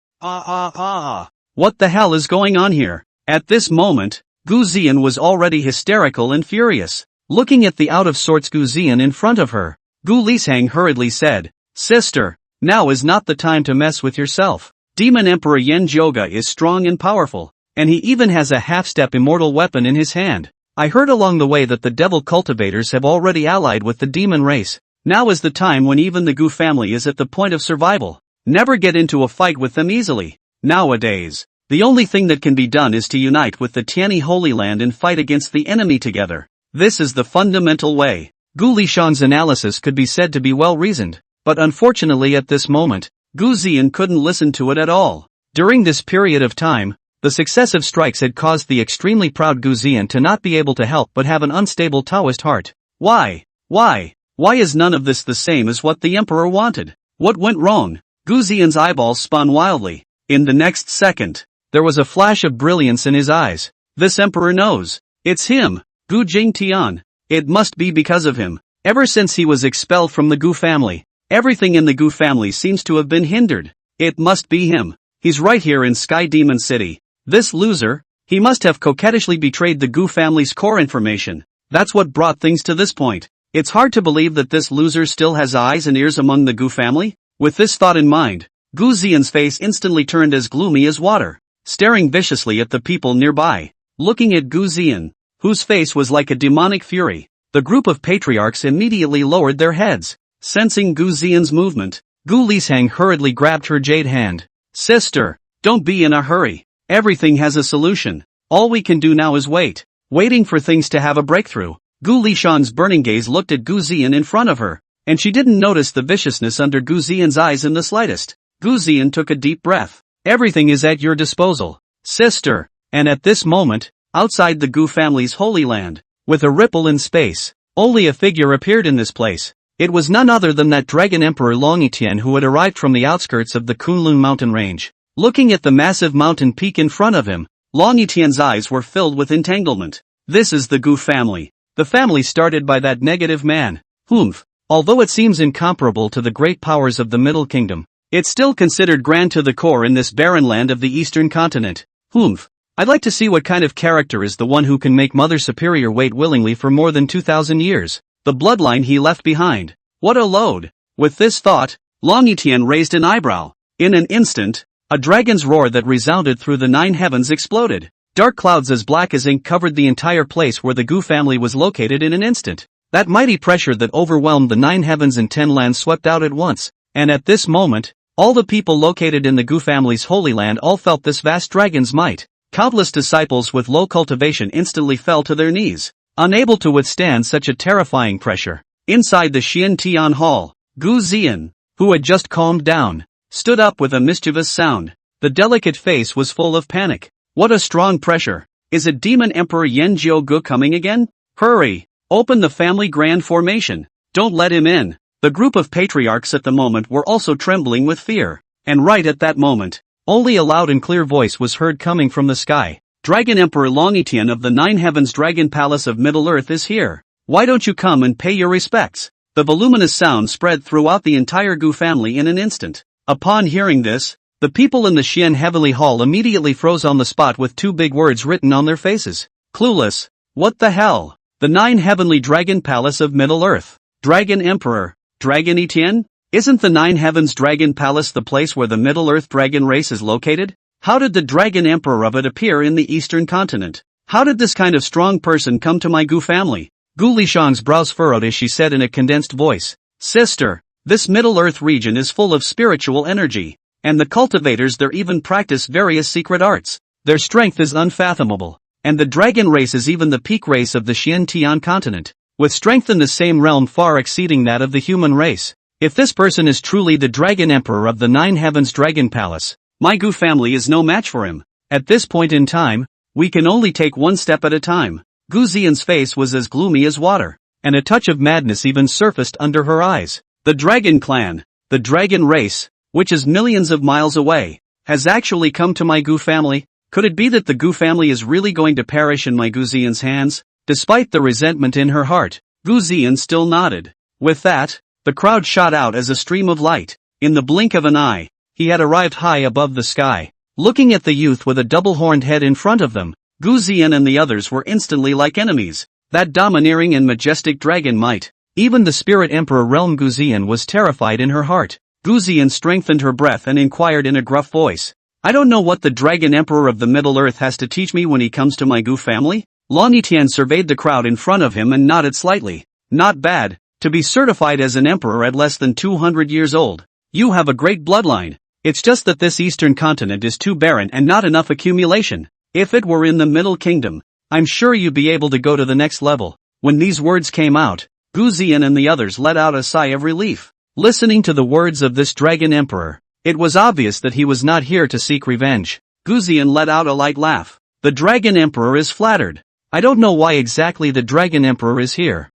What the hell is going on here? At this moment, Gu Ziyan was already hysterical and furious. Looking at the out-of-sorts Gu Ziyan in front of her, Gu Lishang hurriedly said, Sister, now is not the time to mess with yourself. Demon Emperor Yen Joga is strong and powerful, and he even has a half-step immortal weapon in his hand. I heard along the way that the devil cultivators have already allied with the demon race. Now is the time when even the Gu family is at the point of survival. Never get into a fight with them easily. Nowadays, the only thing that can be done is to unite with the Tianyi Holy Land and fight against the enemy together. This is the fundamental way. Gu Lishang's analysis could be said to be well-reasoned, but unfortunately at this moment, Gu Ziyan couldn't listen to it at all. During this period of time, the successive strikes had caused the extremely proud Gu Ziyan to not be able to help but have an unstable Taoist heart. Why? Why is none of this the same as what the emperor wanted? What went wrong? Gu Ziyan's eyeballs spun wildly. In the next second, there was a flash of brilliance in his eyes. This emperor knows. It's him, Gu Jingtian. It must be because of him. Ever since he was expelled from the Gu family, everything in the Gu family seems to have been hindered. It must be him. He's right here in Sky Demon City. This loser, he must have coquettishly betrayed the Gu family's core information. That's what brought things to this point. It's hard to believe that this loser still has eyes and ears among the Gu family. With this thought in mind, Gu Ziyan's face instantly turned as gloomy as water, staring viciously at the people nearby. Looking at Gu Ziyan, whose face was like a demonic fury, the group of patriarchs immediately lowered their heads. Sensing Gu Ziyan's movement, Gu Lishang hurriedly grabbed her jade hand. Sister, don't be in a hurry. Everything has a solution. All we can do now is wait. Waiting for things to have a breakthrough. Gu Lishang's burning gaze looked at Gu Ziyan in front of her, and she didn't notice the viciousness under Gu Ziyan's eyes in the slightest. Gu Ziyan took a deep breath. Everything is at your disposal, sister. And at this moment, outside the Gu family's holy land, with a ripple in space, only a figure appeared in this place. It was none other than that Dragon Emperor Long Yitian who had arrived from the outskirts of the Kunlun mountain range. Looking at the massive mountain peak in front of him, Long Yitian's eyes were filled with entanglement. This is the Gu family. The family started by that negative man. Humph. Although it seems incomparable to the great powers of the Middle Kingdom, it's still considered grand to the core in this barren land of the Eastern continent. Humph. I'd like to see what kind of character is the one who can make Mother Superior wait willingly for more than 2,000 years. The bloodline he left behind. What a load. With this thought, Long Etienne raised an eyebrow. In an instant, a dragon's roar that resounded through the 9 heavens exploded. Dark clouds as black as ink covered the entire place where the Gu family was located in an instant. That mighty pressure that overwhelmed the 9 heavens and 10 lands swept out at once, and at this moment, all the people located in the Gu family's holy land all felt this vast dragon's might. Countless disciples with low cultivation instantly fell to their knees, unable to withstand such a terrifying pressure. Inside the Xian Tian Hall, Gu Ziyan, who had just calmed down, stood up with a mischievous sound. The delicate face was full of panic. What a strong pressure. Is it Demon Emperor Yan Jiu-Gu coming again? Hurry! Open the family grand formation. Don't let him in. The group of patriarchs at the moment were also trembling with fear. And right at that moment, only a loud and clear voice was heard coming from the sky. Dragon Emperor Long Etienne of the 9 Heavens Dragon Palace of Middle-earth is here. Why don't you come and pay your respects? The voluminous sound spread throughout the entire Gu family in an instant. Upon hearing this, the people in the Xian Heavenly Hall immediately froze on the spot with 2 big words written on their faces. Clueless. What the hell? The 9 Heavenly Dragon Palace of Middle-earth. Dragon Emperor. Dragon Etienne? Isn't the 9 Heavens Dragon Palace the place where the Middle-earth dragon race is located? How did the Dragon Emperor of it appear in the Eastern continent? How did this kind of strong person come to my Gu family? Gu Lishang's brows furrowed as she said in a condensed voice. Sister, this Middle-earth region is full of spiritual energy. And the cultivators there even practice various secret arts. Their strength is unfathomable. And the dragon race is even the peak race of the Xian Tian continent, with strength in the same realm far exceeding that of the human race. If this person is truly the Dragon Emperor of the 9 Heavens Dragon Palace, my Gu family is no match for him. At this point in time, we can only take one step at a time. Gu Ziyan's face was as gloomy as water, and a touch of madness even surfaced under her eyes. The Dragon Clan, the Dragon Race, which is millions of miles away, has actually come to my Gu family. Could it be that the Gu family is really going to perish in my Gu Ziyan's hands? Despite the resentment in her heart, Gu Ziyan still nodded. With that, the crowd shot out as a stream of light. In the blink of an eye, he had arrived high above the sky. Looking at the youth with a double-horned head in front of them, Gu Ziyan and the others were instantly like enemies. That domineering and majestic dragon might. Even the Spirit Emperor Realm Gu Ziyan was terrified in her heart. Gu Ziyan strengthened her breath and inquired in a gruff voice. I don't know what the Dragon Emperor of the Middle-earth has to teach me when he comes to my Gu family? Long Etienne surveyed the crowd in front of him and nodded slightly. Not bad, to be certified as an emperor at less than 200 years old. You have a great bloodline. It's just that this eastern continent is too barren and not enough accumulation. If it were in the Middle Kingdom, I'm sure you'd be able to go to the next level. When these words came out, Gu Ziyan and the others let out a sigh of relief. Listening to the words of this Dragon Emperor, it was obvious that he was not here to seek revenge. Gu Ziyan let out a light laugh. The Dragon Emperor is flattered. I don't know why exactly the Dragon Emperor is here.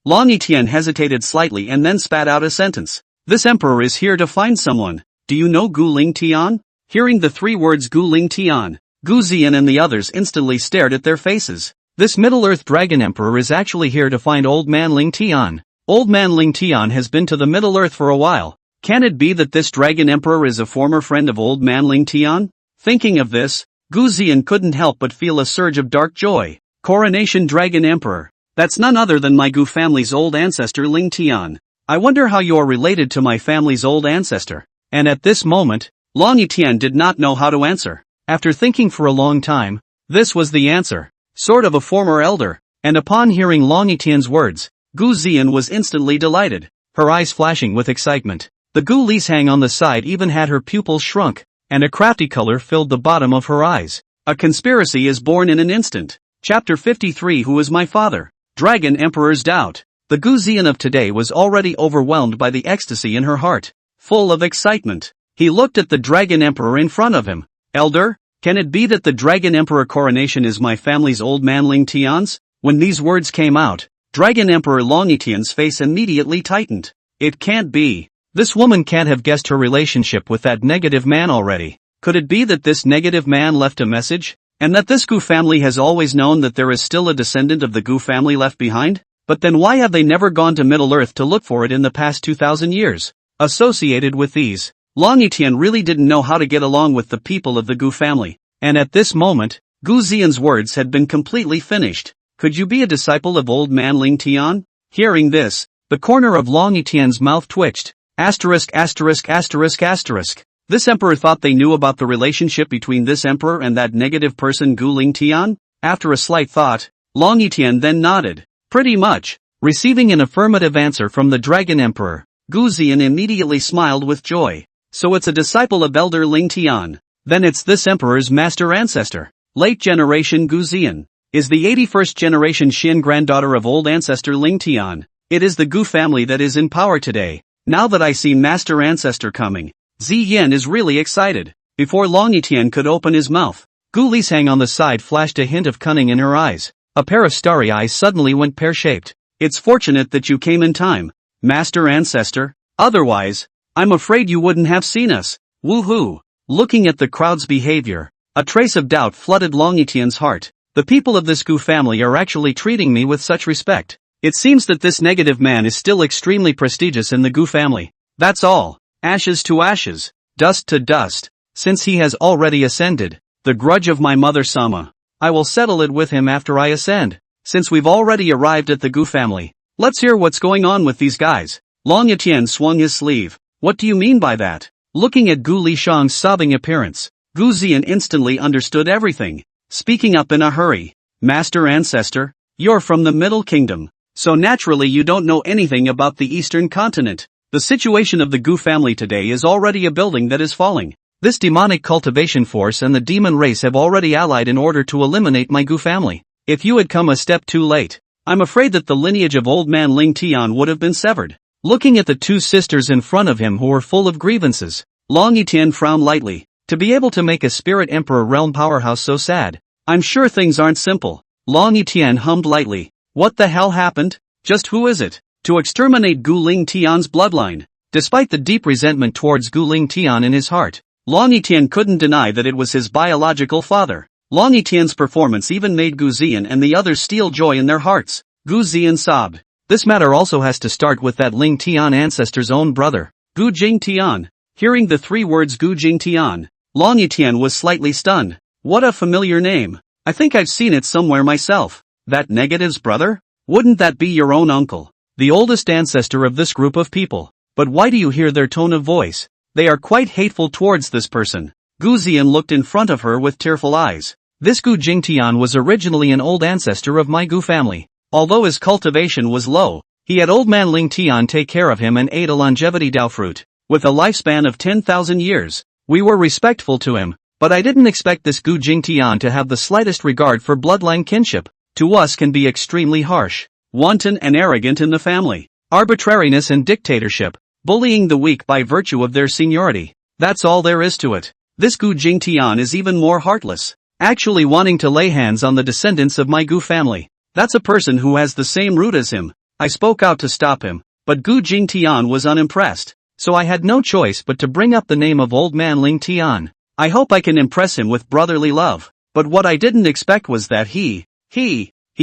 Long Etienne hesitated slightly and then spat out a sentence. This emperor is here to find someone. Do you know Gu Ling Tian? Hearing the 3 words Gu Ling Tian, Gu Ziyan and the others instantly stared at their faces. This Middle-earth Dragon Emperor is actually here to find Old Man Ling Tian. Old Man Ling Tian has been to the Middle-earth for a while. Can it be that this Dragon Emperor is a former friend of Old Man Ling Tian? Thinking of this, Gu Ziyan couldn't help but feel a surge of dark joy. Coronation Dragon Emperor. That's none other than my Gu family's old ancestor Ling Tian. I wonder how you are related to my family's old ancestor. And at this moment, Long Etienne did not know how to answer. After thinking for a long time, this was the answer. Sort of a former elder. And upon hearing Long Etienne's words, Gu Ziyan was instantly delighted, her eyes flashing with excitement. The Gu Lishang on the side even had her pupils shrunk, and a crafty color filled the bottom of her eyes. A conspiracy is born in an instant. Chapter 53 Who is my father? Dragon Emperor's Doubt. The Gu Ziyan of today was already overwhelmed by the ecstasy in her heart. Full of excitement, he looked at the Dragon Emperor in front of him. Elder, can it be that the Dragon Emperor coronation is my family's Old Man Ling Tian's? When these words came out, Dragon Emperor Long Etienne's face immediately tightened. It can't be. This woman can't have guessed her relationship with that negative man already. Could it be that this negative man left a message? And that this Gu family has always known that there is still a descendant of the Gu family left behind? But then why have they never gone to Middle-earth to look for it in the past 2,000 years? Associated with these, Long Etienne really didn't know how to get along with the people of the Gu family. And at this moment, Gu Xian's words had been completely finished. Could you be a disciple of old man Ling Tian? Hearing this, the corner of Long Yitian's mouth twitched. Asterisk asterisk asterisk asterisk. This emperor thought they knew about the relationship between this emperor and that negative person Gu Ling Tian? After a slight thought, Long Yitian then nodded. Pretty much. Receiving an affirmative answer from the Dragon Emperor, Gu Xian immediately smiled with joy. So it's a disciple of Elder Ling Tian. Then it's this emperor's master ancestor. Late generation Gu Xian is the 81st generation Xin granddaughter of old ancestor Ling Tian. It is the Gu family that is in power today. Now that I see master ancestor coming, Zi Yan is really excited. Before Long Yitian could open his mouth, Gu Lishang on the side flashed a hint of cunning in her eyes. A pair of starry eyes suddenly went pear-shaped. It's fortunate that you came in time, master ancestor. Otherwise, I'm afraid you wouldn't have seen us. Woohoo! Looking at the crowd's behavior, a trace of doubt flooded Long Yitian's heart. The people of this Gu family are actually treating me with such respect. It seems that this negative man is still extremely prestigious in the Gu family. That's all. Ashes to ashes, dust to dust. Since he has already ascended, the grudge of my mother Sama, I will settle it with him after I ascend. Since we've already arrived at the Gu family, let's hear what's going on with these guys. Long Yitian swung his sleeve. What do you mean by that? Looking at Gu Lishang's sobbing appearance, Gu Xian instantly understood everything. Speaking up in a hurry. Master ancestor, you're from the Middle Kingdom, so naturally you don't know anything about the Eastern continent. The situation of the Gu family today is already a building that is falling. This demonic cultivation force and the demon race have already allied in order to eliminate my Gu family. If you had come a step too late, I'm afraid that the lineage of old man Ling Tian would have been severed. Looking at the two sisters in front of him who were full of grievances, Long Yitian frowned lightly. To be able to make a spirit emperor realm powerhouse so sad. I'm sure things aren't simple. Long Yitian hummed lightly. What the hell happened? Just who is it? To exterminate Gu Ling Tian's bloodline. Despite the deep resentment towards Gu Ling Tian in his heart, Long Yitian couldn't deny that it was his biological father. Long Yitian's performance even made Gu Xian and the others steal joy in their hearts. Gu Xian sobbed. This matter also has to start with that Ling Tian ancestor's own brother, Gu Jing Tian. Hearing the three words Gu Jing Tian, Long Yitian was slightly stunned. What a familiar name. I think I've seen it somewhere myself. That negative's brother? Wouldn't that be your own uncle? The oldest ancestor of this group of people. But why do you hear their tone of voice? They are quite hateful towards this person. Gu Xian looked in front of her with tearful eyes. This Gu Jingtian was originally an old ancestor of my Gu family. Although his cultivation was low, he had old man Ling Tian take care of him and ate a longevity Dao fruit. With a lifespan of 10,000 years. We were respectful to him, but I didn't expect this Gu Jingtian to have the slightest regard for bloodline kinship. To us can be extremely harsh, wanton and arrogant in the family, arbitrariness and dictatorship, bullying the weak by virtue of their seniority. That's all there is to it. This Gu Jingtian is even more heartless, actually wanting to lay hands on the descendants of my Gu family. That's a person who has the same root as him. I spoke out to stop him, but Gu Jingtian was unimpressed. So I had no choice but to bring up the name of old man Ling Tian. I hope I can impress him with brotherly love. But what I didn't expect was that he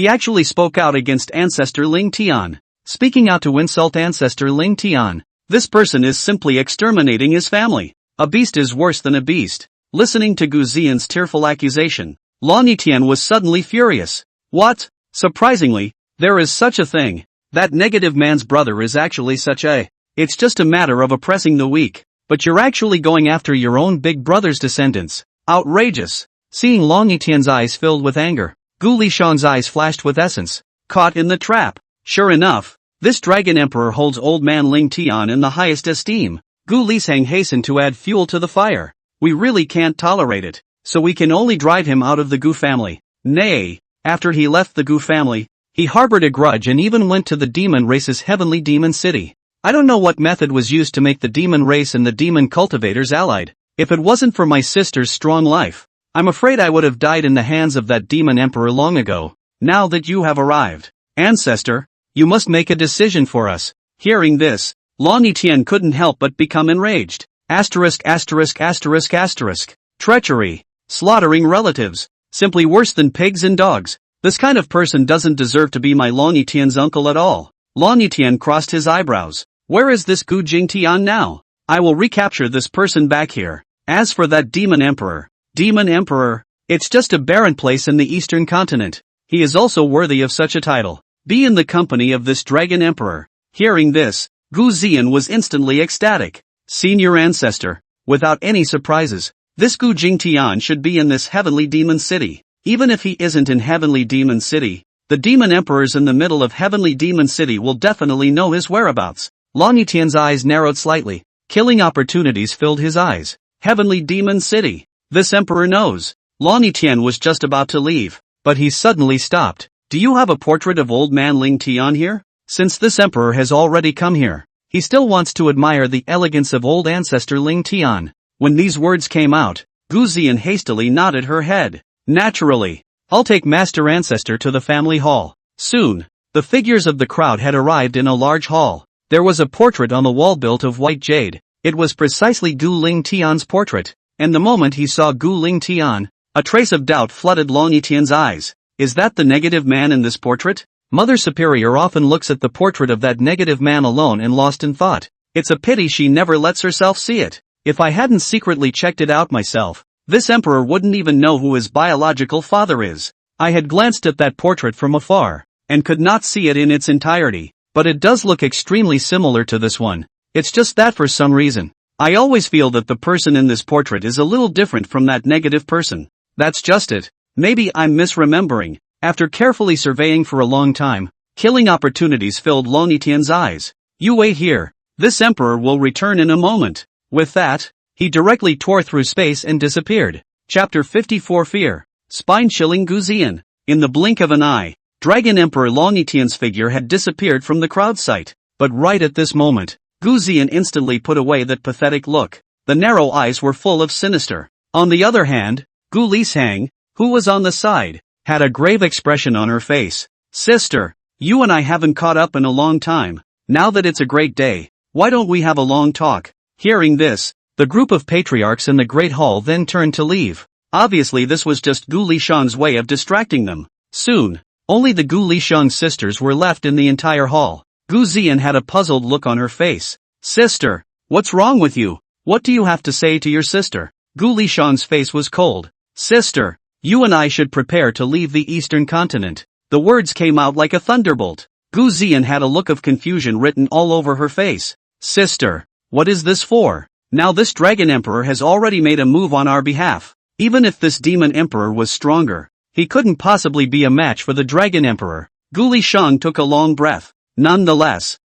actually spoke out against ancestor Ling Tian. Speaking out to insult ancestor Ling Tian. This person is simply exterminating his family. A beast is worse than a beast. Listening to Gu Xian's tearful accusation, Long Yitian was suddenly furious. What? Surprisingly, there is such a thing. That negative man's brother is actually such a... It's just a matter of oppressing the weak, but you're actually going after your own big brother's descendants. Outrageous. Seeing Long Yitian's eyes filled with anger, Gu Lishang's eyes flashed with essence. Caught in the trap. Sure enough, this dragon emperor holds old man Ling Tian in the highest esteem. Gu Lishang hastened to add fuel to the fire. We really can't tolerate it, so we can only drive him out of the Gu family. Nay, after he left the Gu family, he harbored a grudge and even went to the demon race's heavenly demon city. I don't know what method was used to make the demon race and the demon cultivators allied. If it wasn't for my sister's strong life, I'm afraid I would have died in the hands of that demon emperor long ago. Now that you have arrived, ancestor, you must make a decision for us. Hearing this, Long Yitian couldn't help but become enraged. Asterisk asterisk asterisk asterisk. Treachery. Slaughtering relatives. Simply worse than pigs and dogs. This kind of person doesn't deserve to be my Long Yitian's uncle at all. Long Yitian crossed his eyebrows. Where is this Gu Jingtian now? I will recapture this person back here. As for that demon emperor, It's just a barren place in the eastern continent. He is also worthy of such a title. Be in the company of this dragon emperor. Hearing this, Gu Ziyan was instantly ecstatic. Senior ancestor. Without any surprises, this Gu Jingtian should be in this heavenly demon city. Even if he isn't in heavenly demon city, the demon emperors in the middle of heavenly demon city will definitely know his whereabouts. Lan Yitian's eyes narrowed slightly. Killing opportunities filled his eyes. Heavenly demon city. This emperor knows. Lan Yitian was just about to leave, but he suddenly stopped. Do you have a portrait of old man Ling Tian here? Since this emperor has already come here, he still wants to admire the elegance of old ancestor Ling Tian. When these words came out, Gu Ziyan hastily nodded her head. Naturally. I'll take Master Ancestor to the family hall. Soon, the figures of the crowd had arrived in a large hall. There was a portrait on the wall built of white jade. It was precisely Gu Ling Tian's portrait. And the moment he saw Gu Ling Tian, a trace of doubt flooded Lan Yitian's eyes. Is that the negative man in this portrait? Mother Superior often looks at the portrait of that negative man alone and lost in thought. It's a pity she never lets herself see it. If I hadn't secretly checked it out myself, this emperor wouldn't even know who his biological father is. I had glanced at that portrait from afar, and could not see it in its entirety, but it does look extremely similar to this one. It's just that for some reason, I always feel that the person in this portrait is a little different from that negative person. That's just it. Maybe I'm misremembering. After carefully surveying for a long time, killing opportunities filled Lan Yitian's eyes. You wait here. This emperor will return in a moment. With that, he directly tore through space and disappeared. Chapter 54 Fear. Spine-chilling Gu Ziyan. In the blink of an eye, Dragon Emperor Lan Yitian's figure had disappeared from the crowd sight. But right at this moment, Gu Ziyan instantly put away that pathetic look. The narrow eyes were full of sinister. On the other hand, Gu Lishang, who was on the side, had a grave expression on her face. Sister, you and I haven't caught up in a long time. Now that it's a great day, why don't we have a long talk? Hearing this, the group of patriarchs in the Great Hall then turned to leave. Obviously this was just Gu Lishang's way of distracting them. Soon, only the Gu Lishang sisters were left in the entire hall. Gu Ziyan had a puzzled look on her face. Sister, what's wrong with you? What do you have to say to your sister? Gu Lishang's face was cold. Sister, you and I should prepare to leave the eastern continent. The words came out like a thunderbolt. Gu Ziyan had a look of confusion written all over her face. Sister, what is this for? Now this dragon emperor has already made a move on our behalf. Even if this demon emperor was stronger, he couldn't possibly be a match for the dragon emperor. Gu Lishang took a long breath. Nonetheless,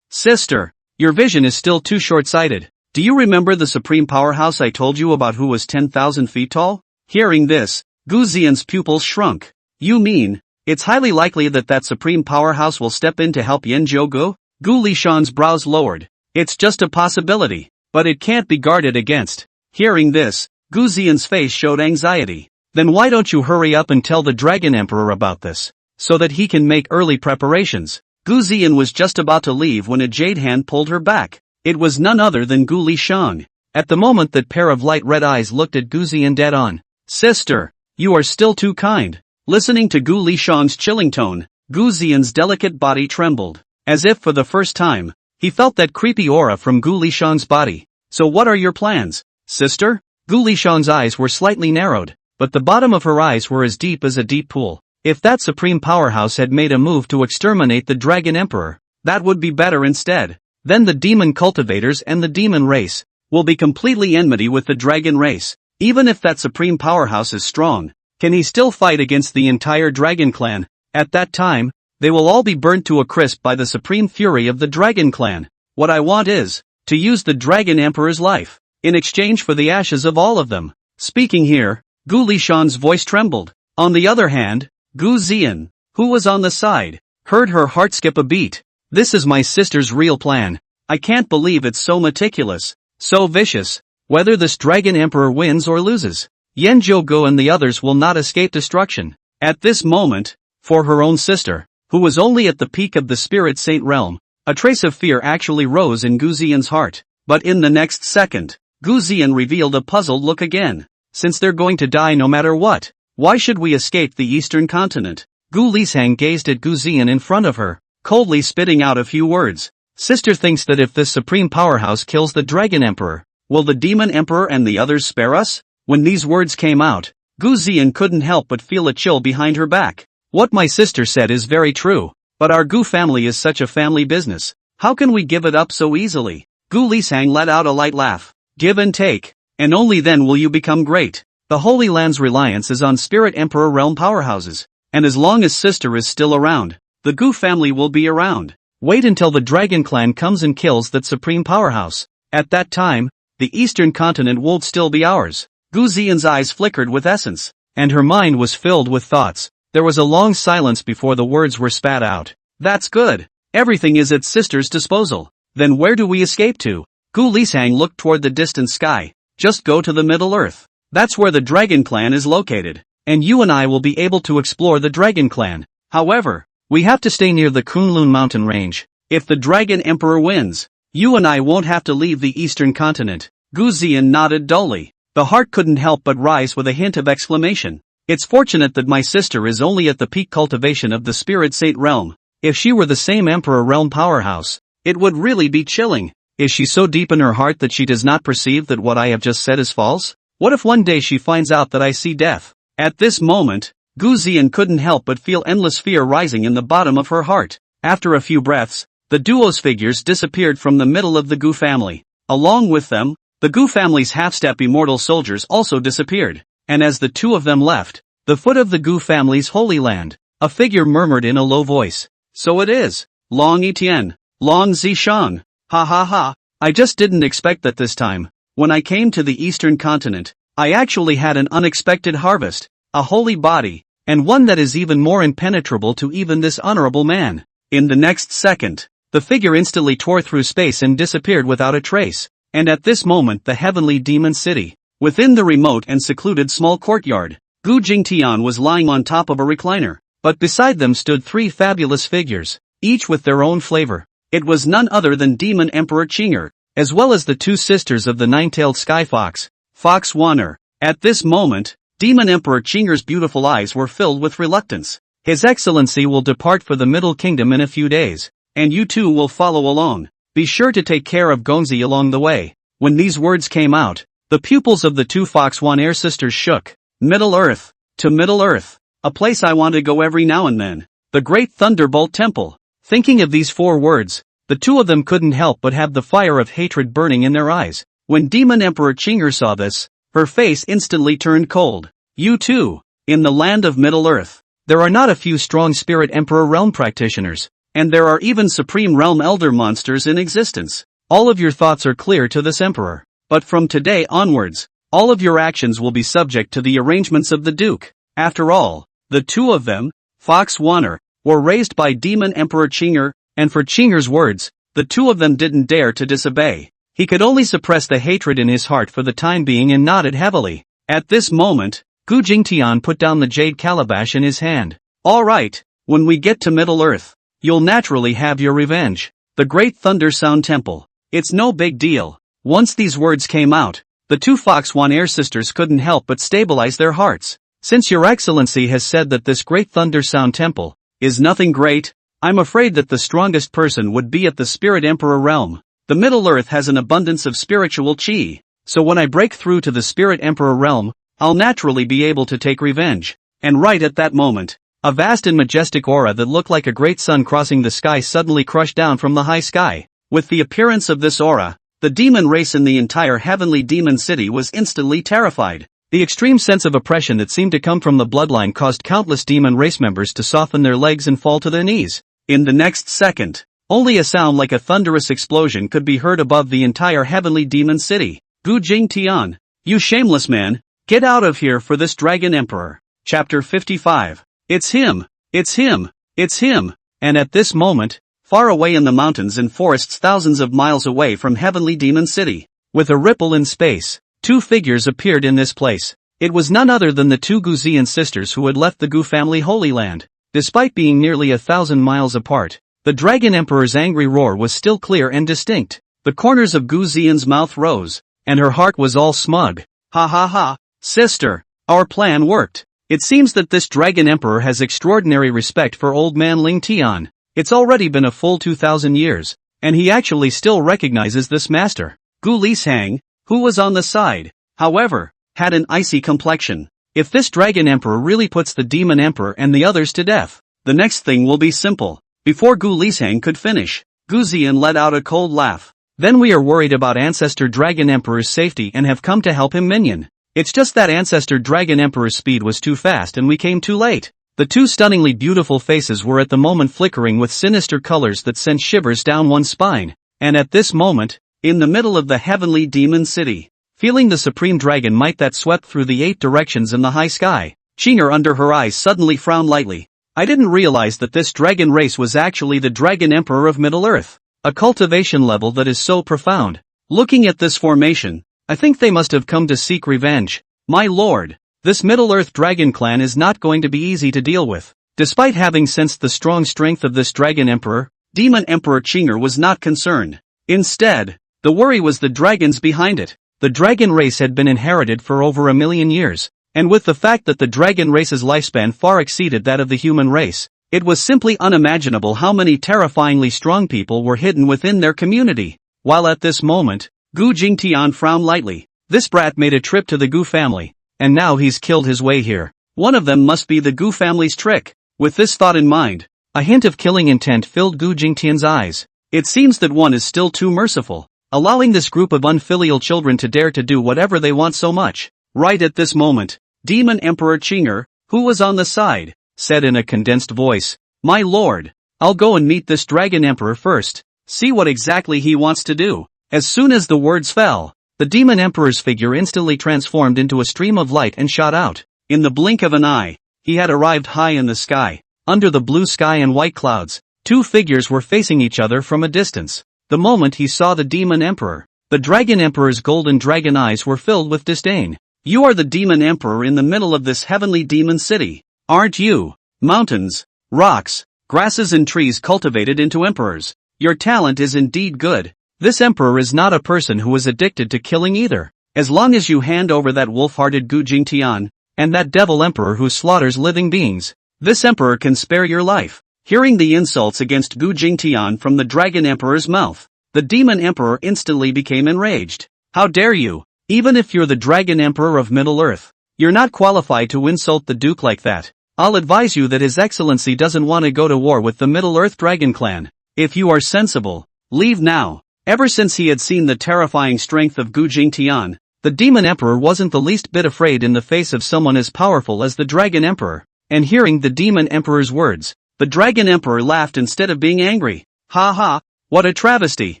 sister, your vision is still too short-sighted. Do you remember the supreme powerhouse I told you about who was 10,000 feet tall? Hearing this, Gu Ziyan's pupils shrunk. You mean, it's highly likely that that supreme powerhouse will step in to help Yen Zhougu? Gu Lishang's brows lowered. It's just a possibility, but it can't be guarded against. Hearing this, Gu Ziyan's face showed anxiety. Then why don't you hurry up and tell the Dragon Emperor about this, so that he can make early preparations? Gu Ziyan was just about to leave when a jade hand pulled her back. It was none other than Gu Lishang. At the moment that pair of light red eyes looked at Gu Ziyan dead on. Sister, you are still too kind. Listening to Gu Lishang's chilling tone, Gu Ziyan's delicate body trembled. As if for the first time, he felt that creepy aura from Gu Lishang's body. So what are your plans, sister? Gu Lishang's eyes were slightly narrowed, but the bottom of her eyes were as deep as a deep pool. If that supreme powerhouse had made a move to exterminate the Dragon Emperor, that would be better instead. Then the demon cultivators and the demon race will be completely enmity with the dragon race. Even if that supreme powerhouse is strong, can he still fight against the entire dragon clan? At that time, they will all be burnt to a crisp by the supreme fury of the dragon clan. What I want is to use the Dragon Emperor's life in exchange for the ashes of all of them. Speaking here, Gu Lishang's voice trembled. On the other hand, Gu Ziyan, who was on the side, heard her heart skip a beat. This is my sister's real plan. I can't believe it's so meticulous, so vicious. Whether this Dragon Emperor wins or loses, Yen Zhougu and the others will not escape destruction. At this moment, for her own sister, who was only at the peak of the Spirit Saint realm, a trace of fear actually rose in Gu Ziyan's heart. But in the next second, Gu Ziyan revealed a puzzled look again. Since they're going to die no matter what, why should we escape the eastern continent? Gu Lishang gazed at Gu Ziyan in front of her, coldly spitting out a few words. Sister thinks that if this supreme powerhouse kills the Dragon Emperor, will the Demon Emperor and the others spare us? When these words came out, Gu Ziyan couldn't help but feel a chill behind her back. What my sister said is very true. But our Gu family is such a family business. How can we give it up so easily? Gu Lisang let out a light laugh. Give and take. And only then will you become great. The Holy Land's reliance is on Spirit Emperor realm powerhouses. And as long as sister is still around, the Gu family will be around. Wait until the Dragon Clan comes and kills that supreme powerhouse. At that time, the Eastern continent won't still be ours. Gu Ziyan's eyes flickered with essence, and her mind was filled with thoughts. There was a long silence before the words were spat out. That's good. Everything is at sister's disposal. Then where do we escape to? Gu Lisang looked toward the distant sky. Just go to the Middle Earth. That's where the Dragon Clan is located. And you and I will be able to explore the Dragon Clan. However, we have to stay near the Kunlun mountain range. If the Dragon Emperor wins, you and I won't have to leave the Eastern continent. Gu Ziyan nodded dully. The heart couldn't help but rise with a hint of exclamation. It's fortunate that my sister is only at the peak cultivation of the Spirit Saint realm. If she were the same Emperor realm powerhouse, it would really be chilling. Is she so deep in her heart that she does not perceive that what I have just said is false? What if one day she finds out that I see death? At this moment, Gu Ziyan couldn't help but feel endless fear rising in the bottom of her heart. After a few breaths, the duo's figures disappeared from the middle of the Gu family. Along with them, the Gu family's half-step immortal soldiers also disappeared, and as the two of them left the foot of the Gu family's holy land, a figure murmured in a low voice. So it is. Long Etienne. Long Zishan. Ha ha ha. I just didn't expect that this time. When I came to the Eastern continent, I actually had an unexpected harvest, a holy body, and one that is even more impenetrable to even this honorable man. In the next second, the figure instantly tore through space and disappeared without a trace. And at this moment the heavenly demon city, within the remote and secluded small courtyard, Gu Jingtian was lying on top of a recliner, but beside them stood three fabulous figures, each with their own flavor. It was none other than Demon Emperor Qinger, as well as the two sisters of the nine-tailed sky fox, Fox Wanner. At this moment, Demon Emperor Qinger's beautiful eyes were filled with reluctance. His Excellency will depart for the Middle Kingdom in a few days, and you two will follow along. Be sure to take care of Gongzi along the way. When these words came out, the pupils of the two Fox Wanner sisters shook. Middle Earth. To Middle Earth. A place I want to go every now and then. The Great Thunderbolt Temple. Thinking of these four words, the two of them couldn't help but have the fire of hatred burning in their eyes. When Demon Emperor Qinger saw this, her face instantly turned cold. You too. In the land of Middle Earth, there are not a few strong Spirit Emperor realm practitioners. And there are even Supreme Realm Elder monsters in existence. All of your thoughts are clear to this Emperor. But from today onwards, all of your actions will be subject to the arrangements of the Duke. After all, the two of them, Fox Wanner, were raised by Demon Emperor Qinger, and for Qinger's words, the two of them didn't dare to disobey. He could only suppress the hatred in his heart for the time being and nodded heavily. At this moment, Gu Jingtian put down the jade calabash in his hand. All right, when we get to Middle Earth, you'll naturally have your revenge. The Great Thunder Sound Temple. It's no big deal. Once these words came out, the two Fox Wanner sisters couldn't help but stabilize their hearts. Since Your Excellency has said that this Great Thunder Sound Temple is nothing great, I'm afraid that the strongest person would be at the Spirit Emperor realm. The Middle Earth has an abundance of spiritual chi, so when I break through to the Spirit Emperor realm, I'll naturally be able to take revenge. And right at that moment, a vast and majestic aura that looked like a great sun crossing the sky suddenly crushed down from the high sky. With the appearance of this aura, the demon race in the entire heavenly demon city was instantly terrified. The extreme sense of oppression that seemed to come from the bloodline caused countless demon race members to soften their legs and fall to their knees. In the next second, only a sound like a thunderous explosion could be heard above the entire heavenly demon city. Gu Jingtian, you shameless man, get out of here for this Dragon Emperor. Chapter 55. It's him! It's him! It's him! And at this moment, far away in the mountains and forests thousands of miles away from heavenly demon city, with a ripple in space, two figures appeared in this place. It was none other than the two Gu Ziyan sisters who had left the Gu family holy land. Despite being nearly 1,000 miles apart, the Dragon Emperor's angry roar was still clear and distinct. The corners of Gu Ziyan's mouth rose, and her heart was all smug. Ha ha ha, sister, our plan worked. It seems that this Dragon Emperor has extraordinary respect for old man Ling Tian. It's already been a full 2,000 years, and he actually still recognizes this master. Gu Lisang, who was on the side, however, had an icy complexion. If this Dragon Emperor really puts the Demon Emperor and the others to death, the next thing will be simple. Before Gu Nianling could finish, Gu Zian let out a cold laugh. Then we are worried about Ancestor Dragon Emperor's safety and have come to help him, minion. It's just that Ancestor Dragon Emperor's speed was too fast and we came too late. The two stunningly beautiful faces were at the moment flickering with sinister colors that sent shivers down one's spine. And at this moment, in the middle of the heavenly demon city, feeling the supreme dragon might that swept through the 8 directions in the high sky, Chinger under her eyes suddenly frowned lightly. I didn't realize that this dragon race was actually the Dragon Emperor of Middle-earth. A cultivation level that is so profound. Looking at this formation, I think they must have come to seek revenge. My lord, this Middle-earth dragon clan is not going to be easy to deal with. Despite having sensed the strong strength of this Dragon Emperor, Demon Emperor Chinger was not concerned. Instead, the worry was the dragons behind it. The dragon race had been inherited for over 1,000,000 years, and with the fact that the dragon race's lifespan far exceeded that of the human race, it was simply unimaginable how many terrifyingly strong people were hidden within their community. While at this moment, Gu Jingtian frowned lightly. This brat made a trip to the Gu family, and now he's killed his way here. One of them must be the Gu family's trick. With this thought in mind, a hint of killing intent filled Gu Jingtian's eyes. It seems that one is still too merciful, allowing this group of unfilial children to dare to do whatever they want so much. Right at this moment, Demon Emperor Chinger, who was on the side, said in a condensed voice, "My lord, I'll go and meet this Dragon Emperor first, see what exactly he wants to do." As soon as the words fell, the Demon Emperor's figure instantly transformed into a stream of light and shot out. In the blink of an eye, he had arrived high in the sky. Under the blue sky and white clouds, 2 figures were facing each other from a distance. The moment he saw the Demon Emperor, the Dragon Emperor's golden dragon eyes were filled with disdain. "You are the Demon Emperor in the middle of this heavenly demon city, aren't you? Mountains, rocks, grasses and trees cultivated into emperors. Your talent is indeed good. This emperor is not a person who is addicted to killing either. As long as you hand over that wolf-hearted Gu Jingtian, and that devil emperor who slaughters living beings, this emperor can spare your life." Hearing the insults against Gu Jingtian from the Dragon Emperor's mouth, the Demon Emperor instantly became enraged. "How dare you? Even if you're the Dragon Emperor of Middle-earth, you're not qualified to insult the Duke like that. I'll advise you that His Excellency doesn't want to go to war with the Middle-earth Dragon clan. If you are sensible, leave now." Ever since he had seen the terrifying strength of Gu Jingtian, the Demon Emperor wasn't the least bit afraid in the face of someone as powerful as the Dragon Emperor. And hearing the Demon Emperor's words, the Dragon Emperor laughed instead of being angry. "Ha ha, what a travesty.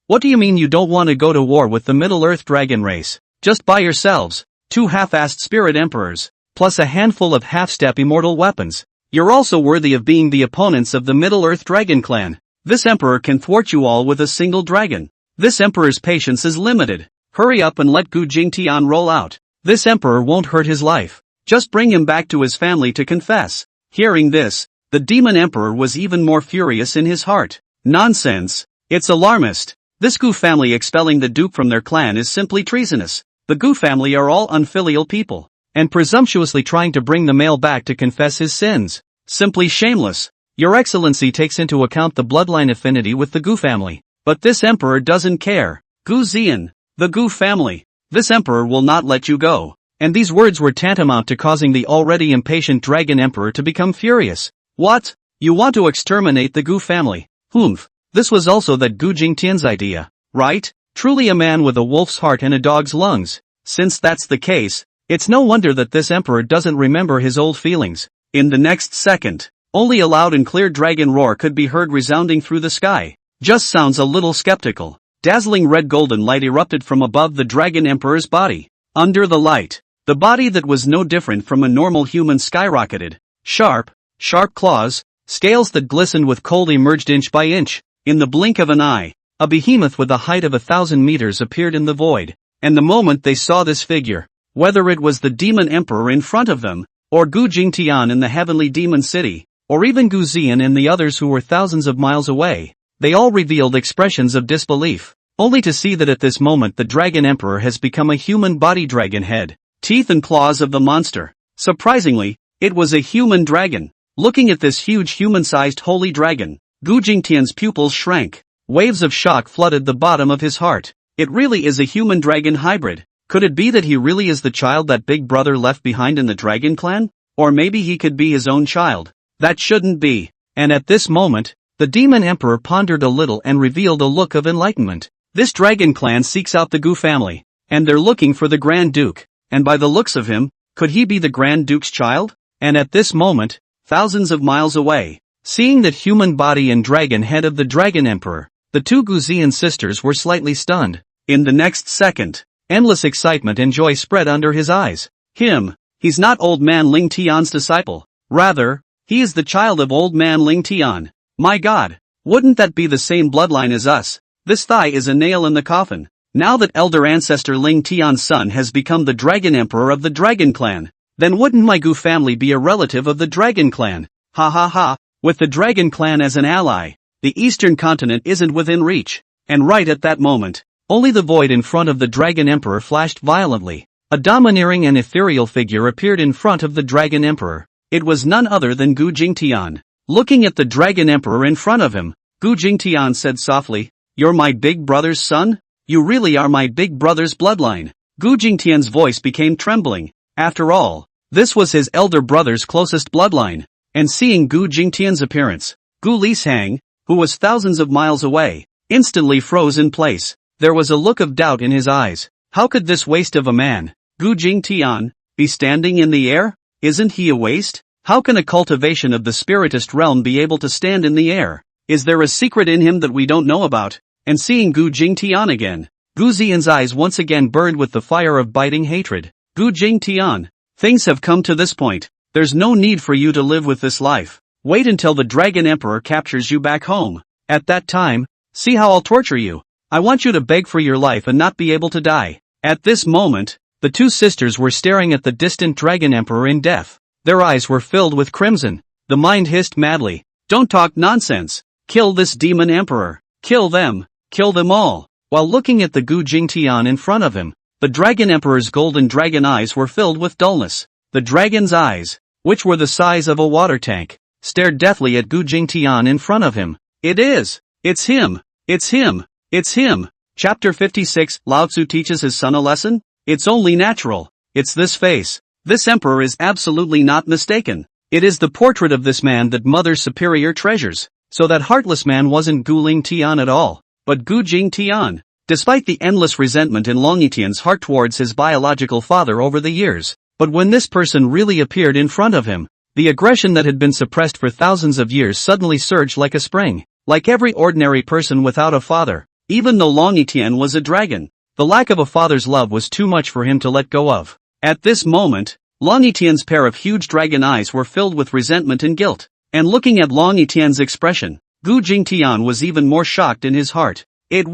What do you mean you don't want to go to war with the Middle-earth Dragon race? Just by yourselves, 2 half-assed spirit emperors, plus a handful of half-step immortal weapons. You're also worthy of being the opponents of the Middle-earth Dragon clan. This emperor can thwart you all with a single dragon. This emperor's patience is limited. Hurry up and let Gu Jingtian roll out. This emperor won't hurt his life. Just bring him back to his family to confess." Hearing this, the Demon Emperor was even more furious in his heart. "Nonsense. It's alarmist. This Gu family expelling the Duke from their clan is simply treasonous. The Gu family are all unfilial people, and presumptuously trying to bring the male back to confess his sins. Simply shameless. Your Excellency takes into account the bloodline affinity with the Gu family, but this emperor doesn't care. Gu Zian, the Gu family. This emperor will not let you go." And these words were tantamount to causing the already impatient Dragon Emperor to become furious. "What? You want to exterminate the Gu family? Humph. This was also that Gu Jingtian's idea, right? Truly a man with a wolf's heart and a dog's lungs. Since that's the case, it's no wonder that this emperor doesn't remember his old feelings." In the next second, only a loud and clear dragon roar could be heard resounding through the sky. "Just sounds a little skeptical." Dazzling red golden light erupted from above the Dragon Emperor's body. Under the light, the body that was no different from a normal human skyrocketed. Sharp claws, scales that glistened with cold emerged inch by inch. In the blink of an eye, a behemoth with a height of 1,000 meters appeared in the void. And the moment they saw this figure, whether it was the Demon Emperor in front of them, or Gu Jingtian in the heavenly demon city, or even Gu Zian and the others who were thousands of miles away, they all revealed expressions of disbelief, only to see that at this moment the Dragon Emperor has become a human body dragon head, teeth and claws of the monster. Surprisingly, it was a human dragon. Looking at this huge human-sized holy dragon, Gu Jingtian's pupils shrank. Waves of shock flooded the bottom of his heart. It really is a human-dragon hybrid. Could it be that he really is the child that big brother left behind in the dragon clan? Or maybe he could be his own child. That shouldn't be. And at this moment, the demon emperor pondered a little and revealed a look of enlightenment. This dragon clan seeks out the Gu family, and they're looking for the Grand Duke, and by the looks of him, could he be the Grand Duke's child? And at this moment, thousands of miles away, seeing that human body and dragon head of the dragon emperor, the two Guzian sisters were slightly stunned. In the next second, endless excitement and joy spread under his eyes. He's not old man Ling Tian's disciple. Rather, he is the child of old man Ling Tian. My God, wouldn't that be the same bloodline as us? This thigh is a nail in the coffin. Now that elder ancestor Ling Tian's son has become the dragon emperor of the dragon clan, then wouldn't my Gu family be a relative of the dragon clan? Ha ha ha, with the dragon clan as an ally, the eastern continent isn't within reach. And right at that moment, only the void in front of the dragon emperor flashed violently. A domineering and ethereal figure appeared in front of the dragon emperor. It was none other than Gu Jingtian. Looking at the dragon emperor in front of him, Gu Jingtian said softly, "You're my big brother's son? You really are my big brother's bloodline." Gu Jingtian's voice became trembling. After all, this was his elder brother's closest bloodline. And seeing Gu Jingtian's appearance, Gu Lishang, who was thousands of miles away, instantly froze in place. There was a look of doubt in his eyes. How could this waste of a man, Gu Jingtian, be standing in the air? Isn't he a waste? How can a cultivation of the spiritist realm be able to stand in the air? Is there a secret in him that we don't know about? And seeing Gu Jingtian again, Gu Zian's eyes once again burned with the fire of biting hatred. Gu Jingtian, things have come to this point. There's no need for you to live with this life. Wait until the Dragon Emperor captures you back home. At that time, see how I'll torture you. I want you to beg for your life and not be able to die. At this moment, the two sisters were staring at the distant Dragon Emperor in death. Their eyes were filled with crimson. The mind hissed madly, "Don't talk nonsense. Kill this demon emperor. Kill them all." While looking at the Gu Jingtian in front of him, the Dragon Emperor's golden dragon eyes were filled with dullness. The dragon's eyes, which were the size of a water tank, stared deathly at Gu Jingtian in front of him. It's him. Chapter 56, Lao Tzu teaches his son a lesson? It's only natural. It's this face. This emperor is absolutely not mistaken. It is the portrait of this man that Mother Superior treasures. So that heartless man wasn't Gu Ling Tian at all, but Gu Jingtian. Despite the endless resentment in Longitian's heart towards his biological father over the years, but when this person really appeared in front of him, the aggression that had been suppressed for thousands of years suddenly surged like a spring. Like every ordinary person without a father, even though Longitian was a dragon, the lack of a father's love was too much for him to let go of. At this moment, Longitian's pair of huge dragon eyes were filled with resentment and guilt, and looking at Longitian's expression, Gu Jingtian was even more shocked in his heart. It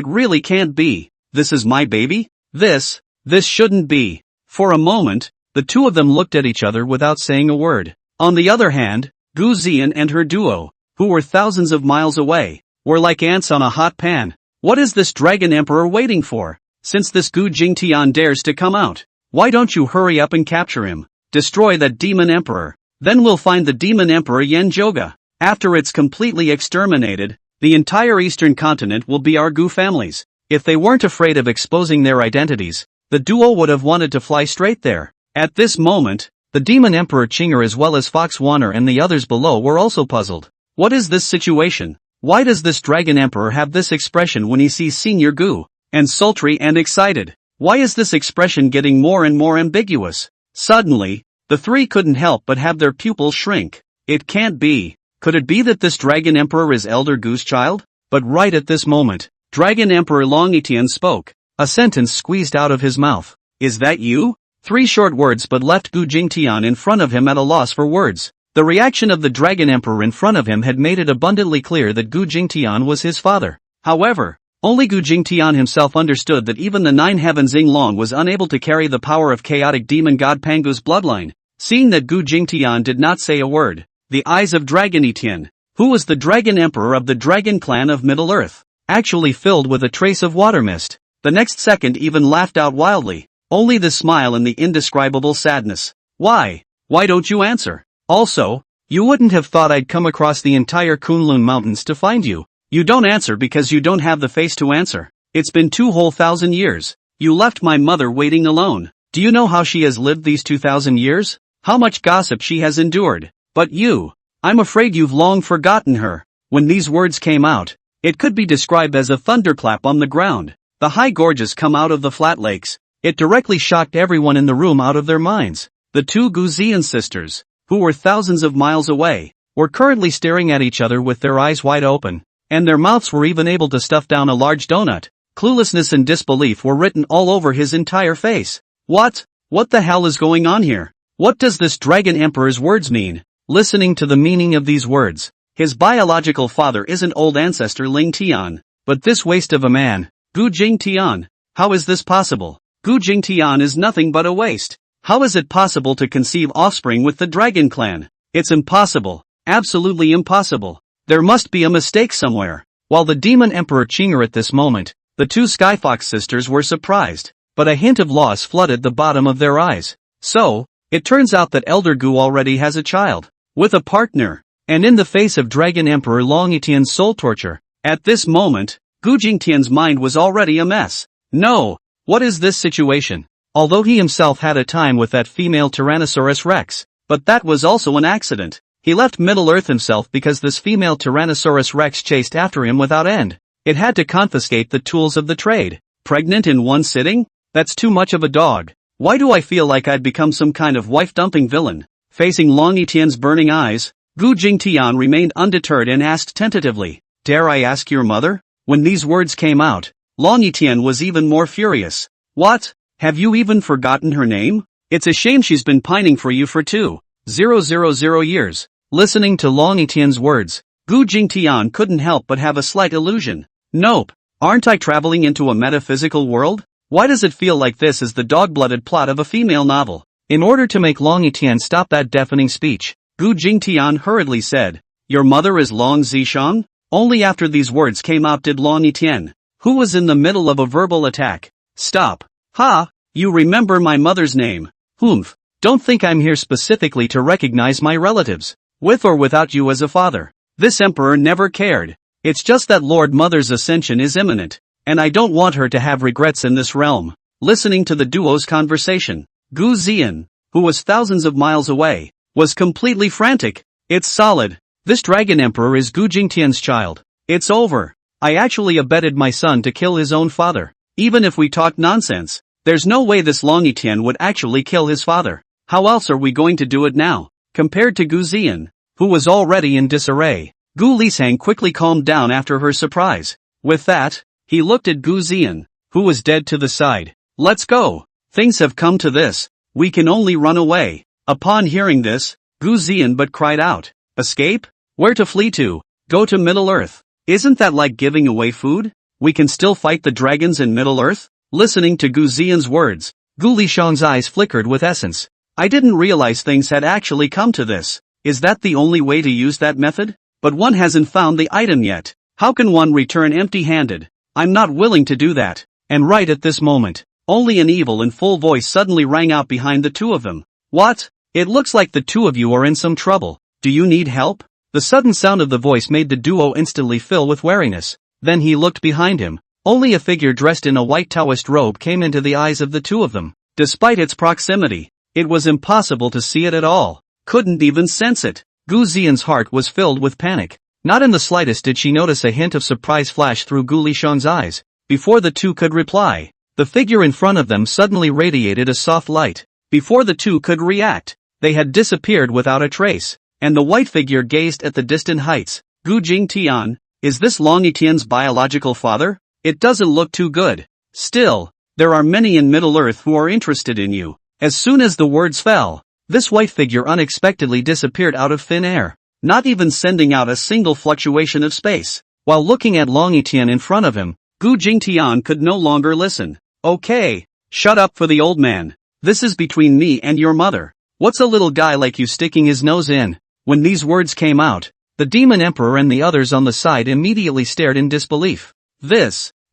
really can't be. This is my baby? This shouldn't be. For a moment, the two of them looked at each other without saying a word. On the other hand, Gu Zian and her duo, who were thousands of miles away, were like ants on a hot pan. What is this Dragon Emperor waiting for? Since this Gu Jingtian dares to come out, why don't you hurry up and capture him? Destroy that demon emperor. Then we'll find the demon emperor Yen Joga. After it's completely exterminated, the entire eastern continent will be our Gu families. If they weren't afraid of exposing their identities, the duo would have wanted to fly straight there. At this moment, the demon emperor Chinger as well as Fox Warner and the others below were also puzzled. What is this situation? Why does this dragon emperor have this expression when he sees Senior Gu? And sultry and excited. Why is this expression getting more and more ambiguous? Suddenly, the three couldn't help but have their pupils shrink. It can't be. Could it be that this dragon emperor is Elder Gu's child? But right at this moment, Dragon Emperor Longitian spoke. A sentence squeezed out of his mouth. Is that you? 3 short words but left Gu Jingtian in front of him at a loss for words. The reaction of the Dragon Emperor in front of him had made it abundantly clear that Gu Jingtian was his father. However, only Gu Jingtian himself understood that even the 9 heavens Long was unable to carry the power of chaotic demon god Pangu's bloodline. Seeing that Gu Jingtian did not say a word, the eyes of Dragon Etienne, who was the Dragon Emperor of the Dragon Clan of Middle-earth, actually filled with a trace of water mist. The next second even laughed out wildly, only the smile and the indescribable sadness. Why don't you answer? Also, you wouldn't have thought I'd come across the entire Kunlun Mountains to find you. You don't answer because you don't have the face to answer. It's been 2 whole thousand years. You left my mother waiting alone. Do you know how she has lived these 2,000 years? How much gossip she has endured? But you, I'm afraid you've long forgotten her. When these words came out, it could be described as a thunderclap on the ground. The high gorges come out of the flat lakes. It directly shocked everyone in the room out of their minds. The two Gu Nianling sisters, who were thousands of miles away, were currently staring at each other with their eyes wide open, and their mouths were even able to stuff down a large donut. Cluelessness and disbelief were written all over his entire face. What the hell is going on here? What does this Dragon Emperor's words mean? Listening to the meaning of these words, his biological father isn't old ancestor Ling Tian, but this waste of a man, Gu Jingtian. How is this possible? Gu Jingtian is nothing but a waste. How is it possible to conceive offspring with the Dragon Clan? It's impossible. Absolutely impossible. There must be a mistake somewhere. While the Demon Emperor Chinger at this moment, the two Skyfox sisters were surprised, but a hint of loss flooded the bottom of their eyes. So, it turns out that Elder Gu already has a child, with a partner, and in the face of Dragon Emperor Long Etien's soul torture. At this moment, Gu Jingtian's mind was already a mess. No, what is this situation? Although he himself had a time with that female Tyrannosaurus Rex, but that was also an accident. He left Middle-earth himself because this female Tyrannosaurus Rex chased after him without end. It had to confiscate the tools of the trade. Pregnant in one sitting? That's too much of a dog. Why do I feel like I'd become some kind of wife-dumping villain? Facing Long Etien's burning eyes, Gu Jingtian remained undeterred and asked tentatively, "Dare I ask your mother?" When these words came out, Long Etien was even more furious. "What? Have you even forgotten her name? It's a shame she's been pining for you for 2,000 years. Listening to Long Etien's words, Gu Jingtian couldn't help but have a slight illusion. Nope. Aren't I traveling into a metaphysical world? Why does it feel like this is the dog-blooded plot of a female novel? In order to make Long Etien stop that deafening speech, Gu Jingtian hurriedly said, "Your mother is Long Zishang?" Only after these words came out did Long Etien, who was in the middle of a verbal attack, stop. "Ha, you remember my mother's name. Humph. Don't think I'm here specifically to recognize my relatives, with or without you as a father. This emperor never cared. It's just that Lord Mother's ascension is imminent, and I don't want her to have regrets in this realm." Listening to the duo's conversation, Gu Zian, who was thousands of miles away, was completely frantic. "It's solid. This Dragon Emperor is Gu Jingtian's child. It's over. I actually abetted my son to kill his own father. Even if we talk nonsense, there's no way this Long Etien would actually kill his father. How else are we going to do it now?" Compared to Gu Zian, who was already in disarray, Gu Lisang quickly calmed down after her surprise. With that, he looked at Gu Zian, who was dead to the side. "Let's go. Things have come to this. We can only run away." Upon hearing this, Gu Zian but cried out, "Escape? Where to flee to? Go to Middle-earth. Isn't that like giving away food? We can still fight the dragons in Middle-earth?" Listening to Gu Zian's words, Gu Lishang's eyes flickered with essence. "I didn't realize things had actually come to this. Is that the only way to use that method? But one hasn't found the item yet. How can one return empty-handed? I'm not willing to do that." And right at this moment, only an evil and full voice suddenly rang out behind the two of them. "What? It looks like the two of you are in some trouble. Do you need help?" The sudden sound of the voice made the duo instantly fill with wariness. Then he looked behind him. Only a figure dressed in a white Taoist robe came into the eyes of the two of them. Despite its proximity, it was impossible to see it at all. Couldn't even sense it. Gu Zian's heart was filled with panic. Not in the slightest did she notice a hint of surprise flash through Gu Lishang's eyes. Before the two could reply, the figure in front of them suddenly radiated a soft light. Before the two could react, they had disappeared without a trace, and the white figure gazed at the distant heights. "Gu Jingtian, is this Long Etien's biological father? It doesn't look too good. Still, there are many in Middle-earth who are interested in you." As soon as the words fell, this white figure unexpectedly disappeared out of thin air, not even sending out a single fluctuation of space. While looking at Long Etien in front of him, Gu Jingtian could no longer listen. "Okay, shut up for the old man. This is between me and your mother. What's a little guy like you sticking his nose in?" When these words came out, the Demon Emperor and the others on the side immediately stared in disbelief.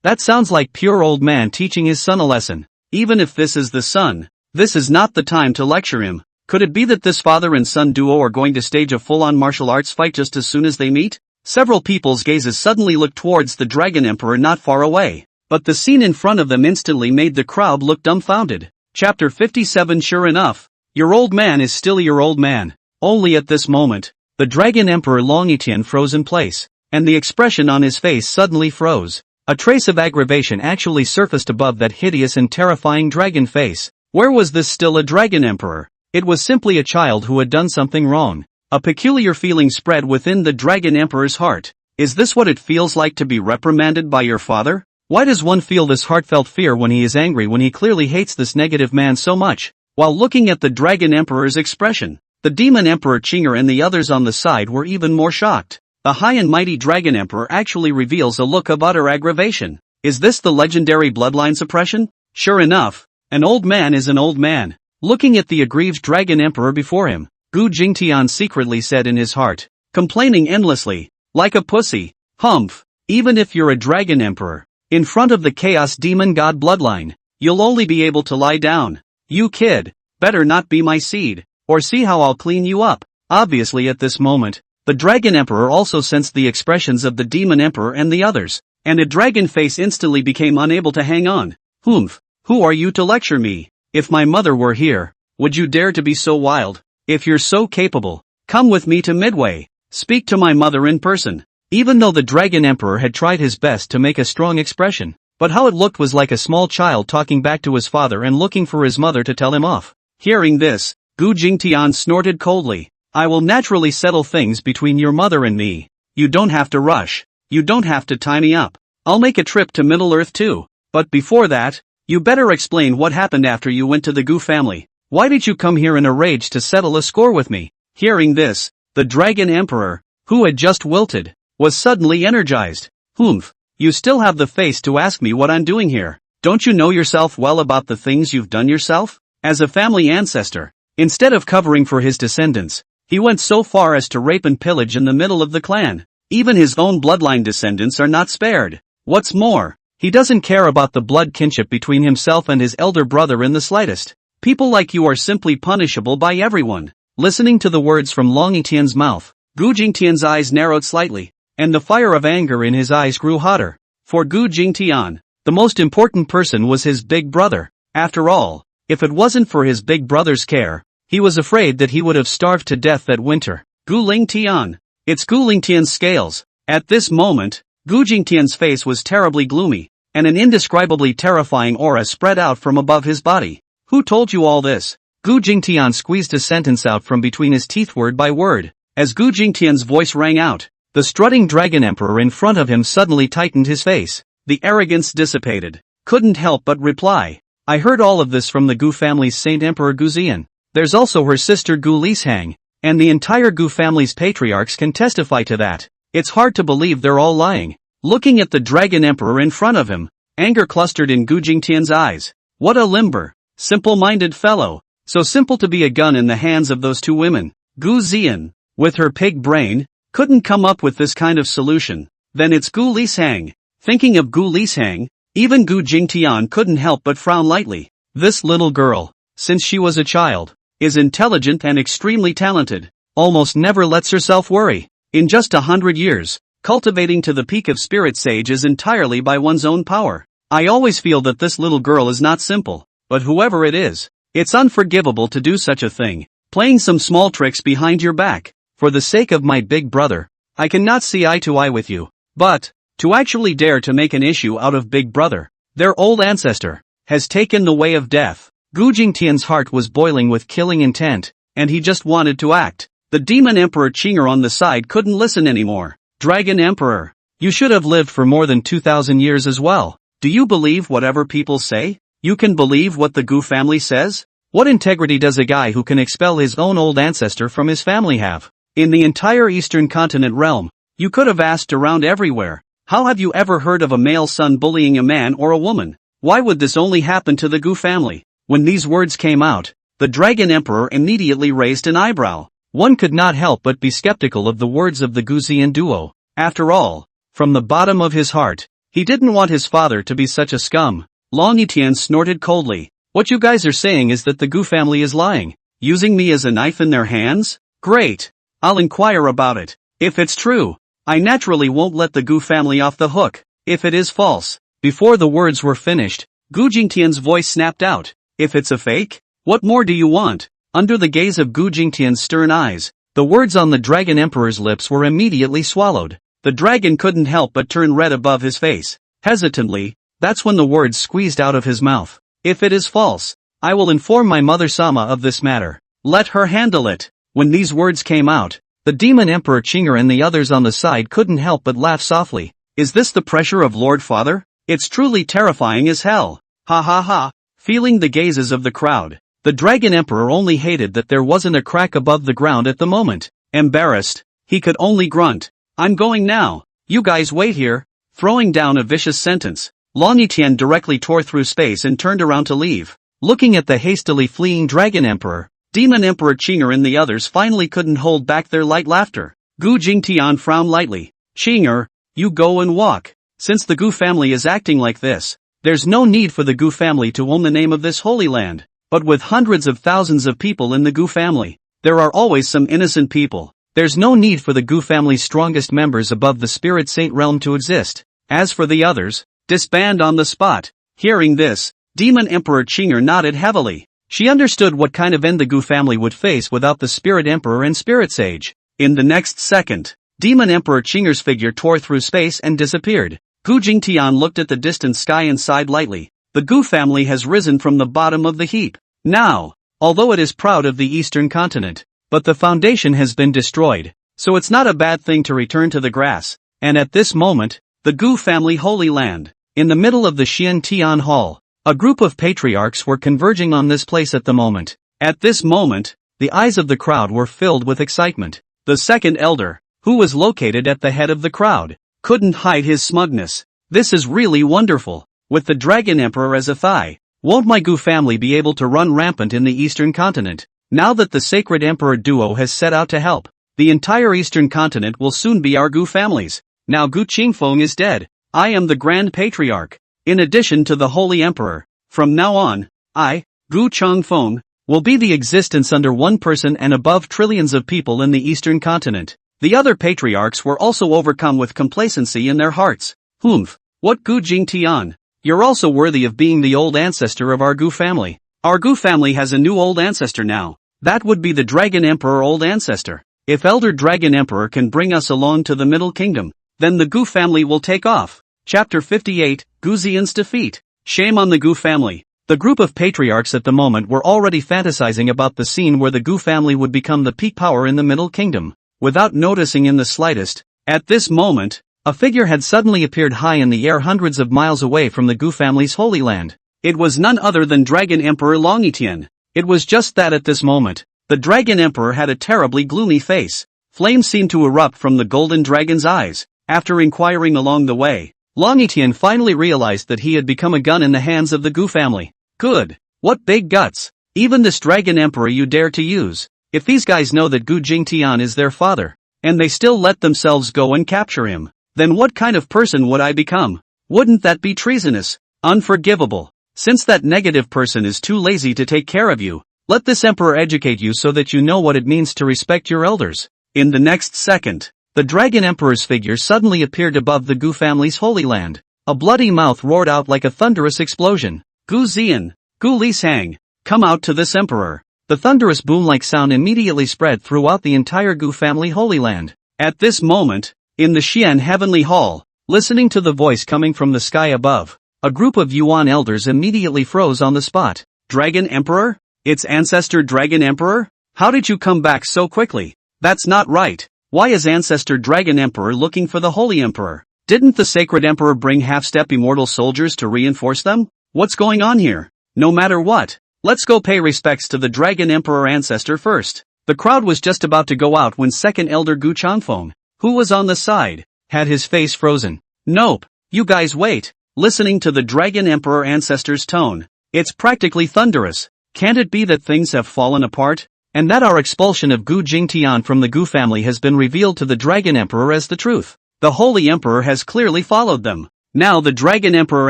That sounds like pure old man teaching his son a lesson. Even if this is the son, this is not the time to lecture him. Could it be that this father and son duo are going to stage a full-on martial arts fight just as soon as they meet? Several people's gazes suddenly looked towards the Dragon Emperor not far away. But the scene in front of them instantly made the crowd look dumbfounded. Chapter 57. Sure enough, your old man is still your old man. Only at this moment, the Dragon Emperor Longitian froze in place, and the expression on his face suddenly froze. A trace of aggravation actually surfaced above that hideous and terrifying dragon face. Where was this still a Dragon Emperor? It was simply a child who had done something wrong. A peculiar feeling spread within the Dragon Emperor's heart. Is this what it feels like to be reprimanded by your father? Why does one feel this heartfelt fear when he is angry when he clearly hates this negative man so much? While looking at the Dragon Emperor's expression, the Demon Emperor Chinger and the others on the side were even more shocked. The high and mighty Dragon Emperor actually reveals a look of utter aggravation. Is this the legendary bloodline suppression? Sure enough, an old man is an old man. Looking at the aggrieved Dragon Emperor before him, Gu Jingtian secretly said in his heart, complaining endlessly, like a pussy, humph, even if you're a Dragon Emperor, in front of the Chaos Demon God bloodline, you'll only be able to lie down. You kid, better not be my seed, or see how I'll clean you up. Obviously at this moment, the Dragon Emperor also sensed the expressions of the Demon Emperor and the others, and a dragon face instantly became unable to hang on. Humph, who are you to lecture me? If my mother were here, would you dare to be so wild? If you're so capable, come with me to Midway. Speak to my mother in person. Even though the Dragon Emperor had tried his best to make a strong expression, but how it looked was like a small child talking back to his father and looking for his mother to tell him off. Hearing this, Gu Jingtian snorted coldly. I will naturally settle things between your mother and me. You don't have to rush. You don't have to tie me up. I'll make a trip to Middle-earth too. But before that, you better explain what happened after you went to the Gu family. Why did you come here in a rage to settle a score with me? Hearing this, the Dragon Emperor, who had just wilted, was suddenly energized. Humph, you still have the face to ask me what I'm doing here. Don't you know yourself well about the things you've done yourself? As a family ancestor, instead of covering for his descendants, he went so far as to rape and pillage in the middle of the clan. Even his own bloodline descendants are not spared. What's more, he doesn't care about the blood kinship between himself and his elder brother in the slightest. People like you are simply punishable by everyone. Listening to the words from Longitian's mouth, Gu Jingtian's eyes narrowed slightly, and the fire of anger in his eyes grew hotter. For Gu Jingtian, the most important person was his big brother. After all, if it wasn't for his big brother's care, he was afraid that he would have starved to death that winter. Gu Lingtian. It's Gu Lingtian's scales. At this moment, Gu Jingtian's face was terribly gloomy, and an indescribably terrifying aura spread out from above his body. Who told you all this? Gu Jingtian squeezed a sentence out from between his teeth word by word. As Gu Jingtian's voice rang out, the strutting Dragon Emperor in front of him suddenly tightened his face. The arrogance dissipated. Couldn't help but reply. I heard all of this from the Gu family's Saint Emperor Guzian. There's also her sister Gu Lishang, and the entire Gu family's patriarchs can testify to that. It's hard to believe they're all lying. Looking at the Dragon Emperor in front of him, anger clustered in Gu Jingtian's eyes. What a limber, simple-minded fellow. So simple to be a gun in the hands of those two women. Gu Zian, with her pig brain, couldn't come up with this kind of solution. Then it's Gu Lishang. Thinking of Gu Lishang, even Gu Jingtian couldn't help but frown lightly. This little girl, since she was a child, is intelligent and extremely talented, almost never lets herself worry. In just 100 years, cultivating to the peak of spirit sage is entirely by one's own power. I always feel that this little girl is not simple, but whoever it is, it's unforgivable to do such a thing, playing some small tricks behind your back. For the sake of my big brother, I cannot see eye to eye with you. But, to actually dare to make an issue out of big brother, their old ancestor, has taken the way of death. Gu Jingtian's heart was boiling with killing intent, and he just wanted to act. The Demon Emperor Chinger on the side couldn't listen anymore. Dragon Emperor, you should have lived for more than 2,000 years as well. Do you believe whatever people say? You can believe what the Gu family says? What integrity does a guy who can expel his own old ancestor from his family have? In the entire Eastern Continent realm, you could have asked around everywhere. How have you ever heard of a male son bullying a man or a woman? Why would this only happen to the Gu family? When these words came out, the Dragon Emperor immediately raised an eyebrow. One could not help but be skeptical of the words of the Guzian duo. After all, from the bottom of his heart, he didn't want his father to be such a scum. Long Etienne snorted coldly. What you guys are saying is that the Gu family is lying, using me as a knife in their hands? Great. I'll inquire about it. If it's true, I naturally won't let the Gu family off the hook. If it is false, Before the words were finished, Gu Jingtian's voice snapped out. If it's a fake? What more do you want? Under the gaze of Gu Jingtian's stern eyes, the words on the Dragon Emperor's lips were immediately swallowed. The dragon couldn't help but turn red above his face. Hesitantly, that's when the words squeezed out of his mouth. If it is false, I will inform my mother Sama of this matter. Let her handle it. When these words came out, the Demon Emperor Chinger and the others on the side couldn't help but laugh softly. Is this the pressure of Lord Father? It's truly terrifying as hell. Ha ha ha. Feeling the gazes of the crowd, the Dragon Emperor only hated that there wasn't a crack above the ground at the moment. Embarrassed, he could only grunt. I'm going now. You guys wait here. Throwing down a vicious sentence, Long Yiqian directly tore through space and turned around to leave. Looking at the hastily fleeing Dragon Emperor, Demon Emperor Chinger and the others finally couldn't hold back their light laughter. Gu Jingtian frowned lightly. Chinger, you go and walk. Since the Gu family is acting like this, there's no need for the Gu family to own the name of this holy land. But with hundreds of thousands of people in the Gu family, there are always some innocent people. There's no need for the Gu family's strongest members above the Spirit Saint realm to exist. As for the others, disband on the spot. Hearing this, Demon Emperor Chinger nodded heavily. She understood what kind of end the Gu family would face without the Spirit Emperor and Spirit Sage. In the next second, Demon Emperor Chinger's figure tore through space and disappeared. Gu Jingtian looked at the distant sky and sighed lightly. The Gu family has risen from the bottom of the heap. Now, although it is proud of the eastern continent, but the foundation has been destroyed, so it's not a bad thing to return to the grass. And at this moment, the Gu family holy land, in the middle of the Xian Tian Hall, a group of patriarchs were converging on this place at the moment. At this moment, the eyes of the crowd were filled with excitement. The second elder, who was located at the head of the crowd, couldn't hide his smugness. This is really wonderful. With the Dragon Emperor as a thigh, won't my Gu family be able to run rampant in the eastern continent? Now that the Sacred Emperor duo has set out to help, the entire eastern continent will soon be our Gu families. Now Gu Qingfeng is dead. I am the Grand Patriarch. In addition to the Holy Emperor, from now on, I, Gu Changfeng, will be the existence under one person and above trillions of people in the eastern continent. The other patriarchs were also overcome with complacency in their hearts. Humph, what Gu Jingtian? You're also worthy of being the old ancestor of our Gu family. Our Gu family has a new old ancestor now. That would be the Dragon Emperor old ancestor. If Elder Dragon Emperor can bring us along to the Middle Kingdom, then the Gu family will take off. Chapter 58, Gu Xian's defeat. Shame on the Gu family. The group of patriarchs at the moment were already fantasizing about the scene where the Gu family would become the peak power in the Middle Kingdom. Without noticing in the slightest, at this moment, a figure had suddenly appeared high in the air hundreds of miles away from the Gu family's holy land. It was none other than Dragon Emperor Long Yiqian. It was just that at this moment, the Dragon Emperor had a terribly gloomy face. Flames seemed to erupt from the golden dragon's eyes. After inquiring along the way, Long Yiqian finally realized that he had become a gun in the hands of the Gu family. Good. What big guts. Even this Dragon Emperor you dare to use. If these guys know that Gu Jingtian is their father, and they still let themselves go and capture him, then what kind of person would I become? Wouldn't that be treasonous? Unforgivable. Since that negative person is too lazy to take care of you, let this emperor educate you so that you know what it means to respect your elders. In the next second, the Dragon Emperor's figure suddenly appeared above the Gu family's holy land. A bloody mouth roared out like a thunderous explosion. Gu Xian, Gu Lisang, come out to this emperor. The thunderous boom-like sound immediately spread throughout the entire Gu family holy land. At this moment, in the Xian Heavenly Hall, listening to the voice coming from the sky above, a group of Yuan elders immediately froze on the spot. Dragon Emperor? It's Ancestor Dragon Emperor? How did you come back so quickly? That's not right. Why is Ancestor Dragon Emperor looking for the Holy Emperor? Didn't the Sacred Emperor bring half-step immortal soldiers to reinforce them? What's going on here? No matter what, let's go pay respects to the Dragon Emperor Ancestor first. The crowd was just about to go out when second elder Gu Changfeng, who was on the side, had his face frozen. Nope, you guys wait. Listening to the Dragon Emperor Ancestor's tone, it's practically thunderous. Can't it be that things have fallen apart? And that our expulsion of Gu Jingtian from the Gu family has been revealed to the Dragon Emperor as the truth. The Holy Emperor has clearly followed them. Now the Dragon Emperor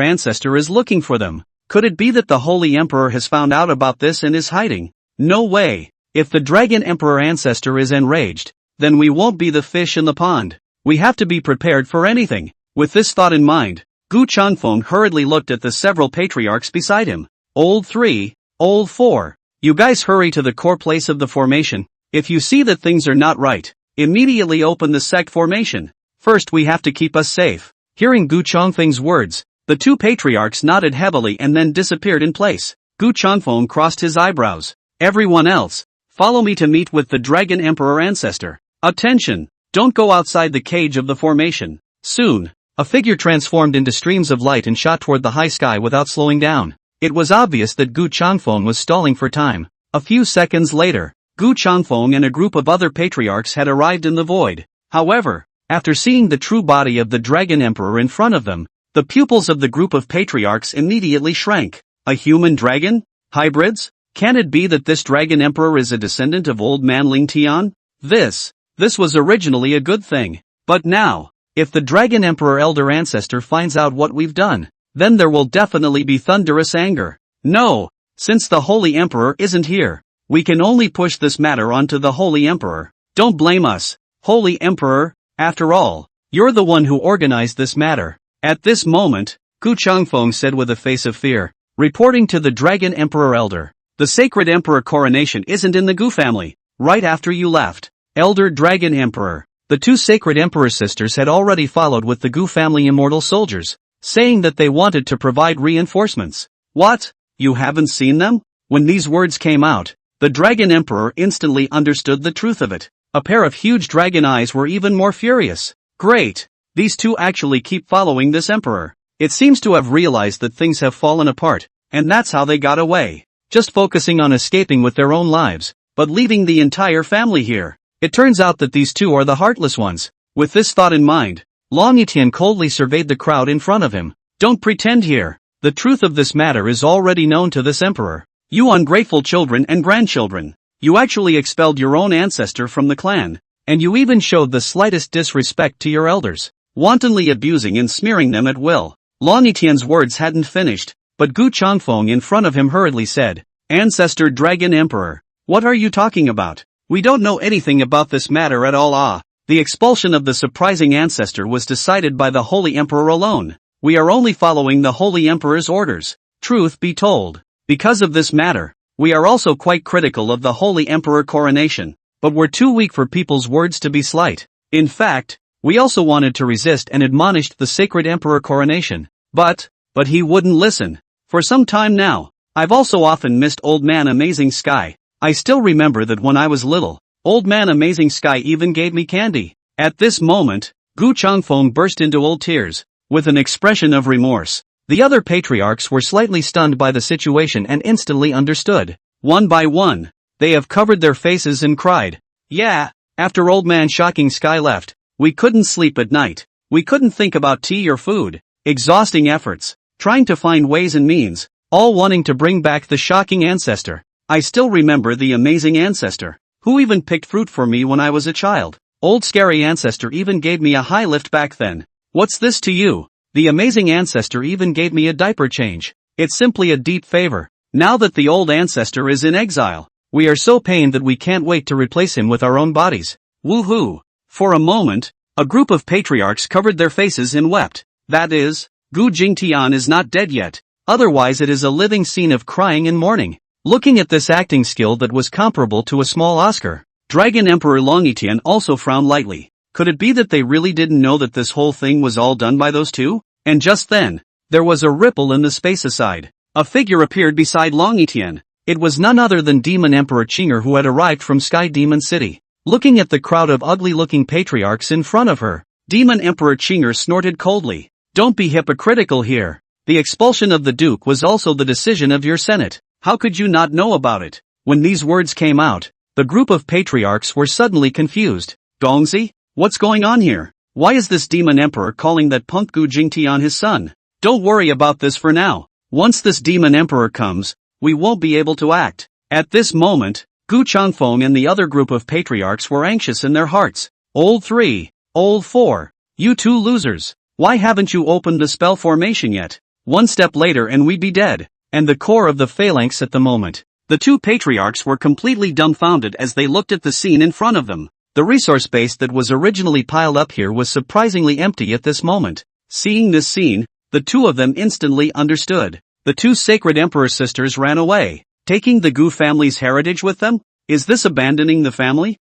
Ancestor is looking for them. Could it be that the Holy Emperor has found out about this and is hiding? No way. If the Dragon Emperor Ancestor is enraged, then we won't be the fish in the pond. We have to be prepared for anything. With this thought in mind, Gu Nianling hurriedly looked at the several patriarchs beside him. Old 3, Old 4. You guys hurry to the core place of the formation. If you see that things are not right, immediately open the sect formation. First we have to keep us safe. Hearing Gu Nianling's words, the two patriarchs nodded heavily and then disappeared in place. Gu Nianling crossed his eyebrows. Everyone else, follow me to meet with the Dragon Emperor ancestor. Attention! Don't go outside the cage of the formation. Soon, a figure transformed into streams of light and shot toward the high sky without slowing down. It was obvious that Gu Nianling was stalling for time. A few seconds later, Gu Nianling and a group of other patriarchs had arrived in the void. However, after seeing the true body of the Dragon Emperor in front of them, the pupils of the group of patriarchs immediately shrank. A human dragon? Hybrids? Can it be that this Dragon Emperor is a descendant of old Nianling Tian? This was originally a good thing. But now, if the Dragon Emperor elder ancestor finds out what we've done, then there will definitely be thunderous anger. No, since the Holy Emperor isn't here, we can only push this matter onto the Holy Emperor. Don't blame us, Holy Emperor, after all, you're the one who organized this matter. At this moment, Gu Nianling said with a face of fear, reporting to the Dragon Emperor elder. The sacred emperor coronation isn't in the Gu family. Right after you left, Elder Dragon Emperor, the two sacred emperor sisters had already followed with the Gu family immortal soldiers, saying that they wanted to provide reinforcements. What? You haven't seen them? When these words came out, the Dragon Emperor instantly understood the truth of it. A pair of huge dragon eyes were even more furious. Great! These two actually keep following this emperor. It seems to have realized that things have fallen apart, and that's how they got away. Just focusing on escaping with their own lives, but leaving the entire family here. It turns out that these two are the heartless ones. With this thought in mind, Long Etienne coldly surveyed the crowd in front of him. Don't pretend here. The truth of this matter is already known to this emperor. You ungrateful children and grandchildren. You actually expelled your own ancestor from the clan, and you even showed the slightest disrespect to your elders, wantonly abusing and smearing them at will. Long Etienne's words hadn't finished, but Gu Nianling in front of him hurriedly said, Ancestor Dragon Emperor, what are you talking about? We don't know anything about this matter at all. The expulsion of the surprising ancestor was decided by the Holy Emperor alone. We are only following the Holy Emperor's orders. Truth be told, because of this matter, we are also quite critical of the Holy Emperor coronation, but we're too weak for people's words to be slight. In fact, we also wanted to resist and admonished the sacred Emperor coronation, but he wouldn't listen. For some time now, I've also often missed Old Man Amazing Sky. I still remember that when I was little, Old Man Amazing Sky even gave me candy. At this moment, Gu Nianling burst into old tears, with an expression of remorse. The other patriarchs were slightly stunned by the situation and instantly understood. One by one, they have covered their faces and cried. Yeah, after Old Man Shocking Sky left, we couldn't sleep at night. We couldn't think about tea or food. Exhausting efforts, trying to find ways and means, all wanting to bring back the shocking ancestor. I still remember the amazing ancestor, who even picked fruit for me when I was a child. Old scary ancestor even gave me a high lift back then. What's this to you? The amazing ancestor even gave me a diaper change. It's simply a deep favor. Now that the old ancestor is in exile, we are so pained that we can't wait to replace him with our own bodies. Woohoo! For a moment, a group of patriarchs covered their faces and wept. That is, Gu Jingtian is not dead yet. Otherwise it is a living scene of crying and mourning. Looking at this acting skill that was comparable to a small Oscar, Dragon Emperor Long Etienne also frowned lightly. Could it be that they really didn't know that this whole thing was all done by those two? And just then, there was a ripple in the space aside. A figure appeared beside Long Etienne. It was none other than Demon Emperor Qinger, who had arrived from Sky Demon City. Looking at the crowd of ugly-looking patriarchs in front of her, Demon Emperor Qinger snorted coldly. Don't be hypocritical here. The expulsion of the Duke was also the decision of your Senate. How could you not know about it? When these words came out, the group of patriarchs were suddenly confused. Gongzi? What's going on here? Why is this Demon Emperor calling that punk Gu Jingtian his son? Don't worry about this for now. Once this Demon Emperor comes, we won't be able to act. At this moment, Gu Nianling and the other group of patriarchs were anxious in their hearts. Old 3, Old 4, you two losers. Why haven't you opened the spell formation yet? One step later and we'd be dead. And the core of the phalanx at the moment. The two patriarchs were completely dumbfounded as they looked at the scene in front of them. The resource base that was originally piled up here was surprisingly empty at this moment. Seeing this scene, The two of them instantly understood. The two sacred emperor sisters ran away, taking the Gu family's heritage with them? Is this abandoning the family?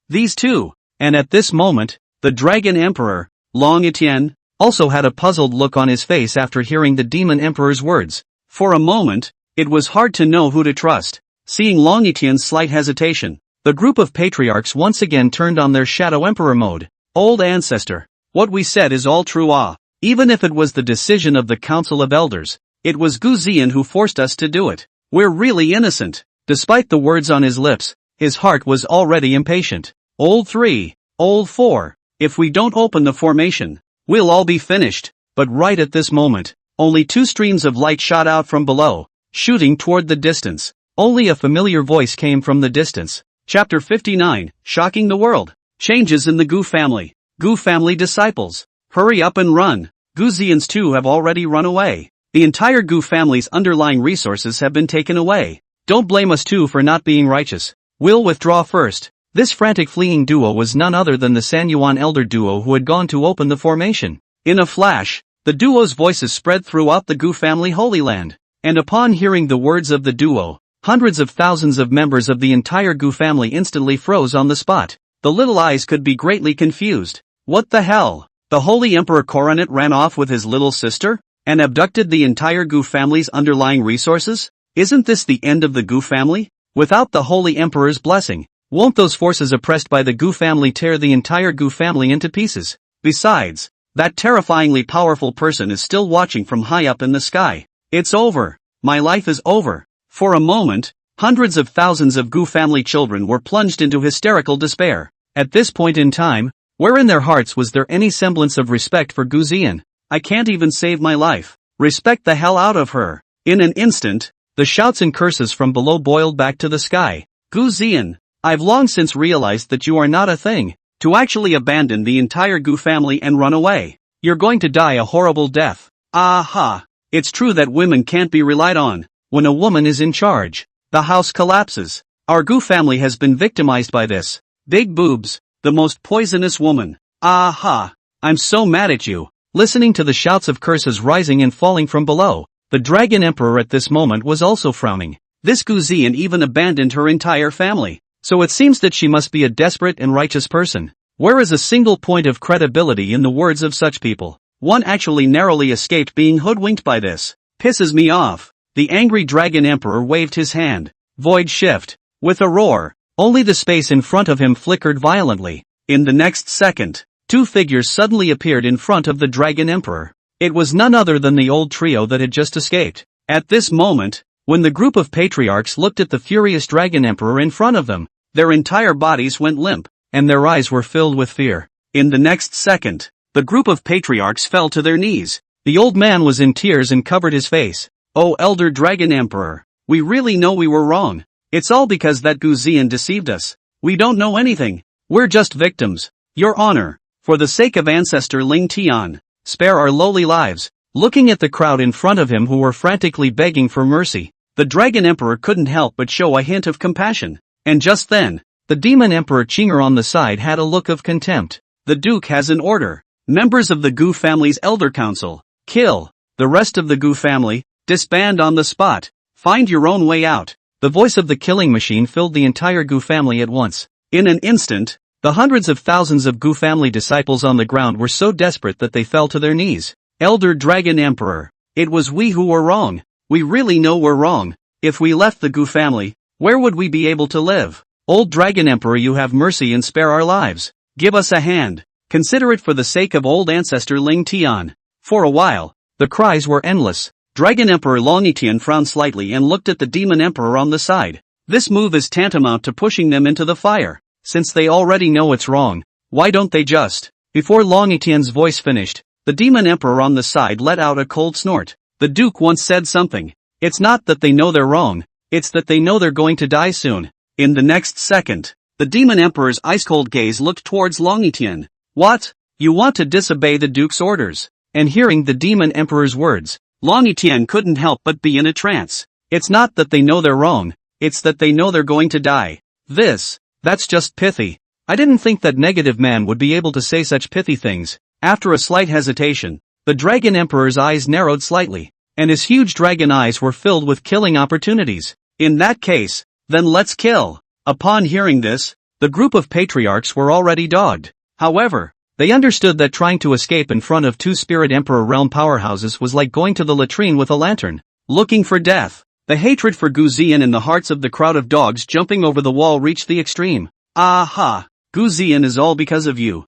These two. And at this moment, the dragon emperor, Long Etienne, also had a puzzled look on his face after hearing the demon emperor's words. For a moment, it was hard to know who to trust. Seeing Long Etienne's slight hesitation, the group of patriarchs once again turned on their shadow emperor mode. Old ancestor, what we said is all true. Even if it was the decision of the council of elders, it was Gu Zian who forced us to do it. We're really innocent. Despite the words on his lips, his heart was already impatient. Old 3, Old 4, if we don't open the formation, we'll all be finished. But right at this moment, only two streams of light shot out from below, shooting toward the distance. Only a familiar voice came from the distance. Chapter 59, Shocking the World. Changes in the Gu family. Gu family disciples. Hurry up and run. Gu Zian's two have already run away. The entire Gu family's underlying resources have been taken away. Don't blame us too for not being righteous. We'll withdraw first. This frantic fleeing duo was none other than the San Yuan elder duo who had gone to open the formation. In a flash, the duo's voices spread throughout the Gu family Holy Land. And upon hearing the words of the duo, hundreds of thousands of members of the entire Gu family instantly froze on the spot. The little eyes could be greatly confused. What the hell? The Holy Emperor Coronet ran off with his little sister? And abducted the entire Gu family's underlying resources? Isn't this the end of the Gu family? Without the Holy Emperor's blessing, won't those forces oppressed by the Gu family tear the entire Gu family into pieces? Besides, that terrifyingly powerful person is still watching from high up in the sky. It's over. My life is over. For a moment, hundreds of thousands of Gu family children were plunged into hysterical despair. At this point in time, where in their hearts was there any semblance of respect for Gu Zian? I can't even save my life. Respect the hell out of her. In an instant, the shouts and curses from below boiled back to the sky. Gu Zian, I've long since realized that you are not a thing. To actually abandon the entire Gu family and run away. You're going to die a horrible death. Aha! It's true that women can't be relied on. When a woman is in charge, the house collapses. Our Gu family has been victimized by this. Big boobs, the most poisonous woman. Aha! I'm so mad at you. Listening to the shouts of curses rising and falling from below, the Dragon Emperor at this moment was also frowning. This Gu Zian even abandoned her entire family. So it seems that she must be a desperate and righteous person. Where is a single point of credibility in the words of such people? One actually narrowly escaped being hoodwinked by this. Pisses me off. The angry Dragon Emperor waved his hand. Void shift. With a roar, only the space in front of him flickered violently. In the next second, two figures suddenly appeared in front of the Dragon Emperor. It was none other than the old trio that had just escaped. At this moment, when the group of patriarchs looked at the furious Dragon Emperor in front of them, their entire bodies went limp, and their eyes were filled with fear. In the next second, the group of patriarchs fell to their knees. The old man was in tears and covered his face. Oh, Elder Dragon Emperor, we really know we were wrong. It's all because that Gu Zian deceived us. We don't know anything. We're just victims. Your Honor, for the sake of Ancestor Ling Tian, spare our lowly lives. Looking at the crowd in front of him who were frantically begging for mercy, the Dragon Emperor couldn't help but show a hint of compassion. And just then, the Demon Emperor Qinger on the side had a look of contempt. The Duke has an order. Members of the Gu family's Elder Council, kill. The rest of the Gu family, disband on the spot. Find your own way out. The voice of the killing machine filled the entire Gu family at once. In an instant, the hundreds of thousands of Gu family disciples on the ground were so desperate that they fell to their knees. Elder Dragon Emperor, it was we who were wrong. We really know we're wrong. If we left the Gu family, where would we be able to live? Old Dragon Emperor, you have mercy and spare our lives. Give us a hand. Consider it for the sake of old ancestor Ling Tian. For a while, the cries were endless. Dragon Emperor Long Etienne frowned slightly and looked at the Demon Emperor on the side. This move is tantamount to pushing them into the fire. Since they already know it's wrong, why don't they just? Before Long Etienne's voice finished, the Demon Emperor on the side let out a cold snort. The Duke once said something. It's not that they know they're wrong, it's that they know they're going to die soon. In the next second, the Demon Emperor's ice-cold gaze looked towards Long Etienne. What? You want to disobey the Duke's orders? And hearing the Demon Emperor's words, Long Etienne couldn't help but be in a trance. It's not that they know they're wrong, it's that they know they're going to die. That's just pithy. I didn't think that negative man would be able to say such pithy things. After a slight hesitation, The Dragon Emperor's eyes narrowed slightly, and his huge dragon eyes were filled with killing opportunities. In that case, then let's kill. Upon hearing this, the group of patriarchs were already dogged. However, they understood that trying to escape in front of two Spirit Emperor realm powerhouses was like going to the latrine with a lantern, looking for death. The hatred for Gu Ziyan in the hearts of the crowd of dogs jumping over the wall reached the extreme. Aha! Gu Ziyan is all because of you.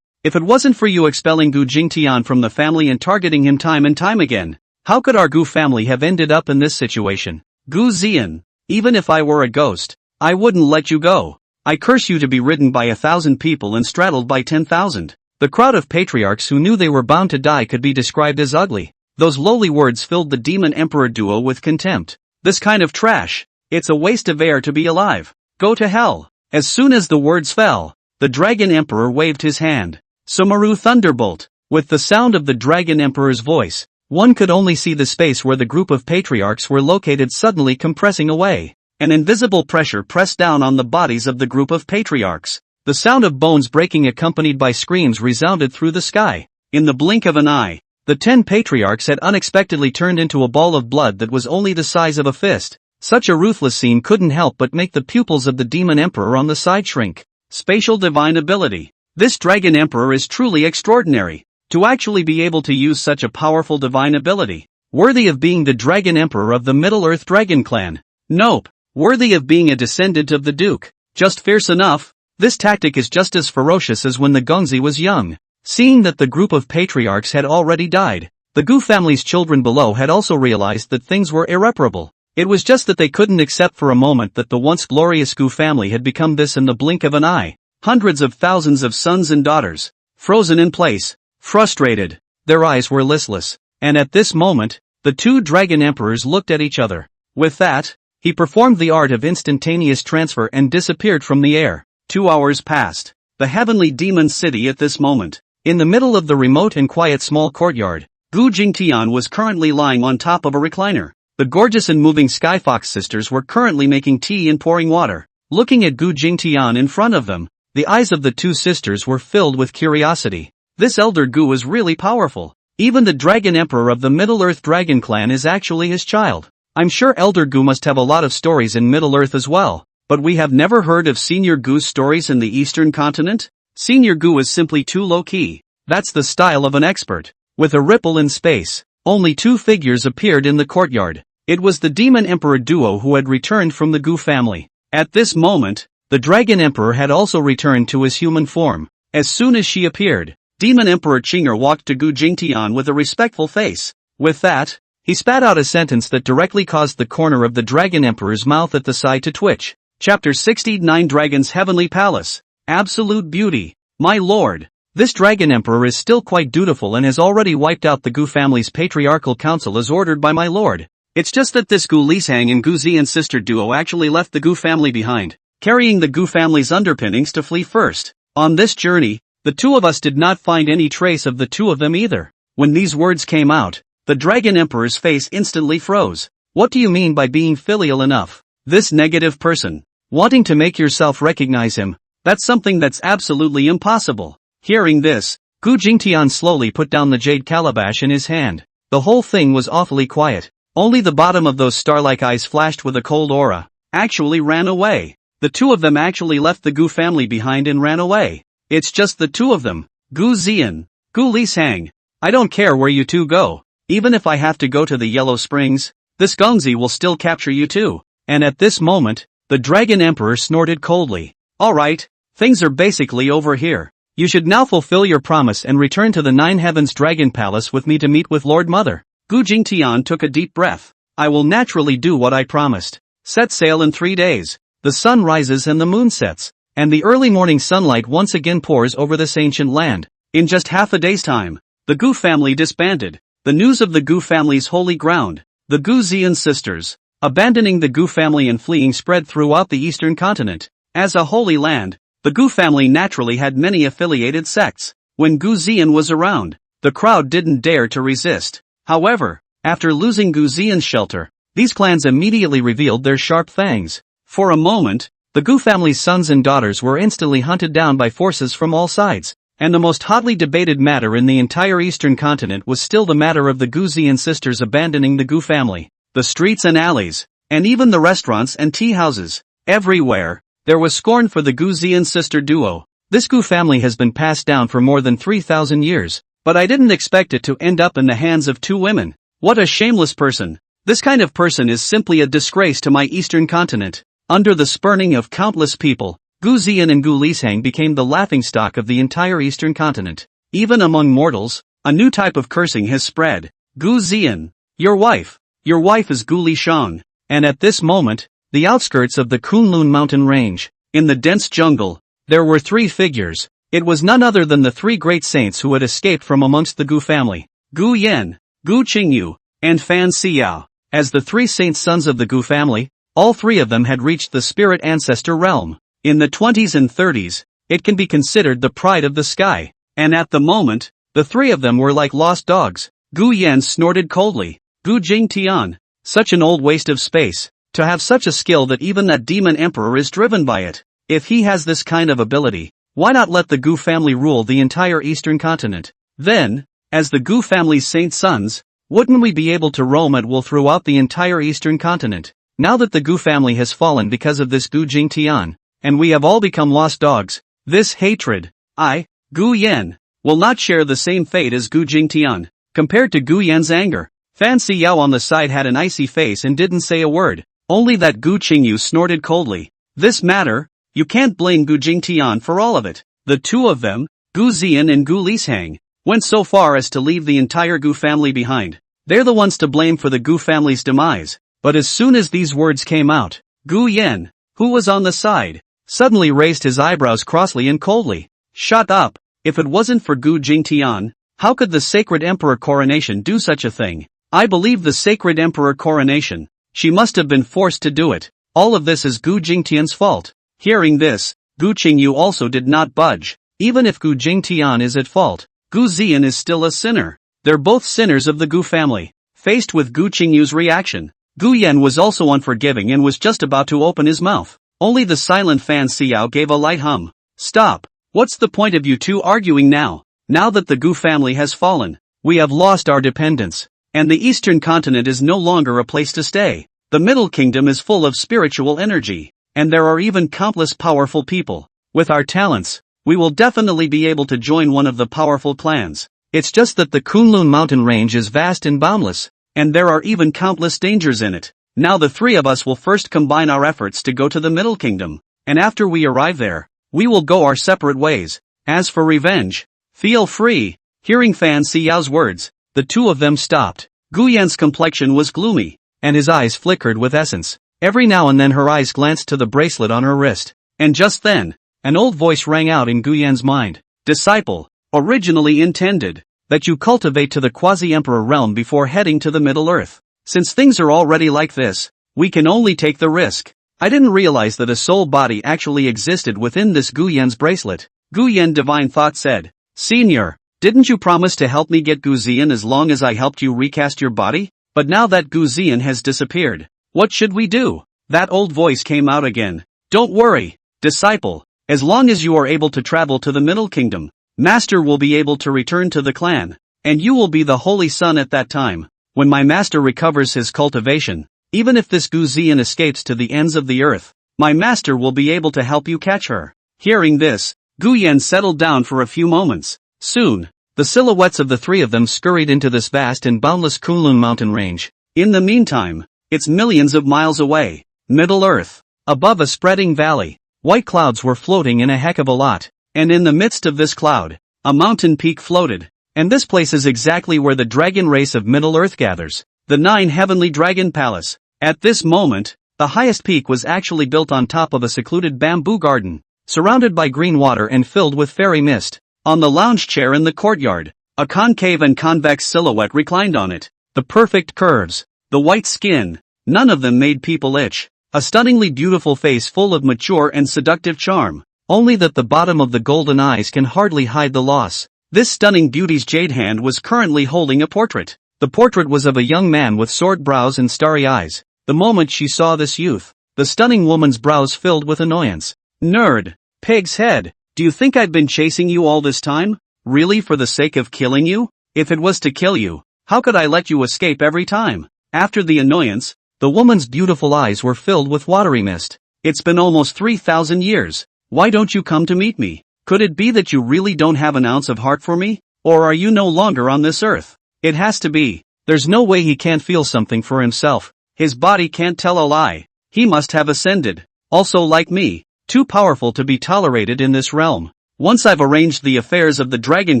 If it wasn't for you expelling Gu Jingtian from the family and targeting him time and time again, how could our Gu family have ended up in this situation? Gu Ziyan, even if I were a ghost, I wouldn't let you go. I curse you to be ridden by 1,000 people and straddled by 10,000. The crowd of patriarchs who knew they were bound to die could be described as ugly. Those lowly words filled the Demon Emperor duo with contempt. This kind of trash. It's a waste of air to be alive. Go to hell. As soon as the words fell, the Dragon Emperor waved his hand. Sumeru Thunderbolt. With the sound of the Dragon Emperor's voice, one could only see the space where the group of patriarchs were located suddenly compressing away. An invisible pressure pressed down on the bodies of the group of patriarchs. The sound of bones breaking accompanied by screams resounded through the sky. In the blink of an eye, the 10 patriarchs had unexpectedly turned into a ball of blood that was only the size of a fist. Such a ruthless scene couldn't help but make the pupils of the Demon Emperor on the side shrink. Spatial divine ability. This Dragon Emperor is truly extraordinary. To actually be able to use such a powerful divine ability. Worthy of being the Dragon Emperor of the Middle-earth Dragon Clan. Nope. Worthy of being a descendant of the Duke. Just fierce enough. This tactic is just as ferocious as when the Gongzi was young. Seeing that the group of patriarchs had already died, the Gu family's children below had also realized that things were irreparable. It was just that they couldn't accept for a moment that the once glorious Gu family had become this in the blink of an eye. Hundreds of thousands of sons and daughters, frozen in place, frustrated, their eyes were listless, and at this moment, the two Dragon Emperors looked at each other. With that, he performed the art of instantaneous transfer and disappeared from the air. 2 hours passed. The heavenly demon city at this moment. In the middle of the remote and quiet small courtyard, Gu Jingtian was currently lying on top of a recliner. The gorgeous and moving Skyfox sisters were currently making tea and pouring water. Looking at Gu Jingtian in front of them, the eyes of the two sisters were filled with curiosity. This elder Gu is really powerful. Even the Dragon Emperor of the Middle-earth Dragon Clan is actually his child. I'm sure Elder Gu must have a lot of stories in Middle-earth as well, but we have never heard of Senior Gu's stories in the Eastern continent? Senior Gu is simply too low-key. That's the style of an expert. With a ripple in space, only 2 figures appeared in the courtyard. It was the Demon Emperor duo who had returned from the Gu family. At this moment, the Dragon Emperor had also returned to his human form. As soon as she appeared, Demon Emperor Qinger walked to Gu Jingtian with a respectful face. With that, he spat out a sentence that directly caused the corner of the Dragon Emperor's mouth at the side to twitch. Chapter 69 Dragon's Heavenly Palace. Absolute beauty. My lord. This Dragon Emperor is still quite dutiful and has already wiped out the Gu family's patriarchal council as ordered by my lord. It's just that this Gu Lishang and Gu Ziyan sister duo actually left the Gu family behind, carrying the Gu family's underpinnings to flee first. On this journey, the two of us did not find any trace of the two of them either. When these words came out, the Dragon Emperor's face instantly froze. What do you mean by being filial enough? This negative person. Wanting to make yourself recognize him. That's something that's absolutely impossible. Hearing this, Gu Jingtian slowly put down the jade calabash in his hand. The whole thing was awfully quiet. Only the bottom of those star-like eyes flashed with a cold aura. Actually ran away. The two of them actually left the Gu family behind and ran away. It's just the two of them. Gu Ziyan, Gu Lishang. I don't care where you two go. Even if I have to go to the Yellow Springs, this Gongzi will still capture you too. And at this moment, the Dragon Emperor snorted coldly. Alright, things are basically over here. You should now fulfill your promise and return to the Nine Heavens Dragon Palace with me to meet with Lord Mother. Gu Jingtian took a deep breath. I will naturally do what I promised. Set sail in 3 days. The sun rises and the moon sets, and the early morning sunlight once again pours over this ancient land. In just half a day's time, the Gu family disbanded. The news of the Gu family's holy ground, the Gu Ziyan sisters, abandoning the Gu family and fleeing spread throughout the eastern continent. As a holy land, the Gu family naturally had many affiliated sects. When Gu Ziyan was around, the crowd didn't dare to resist. However, after losing Gu Ziyan's shelter, these clans immediately revealed their sharp fangs. For a moment, the Gu family's sons and daughters were instantly hunted down by forces from all sides. And the most hotly debated matter in the entire eastern continent was still the matter of the Gu Zian sisters abandoning the Gu family. The streets and alleys, and even the restaurants and tea houses, everywhere, there was scorn for the Gu Zian sister duo. This Gu family has been passed down for more than 3,000 years, but I didn't expect it to end up in the hands of two women. What a shameless person. This kind of person is simply a disgrace to my eastern continent. Under the spurning of countless people, Gu Zian and Gu Lishang became the laughingstock of the entire eastern continent. Even among mortals, a new type of cursing has spread. Gu Zian, your wife is Gu Lishang. And at this moment, the outskirts of the Kunlun mountain range, in the dense jungle, there were three figures. It was none other than the three great saints who had escaped from amongst the Gu family. Gu Yan, Gu Qingyu, and Fan Xiao. As the three saints sons of the Gu family, all three of them had reached the spirit ancestor realm. In the 20s and 30s, it can be considered the pride of the sky. And at the moment, the three of them were like lost dogs. Gu Yan snorted coldly. Gu Jingtian, such an old waste of space, to have such a skill that even that demon emperor is driven by it. If he has this kind of ability, why not let the Gu family rule the entire eastern continent? Then, as the Gu family's saint sons, wouldn't we be able to roam at will throughout the entire eastern continent? Now that the Gu family has fallen because of this Gu Jingtian, and we have all become lost dogs, this hatred, I, Gu Yan, will not share the same fate as Gu Jingtian. Compared to Gu Yan's anger, Fan Xiao on the side had an icy face and didn't say a word. Only that Gu Qingyu snorted coldly. This matter, you can't blame Gu Jingtian for all of it. The two of them, Gu Zian and Gu Lishang, went so far as to leave the entire Gu family behind. They're the ones to blame for the Gu family's demise. But as soon as these words came out, Gu Yan, who was on the side, suddenly raised his eyebrows crossly and coldly. Shut up. If it wasn't for Gu Jingtian, how could the sacred emperor coronation do such a thing? I believe the sacred emperor coronation. She must have been forced to do it. All of this is Gu Jingtian's fault. Hearing this, Gu Qingyu also did not budge. Even if Gu Jingtian is at fault, Gu Zian is still a sinner. They're both sinners of the Gu family. Faced with Gu Qingyu's reaction, Gu Yan was also unforgiving and was just about to open his mouth. Only the silent Fan Xiao gave a light hum. Stop. What's the point of you two arguing now? Now that the Gu family has fallen, we have lost our dependence. And the eastern continent is no longer a place to stay. The Middle Kingdom is full of spiritual energy, and there are even countless powerful people. With our talents, we will definitely be able to join one of the powerful clans. It's just that the Kunlun mountain range is vast and boundless, and there are even countless dangers in it. Now the three of us will first combine our efforts to go to the Middle Kingdom, and after we arrive there, we will go our separate ways. As for revenge, feel free. Hearing Fan Xiao's words, the two of them stopped. Gu Yan's complexion was gloomy, and his eyes flickered with essence. Every now and then her eyes glanced to the bracelet on her wrist. And just then, an old voice rang out in Gu Yan's mind. Disciple, originally intended that you cultivate to the quasi-emperor realm before heading to the Middle Earth. Since things are already like this, we can only take the risk. I didn't realize that a soul body actually existed within this Gu Yan's bracelet. Gu Yan Divine Thought said, Senior, didn't you promise to help me get Gu Zian as long as I helped you recast your body? But now that Gu Zian has disappeared, what should we do? That old voice came out again. Don't worry, disciple, as long as you are able to travel to the Middle Kingdom, Master will be able to return to the clan, and you will be the Holy Son at that time. When my master recovers his cultivation, even if this Gu Zian escapes to the ends of the earth, my master will be able to help you catch her. Hearing this, Gu Yan settled down for a few moments. Soon, the silhouettes of the three of them scurried into this vast and boundless Kunlun mountain range. In the meantime, it's millions of miles away. Middle Earth. Above a spreading valley, white clouds were floating in a heck of a lot. And in the midst of this cloud, a mountain peak floated. And this place is exactly where the dragon race of Middle Earth gathers. The 9 Heavenly Dragon Palace. At this moment, the highest peak was actually built on top of a secluded bamboo garden, surrounded by green water and filled with fairy mist. On the lounge chair in the courtyard, a concave and convex silhouette reclined on it. The perfect curves, the white skin, none of them made people itch. A stunningly beautiful face full of mature and seductive charm. Only that the bottom of the golden eyes can hardly hide the loss. This stunning beauty's jade hand was currently holding a portrait. The portrait was of a young man with sword brows and starry eyes. The moment she saw this youth, the stunning woman's brows filled with annoyance. Nerd. Pig's head. Do you think I've been chasing you all this time? Really, for the sake of killing you? If it was to kill you, how could I let you escape every time? After the annoyance, the woman's beautiful eyes were filled with watery mist. It's been almost 3,000 years. Why don't you come to meet me? Could it be that you really don't have an ounce of heart for me? Or are you no longer on this earth? It has to be. There's no way he can't feel something for himself. His body can't tell a lie. He must have ascended. Also like me, too powerful to be tolerated in this realm. Once I've arranged the affairs of the Dragon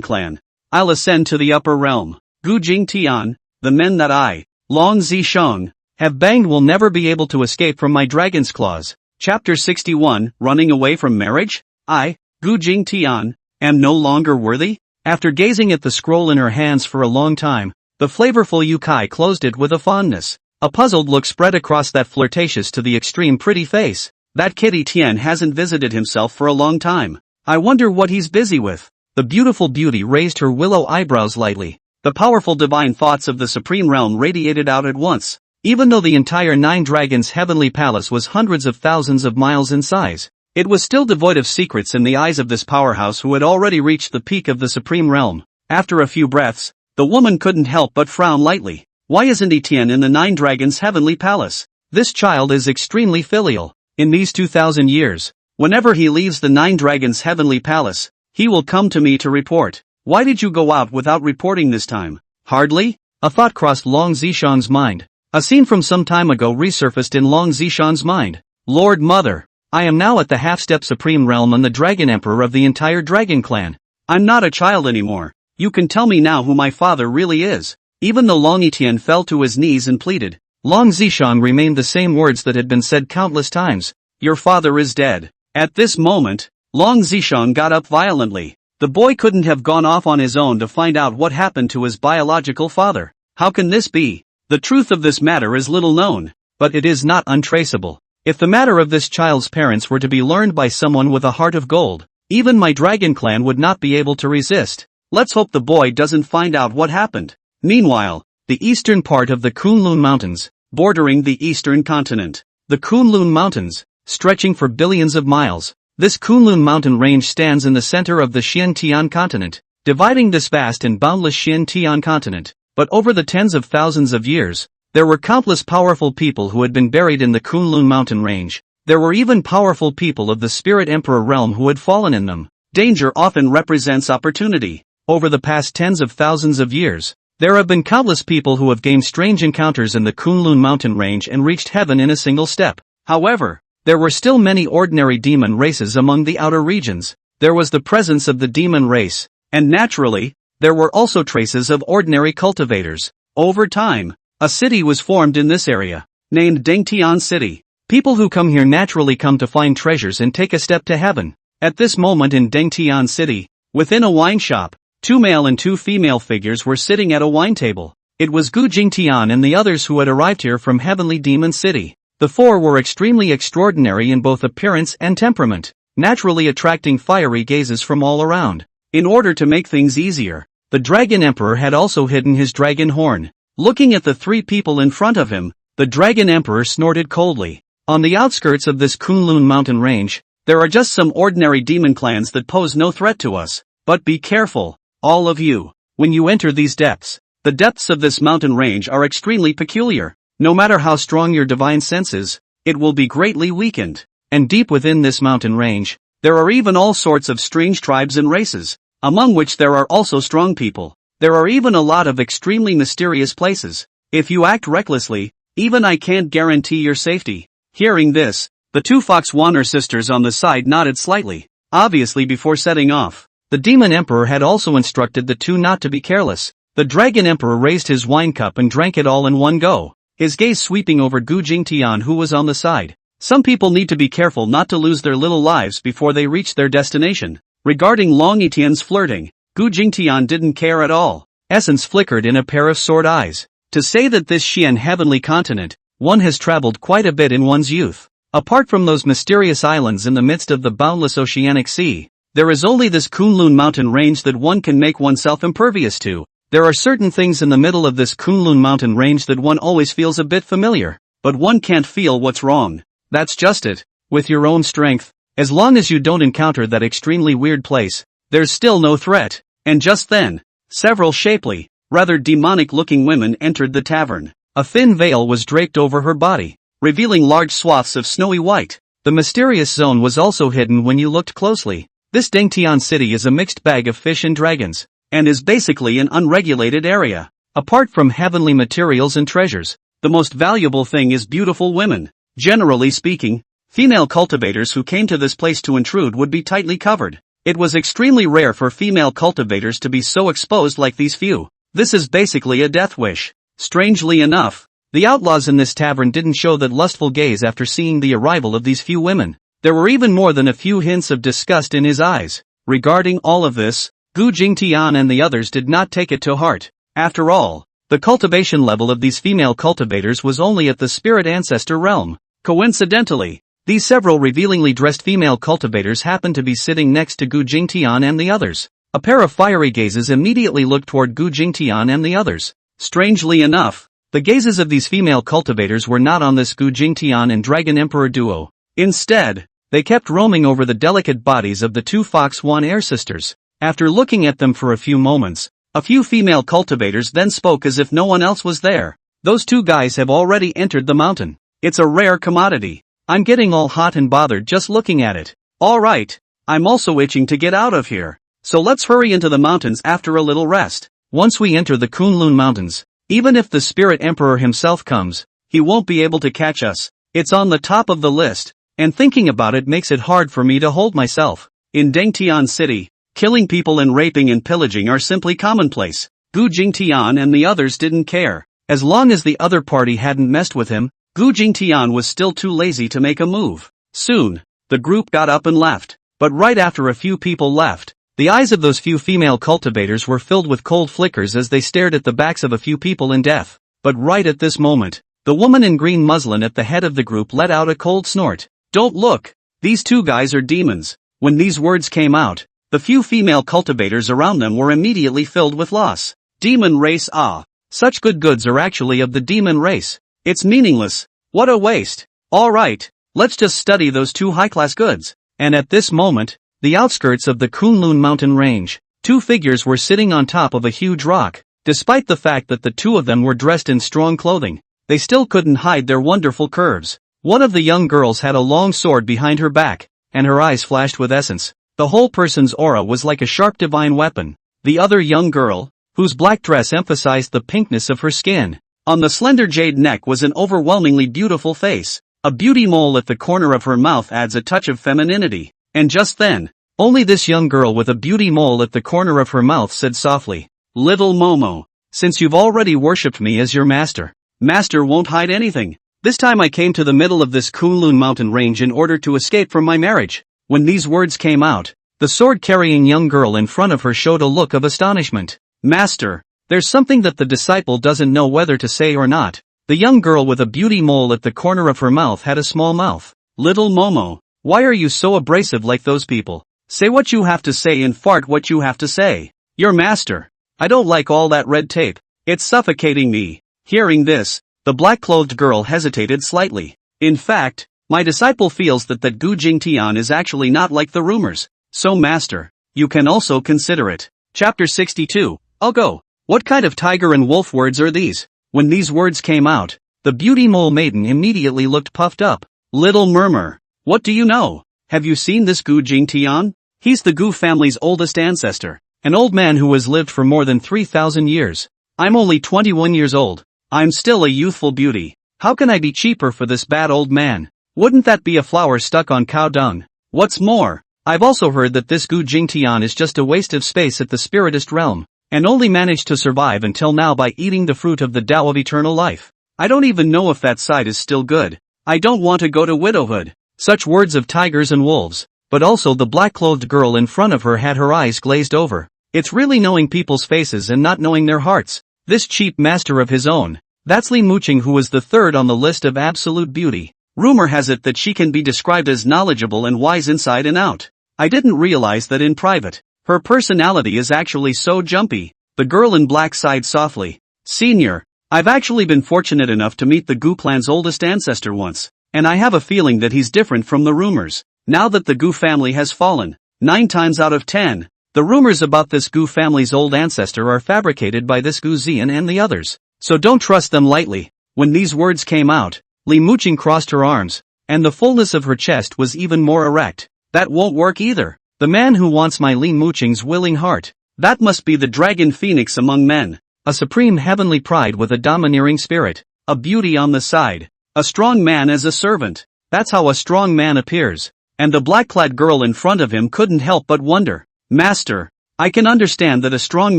Clan, I'll ascend to the upper realm. Gu Tian, the men that I, Long Zisheng, have banged will never be able to escape from my dragon's claws. Chapter 61, Running Away from Marriage? I, Gu Tian, am no longer worthy? After gazing at the scroll in her hands for a long time, the flavorful Yukai closed it with a fondness. A puzzled look spread across that flirtatious to the extreme pretty face. That kitty Tian hasn't visited himself for a long time. I wonder what he's busy with. The beautiful beauty raised her willow eyebrows lightly. The powerful divine thoughts of the supreme realm radiated out at once. Even though the entire Nine Dragons' heavenly palace was hundreds of thousands of miles in size, it was still devoid of secrets in the eyes of this powerhouse who had already reached the peak of the supreme realm. After a few breaths, the woman couldn't help but frown lightly. Why isn't Etienne in the Nine Dragons' heavenly palace? This child is extremely filial. In these 2,000 years, whenever he leaves the Nine Dragons' heavenly palace, he will come to me to report. Why did you go out without reporting this time? Hardly? A thought crossed Long Zishang's mind. A scene from some time ago resurfaced in Long Zishang's mind. Lord Mother, I am now at the half-step supreme realm and the Dragon Emperor of the entire Dragon Clan. I'm not a child anymore. You can tell me now who my father really is. Even though Long Etienne fell to his knees and pleaded, Long Zishang remained the same words that had been said countless times. Your father is dead. At this moment, Long Zishang got up violently. The boy couldn't have gone off on his own to find out what happened to his biological father. How can this be? The truth of this matter is little known, but it is not untraceable. If the matter of this child's parents were to be learned by someone with a heart of gold, even my Dragon Clan would not be able to resist. Let's hope the boy doesn't find out what happened. Meanwhile, the eastern part of the Kunlun Mountains, bordering the eastern continent. The Kunlun Mountains, stretching for billions of miles. This Kunlun mountain range stands in the center of the Xiantian continent, dividing this vast and boundless Xiantian continent. But over the tens of thousands of years, there were countless powerful people who had been buried in the Kunlun mountain range. There were even powerful people of the Spirit Emperor realm who had fallen in them. Danger often represents opportunity. Over the past tens of thousands of years, there have been countless people who have gained strange encounters in the Kunlun mountain range and reached heaven in a single step. However, there were still many ordinary demon races among the outer regions. There was the presence of the demon race, and naturally, there were also traces of ordinary cultivators. Over time, a city was formed in this area, named Dengtian City. People who come here naturally come to find treasures and take a step to heaven. At this moment in Dengtian City, within a wine shop, 2 male and 2 female figures were sitting at a wine table. It was Gu Jingtian and the others who had arrived here from Heavenly Demon City. The 4 were extremely extraordinary in both appearance and temperament, naturally attracting fiery gazes from all around. In order to make things easier, the Dragon Emperor had also hidden his dragon horn. Looking at the 3 people in front of him, the Dragon Emperor snorted coldly. On the outskirts of this Kunlun mountain range, there are just some ordinary demon clans that pose no threat to us. But be careful, all of you, when you enter these depths. The depths of this mountain range are extremely peculiar. No matter how strong your divine sense is, it will be greatly weakened. And deep within this mountain range, there are even all sorts of strange tribes and races, among which there are also strong people. There are even a lot of extremely mysterious places. If you act recklessly, even I can't guarantee your safety. Hearing this, the 2 Fox Warner sisters on the side nodded slightly, obviously before setting off. The Demon Emperor had also instructed the 2 not to be careless. The Dragon Emperor raised his wine cup and drank it all in one go, his gaze sweeping over Gu Jingtian who was on the side. Some people need to be careful not to lose their little lives before they reach their destination. Regarding Long Etienne's flirting, Gu Jingtian didn't care at all. Essence flickered in a pair of sword eyes. To say that this Xian heavenly continent, one has traveled quite a bit in one's youth. Apart from those mysterious islands in the midst of the boundless oceanic sea, there is only this Kunlun mountain range that one can make oneself impervious to. There are certain things in the middle of this Kunlun mountain range that one always feels a bit familiar, but one can't feel what's wrong. That's just it. With your own strength, As long as you don't encounter that extremely weird place, there's still no threat. And just then, several shapely, rather demonic-looking women entered the tavern. A thin veil was draped over her body, revealing large swaths of snowy white. The mysterious zone was also hidden when you looked closely. This Dengtian city is a mixed bag of fish and dragons, and is basically an unregulated area. Apart from heavenly materials and treasures, the most valuable thing is beautiful women. Generally speaking, female cultivators who came to this place to intrude would be tightly covered. It was extremely rare for female cultivators to be so exposed like these few. This is basically a death wish. Strangely enough, the outlaws in this tavern didn't show that lustful gaze after seeing the arrival of these few women. There were even more than a few hints of disgust in his eyes. Regarding all of this, Gu Jingtian and the others did not take it to heart. After all, the cultivation level of these female cultivators was only at the spirit ancestor realm. Coincidentally, these several revealingly dressed female cultivators happened to be sitting next to Gu Jingtian and the others. A pair of fiery gazes immediately looked toward Gu Jingtian and the others. Strangely enough, the gazes of these female cultivators were not on this Gu Jingtian and Dragon Emperor duo. Instead, they kept roaming over the delicate bodies of the two Fox One air sisters. After looking at them for a few moments, a few female cultivators then spoke as if no one else was there. Those two guys have already entered the mountain. It's a rare commodity. I'm getting all hot and bothered just looking at it. Alright, I'm also itching to get out of here. So let's hurry into the mountains after a little rest. Once we enter the Kunlun Mountains, even if the Spirit Emperor himself comes, he won't be able to catch us. It's on the top of the list, and thinking about it makes it hard for me to hold myself. In Dengtian City, killing people and raping and pillaging are simply commonplace. Gu Jingtian and the others didn't care. As long as the other party hadn't messed with him, Gu Jingtian was still too lazy to make a move. Soon, the group got up and left. But right after a few people left, the eyes of those few female cultivators were filled with cold flickers as they stared at the backs of a few people in death. But right at this moment, the woman in green muslin at the head of the group let out a cold snort. Don't look! These two guys are demons. When these words came out, the few female cultivators around them were immediately filled with loss. Demon race, ah! Such good goods are actually of the demon race. It's meaningless. What a waste. Alright, let's just study those two high-class goods. And at this moment, the outskirts of the Kunlun mountain range, two figures were sitting on top of a huge rock. Despite the fact that the two of them were dressed in strong clothing, they still couldn't hide their wonderful curves. One of the young girls had a long sword behind her back, and her eyes flashed with essence. The whole person's aura was like a sharp divine weapon. The other young girl, whose black dress emphasized the pinkness of her skin. On the slender jade neck was an overwhelmingly beautiful face. A beauty mole at the corner of her mouth adds a touch of femininity. And just then, only this young girl with a beauty mole at the corner of her mouth said softly, "Little Momo, since you've already worshipped me as your master, Master won't hide anything. This time I came to the middle of this Kunlun mountain range in order to escape from my marriage." When these words came out, the sword-carrying young girl in front of her showed a look of astonishment. "Master, there's something that the disciple doesn't know whether to say or not." The young girl with a beauty mole at the corner of her mouth had a small mouth. "Little Momo, why are you so abrasive like those people? Say what you have to say and fart what you have to say. Your master. I don't like all that red tape. It's suffocating me." Hearing this, the black-clothed girl hesitated slightly. "In fact, my disciple feels that Gu Jingtian is actually not like the rumors. So master, you can also consider it." Chapter 62. I'll go. What kind of tiger and wolf words are these? When these words came out, the beauty mole maiden immediately looked puffed up. "Little Murmur, what do you know? Have you seen this Gu Jingtian? He's the Gu family's oldest ancestor, an old man who has lived for more than 3,000 years. I'm only 21 years old. I'm still a youthful beauty. How can I be cheaper for this bad old man? Wouldn't that be a flower stuck on cow dung? What's more, I've also heard that this Gu Jingtian is just a waste of space at the spiritist realm, and only managed to survive until now by eating the fruit of the Tao of eternal life. I don't even know if that side is still good. I don't want to go to widowhood." Such words of tigers and wolves, but also the black-clothed girl in front of her had her eyes glazed over. It's really knowing people's faces and not knowing their hearts. This cheap master of his own, that's Li Muqing, who was the third on the list of absolute beauty. Rumor has it that she can be described as knowledgeable and wise inside and out. I didn't realize that in private. Her personality is actually so jumpy. The girl in black sighed softly. "Senior, I've actually been fortunate enough to meet the Gu clan's oldest ancestor once, and I have a feeling that he's different from the rumors. now that the Gu family has fallen, 9 times out of 10, the rumors about this Gu family's old ancestor are fabricated by this Gu Xian and the others. So don't trust them lightly. When these words came out, Li Muqing crossed her arms, and the fullness of her chest was even more erect. That won't work either. The man who wants my Li Muqing's willing heart. That must be the dragon phoenix among men. A supreme heavenly pride with a domineering spirit. A beauty on the side. A strong man as a servant. That's how a strong man appears. And the black-clad girl in front of him couldn't help but wonder. Master, I can understand that a strong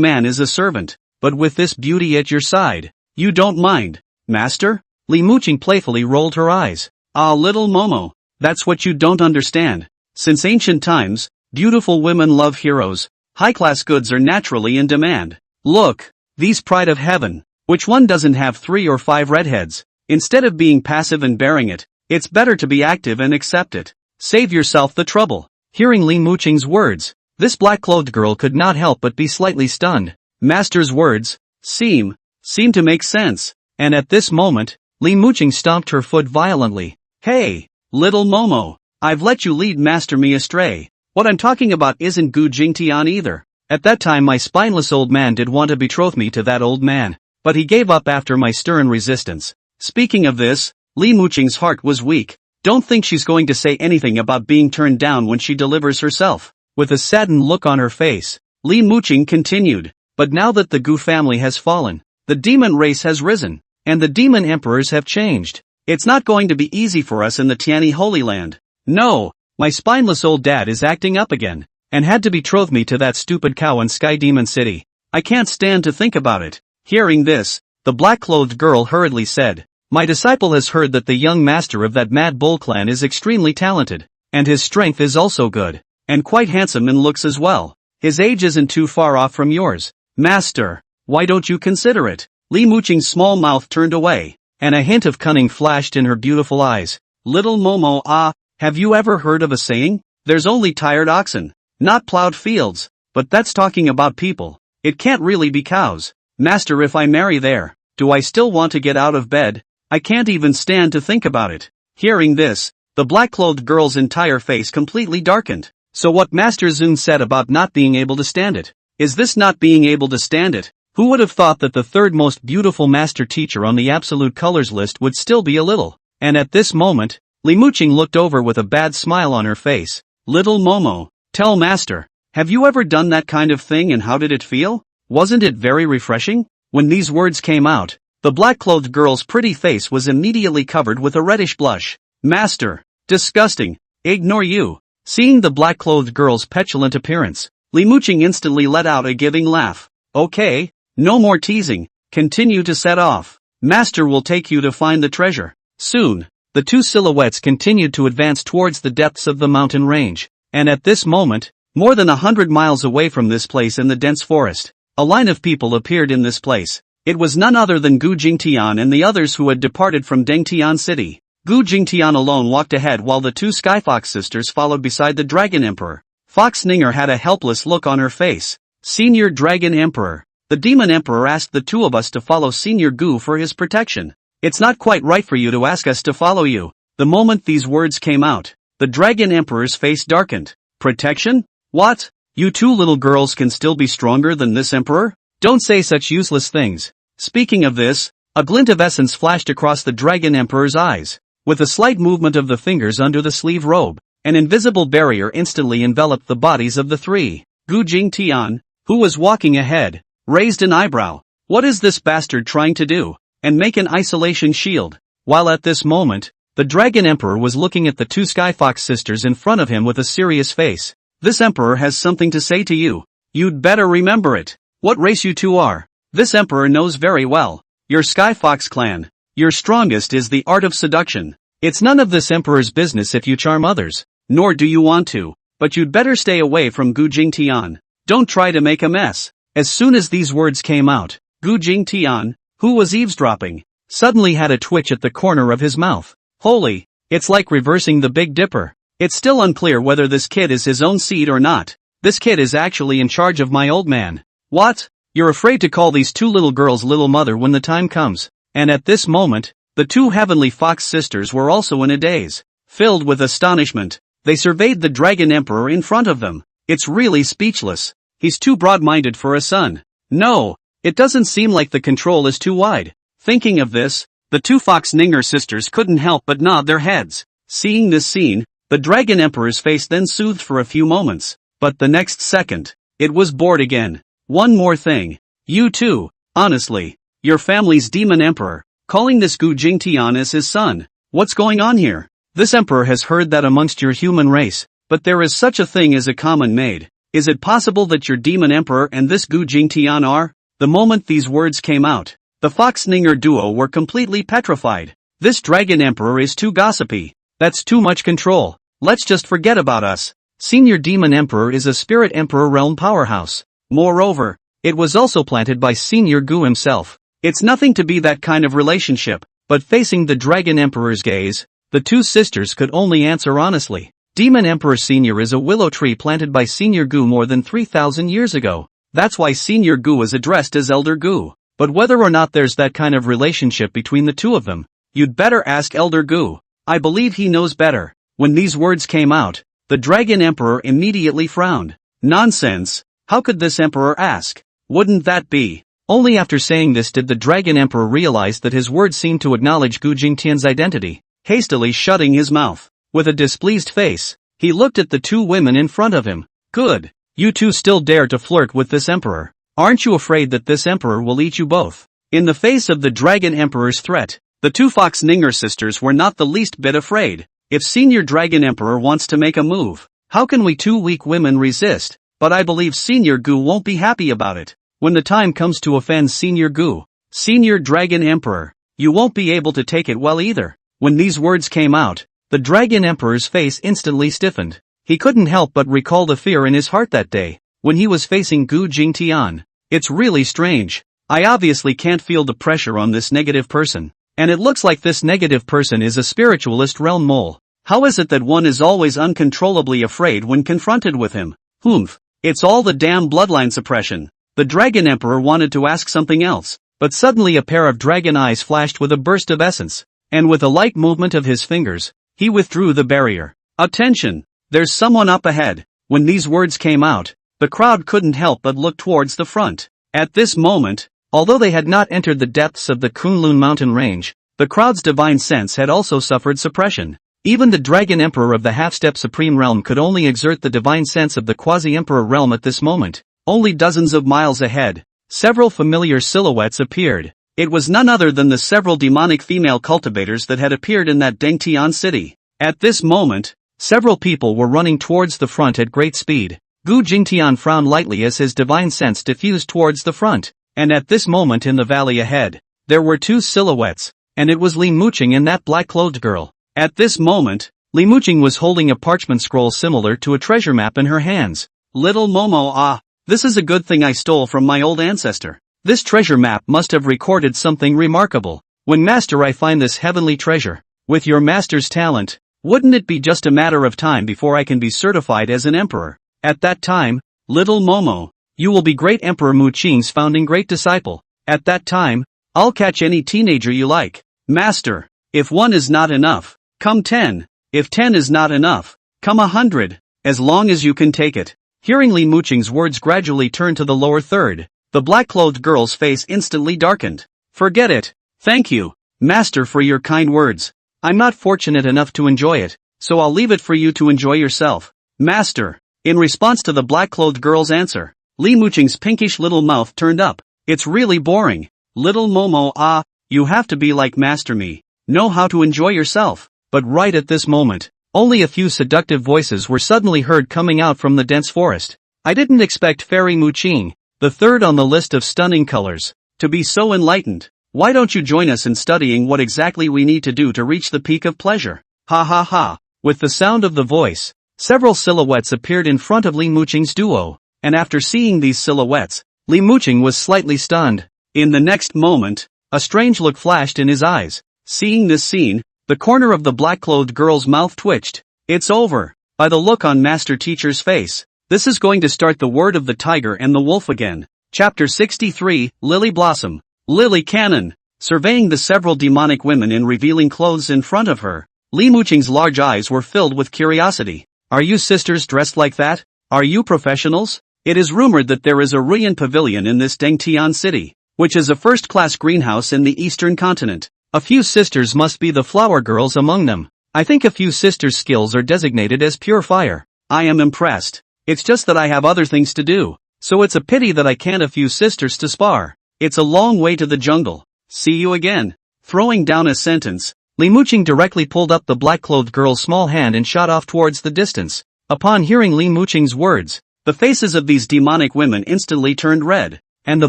man is a servant, but with this beauty at your side, you don't mind, master? Li Muqing playfully rolled her eyes. Ah, little Momo, that's what you don't understand. Since ancient times, beautiful women love heroes. High-class goods are naturally in demand. Look, these pride of heaven. Which one doesn't have 3 or 5 redheads? Instead of being passive and bearing it, it's better to be active and accept it. Save yourself the trouble. Hearing Li Muqing's words, this black-clothed girl could not help but be slightly stunned. Master's words seem to make sense. And at this moment, Li Muqing stomped her foot violently. Hey, little Momo, I've let you lead master me astray. What I'm talking about isn't Gu Jingtian either. At that time my spineless old man did want to betroth me to that old man, but he gave up after my stern resistance. Speaking of this, Li Muqing's heart was weak. Don't think she's going to say anything about being turned down when she delivers herself. With a saddened look on her face, Li Muqing continued, but now that the Gu family has fallen, the demon race has risen, and the demon emperors have changed. It's not going to be easy for us in the Tianyi Holy Land. No, my spineless old dad is acting up again, and had to betroth me to that stupid cow in Sky Demon City. I can't stand to think about it. Hearing this, the black-clothed girl hurriedly said, my disciple has heard that the young master of that mad bull clan is extremely talented, and his strength is also good. And quite handsome in looks as well. His age isn't too far off from yours. Master, why don't you consider it? Li Muqing's small mouth turned away, and a hint of cunning flashed in her beautiful eyes. Little Momo, have you ever heard of a saying? There's only tired oxen, not plowed fields. But that's talking about people. It can't really be cows. Master, if I marry there, do I still want to get out of bed? I can't even stand to think about it. Hearing this, the black-clothed girl's entire face completely darkened. So what Master Zun said about not being able to stand it, is this not being able to stand it? Who would have thought that the third most beautiful master teacher on the absolute colors list would still be a little? And at this moment, Li Muqing looked over with a bad smile on her face. Little Momo, tell master, have you ever done that kind of thing and how did it feel? Wasn't it very refreshing? When these words came out, the black-clothed girl's pretty face was immediately covered with a reddish blush. Master, disgusting, ignore you. Seeing the black-clothed girl's petulant appearance, Li Muqing instantly let out a giving laugh. Okay, no more teasing, continue to set off. Master will take you to find the treasure. Soon, the two silhouettes continued to advance towards the depths of the mountain range, and at this moment, more than 100 miles away from this place in the dense forest, a line of people appeared in this place. It was none other than Gu Jingtian and the others who had departed from Dengtian City. Gu Jingtian alone walked ahead while the two Skyfox sisters followed beside the Dragon Emperor. Fox Ninger had a helpless look on her face. Senior Dragon Emperor. The Demon Emperor asked the two of us to follow Senior Gu for his protection. It's not quite right for you to ask us to follow you. The moment these words came out, the Dragon Emperor's face darkened. Protection? What? You two little girls can still be stronger than this emperor? Don't say such useless things. Speaking of this, a glint of essence flashed across the Dragon Emperor's eyes. With a slight movement of the fingers under the sleeve robe, an invisible barrier instantly enveloped the bodies of the three. Gu Jingtian, who was walking ahead, raised an eyebrow. What is this bastard trying to do? And make an isolation shield? While at this moment, the Dragon Emperor was looking at the two Skyfox sisters in front of him with a serious face. This emperor has something to say to you. You'd better remember it. What race you two are? This emperor knows very well. Your Skyfox clan. Your strongest is the art of seduction. It's none of this emperor's business if you charm others, nor do you want to, but you'd better stay away from Gu Jingtian. Don't try to make a mess. As soon as these words came out, Gu Jingtian, who was eavesdropping, suddenly had a twitch at the corner of his mouth. Holy, it's like reversing the Big Dipper. It's still unclear whether this kid is his own seed or not. This kid is actually in charge of my old man. What? You're afraid to call these two little girls little mother when the time comes. And at this moment, the two heavenly fox sisters were also in a daze. Filled with astonishment, They surveyed the Dragon Emperor in front of them. It's really speechless. He's too broad-minded for a son. No, it doesn't seem like the control is too wide. Thinking of this, the two Fox-Ninger sisters couldn't help but nod their heads. Seeing this scene, the Dragon Emperor's face then soothed for a few moments. But the next second, it was bored again. One more thing. You too, honestly. Your family's demon emperor, calling this Gu Jingtian as his son. What's going on here? This emperor has heard that amongst your human race, but there is such a thing as a common maid. Is it possible that your demon emperor and this Gu Jingtian are? The moment these words came out, the Fox-Ninger duo were completely petrified. This Dragon Emperor is too gossipy. That's too much control. Let's just forget about us. Senior Demon Emperor is a Spirit Emperor realm powerhouse. Moreover, it was also planted by Senior Gu himself. It's nothing to be that kind of relationship, but facing the Dragon Emperor's gaze, the two sisters could only answer honestly. Demon Emperor Senior is a willow tree planted by Senior Gu more than 3,000 years ago. That's why Senior Gu is addressed as Elder Gu. But whether or not there's that kind of relationship between the two of them, you'd better ask Elder Gu. I believe he knows better. When these words came out, the Dragon Emperor immediately frowned. Nonsense. How could this emperor ask? Wouldn't that be? Only after saying this did the Dragon Emperor realize that his words seemed to acknowledge Gu Jingtian's identity. Hastily shutting his mouth, with a displeased face, he looked at the two women in front of him. Good. You two still dare to flirt with this emperor. Aren't you afraid that this emperor will eat you both? In the face of the Dragon Emperor's threat, the two Fox-Ninger sisters were not the least bit afraid. If Senior Dragon Emperor wants to make a move, how can we two weak women resist? But I believe Senior Gu won't be happy about it. When the time comes to offend Senior Gu, Senior Dragon Emperor, you won't be able to take it well either. When these words came out, the Dragon Emperor's face instantly stiffened. He couldn't help but recall the fear in his heart that day, when he was facing Gu Jingtian. It's really strange. I obviously can't feel the pressure on this negative person. And it looks like this negative person is a spiritualist realm mole. How is it that one is always uncontrollably afraid when confronted with him? Humph. It's all the damn bloodline suppression. The Dragon Emperor wanted to ask something else, but suddenly a pair of dragon eyes flashed with a burst of essence, and with a light movement of his fingers, he withdrew the barrier. Attention! There's someone up ahead. When these words came out, the crowd couldn't help but look towards the front. At this moment, although they had not entered the depths of the Kunlun mountain range, the crowd's divine sense had also suffered suppression. Even the Dragon Emperor of the half-step Supreme Realm could only exert the divine sense of the Quasi-Emperor realm at this moment. Only dozens of miles ahead, several familiar silhouettes appeared. It was none other than the several demonic female cultivators that had appeared in that Dengtian city. At this moment, several people were running towards the front at great speed. Gu Jingtian frowned lightly as his divine sense diffused towards the front. And at this moment in the valley ahead, there were two silhouettes, and it was Li Muqing and that black-clothed girl. At this moment, Li Muqing was holding a parchment scroll similar to a treasure map in her hands. Little Momo, this is a good thing I stole from my old ancestor. This treasure map must have recorded something remarkable. When master I find this heavenly treasure, with your master's talent, wouldn't it be just a matter of time before I can be certified as an emperor? At that time, little Momo, you will be great Emperor Muqing's founding great disciple. At that time, I'll catch any teenager you like. Master, if 1 is not enough, come 10. If 10 is not enough, come 100, as long as you can take it. Hearing Li Muqing's words gradually turn to the lower third, the black-clothed girl's face instantly darkened. Forget it. Thank you, Master, for your kind words. I'm not fortunate enough to enjoy it, so I'll leave it for you to enjoy yourself. Master. In response to the black-clothed girl's answer, Li Muqing's pinkish little mouth turned up. It's really boring. Little Momo, you have to be like Master me. Know how to enjoy yourself. But right at this moment, only a few seductive voices were suddenly heard coming out from the dense forest. I didn't expect Fairy Muqing, the third on the list of stunning colors, to be so enlightened. Why don't you join us in studying what exactly we need to do to reach the peak of pleasure? Ha ha ha. With the sound of the voice, several silhouettes appeared in front of Li Muqing's duo, and after seeing these silhouettes, Li Muqing was slightly stunned. In the next moment, a strange look flashed in his eyes. Seeing this scene, the corner of the black-clothed girl's mouth twitched. It's over. By the look on Master Teacher's face, this is going to start the word of the tiger and the wolf again. Chapter 63, Lily Blossom. Lily Cannon. Surveying the several demonic women in revealing clothes in front of her, Li Muqing's large eyes were filled with curiosity. Are you sisters dressed like that? Are you professionals? It is rumored that there is a Ruyan pavilion in this Dengtian city, which is a first-class greenhouse in the eastern continent. A few sisters must be the flower girls among them. I think a few sisters' skills are designated as pure fire. I am impressed. It's just that I have other things to do, so it's a pity that I can't a few sisters to spar. It's a long way to the jungle. See you again. Throwing down a sentence, Li Muqing directly pulled up the black-clothed girl's small hand and shot off towards the distance. Upon hearing Li Muqing's words, the faces of these demonic women instantly turned red, and the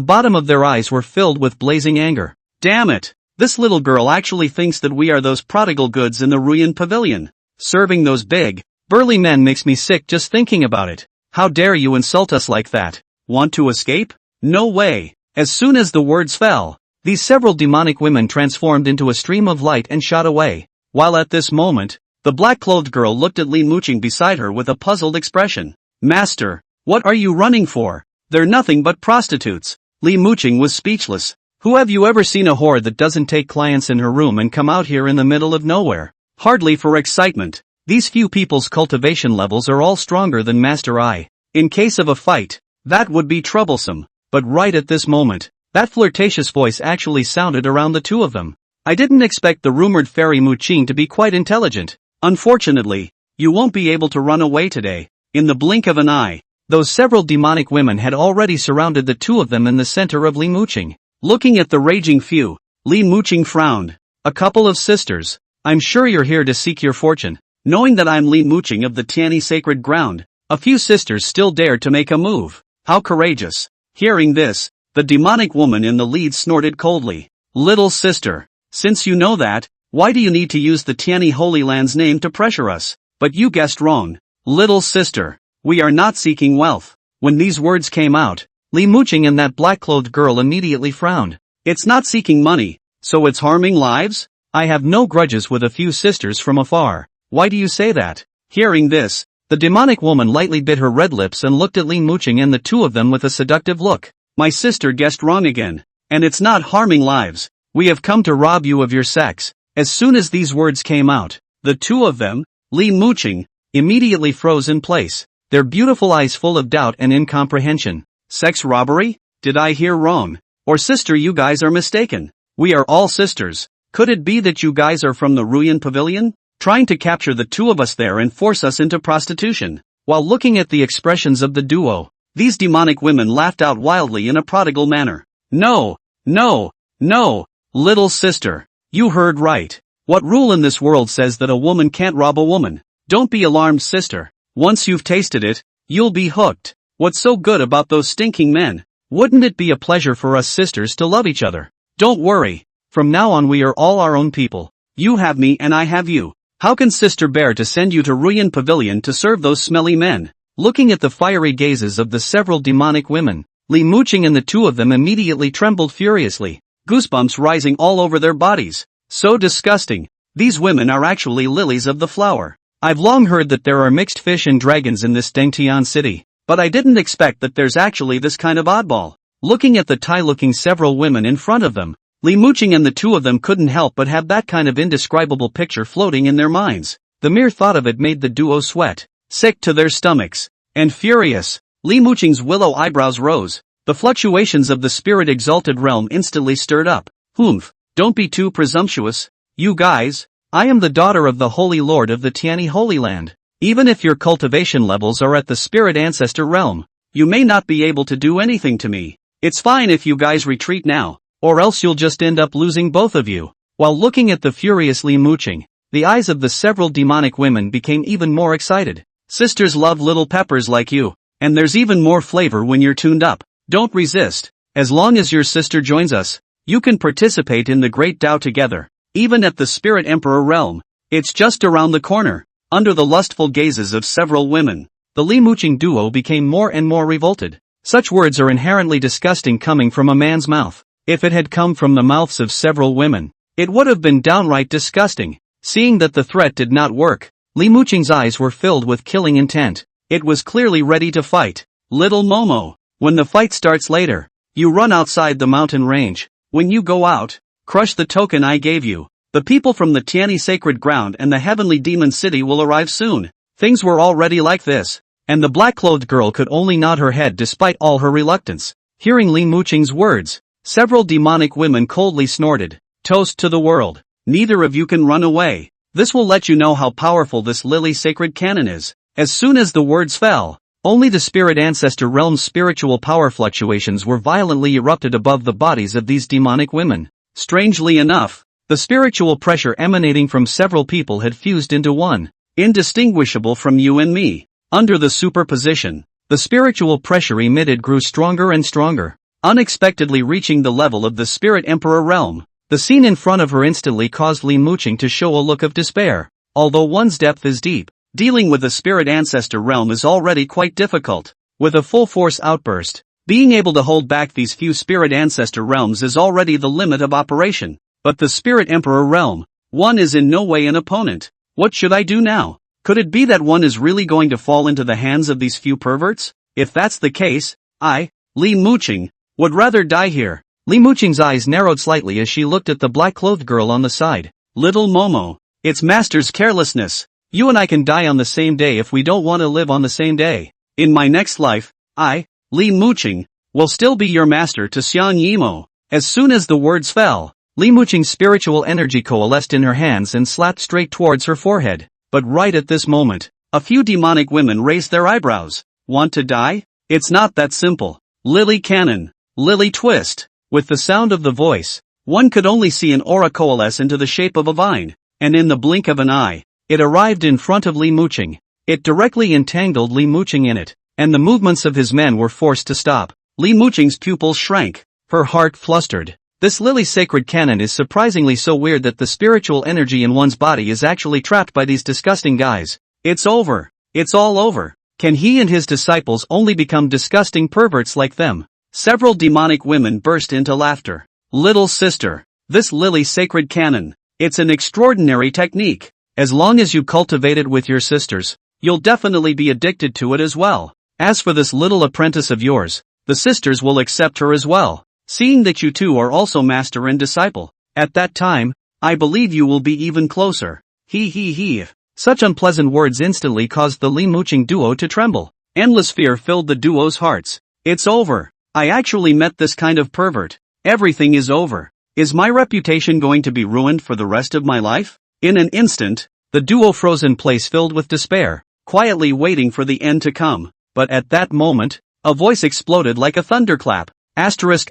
bottom of their eyes were filled with blazing anger. Damn it! This little girl actually thinks that we are those prodigal goods in the Ruyan pavilion. Serving those big, burly men makes me sick just thinking about it. How dare you insult us like that? Want to escape? No way! As soon as the words fell, these several demonic women transformed into a stream of light and shot away, while at this moment, the black-clothed girl looked at Li Muqing beside her with a puzzled expression. Master, what are you running for? They're nothing but prostitutes. Li Muqing was speechless. Who have you ever seen a whore that doesn't take clients in her room and come out here in the middle of nowhere? Hardly for excitement. These few people's cultivation levels are all stronger than Master I. In case of a fight, that would be troublesome. But right at this moment, that flirtatious voice actually sounded around the two of them. I didn't expect the rumored fairy Muqing to be quite intelligent. Unfortunately, you won't be able to run away today. In the blink of an eye, those several demonic women had already surrounded the two of them in the center of Li Muqing. Looking at the raging few, Li Muqing frowned. A couple of sisters. I'm sure you're here to seek your fortune. Knowing that I'm Li Muqing of the Tiani sacred ground, a few sisters still dared to make a move. How courageous. Hearing this, the demonic woman in the lead snorted coldly. Little sister, since you know that, why do you need to use the Tiani Holy Land's name to pressure us? But you guessed wrong. Little sister, we are not seeking wealth. When these words came out, Li Muqing and that black-clothed girl immediately frowned. It's not seeking money, so it's harming lives? I have no grudges with a few sisters from afar. Why do you say that? Hearing this, the demonic woman lightly bit her red lips and looked at Li Muqing and the two of them with a seductive look. My sister guessed wrong again. And it's not harming lives. We have come to rob you of your sex. As soon as these words came out, the two of them, Li Muqing, immediately froze in place, their beautiful eyes full of doubt and incomprehension. Sex robbery? Did I hear wrong? Or sister, you guys are mistaken. We are all sisters. Could it be that you guys are from the Ruyan pavilion? Trying to capture the two of us there and force us into prostitution. While looking at the expressions of the duo, these demonic women laughed out wildly in a prodigal manner. No, no, no, little sister. You heard right. What rule in this world says that a woman can't rob a woman? Don't be alarmed, sister. Once you've tasted it, you'll be hooked. What's so good about those stinking men? Wouldn't it be a pleasure for us sisters to love each other? Don't worry. From now on we are all our own people. You have me and I have you. How can sister bear to send you to Ruyan Pavilion to serve those smelly men? Looking at the fiery gazes of the several demonic women, Li Muqing and the two of them immediately trembled furiously, goosebumps rising all over their bodies. So disgusting. These women are actually lilies of the flower. I've long heard that there are mixed fish and dragons in this Dengtian city, but I didn't expect that there's actually this kind of oddball. Looking at the Thai-looking several women in front of them, Li Muqing and the two of them couldn't help but have that kind of indescribable picture floating in their minds. The mere thought of it made the duo sweat, sick to their stomachs, and furious. Li Muqing's willow eyebrows rose. The fluctuations of the spirit-exalted realm instantly stirred up. Humph, don't be too presumptuous. You guys, I am the daughter of the Holy Lord of the Tiani Holy Land. Even if your cultivation levels are at the spirit ancestor realm, you may not be able to do anything to me. It's fine if you guys retreat now, or else you'll just end up losing both of you. While looking at the furious Li Muqing, the eyes of the several demonic women became even more excited. Sisters love little peppers like you, and there's even more flavor when you're tuned up. Don't resist. As long as your sister joins us, you can participate in the great Tao together, even at the Spirit Emperor realm. It's just around the corner. Under the lustful gazes of several women, the Li Muqing duo became more and more revolted. Such words are inherently disgusting coming from a man's mouth. If it had come from the mouths of several women, it would have been downright disgusting. Seeing that the threat did not work, Li Muqing's eyes were filled with killing intent. It was clearly ready to fight. Little Momo, when the fight starts later, you run outside the mountain range. When you go out, crush the token I gave you. The people from the Tianyi sacred ground and the heavenly demon city will arrive soon. Things were already like this, and the black-clothed girl could only nod her head despite all her reluctance. Hearing Li Muqing's words, several demonic women coldly snorted, "Toast to the world. Neither of you can run away. This will let you know how powerful this lily sacred cannon is." As soon as the words fell, only the spirit ancestor realm's spiritual power fluctuations were violently erupted above the bodies of these demonic women. Strangely enough, the spiritual pressure emanating from several people had fused into one, indistinguishable from you and me. Under the superposition, the spiritual pressure emitted grew stronger and stronger, unexpectedly reaching the level of the spirit emperor realm. The scene in front of her instantly caused Li Muqing to show a look of despair. Although one's depth is deep, dealing with the spirit ancestor realm is already quite difficult. With a full force outburst, being able to hold back these few spirit ancestor realms is already the limit of operation. But the spirit emperor realm, one is in no way an opponent. What should I do now? Could it be that one is really going to fall into the hands of these few perverts? If that's the case, I, Li Muqing, would rather die here. Li Muqing's eyes narrowed slightly as she looked at the black-clothed girl on the side. Little Momo, it's master's carelessness. You and I can die on the same day if we don't want to live on the same day. In my next life, I, Li Muqing, will still be your master to Xian Yimo. As soon as the words fell, Li Muqing's spiritual energy coalesced in her hands and slapped straight towards her forehead. But right at this moment, a few demonic women raised their eyebrows. Want to die? It's not that simple. Lily Cannon, Lily Twist. With the sound of the voice, one could only see an aura coalesce into the shape of a vine, and in the blink of an eye, it arrived in front of Li Muqing. It directly entangled Li Muqing in it, and the movements of his men were forced to stop. Li Muqing's pupils shrank, her heart flustered. This lily sacred cannon is surprisingly so weird that the spiritual energy in one's body is actually trapped by these disgusting guys. It's over. It's all over. Can he and his disciples only become disgusting perverts like them? Several demonic women burst into laughter. Little sister, this lily sacred cannon, it's an extraordinary technique. As long as you cultivate it with your sisters, you'll definitely be addicted to it as well. As for this little apprentice of yours, the sisters will accept her as well. Seeing that you two are also master and disciple, at that time, I believe you will be even closer. He. Such unpleasant words instantly caused the Li Muqing duo to tremble. Endless fear filled the duo's hearts. It's over. I actually met this kind of pervert. Everything is over. Is my reputation going to be ruined for the rest of my life? In an instant, the duo froze in place filled with despair, quietly waiting for the end to come. But at that moment, a voice exploded like a thunderclap. Asterisk.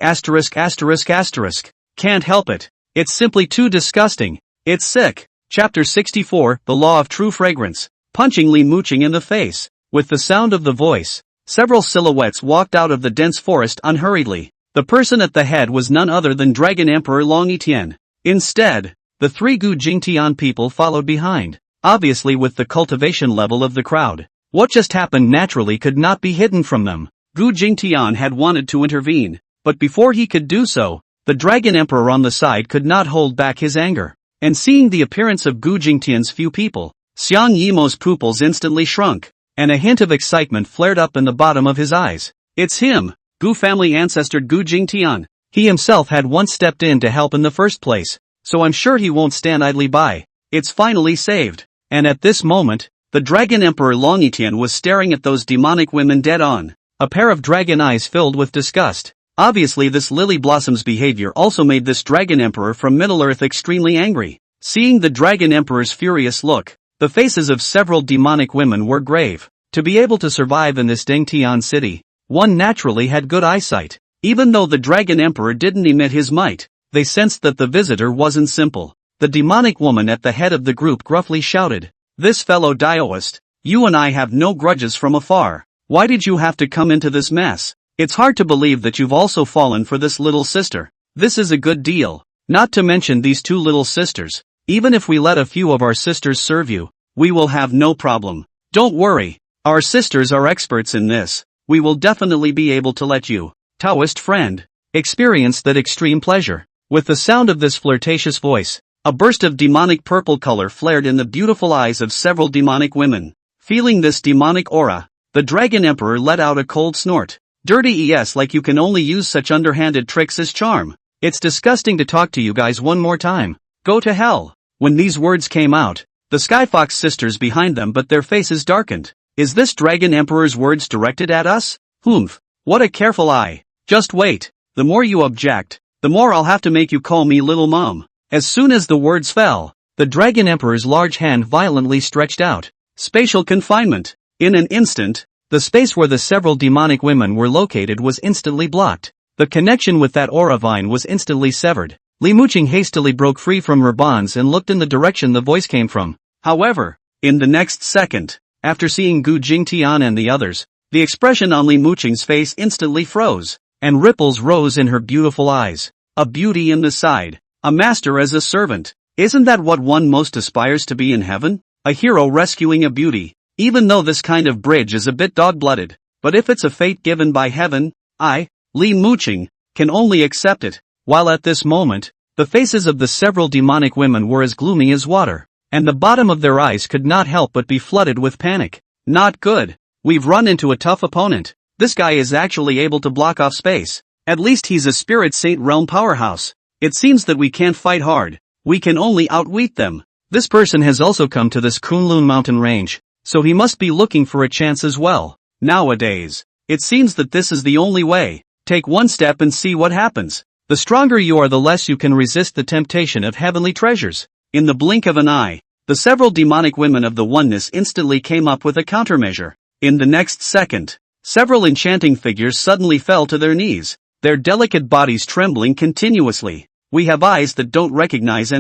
Can't help it. It's simply too disgusting. It's sick. Chapter 64, The Law of True Fragrance. Punching Li Muqing in the face. With the sound of the voice, several silhouettes walked out of the dense forest unhurriedly. The person at the head was none other than Dragon Emperor Long Etian. Instead, the three Gu Jingtian people followed behind, obviously with the cultivation level of the crowd. What just happened naturally could not be hidden from them. Gu Jingtian had wanted to intervene, but before he could do so, the Dragon Emperor on the side could not hold back his anger. And seeing the appearance of Gu Jingtian's few people, Xiang Yimo's pupils instantly shrunk, and a hint of excitement flared up in the bottom of his eyes. It's him, Gu family ancestor Gu Jingtian. He himself had once stepped in to help in the first place, so I'm sure he won't stand idly by. It's finally saved. And at this moment, the Dragon Emperor Long Etian was staring at those demonic women dead on. A pair of dragon eyes filled with disgust. Obviously this Lily Blossom's behavior also made this Dragon Emperor from Middle-earth extremely angry. Seeing the Dragon Emperor's furious look, the faces of several demonic women were grave. To be able to survive in this Dengtian city, one naturally had good eyesight. Even though the Dragon Emperor didn't emit his might, they sensed that the visitor wasn't simple. The demonic woman at the head of the group gruffly shouted, "This fellow Daoist, you and I have no grudges from afar. Why did you have to come into this mess? It's hard to believe that you've also fallen for this little sister. This is a good deal. Not to mention these two little sisters. Even if we let a few of our sisters serve you, we will have no problem. Don't worry. Our sisters are experts in this. We will definitely be able to let you, Taoist friend, experience that extreme pleasure." With the sound of this flirtatious voice, a burst of demonic purple color flared in the beautiful eyes of several demonic women. Feeling this demonic aura, the Dragon Emperor let out a cold snort. Dirty es, like you can only use such underhanded tricks as charm. It's disgusting to talk to you guys one more time. Go to hell. When these words came out, the Skyfox sisters behind them but their faces darkened. Is this Dragon Emperor's words directed at us? Humph. What a careful eye. Just wait. The more you object, the more I'll have to make you call me little mom. As soon as the words fell, the Dragon Emperor's large hand violently stretched out. Spatial confinement. In an instant, the space where the several demonic women were located was instantly blocked. The connection with that aura vine was instantly severed. Li Muqing hastily broke free from her bonds and looked in the direction the voice came from. However, in the next second, after seeing Gu Jingtian and the others, the expression on Li Muqing's face instantly froze, and ripples rose in her beautiful eyes. A beauty in the side, a master as a servant. Isn't that what one most aspires to be in heaven? A hero rescuing a beauty. Even though this kind of bridge is a bit dog-blooded, but if it's a fate given by heaven, I, Li Muqing, can only accept it. While at this moment, the faces of the several demonic women were as gloomy as water, and the bottom of their eyes could not help but be flooded with panic. Not good. We've run into a tough opponent. This guy is actually able to block off space. At least he's a Spirit Saint Realm powerhouse. It seems that we can't fight hard. We can only outwit them. This person has also come to this Kunlun mountain range, so he must be looking for a chance as well. Nowadays, it seems that this is the only way. Take one step and see what happens. The stronger you are, the less you can resist the temptation of heavenly treasures. In the blink of an eye, the several demonic women of the oneness instantly came up with a countermeasure. In the next second, several enchanting figures suddenly fell to their knees, their delicate bodies trembling continuously. We have eyes that don't recognize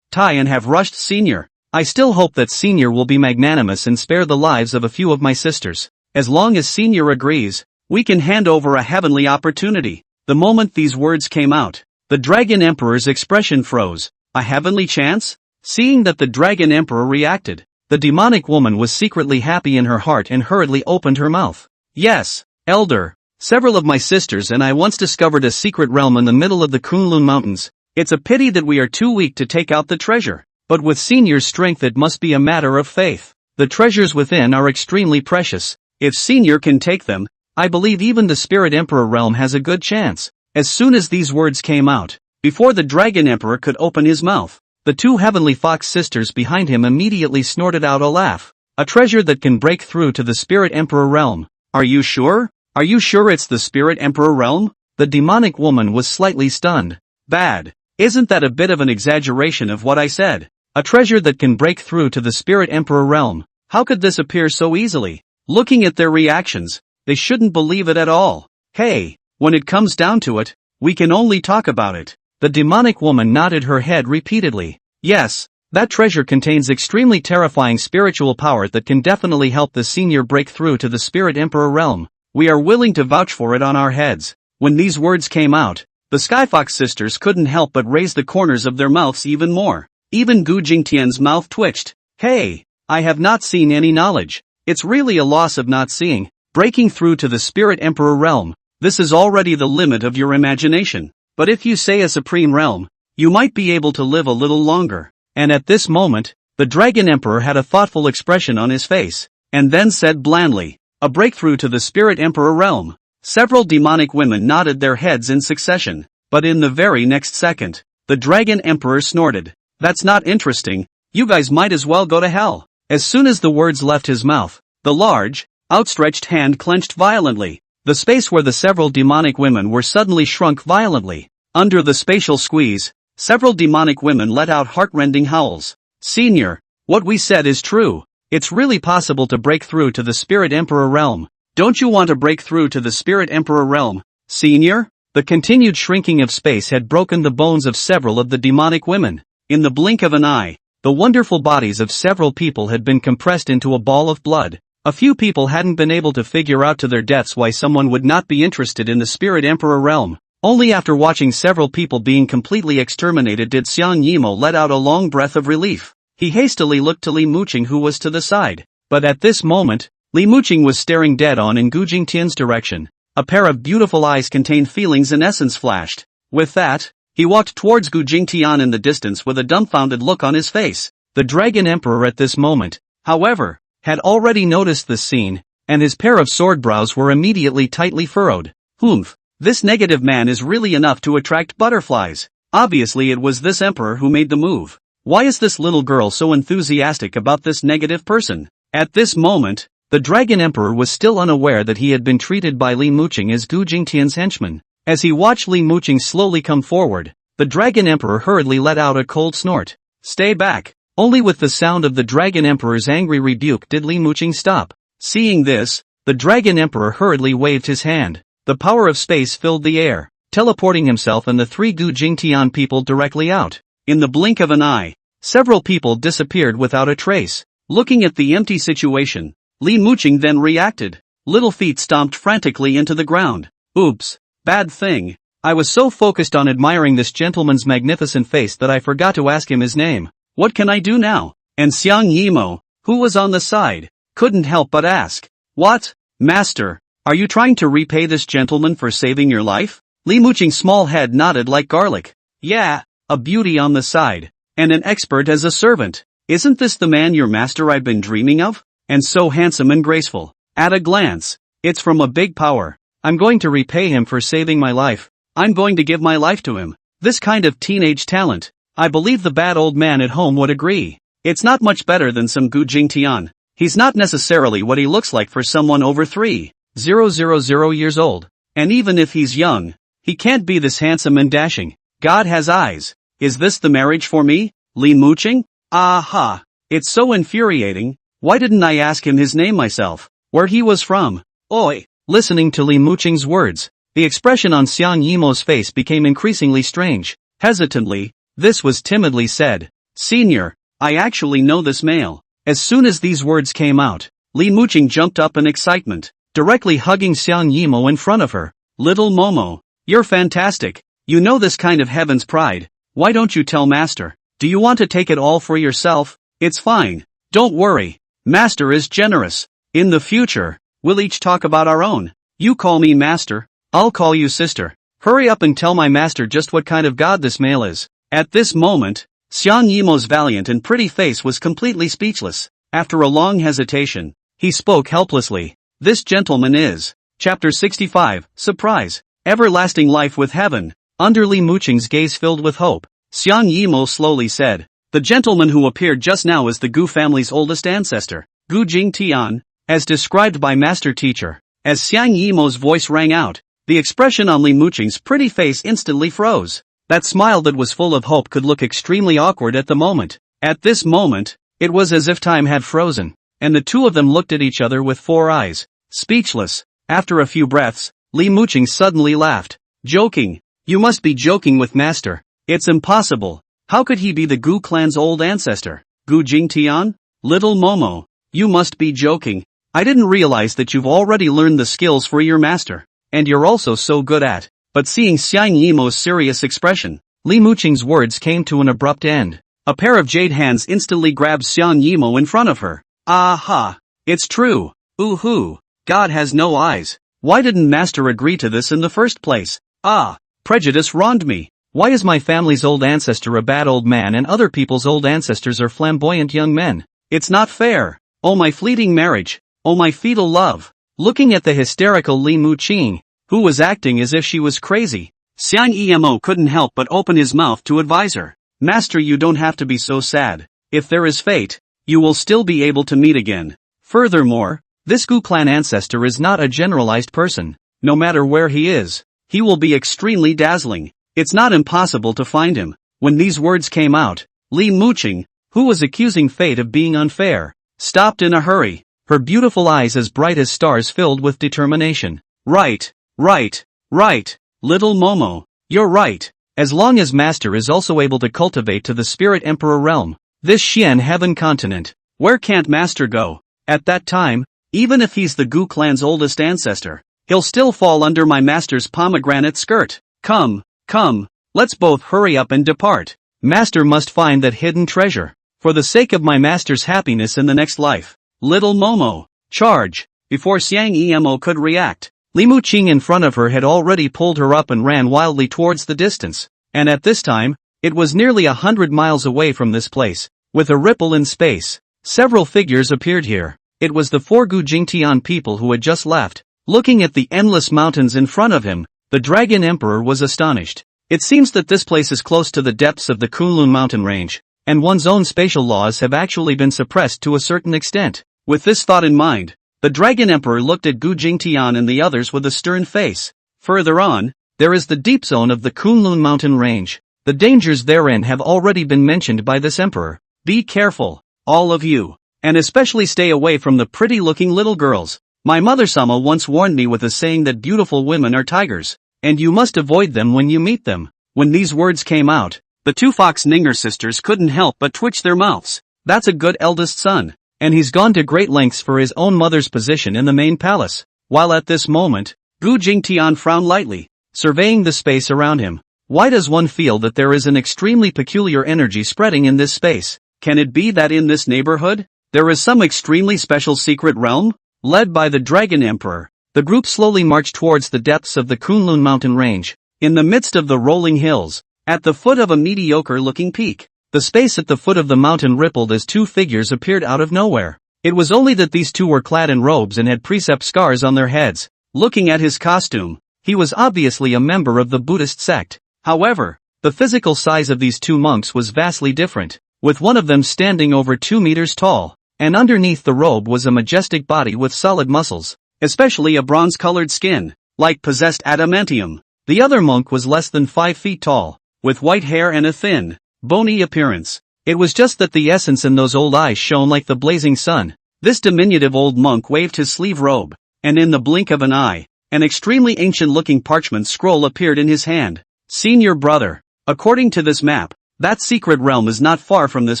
Tai and have rushed Senior. I still hope that Senior will be magnanimous and spare the lives of a few of my sisters. As long as Senior agrees, we can hand over a heavenly opportunity. The moment these words came out, the Dragon Emperor's expression froze. A heavenly chance? Seeing that the Dragon Emperor reacted, the demonic woman was secretly happy in her heart and hurriedly opened her mouth. Yes, Elder. Several of my sisters and I once discovered a secret realm in the middle of the Kunlun Mountains. It's a pity that we are too weak to take out the treasure, but with Senior's strength it must be a matter of faith. The treasures within are extremely precious. If Senior can take them, I believe even the Spirit Emperor realm has a good chance. As soon as these words came out, before the Dragon Emperor could open his mouth, the two heavenly fox sisters behind him immediately snorted out a laugh. A treasure that can break through to the Spirit Emperor realm. Are you sure? Are you sure it's the Spirit Emperor realm? The demonic woman was slightly stunned. Bad. Isn't that a bit of an exaggeration of what I said? A treasure that can break through to the Spirit Emperor realm. How could this appear so easily? Looking at their reactions, they shouldn't believe it at all. Hey, when it comes down to it, we can only talk about it. The demonic woman nodded her head repeatedly. Yes, that treasure contains extremely terrifying spiritual power that can definitely help the Senior break through to the Spirit Emperor realm. We are willing to vouch for it on our heads. When these words came out, the Skyfox sisters couldn't help but raise the corners of their mouths even more. Even Gu Jingtian's mouth twitched. Hey, I have not seen any knowledge. It's really a loss of not seeing. Breaking through to the Spirit Emperor realm. This is already the limit of your imagination. But if you say a supreme realm, you might be able to live a little longer. And at this moment, the Dragon Emperor had a thoughtful expression on his face, and then said blandly, a breakthrough to the Spirit Emperor realm. Several demonic women nodded their heads in succession, but in the very next second, the Dragon Emperor snorted. That's not interesting, you guys might as well go to hell. As soon as the words left his mouth, the large, outstretched hand clenched violently. The space where the several demonic women were suddenly shrunk violently. Under the spatial squeeze, several demonic women let out heart-rending howls. Senior, what we said is true. It's really possible to break through to the Spirit Emperor realm. Don't you want to break through to the Spirit Emperor realm, Senior? The continued shrinking of space had broken the bones of several of the demonic women. In the blink of an eye, the wonderful bodies of several people had been compressed into a ball of blood. A few people hadn't been able to figure out to their deaths why someone would not be interested in the Spirit Emperor realm. Only after watching several people being completely exterminated did Xiang Yimo let out a long breath of relief. He hastily looked to Li Muqing, who was to the side. But at this moment, Li Muqing was staring dead on in Gu Jingtian's direction. A pair of beautiful eyes contained feelings in essence flashed. With that, he walked towards Gu Jingtian in the distance with a dumbfounded look on his face. The Dragon Emperor at this moment, however, had already noticed this scene, and his pair of sword brows were immediately tightly furrowed. Humph, this negative man is really enough to attract butterflies. Obviously it was this emperor who made the move. Why is this little girl so enthusiastic about this negative person? At this moment, the Dragon Emperor was still unaware that he had been treated by Li Muqing as Gu Jingtian's henchman. As he watched Li Muqing slowly come forward, the Dragon Emperor hurriedly let out a cold snort. Stay back. Only with the sound of the Dragon Emperor's angry rebuke did Li Muqing stop. Seeing this, the Dragon Emperor hurriedly waved his hand. The power of space filled the air, teleporting himself and the three Gu Jingtian people directly out. In the blink of an eye, several people disappeared without a trace. Looking at the empty situation, Li Muqing then reacted. Little feet stomped frantically into the ground. Oops, bad thing. I was so focused on admiring this gentleman's magnificent face that I forgot to ask him his name. What can I do now? And Xiang Yimo, who was on the side, couldn't help but ask. What? Master, are you trying to repay this gentleman for saving your life? Li Muqing's small head nodded like garlic. Yeah, a beauty on the side, and an expert as a servant. Isn't this the man your master I've been dreaming of? And so handsome and graceful. At a glance, it's from a big power. I'm going to repay him for saving my life. I'm going to give my life to him. This kind of teenage talent, I believe the bad old man at home would agree. It's not much better than some Gu Jingtian. He's not necessarily what he looks like for someone over 3,000 years old. And even if he's young, he can't be this handsome and dashing. God has eyes. Is this the marriage for me, Li Muqing? Aha! It's so infuriating. Why didn't I ask him his name myself? Where he was from? Oi! Listening to Li Muqing's words, the expression on Xiang Yimo's face became increasingly strange. Hesitantly, this was timidly said. Senior, I actually know this male. As soon as these words came out, Li Muqing jumped up in excitement, directly hugging Xiang Yimo in front of her. Little Momo, you're fantastic. You know this kind of heaven's pride. Why don't you tell Master? Do you want to take it all for yourself? It's fine. Don't worry. Master is generous. In the future, we'll each talk about our own. You call me Master, I'll call you Sister. Hurry up and tell my master just what kind of god this male is. At this moment, Xiang Yimo's valiant and pretty face was completely speechless. After a long hesitation, he spoke helplessly. This gentleman is. Chapter 65, Surprise. Everlasting life with heaven. Under Li Muqing's gaze filled with hope, Xiang Yimo slowly said, the gentleman who appeared just now is the Gu family's oldest ancestor, Gu Jingtian, as described by Master Teacher. As Xiang Yimo's voice rang out, the expression on Li Muqing's pretty face instantly froze. That smile that was full of hope could look extremely awkward at the moment. At this moment, it was as if time had frozen, and the two of them looked at each other with 4 eyes, speechless. After a few breaths, Li Muqing suddenly laughed. Joking. You must be joking with Master. It's impossible. How could he be the Gu clan's old ancestor? Gu Jingtian? Little Momo, you must be joking. I didn't realize that you've already learned the skills for your master, and you're also so good at. But seeing Xiang Yimo's serious expression, Li Muqing's words came to an abrupt end. A pair of jade hands instantly grabbed Xiang Yimo in front of her. Aha! It's true. Ooh-hoo. God has no eyes. Why didn't Master agree to this in the first place? Ah! Prejudice wronged me. Why is my family's old ancestor a bad old man and other people's old ancestors are flamboyant young men? It's not fair. Oh my fleeting marriage. Oh my fatal love. Looking at the hysterical Li Muqing, who was acting as if she was crazy, Xiang Yimo couldn't help but open his mouth to advise her. Master, you don't have to be so sad. If there is fate, you will still be able to meet again. Furthermore, this Gu clan ancestor is not a generalized person. No matter where he is, he will be extremely dazzling. It's not impossible to find him. When these words came out, Li Muqing, who was accusing fate of being unfair, stopped in a hurry, her beautiful eyes as bright as stars filled with determination. Right, little Momo, you're right. As long as Master is also able to cultivate to the Spirit Emperor realm, this Xian heaven continent, where can't Master go? At that time, even if he's the Gu clan's oldest ancestor, he'll still fall under my master's pomegranate skirt. Come, let's both hurry up and depart. Master must find that hidden treasure, for the sake of my master's happiness in the next life. Little Momo, charge! Before Xiang Yimo could react, Li Muqing in front of her had already pulled her up and ran wildly towards the distance, and at this time, it was nearly 100 miles away from this place. With a ripple in space, several figures appeared here. It was the 4 Gu Jingtian people who had just left. Looking at the endless mountains in front of him, the Dragon Emperor was astonished. It seems that this place is close to the depths of the Kunlun mountain range, and one's own spatial laws have actually been suppressed to a certain extent. With this thought in mind, the Dragon Emperor looked at Gu Jingtian and the others with a stern face. Further on, there is the deep zone of the Kunlun mountain range. The dangers therein have already been mentioned by this emperor. Be careful, all of you, and especially stay away from the pretty-looking little girls. My mother-sama once warned me with a saying that beautiful women are tigers, and you must avoid them when you meet them. When these words came out, the two Fox Ninger sisters couldn't help but twitch their mouths. That's a good eldest son, and he's gone to great lengths for his own mother's position in the main palace. While at this moment, Gu Jingtian frowned lightly, surveying the space around him. Why does one feel that there is an extremely peculiar energy spreading in this space? Can it be that in this neighborhood, there is some extremely special secret realm? Led by the Dragon Emperor, the group slowly marched towards the depths of the Kunlun mountain range. In the midst of the rolling hills, at the foot of a mediocre-looking peak, the space at the foot of the mountain rippled as two figures appeared out of nowhere. It was only that these two were clad in robes and had precept scars on their heads. Looking at his costume, he was obviously a member of the Buddhist sect. However, the physical size of these two monks was vastly different, with one of them standing over 2 meters tall, and underneath the robe was a majestic body with solid muscles, especially a bronze-colored skin, like possessed adamantium. The other monk was less than 5 feet tall, with white hair and a thin, bony appearance. It was just that the essence in those old eyes shone like the blazing sun. This diminutive old monk waved his sleeve robe, and in the blink of an eye, an extremely ancient-looking parchment scroll appeared in his hand. Senior brother, according to this map, that secret realm is not far from this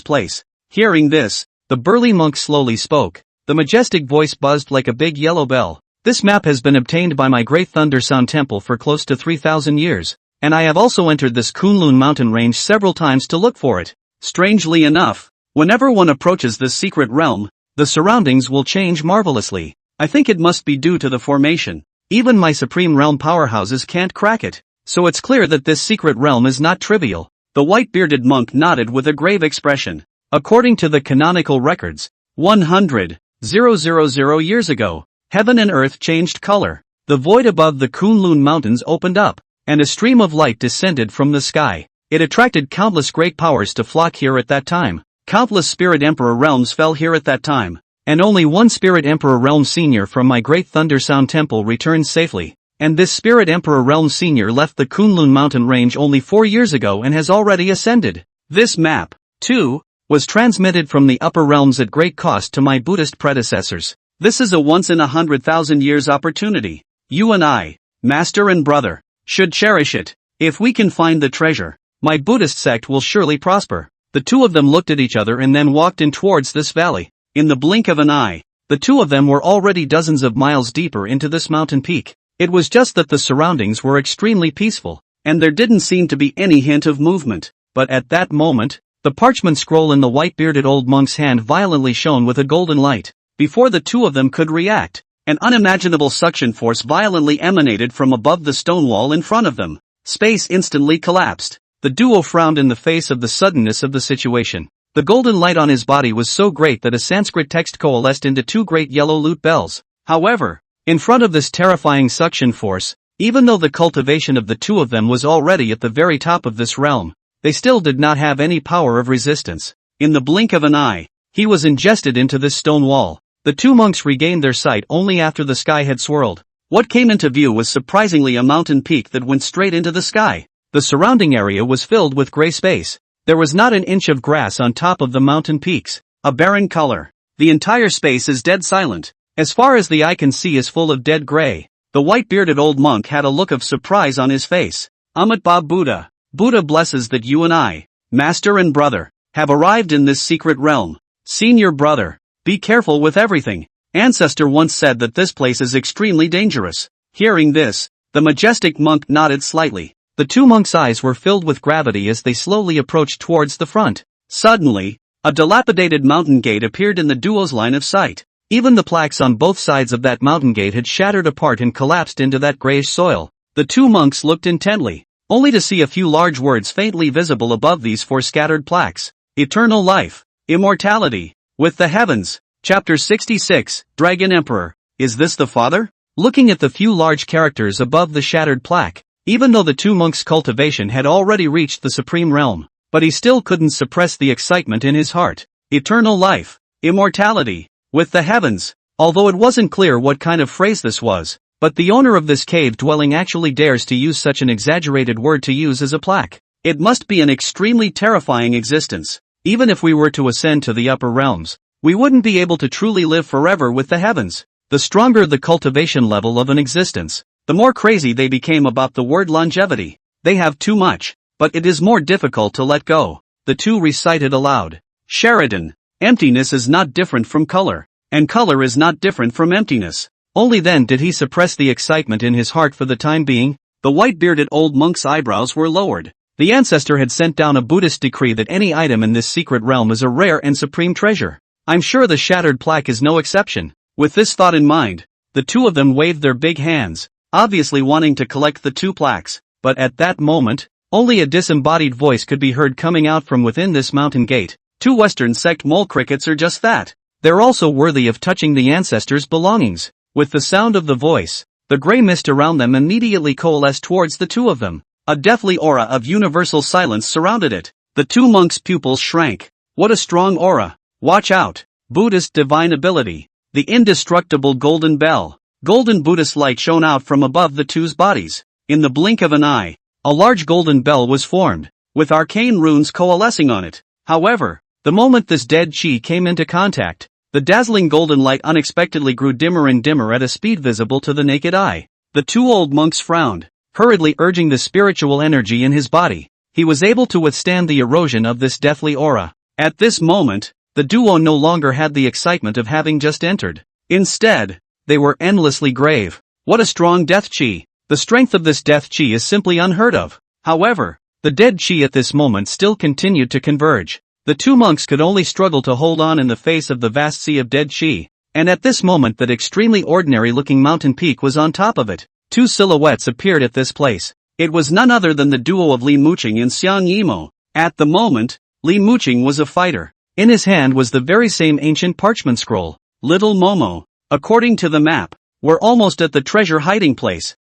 place. Hearing this, the burly monk slowly spoke. The majestic voice buzzed like a big yellow bell. This map has been obtained by my great Thunder Sound Temple for close to 3,000 years, and I have also entered this Kunlun mountain range several times to look for it. Strangely enough, whenever one approaches this secret realm, the surroundings will change marvelously. I think it must be due to the formation. Even my supreme realm powerhouses can't crack it. So it's clear that this secret realm is not trivial. The white-bearded monk nodded with a grave expression. According to the canonical records, 100,000 years ago, heaven and earth changed color. The void above the Kunlun mountains opened up, and a stream of light descended from the sky. It attracted countless great powers to flock here at that time. Countless spirit emperor realms fell here at that time, and only one spirit emperor realm senior from my great Thunder Sound Temple returned safely. And this Spirit Emperor Realm Senior left the Kunlun mountain range only 4 years ago and has already ascended. This map, too, was transmitted from the upper realms at great cost to my Buddhist predecessors. This is a once-in-100,000 years opportunity. You and I, master and brother, should cherish it. If we can find the treasure, my Buddhist sect will surely prosper. The two of them looked at each other and then walked in towards this valley. In the blink of an eye, the two of them were already dozens of miles deeper into this mountain peak. It was just that the surroundings were extremely peaceful, and there didn't seem to be any hint of movement. But at that moment, the parchment scroll in the white-bearded old monk's hand violently shone with a golden light. Before the two of them could react, an unimaginable suction force violently emanated from above the stone wall in front of them. Space instantly collapsed. The duo frowned in the face of the suddenness of the situation. The golden light on his body was so great that a Sanskrit text coalesced into 2 great yellow lute bells. However, in front of this terrifying suction force, even though the cultivation of the two of them was already at the very top of this realm, they still did not have any power of resistance. In the blink of an eye, he was ingested into this stone wall. The two monks regained their sight only after the sky had swirled. What came into view was surprisingly a mountain peak that went straight into the sky. The surrounding area was filled with gray space. There was not an inch of grass on top of the mountain peaks. A barren color. The entire space is dead silent. As far as the eye can see is full of dead gray. The white-bearded old monk had a look of surprise on his face. Amitabha Buddha. Buddha blesses that you and I, master and brother, have arrived in this secret realm. Senior brother, be careful with everything. Ancestor once said that this place is extremely dangerous. Hearing this, the majestic monk nodded slightly. The two monks' eyes were filled with gravity as they slowly approached towards the front. Suddenly, a dilapidated mountain gate appeared in the duo's line of sight. Even the plaques on both sides of that mountain gate had shattered apart and collapsed into that grayish soil. The two monks looked intently, only to see a few large words faintly visible above these 4 scattered plaques. Eternal life, immortality, with the heavens. Chapter 66, Dragon Emperor. Is this the father? Looking at the few large characters above the shattered plaque, Even though the two monks' cultivation had already reached the supreme realm, but he still couldn't suppress the excitement in his heart. Eternal life, immortality, with the heavens. Although it wasn't clear what kind of phrase this was, but the owner of this cave dwelling actually dares to use such an exaggerated word to use as a plaque. It must be an extremely terrifying existence. Even if we were to ascend to the upper realms, we wouldn't be able to truly live forever with the heavens. The stronger the cultivation level of an existence, the more crazy they became about the word longevity. They have too much, but it is more difficult to let go. The two recited aloud. Sheridan, emptiness is not different from color, and color is not different from emptiness. Only then did he suppress the excitement in his heart for the time being. The white-bearded old monk's eyebrows were lowered. The ancestor had sent down a Buddhist decree that any item in this secret realm is a rare and supreme treasure. I'm sure the shattered plaque is no exception. With this thought in mind, the two of them waved their big hands, obviously wanting to collect the two plaques, but at that moment, only a disembodied voice could be heard coming out from within this mountain gate. Two Western sect mole crickets are just that. They're also worthy of touching the ancestors' belongings. With the sound of the voice, the gray mist around them immediately coalesced towards the two of them. A deathly aura of universal silence surrounded it. The two monks' pupils shrank. What a strong aura. Watch out. Buddhist divine ability. The indestructible golden bell. Golden Buddhist light shone out from above the two's bodies. In the blink of an eye, a large golden bell was formed, with arcane runes coalescing on it. However, the moment this dead chi came into contact, the dazzling golden light unexpectedly grew dimmer and dimmer at a speed visible to the naked eye. The two old monks frowned, hurriedly urging the spiritual energy in his body. He was able to withstand the erosion of this deathly aura. At this moment, the duo no longer had the excitement of having just entered. Instead, they were endlessly grave. What a strong death chi! The strength of this death chi is simply unheard of. However, the dead chi at this moment still continued to converge. The two monks could only struggle to hold on in the face of the vast sea of dead chi, and at this moment that extremely ordinary-looking mountain peak was on top of it. Two silhouettes appeared at this place. It was none other than the duo of Li Muqing and Xiang Yimo. At the moment, Li Muqing was a fighter. In his hand was the very same ancient parchment scroll. Little Momo. According to the map, we're almost at the treasure hiding place.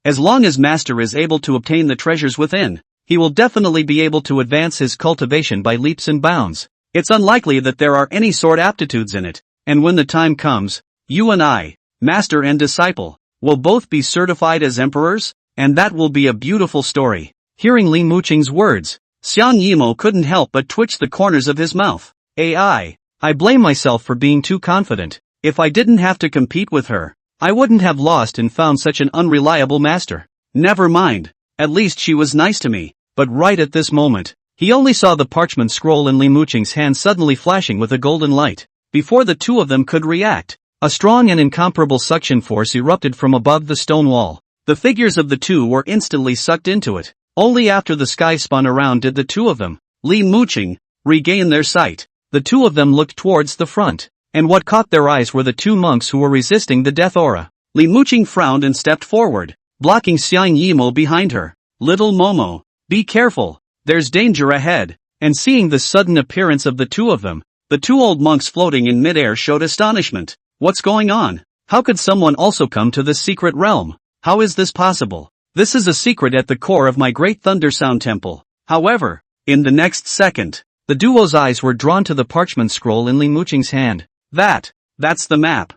As long as Master is able to obtain the treasures within, he will definitely be able to advance his cultivation by leaps and bounds. It's unlikely that there are any sword aptitudes in it, and when the time comes, you and I, Master and disciple, will both be certified as emperors, and that will be a beautiful story. Hearing Li Muqing's words, Xiang Yimo couldn't help but twitch the corners of his mouth. I blame myself for being too confident. If I didn't have to compete with her, I wouldn't have lost and found such an unreliable master. Never mind, at least she was nice to me. But right at this moment, he only saw the parchment scroll in Li Muqing's hand suddenly flashing with a golden light. Before the two of them could react, a strong and incomparable suction force erupted from above the stone wall. The figures of the two were instantly sucked into it. Only after the sky spun around did the two of them, Li Muqing, regain their sight. The two of them looked towards the front, and what caught their eyes were the two monks who were resisting the death aura. Li Muqing frowned and stepped forward, blocking Xiang Yimo behind her. Little Momo, be careful, there's danger ahead. And seeing the sudden appearance of the two of them, the two old monks floating in midair showed astonishment. What's going on? How could someone also come to this secret realm? How is this possible? This is a secret at the core of my great Thunder Sound Temple. However, in the next second, the duo's eyes were drawn to the parchment scroll in Li Muqing's hand. That's the map.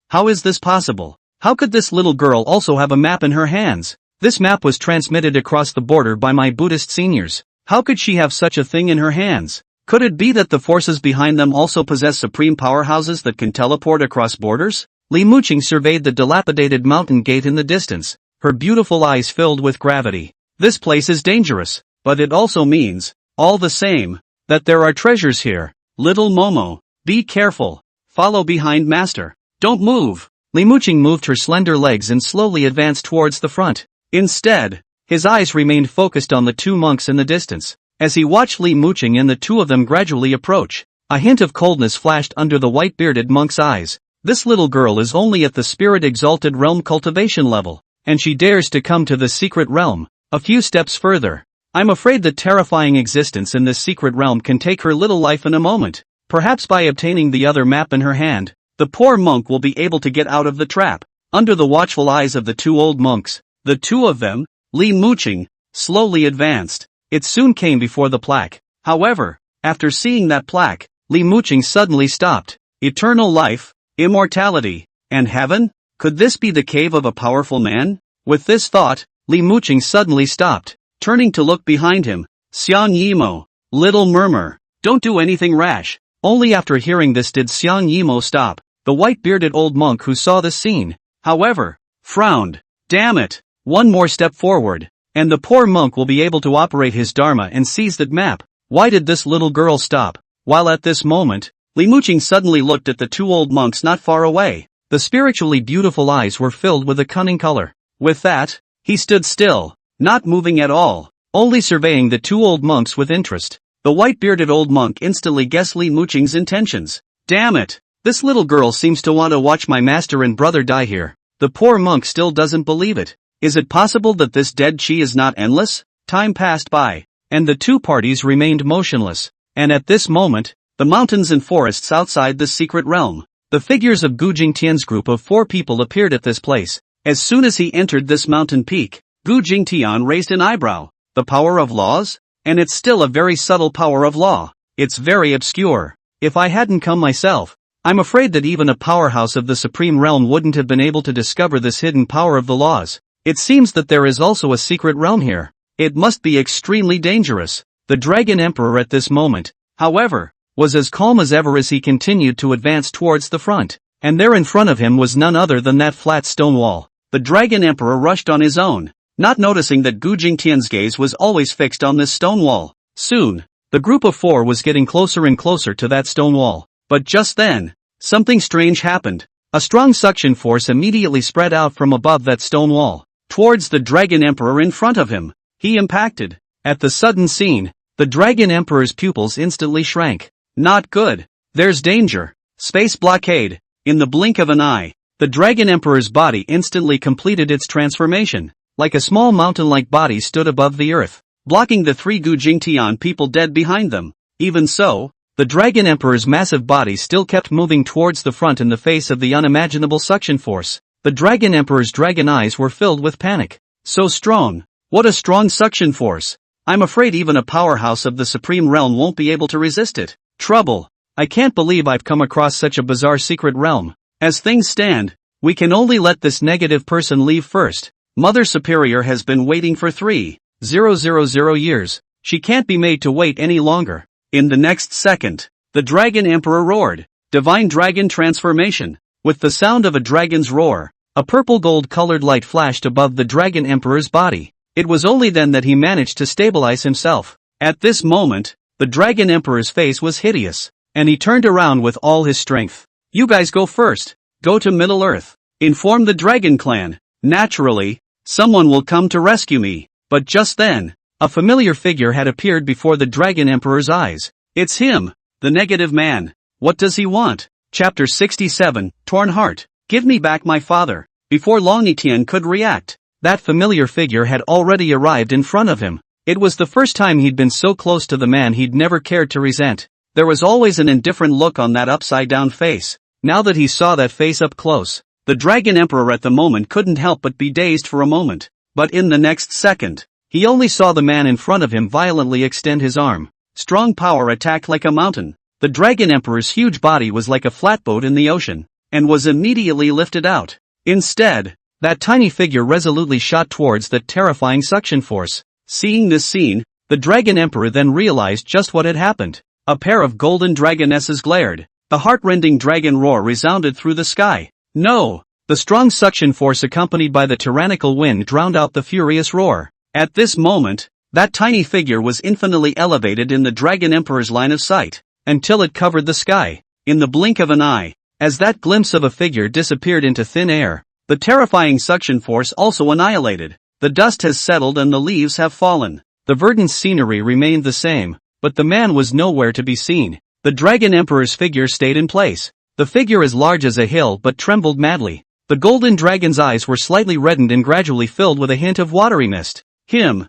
How is this possible? How could this little girl also have a map in her hands? This map was transmitted across the border by my Buddhist seniors. How could she have such a thing in her hands? Could it be that the forces behind them also possess supreme powerhouses that can teleport across borders? Li Muqing surveyed the dilapidated mountain gate in the distance, her beautiful eyes filled with gravity. This place is dangerous, but it also means, all the same, that there are treasures here. Little Momo, be careful. Follow behind Master. Don't move. Li Muqing moved her slender legs and slowly advanced towards the front. Instead, his eyes remained focused on the two monks in the distance. As he watched Li Muqing and the two of them gradually approach, a hint of coldness flashed under the white-bearded monk's eyes. This little girl is only at the spirit-exalted realm cultivation level, and she dares to come to the secret realm. A few steps further. I'm afraid the terrifying existence in this secret realm can take her little life in a moment. Perhaps by obtaining the other map in her hand, the poor monk will be able to get out of the trap. Under the watchful eyes of the two old monks, The two of them, Li Muqing, slowly advanced. It soon came before the plaque. However, after seeing that plaque, Li Muqing suddenly stopped. Eternal life, immortality, and heaven? Could this be the cave of a powerful man? With this thought, Li Muqing suddenly stopped. Turning to look behind him, Xiang Yimo, little murmur, don't do anything rash. Only after hearing this did Xiang Yimo stop. The white-bearded old monk who saw the scene, however, frowned. Damn it! One more step forward, and the poor monk will be able to operate his dharma and seize that map. Why did this little girl stop? While at this moment, Li Muqing suddenly looked at the two old monks not far away. The spiritually beautiful eyes were filled with a cunning color. With that, he stood still, not moving at all, only surveying the two old monks with interest. The white-bearded old monk instantly guessed Li Muqing's intentions. Damn it! This little girl seems to want to watch my master and brother die here. The poor monk still doesn't believe it. Is it possible that this dead chi is not endless? Time passed by, and the two parties remained motionless. And at this moment, the mountains and forests outside the secret realm. The figures of Gu Jingtian's group of 4 people appeared at this place. As soon as he entered this mountain peak, Gu Jingtian raised an eyebrow. The power of laws? And it's still a very subtle power of law. It's very obscure. If I hadn't come myself, I'm afraid that even a powerhouse of the supreme realm wouldn't have been able to discover this hidden power of the laws. It seems that there is also a secret realm here. It must be extremely dangerous. The Dragon Emperor at this moment, however, was as calm as ever as he continued to advance towards the front. And there in front of him was none other than that flat stone wall. The Dragon Emperor rushed on his own, not noticing that Gu Jingtian's gaze was always fixed on this stone wall. Soon, the group of 4 was getting closer and closer to that stone wall. But just then, something strange happened. A strong suction force immediately spread out from above that stone wall, towards the Dragon Emperor in front of him. He impacted. At the sudden scene, the Dragon Emperor's pupils instantly shrank. Not good. There's danger. Space blockade. In the blink of an eye, the Dragon Emperor's body instantly completed its transformation. Like a small mountain-like body stood above the earth, blocking the 3 Gu Jingtian people dead behind them. Even so, the Dragon Emperor's massive body still kept moving towards the front in the face of the unimaginable suction force. The Dragon Emperor's dragon eyes were filled with panic. So strong. What a strong suction force. I'm afraid even a powerhouse of the supreme realm won't be able to resist it. Trouble. I can't believe I've come across such a bizarre secret realm. As things stand, we can only let this negative person leave first. Mother Superior has been waiting for 3,000 years. She can't be made to wait any longer. In the next second, the Dragon Emperor roared. Divine Dragon Transformation. With the sound of a dragon's roar, a purple gold-colored light flashed above the Dragon Emperor's body. It was only then that he managed to stabilize himself. At this moment, the Dragon Emperor's face was hideous, and he turned around with all his strength. You guys go first. Go to Middle-earth. Inform the Dragon Clan. Naturally, someone will come to rescue me. But just then, a familiar figure had appeared before the Dragon Emperor's eyes. It's him, the negative man. What does he want? Chapter 67, Torn Heart. Give me back my father. Before Long Etienne could react, that familiar figure had already arrived in front of him. It was the first time he'd been so close to the man he'd never cared to resent. There was always an indifferent look on that upside-down face. Now that he saw that face up close, the Dragon Emperor at the moment couldn't help but be dazed for a moment. But in the next second, he only saw the man in front of him violently extend his arm. Strong power attacked like a mountain. The Dragon Emperor's huge body was like a flatboat in the ocean, and was immediately lifted out. Instead, that tiny figure resolutely shot towards that terrifying suction force. Seeing this scene, the Dragon Emperor then realized just what had happened. A pair of golden dragonesses glared. The heart-rending dragon roar resounded through the sky. No! The strong suction force accompanied by the tyrannical wind drowned out the furious roar. At this moment, that tiny figure was infinitely elevated in the Dragon Emperor's line of sight, until it covered the sky. In the blink of an eye, as that glimpse of a figure disappeared into thin air, the terrifying suction force also annihilated. The dust has settled and the leaves have fallen. The verdant scenery remained the same, but the man was nowhere to be seen. The Dragon Emperor's figure stayed in place. The figure as large as a hill but trembled madly. The golden dragon's eyes were slightly reddened and gradually filled with a hint of watery mist. Him.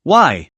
Why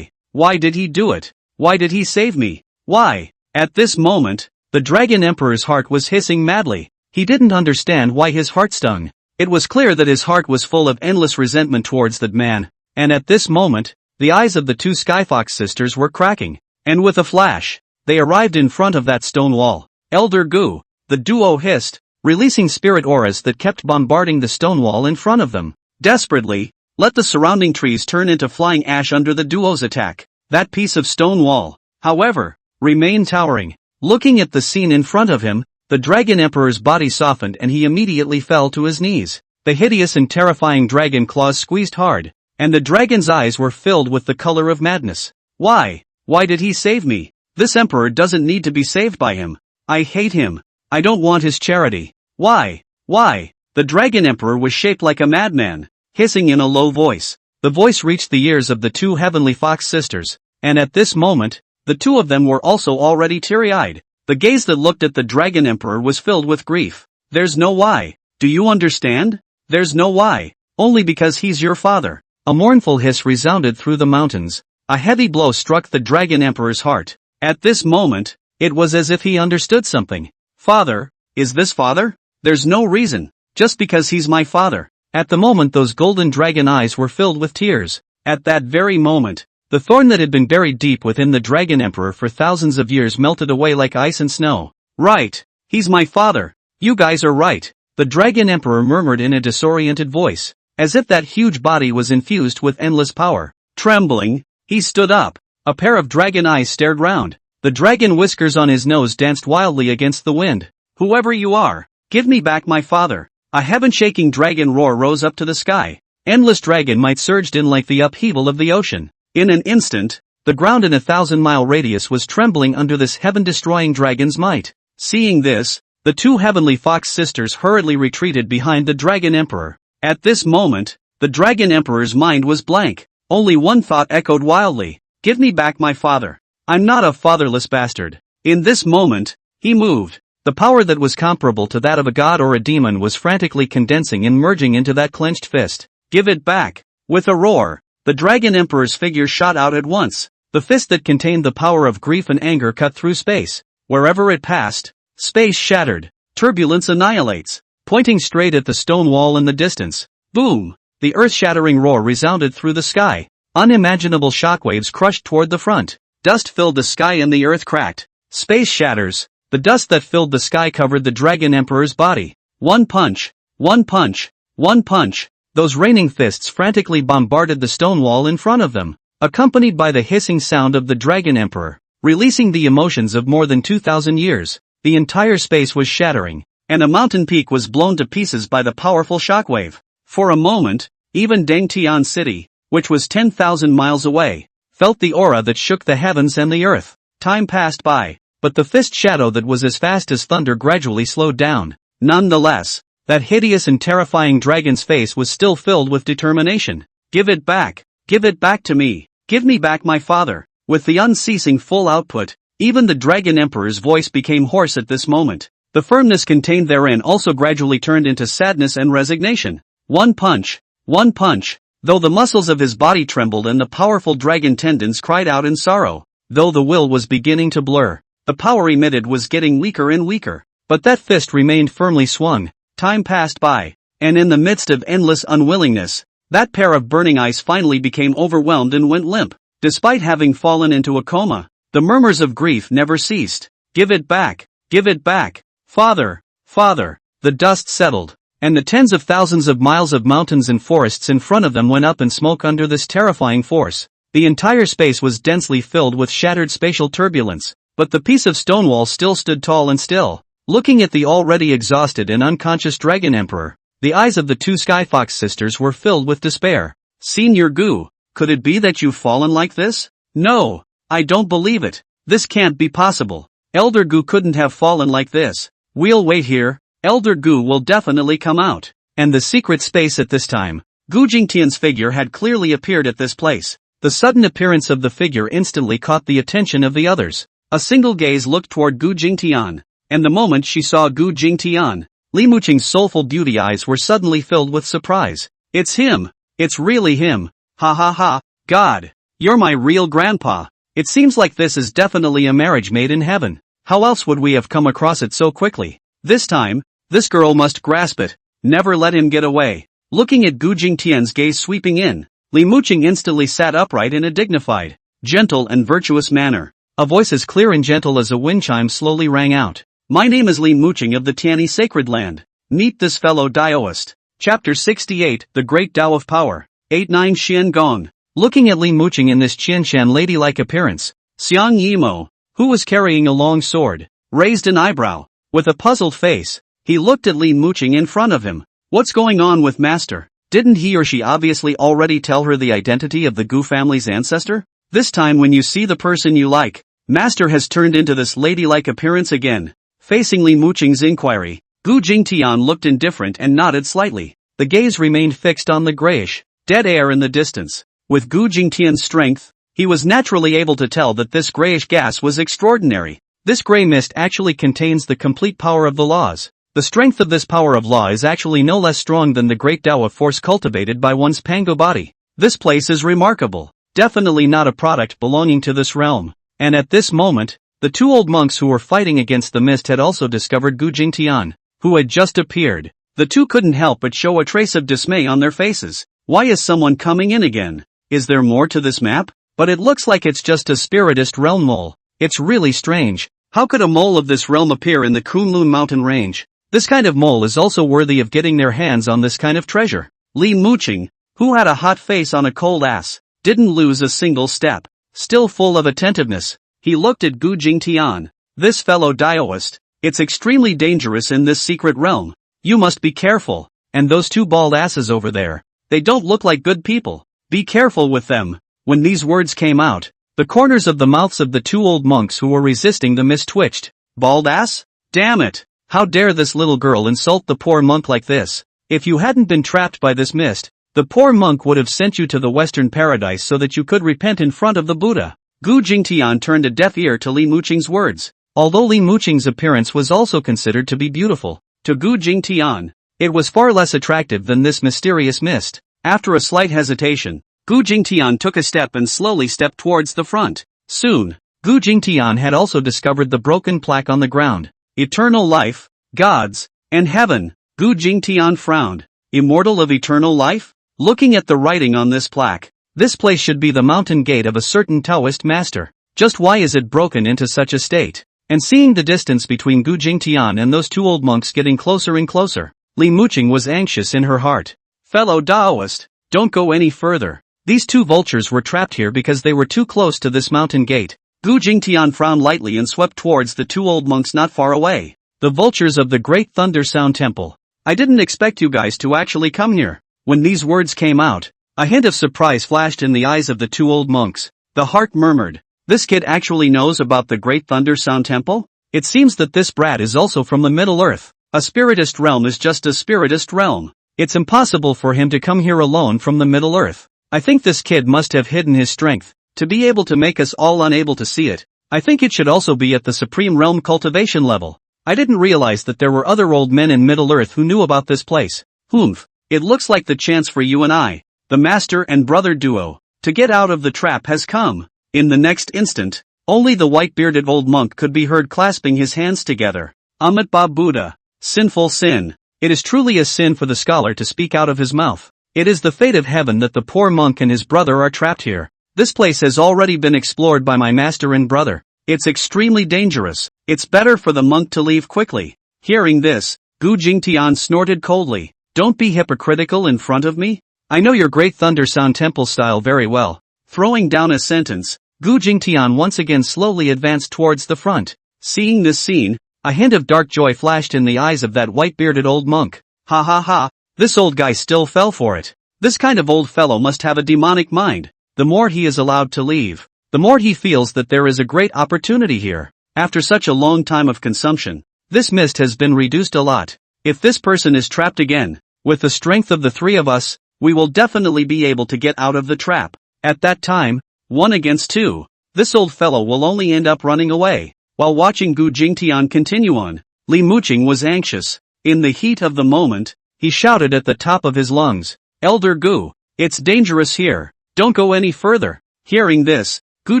did he do it? Why did he save me? Why? At this moment, the Dragon Emperor's heart was hissing madly. He didn't understand why his heart stung. It was clear that his heart was full of endless resentment towards that man, and at this moment, the eyes of the two Skyfox sisters were cracking, and with a flash, they arrived in front of that stone wall. Elder Gu, the duo hissed, releasing spirit auras that kept bombarding the stone wall in front of them. Desperately, let the surrounding trees turn into flying ash under the duo's attack. That piece of stone wall, however, remained towering. Looking at the scene in front of him, the Dragon Emperor's body softened and he immediately fell to his knees. The hideous and terrifying dragon claws squeezed hard, and the dragon's eyes were filled with the color of madness. Why? Why did he save me? This emperor doesn't need to be saved by him. I hate him. I don't want his charity. Why? Why? The Dragon Emperor was shaped like a madman, hissing in a low voice. The voice reached the ears of the two Heavenly Fox sisters, and at this moment, the two of them were also already teary-eyed. The gaze that looked at the Dragon Emperor was filled with grief. There's no why. Do you understand? There's no why. Only because he's your father. A mournful hiss resounded through the mountains. A heavy blow struck the Dragon Emperor's heart. At this moment, it was as if he understood something. Father? Is this father? There's no reason. Just because he's my father. At the moment those golden dragon eyes were filled with tears. At that very moment, the thorn that had been buried deep within the Dragon Emperor for thousands of years melted away like ice and snow. Right. He's my father. You guys are right. The Dragon Emperor murmured in a disoriented voice, as if that huge body was infused with endless power. Trembling, he stood up. A pair of dragon eyes stared round. The dragon whiskers on his nose danced wildly against the wind. Whoever you are, give me back my father. A heaven-shaking dragon roar rose up to the sky. Endless dragon might surged in like the upheaval of the ocean. In an instant, the ground in a 1,000-mile radius was trembling under this heaven-destroying dragon's might. Seeing this, the two Heavenly Fox sisters hurriedly retreated behind the Dragon Emperor. At this moment, the Dragon Emperor's mind was blank. Only one thought echoed wildly. Give me back my father. I'm not a fatherless bastard. In this moment, he moved. The power that was comparable to that of a god or a demon was frantically condensing and merging into that clenched fist. Give it back. With a roar, the Dragon Emperor's figure shot out at once. The fist that contained the power of grief and anger cut through space. Wherever it passed, space shattered. Turbulence annihilates. Pointing straight at the stone wall in the distance. Boom! The earth-shattering roar resounded through the sky. Unimaginable shockwaves crushed toward the front. Dust filled the sky and the earth cracked. Space shatters. The dust that filled the sky covered the Dragon Emperor's body. One punch. One punch. One punch. Those raining fists frantically bombarded the stone wall in front of them, accompanied by the hissing sound of the Dragon Emperor, releasing the emotions of more than 2,000 years. The entire space was shattering, and a mountain peak was blown to pieces by the powerful shockwave. For a moment, even Dangtian City, which was 10,000 miles away, felt the aura that shook the heavens and the earth. Time passed by, but the fist shadow that was as fast as thunder gradually slowed down. Nonetheless, that hideous and terrifying dragon's face was still filled with determination. Give it back. Give it back to me. Give me back my father. With the unceasing full output, even the Dragon Emperor's voice became hoarse at this moment. The firmness contained therein also gradually turned into sadness and resignation. One punch. One punch. Though the muscles of his body trembled and the powerful dragon tendons cried out in sorrow. Though the will was beginning to blur, the power emitted was getting weaker and weaker. But that fist remained firmly swung. Time passed by, and in the midst of endless unwillingness, that pair of burning eyes finally became overwhelmed and went limp. Despite having fallen into a coma, the murmurs of grief never ceased. Give it back. Give it back. Father. Father. The dust settled, and the tens of thousands of miles of mountains and forests in front of them went up in smoke under this terrifying force. The entire space was densely filled with shattered spatial turbulence, but the piece of stone wall still stood tall and still. Looking at the already exhausted and unconscious Dragon Emperor, the eyes of the two Skyfox sisters were filled with despair. Senior Gu, could it be that you've fallen like this? No, I don't believe it. This can't be possible. Elder Gu couldn't have fallen like this. We'll wait here. Elder Gu will definitely come out. And the secret space at this time. Gu Jingtian's figure had clearly appeared at this place. The sudden appearance of the figure instantly caught the attention of the others. A single gaze looked toward Gu Jingtian. And the moment she saw Gu Jingtian, Li Muqing's soulful beauty eyes were suddenly filled with surprise. It's him! It's really him! Ha ha ha! God! You're my real grandpa! It seems like this is definitely a marriage made in heaven. How else would we have come across it so quickly? This time, this girl must grasp it. Never let him get away. Looking at Gu Jingtian's gaze sweeping in, Li Muqing instantly sat upright in a dignified, gentle and virtuous manner. A voice as clear and gentle as a wind chime slowly rang out. My name is Li Muqing of the Tianyi Sacred Land. Meet this fellow Daoist. Chapter 68, The Great Tao of Power. 8-9 Xian Gong. Looking at Li Muqing in this Qianshan ladylike appearance, Xiang Yimo, who was carrying a long sword, raised an eyebrow. With a puzzled face, he looked at Li Muqing in front of him. What's going on with Master? Didn't he or she obviously already tell her the identity of the Gu family's ancestor? This time when you see the person you like, Master has turned into this ladylike appearance again. Facing Li Muqing's inquiry, Gu Jingtian looked indifferent and nodded slightly. The gaze remained fixed on the grayish, dead air in the distance. With Gu Jingtian's strength, he was naturally able to tell that this grayish gas was extraordinary. This gray mist actually contains the complete power of the laws. The strength of this power of law is actually no less strong than the great Tao of force cultivated by one's Pango body. This place is remarkable, definitely not a product belonging to this realm. And at this moment, the two old monks who were fighting against the mist had also discovered Gu Jingtian, who had just appeared. The two couldn't help but show a trace of dismay on their faces. Why is someone coming in again? Is there more to this map? But it looks like it's just a spiritist realm mole. It's really strange. How could a mole of this realm appear in the Kunlun mountain range? This kind of mole is also worthy of getting their hands on this kind of treasure. Li Muqing, who had a hot face on a cold ass, didn't lose a single step. Still full of attentiveness, he looked at Gu Jingtian. This fellow Daoist, it's extremely dangerous in this secret realm. You must be careful. And those two bald asses over there, they don't look like good people. Be careful with them. When these words came out, the corners of the mouths of the two old monks who were resisting the mist twitched. Bald ass? Damn it! How dare this little girl insult the poor monk like this? If you hadn't been trapped by this mist, the poor monk would have sent you to the Western Paradise so that you could repent in front of the Buddha. Gu Jingtian turned a deaf ear to Li Muqing's words. Although Li Muqing's appearance was also considered to be beautiful, to Gu Jingtian, it was far less attractive than this mysterious mist. After a slight hesitation, Gu Jingtian took a step and slowly stepped towards the front. Soon, Gu Jingtian had also discovered the broken plaque on the ground. Eternal life, gods, and heaven. Gu Jingtian frowned. Immortal of eternal life? Looking at the writing on this plaque, this place should be the mountain gate of a certain Taoist master. Just why is it broken into such a state? And seeing the distance between Gu Jingtian and those two old monks getting closer and closer, Li Muqing was anxious in her heart. Fellow Daoist, don't go any further. These two vultures were trapped here because they were too close to this mountain gate. Gu Jingtian frowned lightly and swept towards the two old monks not far away. The vultures of the Great Thunder Sound Temple. I didn't expect you guys to actually come here. When these words came out, a hint of surprise flashed in the eyes of the two old monks. The heart murmured, this kid actually knows about the Great Thunder Sound Temple? It seems that this brat is also from the Middle Earth. A spiritist realm is just a spiritist realm. It's impossible for him to come here alone from the Middle Earth. I think this kid must have hidden his strength to be able to make us all unable to see it. I think it should also be at the Supreme Realm cultivation level. I didn't realize that there were other old men in Middle Earth who knew about this place. Humph. It looks like the chance for you and I, the master and brother duo, to get out of the trap has come. In the next instant, only the white-bearded old monk could be heard clasping his hands together. Amitabha Buddha. Sinful sin. It is truly a sin for the scholar to speak out of his mouth. It is the fate of heaven that the poor monk and his brother are trapped here. This place has already been explored by my master and brother. It's extremely dangerous. It's better for the monk to leave quickly. Hearing this, Gu Jingtian snorted coldly. Don't be hypocritical in front of me. I know your Great Thunder Sound Temple style very well. Throwing down a sentence, Gu Jingtian once again slowly advanced towards the front. Seeing this scene, a hint of dark joy flashed in the eyes of that white-bearded old monk. Ha ha ha, this old guy still fell for it. This kind of old fellow must have a demonic mind. The more he is allowed to leave, the more he feels that there is a great opportunity here. After such a long time of consumption, this mist has been reduced a lot. If this person is trapped again, with the strength of the three of us, we will definitely be able to get out of the trap. At that time, 1 against 2, this old fellow will only end up running away. While watching Gu Jingtian continue on, Li Muqing was anxious. In the heat of the moment, he shouted at the top of his lungs, Elder Gu, it's dangerous here. Don't go any further. Hearing this, Gu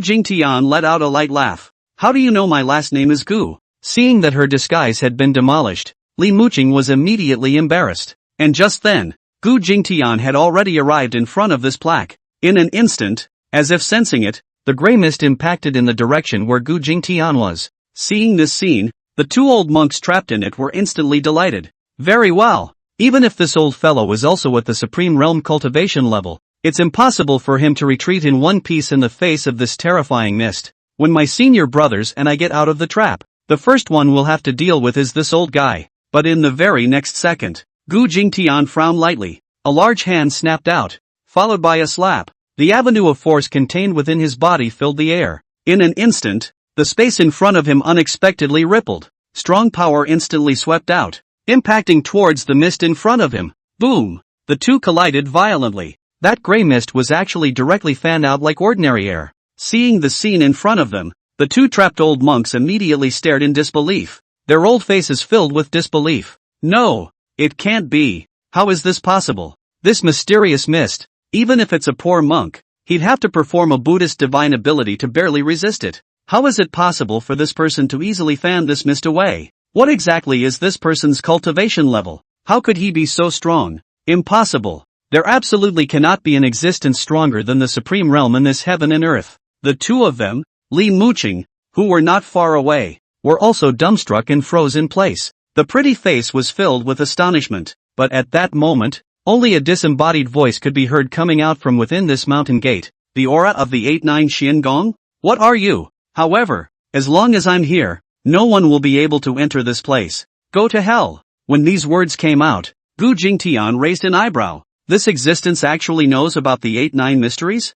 Jingtian let out a light laugh. How do you know my last name is Gu? Seeing that her disguise had been demolished, Li Muqing was immediately embarrassed. And just then, Gu Jingtian had already arrived in front of this plaque. In an instant, as if sensing it, the grey mist impacted in the direction where Gu Jingtian was. Seeing this scene, the two old monks trapped in it were instantly delighted. Very well. Even if this old fellow is also at the Supreme Realm cultivation level, it's impossible for him to retreat in one piece in the face of this terrifying mist. When my senior brothers and I get out of the trap, the first one we'll have to deal with is this old guy. But in the very next second, Gu Jingtian frowned lightly. A large hand snapped out, followed by a slap. The avenue of force contained within his body filled the air. In an instant, the space in front of him unexpectedly rippled. Strong power instantly swept out, impacting towards the mist in front of him. Boom! The two collided violently. That grey mist was actually directly fanned out like ordinary air. Seeing the scene in front of them, the two trapped old monks immediately stared in disbelief. Their old faces filled with disbelief. No! It can't be. How is this possible? This mysterious mist, even if it's a poor monk, he'd have to perform a Buddhist divine ability to barely resist it. How is it possible for this person to easily fan this mist away? What exactly is this person's cultivation level? How could he be so strong? Impossible. There absolutely cannot be an existence stronger than the Supreme Realm in this heaven and earth. The two of them, Li Muqing, who were not far away, were also dumbstruck and froze in place. The pretty face was filled with astonishment, but at that moment, only a disembodied voice could be heard coming out from within this mountain gate. The aura of the 8-9 Xian Gong? What are you? However, as long as I'm here, no one will be able to enter this place. Go to hell. When these words came out, Gu Jingtian raised an eyebrow. This existence actually knows about the 8-9 mysteries?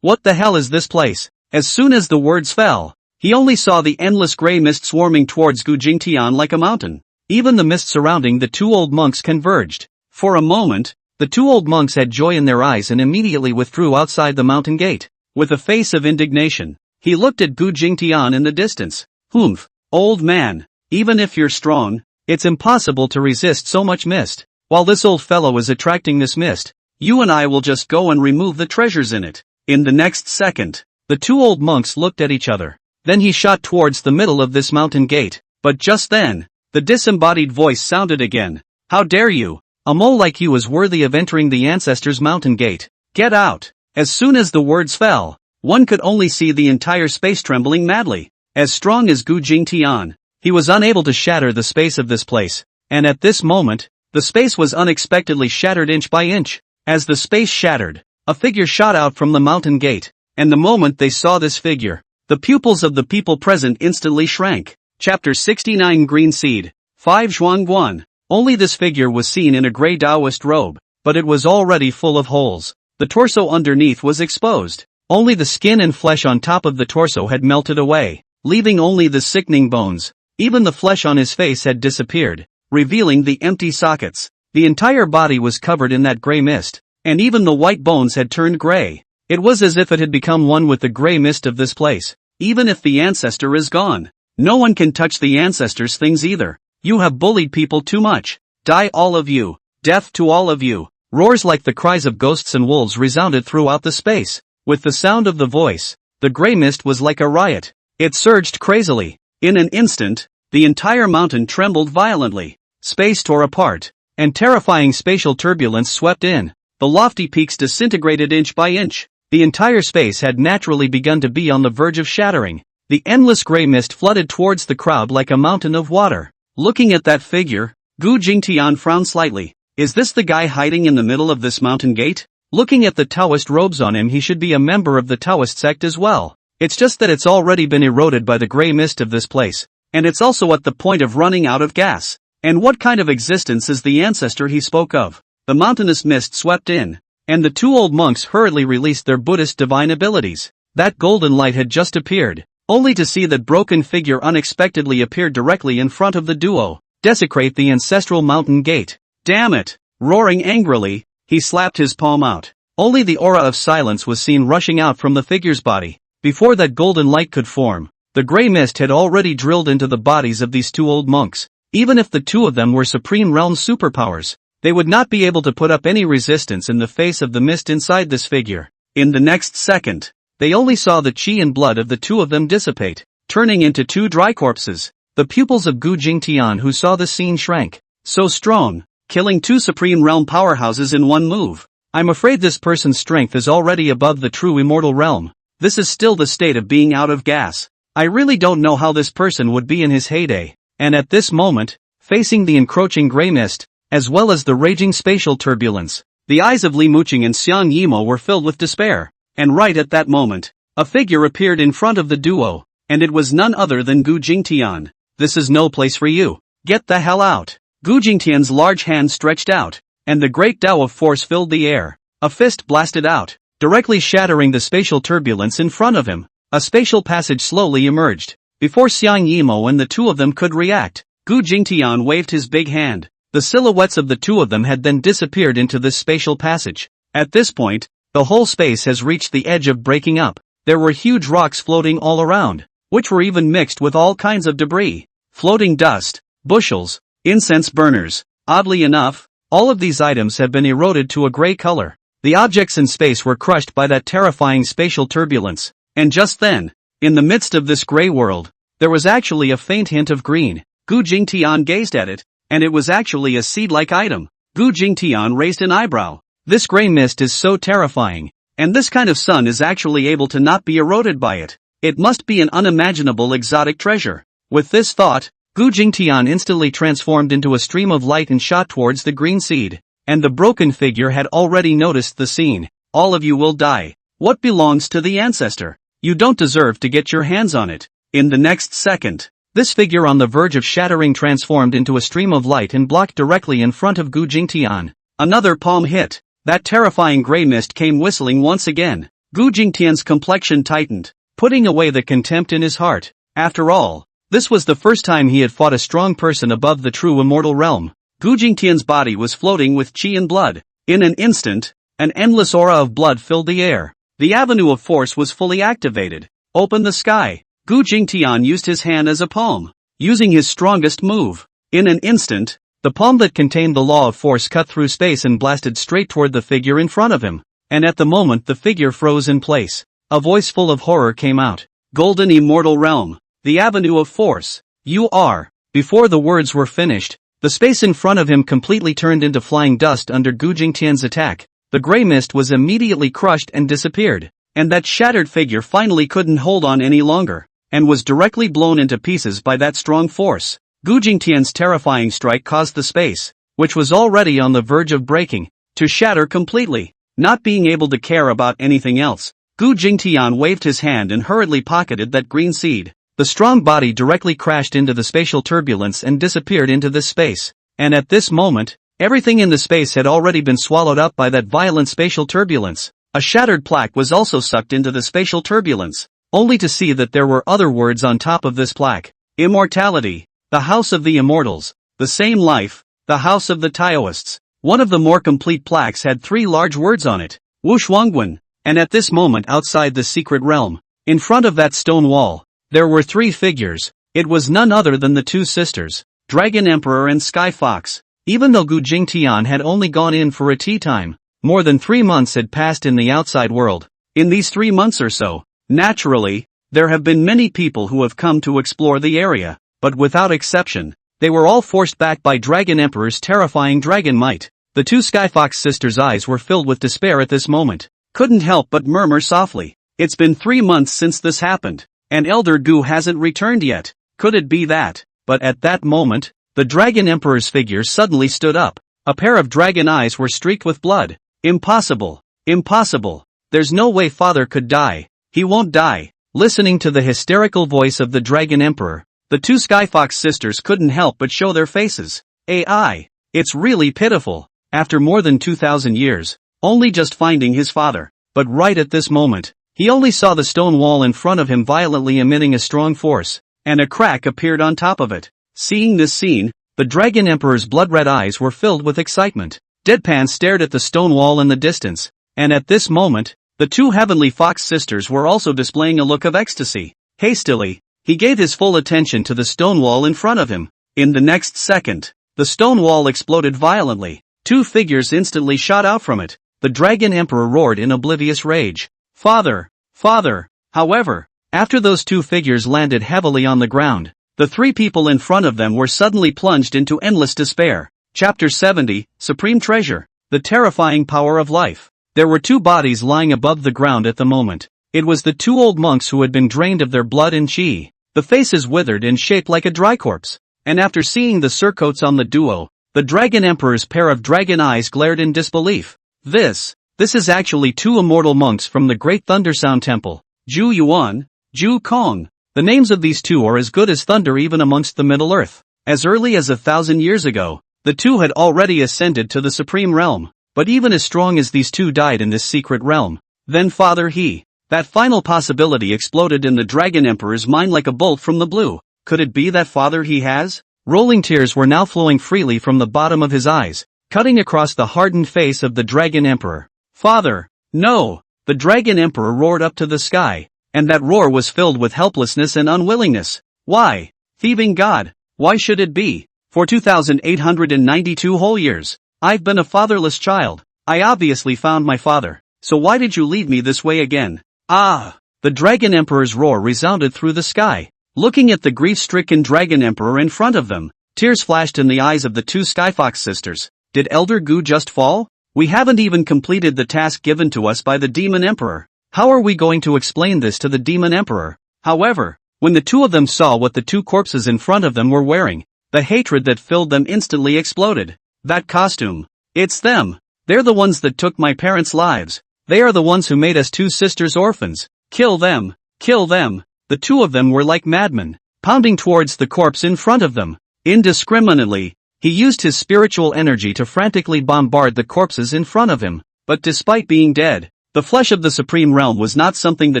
What the hell is this place? As soon as the words fell, he only saw the endless grey mist swarming towards Gu Jingtian like a mountain. Even the mist surrounding the two old monks converged. For a moment, the two old monks had joy in their eyes and immediately withdrew outside the mountain gate. With a face of indignation, he looked at Gu Jingtian in the distance. Humph, old man, even if you're strong, it's impossible to resist so much mist. While this old fellow is attracting this mist, you and I will just go and remove the treasures in it. In the next second, the two old monks looked at each other. Then he shot towards the middle of this mountain gate. But just then, the disembodied voice sounded again. How dare you? A mole like you is worthy of entering the ancestor's mountain gate. Get out! As soon as the words fell, one could only see the entire space trembling madly. As strong as Gu Jingtian, he was unable to shatter the space of this place. And at this moment, the space was unexpectedly shattered inch by inch. As the space shattered, a figure shot out from the mountain gate. And the moment they saw this figure, the pupils of the people present instantly shrank. Chapter 69 Green Seed. 5 Zhuangguan. Only this figure was seen in a grey Taoist robe, but it was already full of holes. The torso underneath was exposed. Only the skin and flesh on top of the torso had melted away, leaving only the sickening bones. Even the flesh on his face had disappeared, revealing the empty sockets. The entire body was covered in that grey mist, and even the white bones had turned grey. It was as if it had become one with the grey mist of this place. Even if the ancestor is gone, no one can touch the ancestor's things either. You have bullied people too much. Die all of you. Death to all of you. Roars like the cries of ghosts and wolves resounded throughout the space. With the sound of the voice, the grey mist was like a riot. It surged crazily. In an instant, the entire mountain trembled violently. Space tore apart, and terrifying spatial turbulence swept in. The lofty peaks disintegrated inch by inch. The entire space had naturally begun to be on the verge of shattering. The endless grey mist flooded towards the crowd like a mountain of water. Looking at that figure, Gu Jingtian frowned slightly. Is this the guy hiding in the middle of this mountain gate? Looking at the Taoist robes on him, he should be a member of the Taoist sect as well. It's just that it's already been eroded by the grey mist of this place, and it's also at the point of running out of gas. And what kind of existence is the ancestor he spoke of? The mountainous mist swept in, and the two old monks hurriedly released their Buddhist divine abilities. That golden light had just appeared, only to see that broken figure unexpectedly appear directly in front of the duo, desecrate the ancestral mountain gate. Damn it! Roaring angrily, he slapped his palm out. Only the aura of silence was seen rushing out from the figure's body. Before that golden light could form, the grey mist had already drilled into the bodies of these two old monks. Even if the two of them were Supreme Realm superpowers, they would not be able to put up any resistance in the face of the mist inside this figure. In the next second, they only saw the chi and blood of the two of them dissipate, turning into two dry corpses. The pupils of Gu Jingtian who saw the scene shrank. So strong, killing 2 Supreme Realm powerhouses in one move. I'm afraid this person's strength is already above the true immortal realm. This is still the state of being out of gas. I really don't know how this person would be in his heyday. And at this moment, facing the encroaching gray mist, as well as the raging spatial turbulence, the eyes of Li Muqing and Xiang Yimo were filled with despair. And right at that moment, a figure appeared in front of the duo, and it was none other than Gu Jingtian. This is no place for you. Get the hell out. Gu Jingtian's large hand stretched out, and the great Tao of force filled the air. A fist blasted out, directly shattering the spatial turbulence in front of him. A spatial passage slowly emerged. Before Xiang Yimo and the two of them could react, Gu Jingtian waved his big hand. The silhouettes of the two of them had then disappeared into this spatial passage. At this point, the whole space has reached the edge of breaking up. There were huge rocks floating all around, which were even mixed with all kinds of debris. Floating dust, bushels, incense burners. Oddly enough, all of these items have been eroded to a gray color. The objects in space were crushed by that terrifying spatial turbulence. And just then, in the midst of this gray world, there was actually a faint hint of green. Gu Jingtian gazed at it, and it was actually a seed-like item. Gu Jingtian raised an eyebrow. This gray mist is so terrifying, and this kind of sun is actually able to not be eroded by it. It must be an unimaginable exotic treasure. With this thought, Gu Jingtian instantly transformed into a stream of light and shot towards the green seed. And the broken figure had already noticed the scene. All of you will die. What belongs to the ancestor? You don't deserve to get your hands on it. In the next second, this figure on the verge of shattering transformed into a stream of light and blocked directly in front of Gu Jingtian. Another palm hit. That terrifying gray mist came whistling once again. Gu Jingtian's complexion tightened, putting away the contempt in his heart. After all, this was the first time he had fought a strong person above the true immortal realm. Gu Jingtian's body was floating with qi and blood. In an instant, an endless aura of blood filled the air. The avenue of force was fully activated. Open the sky. Gu Jingtian used his hand as a palm, using his strongest move. In an instant, the palm that contained the law of force cut through space and blasted straight toward the figure in front of him. And at the moment the figure froze in place, a voice full of horror came out. Golden immortal realm. The avenue of force. You are. Before the words were finished, the space in front of him completely turned into flying dust under Gu Jingtian's attack. The gray mist was immediately crushed and disappeared. And that shattered figure finally couldn't hold on any longer, and was directly blown into pieces by that strong force. Gu Jingtian's terrifying strike caused the space, which was already on the verge of breaking, to shatter completely. Not being able to care about anything else, Gu Jingtian waved his hand and hurriedly pocketed that green seed. The strong body directly crashed into the spatial turbulence and disappeared into this space. And at this moment, everything in the space had already been swallowed up by that violent spatial turbulence. A shattered plaque was also sucked into the spatial turbulence, only to see that there were other words on top of this plaque. Immortality, the house of the immortals, the same life, the house of the Taoists. One of the more complete plaques had 3 large words on it. Wu Shuangguan. And at this moment outside the secret realm, in front of that stone wall, there were 3 figures. It was none other than the 2 sisters, Dragon Emperor and Sky Fox. Even though Gu Jingtian had only gone in for a tea time, more than 3 months had passed in the outside world. In these 3 months or so, naturally, there have been many people who have come to explore the area, but without exception, they were all forced back by Dragon Emperor's terrifying dragon might. The 2 Skyfox sisters' eyes were filled with despair at this moment, couldn't help but murmur softly. It's been 3 months since this happened, and Elder Gu hasn't returned yet. Could it be that? But at that moment, the Dragon Emperor's figure suddenly stood up. A pair of dragon eyes were streaked with blood. Impossible. Impossible. There's no way father could die. He won't die. Listening to the hysterical voice of the Dragon Emperor, the 2 Skyfox sisters couldn't help but show their faces. AI. It's really pitiful. After more than 2,000 years, only just finding his father. But right at this moment, he only saw the stone wall in front of him violently emitting a strong force, and a crack appeared on top of it. Seeing this scene, the Dragon Emperor's blood-red eyes were filled with excitement. Deadpan stared at the stone wall in the distance, and at this moment, the 2 Heavenly Fox sisters were also displaying a look of ecstasy. Hastily, he gave his full attention to the stone wall in front of him. In the next second, the stone wall exploded violently. 2 figures instantly shot out from it. The Dragon Emperor roared in oblivious rage. Father! Father! However, after those 2 figures landed heavily on the ground, the 3 people in front of them were suddenly plunged into endless despair. Chapter 70, Supreme Treasure. The Terrifying Power of Life. There were two bodies lying above the ground at the moment. It was the two old monks who had been drained of their blood and chi. The faces withered and shaped like a dry corpse. And after seeing the surcoats on the duo, the Dragon Emperor's pair of dragon eyes glared in disbelief. This is actually two immortal monks from the Great Thundersound Temple. Zhu Yuan, Zhu Kong. The names of these two are as good as thunder even amongst the Middle Earth. As early as 1,000 years ago, the two had already ascended to the Supreme Realm. But even as strong as these two died in this secret realm. Then Father He. That final possibility exploded in the Dragon Emperor's mind like a bolt from the blue. Could it be that Father He has? Rolling tears were now flowing freely from the bottom of his eyes, cutting across the hardened face of the Dragon Emperor. Father, no! The Dragon Emperor roared up to the sky, and that roar was filled with helplessness and unwillingness. Why? Thieving God, why should it be? For 2,892 whole years, I've been a fatherless child. I obviously found my father, so why did you lead me this way again? Ah! The Dragon Emperor's roar resounded through the sky. Looking at the grief-stricken Dragon Emperor in front of them, tears flashed in the eyes of the two Skyfox sisters. Did Elder Gu just fall? We haven't even completed the task given to us by the Demon Emperor. How are we going to explain this to the Demon Emperor? However, when the two of them saw what the two corpses in front of them were wearing, the hatred that filled them instantly exploded. That costume. It's them. They're the ones that took my parents' lives. They are the ones who made us two sisters orphans. Kill them. Kill them. The two of them were like madmen, pounding towards the corpse in front of them. Indiscriminately, he used his spiritual energy to frantically bombard the corpses in front of him. But despite being dead, the flesh of the Supreme Realm was not something the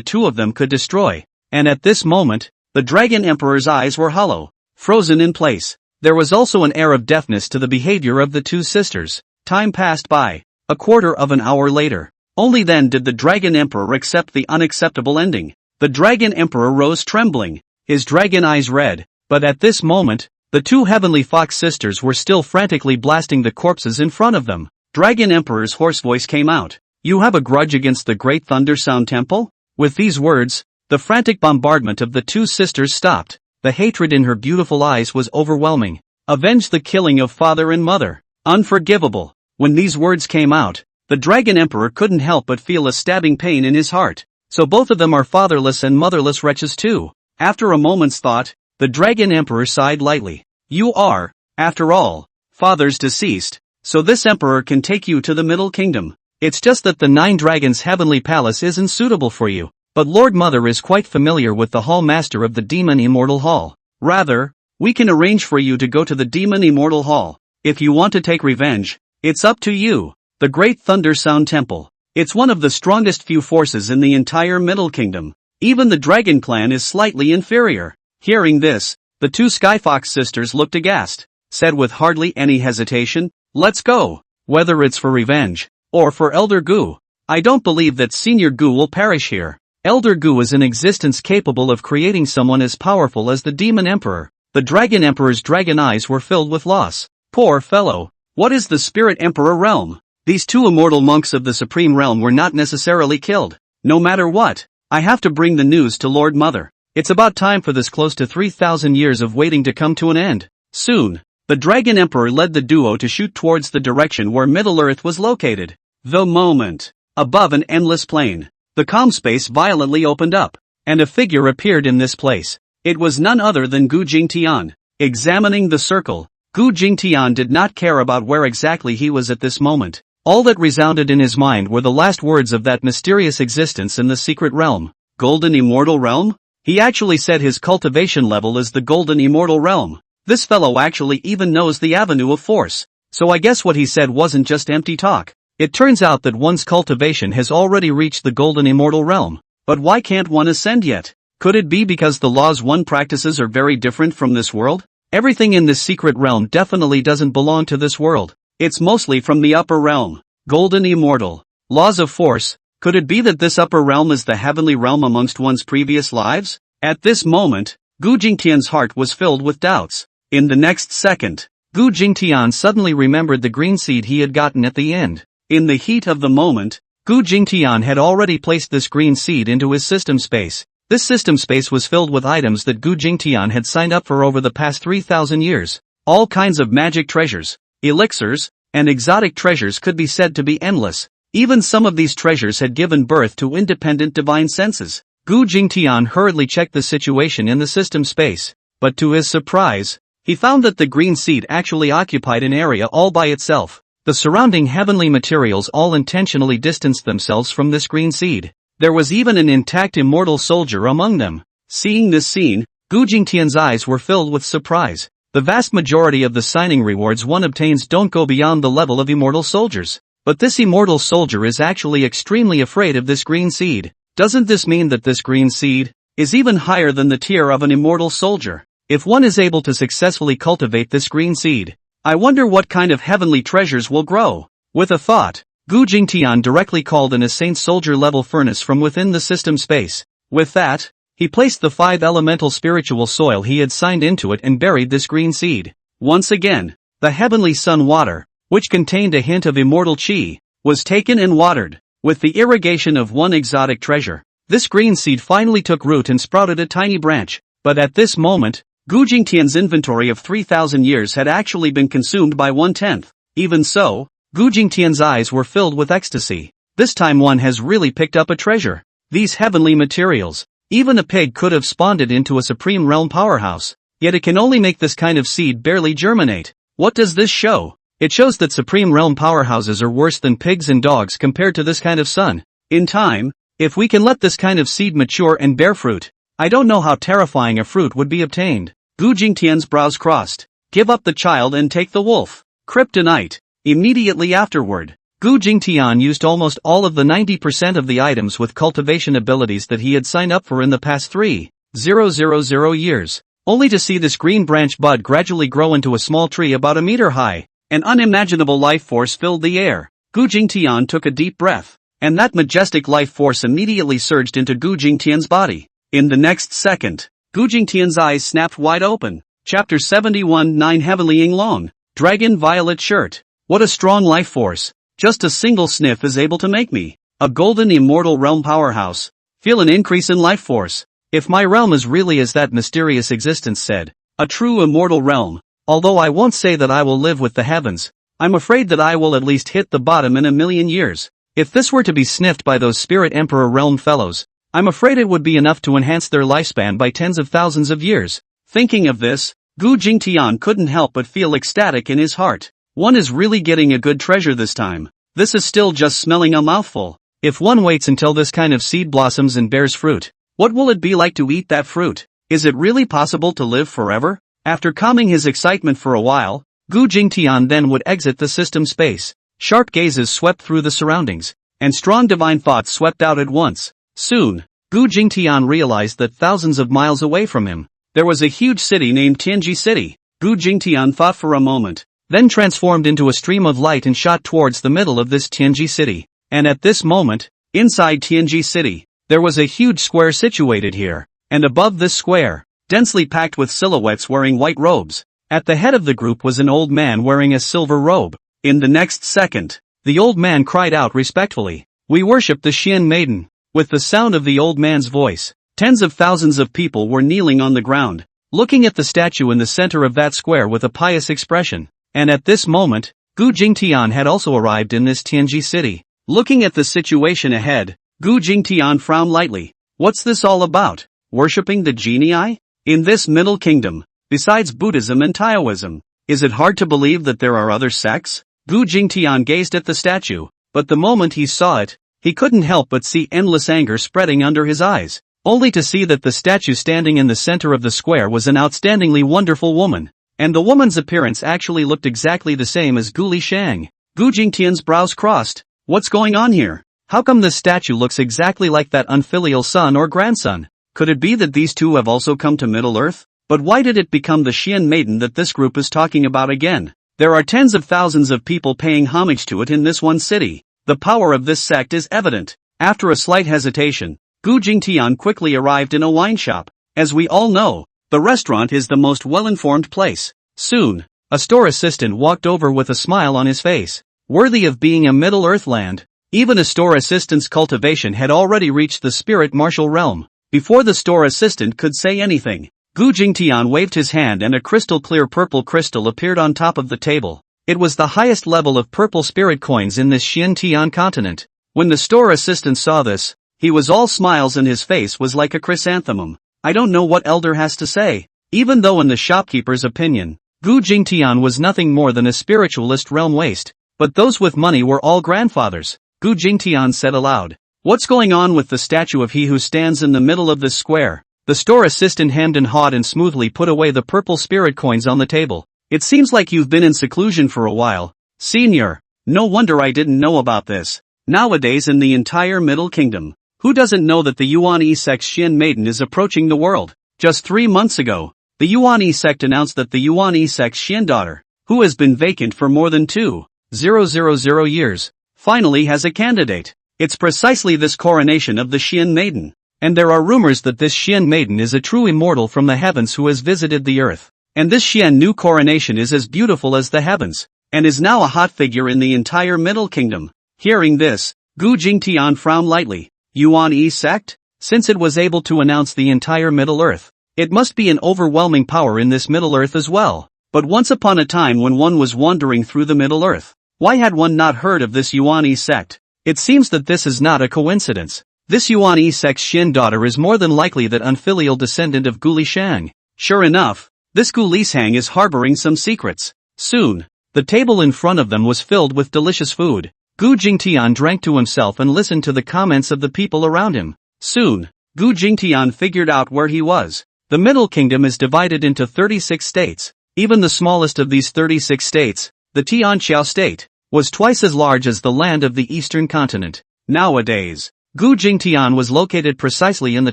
two of them could destroy. And at this moment, the Dragon Emperor's eyes were hollow, frozen in place. There was also an air of deafness to the behavior of the two sisters. Time passed by. A quarter of an hour later. Only then did the Dragon Emperor accept the unacceptable ending. The Dragon Emperor rose trembling, his dragon eyes red, but at this moment, the two Heavenly Fox sisters were still frantically blasting the corpses in front of them. Dragon Emperor's hoarse voice came out. You have a grudge against the Great Thundersound Temple? With these words, the frantic bombardment of the two sisters stopped. The hatred in her beautiful eyes was overwhelming. Avenge the killing of father and mother. Unforgivable. When these words came out, the Dragon Emperor couldn't help but feel a stabbing pain in his heart. So both of them are fatherless and motherless wretches too. After a moment's thought, the Dragon Emperor sighed lightly. You are, after all, fathers deceased, so this emperor can take you to the Middle Kingdom. It's just that the Nine Dragons' heavenly palace isn't suitable for you. But Lord Mother is quite familiar with the Hall Master of the Demon Immortal Hall. Rather, we can arrange for you to go to the Demon Immortal Hall. If you want to take revenge, it's up to you. The Great Thundersound Temple. It's one of the strongest few forces in the entire Middle Kingdom. Even the Dragon Clan is slightly inferior. Hearing this, the two Skyfox sisters looked aghast, said with hardly any hesitation, let's go. Whether it's for revenge, or for Elder Gu, I don't believe that Senior Gu will perish here. Elder Gu is an existence capable of creating someone as powerful as the Demon Emperor. The Dragon Emperor's dragon eyes were filled with loss. Poor fellow. What is the Spirit Emperor realm? These two immortal monks of the Supreme Realm were not necessarily killed. No matter what, I have to bring the news to Lord Mother. It's about time for this close to 3,000 years of waiting to come to an end. Soon, the Dragon Emperor led the duo to shoot towards the direction where Middle-earth was located. The moment, above an endless plain, the calm space violently opened up, and a figure appeared in this place. It was none other than Gu Jingtian. Examining the circle, Gu Jingtian did not care about where exactly he was at this moment. All that resounded in his mind were the last words of that mysterious existence in the secret realm. Golden Immortal Realm? He actually said his cultivation level is the Golden Immortal Realm. This fellow actually even knows the avenue of force. So I guess what he said wasn't just empty talk. It turns out that one's cultivation has already reached the Golden Immortal Realm. But why can't one ascend yet? Could it be because the laws one practices are very different from this world? Everything in this secret realm definitely doesn't belong to this world. It's mostly from the upper realm. Golden Immortal. Laws of force. Could it be that this upper realm is the heavenly realm amongst one's previous lives? At this moment, Gu Jingtian's heart was filled with doubts. In the next second, Gu Jingtian suddenly remembered the green seed he had gotten at the end. In the heat of the moment, Gu Jingtian had already placed this green seed into his system space. This system space was filled with items that Gu Jingtian had signed up for over the past 3,000 years. All kinds of magic treasures. elixirs, and exotic treasures could be said to be endless. Even some of these treasures had given birth to independent divine senses. Gu Jingtian hurriedly checked the situation in the system space, but to his surprise, he found that the green seed actually occupied an area all by itself. The surrounding heavenly materials all intentionally distanced themselves from this green seed. There was even an intact immortal soldier among them. Seeing this scene, Gu Jingtian's eyes were filled with surprise. The vast majority of the signing rewards one obtains don't go beyond the level of immortal soldiers. But this immortal soldier is actually extremely afraid of this green seed. Doesn't this mean that this green seed is even higher than the tier of an immortal soldier? If one is able to successfully cultivate this green seed, I wonder what kind of heavenly treasures will grow. With a thought, Gu Jingtian directly called an Assaint soldier level furnace from within the system space. With that, he placed the 5 elemental spiritual soil he had signed into it and buried this green seed. Once again, the heavenly sun water, which contained a hint of immortal chi, was taken and watered. With the irrigation of one exotic treasure, this green seed finally took root and sprouted a tiny branch. But at this moment, Gu Jingtian's inventory of 3,000 years had actually been consumed by 1/10. Even so, Gu Jingtian's eyes were filled with ecstasy. This time one has really picked up a treasure. These heavenly materials, even a pig could have spawned it into a supreme realm powerhouse. Yet it can only make this kind of seed barely germinate. What does this show? It shows that supreme realm powerhouses are worse than pigs and dogs compared to this kind of sun. In time, if we can let this kind of seed mature and bear fruit, I don't know how terrifying a fruit would be obtained. Gu Jingtian's brows crossed. Give up the child and take the wolf. Kryptonite. Immediately afterward, Gu Jingtian used almost all of the 90% of the items with cultivation abilities that he had signed up for in the past 3,000 years, only to see this green branch bud gradually grow into a small tree about a meter high. An unimaginable life force filled the air. Gu Jingtian took a deep breath, and that majestic life force immediately surged into Gu Jingtian's body. In the next second, Gu Jingtian's eyes snapped wide open. Chapter 71 9 Heavenly Yinglong. Dragon Violet Shirt. What a strong life force. Just a single sniff is able to make me a golden immortal realm powerhouse. Feel an increase in life force. If my realm is really as that mysterious existence said, a true immortal realm, although I won't say that I will live with the heavens, I'm afraid that I will at least hit the bottom in 1,000,000 years. If this were to be sniffed by those Spirit Emperor realm fellows, I'm afraid it would be enough to enhance their lifespan by tens of thousands of years. Thinking of this, Gu Jingtian couldn't help but feel ecstatic in his heart. One is really getting a good treasure this time. This is still just smelling a mouthful. If one waits until this kind of seed blossoms and bears fruit, what will it be like to eat that fruit? Is it really possible to live forever? After calming his excitement for a while, Gu Jingtian then would exit the system space. Sharp gazes swept through the surroundings, and strong divine thoughts swept out at once. Soon, Gu Jingtian realized that thousands of miles away from him, there was a huge city named Tianji City. Gu Jingtian thought for a moment, then transformed into a stream of light and shot towards the middle of this Tianji City. And at this moment, inside Tianji City, there was a huge square situated here, and above this square, densely packed with silhouettes wearing white robes. At the head of the group was an old man wearing a silver robe. In the next second, the old man cried out respectfully, "We worship the Xian Maiden." With the sound of the old man's voice, tens of thousands of people were kneeling on the ground, looking at the statue in the center of that square with a pious expression. And at this moment, Gu Jingtian had also arrived in this Tianji city. Looking at the situation ahead, Gu Jingtian frowned lightly. What's this all about? Worshipping the genii? In this Middle Kingdom, besides Buddhism and Taoism, is it hard to believe that there are other sects? Gu Jingtian gazed at the statue, but the moment he saw it, he couldn't help but see endless anger spreading under his eyes, only to see that the statue standing in the center of the square was an outstandingly wonderful woman, and the woman's appearance actually looked exactly the same as Gu Lishang. Gu Jingtian's brows crossed. What's going on here? How come this statue looks exactly like that unfilial son or grandson? Could it be that these two have also come to Middle-earth? But why did it become the Xian Maiden that this group is talking about again? There are tens of thousands of people paying homage to it in this one city. The power of this sect is evident. After a slight hesitation, Gu Jingtian quickly arrived in a wine shop. As we all know, the restaurant is the most well-informed place. Soon, a store assistant walked over with a smile on his face. Worthy of being a Middle-earth land, even a store assistant's cultivation had already reached the spirit martial realm. Before the store assistant could say anything, Gu Jingtian waved his hand and a crystal-clear purple crystal appeared on top of the table. It was the highest level of purple spirit coins in this Tian continent. When the store assistant saw this, he was all smiles and his face was like a chrysanthemum. I don't know what Elder has to say. Even though in the shopkeeper's opinion, Gu Jingtian was nothing more than a spiritualist realm waste, but those with money were all grandfathers. Gu Jingtian said aloud. What's going on with the statue of he who stands in the middle of this square? The store assistant hemmed and hawed and smoothly put away the purple spirit coins on the table. It seems like you've been in seclusion for a while, senior. No wonder I didn't know about this. Nowadays in the entire Middle Kingdom, who doesn't know that the Yuan sect Xian maiden is approaching the world? Just 3 months ago, the Yuan sect announced that the Yuan sect Xian daughter, who has been vacant for more than 2,000 years, finally has a candidate. It's precisely this coronation of the Xian maiden. And there are rumors that this Xian maiden is a true immortal from the heavens who has visited the earth. And this Xian new coronation is as beautiful as the heavens, and is now a hot figure in the entire Middle Kingdom. Hearing this, Gu Jingtian frowned lightly. Yuan sect? Since it was able to announce the entire Middle Earth, it must be an overwhelming power in this Middle Earth as well. But once upon a time when one was wandering through the Middle Earth, why had one not heard of this Yuan sect? It seems that this is not a coincidence. This Yuan sect Xian daughter is more than likely that unfilial descendant of Gu Lishang. Sure enough, this Gu Lishang is harboring some secrets. Soon, the table in front of them was filled with delicious food. Gu Jingtian drank to himself and listened to the comments of the people around him. Soon, Gu Jingtian figured out where he was. The Middle Kingdom is divided into 36 states. Even the smallest of these 36 states, the Tianqiao state, was twice as large as the land of the eastern continent. Nowadays, Gu Jingtian was located precisely in the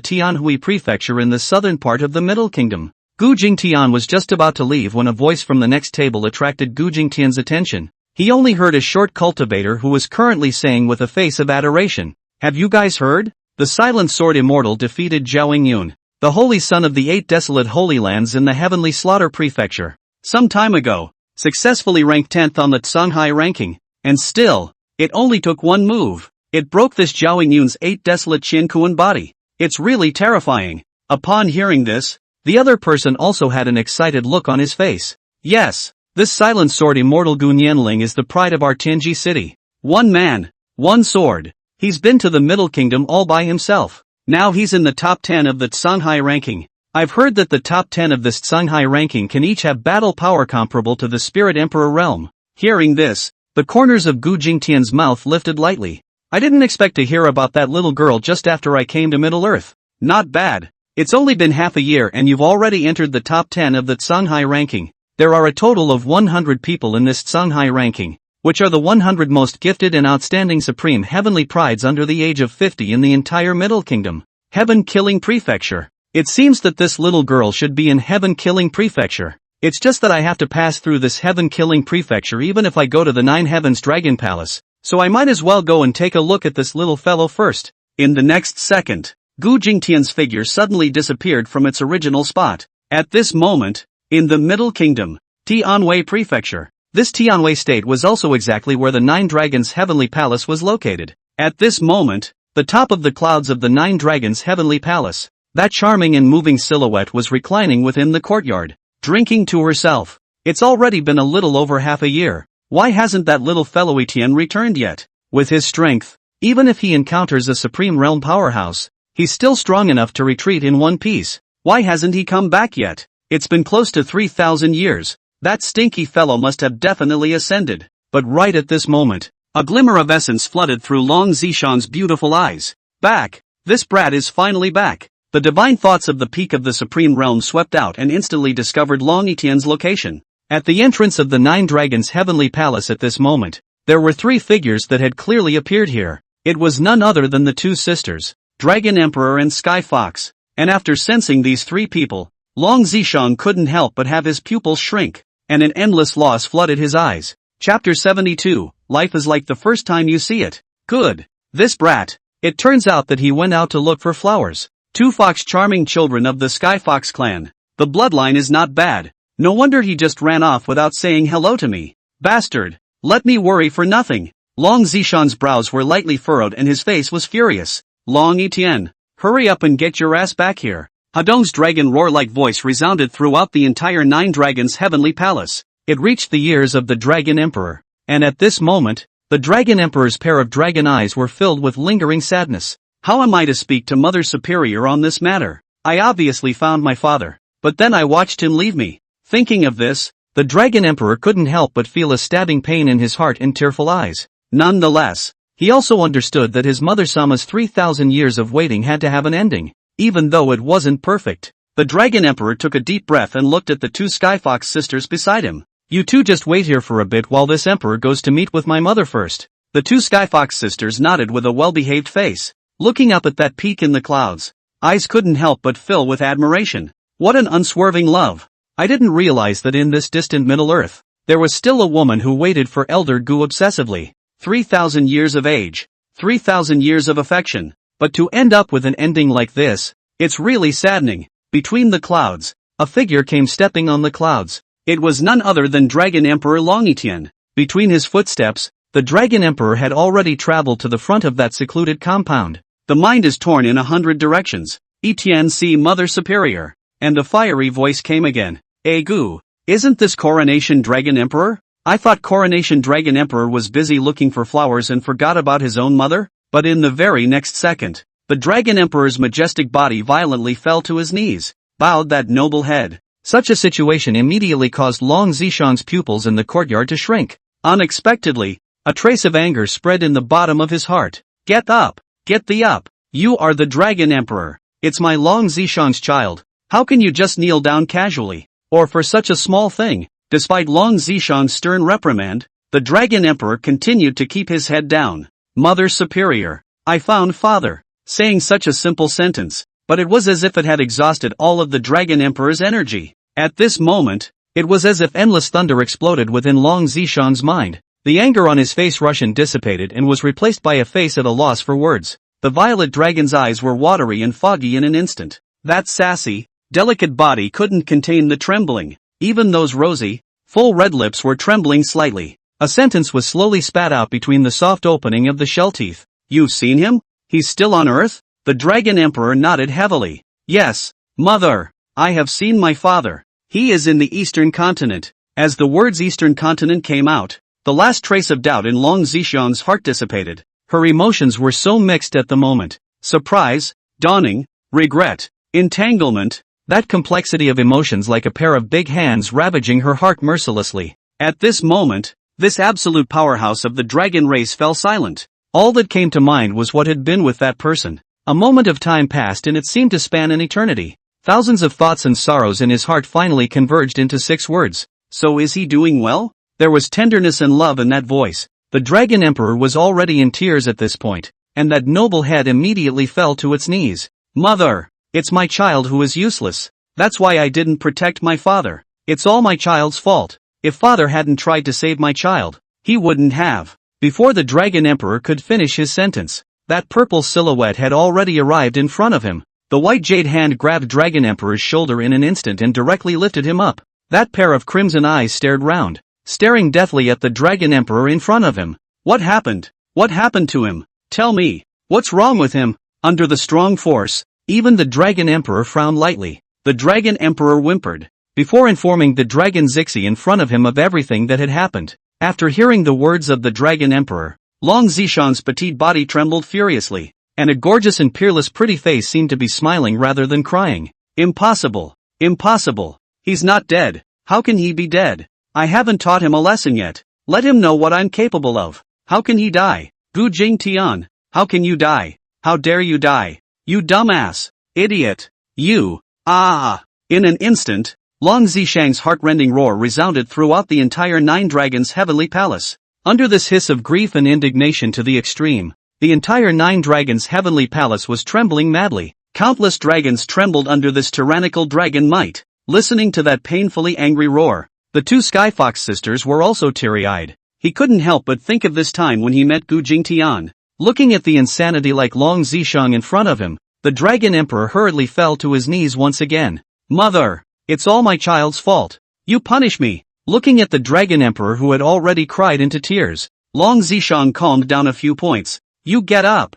Tianhui prefecture in the southern part of the Middle Kingdom. Gu Jingtian was just about to leave when a voice from the next table attracted Gu Jingtian's attention. He only heard a short cultivator who was currently saying with a face of adoration, "Have you guys heard? The Silent Sword Immortal defeated Zhao Yun, the holy son of the 8 desolate holy lands in the Heavenly Slaughter Prefecture, some time ago, successfully ranked 10th on the Shanghai ranking, and still, it only took one move. It broke this Zhao Yun's 8 desolate Qin Kuan body. It's really terrifying." Upon hearing this, the other person also had an excited look on his face. Yes, this Silent Sword Immortal Gu Nianling is the pride of our Tianji city. One man, one sword. He's been to the Middle Kingdom all by himself. Now he's in the top 10 of the Shanghai ranking. I've heard that the top 10 of this Shanghai ranking can each have battle power comparable to the Spirit Emperor realm. Hearing this, the corners of Gu Jingtian's mouth lifted lightly. I didn't expect to hear about that little girl just after I came to Middle-earth. Not bad. It's only been half a year and you've already entered the top 10 of the Shanghai ranking. There are a total of 100 people in this Shanghai ranking, which are the 100 most gifted and outstanding supreme heavenly prides under the age of 50 in the entire Middle Kingdom. Heaven-killing prefecture. It seems that this little girl should be in heaven-killing prefecture. It's just that I have to pass through this heaven-killing prefecture even if I go to the 9 Heavens Dragon Palace, so I might as well go and take a look at this little fellow first. In the next second, Gu Jingtian's figure suddenly disappeared from its original spot. At this moment, in the Middle Kingdom, Tianwei Prefecture, this Tianwei state was also exactly where the 9 Dragons' Heavenly Palace was located. At this moment, the top of the clouds of the 9 Dragons' Heavenly Palace, that charming and moving silhouette was reclining within the courtyard, drinking to herself. It's already been a little over half a year. Why hasn't that little fellow Etienne returned yet? With his strength, even if he encounters a supreme realm powerhouse, he's still strong enough to retreat in one piece. Why hasn't he come back yet? It's been close to 3,000 years. That stinky fellow must have definitely ascended. But right at this moment, a glimmer of essence flooded through Long Zishan's beautiful eyes. Back! This brat is finally back. The divine thoughts of the peak of the supreme realm swept out and instantly discovered Long Etienne's location. At the entrance of the 9 Dragons' Heavenly Palace at this moment, there were 3 figures that had clearly appeared here. It was none other than the 2 sisters, Dragon Emperor and Sky Fox. And after sensing these 3 people, Long Zishan couldn't help but have his pupils shrink, and an endless loss flooded his eyes. Chapter 72, Life is like the first time you see it. Good. This brat. It turns out that he went out to look for flowers. 2 fox charming children of the Sky Fox clan. The bloodline is not bad. No wonder he just ran off without saying hello to me. Bastard. Let me worry for nothing. Long Zishan's brows were lightly furrowed and his face was furious. Long Etienne, hurry up and get your ass back here. Hadong's dragon roar-like voice resounded throughout the entire 9 Dragons' Heavenly Palace. it reached the ears of the Dragon Emperor. And at this moment, the Dragon Emperor's pair of dragon eyes were filled with lingering sadness. How am I to speak to Mother Superior on this matter? I obviously found my father, but then I watched him leave me. Thinking of this, the Dragon Emperor couldn't help but feel a stabbing pain in his heart and tearful eyes. Nonetheless, he also understood that his mother Sama's 3,000 years of waiting had to have an ending, even though it wasn't perfect. The Dragon Emperor took a deep breath and looked at the two Skyfox sisters beside him. You two just wait here for a bit while this emperor goes to meet with my mother first. The two Skyfox sisters nodded with a well-behaved face. Looking up at that peak in the clouds, eyes couldn't help but fill with admiration. What an unswerving love. I didn't realize that in this distant Middle-earth, there was still a woman who waited for Elder Gu obsessively. 3,000 years of age. 3,000 years of affection. But to end up with an ending like this, it's really saddening. Between the clouds, a figure came stepping on the clouds. It was none other than Dragon Emperor Longitian. Between his footsteps, the Dragon Emperor had already traveled to the front of that secluded compound. The mind is torn in 100 directions. Etienne see Mother Superior. And the fiery voice came again. Gu, isn't this Coronation Dragon Emperor? I thought Coronation Dragon Emperor was busy looking for flowers and forgot about his own mother? But in the very next second, the Dragon Emperor's majestic body violently fell to his knees, bowed that noble head. Such a situation immediately caused Long Zishang's pupils in the courtyard to shrink. Unexpectedly, a trace of anger spread in the bottom of his heart. Get up! Get thee up! You are the Dragon Emperor. It's my Long Zishang's child. How can you just kneel down casually? Or for such a small thing? Despite Long Zishang's stern reprimand, the Dragon Emperor continued to keep his head down. Mother Superior, I found father. Saying such a simple sentence, but it was as if it had exhausted all of the Dragon Emperor's energy. At this moment, it was as if endless thunder exploded within Long Zishang's mind. The anger on his face Russian dissipated and was replaced by a face at a loss for words. The violet dragon's eyes were watery and foggy in an instant. That sassy, delicate body couldn't contain the trembling. Even those rosy, full red lips were trembling slightly. A sentence was slowly spat out between the soft opening of the shell teeth. You've seen him? He's still on Earth? The Dragon Emperor nodded heavily. Yes, Mother. I have seen my father. He is in the Eastern Continent. As the words Eastern Continent came out, the last trace of doubt in Long Zishang's heart dissipated. Her emotions were so mixed at the moment. Surprise, dawning, regret, entanglement, that complexity of emotions like a pair of big hands ravaging her heart mercilessly. At this moment, this absolute powerhouse of the dragon race fell silent. All that came to mind was what had been with that person. A moment of time passed and it seemed to span an eternity. Thousands of thoughts and sorrows in his heart finally converged into 6 words. So is he doing well? There was tenderness and love in that voice. The Dragon Emperor was already in tears at this point, and that noble head immediately fell to its knees. Mother, it's my child who is useless. That's why I didn't protect my father. It's all my child's fault. If father hadn't tried to save my child, he wouldn't have. Before the Dragon Emperor could finish his sentence, that purple silhouette had already arrived in front of him. The white jade hand grabbed Dragon Emperor's shoulder in an instant and directly lifted him up. That pair of crimson eyes stared round, staring deathly at the Dragon Emperor in front of him. What happened? What happened to him? Tell me, what's wrong with him? Under the strong force, even the Dragon Emperor frowned lightly. The Dragon Emperor whimpered, before informing the Dragon Zixi in front of him of everything that had happened. After hearing the words of the Dragon Emperor, Long Zishang's petite body trembled furiously, and a gorgeous and peerless pretty face seemed to be smiling rather than crying. Impossible! Impossible! He's not dead. How can he be dead? I haven't taught him a lesson yet. Let him know what I'm capable of. How can he die? Gu Jingtian, how can you die? How dare you die? You dumbass! Idiot! You! Ah! In an instant, Long Zishang's heart-rending roar resounded throughout the entire Nine Dragons' heavenly palace. Under this hiss of grief and indignation to the extreme, the entire Nine Dragons' heavenly palace was trembling madly. Countless dragons trembled under this tyrannical dragon might. Listening to that painfully angry roar, the two Skyfox sisters were also teary-eyed. He couldn't help but think of this time when he met Gu Jingtian. Looking at the insanity like Long Zishang in front of him, the Dragon Emperor hurriedly fell to his knees once again. Mother, it's all my child's fault. You punish me. Looking at the Dragon Emperor who had already cried into tears, Long Zishang calmed down a few points. You get up.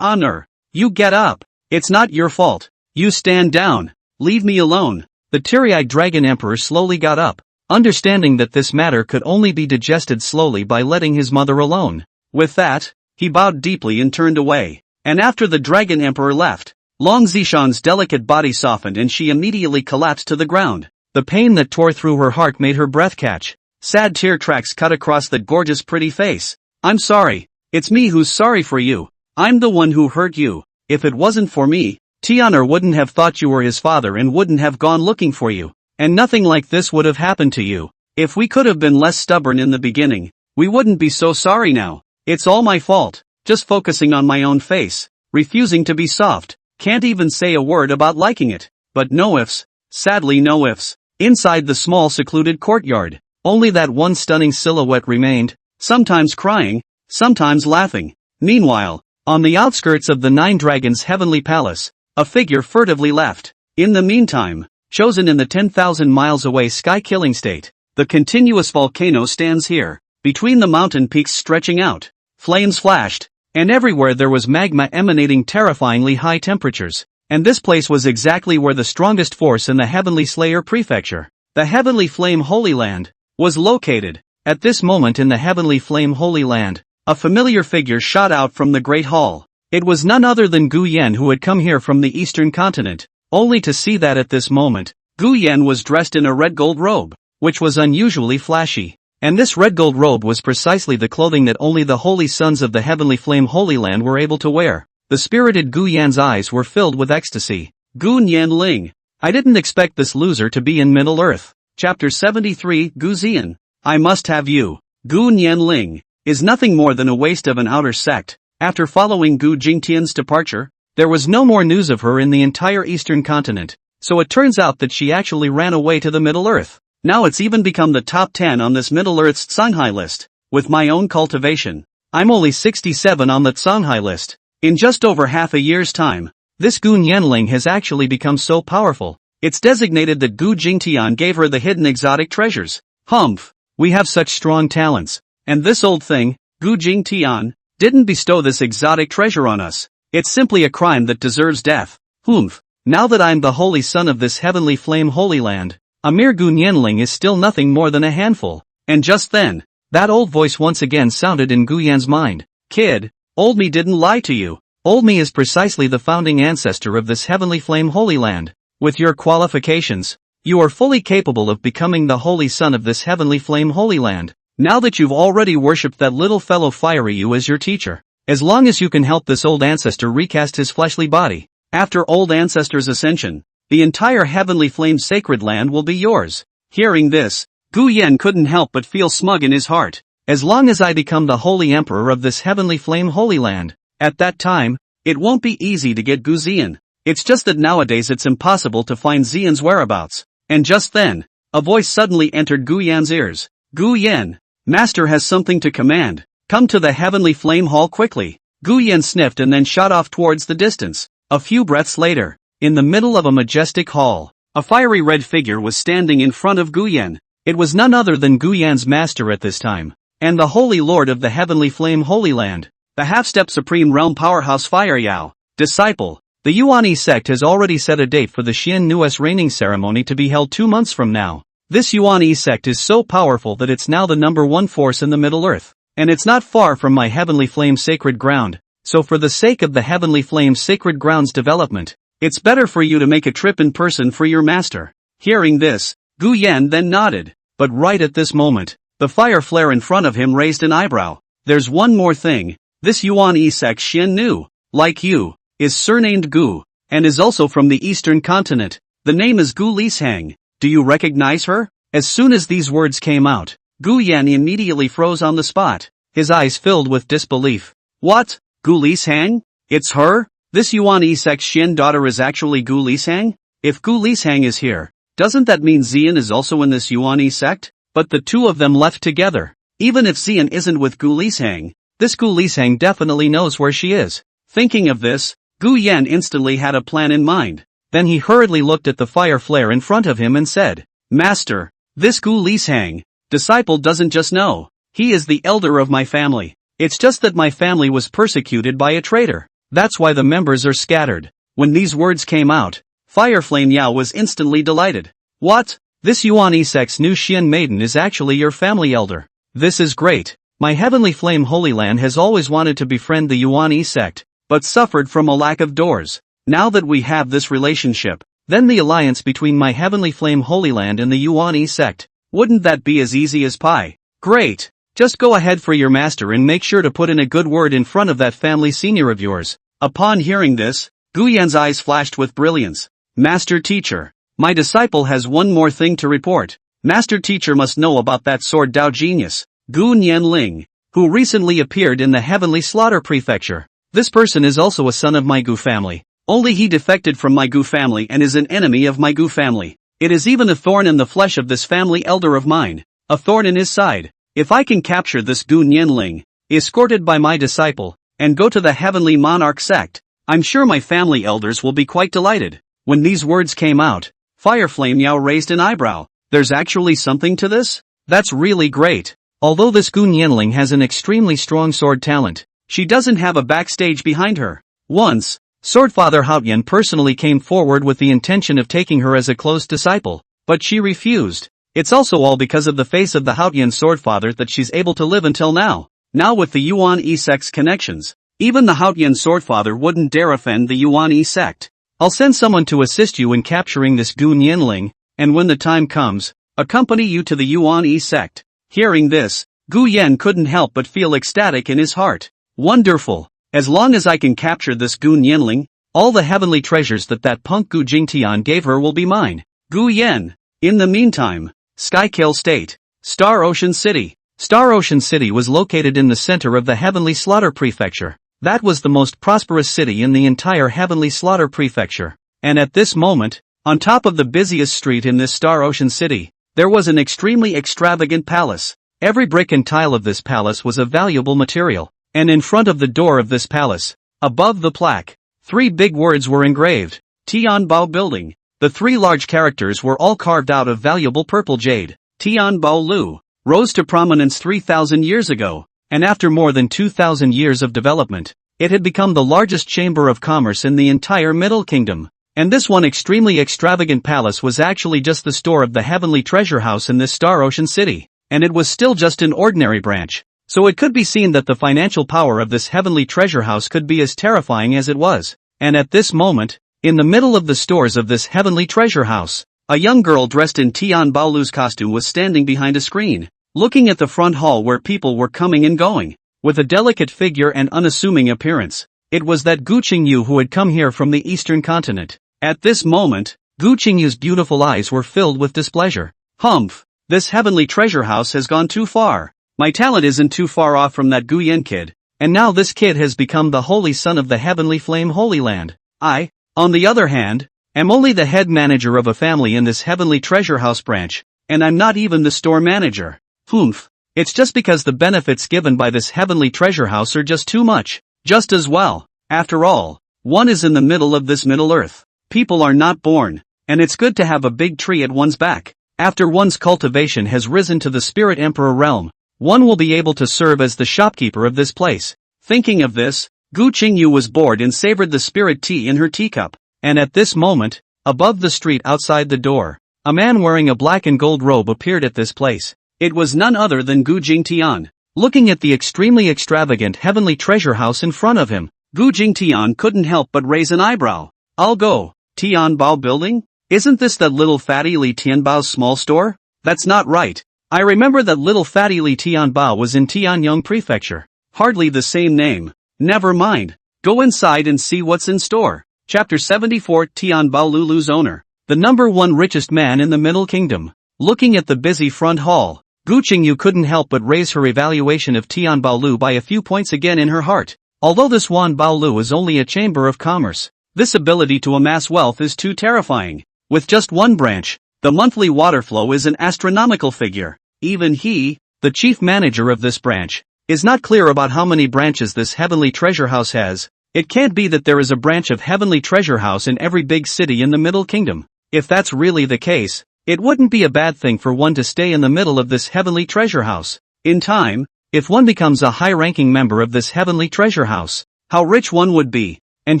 Honor. You get up. It's not your fault. You stand down. Leave me alone. The teary-eyed Dragon Emperor slowly got up, understanding that this matter could only be digested slowly by letting his mother alone. With that, he bowed deeply and turned away. And after the Dragon Emperor left, Long Zishan's delicate body softened and she immediately collapsed to the ground. The pain that tore through her heart made her breath catch. Sad tear tracks cut across that gorgeous pretty face. I'm sorry. It's me who's sorry for you. I'm the one who hurt you. If it wasn't for me, Tian'er wouldn't have thought you were his father and wouldn't have gone looking for you. And nothing like this would have happened to you. If we could have been less stubborn in the beginning, we wouldn't be so sorry now. It's all my fault. Just focusing on my own face. Refusing to be soft. Can't even say a word about liking it. But no ifs. Sadly no ifs. Inside the small secluded courtyard, only that one stunning silhouette remained, sometimes crying, sometimes laughing. Meanwhile, on the outskirts of the Nine Dragons' heavenly palace, a figure furtively left. In the meantime, chosen in the 10,000 miles away sky-killing state, the continuous volcano stands here, between the mountain peaks stretching out. Flames flashed, and everywhere there was magma emanating terrifyingly high temperatures. And this place was exactly where the strongest force in the Heavenly Slayer Prefecture, the Heavenly Flame Holy Land, was located. At this moment in the Heavenly Flame Holy Land, a familiar figure shot out from the Great Hall. It was none other than Gu Yan, who had come here from the Eastern Continent, only to see that at this moment, Gu Yan was dressed in a red gold robe, which was unusually flashy. And this red gold robe was precisely the clothing that only the Holy Sons of the Heavenly Flame Holy Land were able to wear. The spirited Gu Yan's eyes were filled with ecstasy. Gu Nianling. I didn't expect this loser to be in Middle-earth. Chapter 73 Gu Zian. I must have you. Gu Nianling is nothing more than a waste of an outer sect. After following Gu Jingtian's departure, there was no more news of her in the entire Eastern Continent, so it turns out that she actually ran away to the Middle-earth. Now it's even become the top 10 on this Middle-earth's Songhai list. With my own cultivation, I'm only 67 on that Songhai list. In just over half a year's time, this Gu Nianling has actually become so powerful. It's designated that Gu Jingtian gave her the hidden exotic treasures. Humph, we have such strong talents. And this old thing, Gu Jingtian, didn't bestow this exotic treasure on us. It's simply a crime that deserves death. Humph, now that I'm the holy son of this Heavenly Flame Holy Land, a mere Gu Nianling is still nothing more than a handful. And just then, that old voice once again sounded in Gu Yan's mind. Kid, old me didn't lie to you. Old me is precisely the founding ancestor of this Heavenly Flame Holy Land. With your qualifications, you are fully capable of becoming the holy son of this Heavenly Flame Holy Land. Now that you've already worshipped that little fellow Fiery you as your teacher, as long as you can help this old ancestor recast his fleshly body, after old ancestor's ascension, the entire Heavenly Flame Sacred Land will be yours. Hearing this, Gu Yan couldn't help but feel smug in his heart. As long as I become the Holy Emperor of this Heavenly Flame Holy Land, at that time, it won't be easy to get Gu Zian. It's just that nowadays it's impossible to find Zian's whereabouts. And just then, a voice suddenly entered Gu Yan's ears. Gu Yan, Master has something to command. Come to the Heavenly Flame Hall quickly. Gu Yan sniffed and then shot off towards the distance. A few breaths later, in the middle of a majestic hall, a fiery red figure was standing in front of Gu Yan. It was none other than Gu Yan's master at this time, and the Holy Lord of the Heavenly Flame Holy Land, the half-step Supreme Realm Powerhouse Fire Yao. Disciple, the Yuan sect has already set a date for the Xian Nu's reigning ceremony to be held 2 months from now. This Yuan sect is so powerful that it's now the #1 force in the Middle-earth, and it's not far from my Heavenly Flame Sacred Ground, so for the sake of the Heavenly Flame Sacred Ground's development, it's better for you to make a trip in person for your master. Hearing this, Gu Yan then nodded, but right at this moment, the fire flare in front of him raised an eyebrow. There's one more thing, this Yuan sect Xian Nu, like you, is surnamed Gu, and is also from the Eastern Continent. The name is Gu Lishang. Do you recognize her? As soon as these words came out, Gu Yan immediately froze on the spot, his eyes filled with disbelief. What? Gu Lishang? It's her? This Yuan sect Xian daughter is actually Gu Lishang? If Gu Lishang is here, doesn't that mean Xian is also in this Yuan sect? But the two of them left together. Even if Xian isn't with Gu Lishang, this Gu Lishang definitely knows where she is. Thinking of this, Gu Yan instantly had a plan in mind. Then he hurriedly looked at the fire flare in front of him and said, Master, this Gu Lishang, disciple doesn't just know. He is the elder of my family. It's just that my family was persecuted by a traitor. That's why the members are scattered. When these words came out, Fire Flame Yao was instantly delighted. What? This Yuan sect's new Xian maiden is actually your family elder. This is great. My heavenly flame Holy Land has always wanted to befriend the Yuan sect, but suffered from a lack of doors. Now that we have this relationship, then the alliance between my heavenly flame Holy Land and the Yuan sect, wouldn't that be as easy as pie? Great! Just go ahead for your master and make sure to put in a good word in front of that family senior of yours. Upon hearing this, Gu Yan's eyes flashed with brilliance. Master teacher, my disciple has one more thing to report. Master teacher must know about that sword Dao genius, Gu Nianling, who recently appeared in the Heavenly Slaughter Prefecture. This person is also a son of my Gu family. Only he defected from my Gu family and is an enemy of my Gu family. It is even a thorn in the flesh of this family elder of mine, a thorn in his side. If I can capture this Gu Nianling, escorted by my disciple, and go to the Heavenly Monarch sect, I'm sure my family elders will be quite delighted. When these words came out, Fireflame Yao raised an eyebrow. There's actually something to this? That's really great. Although this Gu Nianling has an extremely strong sword talent, she doesn't have a backstage behind her. Once, Swordfather Haoyan personally came forward with the intention of taking her as a close disciple, but she refused. It's also all because of the face of the Haoyan Swordfather that she's able to live until now. Now with the Yuan sect's connections, even the Haoyan Swordfather wouldn't dare offend the Yuan sect. I'll send someone to assist you in capturing this Gu Nianling, and when the time comes, accompany you to the Yuan sect. Hearing this, Gu Yan couldn't help but feel ecstatic in his heart. Wonderful! As long as I can capture this Gu Nianling, all the heavenly treasures that punk Gu Jingtian gave her will be mine. Gu Yan. In the meantime, Skykill State, Star Ocean City. Star Ocean City was located in the center of the Heavenly Slaughter Prefecture. That was the most prosperous city in the entire Heavenly Slaughter Prefecture. And at this moment, on top of the busiest street in this Star Ocean City, there was an extremely extravagant palace. Every brick and tile of this palace was a valuable material. And in front of the door of this palace, above the plaque, 3 big words were engraved. Tianbao Building. The 3 large characters were all carved out of valuable purple jade. Tianbao Lu rose to prominence 3,000 years ago, and after more than 2,000 years of development, it had become the largest chamber of commerce in the entire Middle Kingdom. And this one extremely extravagant palace was actually just the store of the Heavenly Treasure House in this Star Ocean City, and it was still just an ordinary branch. So it could be seen that the financial power of this Heavenly Treasure House could be as terrifying as it was. And at this moment, in the middle of the stores of this Heavenly Treasure House, a young girl dressed in Tian Baolu's costume was standing behind a screen, looking at the front hall where people were coming and going. With a delicate figure and unassuming appearance, it was that Gu Qingyu who had come here from the Eastern continent. At this moment, Gu Qingyu's beautiful eyes were filled with displeasure. Humph! This Heavenly Treasure House has gone too far. My talent isn't too far off from that Gu Yan kid, and now this kid has become the holy son of the Heavenly Flame Holy Land. I, on the other hand, am only the head manager of a family in this Heavenly Treasure House branch, and I'm not even the store manager. Humph. It's just because the benefits given by this Heavenly Treasure House are just too much. Just as well. After all, one is in the middle of this Middle Earth. People are not born, and it's good to have a big tree at one's back. After one's cultivation has risen to the Spirit Emperor realm, one will be able to serve as the shopkeeper of this place. Thinking of this, Gu Qingyu was bored and savored the spirit tea in her teacup. And at this moment, above the street outside the door, a man wearing a black and gold robe appeared at this place. It was none other than Gu Jingtian. Looking at the extremely extravagant Heavenly Treasure House in front of him, Gu Jingtian couldn't help but raise an eyebrow. I'll go. Tianbao Building? Isn't this that little fatty Li Tianbao's small store? That's not right. I remember that little fatty Li Tianbao was in Tianyang Prefecture. Hardly the same name. Never mind. Go inside and see what's in store. Chapter 74 Tianbao Lulu's owner. The number 1 richest man in the Middle Kingdom. Looking at the busy front hall, Gu Qingyu couldn't help but raise her evaluation of Tianbao Lu by a few points again in her heart. Although this Wanbao Lu is only a chamber of commerce, this ability to amass wealth is too terrifying. With just one branch, the monthly water flow is an astronomical figure. Even he, the chief manager of this branch, is not clear about how many branches this Heavenly Treasure House has. It can't be that there is a branch of Heavenly Treasure House in every big city in the Middle Kingdom. If that's really the case, it wouldn't be a bad thing for one to stay in the middle of this Heavenly Treasure House. In time, if one becomes a high-ranking member of this Heavenly Treasure House, how rich one would be. And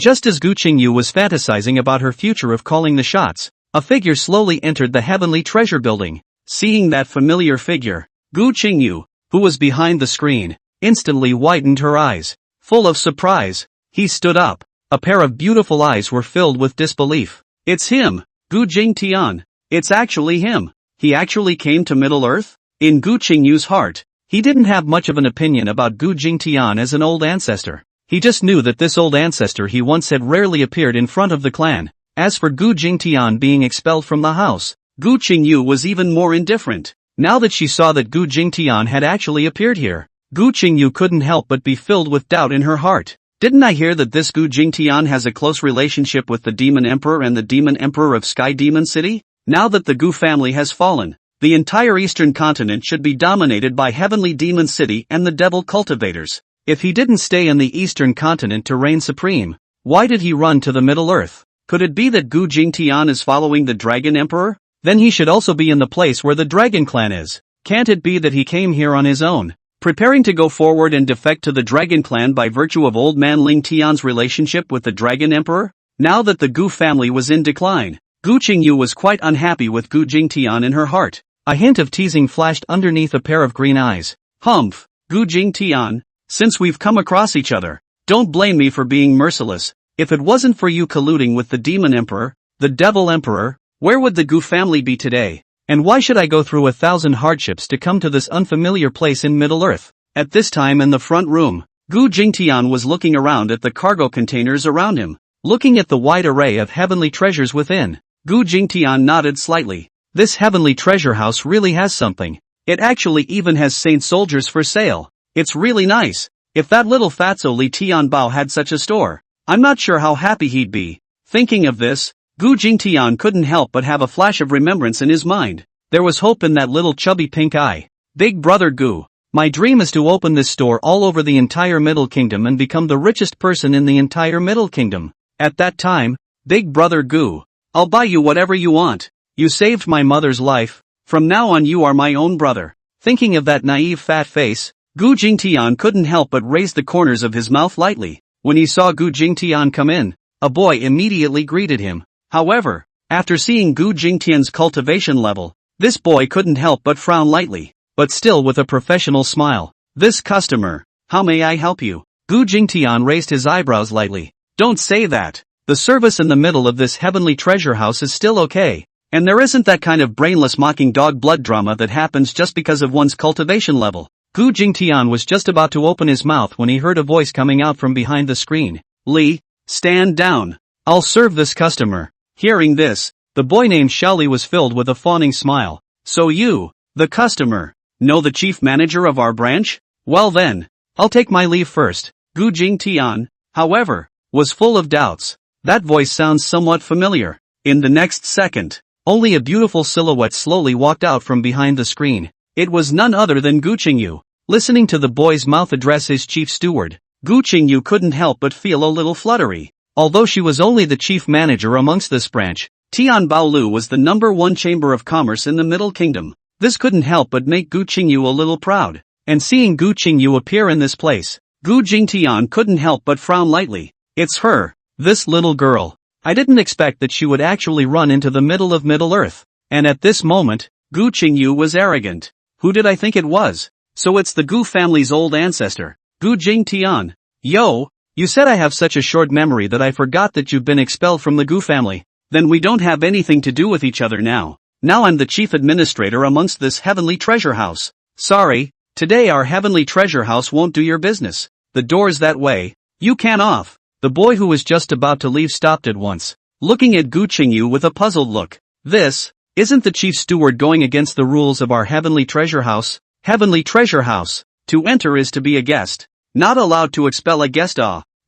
just as Gu Qingyu was fantasizing about her future of calling the shots, a figure slowly entered the heavenly treasure building. Seeing that familiar figure, Gu Qingyu, who was behind the screen, instantly widened her eyes. Full of surprise, he stood up. A pair of beautiful eyes were filled with disbelief. It's him, Gu Jingtian. It's actually him. He actually came to Middle-earth? In Gu Qingyu's heart, he didn't have much of an opinion about Gu Jingtian as an old ancestor. He just knew that this old ancestor he once had rarely appeared in front of the clan. As for Gu Jingtian being expelled from the house, Gu Qingyu was even more indifferent. Now that she saw that Gu Jingtian had actually appeared here, Gu Qingyu couldn't help but be filled with doubt in her heart. Didn't I hear that this Gu Jingtian has a close relationship with the Demon Emperor and the Demon Emperor of Sky Demon City? Now that the Gu family has fallen, the entire eastern continent should be dominated by Heavenly Demon City and the Devil Cultivators. If he didn't stay in the eastern continent to reign supreme, why did he run to the Middle-earth? Could it be that Gu Jingtian is following the Dragon Emperor? Then he should also be in the place where the Dragon Clan is. Can't it be that he came here on his own, preparing to go forward and defect to the Dragon Clan by virtue of old man Ling Tian's relationship with the Dragon Emperor? Now that the Gu family was in decline, Gu Qingyu was quite unhappy with Gu Jingtian in her heart. A hint of teasing flashed underneath a pair of green eyes. Humph, Gu Jingtian, since we've come across each other, don't blame me for being merciless. If it wasn't for you colluding with the Demon Emperor, the Devil Emperor, where would the Gu family be today? And why should I go through 1,000 hardships to come to this unfamiliar place in Middle-earth? At this time in the front room, Gu Jingtian was looking around at the cargo containers around him. Looking at the wide array of heavenly treasures within, Gu Jingtian nodded slightly. This heavenly treasure house really has something. It actually even has saint soldiers for sale. It's really nice. If that little fatso Li Tianbao had such a store, I'm not sure how happy he'd be. Thinking of this, Gu Jingtian couldn't help but have a flash of remembrance in his mind. There was hope in that little chubby pink eye. Big brother Gu, my dream is to open this store all over the entire Middle Kingdom and become the richest person in the entire Middle Kingdom. At that time, Big brother Gu, I'll buy you whatever you want. You saved my mother's life. From now on you are my own brother. Thinking of that naive fat face, Gu Jingtian couldn't help but raise the corners of his mouth lightly. When he saw Gu Jingtian come in, a boy immediately greeted him. However, after seeing Gu Jingtian's cultivation level, this boy couldn't help but frown lightly, but still with a professional smile. This customer, how may I help you? Gu Jingtian raised his eyebrows lightly. Don't say that. The service in the middle of this heavenly treasure house is still okay, and there isn't that kind of brainless mocking dog blood drama that happens just because of one's cultivation level. Gu Jingtian was just about to open his mouth when he heard a voice coming out from behind the screen. Li, stand down. I'll serve this customer. Hearing this, the boy named Xiaoli was filled with a fawning smile. So you, the customer, know the chief manager of our branch? Well then, I'll take my leave first. Gu Jingtian, however, was full of doubts. That voice sounds somewhat familiar. In the next second, only a beautiful silhouette slowly walked out from behind the screen. It was none other than Gu Qingyu. Listening to the boy's mouth address his chief steward, Gu Qingyu couldn't help but feel a little fluttery. Although she was only the chief manager amongst this branch, Tianbaolu was the #1 chamber of commerce in the Middle Kingdom. This couldn't help but make Gu Qingyu a little proud. And seeing Gu Qingyu appear in this place, Gu Jingtian couldn't help but frown lightly. It's her, this little girl. I didn't expect that she would actually run into the middle of Middle-earth. And at this moment, Gu Qingyu was arrogant. Who did I think it was? So it's the Gu family's old ancestor, Gu Jingtian. Yo, you said I have such a short memory that I forgot that you've been expelled from the Gu family. Then we don't have anything to do with each other now. Now I'm the chief administrator amongst this heavenly treasure house. Sorry, today our heavenly treasure house won't do your business. The door's that way. You can't off. The boy who was just about to leave stopped at once, looking at Gu Qingyu with a puzzled look. This, isn't the chief steward going against the rules of our heavenly treasure house? Heavenly treasure house. To enter is to be a guest. Not allowed to expel a guest.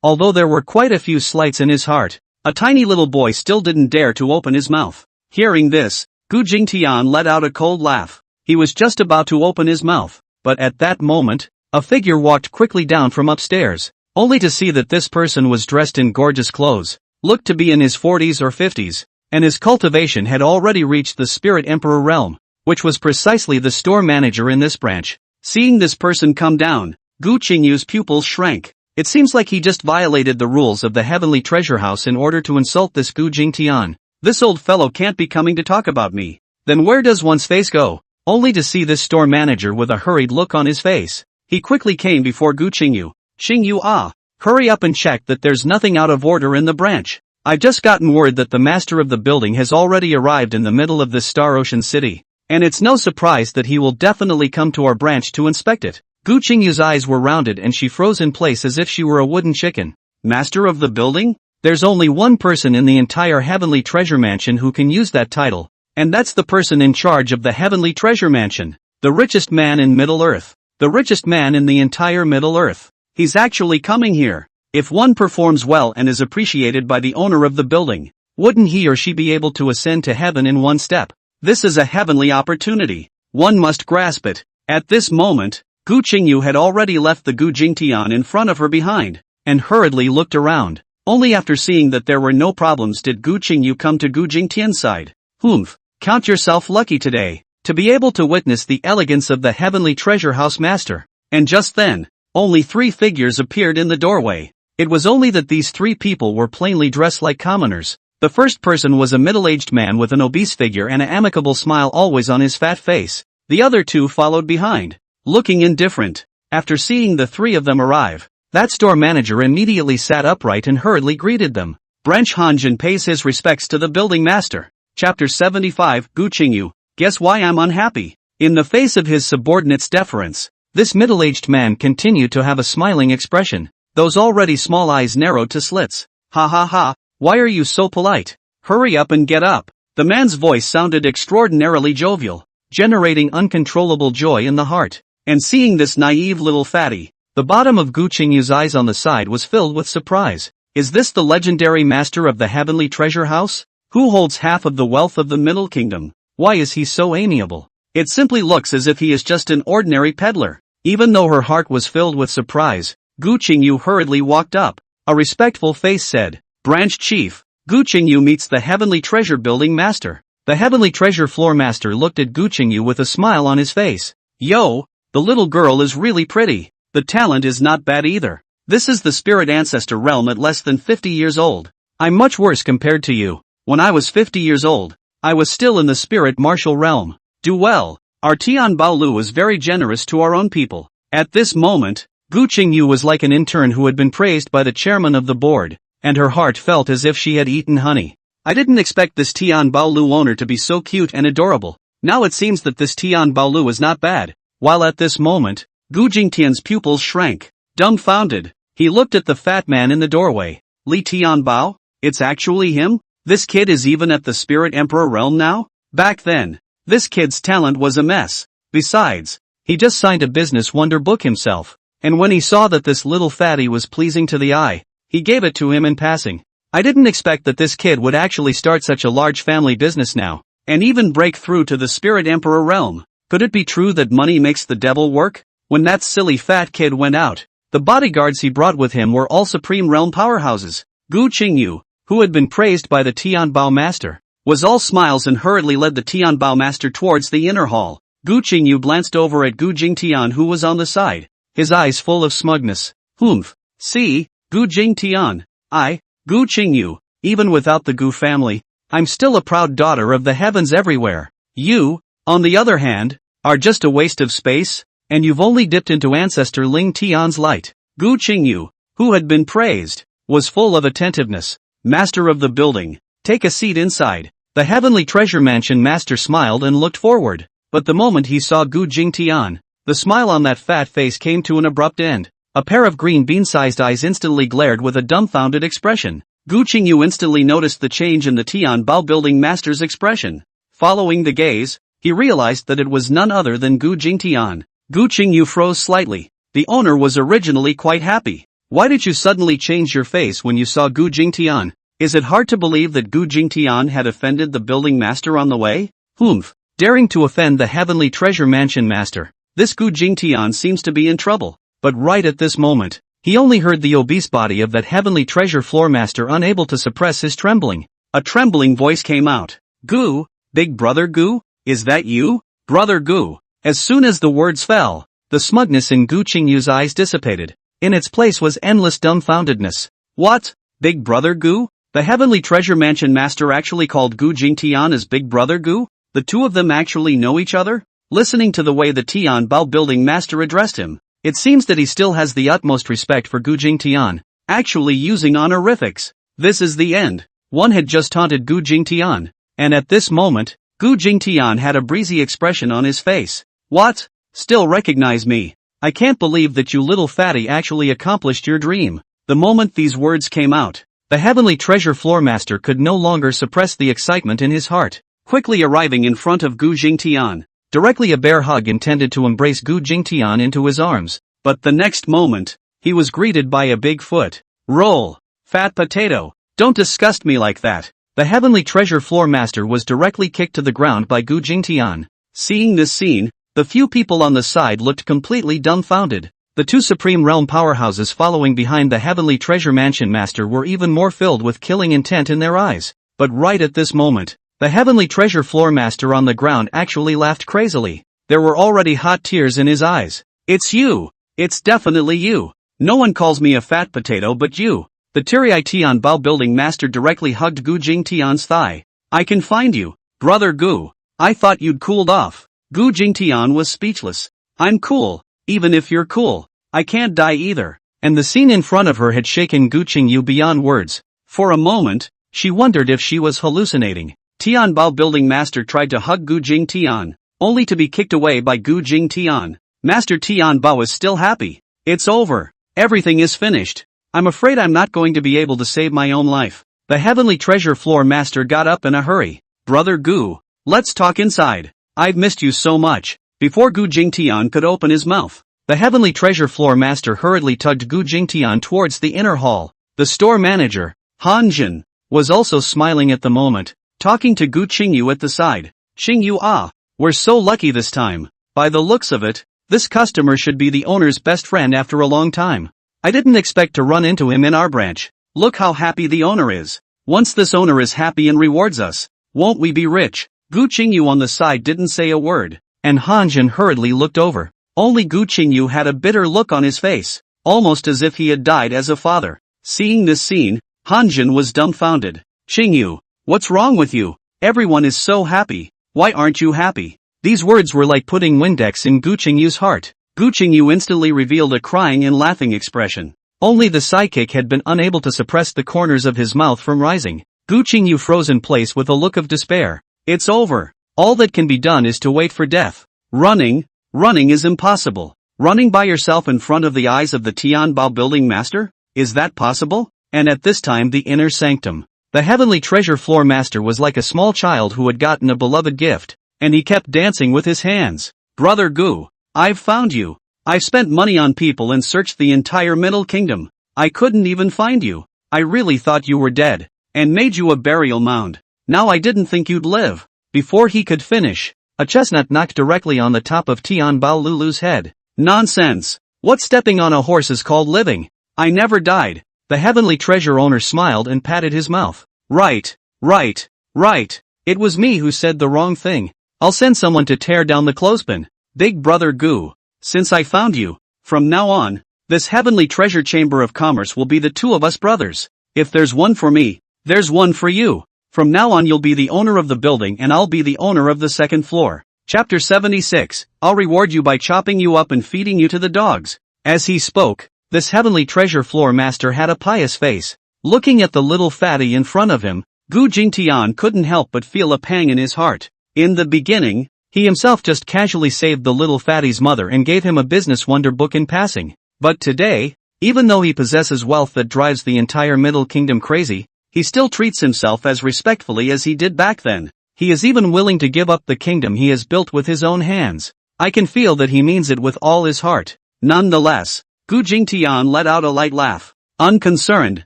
Although there were quite a few slights in his heart, a tiny little boy still didn't dare to open his mouth. Hearing this, Gu Jingtian let out a cold laugh. He was just about to open his mouth, but at that moment, a figure walked quickly down from upstairs, only to see that this person was dressed in gorgeous clothes, looked to be in his 40s or 50s, and his cultivation had already reached the Spirit Emperor realm, which was precisely the store manager in this branch. Seeing this person come down, Gu Qingyu's pupils shrank. It seems like he just violated the rules of the heavenly treasure house in order to insult this Gu Jingtian. This old fellow can't be coming to talk about me. Then where does one's face go? Only to see this store manager with a hurried look on his face. He quickly came before Gu Qingyu. Qingyu, hurry up and check that there's nothing out of order in the branch. I've just gotten word that the master of the building has already arrived in the middle of this Star Ocean city. And it's no surprise that he will definitely come to our branch to inspect it. Gu Qingyu's eyes were rounded and she froze in place as if she were a wooden chicken. Master of the building? There's only one person in the entire Heavenly Treasure Mansion who can use that title. And that's the person in charge of the Heavenly Treasure Mansion. The richest man in Middle-earth. The richest man in the entire Middle-earth. He's actually coming here. If one performs well and is appreciated by the owner of the building, wouldn't he or she be able to ascend to heaven in one step? This is a heavenly opportunity. One must grasp it. At this moment, Gu Qingyu had already left the Gu Jingtian in front of her behind, and hurriedly looked around. Only after seeing that there were no problems did Gu Qingyu come to Gu Jingtian's side. Humph, count yourself lucky today, to be able to witness the elegance of the Heavenly Treasure House Master. And just then, only 3 figures appeared in the doorway. It was only that these 3 people were plainly dressed like commoners. The first person was a middle-aged man with an obese figure and an amicable smile always on his fat face. The other 2 followed behind, looking indifferent. After seeing the 3 of them arrive, that store manager immediately sat upright and hurriedly greeted them. Branch Hanjin pays his respects to the building master. Chapter 75 Gu Qingyu, guess why I'm unhappy? In the face of his subordinate's deference, this middle-aged man continued to have a smiling expression. Those already small eyes narrowed to slits. Ha ha ha, why are you so polite? Hurry up and get up. The man's voice sounded extraordinarily jovial, generating uncontrollable joy in the heart. And seeing this naive little fatty, the bottom of Gu Qingyu's eyes on the side was filled with surprise. Is this the legendary master of the Heavenly Treasure House? Who holds half of the wealth of the Middle Kingdom? Why is he so amiable? It simply looks as if he is just an ordinary peddler. Even though her heart was filled with surprise, Gu Qingyu hurriedly walked up. A respectful face said, Branch Chief, Gu Qingyu meets the Heavenly Treasure Building Master. The Heavenly Treasure Floor Master looked at Gu Qingyu with a smile on his face. Yo, the little girl is really pretty. The talent is not bad either. This is the spirit ancestor realm at less than 50 years old. I'm much worse compared to you. When I was 50 years old, I was still in the spirit martial realm. Do well. Our Tian Baolu was very generous to our own people. At this moment, Gu Qingyu was like an intern who had been praised by the chairman of the board, and her heart felt as if she had eaten honey. I didn't expect this Tian Baolu owner to be so cute and adorable. Now it seems that this Tian Baolu is not bad. While at this moment, Gu Jingtian's pupils shrank. Dumbfounded, he looked at the fat man in the doorway. Li Tianbao? It's actually him? This kid is even at the Spirit Emperor realm now? Back then, this kid's talent was a mess. Besides, he just signed a business wonder book himself. And when he saw that this little fatty was pleasing to the eye, he gave it to him in passing. I didn't expect that this kid would actually start such a large family business now, and even break through to the Spirit Emperor realm. Could it be true that money makes the devil work? When that silly fat kid went out, the bodyguards he brought with him were all Supreme Realm powerhouses. Gu Qingyu, who had been praised by the Tianbao master, was all smiles and hurriedly led the Tianbao master towards the inner hall. Gu Qingyu glanced over at Gu Jingtian who was on the side, his eyes full of smugness. Humph. See, Gu Jingtian, Gu Qingyu, even without the Gu family, I'm still a proud daughter of the heavens everywhere. You, on the other hand, are just a waste of space, and you've only dipped into ancestor Ling Tian's light. Gu Qingyu, who had been praised, was full of attentiveness. Master of the building, take a seat inside. The Heavenly Treasure Mansion master smiled and looked forward, but the moment he saw Gu Jingtian, the smile on that fat face came to an abrupt end. A pair of green bean-sized eyes instantly glared with a dumbfounded expression. Gu Qingyu instantly noticed the change in the Tianbao building master's expression. Following the gaze, he realized that it was none other than Gu Jingtian. Gu Qingyu froze slightly. The owner was originally quite happy. Why did you suddenly change your face when you saw Gu Jingtian? Is it hard to believe that Gu Jingtian had offended the building master on the way? Humph, daring to offend the Heavenly Treasure Mansion master. This Gu Jingtian seems to be in trouble. But right at this moment, he only heard the obese body of that Heavenly Treasure Floor Master unable to suppress his trembling. A trembling voice came out. Gu, big brother Gu, is that you? Brother Gu. As soon as the words fell, the smugness in Gu Qingyu's eyes dissipated. In its place was endless dumbfoundedness. What? Big brother Gu? The Heavenly Treasure Mansion Master actually called Gu Jingtian as Big Brother Gu? The two of them actually know each other? Listening to the way the Tianbao building master addressed him, it seems that he still has the utmost respect for Gu Jingtian, actually using honorifics. This is the end. One had just taunted Gu Jingtian, and at this moment, Gu Jingtian had a breezy expression on his face. What? Still recognize me? I can't believe that you little fatty actually accomplished your dream. The moment these words came out, the Heavenly Treasure Floor Master could no longer suppress the excitement in his heart. Quickly arriving in front of Gu Jingtian, directly a bear hug intended to embrace Gu Jingtian into his arms, but the next moment, he was greeted by a big foot. Roll, fat potato, don't disgust me like that. The Heavenly Treasure Floor Master was directly kicked to the ground by Gu Jingtian. Seeing this scene, the few people on the side looked completely dumbfounded. The two Supreme Realm powerhouses following behind the Heavenly Treasure Mansion Master were even more filled with killing intent in their eyes. But right at this moment, the Heavenly Treasure Floor Master on the ground actually laughed crazily. There were already hot tears in his eyes. It's you! It's definitely you! No one calls me a fat potato but you! The Tianbao Tianbao building master directly hugged Gu Jingtian's thigh. I can find you, brother Gu. I thought you'd cooled off. Gu Jingtian was speechless. I'm cool, even if you're cool. I can't die either. And the scene in front of her had shaken Gu Qingyu beyond words. For a moment, she wondered if she was hallucinating. Tianbao building master tried to hug Gu Jingtian, only to be kicked away by Gu Jingtian. Master Tianbao is still happy. It's over. Everything is finished. I'm afraid I'm not going to be able to save my own life. The Heavenly Treasure Floor Master got up in a hurry. Brother Gu, let's talk inside. I've missed you so much. Before Gu Jingtian could open his mouth, the Heavenly Treasure Floor Master hurriedly tugged Gu Jingtian towards the inner hall. The store manager, Han Jin, was also smiling at the moment, talking to Gu Qingyu at the side. Qingyu, we're so lucky this time. By the looks of it, this customer should be the owner's best friend after a long time. I didn't expect to run into him in our branch. Look how happy the owner is. Once this owner is happy and rewards us, won't we be rich? Gu Qingyu on the side didn't say a word, and Han Jin hurriedly looked over. Only Gu Qingyu had a bitter look on his face, almost as if he had died as a father. Seeing this scene, Han Jin was dumbfounded. Qingyu, what's wrong with you? Everyone is so happy. Why aren't you happy? These words were like putting Windex in Gu Qingyu's heart. Gu Qingyu instantly revealed a crying and laughing expression. Only the psychic had been unable to suppress the corners of his mouth from rising. Gu Qingyu froze in place with a look of despair. It's over. All that can be done is to wait for death. Running is impossible. Running by yourself in front of the eyes of the Tianbao building master? Is that possible? And at this time the inner sanctum, the Heavenly Treasure Floor Master was like a small child who had gotten a beloved gift, and he kept dancing with his hands. Brother Gu, I've found you. I've spent money on people and searched the entire Middle Kingdom. I couldn't even find you. I really thought you were dead, and made you a burial mound. Now I didn't think you'd live. Before he could finish, a chestnut knocked directly on the top of Tianbao Lulu's head. Nonsense! What stepping on a horse is called living? I never died. The Heavenly Treasure owner smiled and patted his mouth. Right. It was me who said the wrong thing. I'll send someone to tear down the clothespin. Big Brother Gu, since I found you, from now on, this Heavenly Treasure Chamber of Commerce will be the two of us brothers. If there's one for me, there's one for you. From now on you'll be the owner of the building and I'll be the owner of the second floor. Chapter 76, I'll reward you by chopping you up and feeding you to the dogs. As he spoke, this Heavenly Treasure Floor Master had a pious face. Looking at the little fatty in front of him, Gu Jingtian couldn't help but feel a pang in his heart. In the beginning, he himself just casually saved the little fatty's mother and gave him a business wonder book in passing. But today, even though he possesses wealth that drives the entire Middle Kingdom crazy, he still treats himself as respectfully as he did back then. He is even willing to give up the kingdom he has built with his own hands. I can feel that he means it with all his heart. Nonetheless, Gu Jingtian let out a light laugh. Unconcerned,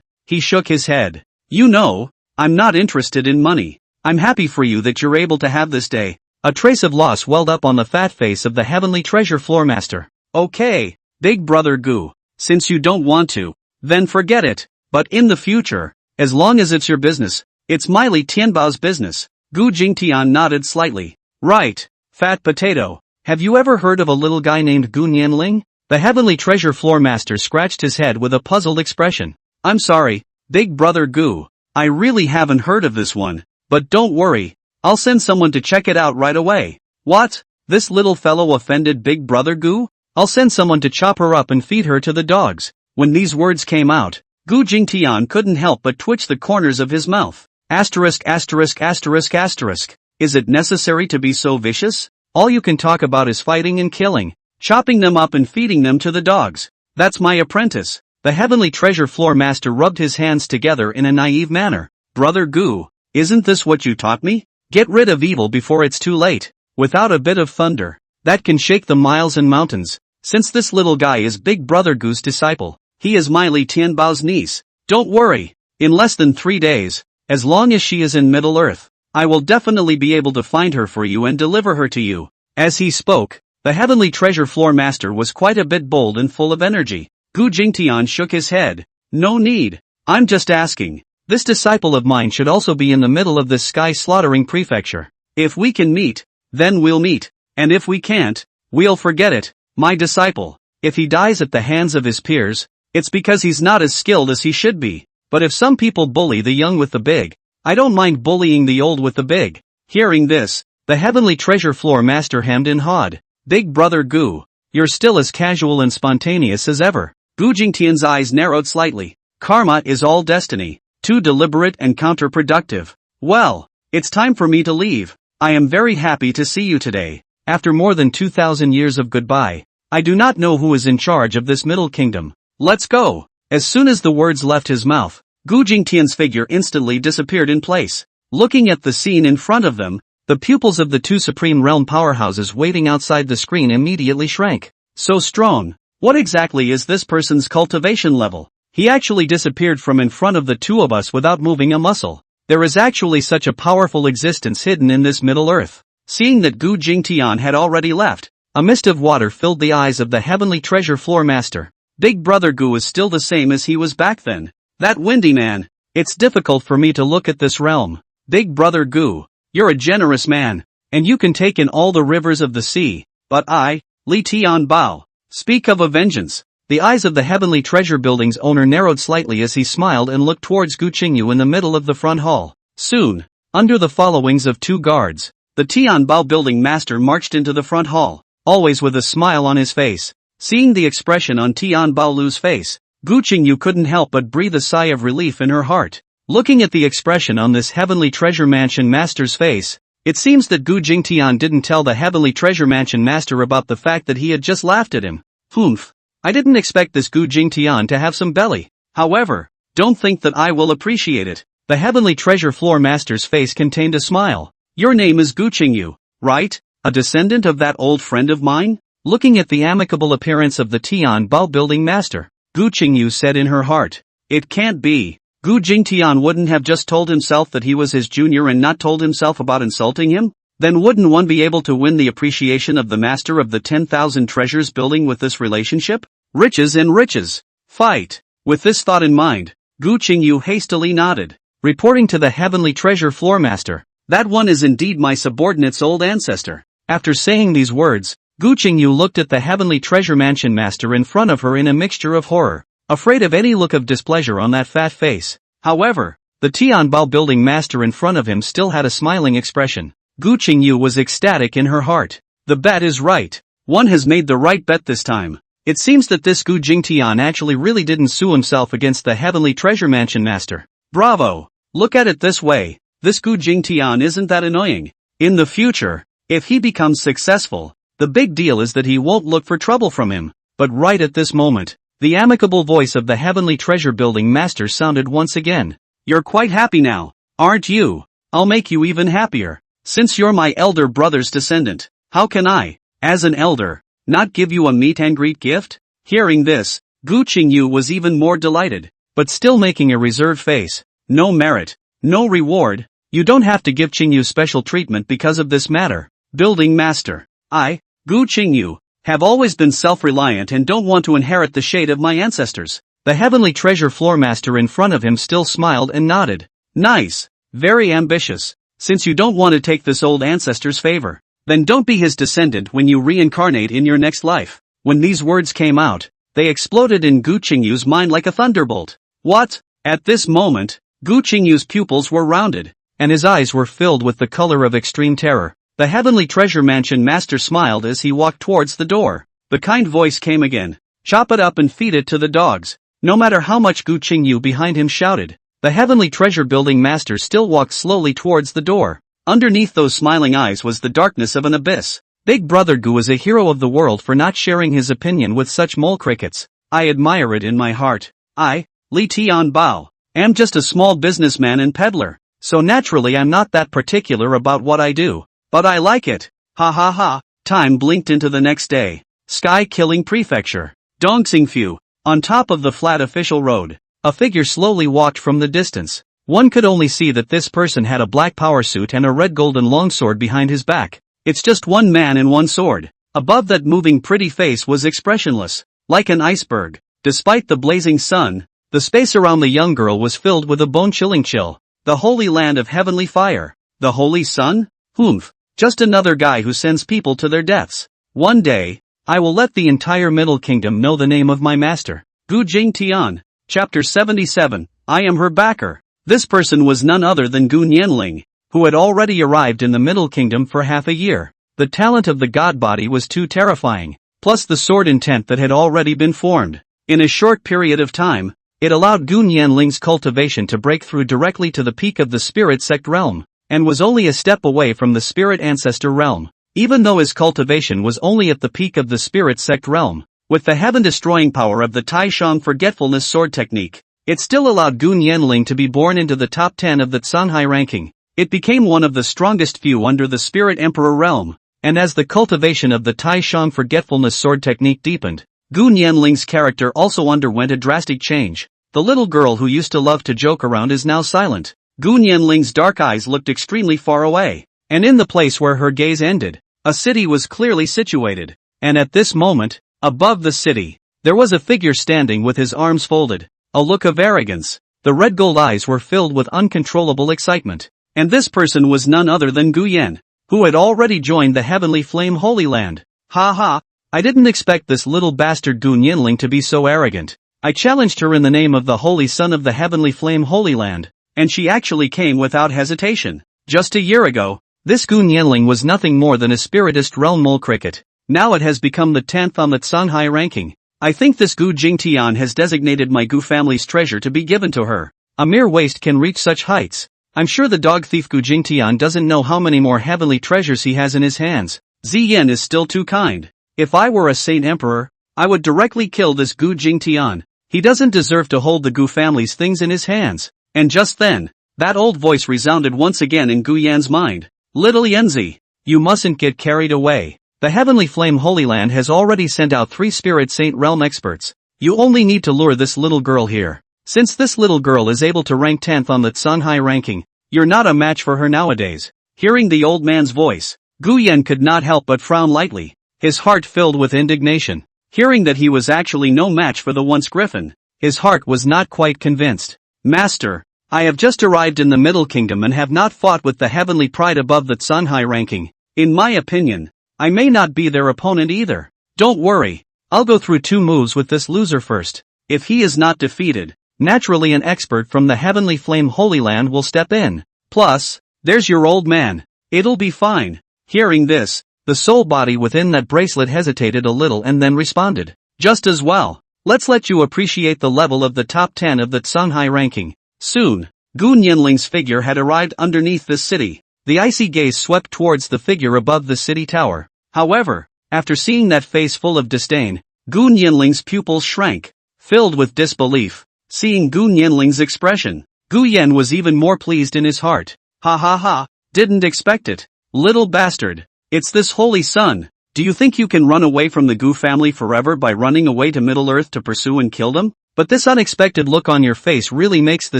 he shook his head. You know, I'm not interested in money. I'm happy for you that you're able to have this day. A trace of loss welled up on the fat face of the Heavenly Treasure Floor Master. Okay, Big Brother Gu, since you don't want to, then forget it. But in the future, as long as it's your business, it's Miley Tianbao's business. Gu Jingtian nodded slightly. Right, fat potato. Have you ever heard of a little guy named Gu Nianling? The Heavenly Treasure Floor Master scratched his head with a puzzled expression. I'm sorry, Big Brother Gu, I really haven't heard of this one, but don't worry, I'll send someone to check it out right away. What? This little fellow offended Big Brother Gu? I'll send someone to chop her up and feed her to the dogs. When these words came out, Gu Jingtian couldn't help but twitch the corners of his mouth. Asterisk asterisk asterisk asterisk. Is it necessary to be so vicious? All you can talk about is fighting and killing, chopping them up and feeding them to the dogs. That's my apprentice. The Heavenly Treasure Floor Master rubbed his hands together in a naive manner. Brother Gu, isn't this what you taught me? Get rid of evil before it's too late. Without a bit of thunder that can shake the miles and mountains. Since this little guy is Big Brother Gu's disciple, he is my Li Tianbao's niece. Don't worry, in less than 3 days, as long as she is in Middle Earth, I will definitely be able to find her for you and deliver her to you. As he spoke, the Heavenly Treasure Floor Master was quite a bit bold and full of energy. Gu Jingtian shook his head. No need. I'm just asking. This disciple of mine should also be in the middle of this sky-slaughtering prefecture. If we can meet, then we'll meet. And if we can't, we'll forget it. My disciple, if he dies at the hands of his peers, it's because he's not as skilled as he should be. But if some people bully the young with the big, I don't mind bullying the old with the big. Hearing this, the Heavenly Treasure Floor Master hemmed and hawed. Big Brother Gu, you're still as casual and spontaneous as ever. Gu Jingtian's eyes narrowed slightly. Karma is all destiny. Too deliberate and counterproductive. Well, it's time for me to leave. I am very happy to see you today. After more than 2,000 years of goodbye, I do not know who is in charge of this Middle Kingdom. Let's go. As soon as the words left his mouth, Gu Jingtian's figure instantly disappeared in place. Looking at the scene in front of them, the pupils of the two Supreme Realm powerhouses waiting outside the screen immediately shrank. So strong. What exactly is this person's cultivation level? He actually disappeared from in front of the two of us without moving a muscle. There is actually such a powerful existence hidden in this Middle Earth. Seeing that Gu Jingtian had already left, a mist of water filled the eyes of the Heavenly Treasure Floor Master. Big Brother Gu is still the same as he was back then. That windy man. It's difficult for me to look at this realm. Big Brother Gu, you're a generous man, and you can take in all the rivers of the sea. But I, Li Tianbao, speak of a vengeance. The eyes of the Heavenly Treasure Building's owner narrowed slightly as he smiled and looked towards Gu Qingyu in the middle of the front hall. Soon, under the followings of 2 guards, the Tianbao Building Master marched into the front hall, always with a smile on his face. Seeing the expression on Tianbao Lu's face, Gu Qingyu couldn't help but breathe a sigh of relief in her heart. Looking at the expression on this Heavenly Treasure Mansion Master's face, it seems that Gu Jingtian didn't tell the Heavenly Treasure Mansion Master about the fact that he had just laughed at him. Humph. I didn't expect this Gu Jingtian to have some belly. However, don't think that I will appreciate it. The Heavenly Treasure Floor Master's face contained a smile. Your name is Gu Qingyu, right? A descendant of that old friend of mine? Looking at the amicable appearance of the Tianbao Building Master, Gu Qingyu said in her heart. It can't be. Gu Jingtian wouldn't have just told himself that he was his junior and not told himself about insulting him? Then wouldn't one be able to win the appreciation of the master of the 10,000 treasures building with this relationship? Riches and riches. Fight. With this thought in mind, Gu Qingyu hastily nodded, reporting to the Heavenly Treasure Floor Master. That one is indeed my subordinate's old ancestor. After saying these words, Gu Qingyu looked at the Heavenly Treasure Mansion Master in front of her in a mixture of horror, afraid of any look of displeasure on that fat face. However, the Tianbao Building Master in front of him still had a smiling expression. Gu Qingyu was ecstatic in her heart. The bet is right. One has made the right bet this time. It seems that this Gu Jingtian actually really didn't sue himself against the Heavenly Treasure Mansion Master. Bravo! Look at it this way. This Gu Jingtian isn't that annoying. In the future, if he becomes successful, the big deal is that he won't look for trouble from him. But right at this moment, the amicable voice of the Heavenly Treasure Building Master sounded once again. You're quite happy now, aren't you? I'll make you even happier. Since you're my elder brother's descendant, how can I, as an elder, not give you a meet and greet gift? Hearing this, Gu Qingyu was even more delighted, but still making a reserved face. No merit, no reward. You don't have to give Qingyu special treatment because of this matter. Building Master. I, Gu Qingyu, have always been self-reliant and don't want to inherit the shade of my ancestors. The Heavenly Treasure Floor Master in front of him still smiled and nodded. Nice. Very ambitious. Since you don't want to take this old ancestor's favor, then don't be his descendant when you reincarnate in your next life. When these words came out, they exploded in Gu Qingyu's mind like a thunderbolt. What? At this moment, Gu Qingyu's pupils were rounded, and his eyes were filled with the color of extreme terror. The Heavenly Treasure Mansion master smiled as he walked towards the door. The kind voice came again. Chop it up and feed it to the dogs. No matter how much Gu Qingyu behind him shouted, the Heavenly Treasure Building master still walked slowly towards the door. Underneath those smiling eyes was the darkness of an abyss. Big Brother Gu is a hero of the world for not sharing his opinion with such mole crickets. I admire it in my heart. I, Li Tian Bao, am just a small businessman and peddler, so naturally I'm not that particular about what I do. But I like it. Ha ha ha. Time blinked into the next day. Sky Killing Prefecture. Dongxingfu. On top of the flat official road, a figure slowly walked from the distance. One could only see that this person had a black power suit and a red golden longsword behind his back. It's just one man and one sword. Above that moving pretty face was expressionless, like an iceberg. Despite the blazing sun, the space around the young girl was filled with a bone-chilling chill. The holy land of heavenly fire. The holy sun? Humph. Just another guy who sends people to their deaths. One day, I will let the entire Middle Kingdom know the name of my master. Gu Jingtian. Chapter 77. I am her backer. This person was none other than Gu Nianling, who had already arrived in the Middle Kingdom for half a year. The talent of the god body was too terrifying, plus the sword intent that had already been formed. In a short period of time, it allowed Gu Nianling's cultivation to break through directly to the peak of the spirit sect realm, and was only a step away from the spirit ancestor realm. Even though his cultivation was only at the peak of the spirit sect realm, with the heaven-destroying power of the Taishang forgetfulness sword technique, it still allowed Gu Nianling to be born into the top 10 of the Canhai ranking. It became one of the strongest few under the spirit emperor realm, and as the cultivation of the Taishang forgetfulness sword technique deepened, Gu Nianling's character also underwent a drastic change. The little girl who used to love to joke around is now silent. Gu Nianling's dark eyes looked extremely far away, and in the place where her gaze ended, a city was clearly situated. And at this moment, above the city, there was a figure standing with his arms folded, a look of arrogance. The red gold eyes were filled with uncontrollable excitement. And this person was none other than Gu Yan, who had already joined the Heavenly Flame Holy Land. Ha ha, I didn't expect this little bastard Gu Nianling to be so arrogant. I challenged her in the name of the Holy Son of the Heavenly Flame Holy Land, and she actually came without hesitation. Just a year ago, this Gu Nianling was nothing more than a spiritist realm mole cricket. Now it has become the 10th on the Canhai ranking. I think this Gu Jingtian has designated my Gu family's treasure to be given to her. A mere waste can reach such heights. I'm sure the dog thief Gu Jingtian doesn't know how many more heavenly treasures he has in his hands. Ziyan is still too kind. If I were a Saint Emperor, I would directly kill this Gu Jingtian. He doesn't deserve to hold the Gu family's things in his hands. And just then, that old voice resounded once again in Gu Yan's mind. Little Yanzi, you mustn't get carried away. The Heavenly Flame Holy Land has already sent out 3 Spirit Saint Realm experts. You only need to lure this little girl here. Since this little girl is able to rank 10th on the Canhai ranking, you're not a match for her nowadays. Hearing the old man's voice, Gu Yan could not help but frown lightly, his heart filled with indignation. Hearing that he was actually no match for the once griffin, his heart was not quite convinced. Master, I have just arrived in the Middle Kingdom and have not fought with the heavenly pride above the Canhai ranking. In my opinion, I may not be their opponent either. Don't worry, I'll go through 2 moves with this loser first. If he is not defeated, naturally an expert from the Heavenly Flame Holy Land will step in. Plus, there's your old man. It'll be fine. Hearing this, the soul body within that bracelet hesitated a little and then responded. Just as well. Let's let you appreciate the level of the top 10 of the Canhai ranking. Soon, Gu Nianling's figure had arrived underneath the city. The icy gaze swept towards the figure above the city tower. However, after seeing that face full of disdain, Gu Nianling's pupils shrank, filled with disbelief. Seeing Gu Nianling's expression, Gu Yan was even more pleased in his heart. Ha ha ha, didn't expect it. Little bastard. It's this holy sun. Do you think you can run away from the Gu family forever by running away to Middle-earth to pursue and kill them? But this unexpected look on your face really makes the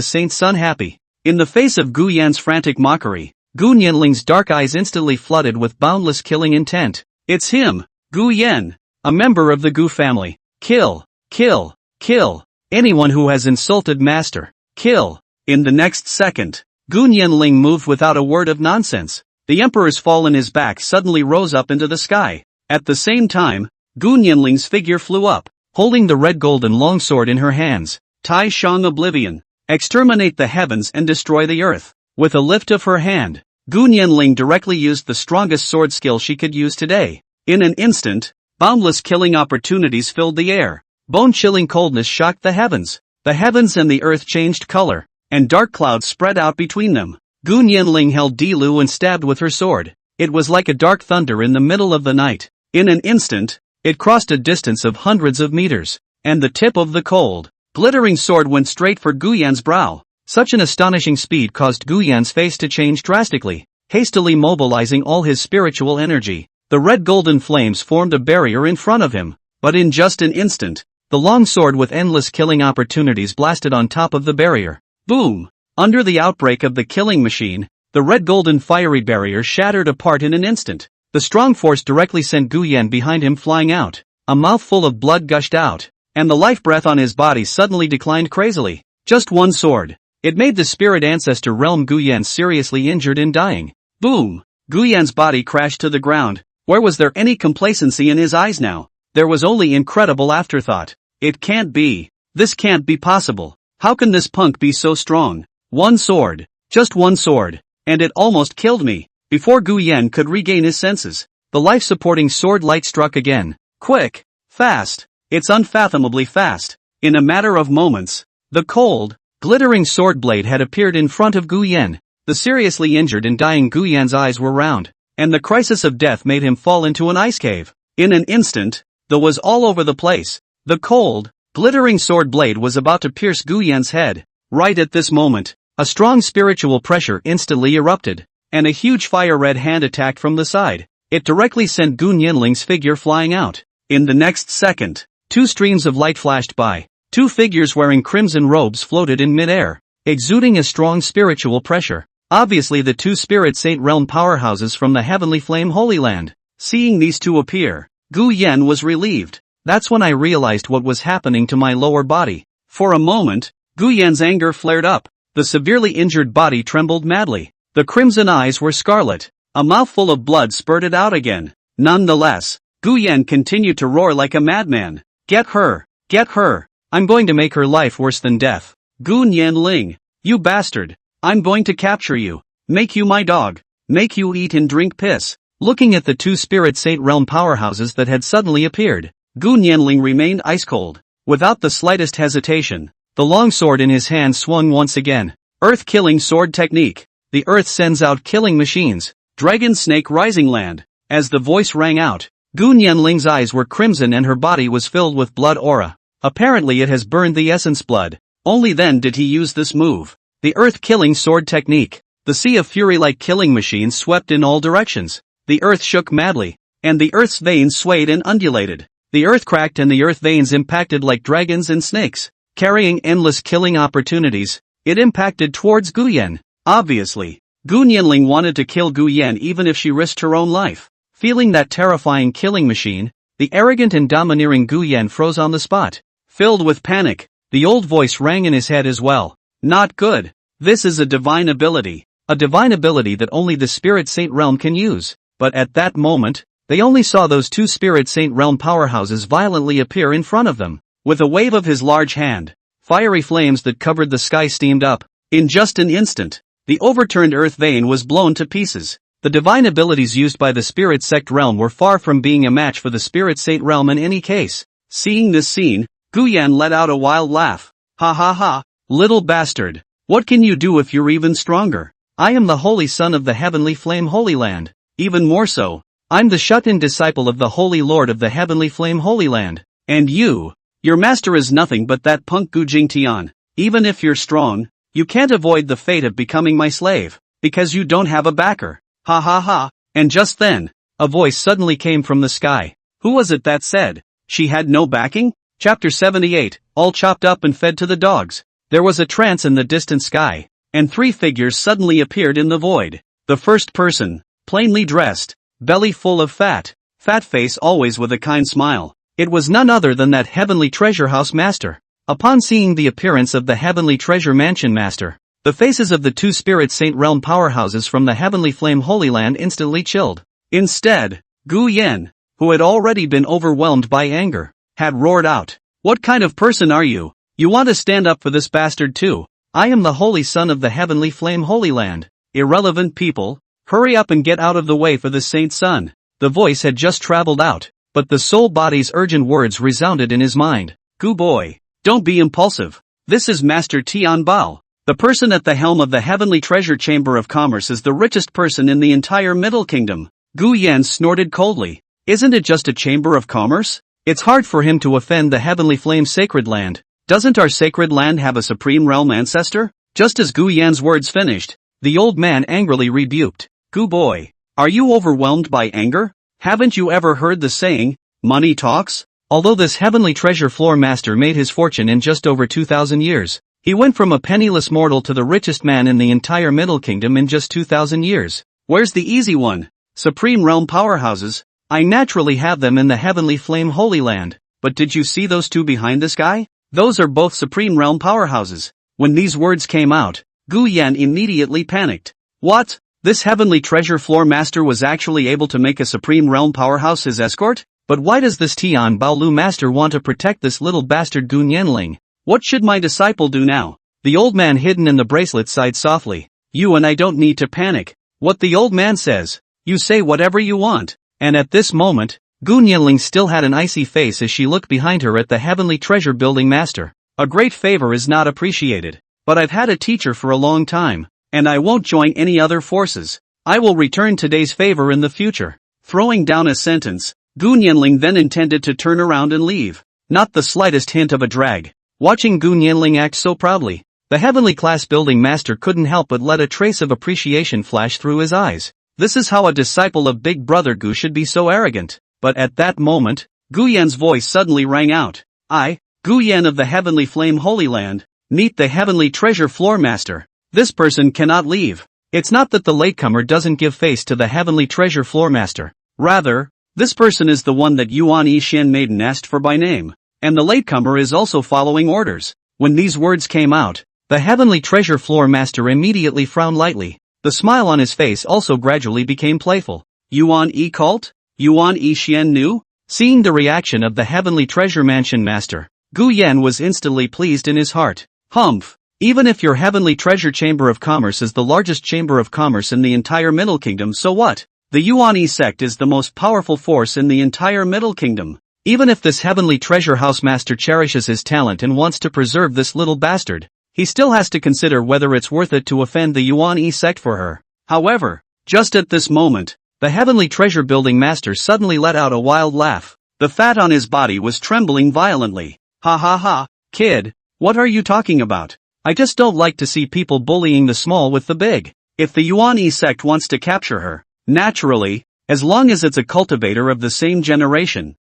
saint sun happy. In the face of Gu Yan's frantic mockery, Gu Nianling's dark eyes instantly flooded with boundless killing intent. It's him, Gu Yan, a member of the Gu family. Kill, kill, kill. Anyone who has insulted master. Kill. In the next second, Gu Nianling moved without a word of nonsense. The emperor's fall in his back suddenly rose up into the sky. At the same time, Gu Nianling's figure flew up, holding the red golden longsword in her hands. Tai Shang Oblivion. Exterminate the heavens and destroy the earth. With a lift of her hand, Gu Nianling directly used the strongest sword skill she could use today. In an instant, boundless killing opportunities filled the air. Bone-chilling coldness shocked the heavens. The heavens and the earth changed color, and dark clouds spread out between them. Gu Nianling held Dilu and stabbed with her sword. It was like a dark thunder in the middle of the night. In an instant, it crossed a distance of hundreds of meters, and the tip of the cold, glittering sword went straight for Gu Yan's brow. Such an astonishing speed caused Gu Yan's face to change drastically. Hastily mobilizing all his spiritual energy, the red-golden flames formed a barrier in front of him. But in just an instant, the long sword with endless killing opportunities blasted on top of the barrier. Boom! Under the outbreak of the killing machine, the red-golden fiery barrier shattered apart in an instant. The strong force directly sent Gu Yan behind him flying out. A mouthful of blood gushed out, and the life breath on his body suddenly declined crazily. Just one sword. It made the spirit ancestor realm Gu Yan seriously injured and dying. Boom! Gu Yan's body crashed to the ground. Where was there any complacency in his eyes now? There was only incredible afterthought. It can't be. This can't be possible. How can this punk be so strong? One sword. Just one sword. And it almost killed me. Before Gu Yan could regain his senses, the life-supporting sword light struck again. Quick. Fast. It's unfathomably fast. In a matter of moments, the cold, glittering sword blade had appeared in front of Gu Yan. The seriously injured and dying Gu Yan's eyes were round, and the crisis of death made him fall into an ice cave. In an instant, the was all over the place. The cold, glittering sword blade was about to pierce Gu Yan's head. Right at this moment, a strong spiritual pressure instantly erupted, and a huge fire-red hand attacked from the side. It directly sent Gu Nianling's figure flying out. In the next second, two streams of light flashed by. Two figures wearing crimson robes floated in mid-air, exuding a strong spiritual pressure. Obviously the two spirit saint realm powerhouses from the heavenly flame Holy Land. Seeing these two appear, Gu Yan was relieved. That's when I realized what was happening to my lower body. For a moment, Gu Yan's anger flared up. The severely injured body trembled madly. The crimson eyes were scarlet. A mouthful of blood spurted out again. Nonetheless, Gu Yan continued to roar like a madman. Get her! Get her! I'm going to make her life worse than death. Gu Nianling, you bastard! I'm going to capture you. Make you my dog. Make you eat and drink piss. Looking at the two spirit saint realm powerhouses that had suddenly appeared, Gu Nianling remained ice cold. Without the slightest hesitation, the long sword in his hand swung once again. Earth-killing sword technique. The earth sends out killing machines. Dragon Snake Rising Land. As the voice rang out, Gu Nianling's eyes were crimson and her body was filled with blood aura. Apparently it has burned the essence blood. Only then did he use this move. The earth-killing sword technique. The sea of fury-like killing machines swept in all directions. The earth shook madly, and the earth's veins swayed and undulated. The earth cracked and the earth veins impacted like dragons and snakes, carrying endless killing opportunities. It impacted towards Gu Yan. Obviously, Gu Nianling wanted to kill Gu Yan even if she risked her own life. Feeling that terrifying killing machine, the arrogant and domineering Gu Yan froze on the spot. Filled with panic, the old voice rang in his head as well. Not good. This is a divine ability. A divine ability that only the Spirit Saint Realm can use. But at that moment, they only saw those two Spirit Saint Realm powerhouses violently appear in front of them. With a wave of his large hand, fiery flames that covered the sky steamed up. In just an instant, the overturned earth vein was blown to pieces. The divine abilities used by the Spirit Sect Realm were far from being a match for the Spirit Saint Realm in any case. Seeing this scene, Gu Yan let out a wild laugh. Ha ha ha, little bastard. What can you do if you're even stronger? I am the Holy Son of the Heavenly Flame Holy Land. Even more so, I'm the shut-in disciple of the Holy Lord of the Heavenly Flame Holy Land. And you, your master is nothing but that punk Gu Jingtian. Even if you're strong, you can't avoid the fate of becoming my slave, because you don't have a backer. Ha ha ha. And just then, a voice suddenly came from the sky. Who was it that said, she had no backing? Chapter 78, all chopped up and fed to the dogs. There was a trance in the distant sky, and three figures suddenly appeared in the void. The first person, plainly dressed, belly full of fat face always with a kind smile. It was none other than that heavenly treasure house master. Upon seeing the appearance of the heavenly treasure mansion master, the faces of the two Spirit Saint Realm powerhouses from the Heavenly Flame Holy Land instantly chilled. Instead, Gu Yan, who had already been overwhelmed by anger, had roared out, "What kind of person are you? You want to stand up for this bastard too? I am the Holy Son of the Heavenly Flame Holy Land. Irrelevant people, hurry up and get out of the way for the Saint Son. The voice had just traveled out, but the soul body's urgent words resounded in his mind. Gu boy, don't be impulsive. This is Master Tian Bao. The person at the helm of the Heavenly Treasure Chamber of Commerce is the richest person in the entire Middle Kingdom. Gu Yan snorted coldly. Isn't it just a chamber of commerce? It's hard for him to offend the Heavenly Flame Sacred Land. Doesn't our sacred land have a supreme realm ancestor? Just as Gu Yan's words finished, the old man angrily rebuked. Gu boy, are you overwhelmed by anger? Haven't you ever heard the saying, money talks? Although this Heavenly Treasure Floor Master made his fortune in just over 2,000 years, he went from a penniless mortal to the richest man in the entire Middle Kingdom in just 2,000 years. Where's the easy one? Supreme Realm powerhouses. I naturally have them in the Heavenly Flame Holy Land. But did you see those two behind this guy? Those are both Supreme Realm powerhouses. When these words came out, Gu Yan immediately panicked. What? This Heavenly Treasure Floor Master was actually able to make a Supreme Realm powerhouse his escort? But why does this Tian Baolu Master want to protect this little bastard Gu Nianling? What should my disciple do now? The old man hidden in the bracelet sighed softly. You and I don't need to panic. What the old man says, you say whatever you want. And at this moment, Gu Nianling still had an icy face as she looked behind her at the Heavenly Treasure Building Master. A great favor is not appreciated. But I've had a teacher for a long time, and I won't join any other forces. I will return today's favor in the future. Throwing down a sentence, Gu Nianling then intended to turn around and leave. Not the slightest hint of a drag. Watching Gu Nianling act so proudly, the Heavenly Class Building Master couldn't help but let a trace of appreciation flash through his eyes. This is how a disciple of Big Brother Gu should be so arrogant. But at that moment, Gu Yan's voice suddenly rang out. I, Gu Yan of the Heavenly Flame Holy Land, meet the Heavenly Treasure Floor Master. This person cannot leave. It's not that the latecomer doesn't give face to the Heavenly Treasure Floor Master. Rather, this person is the one that Yuan Yishan Maiden asked for by name. And the latecomer is also following orders. When these words came out, the Heavenly Treasure Floor Master immediately frowned lightly. The smile on his face also gradually became playful. Yuan Yi cult? Yuan Yishan knew? Seeing the reaction of the Heavenly Treasure Mansion Master, Gu Yan was instantly pleased in his heart. Humph! Even if your Heavenly Treasure Chamber of Commerce is the largest chamber of commerce in the entire Middle Kingdom, so what? The Yuan Yi sect is the most powerful force in the entire Middle Kingdom. Even if this Heavenly Treasure House Master cherishes his talent and wants to preserve this little bastard, he still has to consider whether it's worth it to offend the Yuan Yi sect for her. However, just at this moment, the Heavenly Treasure Building Master suddenly let out a wild laugh. The fat on his body was trembling violently. Ha ha ha, kid, what are you talking about? I just don't like to see people bullying the small with the big. If the Yuan Yi sect wants to capture her, naturally, as long as it's a cultivator of the same generation,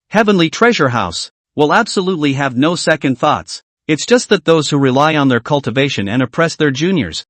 Heavenly Treasure House, will absolutely have no second thoughts. It's just that those who rely on their cultivation and oppress their juniors,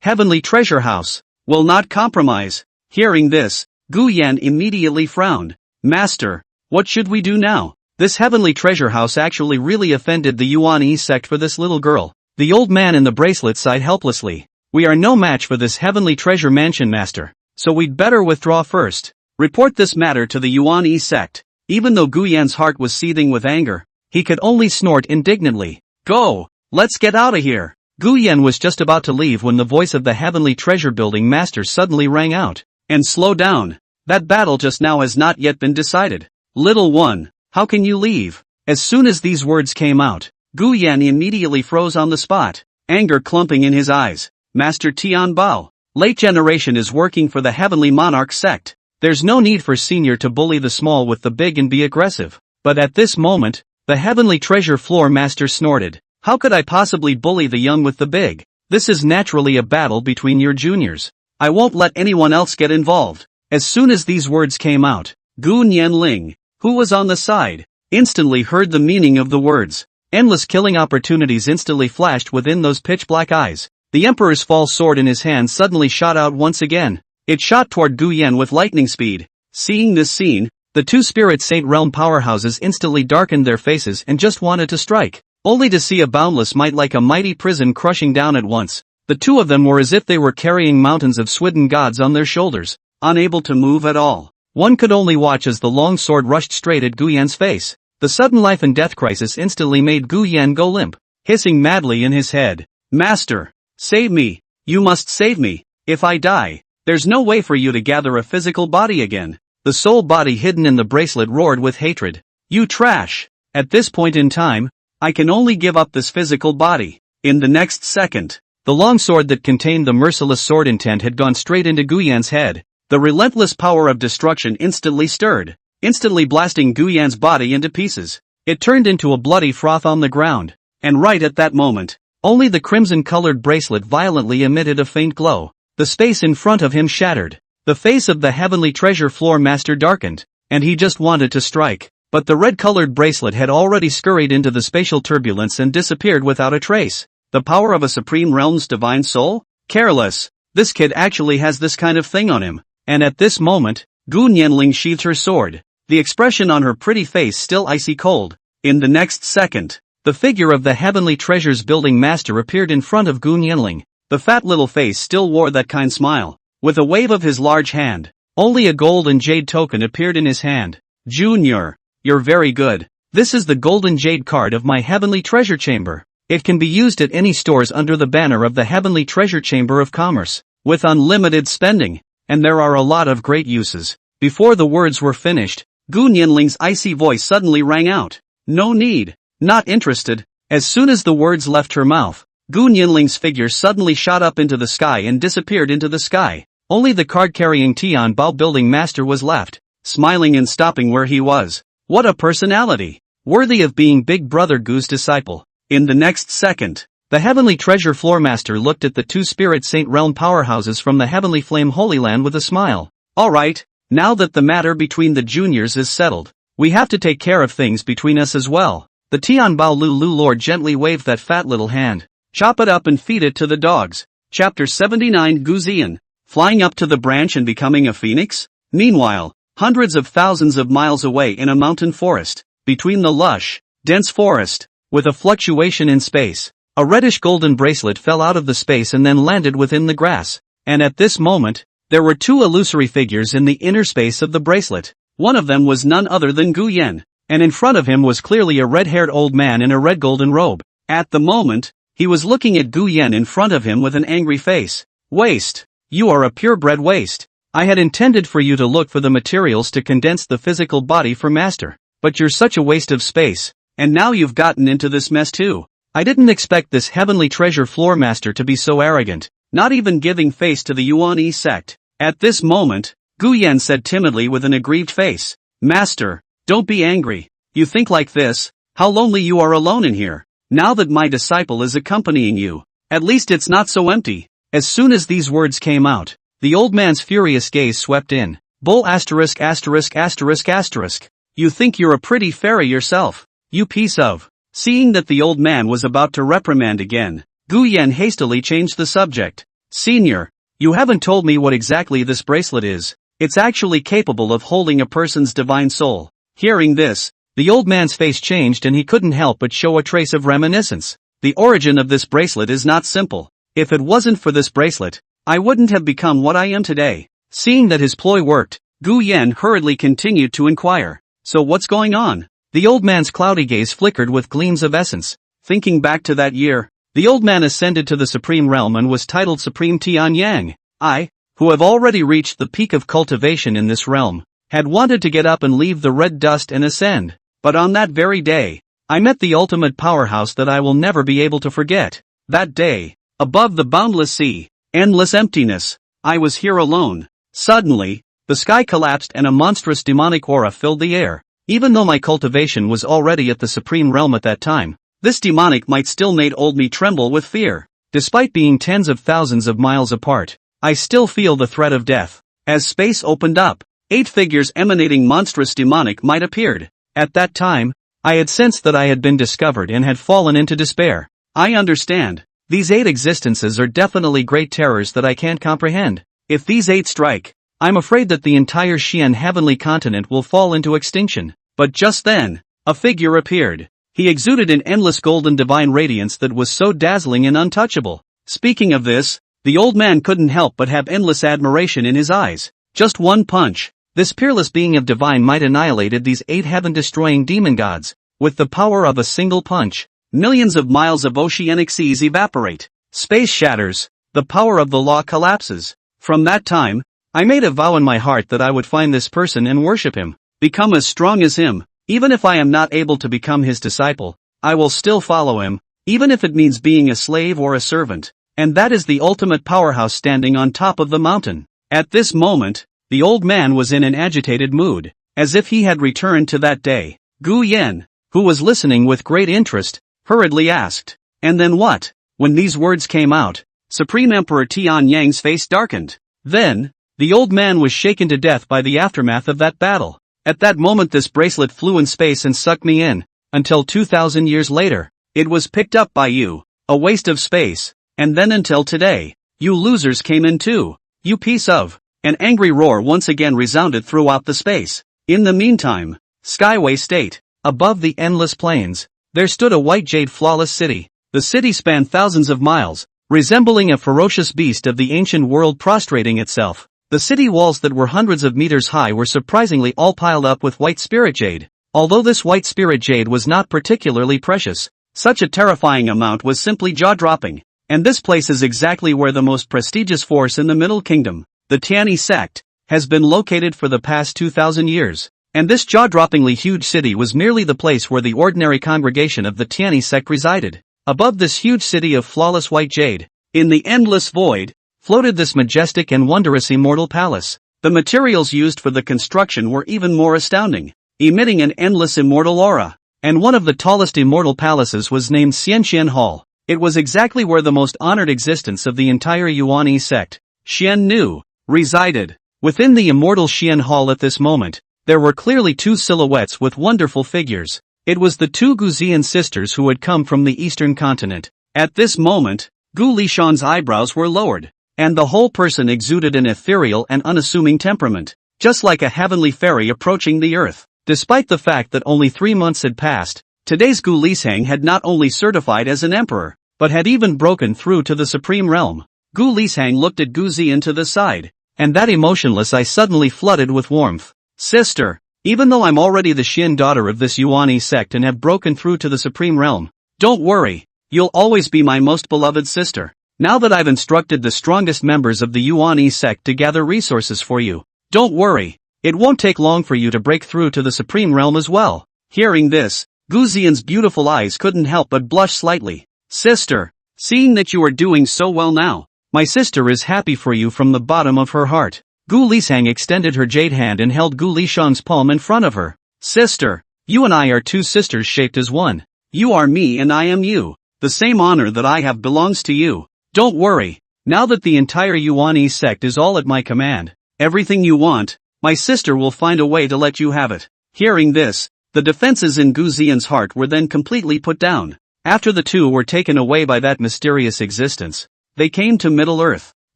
Heavenly Treasure House, will not compromise. Hearing this, Gu Yan immediately frowned. Master, what should we do now? This Heavenly Treasure House actually really offended the Yuan Yi sect for this little girl. The old man in the bracelet sighed helplessly. We are no match for this Heavenly Treasure Mansion Master, so we'd better withdraw first. Report this matter to the Yuan Yi sect. Even though Gu Yan's heart was seething with anger, he could only snort indignantly. Go! Let's get out of here! Gu Yan was just about to leave when the voice of the Heavenly Treasure Building Master suddenly rang out. And slow down. That battle just now has not yet been decided. Little one, how can you leave? As soon as these words came out, Gu Yan immediately froze on the spot, anger clumping in his eyes. Master Tian Bao, late generation is working for the Heavenly Monarch sect. There's no need for senior to bully the small with the big and be aggressive. But at this moment, the Heavenly Treasure Floor Master snorted. How could I possibly bully the young with the big? This is naturally a battle between your juniors. I won't let anyone else get involved. As soon as these words came out, Gu Nianling, who was on the side, instantly heard the meaning of the words. Endless killing opportunities instantly flashed within those pitch-black eyes. The Emperor's false sword in his hand suddenly shot out once again. It shot toward Gu Yan with lightning speed. Seeing this scene, the two Spirit Saint Realm powerhouses instantly darkened their faces and just wanted to strike, only to see a boundless might like a mighty prison crushing down at once. The two of them were as if they were carrying mountains of swidden gods on their shoulders, unable to move at all. One could only watch as the long sword rushed straight at Gu Yan's face. The sudden life and death crisis instantly made Gu Yan go limp, hissing madly in his head. Master, save me. You must save me. If I die, there's no way for you to gather a physical body again. The soul body hidden in the bracelet roared with hatred. You trash! At this point in time, I can only give up this physical body. In the next second, the long sword that contained the merciless sword intent had gone straight into Gu Yan's head. The relentless power of destruction instantly stirred, instantly blasting Gu Yan's body into pieces. It turned into a bloody froth on the ground. And right at that moment, only the crimson-colored bracelet violently emitted a faint glow. The space in front of him shattered. The face of the heavenly treasure floor master darkened, and he just wanted to strike. But the red-colored bracelet had already scurried into the spatial turbulence and disappeared without a trace. The power of a supreme realm's divine soul? Careless. This kid actually has this kind of thing on him. And at this moment, Gu Nianling sheathed her sword, the expression on her pretty face still icy cold. In the next second, the figure of the heavenly treasures building master appeared in front of Gu Nianling. The fat little face still wore that kind smile. With a wave of his large hand, only a gold and jade token appeared in his hand. Junior, you're very good. This is the golden jade card of my heavenly treasure chamber. It can be used at any stores under the banner of the Heavenly Treasure Chamber of Commerce, with unlimited spending, and there are a lot of great uses. Before the words were finished, Gu Nianling's icy voice suddenly rang out. No need, not interested. As soon as the words left her mouth, Gu Nianling's figure suddenly shot up into the sky and disappeared into the sky. Only the card-carrying Tianbao building master was left, smiling and stopping where he was. What a personality! Worthy of being Big Brother Gu's disciple. In the next second, the Heavenly Treasure Floor Master looked at the two Spirit Saint Realm powerhouses from the Heavenly Flame Holy Land with a smile. Alright, now that the matter between the juniors is settled, we have to take care of things between us as well. The Tianbao Lulu Lord gently waved that fat little hand. Chop it up and feed it to the dogs. Chapter 79 Gu Zian, flying up to the branch and becoming a phoenix? Meanwhile, hundreds of thousands of miles away in a mountain forest, between the lush, dense forest, with a fluctuation in space, a reddish golden bracelet fell out of the space and then landed within the grass. And at this moment, there were two illusory figures in the inner space of the bracelet. One of them was none other than Gu Yan, and in front of him was clearly a red-haired old man in a red golden robe. At the moment, he was looking at Gu Yan in front of him with an angry face. Waste. You are a purebred waste. I had intended for you to look for the materials to condense the physical body for master, but you're such a waste of space. And now you've gotten into this mess too. I didn't expect this heavenly treasure floor master to be so arrogant, not even giving face to the Yuan sect. At this moment, Gu Yan said timidly with an aggrieved face. Master, don't be angry. You think like this? How lonely you are alone in here. Now that my disciple is accompanying you, at least it's not so empty. As soon as these words came out, the old man's furious gaze swept in. Bull asterisk asterisk asterisk asterisk. You think you're a pretty fairy yourself. You piece of. Seeing that the old man was about to reprimand again, Gu Yan hastily changed the subject. Senior, you haven't told me what exactly this bracelet is. It's actually capable of holding a person's divine soul. Hearing this, the old man's face changed and he couldn't help but show a trace of reminiscence. The origin of this bracelet is not simple. If it wasn't for this bracelet, I wouldn't have become what I am today. Seeing that his ploy worked, Gu Yan hurriedly continued to inquire. So what's going on? The old man's cloudy gaze flickered with gleams of essence. Thinking back to that year, the old man ascended to the Supreme Realm and was titled Supreme Tian Yang. I, who have already reached the peak of cultivation in this realm, had wanted to get up and leave the red dust and ascend. But on that very day, I met the ultimate powerhouse that I will never be able to forget. That day, above the boundless sea, endless emptiness, I was here alone. Suddenly, the sky collapsed and a monstrous demonic aura filled the air. Even though my cultivation was already at the Supreme Realm at that time, this demonic might still made old me tremble with fear. Despite being tens of thousands of miles apart, I still feel the threat of death. As space opened up, 8 figures emanating monstrous demonic might appeared. At that time, I had sensed that I had been discovered and had fallen into despair. I understand. These 8 existences are definitely great terrors that I can't comprehend. If these 8 strike, I'm afraid that the entire Xian heavenly continent will fall into extinction. But just then, a figure appeared. He exuded an endless golden divine radiance that was so dazzling and untouchable. Speaking of this, the old man couldn't help but have endless admiration in his eyes. Just one punch, this peerless being of divine might annihilated these 8 heaven-destroying demon gods. With the power of a single punch, millions of miles of oceanic seas evaporate. Space shatters. The power of the law collapses. From that time, I made a vow in my heart that I would find this person and worship him, become as strong as him. Even if I am not able to become his disciple, I will still follow him, even if it means being a slave or a servant. And that is the ultimate powerhouse standing on top of the mountain. At this moment, the old man was in an agitated mood, as if he had returned to that day. Gu Yan, who was listening with great interest, hurriedly asked, "And then what?" When these words came out, Supreme Emperor Tianyang's face darkened. Then, the old man was shaken to death by the aftermath of that battle. At that moment this bracelet flew in space and sucked me in, until 2000 years later, it was picked up by you, a waste of space, and then until today, you losers came in too, you piece of. An angry roar once again resounded throughout the space. In the meantime, Skyway State, above the endless plains, there stood a white jade flawless city. The city spanned thousands of miles, resembling a ferocious beast of the ancient world prostrating itself. The city walls that were hundreds of meters high were surprisingly all piled up with white spirit jade. Although this white spirit jade was not particularly precious, such a terrifying amount was simply jaw-dropping. And this place is exactly where the most prestigious force in the Middle Kingdom, the Tianyi sect, has been located for the past 2000 years. And this jaw-droppingly huge city was merely the place where the ordinary congregation of the Tianyi sect resided. Above this huge city of flawless white jade, in the endless void, floated this majestic and wondrous immortal palace. The materials used for the construction were even more astounding, emitting an endless immortal aura. And one of the tallest immortal palaces was named Xianxian Hall. It was exactly where the most honored existence of the entire Yuanyi sect, Xian Nu, resided. Within the immortal Xian Hall at this moment, there were clearly two silhouettes with wonderful figures. It was the two Guzian sisters who had come from the eastern continent. At this moment, Gu Lishan's eyebrows were lowered, and the whole person exuded an ethereal and unassuming temperament, just like a heavenly fairy approaching the earth. Despite the fact that only 3 months had passed, today's Gu Lishang had not only certified as an emperor, but had even broken through to the supreme realm. Gu Lishang looked at Gu Ziyan to the side, and that emotionless eye suddenly flooded with warmth. "Sister, even though I'm already the Xian daughter of this Yuanyi sect and have broken through to the supreme realm, don't worry, you'll always be my most beloved sister. Now that I've instructed the strongest members of the Yuanyi sect to gather resources for you, don't worry, it won't take long for you to break through to the supreme realm as well." Hearing this, Gu Ziyan's beautiful eyes couldn't help but blush slightly. "Sister, seeing that you are doing so well now, my sister is happy for you from the bottom of her heart." Gu Lishang extended her jade hand and held Gu Lishang's palm in front of her. "Sister, you and I are two sisters shaped as one. You are me and I am you. The same honor that I have belongs to you. Don't worry, now that the entire Yuanyi sect is all at my command, everything you want, my sister will find a way to let you have it." Hearing this, the defenses in Gu Ziyan's heart were then completely put down. After the two were taken away by that mysterious existence, they came to Middle-earth.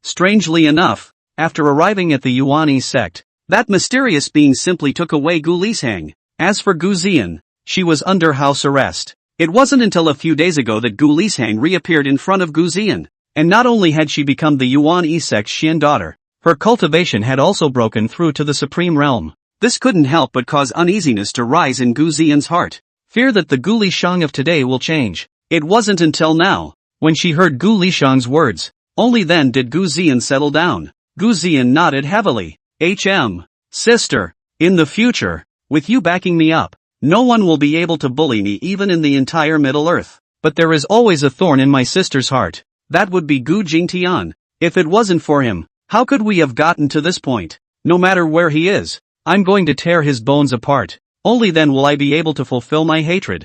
Strangely enough, after arriving at the Yuanyi sect, that mysterious being simply took away Gu Lishang. As for Gu Ziyan, she was under house arrest. It wasn't until a few days ago that Gu Lishang reappeared in front of Gu Ziyan. And not only had she become the Yuanyi sect's Xian daughter, her cultivation had also broken through to the supreme realm. This couldn't help but cause uneasiness to rise in Gu Ziyan's heart. Fear that the Gu Lishang of today will change. It wasn't until now, when she heard Gu Lishang's words, only then did Gu Ziyan settle down. Gu Ziyan nodded heavily. Sister, in the future, with you backing me up, no one will be able to bully me even in the entire Middle-earth. But there is always a thorn in my sister's heart. That would be Gu Jingtian. If it wasn't for him, how could we have gotten to this point? No matter where he is, I'm going to tear his bones apart. Only then will I be able to fulfill my hatred.